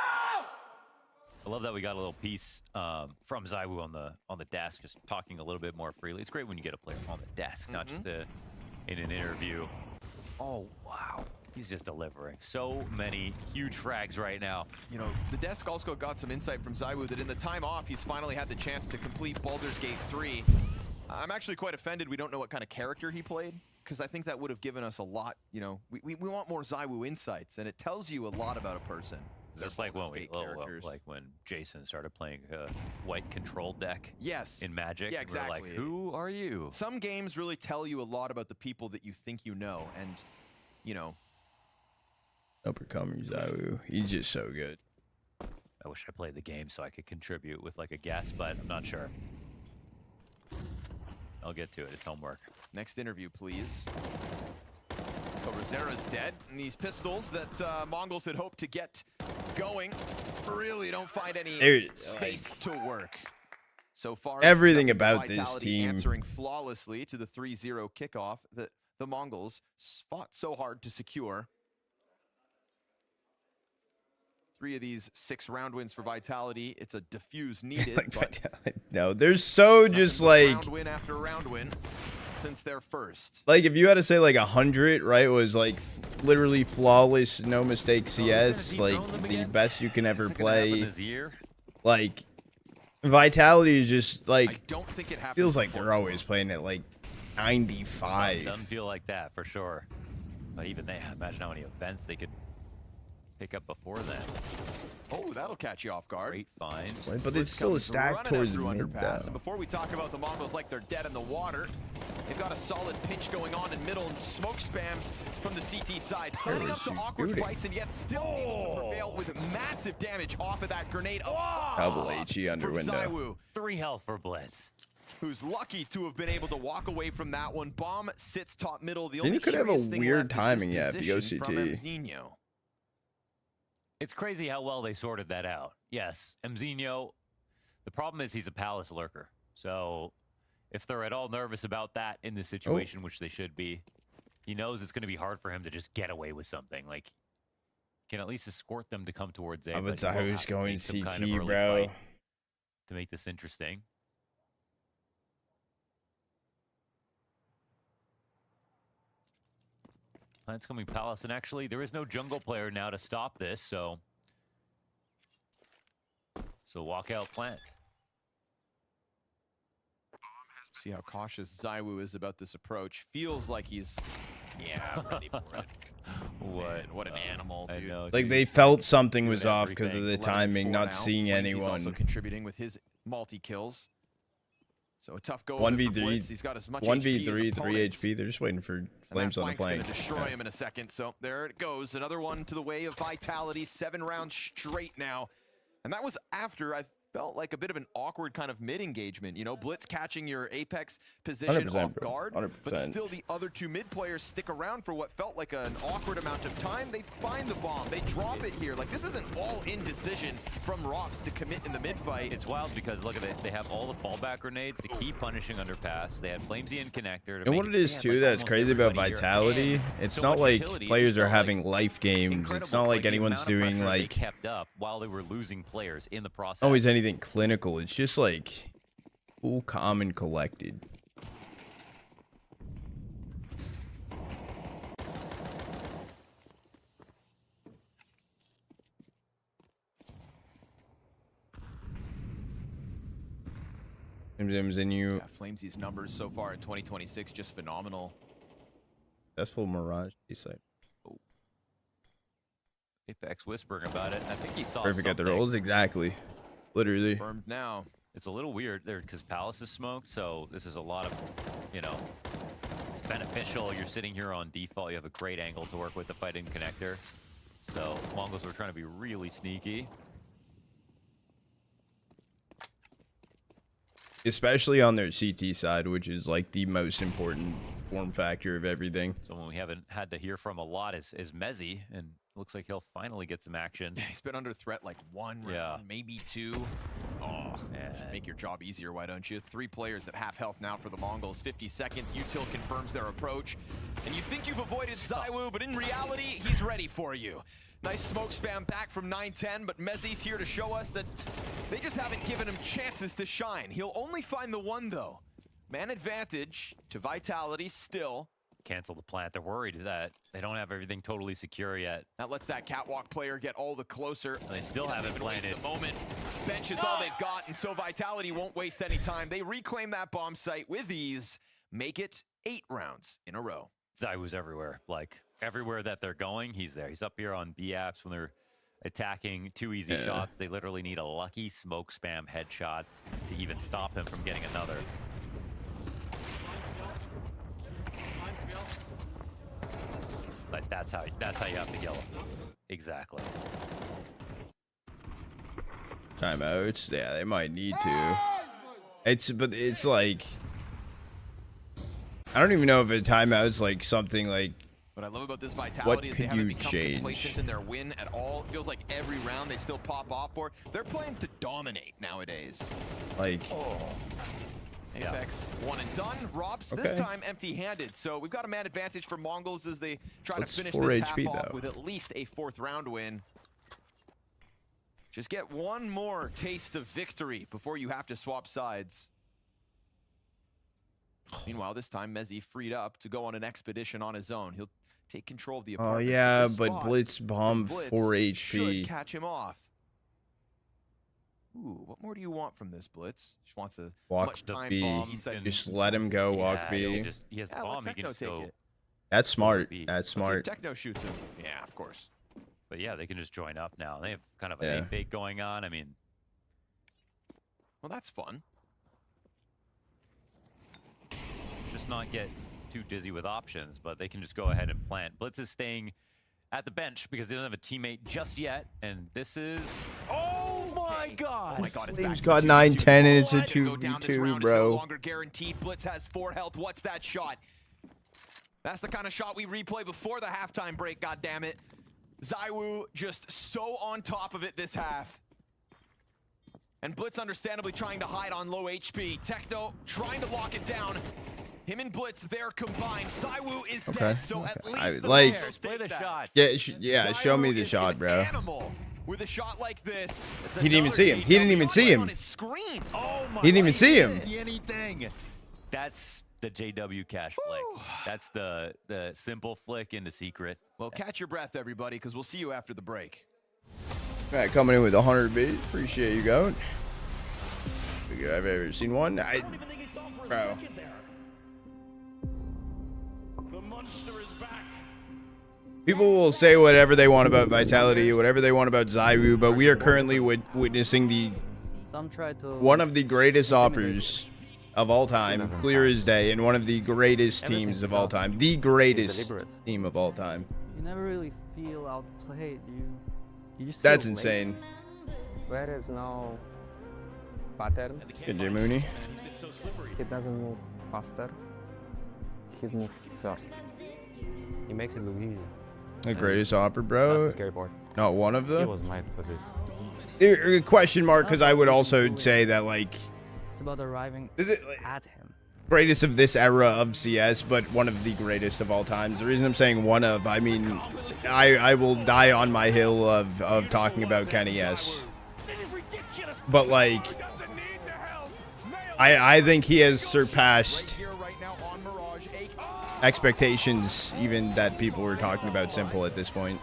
I love that we got a little piece from ZywOo on the desk, just talking a little bit more freely. It's great when you get a player on the desk, not just in an interview. Oh, wow. He's just delivering so many huge frags right now. You know, the desk also got some insight from ZywOo that in the time off, he's finally had the chance to complete Baldur's Gate 3. I'm actually quite offended we don't know what kind of character he played, because I think that would have given us a lot, you know, we want more ZywOo insights, and it tells you a lot about a person. Just like when like when Jason started playing a white control deck. Yes. In Magic. Yeah, exactly. We're like, who are you? Some games really tell you a lot about the people that you think you know, and, you know. Uppercomer ZywOo. He's just so good. I wish I played the game so I could contribute with like a guess, but I'm not sure. I'll get to it. It's homework. Next interview, please. CobraZera's dead. And these pistols that Mongols had hoped to get going really don't find any space to work. So far, everything about this team answering flawlessly to the 3-0 kickoff that the Mongols fought so hard to secure. 3 of these 6 round wins for Vitality. It's a diffuse needed. No, they're so just like round win after round win since their first. Like if you had to say like 100, right, was like literally flawless, no mistake CS, like the best you can ever play. Like Vitality is just like I don't think it feels like they're always playing at like 95. Doesn't feel like that for sure. But even they imagine how many events they could pick up before then. Oh, that'll catch you off guard. Great find. But it's still a stack towards mid though. And before we talk about the Mongols like they're dead in the water, they've got a solid pinch going on in middle and smoke spams from the CT side. Setting up to awkward fights and yet still able to prevail with massive damage off of that grenade. Double HE under window. ZywOo. 3 health for Blitz. Who's lucky to have been able to walk away from that one. Bomb sits top middle. The Then only you could have a curious thing weird left is timing, this yeah, position from BOCT. Mzinho. It's crazy how well they sorted that out. Yes, Mzinho, the problem is he's a Palace lurker. So if they're at all nervous about that in this situation, which they should be, he knows it's going to be hard for him to just get away with something. Like, can at least escort them to come towards A. But I was going CT, kind of bro. To make this interesting. Plant's coming Palace, and actually there is no jungle player now to stop this, so walk out Plant. See how cautious Zywoo is about this approach. Feels like he's, yeah, ready for it. What an animal, dude. I know, Like dude. they He's felt something was doing off because of the 11 and timing, 4 not now. seeing Flames, he's also anyone. contributing with his multi-kills. So a tough go. 1v3, He's got as much 1v3, HP 3 HP. They're just waiting for Flames on the flank. Gonna destroy him in a second. So there it goes. Another one to the way of Vitality. 7 rounds straight now. And that was after I felt like a bit of an awkward kind of mid-engagement. You know, Blitz catching your Apex position 100%, off bro. guard. 100%. But still the other 2 mid players stick around for what felt like an awkward amount of time. They find the bomb. They drop it here. Like, this is an all-in decision from Rox to commit in the mid-fight. It's wild because look at it. They have all the fallback grenades to keep punishing underpass. They had Flamesy and connector. And what it is too that's crazy about Vitality, it's not like players are having life games. It's not like anyone's doing like kept up while they were losing players in the process. always anything clinical. It's just like cool, calm, and collected. In you. Yeah, Flamesy's numbers so far in 2026 just phenomenal. That's full Mirage. Site. Apex whispering about it. I think he saw Perfect at the something. rolls. Exactly. Literally. Confirmed now. It's a little weird there because Palace is smoked, so this is a lot of, you know, it's beneficial. You're sitting here on default. You have a great angle to work with the fight in connector. So Mongols were trying to be really sneaky. Especially on their CT side, which is like the most important form factor of everything. Someone we haven't had to hear from a lot is Mezzy, and looks like he'll finally get some action. He's been under threat like 1 round, maybe 2. Oh, should make your job easier, why don't you? 3 players at half health now for the Mongols. 50 seconds, Util confirms their approach. And you think you've avoided Zywoo, but in reality, he's ready for you. Nice smoke spam back from 9-10, but Mezzy's here to show us that they just haven't given him chances to shine. He'll only find the one, though. Man advantage to Vitality still. Cancel the plant. They're worried that they don't have everything totally secure yet. That lets that catwalk player get all the closer. And they still haven't planted. The moment. Bench is all they've got, and so Vitality won't waste any time. They reclaim that bomb site with ease, make it 8 rounds in a row. Zywoo's everywhere. Like, everywhere that they're going, he's there. He's up here on B-apps when they're attacking 2 easy shots. They literally need a lucky smoke spam headshot to even stop him from getting another. But that's how you have to kill him. Exactly. Timeouts. Yeah, they might need to. But it's like I don't even know if a timeout's like something like. What I love about this Vitality is they haven't become change? complacent in their win at all. It feels like every round they still pop off for. They're playing to dominate nowadays. Like. Apex one and done. Robs this time empty-handed. So we've got a man advantage for Mongols as they try to finish this half off with at least a 4th round win. Just get one more taste of victory before you have to swap sides. Meanwhile, this time Mezzy freed up to go on an expedition on his own. He'll take control of the apartment. Oh yeah, but Blitz bombed 4 HP. Should catch him off. Ooh, what more do you want from this, Blitz? Just wants a Walk B. Just let him go. Walk B. He has the bomb. He can just go. That's smart. B. That's Let's see if smart. Techno shoots him. Yeah, of course. But yeah, they can just join up now. They have kind of a fake going on. I mean, well, that's fun. Just not get too dizzy with options, but they can just go ahead and plant. Blitz is staying at the bench because they don't have a teammate just yet, and this is. Oh my God! Oh my God! It's Flames back got 9-10 and it's a to go down this 2v2, round bro. is no longer guaranteed. Blitz has 4 health. What's that shot? That's the kind of shot we replay before the halftime break. God damn it! Zywoo just so on top of it this half. And Blitz understandably trying to hide on low HP. Techno trying to lock it down. Him and Blitz, they're combined. Zywoo is dead, so at least the like, Mongols play the shot. Yeah, show me the shot, bro. Animal with a shot like this. He didn't even see him. He didn't even see him. On his screen. Oh my! He didn't even see him. See anything? That's the JW cash flick. That's the simple flick into secret. Well, catch your breath, everybody, because we'll see you after the break. All right, coming in with 100 beats. Appreciate you going. I've ever seen one. Bro. The monster is back. People will say whatever they want about Vitality, whatever they want about ZywOo, but we are currently witnessing the one of the greatest operas of all time, clear as day, and one of the greatest teams of all time. The greatest team of all time. You never really feel outplayed. You just That's feel insane. There is no pattern. Good Jay Mooney. He doesn't move faster. He's moved first. He makes it look easy. The greatest opera, bro. That's the scary part. Not one of them. He was made for this. Question mark, because I would also say that, like, It's about arriving at him. greatest of this era of CS, but one of the greatest of all times. The reason I'm saying one of, I mean, I will die on my hill of talking about Kenny S. But, like, I think he has surpassed expectations even that people were talking about Simple at this point.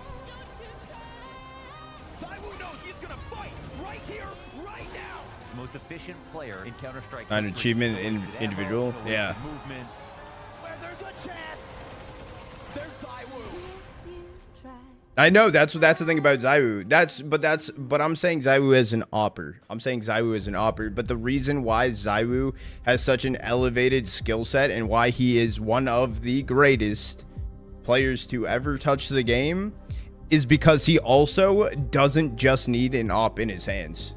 Most efficient player in Counter-Strike. An achievement in individual, yeah. Movement. Where there's a chance. There's ZywOo. I know that's the thing about ZywOo. But I'm saying ZywOo as an opper. I'm saying ZywOo as an opper. But the reason why ZywOo has such an elevated skill set and why he is one of the greatest players to ever touch the game is because he also doesn't just need an op in his hands.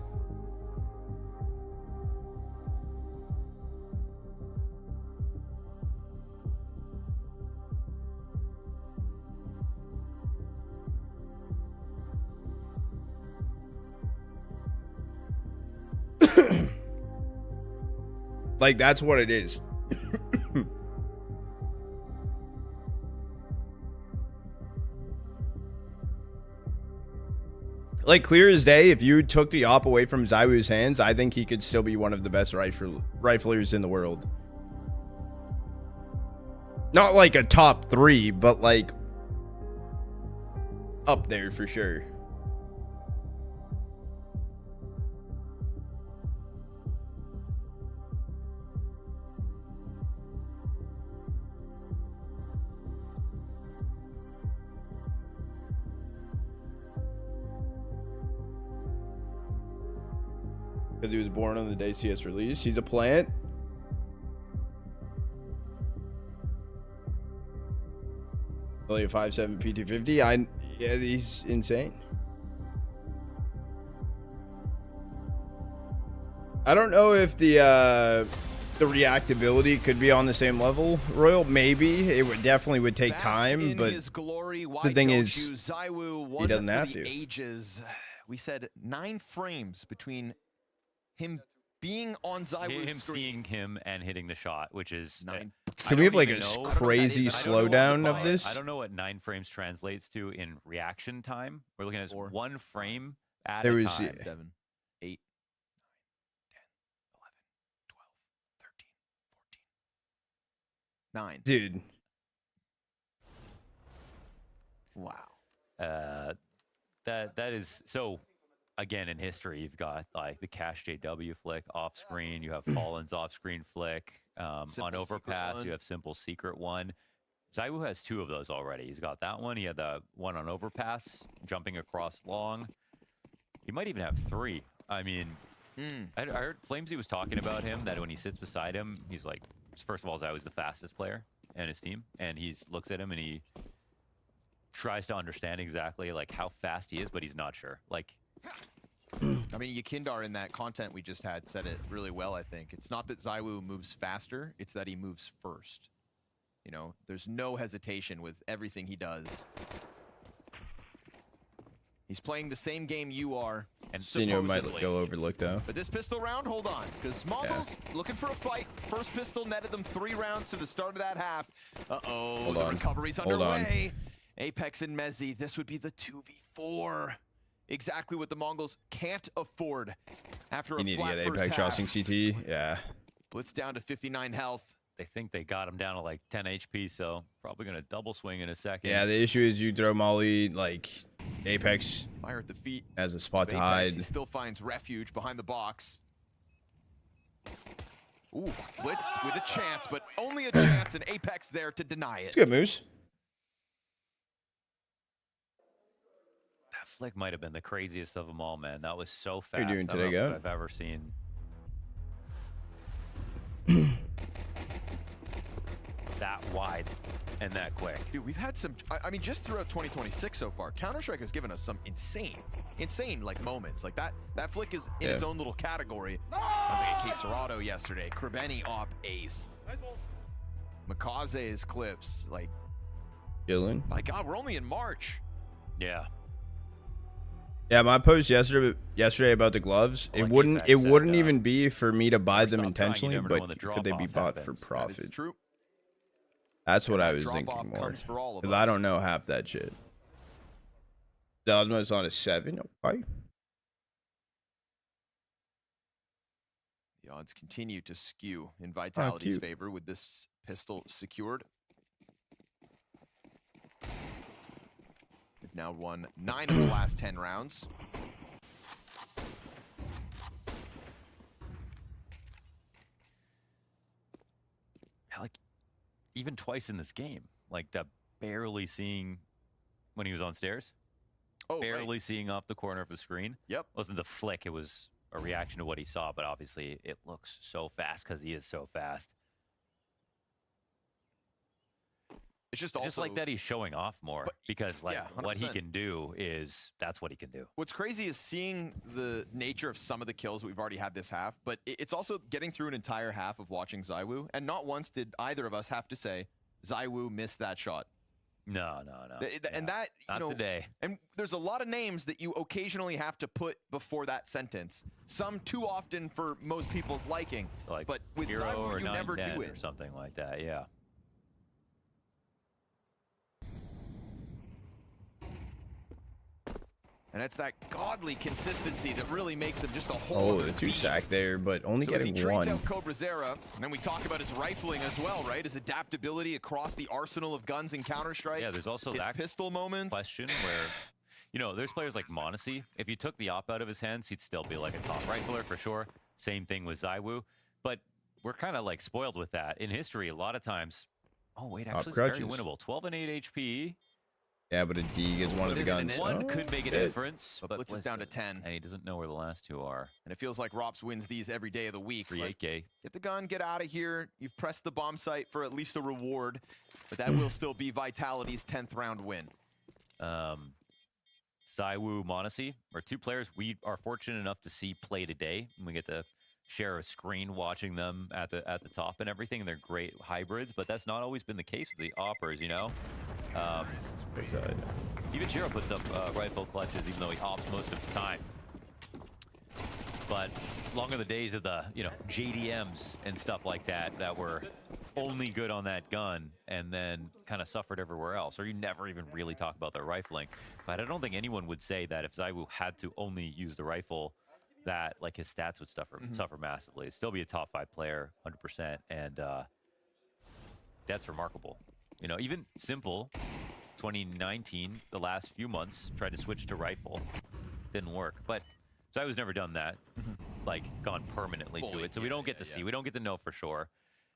Like, that's what it is. Like, clear as day, if you took the op away from ZywOo's hands, I think he could still be one of the best riflers in the world. Not like a top 3, but like up there for sure. Because he was born on the day CS released. He's a plant. Only a 5'7" PT50. Yeah, he's insane. I don't know if the reactability could be on the same level. Royal, maybe. It would definitely take time, but the thing is, he doesn't have to. Ages. We said 9 frames between him being on ZywOo's him seeing him and hitting the shot, which is 9. Can we have like a crazy slowdown of this? I don't know what 9 frames translates to in reaction time. We're looking at 1 frame at There a was, time. yeah. 7, 8, 9, 10, 11, 12, 13, 14, 9. Dude. Wow. That is so. Again, in history, you've got like the Cash JW flick off screen. You have Fallen's off screen flick. On Overpass, you have Simple Secret one. ZywOo has 2 of those already. He's got that one. He had the one on Overpass, jumping across long. He might even have 3. I mean, I heard Flamesy was talking about him, that when he sits beside him, he's like, first of all, ZywOo's the fastest player in his team. And he looks at him and he tries to understand exactly like how fast he is, but he's not sure. Like, I mean, Yakindar in that content we just had said it really well, I think. It's not that ZywOo moves faster, it's that he moves first. You know, there's no hesitation with everything he does. He's playing the same game you are, and Senior might supposedly. go overlooked though. But this pistol round, hold on, because MongolZ looking for a fight. First pistol netted them 3 rounds to the start of that half. Uh-oh, Hold the on. recovery's Hold on. underway. Apex and Mezzi, this would be the 2v4. Exactly what the MongolZ can't afford after You a need to flat get first Apex half. crossing CT. Yeah. Blitz down to 59 health. they think they got him down to like 10 HP, so probably going to double swing in a second. Yeah, the issue is you throw Molly, like, Apex Fire at the feet. as a spot to Apex, hide. he still finds refuge behind the box. Ooh, Blitz with a chance, but only a chance, and Apex there to deny it. It's good moves. That flick might have been the craziest of them all, man. That was so fast. How you doing today, I don't know guy? if I've ever seen that wide and that quick. Dude, we've had some, I mean, just throughout 2026 so far, Counter-Strike has given us some insane like moments. Like that flick is in its own little category. I think Serato yesterday, Krebeni op ace. MongolZ's clips, like, Dylan. my God, we're only in March. Yeah. Yeah, my post yesterday about the gloves, it wouldn't even be for me to buy them intentionally, but could they be bought for profit? That is true. That's what I was thinking more. Because I don't know half that shit. Dalsma's on a 7. Okay. The odds continue to skew in Vitality's favor with this pistol secured. They've now won 9 of the last 10 rounds. Like, even twice in this game, like that barely seeing when he was on stairs. Oh, barely seeing off the corner of the screen. Yep. It wasn't the flick. It was a reaction to what he saw, but obviously it looks so fast because he is so fast. It's just also like that he's showing off more because like what he can do that's what he can do. What's crazy is seeing the nature of some of the kills we've already had this half, but it's also getting through an entire half of watching ZywOo, and not once did either of us have to say ZywOo missed that shot. No. And that, you know, today. And there's a lot of names that you occasionally have to put before that sentence. Some too often for most people's liking. Like but with Hero ZywOo, or you never do 910 it. or something like that. Yeah. And it's that godly consistency that really makes him just a whole Oh, the 2-sack there, but only so as he getting treats 1. out CobraZera, and then we talk about his rifling as well, right? His adaptability across the arsenal of guns in Counter-Strike. Yeah, there's also his that pistol moments. question where, you know, there's players like MongolZ. If you took the op out of his hands, he'd still be like a top rifler for sure. Same thing with ZywOo. But we're kind of like spoiled with that. In history, a lot of times, oh wait, actually it's very winnable. 12 and 8 HP. Yeah, but a Deeg is one of the guns. One could make a difference, but Blitz is down to 10. And he doesn't know where the last two are. And it feels like Rops wins these every day of the week. 3-8K. Get the gun, get out of here. You've pressed the bomb site for at least a reward, but that will still be Vitality's 10th round win. ZywOo, MongolZ are two players we are fortunate enough to see play today. And we get to share a screen watching them at the top and everything. They're great hybrids, but that's not always been the case with the oppers, you know? Even Chiro puts up rifle clutches, even though he opts most of the time. But long are the days of the, you know, JDMs and stuff like that that were only good on that gun and then kind of suffered everywhere else, or you never even really talk about their rifling. But I don't think anyone would say that if ZywOo had to only use the rifle, that like his stats would suffer massively. It'd still be a top 5 player, 100%, and that's remarkable. You know, even simple. 2019, the last few months, tried to switch to rifle, didn't work. But ZywOo's never done that, like gone permanently to it. So we don't get to see, we don't get to know for sure.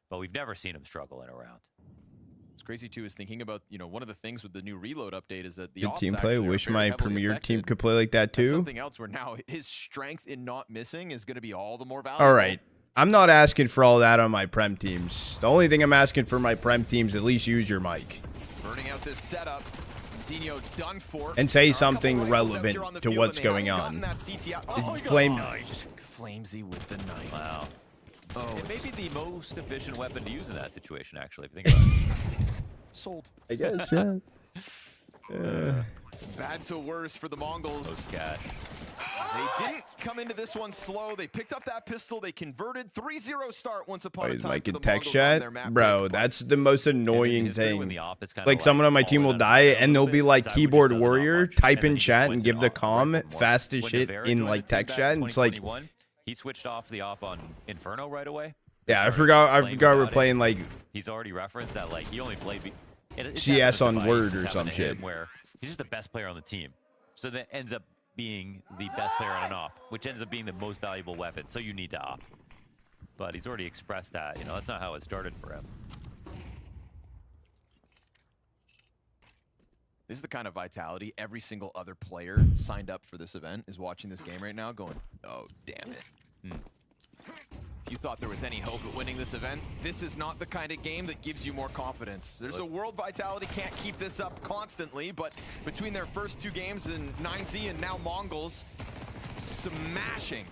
But we've never seen him struggle in a round. It's crazy too is thinking about, you know, one of the things with the new reload update is that the Good ops team play. actually are Wish very my heavily premier affected. team could play like that That's too. something else where now his strength in not missing is going to be all the more valuable. All right. I'm not asking for all that on my Prem teams. The only thing I'm asking for my Prem teams, at least use your mic. Burning out this setup. Zinho done for. And say something relevant to what's going on. Flame. Flamesy with the knife. Wow. Oh, it may be the most efficient weapon to use in that situation, actually, if you think about it. Sold. I guess, yeah. Bad to worse for the Mongols. Cash. They didn't come into this one slow. They picked up that pistol. They converted 3-0 start once upon a Is time. Mike For in the text Mongols on chat? their map Bro, pick. that's the most annoying history, when thing. the op is kinda Like someone on my team will die and they'll be like ZywOo keyboard just does it not warrior, much, type and then in he just chat wins and it give the off comm rifle more. fast as When shit Navarra in joined like the team text back chat. in And it's like, 2021, he switched off the op on Inferno right away. yeah, I Started forgot playing we're without it. playing like He's already referenced that like he only played it's CS happened on to Device, Word or it's some happened to him shit. where he's just the best player on the team. So that ends up being the best player on an op, which ends up being the most valuable weapon. So you need to op. but he's already expressed that. You know, that's not how it started for him. This is the kind of vitality every single other player signed up for this event is watching this game right now going, oh, damn it. If you thought there was any hope of winning this event, this is not the kind of game that gives you more confidence. There's a world vitality can't keep this up constantly, but between their first 2 games in 9Z and now MongolZ, smashing.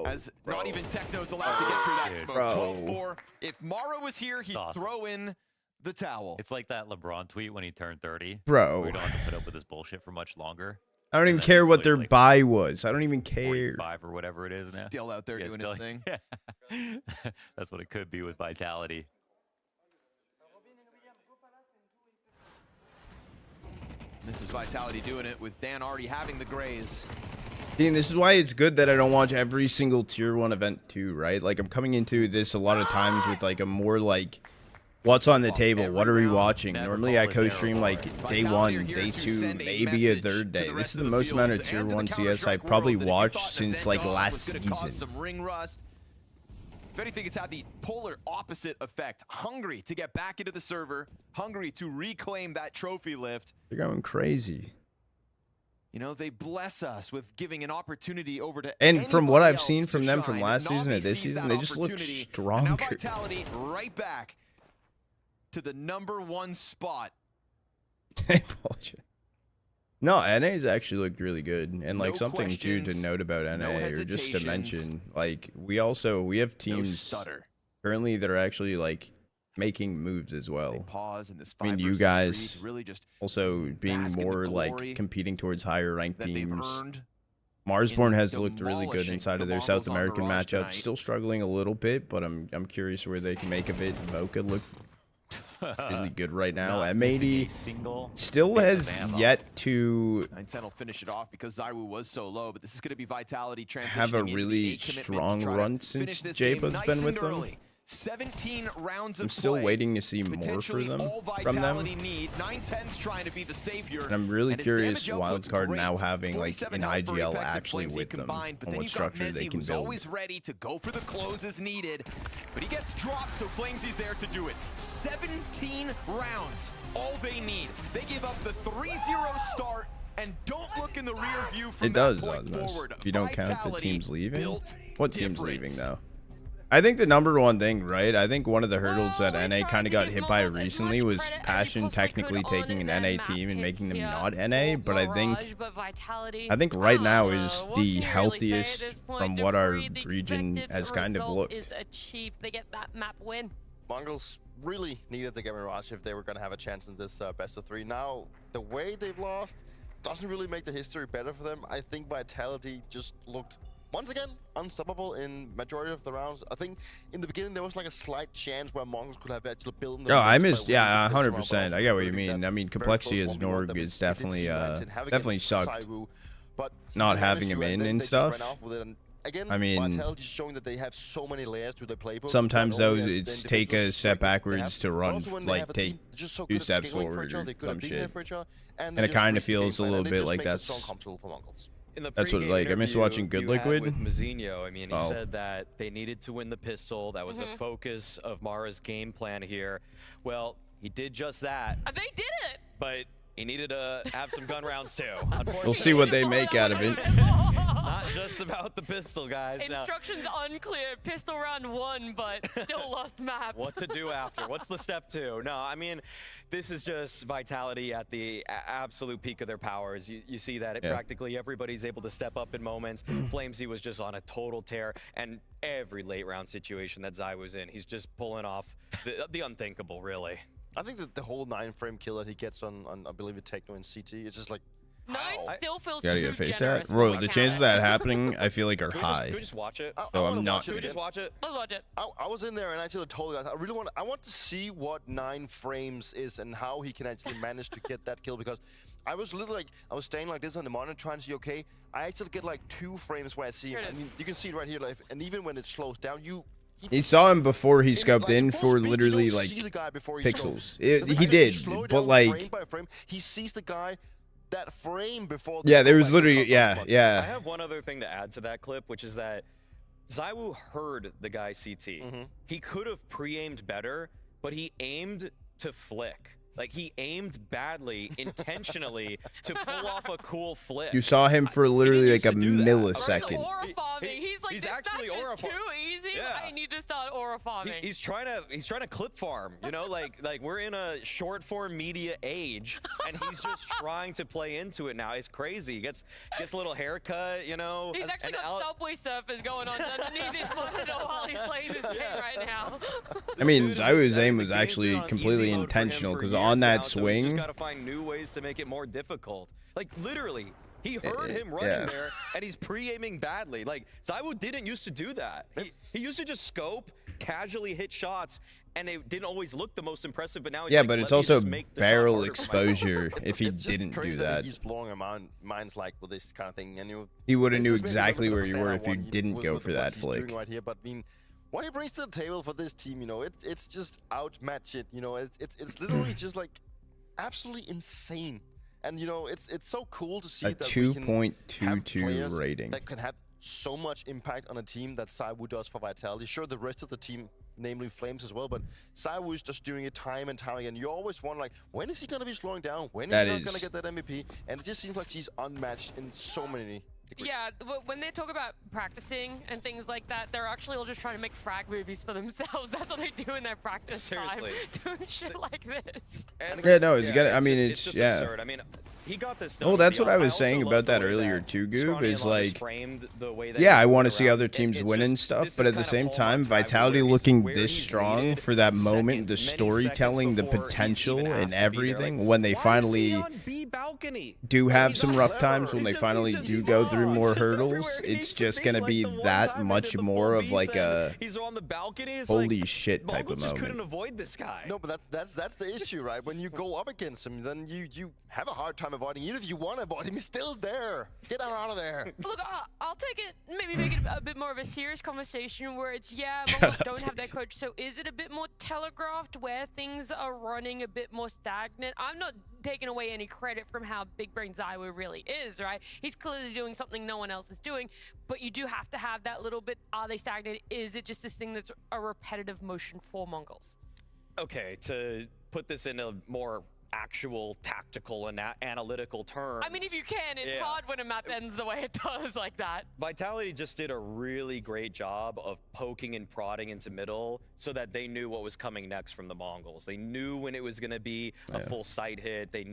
As not even Techno's allowed to get through that smoke. 12-4. If Mara was here, he'd throw in the towel. It's like that LeBron tweet when he turned 30. Bro. We don't have to put up with this bullshit for much longer. I don't even care what their buy was. I don't even care. 45 or whatever it is now. Still out there doing his thing. That's what it could be with vitality. This is vitality doing it with Dan already having the graze. Dean, this is why it's good that I don't watch every single tier 1 event too, right? Like, I'm coming into this a lot of times with like a more like, what's on the table? What are we watching? Normally I co-stream like day 1, day 2, maybe a 3rd day. This is the most amount of tier 1 CS I probably watched since like last season. If anything, it's had the polar opposite effect. Hungry to get back into the server, hungry to reclaim that trophy lift. They're going crazy. You know, they bless us with giving an opportunity over to And from what I've seen from them from last season to this season, they just look stronger. Now vitality right back to the #1 spot. No, NA's actually looked really good, and like something too to note about NA, or just to mention, like we have teams currently that are actually like making moves as well. Pause in this I mean, you guys really just also being more like competing towards higher ranked teams. Marsborn has looked really good inside of their South American matchup. Still struggling a little bit, but I'm curious where they can make of it. Voka look really good right now. M80 still has yet to 9-10 will finish it off because Zaiwu was so low, but this is going to be vitality transitioning have a really strong run since Jaba's been with them. 17 rounds of I'm still play. waiting to see more for them from them. Need. 9-10's trying to be the savior. And I'm really curious Wildcard now having like an IGL actually with them combined, on what structure they can build. Always ready to go for the close as needed, but he gets dropped, so Flamesy's there to do it. 17 rounds, all they need. They give up the 3-0 start and don't look in the rear view from that point forward. If you don't count the teams leaving. What team's leaving though? I think the #1 thing, right? I think one of the hurdles that NA kind of got hit by recently was Passion technically taking an NA team and making them not NA, but I think right now is the healthiest from what our region has kind of looked. They get that map win. MongolZ really needed to get Mirage if they were going to have a chance in this best of 3. Now, the way they've lost doesn't really make the history better for them. I think vitality just looked once again unstoppable in majority of the rounds. I think in the beginning there was like a slight chance where MongolZ could have actually built them. Oh, I missed, yeah, 100%. I get what you mean. I mean, complexity as Norg is definitely sucked. But not having him in and stuff. Again, I mean, Vitality's showing that they have so many layers to their playbook. Sometimes though, it's take a step backwards to run, like take 2 steps forward or some shit. And it kind of feels a little bit like that's what, like, I miss watching Good Liquid. With Mazinho, I mean, he said that they needed to win the pistol. That was a focus of Mara's game plan here. Well, he did just that. They did it! But he needed to have some gun rounds too. We'll see what they make out of it. It's not just about the pistol, guys. Instructions unclear. Pistol round 1, but still lost map. What to do after? What's the step 2? No, I mean, this is just vitality at the absolute peak of their powers. You see that practically everybody's able to step up in moments. Flamesy was just on a total tear, and every late round situation that Zai was in, he's just pulling off the unthinkable, really. I think that the whole 9-frame kill that he gets on I believe it Techno and CT, it's just like 9 still feels gotta too get face generous. that. Bro, the chances of that happening, I feel like are high. Can we just watch it? So I'm not. Can we just watch it? Let's watch it. I was in there and I actually told guys, I want to see what 9 frames is and how he can actually manage to get that kill, because I was literally like, I was staying like this on the monitor trying to see, okay, I actually get like 2 frames where I see him. And you can see it right here, like, and even when it slows down, he saw him before he scoped in for literally like pixels. He did, but like frame by frame, he sees the guy that frame before. Yeah, there was literally I have one other thing to add to that clip, which is that ZywOo heard the guy CT. He could have pre-aimed better, but he aimed to flick. Like, he aimed badly, intentionally, to pull off a cool flick. You saw him for literally like a millisecond. Aura farming. He's like, this match is too easy. Yeah. I need to start aura farming. He's trying to clip farm, you know, like we're in a short form media age, and he's just trying to play into it now. It's crazy. He gets a little haircut, you know. He's actually got Subway Surfers going on underneath his monitor while he's playing this game right now. I mean, ZywOo's aim was actually completely intentional because on that swing, he's just got to find new ways to make it more difficult. Like, literally, he heard him running there, and he's pre-aiming badly. Like, ZywOo didn't used to do that. He used to just scope, casually hit shots, and it didn't always look the most impressive, but now he's like, but it's let me also just make the barrel shot harder for myself. exposure if he It's just didn't crazy do that. that. He keeps blowing our minds like with this kind of thing, and He would have it's knew just maybe a exactly little where bit you of a were stand if you on one didn't go with for what that he's doing flick. right here, but I mean, what he brings to the table for this team, you know, it's just outmatch it. You know, it's literally just like absolutely insane. And you know, it's so cool to see A that we can have 2.22 players rating. that can have so much impact on a team that ZywOo does for Vitality. Sure, the rest of the team, namely Flames as well, but ZywOo is just doing it time and time again. You always wonder, like, when is he going to be slowing down? When is he not going to get that MVP? And it just seems like he's unmatched in so many degrees. Yeah, when they talk about practicing and things like that, they're actually all just trying to make frag movies for themselves. That's what they do in their practice time, doing shit like this. Yeah, no, it's got. I mean, it's just yeah. absurd. I mean, he got this. Well, that's what I was saying about that earlier too, Goob. Is like, yeah, I want to see other teams win and stuff, but at the same time, Vitality looking this strong for that moment, the storytelling, the potential, and everything. When they finally do have some rough times, when they finally do go through more hurdles, it's just gonna be that much more of like a holy shit type of moment. Couldn't avoid this guy. No, but that's the issue, right? When you go up against him, then you have a hard time avoiding. Even if you want to avoid him, he's still there. Get him out of there. Look, I'll take it, maybe make it a bit more of a serious conversation where it's, yeah, Mongols don't have their coach, so is it a bit more telegraphed where things are running a bit more stagnant? I'm not taking away any credit from how big brain ZywOo really is, right? He's clearly doing something no one else is doing, but you do have to have that little bit, are they stagnant? Is it just this thing that's a repetitive motion for Mongols? Okay, to put this in a more actual tactical and analytical terms. I mean, if you can, it's hard when a map ends the way it does like that. Vitality just did a really great job of poking and prodding into middle so that they knew what was coming next from the Mongols. They knew when it was going to be a full sight hit. They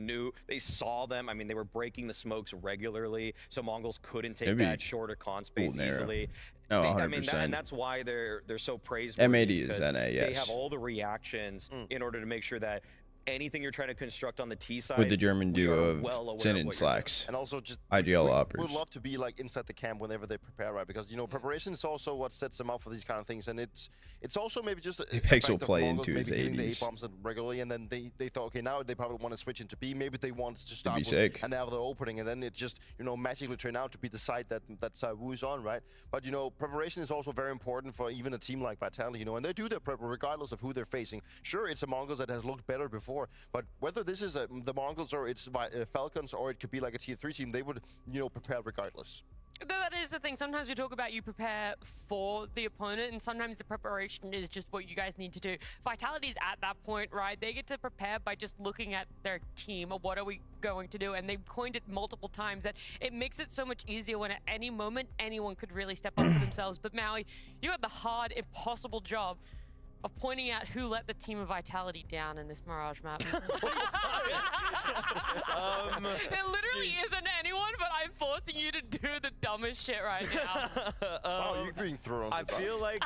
saw them. I mean, they were breaking the smokes regularly, so Mongols couldn't take that shorter con space easily. No, 100%. I mean, and that's why they're so praiseworthy. MAD is NA, yes. They have all the reactions in order to make sure that anything you're trying to construct on the T side With the German duo of Sin and Slacks. And also just IGL Oppers. Would love to be like inside the camp whenever they prepare, right? Because you know preparation is also what sets them up for these kind of things, and it's also maybe just Apex will play into his hitting the 80s. A-bombs regularly, and then they thought, okay, now they probably want to switch into B. Maybe they want to start be with sick. another opening, and then it just magically turned out to be the site that ZywOo's on, right? But preparation is also very important for even a team like Vitality, and they do their prep regardless of who they're facing. Sure, it's a MongolZ that has looked better before, but whether this is the Mongols or it's Falcons or it could be like a tier 3 team, they would prepare regardless. That is the thing. Sometimes we talk about you prepare for the opponent, and sometimes the preparation is just what you guys need to do. Vitality's at that point, right? They get to prepare by just looking at their team, or what are we going to do? And they've coined it multiple times that it makes it so much easier when at any moment anyone could really step up for themselves. But Maui, you got the hard, impossible job of pointing out who let the team of Vitality down in this Mirage map. There literally isn't anyone, but I'm forcing you to do the dumbest shit right now. Wow, you're being thrown. I feel like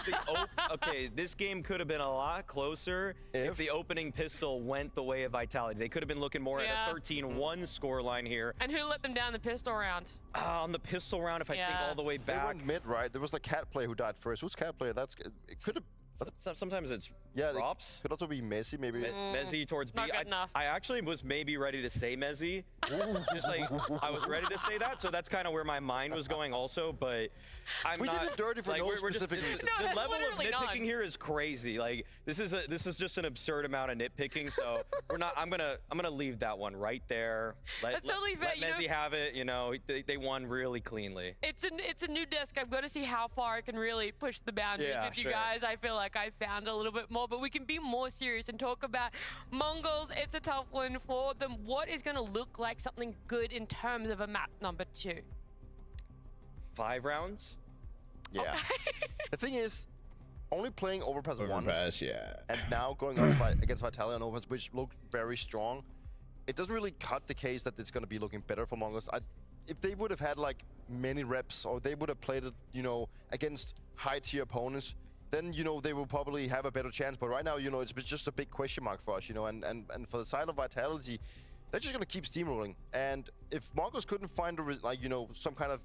okay, this game could have been a lot closer if the opening pistol went the way of Vitality. They could have been looking more at a 13-1 scoreline here. And who let them down the pistol round? On the pistol round, if I think all the way back. They went mid, right? There was the cat player who died first. Who's cat player? It could have. Sometimes it's props. Could also be Messi, maybe. Mezzi towards B. Not good enough. I actually was maybe ready to say Mezzi. Just like, I was ready to say that, so that's kind of where my mind was going also, but I'm We not. did it dirty for like, no we're just, specific reason. the that's level of literally nitpicking none. here is crazy. Like, this is just an absurd amount of nitpicking, so we're not, I'm gonna leave that one right there. That's totally fair, Let you know? Mezzi have it, you know, they won really cleanly. It's a new desk. I'm going to see how far I can really push the boundaries Yeah, with you sure. guys. I feel like I found a little bit more, but we can be more serious and talk about Mongols. It's a tough one for them. What is going to look like something good in terms of a map number 2? 5 rounds? Yeah. The thing is, only playing Overpass once. Overpass, yeah. And now going up against Vitality on Overpass, which looked very strong. It doesn't really cut the case that it's going to be looking better for MongolZ. If they would have had like many reps, or they would have played it, you know, against high-tier opponents, then, you know, they will probably have a better chance. But right now, you know, it's just a big question mark for us, you know, and for the side of Vitality, they're just going to keep steamrolling. And if MongolZ couldn't find, like, you know, some kind of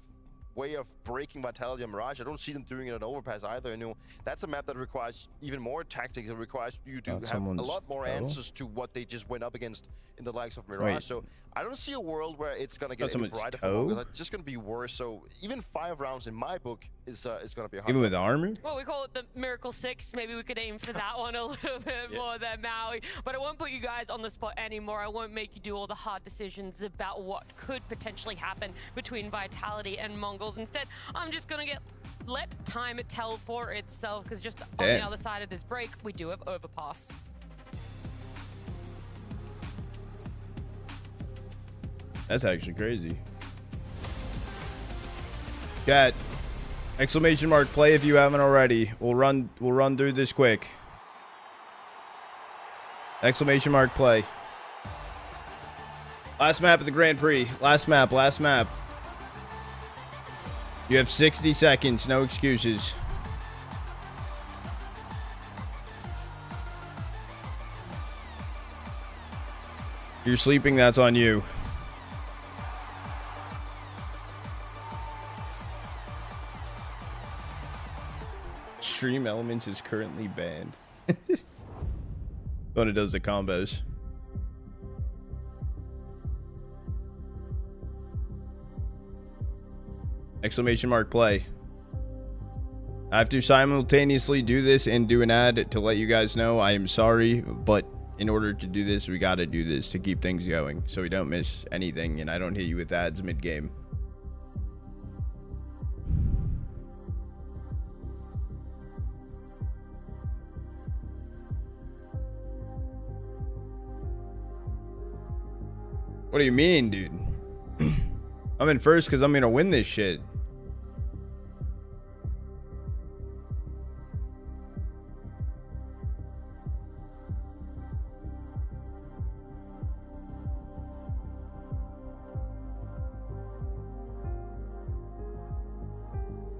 way of breaking Vitality and Mirage, I don't see them doing it on Overpass either. You know, that's a map that requires even more tactics. It requires you to have a lot more answers to what they just went up against in the likes of Mirage. Wait. So I don't see a world where it's going to get any brighter for MongolZ. It's just going to be worse. So even 5 rounds in my book is going to be a hard Even with armor? Well, we call it the Miracle 6. Maybe we could aim for that one a little bit more than Maui. But I won't put you guys on the spot anymore. I won't make you do all the hard decisions about what could potentially happen between Vitality and MongolZ. Instead, I'm just going to let time tell for itself, because just on the other side of this break, we do have Overpass. That's actually crazy. Chat. Exclamation mark play if you haven't already. We'll run through this quick. Exclamation mark play. Last map of the Grand Prix. Last map. You have 60 seconds, no excuses. If you're sleeping, that's on you. Stream Elements is currently banned. When it does the combos. Exclamation mark play. I have to simultaneously do this and do an ad to let you guys know I am sorry, but in order to do this, we got to do this to keep things going so we don't miss anything and I don't hit you with ads mid-game. What do you mean, dude? I'm in first because I'm going to win this shit.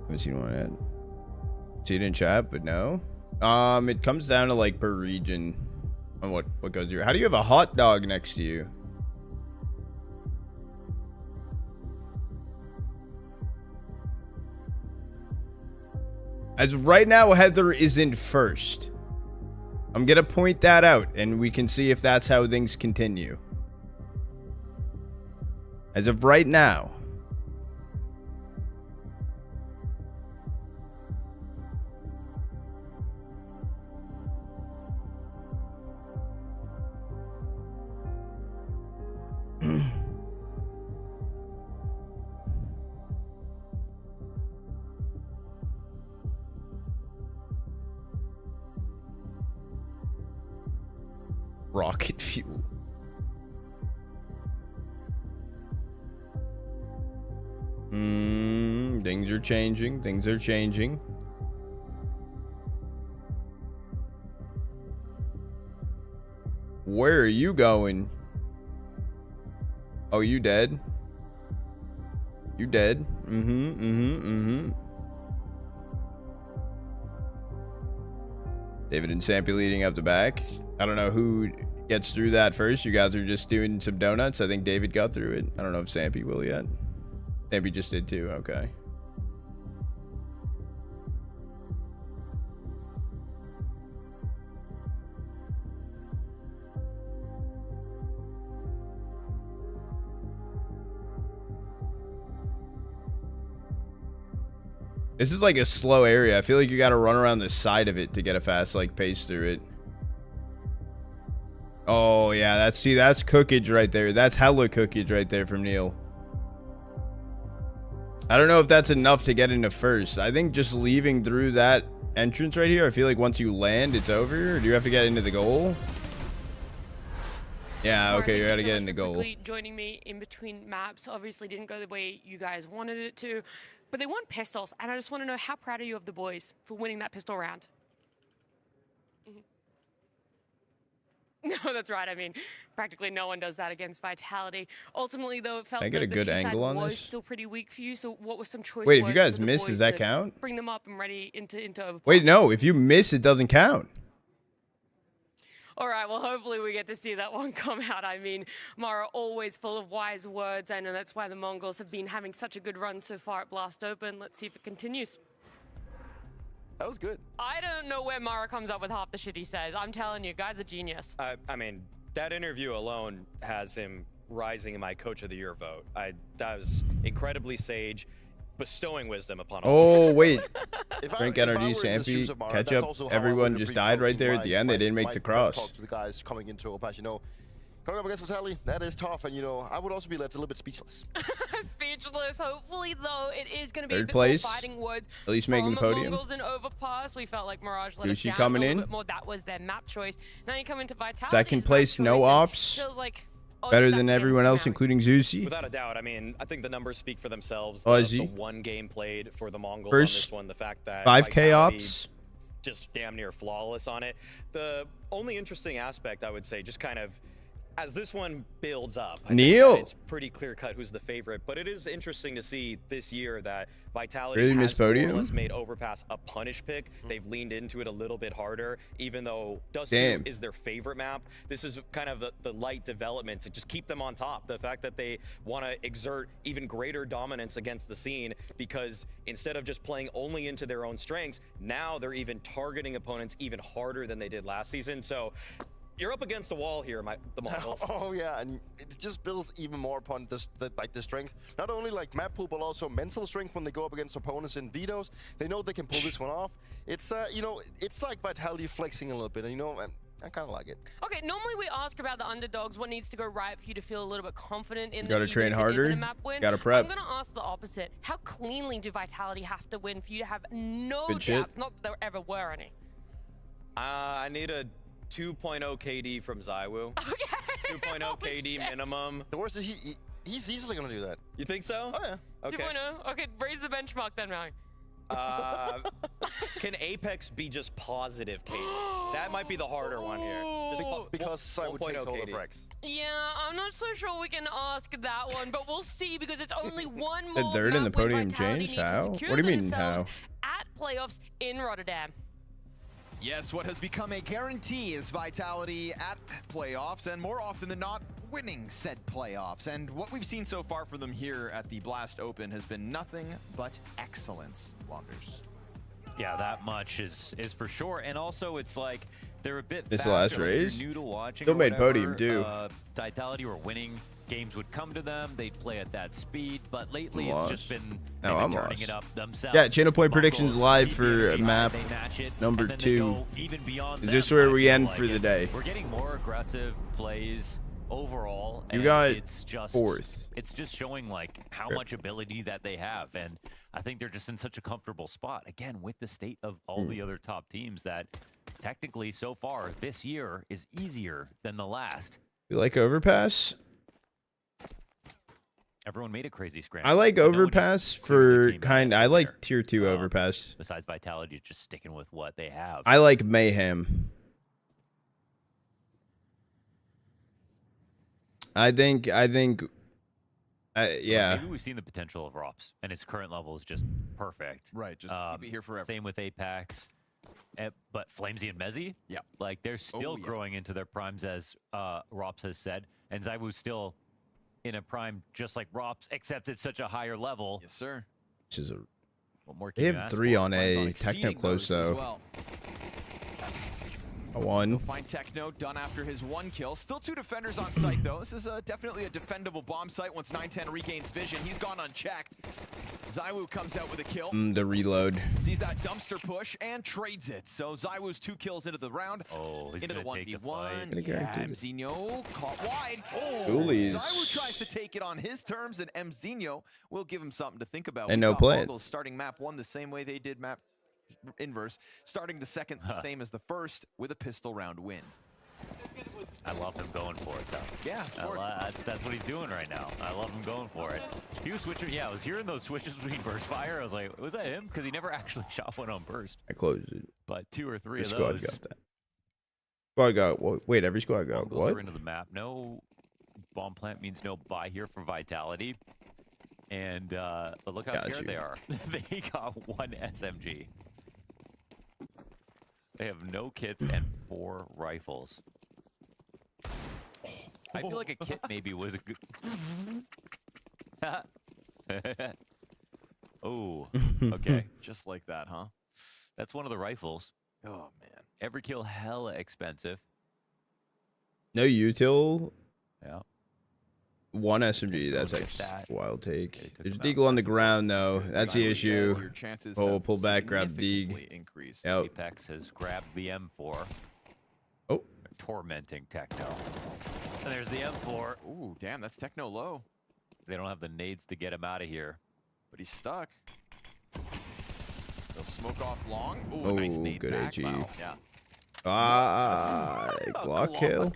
Haven't seen one yet. See it in chat, but no. It comes down to like per region on what goes here. How do you have a hot dog next to you? As of right now, Heather is in first. I'm gonna point that out, and we can see if that's how things continue. As of right now. Rocket fuel. Things are changing. Things are changing. Where are you going? Oh, you dead? You dead? David and Sampy leading up the back. I don't know who gets through that first. You guys are just doing some donuts. I think David got through it. I don't know if Sampy will yet. Sampy just did too. Okay. This is like a slow area. I feel like you got to run around the side of it to get a fast like pace through it. Oh yeah, that's cookage right there. That's hella cookage right there from Neil. I don't know if that's enough to get into first. I think just leaving through that entrance right here, I feel like once you land, it's over. Or do you have to get into the goal? Yeah, okay, you gotta get into goal. Joining me in between maps obviously didn't go the way you guys wanted it to, but they won pistols, and I just want to know how proud are you of the boys for winning that pistol round? No, that's right. I mean, practically no one does that against Vitality. Ultimately, though, it felt I get a good angle on was this? still pretty weak for you. So, what was some choice? Wait, if you guys miss, does that count? Bring them up and ready into overpass. Wait, no. If you miss, it doesn't count. All right, well, hopefully we get to see that one come out. I mean, Mara always full of wise words. I know that's why the Mongols have been having such a good run so far at Blast Open. Let's see if it continues. That was good. I don't know where Mara comes up with half the shit he says. I'm telling you, guy's a genius. I mean, that interview alone has him rising in my Coach of the Year vote. That was incredibly sage, bestowing wisdom upon all. Oh, wait. Frank NRD, Stampy, catch up. Everyone just died right there at the end. They didn't make the cross. Talk to the guys coming into Overpass, you know. Coming up against Vitality, that is tough, and you know, I would also be left a little bit speechless. Speechless. Hopefully, though, it is going to be Third a bit place. more fighting words. At least making the podium. Mongols in Overpass. We felt like Mirage let us Gucci down coming a little in. bit more. That was their map choice. Now you come into Vitality. Second place, no ops. Feels like better than everyone else, including Zuzi. Without a doubt. I mean, I think the numbers speak for themselves. Ozzy. The one game played for the Mongols First on this one. The fact that 5K ops. Just damn near flawless on it. The only interesting aspect, I would say, just kind of as this one builds up, Neil, it's pretty clear cut who's the favorite, but it is interesting to see this year that Vitality really has more or podium? less made Overpass a punish pick. They've leaned into it a little bit harder, even though Dust 2 is their favorite map. This is kind of the light development to just keep them on top. The fact that they want to exert even greater dominance against the scene, because instead of just playing only into their own strengths, now they're even targeting opponents even harder than they did last season. So you're up against the wall here, the Mongols. Oh yeah, and it just builds even more upon the strength. Not only like map pool, but also mental strength when they go up against opponents in vetoes. They know they can pull this one off. It's you know, it's like Vitality flexing a little bit, and you know, I kind of like it. Okay, normally we ask about the underdogs, what needs to go right for you to feel a little bit confident in you gotta train harder. Gotta prep. I'm gonna ask the opposite. How cleanly do Vitality have to win for you to have no Good doubts? shit. Not that there ever were any. I need a 2.0 KD from Zywoo. Okay. 2.0 KD minimum. The worst is he's easily gonna do that. You think so? Oh yeah. Okay. 2.0? Okay, raise the benchmark then, Maui. Can Apex be just positive KD? That might be the harder one here. Because I would take all the Rex. Yeah, I'm not so sure we can ask that one, but we'll see because it's only one The more third and the map where podium Vitality changed? need to How? secure What do you mean, themselves how? at playoffs in Rotterdam. Yes, what has become a guarantee is Vitality at playoffs, and more often than not, winning said playoffs. And what we've seen so far from them here at the Blast Open has been nothing but excellence, Launders. Yeah, that much is for sure. And also, it's like they're a bit This faster. last Like, if race? you're new to watching Still or made whatever, podium, too. Vitality were winning. Games would come to them. They'd play at that speed. But lately, I'm it's lost. just been, No, they've I'm been turning lost. it up themselves. Yeah, Channel Point Mongols predictions live keep for the energy map high, they match it, number and then they 2. go even beyond Is them, this where I we feel end like. for the And day? We're getting more aggressive plays overall. You and got it's just 4th. It's just showing like how Sure. much ability that they have, and I think they're just in such a comfortable spot again with the state of all the other top teams that technically so far this year is easier than the last. You like Overpass? Everyone made a crazy scramble. I like but no one just Overpass clearly for came out I like there. tier 2 Overpass. Besides Vitality, just sticking with what they have. I like Mayhem. I think yeah. Maybe we've seen the potential of Rops, and its current level is just perfect. Right, just keep it here forever. Same with Apex. But Flamesy and Mezzy, yeah, like they're still growing into their primes, as Rops has said, and Zywoo's still in a prime just like Rops, except it's such a higher level. Yes, sir. Which is what more they can you have ask 3 for? on A techno close though. Well. One. Find Techno done after his 1 kill. Still 2 defenders on site though. This is definitely a defendable bomb site once 910 regains vision. He's gone unchecked. Zywoo comes out with a kill. The reload. Sees that dumpster push and trades it. So Zywoo's 2 kills into the round. Oh, he's into the gonna take the 1v1. fight. Yeah, Mzinho caught wide. Oh, Ghoulies. Zywoo tries to take it on his terms, and Mzinho will give him something to think about. And We no got play. MongolZ starting map 1 the same way they did map inverse, starting the second the same as the first with a pistol round win. I love him going for it, though. Yeah, that's what he's doing right now. I love him going for it. He was switching. Yeah, I was hearing those switches between burst fire. I was like, was that him? Because he never actually shot one on burst. I closed it. But 2 or 3 The of squad those. got that. Squad got. Wait, every squad got Mongols what? are into the map. No bomb plant means no buy here for Vitality. And but look how scared they are. They got 1 SMG. They have no kits and 4 rifles. I feel like a kit maybe was a good. Oh, okay. Just like that, huh? That's one of the rifles. Oh man, every kill hella expensive. No util. Yeah. 1 SMG. That's Look at actually that. a wild take. There's a him out. deagle on the ground though. That's the issue. Your chances Oh, have pull back, grab significantly Deeg. increased. Yep. Apex has grabbed the M4. Oh. Tormenting Techno. And there's the M4. Ooh, damn, that's Techno low. They don't have the nades to get him out of here. But he's stuck. They'll smoke off long. Ooh, Oh, a nice nade good back. AG. Wow. Yeah. Glock kill.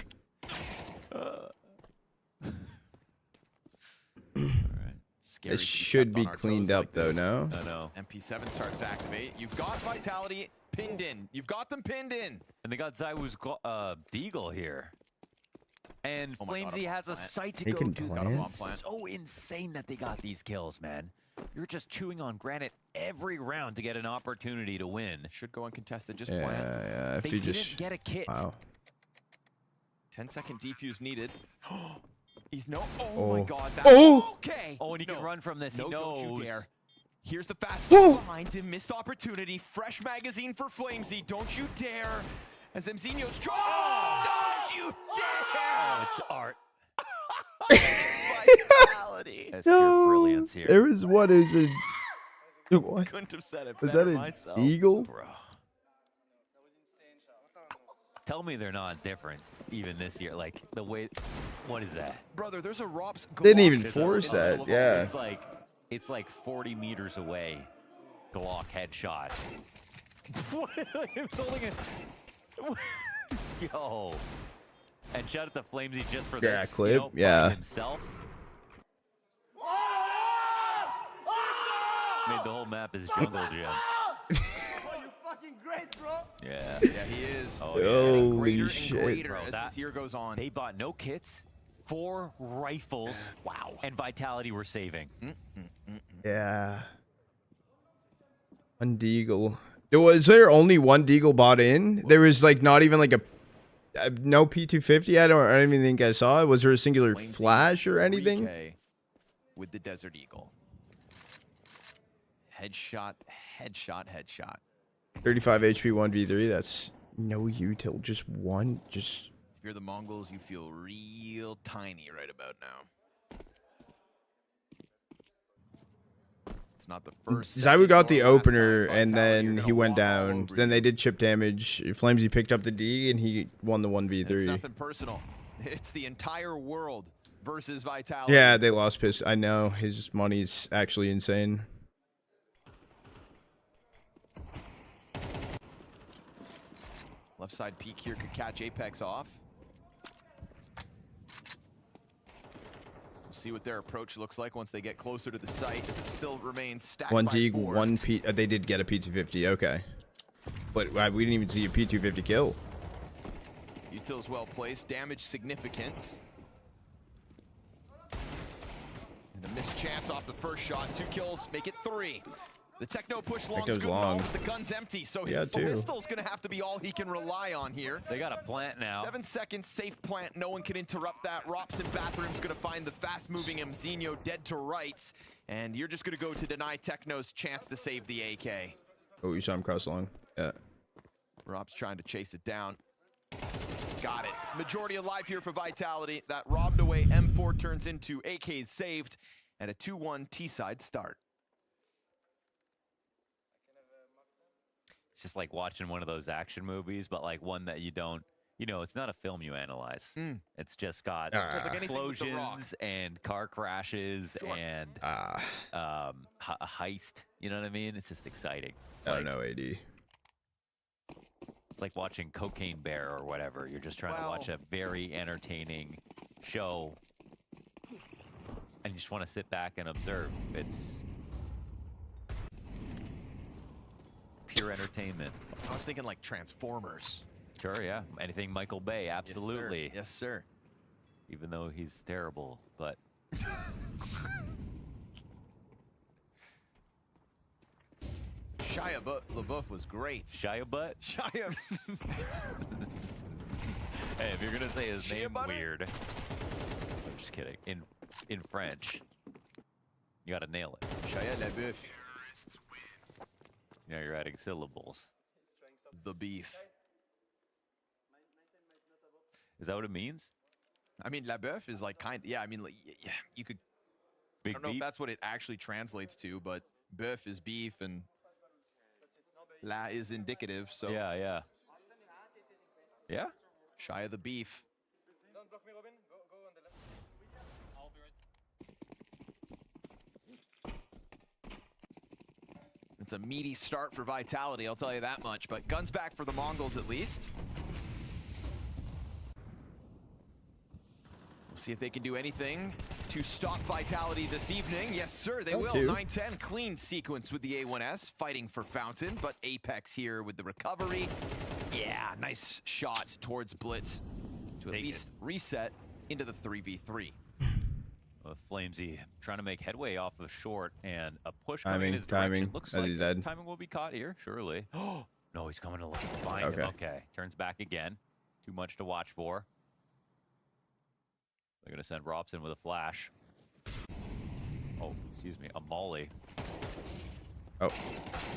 Scary It to be should kept be on our cleaned toes up like though, this. no? I know. MP7 starts to activate. You've got Vitality pinned in. You've got them pinned in. And they got Zywoo's Deagle here. And Oh my God, Flamesy a has bomb a plant. site to He go can to. plant. It's so insane that they got these kills, man. You're just chewing on granite every round to get an opportunity to win. Should go uncontested. Just Yeah, plant. yeah. If They you didn't just get a kit. wow. 10-second defuse needed. He's no. Oh, Oh. my God. That's Oh! okay. Oh, and he can run from this. No, He don't you knows. dare. Here's the fast Whoa! behind him. Missed opportunity. Fresh magazine for Flamesy. Don't you dare. As Mzinho's trying. Don't you dare. Oh, it's art. Vitality. That's pure brilliance here. There was what is it? What? Couldn't have said it Was better that an myself. eagle? Bro. Tell me they're not different even this year. Like the way, what is that? Brother, there's a Rops. Didn't even Glock force in the middle that. of Yeah. It's like 40 meters away. Glock headshot. It's holding it. Yo. And shout out to Flamesy just for Yeah, this. clip, You know, by yeah. himself. Made the whole map his jungle gym. You fucking great, bro. Yeah. Yeah, he is. Oh, Getting Holy greater shit. and greater Bro, as that- this year goes on. They bought no kits, 4 rifles. Wow. And Vitality were saving. Yeah. One deagle. Was there only one deagle bought in? There was like not even like a no P250. I don't even think I saw it. Was there a singular Flamesy flash or anything? 3K with the Desert Eagle. Headshot, headshot, headshot. 35 HP 1v3. That's no util. Just one. Just If you're the MongolZ, you feel real tiny right about now. It's not the first. Zywoo got the second, or last opener time and Vitality are then gonna he went walk all down. over Then you. they did chip damage. Flamesy picked up the D and he won the And it's 1v3. nothing personal. It's the entire world versus Vitality. Yeah, they lost piss. I know his money's actually insane. Left side peek here could catch Apex off. We'll see what their approach looks like once they get closer to the site, as it still remains stacked One by Deeg, 4. one P. They did get a P250. Okay, but we didn't even see a P250 kill. Util's well placed, damage significance. And a missed chance off the first shot. 2 kills, make it 3. The Techno push long's Techno's good and all, long. but the gun's empty, so Yeah, his too. pistol's gonna have to be all he can rely on here. They got a plant now. 7 seconds, safe plant, no one can interrupt that. Robson Bathroom's gonna find the fast-moving Mzinho dead to rights, and you're just gonna go to deny Techno's chance to save the AK. Oh, you saw him cross long. Yeah. Rob's trying to chase it down. Got it. Majority alive here for Vitality. That robbed away M4 turns into AKs saved and a 2-1 T-side start. It's just like watching one of those action movies, but like one that you don't, you know, it's not a film you analyze. It's just got explosions and car crashes and a heist. You know what I mean? It's just exciting. It's I don't know, AD. It's like watching Cocaine Bear or whatever. You're just trying to watch a very entertaining show, and you just want to sit back and observe. It's pure entertainment. I was thinking like Transformers. Sure, yeah. Anything Michael Bay, absolutely. Yes, sir. Even though he's terrible, but... Shia LaBeouf was great. Shia Butt? Shia. Hey, if you're going to say his Shia name butter? weird... I'm just kidding. In French, you got to nail it. Shia LaBeouf. Yeah, you're adding syllables. The beef. Is that what it means? I mean, LaBeouf is like yeah, I mean, like, yeah, you could... Big I don't know beef? if that's what it actually translates to, but bœuf is beef and la is indicative, so... Yeah, yeah. Yeah? Shia the beef. It's a meaty start for Vitality, I'll tell you that much, but guns back for the Mongols at least. We'll see if they can do anything to stop Vitality this evening. Yes, sir, they will. 9-10, clean sequence with the A1S, fighting for Fountain, but Apex here with the recovery. Yeah, nice shot towards Blitz to at least reset into the 3v3. Flamesy trying to make headway off of short, and a push Timing, coming in his timing, direction. Looks as like he said. timing will be caught here, surely. Oh, no, he's coming to find him. Okay, turns back again. Too much to watch for. They're going to send Robson with a flash. Oh, excuse me, a molly.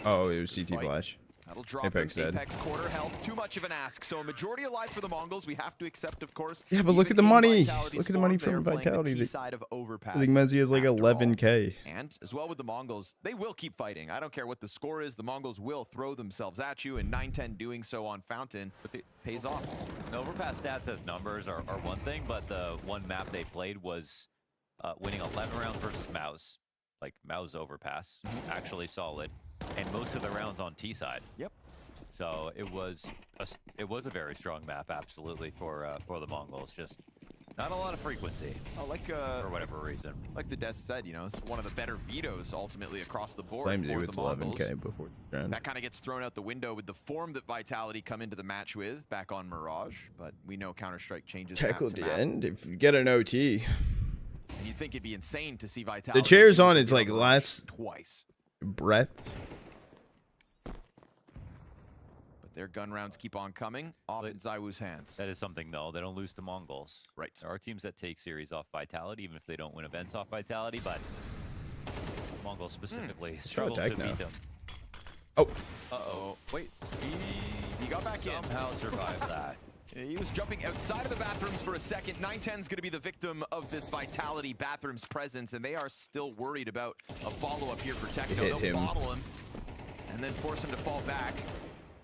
Oh, it was CT flash. That'll drop Apex dead. Apex quarter health. Too much of an ask. So a majority alive for the Mongols. We have to accept, of course. Yeah, but look at the money. Look at the money from Vitality. Side of Overpass. I think Mezzi has like 11K. And as well with the Mongols, they will keep fighting. I don't care what the score is. The Mongols will throw themselves at you, and 9-10 doing so on Fountain pays off. The Overpass stats as numbers are one thing, but the one map they played was winning 11 rounds versus Mouse. Like Mouse Overpass, actually solid. And most of the rounds on T side. Yep. So it was a very strong map, absolutely, for the Mongols. Just not a lot of frequency. Oh, like for whatever reason. Like the Death said, you know, it's one of the better vetoes ultimately across the board Flamesy for with the Mongols. 11K before the round. That kind of gets thrown out the window with the form that Vitality come into the match with back on Mirage, but we know Counter-Strike changes. Tackle at the end if you get an OT. And you'd think it'd be insane to see Vitality. The chair's on its like last twice breath. But their gun rounds keep on coming off in Zywoo's hands. That is something, though. They don't lose to Mongols. Right. There are teams that take series off Vitality, even if they don't win events off Vitality, but Mongols specifically struggle to beat them. Oh. Uh-oh. Wait. He got back in. Somehow survived that. He was jumping outside of the bathrooms for a second. 9-10's going to be the victim of this Vitality bathrooms presence, and they are still worried about a follow-up here for Techno. They'll bottle him and then force him to fall back.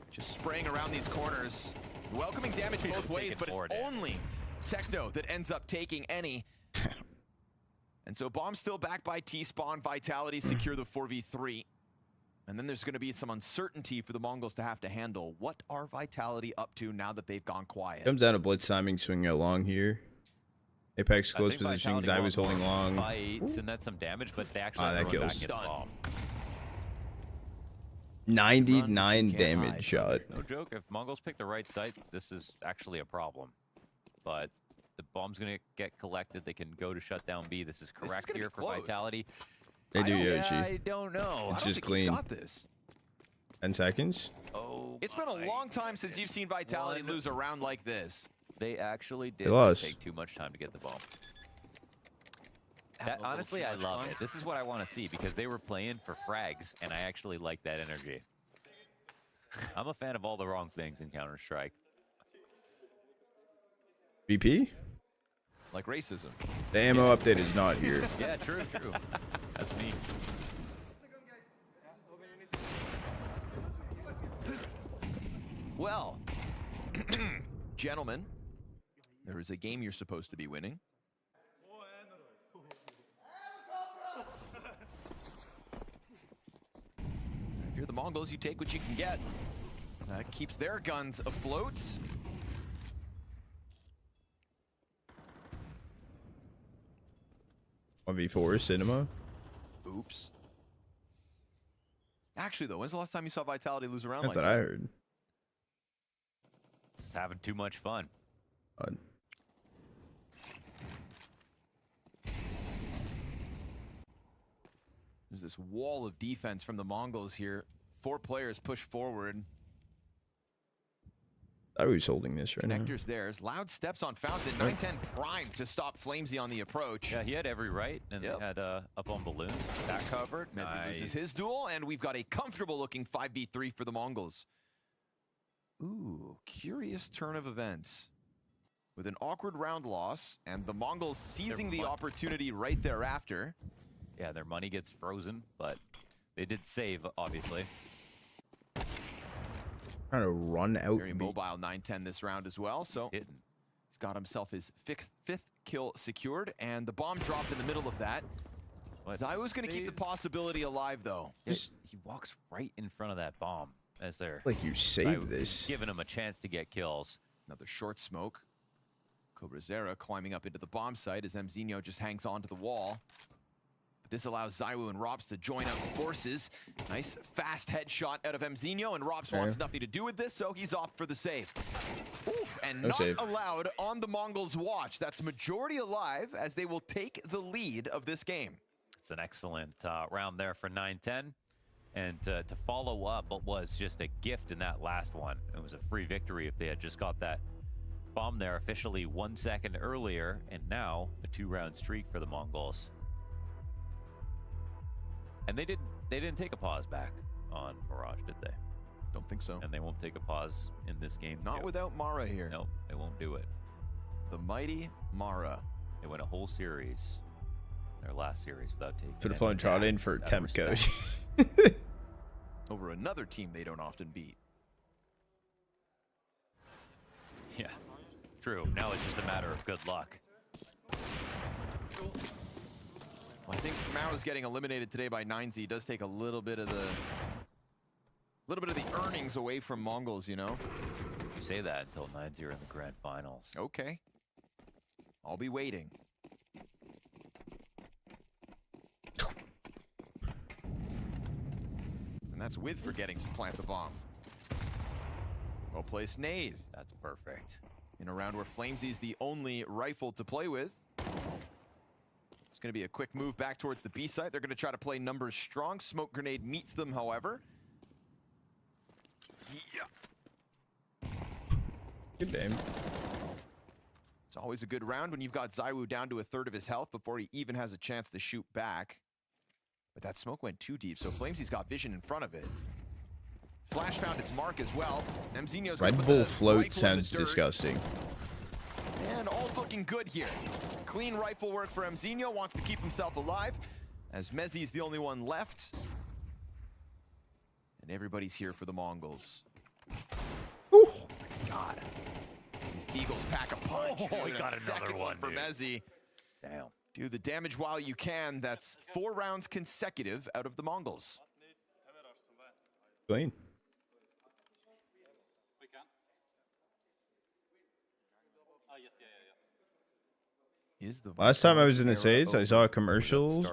Just spraying around these corners. Welcoming damage both ways, but it's only Techno that ends up taking any. And so Bomb's still back by T-Spawn. Vitality secure the 4v3. And then there's going to be some uncertainty for the Mongols to have to handle. What are Vitality up to now that they've gone quiet? Comes down to blitz timing, swinging out long here. Apex close positioning. I was holding long. Fights, and that's some damage, but they actually that throw it back kills. in the bomb. 99 damage shot. No joke. If Mongols pick the right site, this is actually a problem. But the bomb's going to get collected. They can go to shut down B. This is correct here for Vitality. They do Yoshi. I don't know. It's just clean. Got this. 10 seconds. Oh, it's been a long time since you've seen Vitality lose a round like this. They actually did lost. take too much time to get the bomb. Honestly, I love it. This is what I want to see because they were playing for frags, and I actually like that energy. I'm a fan of all the wrong things in Counter-Strike. VP? Like racism. The ammo update is not here. Yeah, true. That's me. Well, gentlemen, there is a game you're supposed to be winning. If you're the Mongols, you take what you can get. That keeps their guns afloat. One v4 cinema. Oops. Actually, though, when's the last time you saw Vitality lose a round That's like what I that? heard. Just having too much fun. There's this wall of defense from the Mongols here. 4 players push forward. I was holding this right now. Connectors theirs. Loud steps on Fountain. 9-10 prime to stop Flamesy on the approach. Yeah, he had every right, and they had up on balloons. That covered. Mezzi loses his duel, and we've got a comfortable-looking 5v3 for the Mongols. Ooh, curious turn of events. With an awkward round loss, and the Mongols seizing the opportunity right thereafter. Yeah, their money gets frozen, but they did save, obviously. Trying to run out. Very mobile 9-10 this round as well, so he's got himself his fifth kill secured, and the bomb dropped in the middle of that. I was going to keep the possibility alive, though. Yeah, he walks right in front of that bomb as they're like you saved this, giving him a chance to get kills. Another short smoke. CobraZera climbing up into the bomb site as Mzinho just hangs on to the wall. But this allows Zywoo and Robs to join up forces. Nice fast headshot out of Mzinho, and Robs wants nothing to do with this, so he's off for the save. Oof, and No not save. allowed on the Mongols' watch. That's majority alive as they will take the lead of this game. It's an excellent round there for 9-10. And to follow up what was just a gift in that last one. It was a free victory if they had just got that bomb there officially 1 second earlier, and now a 2-round streak for the Mongols. And they didn't take a pause back on Mirage, did they? Don't think so. And they won't take a pause in this game. Not without Mara here. No, they won't do it. The mighty Mara. They went a whole series, their last series, without taking. Should have flown Trot in for temp coach. Over another team they don't often beat. Yeah, true. Now it's just a matter of good luck. Well, I think Mao is getting eliminated today by 9Z. It does take a little bit of the earnings away from Mongols, you know. You say that until 9-0 in the grand finals. Okay. I'll be waiting. And that's with forgetting to plant the bomb. Well placed nade. That's perfect. In a round where Flamesy's the only rifle to play with. It's going to be a quick move back towards the B site. They're going to try to play numbers strong. Smoke grenade meets them, however. Yeah. Good aim. It's always a good round when you've got Zywoo down to a third of his health before he even has a chance to shoot back. But that smoke went too deep, so Flamesy's got vision in front of it. Flash found its mark as well. Mzinho's Red Bull float sounds disgusting. And all's looking good here. Clean rifle work for Mzinho, wants to keep himself alive, as Mezzi's the only one left. And everybody's here for the Mongols. Oh my God. These Deagles pack a punch. Oh, he got another Second one for dude. Mezzi. Damn. Do the damage while you can. That's 4 rounds consecutive out of the Mongols. Clean. Is the Last time I was in the States, I saw commercials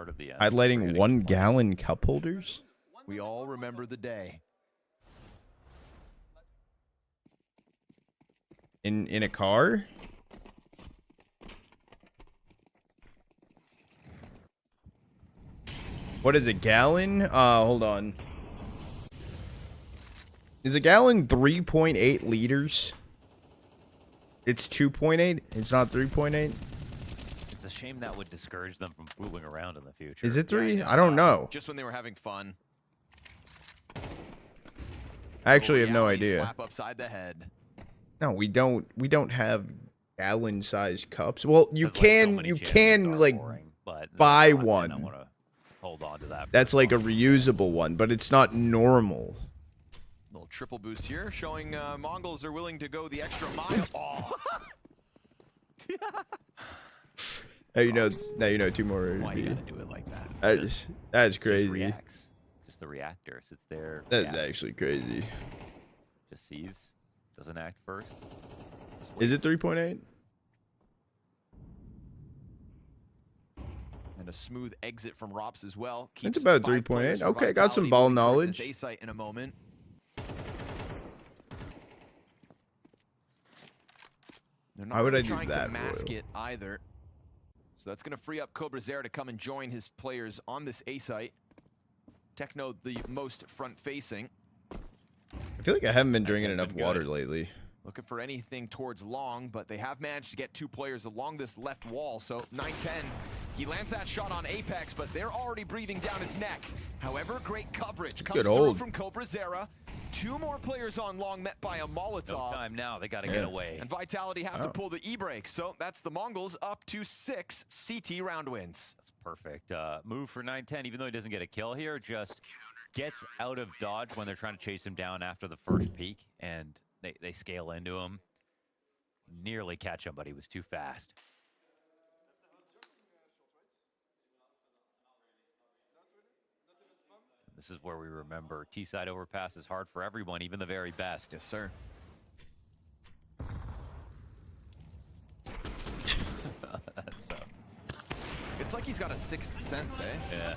highlighting 1 gallon cup holders. We all remember the day. In a car? What is a gallon? Hold on. Is a gallon 3.8 liters? It's 2.8? It's not 3.8? It's a shame that would discourage them from fooling around in the future. Is it 3? I don't know. Just when they were having fun. I actually have no Reality idea. Slap upside the head. No, we don't have gallon-sized cups. Well, you Because, like, so can many you champions can are like boring, but buy I one. want to hold on to that. That's like a reusable one, but it's not normal. Little triple boost here, showing Mongols are willing to go the extra mile. Oh. Now you know 2 more. Why you gotta do it like that? That's crazy. Just reacts. Just the reactor sits there. That's reacts, actually crazy. just sees, doesn't act first. Is it 3.8? And a smooth exit from Rops as well. It's Keeps about 5 players 3.8. for Okay, got some Vitality, ball moving towards knowledge. this A site in a moment. They're not Why would really I do trying that, to mask Royal? it either. So that's going to free up CobraZera to come and join his players on this A site. Techno the most front-facing. I feel like I haven't been drinking enough water lately. Looking for anything towards long, but they have managed to get 2 players along this left wall. So 9-10, he lands that shot on Apex, but they're already breathing down his neck. However, great coverage comes through from CobraZera. 2 more players on long, met by a Molotov. No time now. They got to get away. And Vitality have to pull the e-brake. So that's the Mongols up to 6 CT round wins. That's perfect. Move for 9-10, even though he doesn't get a kill here, just gets out of dodge when they're trying to chase him down after the first peak, and they scale into him. Nearly catch him, but he was too fast. This is where we remember T-side overpass is hard for everyone, even the very best. Yes, sir. It's like he's got a 6th sense, eh? Yeah.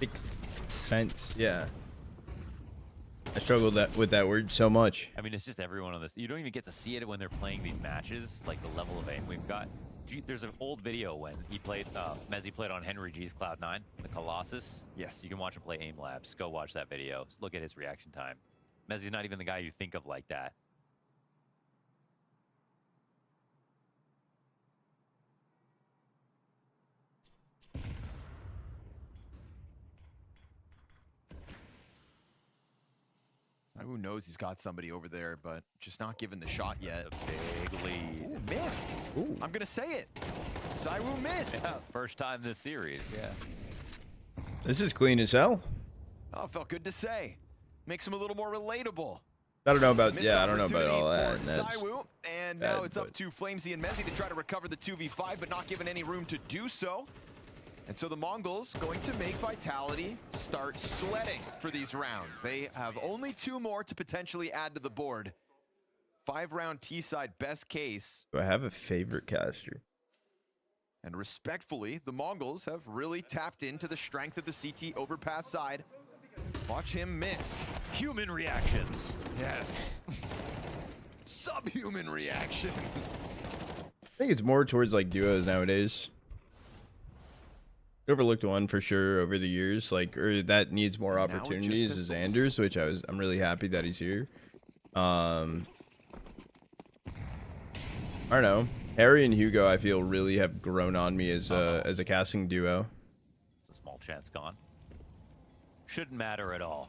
6th sense, yeah. I struggled with that word so much. I mean, it's just everyone on this. You don't even get to see it when they're playing these matches, like the level of aim we've got. There's an old video when he played, Mezzi played on Henry G's Cloud9, the Colossus. Yes. You can watch him play Aim Labs. Go watch that video. Look at his reaction time. Mezzi's not even the guy you think of like that. Who knows he's got somebody over there, but just not given the shot yet. A big lead. Ooh, missed. Ooh. I'm going to say it. Saiwu missed. Yeah, first time this series, yeah. This is clean as hell. Oh, felt good to say. Makes him a little more relatable. I don't know about, Missed yeah, I don't know about all opportunity that. for That's Saiwu, and now bad, it's up but- to Flamesy and Mezzi to try to recover the 2v5, but not given any room to do so. And so the Mongols going to make Vitality start sweating for these rounds. They have only 2 more to potentially add to the board. 5-round T-side best case. Do I have a favorite caster? And respectfully, the Mongols have really tapped into the strength of the CT overpass side. Watch him miss. Human reactions. Yes. Subhuman reactions. I think it's more towards like duos nowadays. Overlooked one for sure over the years, like, or that needs more opportunities is Anders, which I'm really happy that he's here. I don't know. Harry and Hugo, I feel, really have grown on me as a casting duo. It's a small chance gone. Shouldn't matter at all.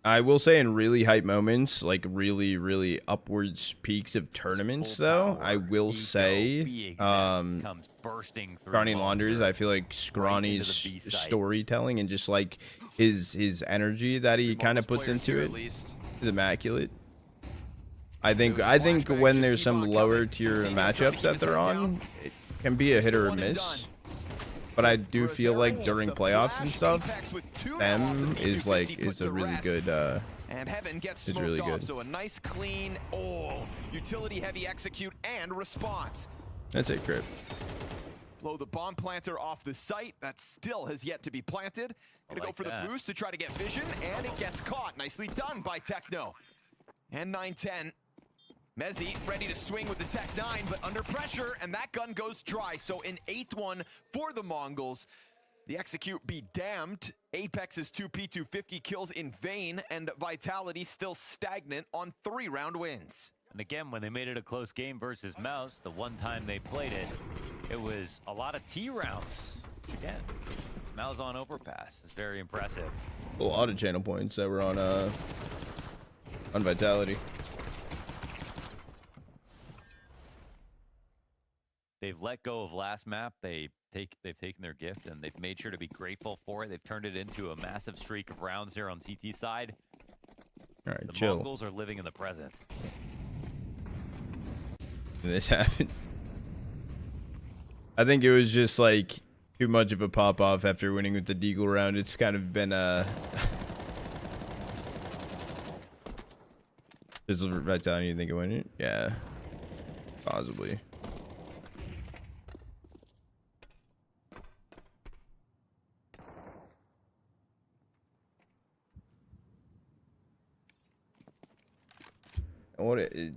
I will say in really hype moments, like really upwards peaks of tournaments, though, I will say, comes bursting through Scrawny Monster. Laundries, I feel like Scrawny's B site. storytelling and just like his energy that he kind of puts into it is immaculate. I think when there's some lower tier matchups that they're on, it can be a hit or a miss. But I do feel like during playoffs and stuff, them is a really good. And Heaven gets is smoked really off, good. so a nice clean, utility heavy execute and response. That's it, Crip. Blow the bomb planter off the site. That still has yet to be planted. Gonna go for the boost to try to get vision, and it gets caught. Nicely done by Techno. And 9-10. Mezzi ready to swing with the Tech 9, but under pressure, and that gun goes dry. So an 8th one for the Mongols. The execute be damned. Apex's 2 P250 kills in vain, and Vitality still stagnant on 3-round wins. And again, when they made it a close game versus Mouse, the one time they played it, it was a lot of T rounds. Again, it's Mouse on overpass. It's very impressive. A lot of channel points that were on Vitality. they've let go of last map. They've taken their gift and they've made sure to be grateful for it. They've turned it into a massive streak of rounds here on CT side. All right, the chill. Mongols are living in the present. This happens. I think it was just like too much of a pop off after winning with the Deagle round. It's kind of been Is Vitality, you think it win it? Yeah, possibly. What it?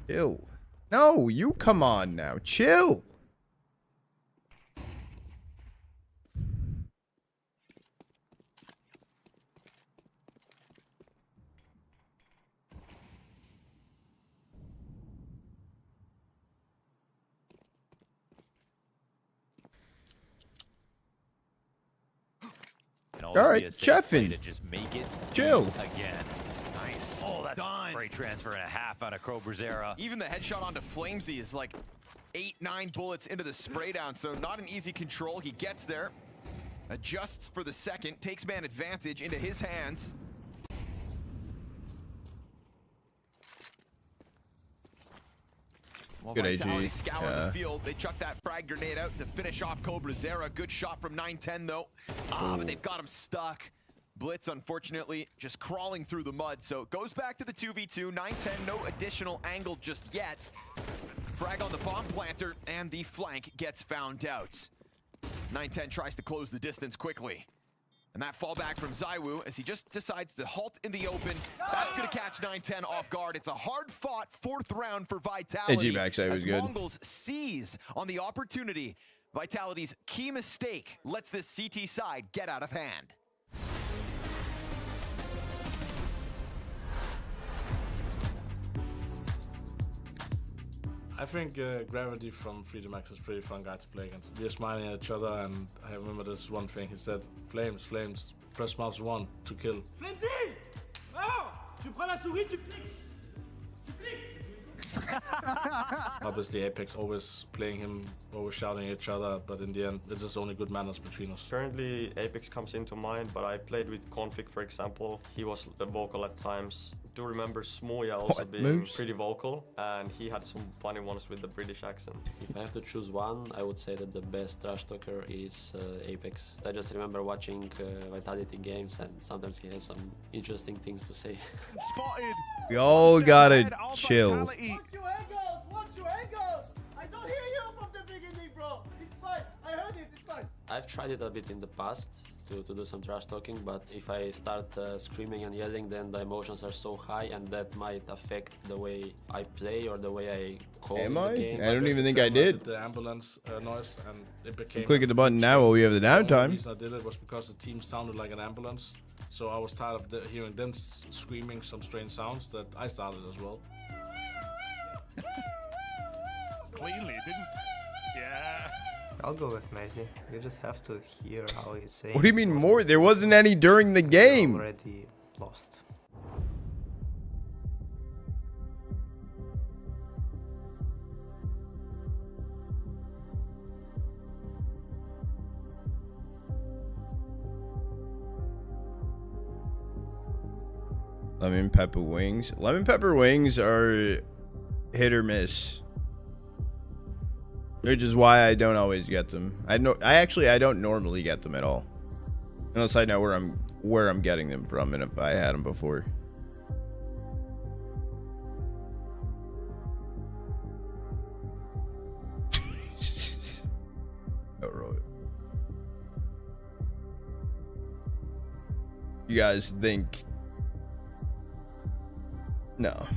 Chill. No, you come on now. Chill. All right, Cheffin. Just make it chill again. Nice. Oh, that's done. a great transfer and a half out of CobraZera. Even the headshot onto Flamesy is like 8-9 bullets into the spray down, so not an easy control. He gets there, adjusts for the second, takes man advantage into his hands. Well, Good Vitality AG. scour the field. They chuck that frag grenade out to finish off CobraZera. Good shot from 910 though. But they've got him stuck. Blitz, unfortunately, just crawling through the mud. So it goes back to the 2v2. 910, no additional angle just yet. Frag on the bomb planter, and the flank gets found out. 910 tries to close the distance quickly. And that fallback from Zywoo as he just decides to halt in the open. That's going to catch 910 off guard. It's a hard-fought 4th round for Vitality. AG backside was good. MongolZ seize on the opportunity. Vitality's key mistake lets this CT side get out of hand. I think Gravity from Freedom X is a pretty fun guy to play against. They're smiling at each other, and I remember this one thing he said: Flames, Flames, press mouse 1 to kill. Frenzy! Oh! Tu prends la souris, tu cliques! Tu cliques! Obviously, Apex always playing him, always shouting at each other, but in the end, it's just only good manners between us. Currently, Apex comes into mind, but I played with Config, for example. He was vocal at times. I do remember Smoya also being pretty vocal, and he had some funny ones with the British accent. If I have to choose one, I would say that the best trash talker is Apex. I just remember watching Vitality games, and sometimes he has some interesting things to say. Spotted! We all gotta chill. Watch your angles! Watch your angles! I don't hear you from the beginning, bro! It's fine! I heard it, it's fine! I've tried it a bit in the past to do some trash talking, but if I start screaming and yelling, then the emotions are so high, and that might affect the way I play or the way I call the game. I don't even think I did. The ambulance noise, and it became. Clicking the button now while we have the downtime. The reason I did it was because the team sounded like an ambulance, so I was tired of hearing them screaming some strange sounds that I started as well. Cleanly, didn't? Yeah. I'll go with Messi. You just have to hear how he's saying. What do you mean more? There wasn't any during the game. Already lost. Lemon pepper wings. Lemon pepper wings are hit or miss. Which is why I don't always get them. I don't normally get them at all. Unless I know where I'm getting them from and if I had them before. Oh, right. You guys think no.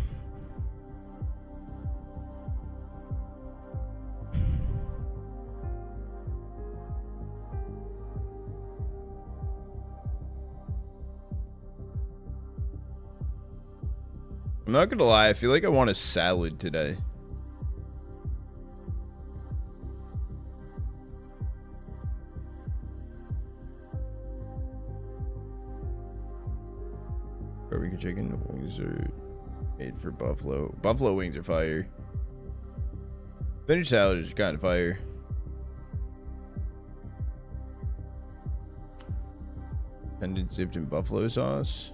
I'm not gonna lie, I feel like I want a salad today. Barbecue chicken, wings are Made for Buffalo. Buffalo wings are fire. Spinach salad is kind of fire. Tendon dipped in buffalo sauce.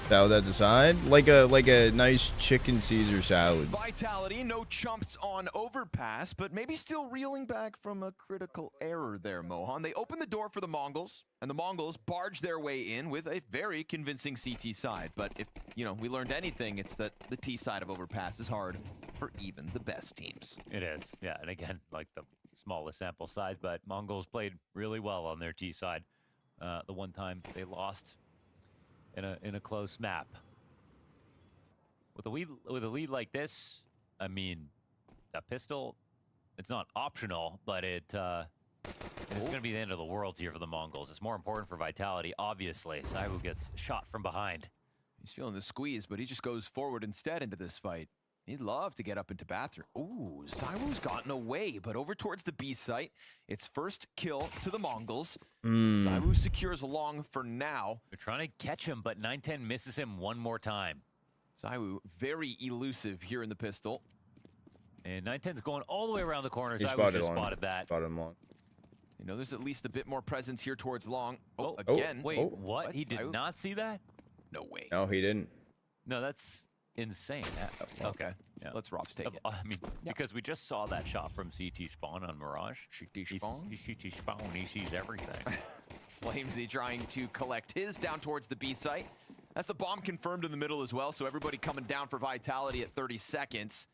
Salad at the side, like a nice chicken Caesar salad. Vitality, no chumps on overpass, but maybe still reeling back from a critical error there, Mohan. They opened the door for the Mongols, and the Mongols barged their way in with a very convincing CT side. But if, you know, we learned anything, it's that the T side of overpass is hard for even the best teams. It is, yeah. And again, like the smallest sample size, but Mongols played really well on their T side. The one time they lost in a close map. With a lead like this, I mean, a pistol, it's not optional, but it's going to be the end of the world here for the Mongols. It's more important for Vitality, obviously. Saiwu gets shot from behind. He's feeling the squeeze, but he just goes forward instead into this fight. He'd love to get up into bathroom. Ooh, Saiwu's gotten away, but over towards the B site. It's first kill to the Mongols. Saiwu secures along for now. They're trying to catch him, but 910 misses him one more time. Saiwu very elusive here in the pistol. And 910's going all the way around the corner. He Saiwu just spotted that. Spotted him long. You know, there's at least a bit more presence here towards long. Oh, again. Wait, what? He did not see that? No way. No, he didn't. No, that's insane. Okay. Yeah. Let's Robs take it. I mean, because we just saw that shot from CT Spawn on Mirage. CT Spawn? He's CT Spawn. He sees everything. Flamesy trying to collect his down towards the B site. That's the bomb confirmed in the middle as well, so everybody coming down for Vitality at 30 seconds.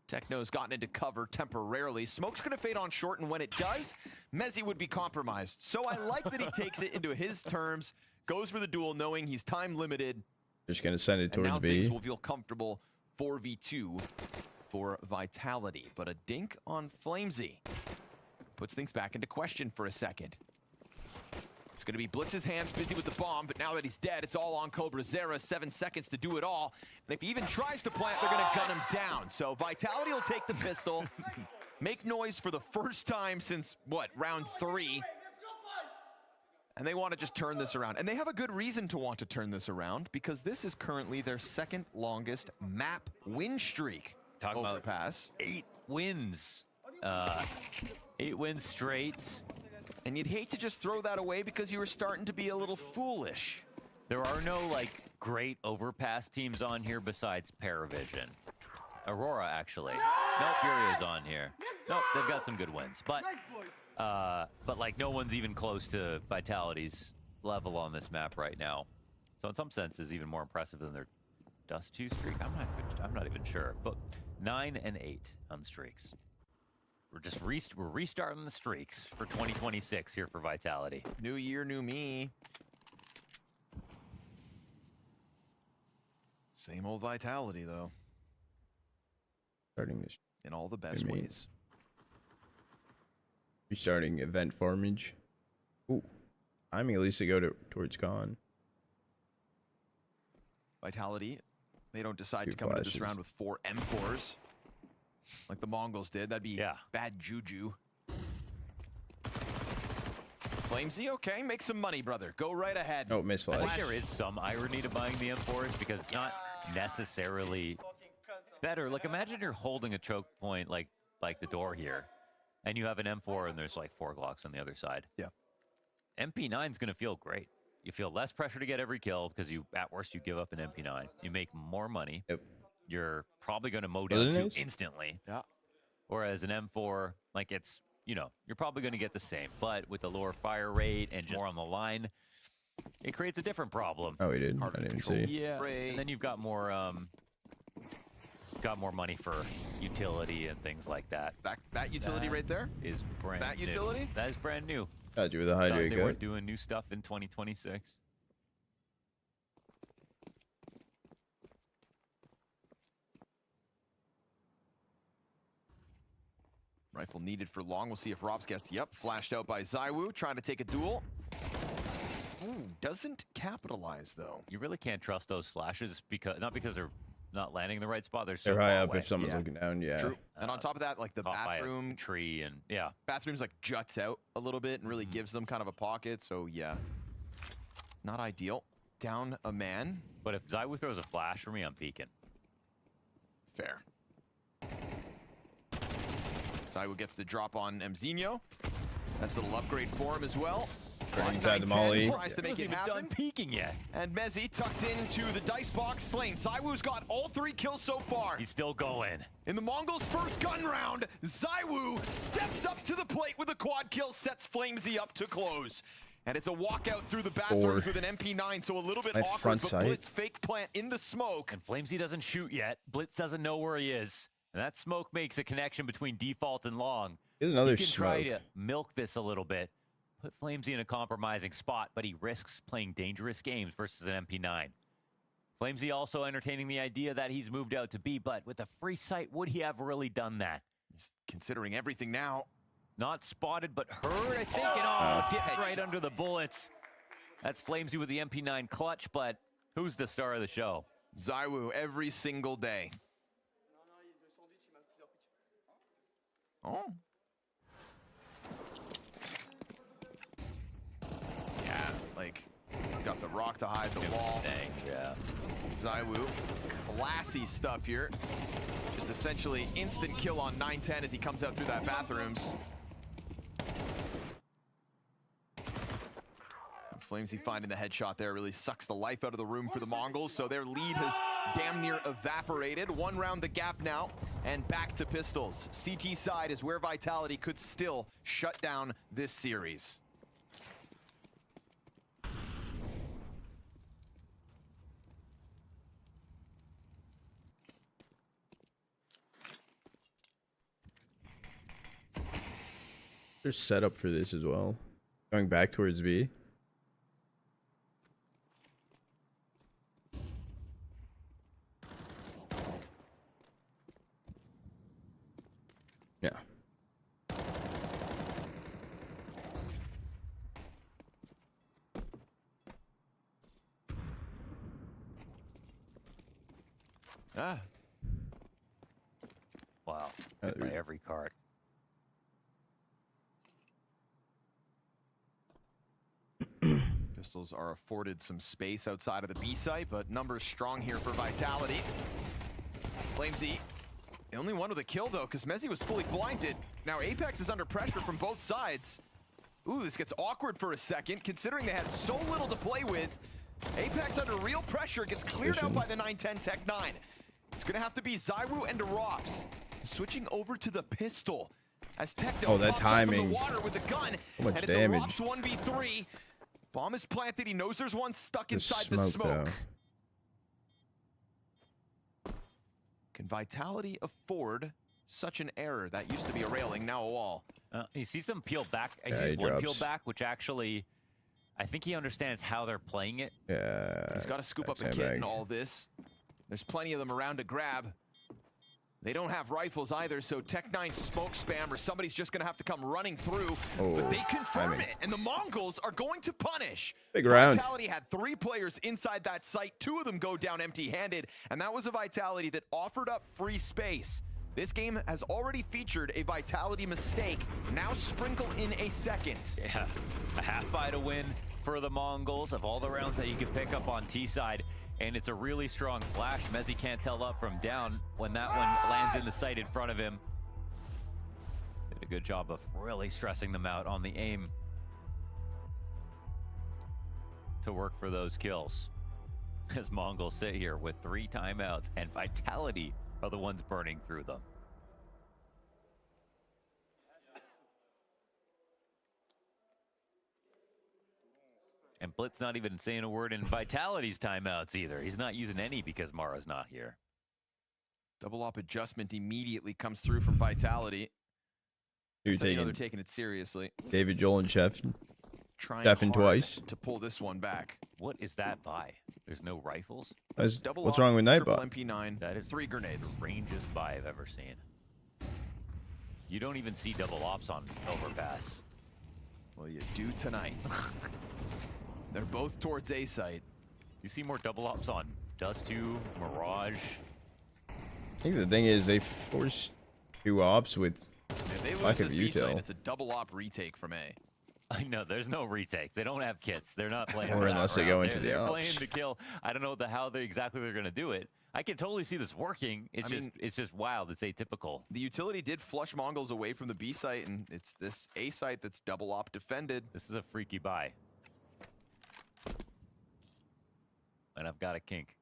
Techno's gotten into cover temporarily. Smoke's going to fade on short, and when it does, Mezzy would be compromised. So I like that he takes it into his terms, goes for the duel knowing he's time limited. Just going to send it And towards now B. things will feel comfortable 4v2 for Vitality. But a dink on Flamesy puts things back into question for a second. It's going to be Blitz's hands busy with the bomb, but now that he's dead, it's all on CobraZera. 7 seconds to do it all. And if he even tries to plant, they're going to gun him down. So Vitality will take the pistol, make noise for the first time since, what, round 3. And they want to just turn this around. And they have a good reason to want to turn this around, because this is currently their second longest map win streak. Talk Overpass. about 8 wins. 8 wins straight. And you'd hate to just throw that away because you were starting to be a little foolish. There are no, like, great overpass teams on here besides Paravision. Aurora, actually. No, Furio's on here. Nope, they've got some good wins. But like, no one's even close to Vitality's level on this map right now. So in some senses, even more impressive than their Dust 2 streak. I'm not even sure. But 9 and 8 on streaks. We're restarting the streaks for 2026 here for Vitality. New year, new me. Same old Vitality, though. Starting this in all the best ways. Restarting event farmage. Ooh, I'm at least to go towards con. Vitality, they don't decide to come into this round with 4 M4s like the Mongols did. That'd be bad juju. Flamesy, okay, make some money, brother. Go right ahead. Oh, miss flash. I think there is some irony to buying the M4s because it's not necessarily better. Like, imagine you're holding a choke point like the door here, and you have an M4 and there's like 4 Glocks on the other side. Yeah. MP9 is going to feel great. You feel less pressure to get every kill because at worst you give up an MP9. You make more money. Yep. You're probably going to mow down 2 instantly. Yeah. Whereas an M4, like, it's, you know, you're probably going to get the same, but with the lower fire rate and just more on the line, it creates a different problem. Oh, he did. I didn't even see. Yeah. And then you've got more money for utility and things like that. That utility right there is brand new. That utility? That is brand new. Gotta do with the hydrate They gun. weren't doing new stuff in 2026. Rifle needed for long. We'll see if Robs gets, flashed out by Zaiwu, trying to take a duel. Ooh, doesn't capitalize, though. You really can't trust those flashes, not because they're not landing in the right spot. They're so They're far high up away. if someone's looking down, yeah. True. And on top of that, like the Caught by a bathroom tree and bathroom's like juts out a little bit and really gives them kind of a pocket. So yeah, not ideal. down a man. But if ZywOo throws a flash for me, I'm peeking. Fair. ZywOo gets the drop on Mzinho. That's a little upgrade for him as well. Inside the molly. Tries to make it happen. Done peeking yet. And Mezzi tucked into the dice box, slain. ZywOo's got all 3 kills so far. He's still going. In the Mongols' first gun round, ZywOo steps up to the plate with a quad kill, sets FlameZ up to close. And it's a walkout through the bathrooms with an MP9, so a little bit awkward, but Blitz fake plant in the smoke. And FlameZ doesn't shoot yet. Blitz doesn't know where he is. And that smoke makes a connection between default and long. Here's another he can smoke. try to milk this a little bit. Put FlameZ in a compromising spot, but he risks playing dangerous games versus an MP9. FlameZ also entertaining the idea that he's moved out to B, but with a free sight, would he have really done that? He's considering everything now. Not spotted, but heard, I think, and dips right under the bullets. That's FlameZ with the MP9 clutch, but who's the star of the show? ZywOo every single day. Oh. Yeah, like, got the rock to hide the wall. Dang, yeah. ZywOo, classy stuff here. Just essentially instant kill on 910 as he comes out through that bathrooms. FlameZ finding the headshot there really sucks the life out of the room for the Mongols, so their lead has damn near evaporated. 1 round the gap now, and back to pistols. CT side is where Vitality could still shut down this series. There's setup for this as well. Going back towards B. Yeah. Ah. Wow. Hit by every card. Pistols are afforded some space outside of the B site, but numbers strong here for Vitality. FlameZ, the only one with a kill though, because Mezzi was fully blinded. Now Apex is under pressure from both sides. Ooh, this gets awkward for a second, considering they had so little to play with. Apex under real pressure, gets cleared out by the 910 Tech 9. It's gonna have to be ZywOo and Rops switching over to the pistol as Techno that pops up timing. from the water with the gun. So much and damage. It's a Rops 1v3. Bomb is planted. He knows there's one stuck inside the smoke, smoke. though. Can Vitality afford such an error? That used to be a railing, now a wall. He sees them peel back. He Yeah, sees he one drops. peel back, which actually, I think he understands how they're playing it. Yeah. He's got to scoop up a sandbag. kit in all this. There's plenty of them around to grab. They don't have rifles either, so Tech 9 smoke spam, or somebody's just going to have to come running through. But they confirm it, and the Mongols are going to punish. Big round. Vitality had 3 players inside that site. 2 of them go down empty-handed, and that was a Vitality that offered up free space. This game has already featured a Vitality mistake. Now sprinkle in a second. Yeah, a half buy to win for the Mongols of all the rounds that you can pick up on T side. And it's a really strong flash. Mezzi can't tell up from down when that one lands in the sight in front of him. Did a good job of really stressing them out on the aim to work for those kills. As Mongols sit here with 3 timeouts, and Vitality are the ones burning through them. And Blitz not even saying a word in Vitality's timeouts either. He's not using any because Mara's not here. Double op adjustment immediately comes through from Vitality. You're That's how you know taking they're taking it seriously. David, Joel, and Chef. Trying Chefing hard twice. to pull this one back. What is that by? There's no rifles? Double What's op, wrong with triple Nightbot? MP9. That is 3 grenades. The strangest buy I've ever seen. You don't even see double ops on Overpass. Well, you do tonight. They're both towards A site. You see more double ops on Dust 2, Mirage. I think the thing is they forced 2 ops with If they lose lack this of B site, util. it's a double op retake from A. I know there's no retakes. They don't have kits. They're not playing. Or unless they go into the they're ops. playing to kill. I don't know how exactly they're going to do it. I can totally see this working. It's just wild. It's atypical. The utility did flush Mongols away from the B site, and it's this A site that's double op defended. This is a freaky buy. And I've got a kink.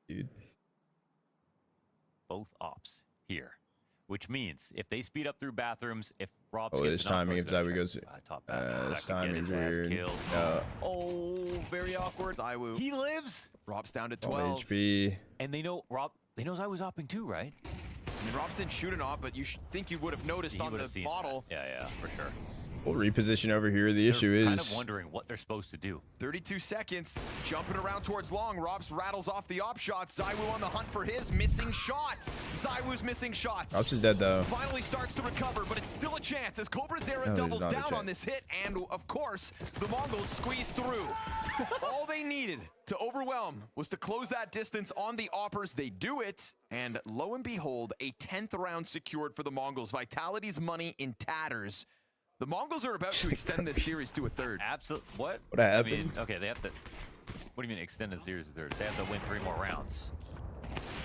Dude. Both ops here. Which means if they speed up through bathrooms, if Robs Oh, gets this an up, timing Rob's if gonna Zywoo try- goes. top bathroom. This That could get timing's his ass weird. killed. Oh, very awkward. Zywoo. He lives. Rob's down to 12 12. HP. And they know Zywoo's opping too, right? I mean, Rob's didn't shoot an op, but you think you would have noticed He on would the have seen model. that. Yeah, for sure. We'll reposition over here. The issue They're is kind of wondering what they're supposed to do. 32 seconds, jumping around towards long. Robs rattles off the op shots. Zywoo on the hunt for his missing shots. Zywoo's missing shots. Robs is dead though. Finally starts to recover, but it's still a chance as CobraZera No, doubles there's not a down chance. on this hit, and of course, the Mongols squeeze through. All they needed to overwhelm was to close that distance on the oppers. They do it, and lo and behold, a 10th round secured for the Mongols. Vitality's money in tatters. The Mongols are about to extend this series to a third. Absolutely. What? What I happened? mean, okay, they have to. What do you mean extended series to third? They have to win 3 more rounds.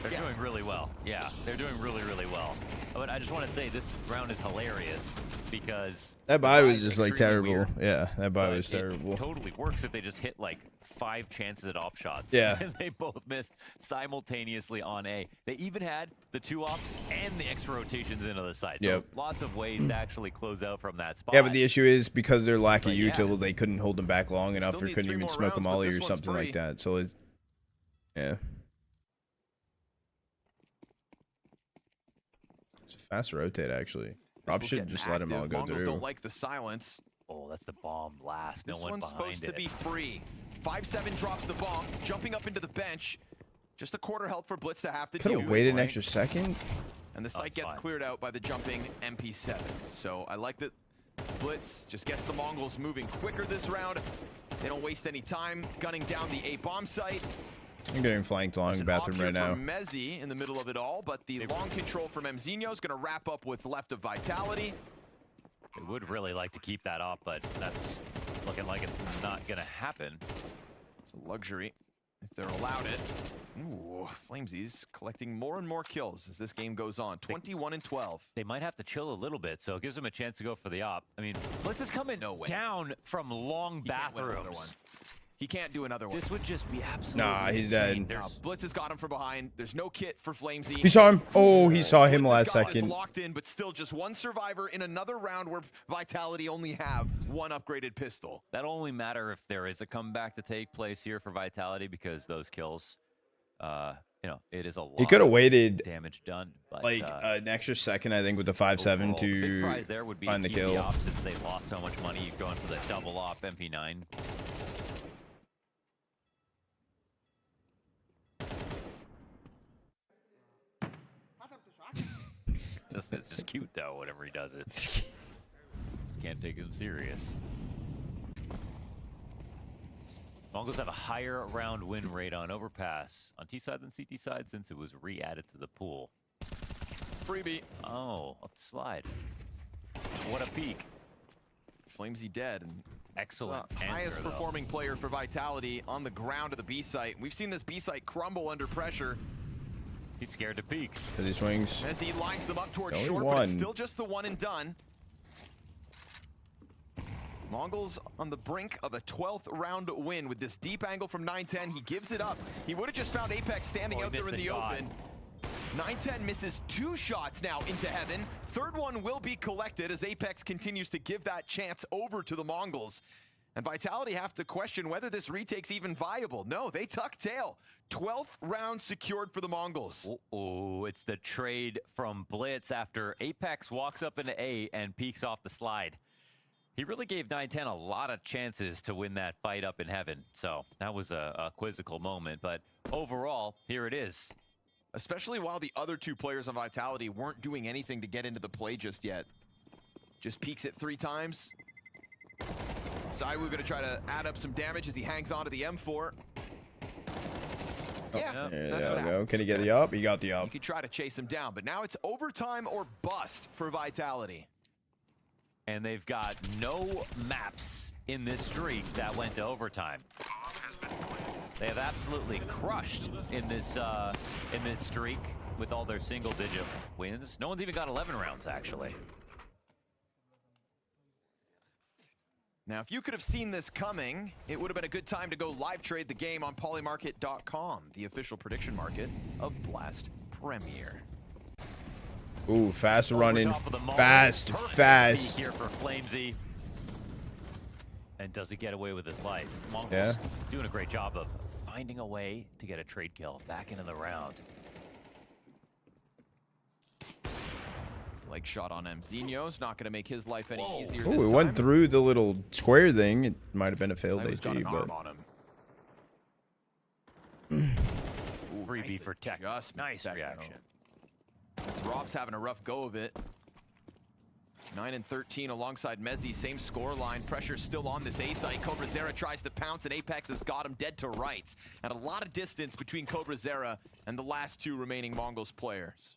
They're doing really well. Yeah, they're doing really, really well. But I just want to say this round is hilarious because that buy was is just like extremely terrible. weird, Yeah, that buy but was terrible. It totally works if they just hit like 5 chances at op shots. Yeah. And they both missed simultaneously on A. They even had the 2 ops and the extra rotations into the side. So Yep. lots of ways to actually close out from that spot. Yeah, but the issue is because they're lacking But yeah. util, they couldn't hold them back long enough, or need couldn't 3 even more smoke a rounds, but molly this or one's something free. like that. So it's it's a fast rotate actually. Rob This will should get just let them all active. go Mongols through. don't like the silence. Oh, that's the bomb blast. No This one one's behind supposed it. to be free. 5-7 drops the bomb, jumping up into the bench. Just a quarter health for Blitz to have to Could deal have with. waited an right? extra second. And the site it's gets fine. cleared out by the jumping MP7. So I like that Blitz just gets the Mongols moving quicker this round. They don't waste any time gunning down the A bomb site. I'm getting flanked along the bathroom right now. Mezzi in the middle of it all, but the long control from Mzinho is going to wrap up what's left of Vitality. They would really like to keep that up, but that's looking like it's not going to happen. It's a luxury if they're allowed it. Ooh, Flamesy's collecting more and more kills as this game goes on. 21-12. They might have to chill a little bit, so it gives them a chance to go for the op. I mean, Blitz is coming down from long Can't win another one. bathrooms. He can't do another one. This would just be absolutely Nah, he's insane. dead. Blitz has got him from behind. There's no kit for Flamesy. He saw him. Oh, he saw him Blitz last has got this second. locked in, but still just one survivor in another round where Vitality only have one upgraded pistol. That'll only matter if there is a comeback to take place here for Vitality because those kills, you know, it is a lot. He could have of waited damage done, but like an extra second, I think, with the 5-7 overall, the big to prize there would be find to the keep the kill. op since they lost so much money going for the double op MP9. It's just cute though. Whenever he does it, can't take him serious. Mongols have a higher round win rate on overpass on T side than CT side since it was re-added to the pool. Freebie. Oh, up the slide. What a peek. Flamesy dead. And excellent. highest answer, though. performing player for Vitality on the ground of the B site. We've seen this B site crumble under pressure He's scared to peek. To these swings. as he lines them up towards Only short, but it's one. still just the one and done. Mongols on the brink of a 12th round win with this deep angle from 910. He gives it up. He would have just found Apex standing Oh, he out there missed in a the shot. open. 910 misses 2 shots now into heaven. Third one will be collected as Apex continues to give that chance over to the Mongols. And Vitality have to question whether this retake's even viable. No, they tuck tail. 12th round secured for the Mongols. Oh, it's the trade from Blitz after Apex walks up into A and peeks off the slide. He really gave 910 a lot of chances to win that fight up in heaven. So that was a quizzical moment. But overall, here it is. Especially while the other 2 players on Vitality weren't doing anything to get into the play just yet. Just peeks it 3 times. Zywoo gonna try to add up some damage as he hangs on to the M4. Yeah, There that's we what go. happens. Can he get the up? He got the You up. could try to chase him down, but now it's overtime or bust for Vitality. And they've got no maps in this streak that went to overtime. They have absolutely crushed in this streak with all their single-digit wins. No one's even got 11 rounds, actually. Now, if you could have seen this coming, it would have been a good time to go live trade the game on polymarket.com, the official prediction market of Blast Premier. Ooh, fast running. Top of the Mongols. Fast, Perfect fast. peek here for FlameZ. And does he get away with his life? Mongols Yeah. doing a great job of finding a way to get a trade kill back into the round. Leg shot on Mzinho's not going to make his life any easier Ooh, this it time. went through the little square thing. It might have been a failed Cyber's got AG, an arm but on him. Freebie for tech. Nice reaction. As Rob's having a rough go of it. 9 and 13 alongside Mezzi, same score line. Pressure still on this A site. CobraZera tries to pounce, and Apex has got him dead to rights. And a lot of distance between CobraZera and the last two remaining Mongols players.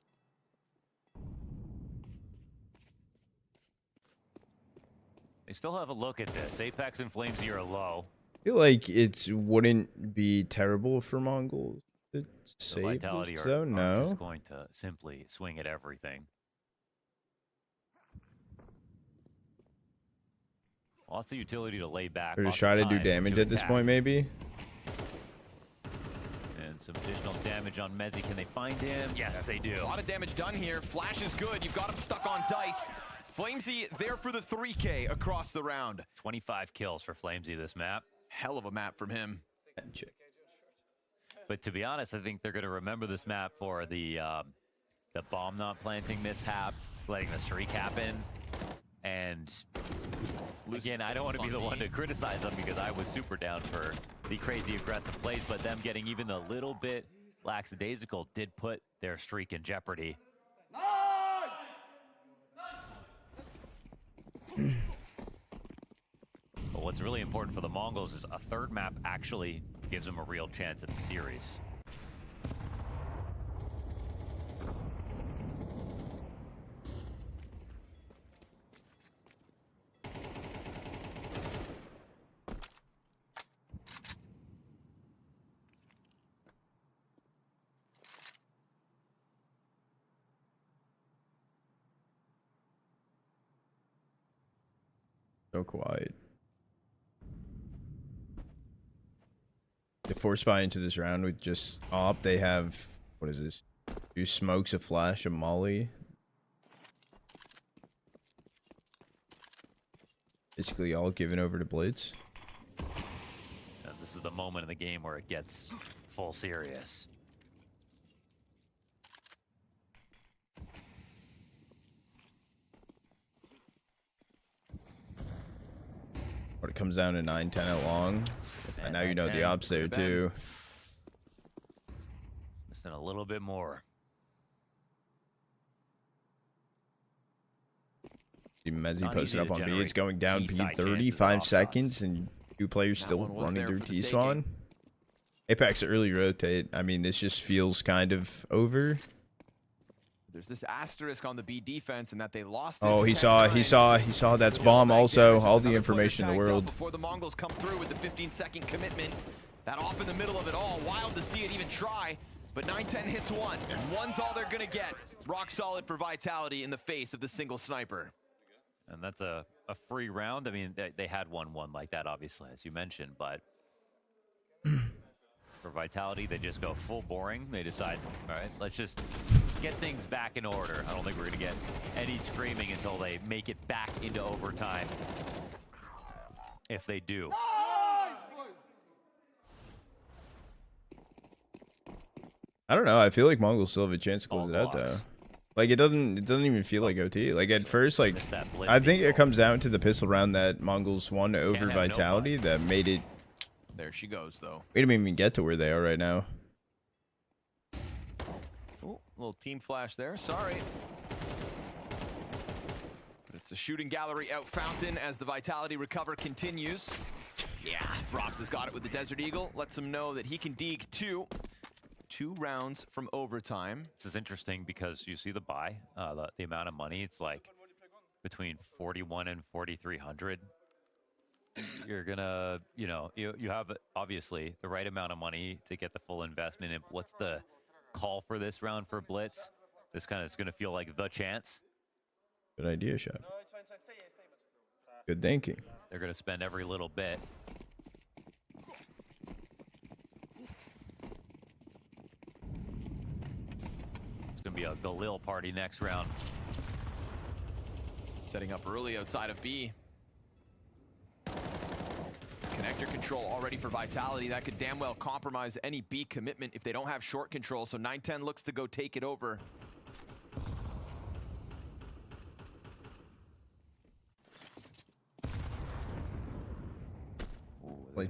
They still have a look at this. Apex and FlameZ are low. I feel like it wouldn't be terrible for Mongols to The save Vitality this, are, though. aren't No. just going to simply swing at everything. Lots of utility to lay back. Or lots just of try to do time damage to at this attack. point, maybe. And some additional damage on Mezzi. Can they find him? Yes, they do. A lot of damage done here. Flash is good. You've got him stuck on dice. FlameZ there for the 3K across the round. 25 kills for FlameZ this map. Hell of a map from him. But to be honest, I think they're going to remember this map for the bomb not planting mishap, letting the streak happen. And again, I don't want to be the one to criticize them because I was super down for the crazy aggressive plays, but them getting even a little bit lackadaisical did put their streak in jeopardy. But what's really important for the Mongols is a third map actually gives them a real chance at the series. So quiet. They force buy into this round with just op. They have, what is this? 2 smokes, a flash, a molly. Basically all given over to Blitz. And this is the moment in the game where it gets full serious. Or it comes down to 9-10 at long. And now you know the ops there too. Missing a little bit more. See Mezzi Not posted easy up to on B. It's generate going down T-side P, chances 35 off seconds, and 2 players still one was running there through for the T-spawn. Apex early rotate. I mean, this just feels kind of over. There's this asterisk on the B defense and that they lost. Oh, he saw that's bomb also. All the information in the world. Before the Mongols come through with the 15-second commitment. That off in the middle of it all. Wild to see it even try. But 9-10 hits one. And one's all they're going to get. Rock solid for Vitality in the face of the single sniper. And that's a free round. I mean, they had 1-1 like that, obviously, as you mentioned. But for Vitality, they just go full boring. They decide, all right, let's just get things back in order. I don't think we're going to get any screaming until they make it back into overtime. If they do. I don't know. I feel like Mongols still have a chance to close All it out blocks. though. Like it doesn't even feel like OT. Like at first, like I think it comes down to the pistol round that Mongols won over have no Vitality that made it. There she goes, though. We didn't even get to where they are right now. Ooh, little team flash there. Sorry. But it's a shooting gallery out fountain as the Vitality recover continues. Yeah, Robs has got it with the Desert Eagle. Lets him know that he can deke too. 2 rounds from overtime. This is interesting because you see the buy, the amount of money. It's like between 41 and 4,300. You're gonna, you know, you have obviously the right amount of money to get the full investment. And what's the call for this round for Blitz? This kind of is gonna feel like the chance. Good idea, Chef. Good thinking. They're gonna spend every little bit. It's gonna be a Galil party next round. Setting up early outside of B. Connector control already for Vitality. That could damn well compromise any B commitment if they don't have short control. So 910 looks to go take it over.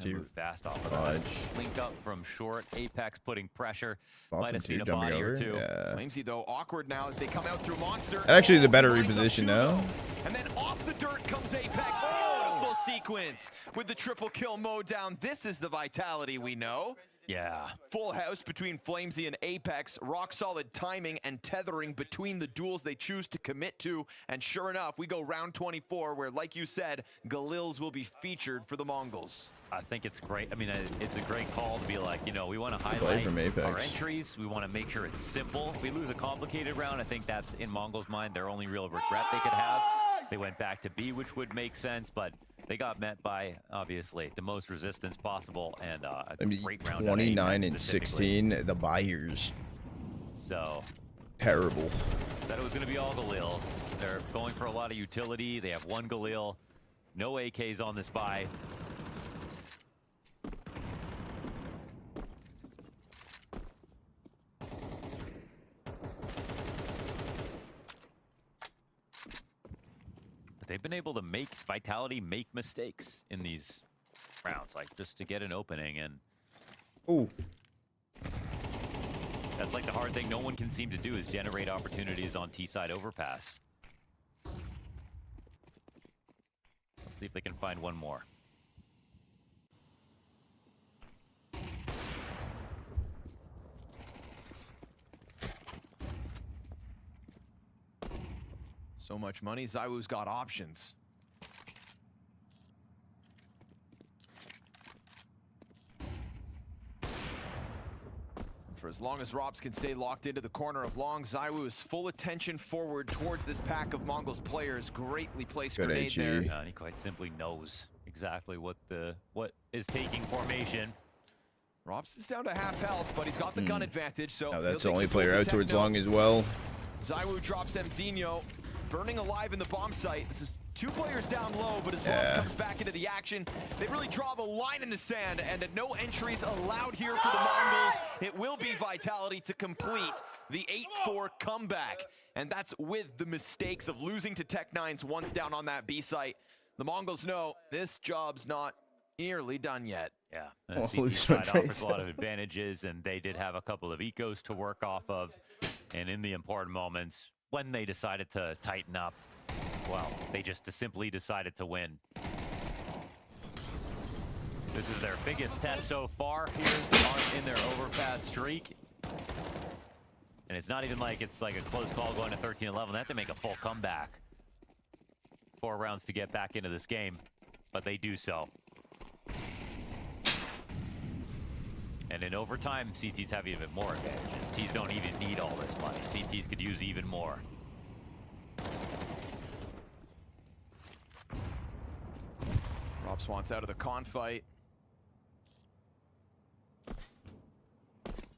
Move fast off of that. Link up from short. Apex putting pressure. Might have seen a jumping body over. or two. Yeah. Flamesy though awkward now as they come out through Monster. That actually is a better reposition now. And then off the dirt comes Apex. Beautiful sequence with the triple kill mode down. This is the Vitality we know. Yeah. Full house between Flamesy and Apex. Rock solid timing and tethering between the duels they choose to commit to. And sure enough, we go round 24 where, like you said, Galils will be featured for the Mongols. I think it's great. I mean, it's a great call to be like, you know, we want to highlight our entries. We want to make sure it's simple. If we lose a complicated round, I think that's in Mongol's mind their only real regret they could have. They went back to B, which would make sense, but they got met by, obviously, the most resistance possible and a great round. 29 and 16, the buyers. So terrible. Said it was going to be all Galils. They're going for a lot of utility. They have 1 Galil, no AKs on this buy. They've been able to make Vitality make mistakes in these rounds, like just to get an opening. And that's like the hard thing no one can seem to do is generate opportunities on T-side overpass. Let's see if they can find one more. So much money. Zywoo's got options. For as long as Robs can stay locked into the corner of long, Zywoo is full attention forward towards this pack of Mongols players. Greatly placed grenade there. And he quite simply knows exactly what is taking formation. Robs is down to half health, but he's got the gun advantage, so now that's the only player out towards long as well. Zywoo drops Mzinho, burning alive in the bomb site. This is 2 players down low, but as Robs comes back into the action, they really draw the line in the sand, and no entries allowed here for the Mongols. It will be Vitality to complete the 8-4 comeback, and that's with the mistakes of losing to Tech9's once down on that B site. The Mongols know this job's not nearly done yet. Yeah, and CT side offers a lot of advantages, and they did have a couple of ecos to work off of, and in the important moments, when they decided to tighten up, well, they just simply decided to win. This is their biggest test so far here in their overpass streak. And it's not even like it's like a close call going to 13-11. They have to make a full comeback. 4 rounds to get back into this game, but they do so. And in overtime, CTs have even more advantages. Ts don't even need all this money. CTs could use even more. Robs wants out of the con fight.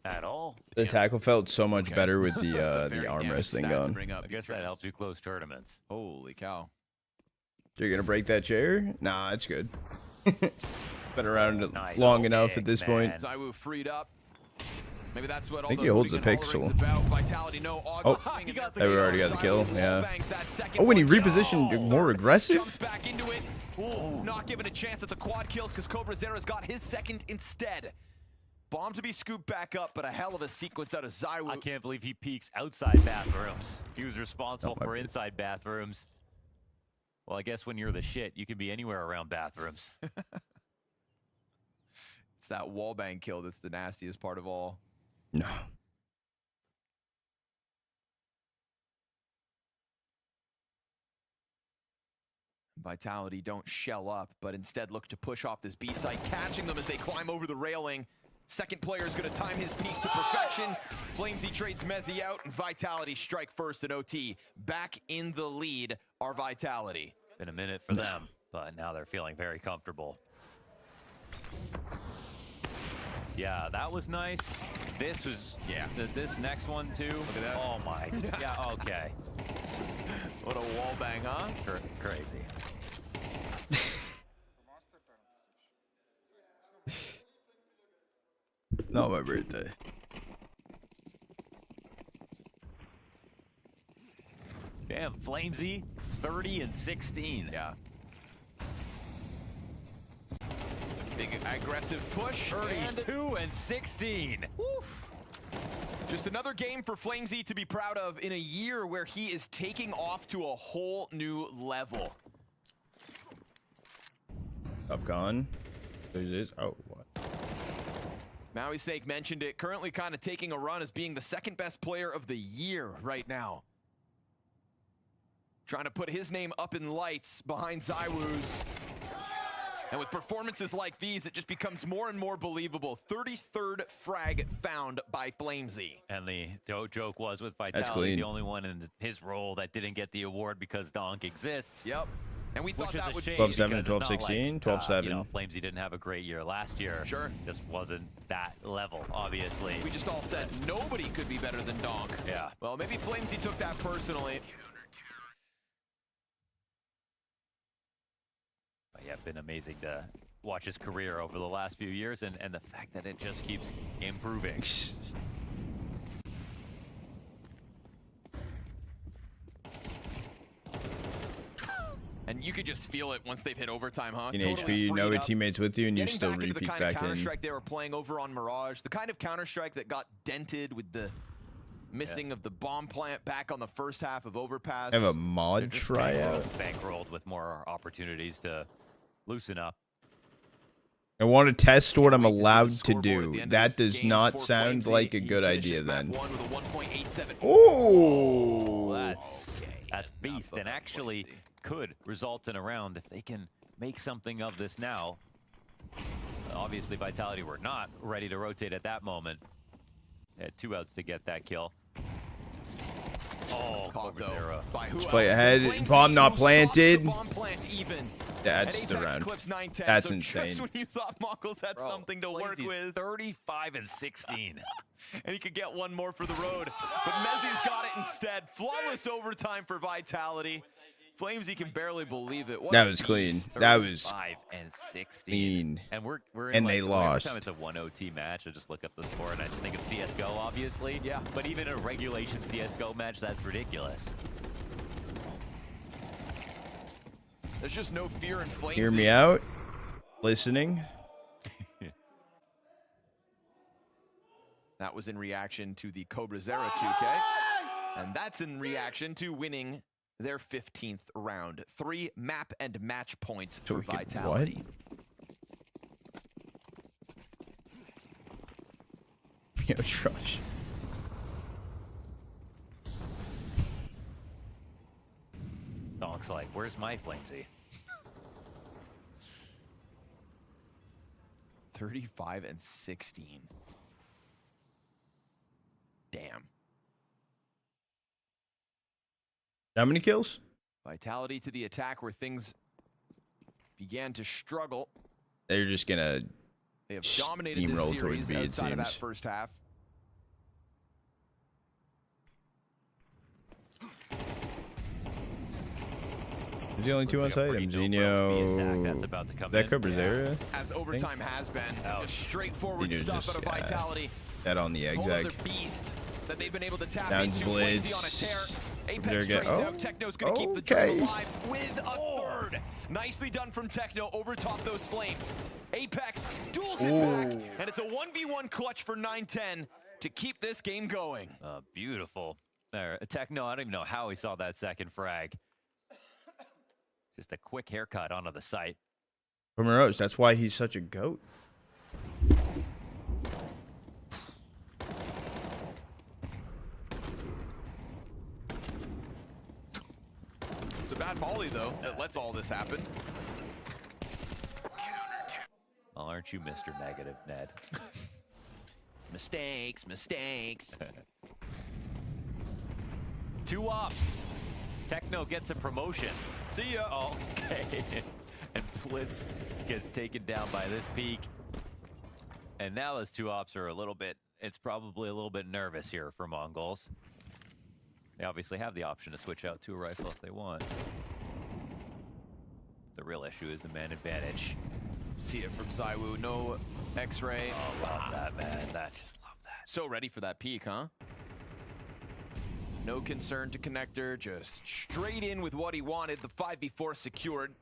At all. The tackle felt so much better with the arm wrestling gun. I guess that helps you close tournaments. Holy cow. You're gonna break that chair? Nah, it's good. Been around long enough at this point. Zywoo freed up. Maybe that's what I think he holds the pixel. Oh, they already got the kill. Yeah. Oh, when he repositioned more aggressive? Back into it. Ooh, not given a chance at the quad kill because CobraZera's got his second instead. Bomb to be scooped back up, but a hell of a sequence out of Zywoo. I can't believe he peeks outside bathrooms. He was responsible for inside bathrooms. Well, I guess when you're the shit, you can be anywhere around bathrooms. It's that wallbang kill that's the nastiest part of all. No. Vitality don't shell up, but instead look to push off this B site, catching them as they climb over the railing. Second player is going to time his peaks to perfection. FlamZ trades Mezzy out, and Vitality strike first in OT. Back in the lead are Vitality. Been a minute for them, but now they're feeling very comfortable. Yeah, that was nice. This was, this next one too. Look at that. Oh my, yeah, okay. What a wall bang, huh? Crazy. Not my birthday. Damn, FlamZ, 30 and 16. Yeah. Big aggressive push. 32 and 16. Woof. Just another game for FlamZ to be proud of in a year where he is taking off to a whole new level. Up gone. There's oh what? Maui Snake mentioned it. Currently kind of taking a run as being the second best player of the year right now. Trying to put his name up in lights behind Zywoo's. And with performances like these, it just becomes more and more believable. 33rd frag found by FlamZ. And the joke was with Vitality, the only one in his role that didn't get the award because Donk exists. Yep. And we thought that would be 12-7, 12-16, 12-7. You know, FlamZ didn't have a great year last year. Sure. Just wasn't that level, obviously. We just all said nobody could be better than Donk. Yeah. Well, maybe FlamZ took that personally. But yeah, been amazing to watch his career over the last few years, and the fact that it just keeps improving. And you could just feel it once they've hit overtime, huh? In Totally HP, you know freed your up. teammates with you, and you Getting still back into the repeat kind of back in. Counter-Strike they were playing over on Mirage, the kind of Counter-Strike that got dented with the missing of the bomb plant back on the first half of Overpass. I have a mod tryout. Bankrolled with more opportunities to loosen up. I want to test what I'm allowed to do. That does not sound like a good idea then. Oh, that's beast, and actually could result in a round if they can make something of this now. Obviously, Vitality were not ready to rotate at that moment. They had 2 outs to get that kill. Oh, Cobra. Let's play ahead. Bomb not planted. That's the round. That's so insane. Just when you thought MongolZ had something to work with. 35 and 16. And he could get one more for the road. But Mezzy's got it instead. Flawless overtime for Vitality. FlamZ can barely believe it. What That was clean. That was 5 and 16. clean. And we're in and like, they lost. Every time it's a 1 OT match, I just look up the score and I just think of CSGO, obviously. Yeah. But even a regulation CSGO match, that's ridiculous. There's just no fear in FlamZ. Hear me out. Listening. That was in reaction to the CobraZera 2K. And that's in reaction to winning their 15th round. 3 map and match points for Vitality. What? Yo, Trush. Donk's like, where's my FlamZ? 35 and 16. Damn. How many kills? Vitality to the attack where things began to struggle. They're just gonna They have dominated this steamroll series towards B, it outside of that seems. first half. There's the only 2 on site. Mzinho. That's about to come That in. CobraZera. As overtime has been, just straightforward Dude, stuff just, out of Vitality. That on the Whole other exec. beast that they've been able to tap Down into. Blitz. FlamZ on a tear. There Apex you go. trades Oh, out. Techno's going to keep the okay. dream alive with a third. Nicely done from Techno. Overtop those flames. Apex duels it back. And it's a 1v1 clutch for 9-10 to keep this game going. Beautiful. There, Techno, I don't even know how he saw that second frag. Just a quick haircut onto the site. Pomerose, that's why he's such a goat. It's a bad molly, though. It lets all this happen. Well, aren't you Mr. Negative, Ned? Mistakes, mistakes. 2 ops. Techno gets a promotion. See ya. Oh, okay. And Blitz gets taken down by this peak. And now those 2 ops are a little bit, it's probably a little bit nervous here for MongolZ. They obviously have the option to switch out to a rifle if they want. The real issue is the man advantage. See it from ZywOo. No X-ray. Oh, love that, man. Just love that. So ready for that peak, huh? No concern to connector. Just straight in with what he wanted. The 5v4 secured.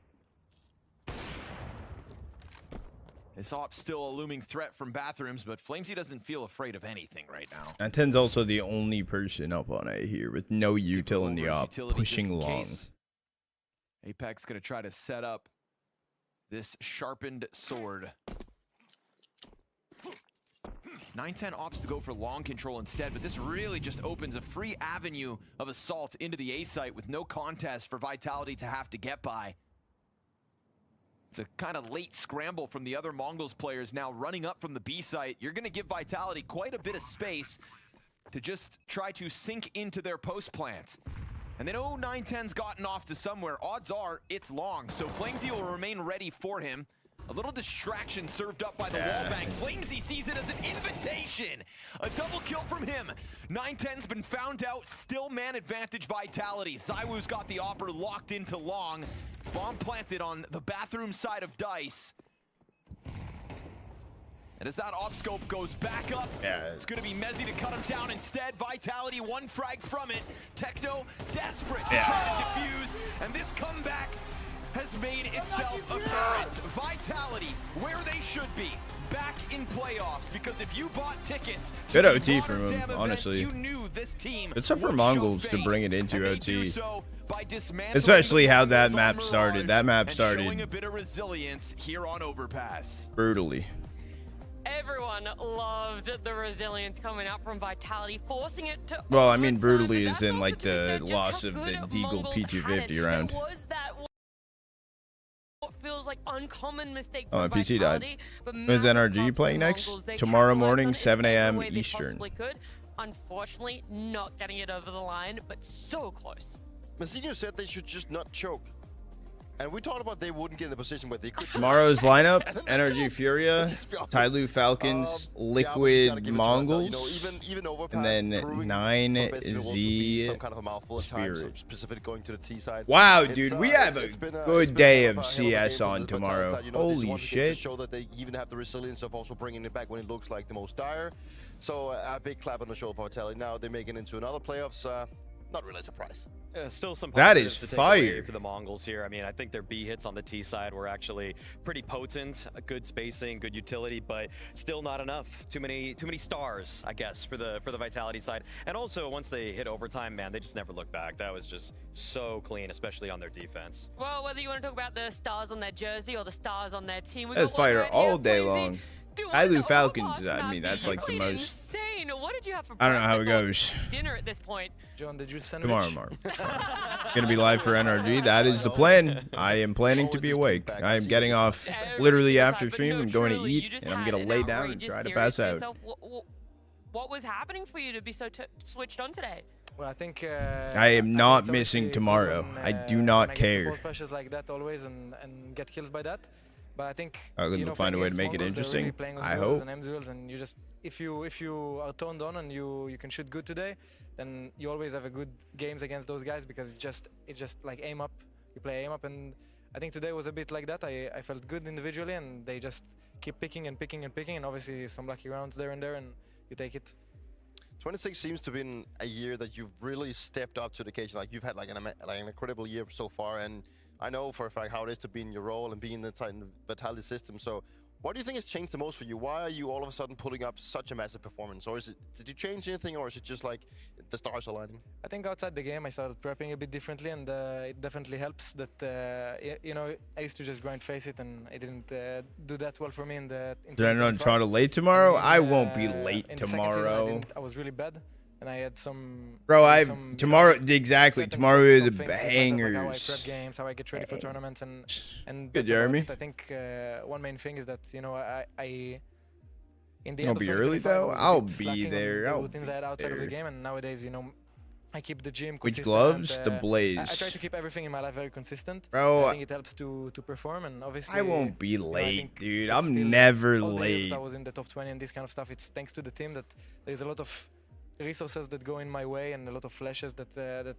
This op's still a looming threat from bathrooms, but FlamZ doesn't feel afraid of anything right now. And 10's also the only person up on A here with no util in the op, pushing long. Apex gonna try to set up this sharpened sword. 9-10 opts to go for long control instead, but this really just opens a free avenue of assault into the A site with no contest for Vitality to have to get by. It's a kind of late scramble from the other MongolZ players now running up from the B site. You're going to give Vitality quite a bit of space to just try to sink into their post plant. And then 9-10's gotten off to somewhere. Odds are it's long, so FlamZ will remain ready for him. A little distraction served up by the wallbang. FlamZ sees it as an invitation. A double kill from him. 9-10's been found out. Still man advantage Vitality. ZywOo's got the opper locked into long. Bomb planted on the bathroom side of Dice. And as that op scope goes back up, it's going to be Mezzy to cut him down instead. Vitality 1 frag from it. Techno desperate to try to defuse. And this comeback has made itself apparent. Vitality, where they should be, back in playoffs. Because if you bought tickets to good the OT from Rotterdam him, event, honestly. you knew this team It's up for would MongolZ show to bring it face, into and they OT. do so by dismantling Especially the how that Mongols map on started. Mirage That map and started showing a bit of resilience here on Overpass. brutally. Everyone loved the resilience coming out from Vitality, forcing it to. Well, I mean, brutally is in like the loss of the Deagle P250 round. It was that what feels like uncommon mistake Oh, my from PC died. Vitality, but Is massive NRG props to playing the next? Mongols. They Tomorrow capitalized morning, on it 7 in the a.m. way they Eastern. possibly could. Unfortunately, not getting it over the line, but so close. Mazzino said they should just not choke. And we talked about they wouldn't get in a position where they could. Tomorrow's lineup: NRG Furia, Tyloo Falcons, Liquid Mongols, and then 9Z some kind of a mouthful at times, Spirit. specifically going to the T side. Wow, dude, we have a it's been good day a of hell a CS game on for the tomorrow. Vitality side. Holy they wanted shit. To show that they even have the resilience of also bringing it back when it looks like the most dire. So a big clap on the shoulder for Vitality. Now they make it into another playoffs. Not really a surprise. Still some That positives is to take away fire. for the MongolZ here. I mean, I think their B hits on the T side were actually pretty potent, good spacing, good utility, but still not enough. Too many stars, I guess, for the Vitality side. And also, once they hit overtime, man, they just never looked back. That was just so clean, especially on their defense. Well, whether you want to talk about the stars on their jersey or the stars on their team, we That's got one fire right all here. day FlamZ long. doing Tyloo an Falcons, overpass I mean, map. that's like the Complete most. insane. What did you have for I don't know how it breakfast or goes. dinner at this point? John, did you send Tomorrow. Gonna be live for NRG. That is the plan. I am planning to be awake. I am getting off literally after stream. I'm going to eat, and I'm gonna lay down and try to pass out. What was happening for you to be so switched on today? Well, I think I am not it's missing obviously tomorrow. good when, I do not when I get care. support flashes like that always and get kills by that. But I think I'm gonna find a way to make it Mongols, they're really interesting. playing on I duels hope. and M duels, and you just if you are toned on and you can shoot good today, then you always have a good games against those guys because it's just like aim up. You play aim up, and I think today was a bit like that. I felt good individually, and they just keep picking and picking and picking, and obviously some lucky rounds there and there, and you take it. 26 seems to have been a year that you've really stepped up to the occasion. Like you've had like an incredible year so far, and I know for a fact how it is to be in your role and be in the Vitality system. So what do you think has changed the most for you? Why are you all of a sudden putting up such a massive performance? Or did you change anything, or is it just like the stars aligning? I think outside the game I started prepping a bit differently, and it definitely helps that, you know, I used to just grind face it, and it didn't do that well for me in the... Did I not try to late tomorrow? I won't be late in the second season, tomorrow. I was really bad. and I had some. Bro, tomorrow exactly. Tomorrow is a Like bangers. how I prep games, how I get ready for tournaments, and Good, that's Jeremy. about it. I think one main thing is that I in the I'll end be of early 2025, though. I was a I'll bit be slacking on there. the I'll routines be I had outside of the there. game, and nowadays, I keep the gym Which consistent. gloves? And, The Blaze. I try to keep everything in my life very consistent. Bro, I think it helps to perform, and obviously I won't be I late, think dude. it's I'm still never all the years late. that I was in the top 20 and this kind of stuff. It's thanks to the team that there's a lot of resources that go in my way and a lot of flashes that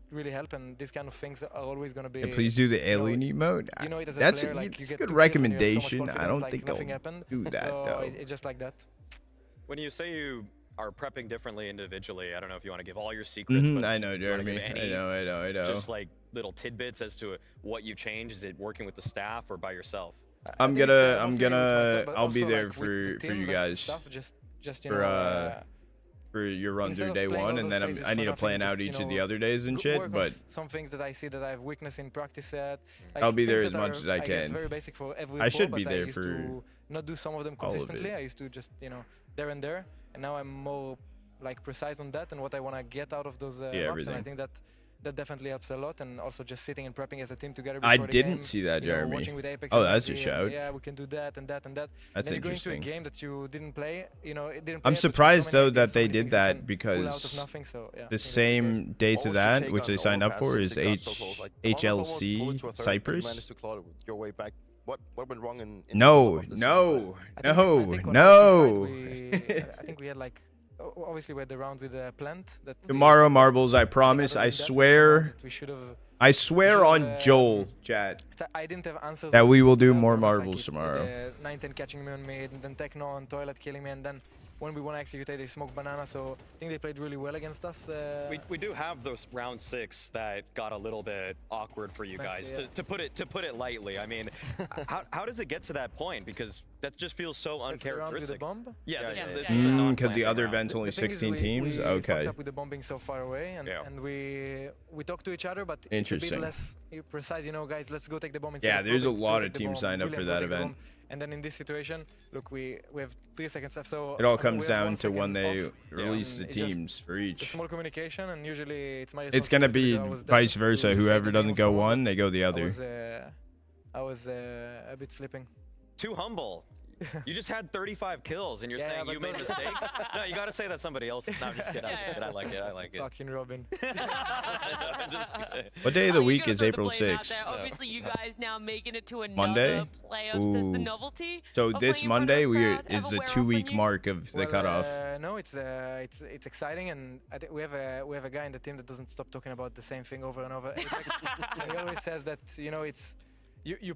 really help, and these kind of things are always going to be. Yeah, please do the alien emote. You know it as a That's player, a, like you it's get a good 2 kills and you have so much recommendation. I confidence, don't like think nothing I'll happened. do that So though. it's just like that. When you say you are prepping differently individually, I don't know if you want to give all your secrets, but I know, if you wanna give Jeremy. any, I know. Just like little tidbits as to what you changed. Is it working with the staff or by yourself? I'll be there like, for team, you that's the guys stuff, just you know, for your run instead through of day playing one, all and those then phases I for need to nothing, plan just, out you each of know, the other days and work shit. on But some things that I see that I have weakness in practice at. Like I'll be there things as that much are, as I guess, can. very basic for every I pro, should be but there I used for to not do some of them all of consistently. it. I used to just there and there, and now I'm more like precise on that and what I want to get out of those maps, everything. and I think that definitely helps a lot. And also just sitting and prepping as a team together. I before the didn't game, see that, you know, Jeremy. watching with Apex Oh, and that's a Nazi, and, shout. yeah, we can do that and that and that. That's and then you go into a interesting. game that you didn't play. You know, it didn't. I'm play it, but surprised so many though that ideas, so they many did things you that can because pull out of nothing, so, yeah, I the think that's same dates of that, which they signed up for, is HLC Cyprus. Your way back. What went wrong in No. I think we had like obviously we had the round with the plant that Tomorrow, Marbles, I promise. I swear. we should have. I swear on Joel, chat, I didn't have answers. that we will do to more them, like marbles tomorrow. 9-10 catching me on mid, and then Techno on toilet killing me, and then when we want to execute it, they smoke banana. So I think they played really well against us. We do have those round 6 that got a little bit awkward for you guys, yeah. to put it lightly. I mean, how does it get to that point? Because that just feels so uncharacteristic. The bomb? Yeah, this is the non-planting Because the other round. event's only The thing is 16 teams. we Okay. fucked up with the bombing so far away, and we talk to each other, but it's a Interesting. bit less precise. You know, guys, let's go take the bomb. Yeah, there's a go lot take of the teams bomb. signed up William, for go that take the event. bomb. And then in this situation, look, we have 3 seconds left. So It all we comes have down 1 to when second they off, release the and it's just teams for a each. small communication, and usually it's my It's gonna be responsibility because I was vice there versa. to say Whoever the name doesn't of go someone, one, but they go the other. I was a bit slipping. Too humble. You just had 35 kills, and you're Yeah, saying but you made those- mistakes? No, you got to say that somebody else. No, I'm just kidding. I'm just kidding. I like it. I like it. Fucking Robin. I'm just kidding. What day of the week is April blame out 6th? there. Obviously, you guys now making it to another Monday? playoffs. Does the Ooh. novelty So of this playing in front of Monday a is crowd the ever wear off 2-week on you? mark of the cutoff. No, it's exciting, and I think we have a guy in the team that doesn't stop talking about the same thing over and over. And he always says that it's you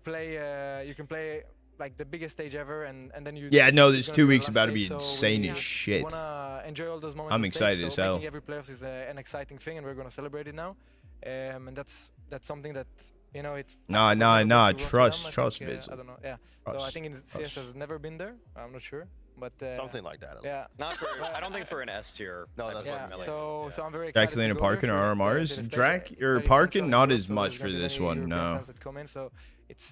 can play like the biggest stage ever, and then you. Yeah, no, this it's gonna 2 be the weeks last about to stage, be so insane we as shit. wanna enjoy all those moments. I'm on excited stage, as so hell. making every playoffs is an exciting thing, and we're gonna celebrate it now. And that's something that it's. Nah, I've never been to Rotterdam, trust, I trust, think, Bizzle. I don't know. Yeah. So I Trust, think in CS has never been there. I'm not sure, but something like that. Yeah. Not for. I don't think for an S tier. No, that's Yeah. not So I'm very excited. Jacqueline to and go there Parkin first, are to RMRs. the stage. Drac It's or very Parkin, central in not Europe, as so much there's for gonna be this many one. European No. fans that come in, so it's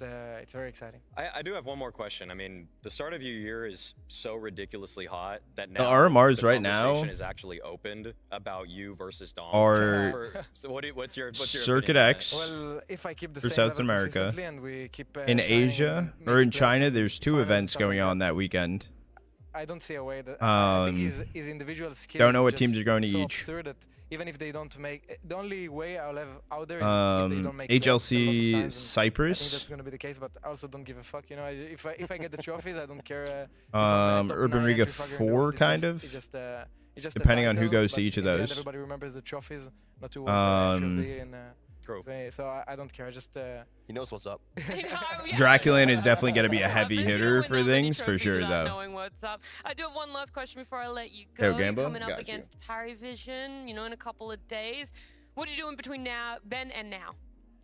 very exciting. I do have one more question. I mean, the start of your year is so ridiculously hot that The now RMRs the right now conversation is actually opened about you versus Dom. are So what's your Circuit opinion on it? X Well, if I keep the for same South level America. consistently and we keep In shining Asia and or in making China, playoffs, there's 2 finals and events stuff going like on that weekend. I don't see a way that I think his individual skills. Don't know what is teams just are going to so each. absurd that even if they don't make the only way I'll have out there is if they don't make playoffs a lot of HLC times, and I think Cyprus. that's going to be the case, but I also don't give a fuck. If I get the trophies, I don't care. If I'm top Urban 9 Riga entry fragger in the 4 world, kind it's of. just it's just a Depending on who title, goes to but each of in the end, those. everybody remembers the trophies, not who was entry of the year in True. So I don't care. I just he knows what's up. Draculin is definitely going to be a heavy hitter for things, for sure, though. Knowing what's up. I do have one last question before I let you go. Yo, Gambo? Coming up Got you. against Parivision, in a couple of days. What are you doing between then and now?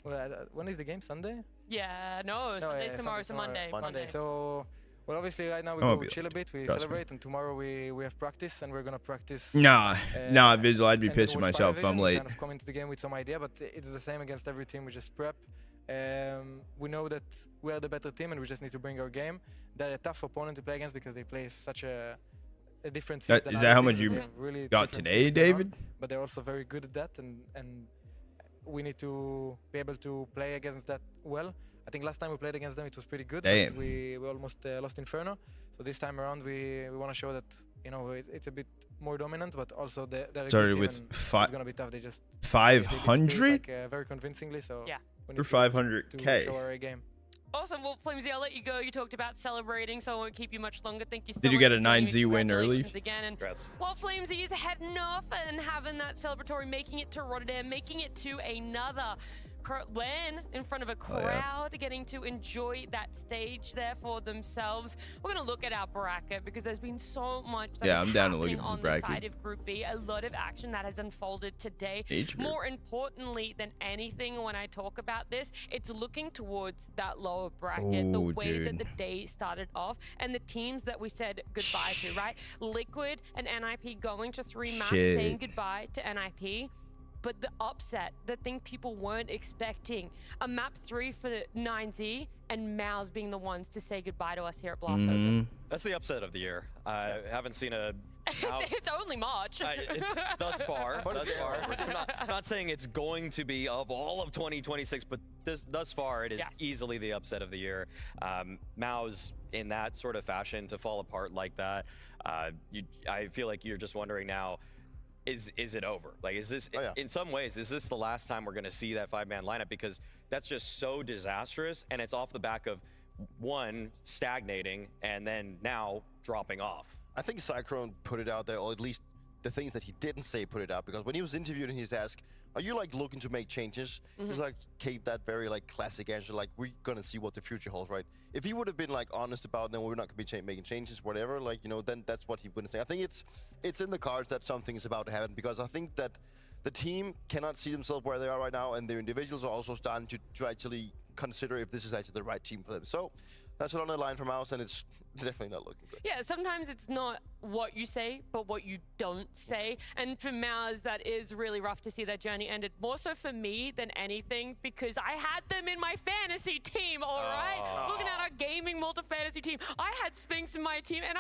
Well, when is the game? Sunday? Yeah, no, Sunday's tomorrow, so Monday. So, well, obviously right now we I won't go be chill a late. bit, we Trust me. celebrate, and tomorrow we have practice, and we're gonna practice. Nah, Bizzle, I'd be and then pissing watch myself if I'm Parivision, late. Kind of come into the game with some idea, but it's the same against every team. We just prep. We know that we are the better team, and we just need to bring our game. They're a tough opponent to play against because they play such a a different Is than that other how teams, much and you they have really got different today, things going on, David? but they're also very good at that, and we need to be able to play against that well. I think last time we played against them, it was pretty good, Damn. but we almost lost Inferno. So this time around, we want to show that, you know, it's a bit more dominant, but also they're a good Started team, with and it's gonna be tough. They just 500? very convincingly. So yeah, we For need to 500K. show our A game. Awesome. Well, Flamesy, I'll let you go. You talked about celebrating, so I won't keep you much longer. Thank you so much. Did you get for a joining me. 9Z win early? Congratulations again. And while Flamesy is heading off and having that celebratory, making it to Rotterdam, making it to another LAN in front of a crowd, getting to enjoy that stage there for themselves. We're going to look at our bracket because there's been so much that I'm down to look happening at this on bracket. the side of Group B. A lot of action that has unfolded today. Age group. More importantly than anything, when I talk about this, it's looking towards that lower bracket, the way that the day started off, and the teams that we said goodbye to, right? Liquid and NIP going to 3 maps, saying goodbye to NIP. But the upset, the thing people weren't expecting, a map 3 for 9Z and MongolZ being the ones to say goodbye to us here at Blast Open. That's the upset of the year. I haven't seen a... It's only March. It's thus far. I'm not saying it's going to be of all of 2026, but thus far it is easily the upset of the year. MongolZ in that sort of fashion to fall apart like that. I feel like you're just wondering now, is it over? Like, is this, in some ways, is this the last time we're going to see that 5-man lineup? Because that's just so disastrous, and it's off the back of, one, stagnating, and then now dropping off. I think Cyclone put it out there, or at least the things that he didn't say put it out, because when he was interviewed and he's asked, are you like looking to make changes? He's like, keep that very like classic answer, like we're gonna see what the future holds, right? If he would have been like honest about, then we're not gonna be making changes, whatever, like, you know, then that's what he wouldn't say. I think it's in the cards that something is about to happen, because I think that the team cannot see themselves where they are right now, and their individuals are also starting to actually consider if this is actually the right team for them. So that's what on the line from MongolZ, and it's definitely not looking good. Yeah, sometimes it's not what you say, but what you don't say. And for MongolZ, that is really rough to see that journey ended. More so for me than anything, because I had them in my fantasy team, all right? Looking at our gaming multi-fantasy team, I had Spinks in my team, and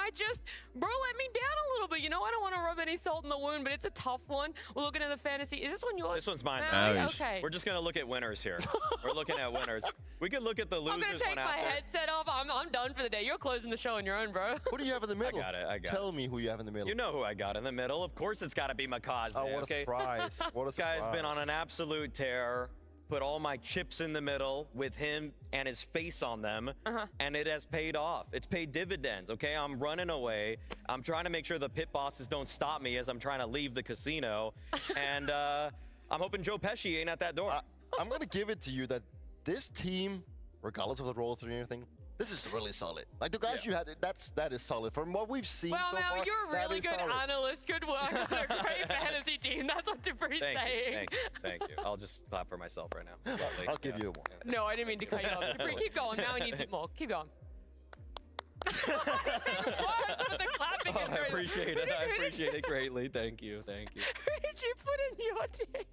bro, let me down a little bit. You know, I don't want to rub any salt in the wound, but it's a tough one. We're looking at the fantasy. Is this one yours? This one's mine. Okay. We're just going to look at winners here. We're looking at winners. We could look at the losers I'm going to take my headset off. I'm done for the day. You're closing the show on your own, bro. Who do you have in the middle? I got it. Tell me who you have in the middle. You know who I got in the middle. Of course it's got to be MongolZ. Oh, what a surprise. What a This guy's surprise. been on an absolute tear. Put all my chips in the middle with him and his face on them, and it has paid off. It's paid dividends, okay? I'm running away. I'm trying to make sure the pit bosses don't stop me as I'm trying to leave the casino, and I'm hoping Joe Pesci ain't at that door. I'm going to give it to you that this team, regardless of the role 3 and everything, this is really solid. Like the guys you had, that is solid. From what we've seen Well, so now far, you're a that really is good solid. analyst. Good work on a great fantasy team. That's what Dupree's saying. Thank you. I'll just clap for myself right now. Lovely. I'll give you one. No, I didn't mean to cut you off. Dupree, keep going. Now he needs it more. Keep going. I appreciate it. I appreciate it greatly. Thank you. Thank you. Who did you put in your team?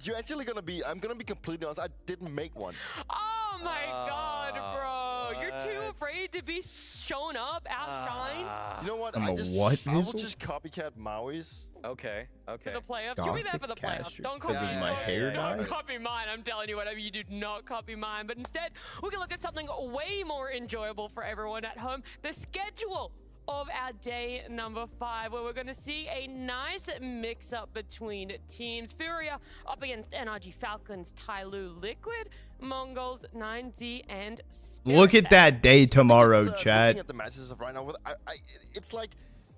You're actually going to be, I'm going to be completely honest, I didn't make one. Oh my God, bro. You're too afraid to be shown up, outshined. You know what? I'm I a just, what, I will Weasel? just copycat Maui's. Okay. For the playoffs. You'll be there for the playoffs. Don't copy my hair Don't dyed? copy mine. I'm telling you, whatever you do, not copy mine. But instead, we can look at something way more enjoyable for everyone at home. The schedule of our day number 5, where we're going to see a nice mix-up between teams. Furia up against NRG Falcons, Tyloo Liquid, MongolZ, 9Z, and Spirit. Look at that day tomorrow, Looking Chad. at the matches of right now, it's like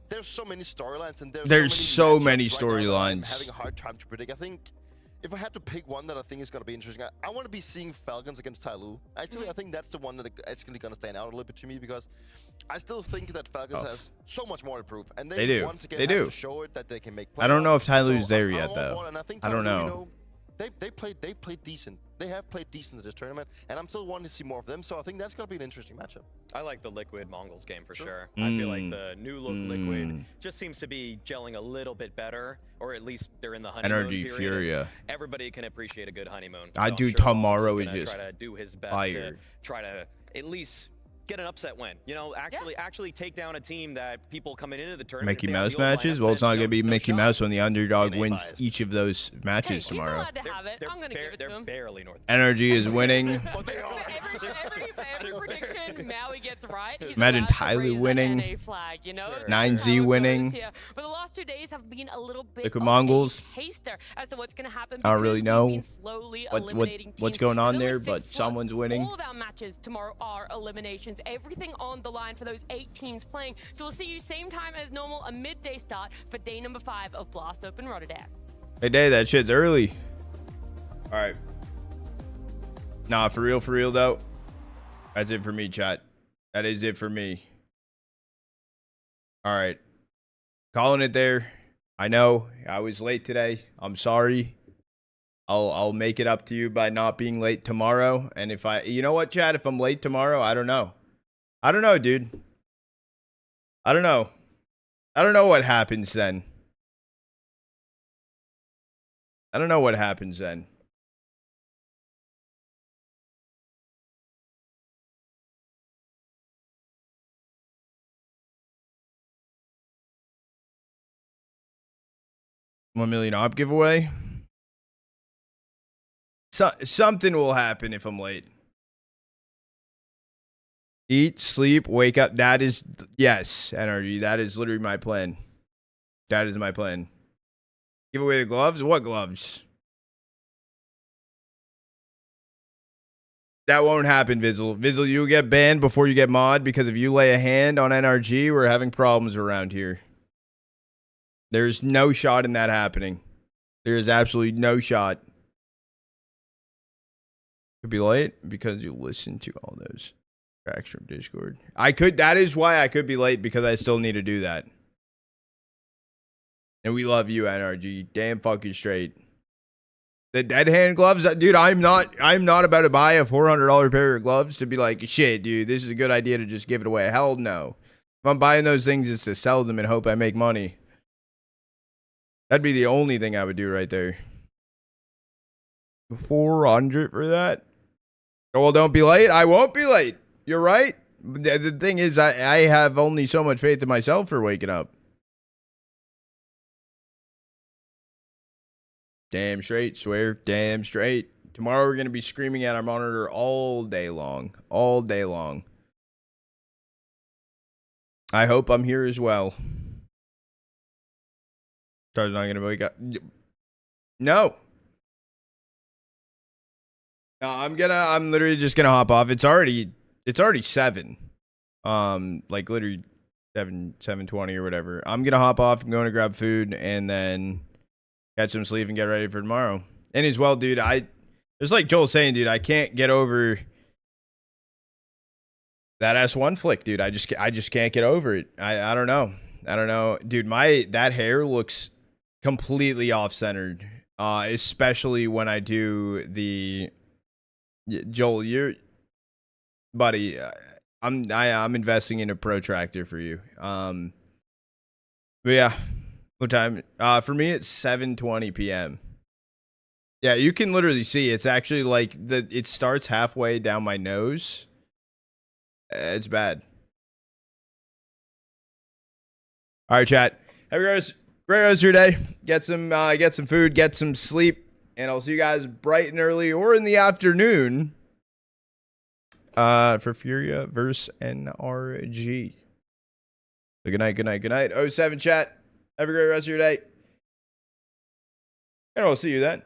there's so many storylines and There's so matchups many right now that I'm storylines. having a hard time to predict. I think if I had to pick one that I think is going to be interesting, I want to be seeing Falcons against Tyloo. Actually, I think that's the one that is going to stand out a little bit to me, because I still think that Falcons has so much more to prove. And They do. Once again They have do. to show it that they can make I don't know if playoffs. Tyloo's there I'm yet, on though. board, and I think I don't Tyloo, know. you know, they played decent. They have played decent at this tournament, and I'm still wanting to see more of them. So I think that's going to be an interesting matchup. I like the Liquid MongolZ game for sure. I feel like the new look Liquid just seems to be gelling a little bit better, or at least they're in the honeymoon NRG period. Furia. Everybody can appreciate a good honeymoon. I So do I'm sure tomorrow MongolZ is gonna just try to do his best fire. to try to at least get an upset win. You know, actually take down a team that people coming into the tournament. Mickey Mouse matches? Well, it's not going to be Mickey Mouse when the underdog wins each of those matches tomorrow. He's allowed to have it. I'm going to give it to him. Barely north. Energy is winning. Every prediction Maui gets right. He's Imagine Tyler winning. NA flag, you know? 9Z winning. But the last 2 days have been a little bit Look at MongolZ. taster as to what's going to happen. I don't really know teams. what's going on There's there, only but 6 someone's slots. winning. All of our matches tomorrow are eliminations. Everything on the line for those 8 teams playing. So we'll see you same time as normal, a midday start for day number 5 of Blast Open Rotterdam. Hey, Day, that shit's early. All right. Nah, for real, though. That's it for me, chat. That is it for me. All right. Calling it there. I know I was late today. I'm sorry. I'll make it up to you by not being late tomorrow. And if you know what, chat, if I'm late tomorrow, I don't know. I don't know, dude. I don't know. I don't know what happens then. I don't know what happens then. $1 million op giveaway. Something will happen if I'm late. Eat, sleep, wake up. That is, yes, energy. That is literally my plan. That is my plan. Give away the gloves? What gloves? That won't happen, Vizzle. Vizzle, you'll get banned before you get mod because if you lay a hand on NRG, we're having problems around here. There's no shot in that happening. There is absolutely no shot. Could be late because you listen to all those tracks from Discord. That is why I could be late, because I still need to do that. And we love you, NRG. Damn fucking straight. The dead hand gloves, dude, I'm not about to buy a $400 pair of gloves to be like, shit, dude, this is a good idea to just give it away. Hell no. If I'm buying those things, it's to sell them and hope I make money. That'd be the only thing I would do right there. 400 for that? Oh, well, don't be late. I won't be late. You're right. The thing is, I have only so much faith in myself for waking up. Damn straight, swear. Damn straight. Tomorrow we're going to be screaming at our monitor all day long. All day long. I hope I'm here as well. Star's not going to wake up. No. No, I'm literally just going to hop off. It's already 7. Like literally 7:20 or whatever. I'm going to hop off. I'm going to grab food and then catch some sleep and get ready for tomorrow. And as well, dude, just like Joel saying, dude, I can't get over that S1 flick, dude. I just can't get over it. I don't know. Dude, that hair looks completely off-centered. Especially when I do the Joel, buddy, I'm investing in a protractor for you. But yeah. What time? For me, it's 7:20 p.m. Yeah, you can literally see it's actually like it starts halfway down my nose. It's bad. All right, chat. Have a great rest of your day. Get some food, get some sleep, and I'll see you guys bright and early or in the afternoon for Furia versus NRG. So good night. 07 chat. Have a great rest of your day. And I'll see you then.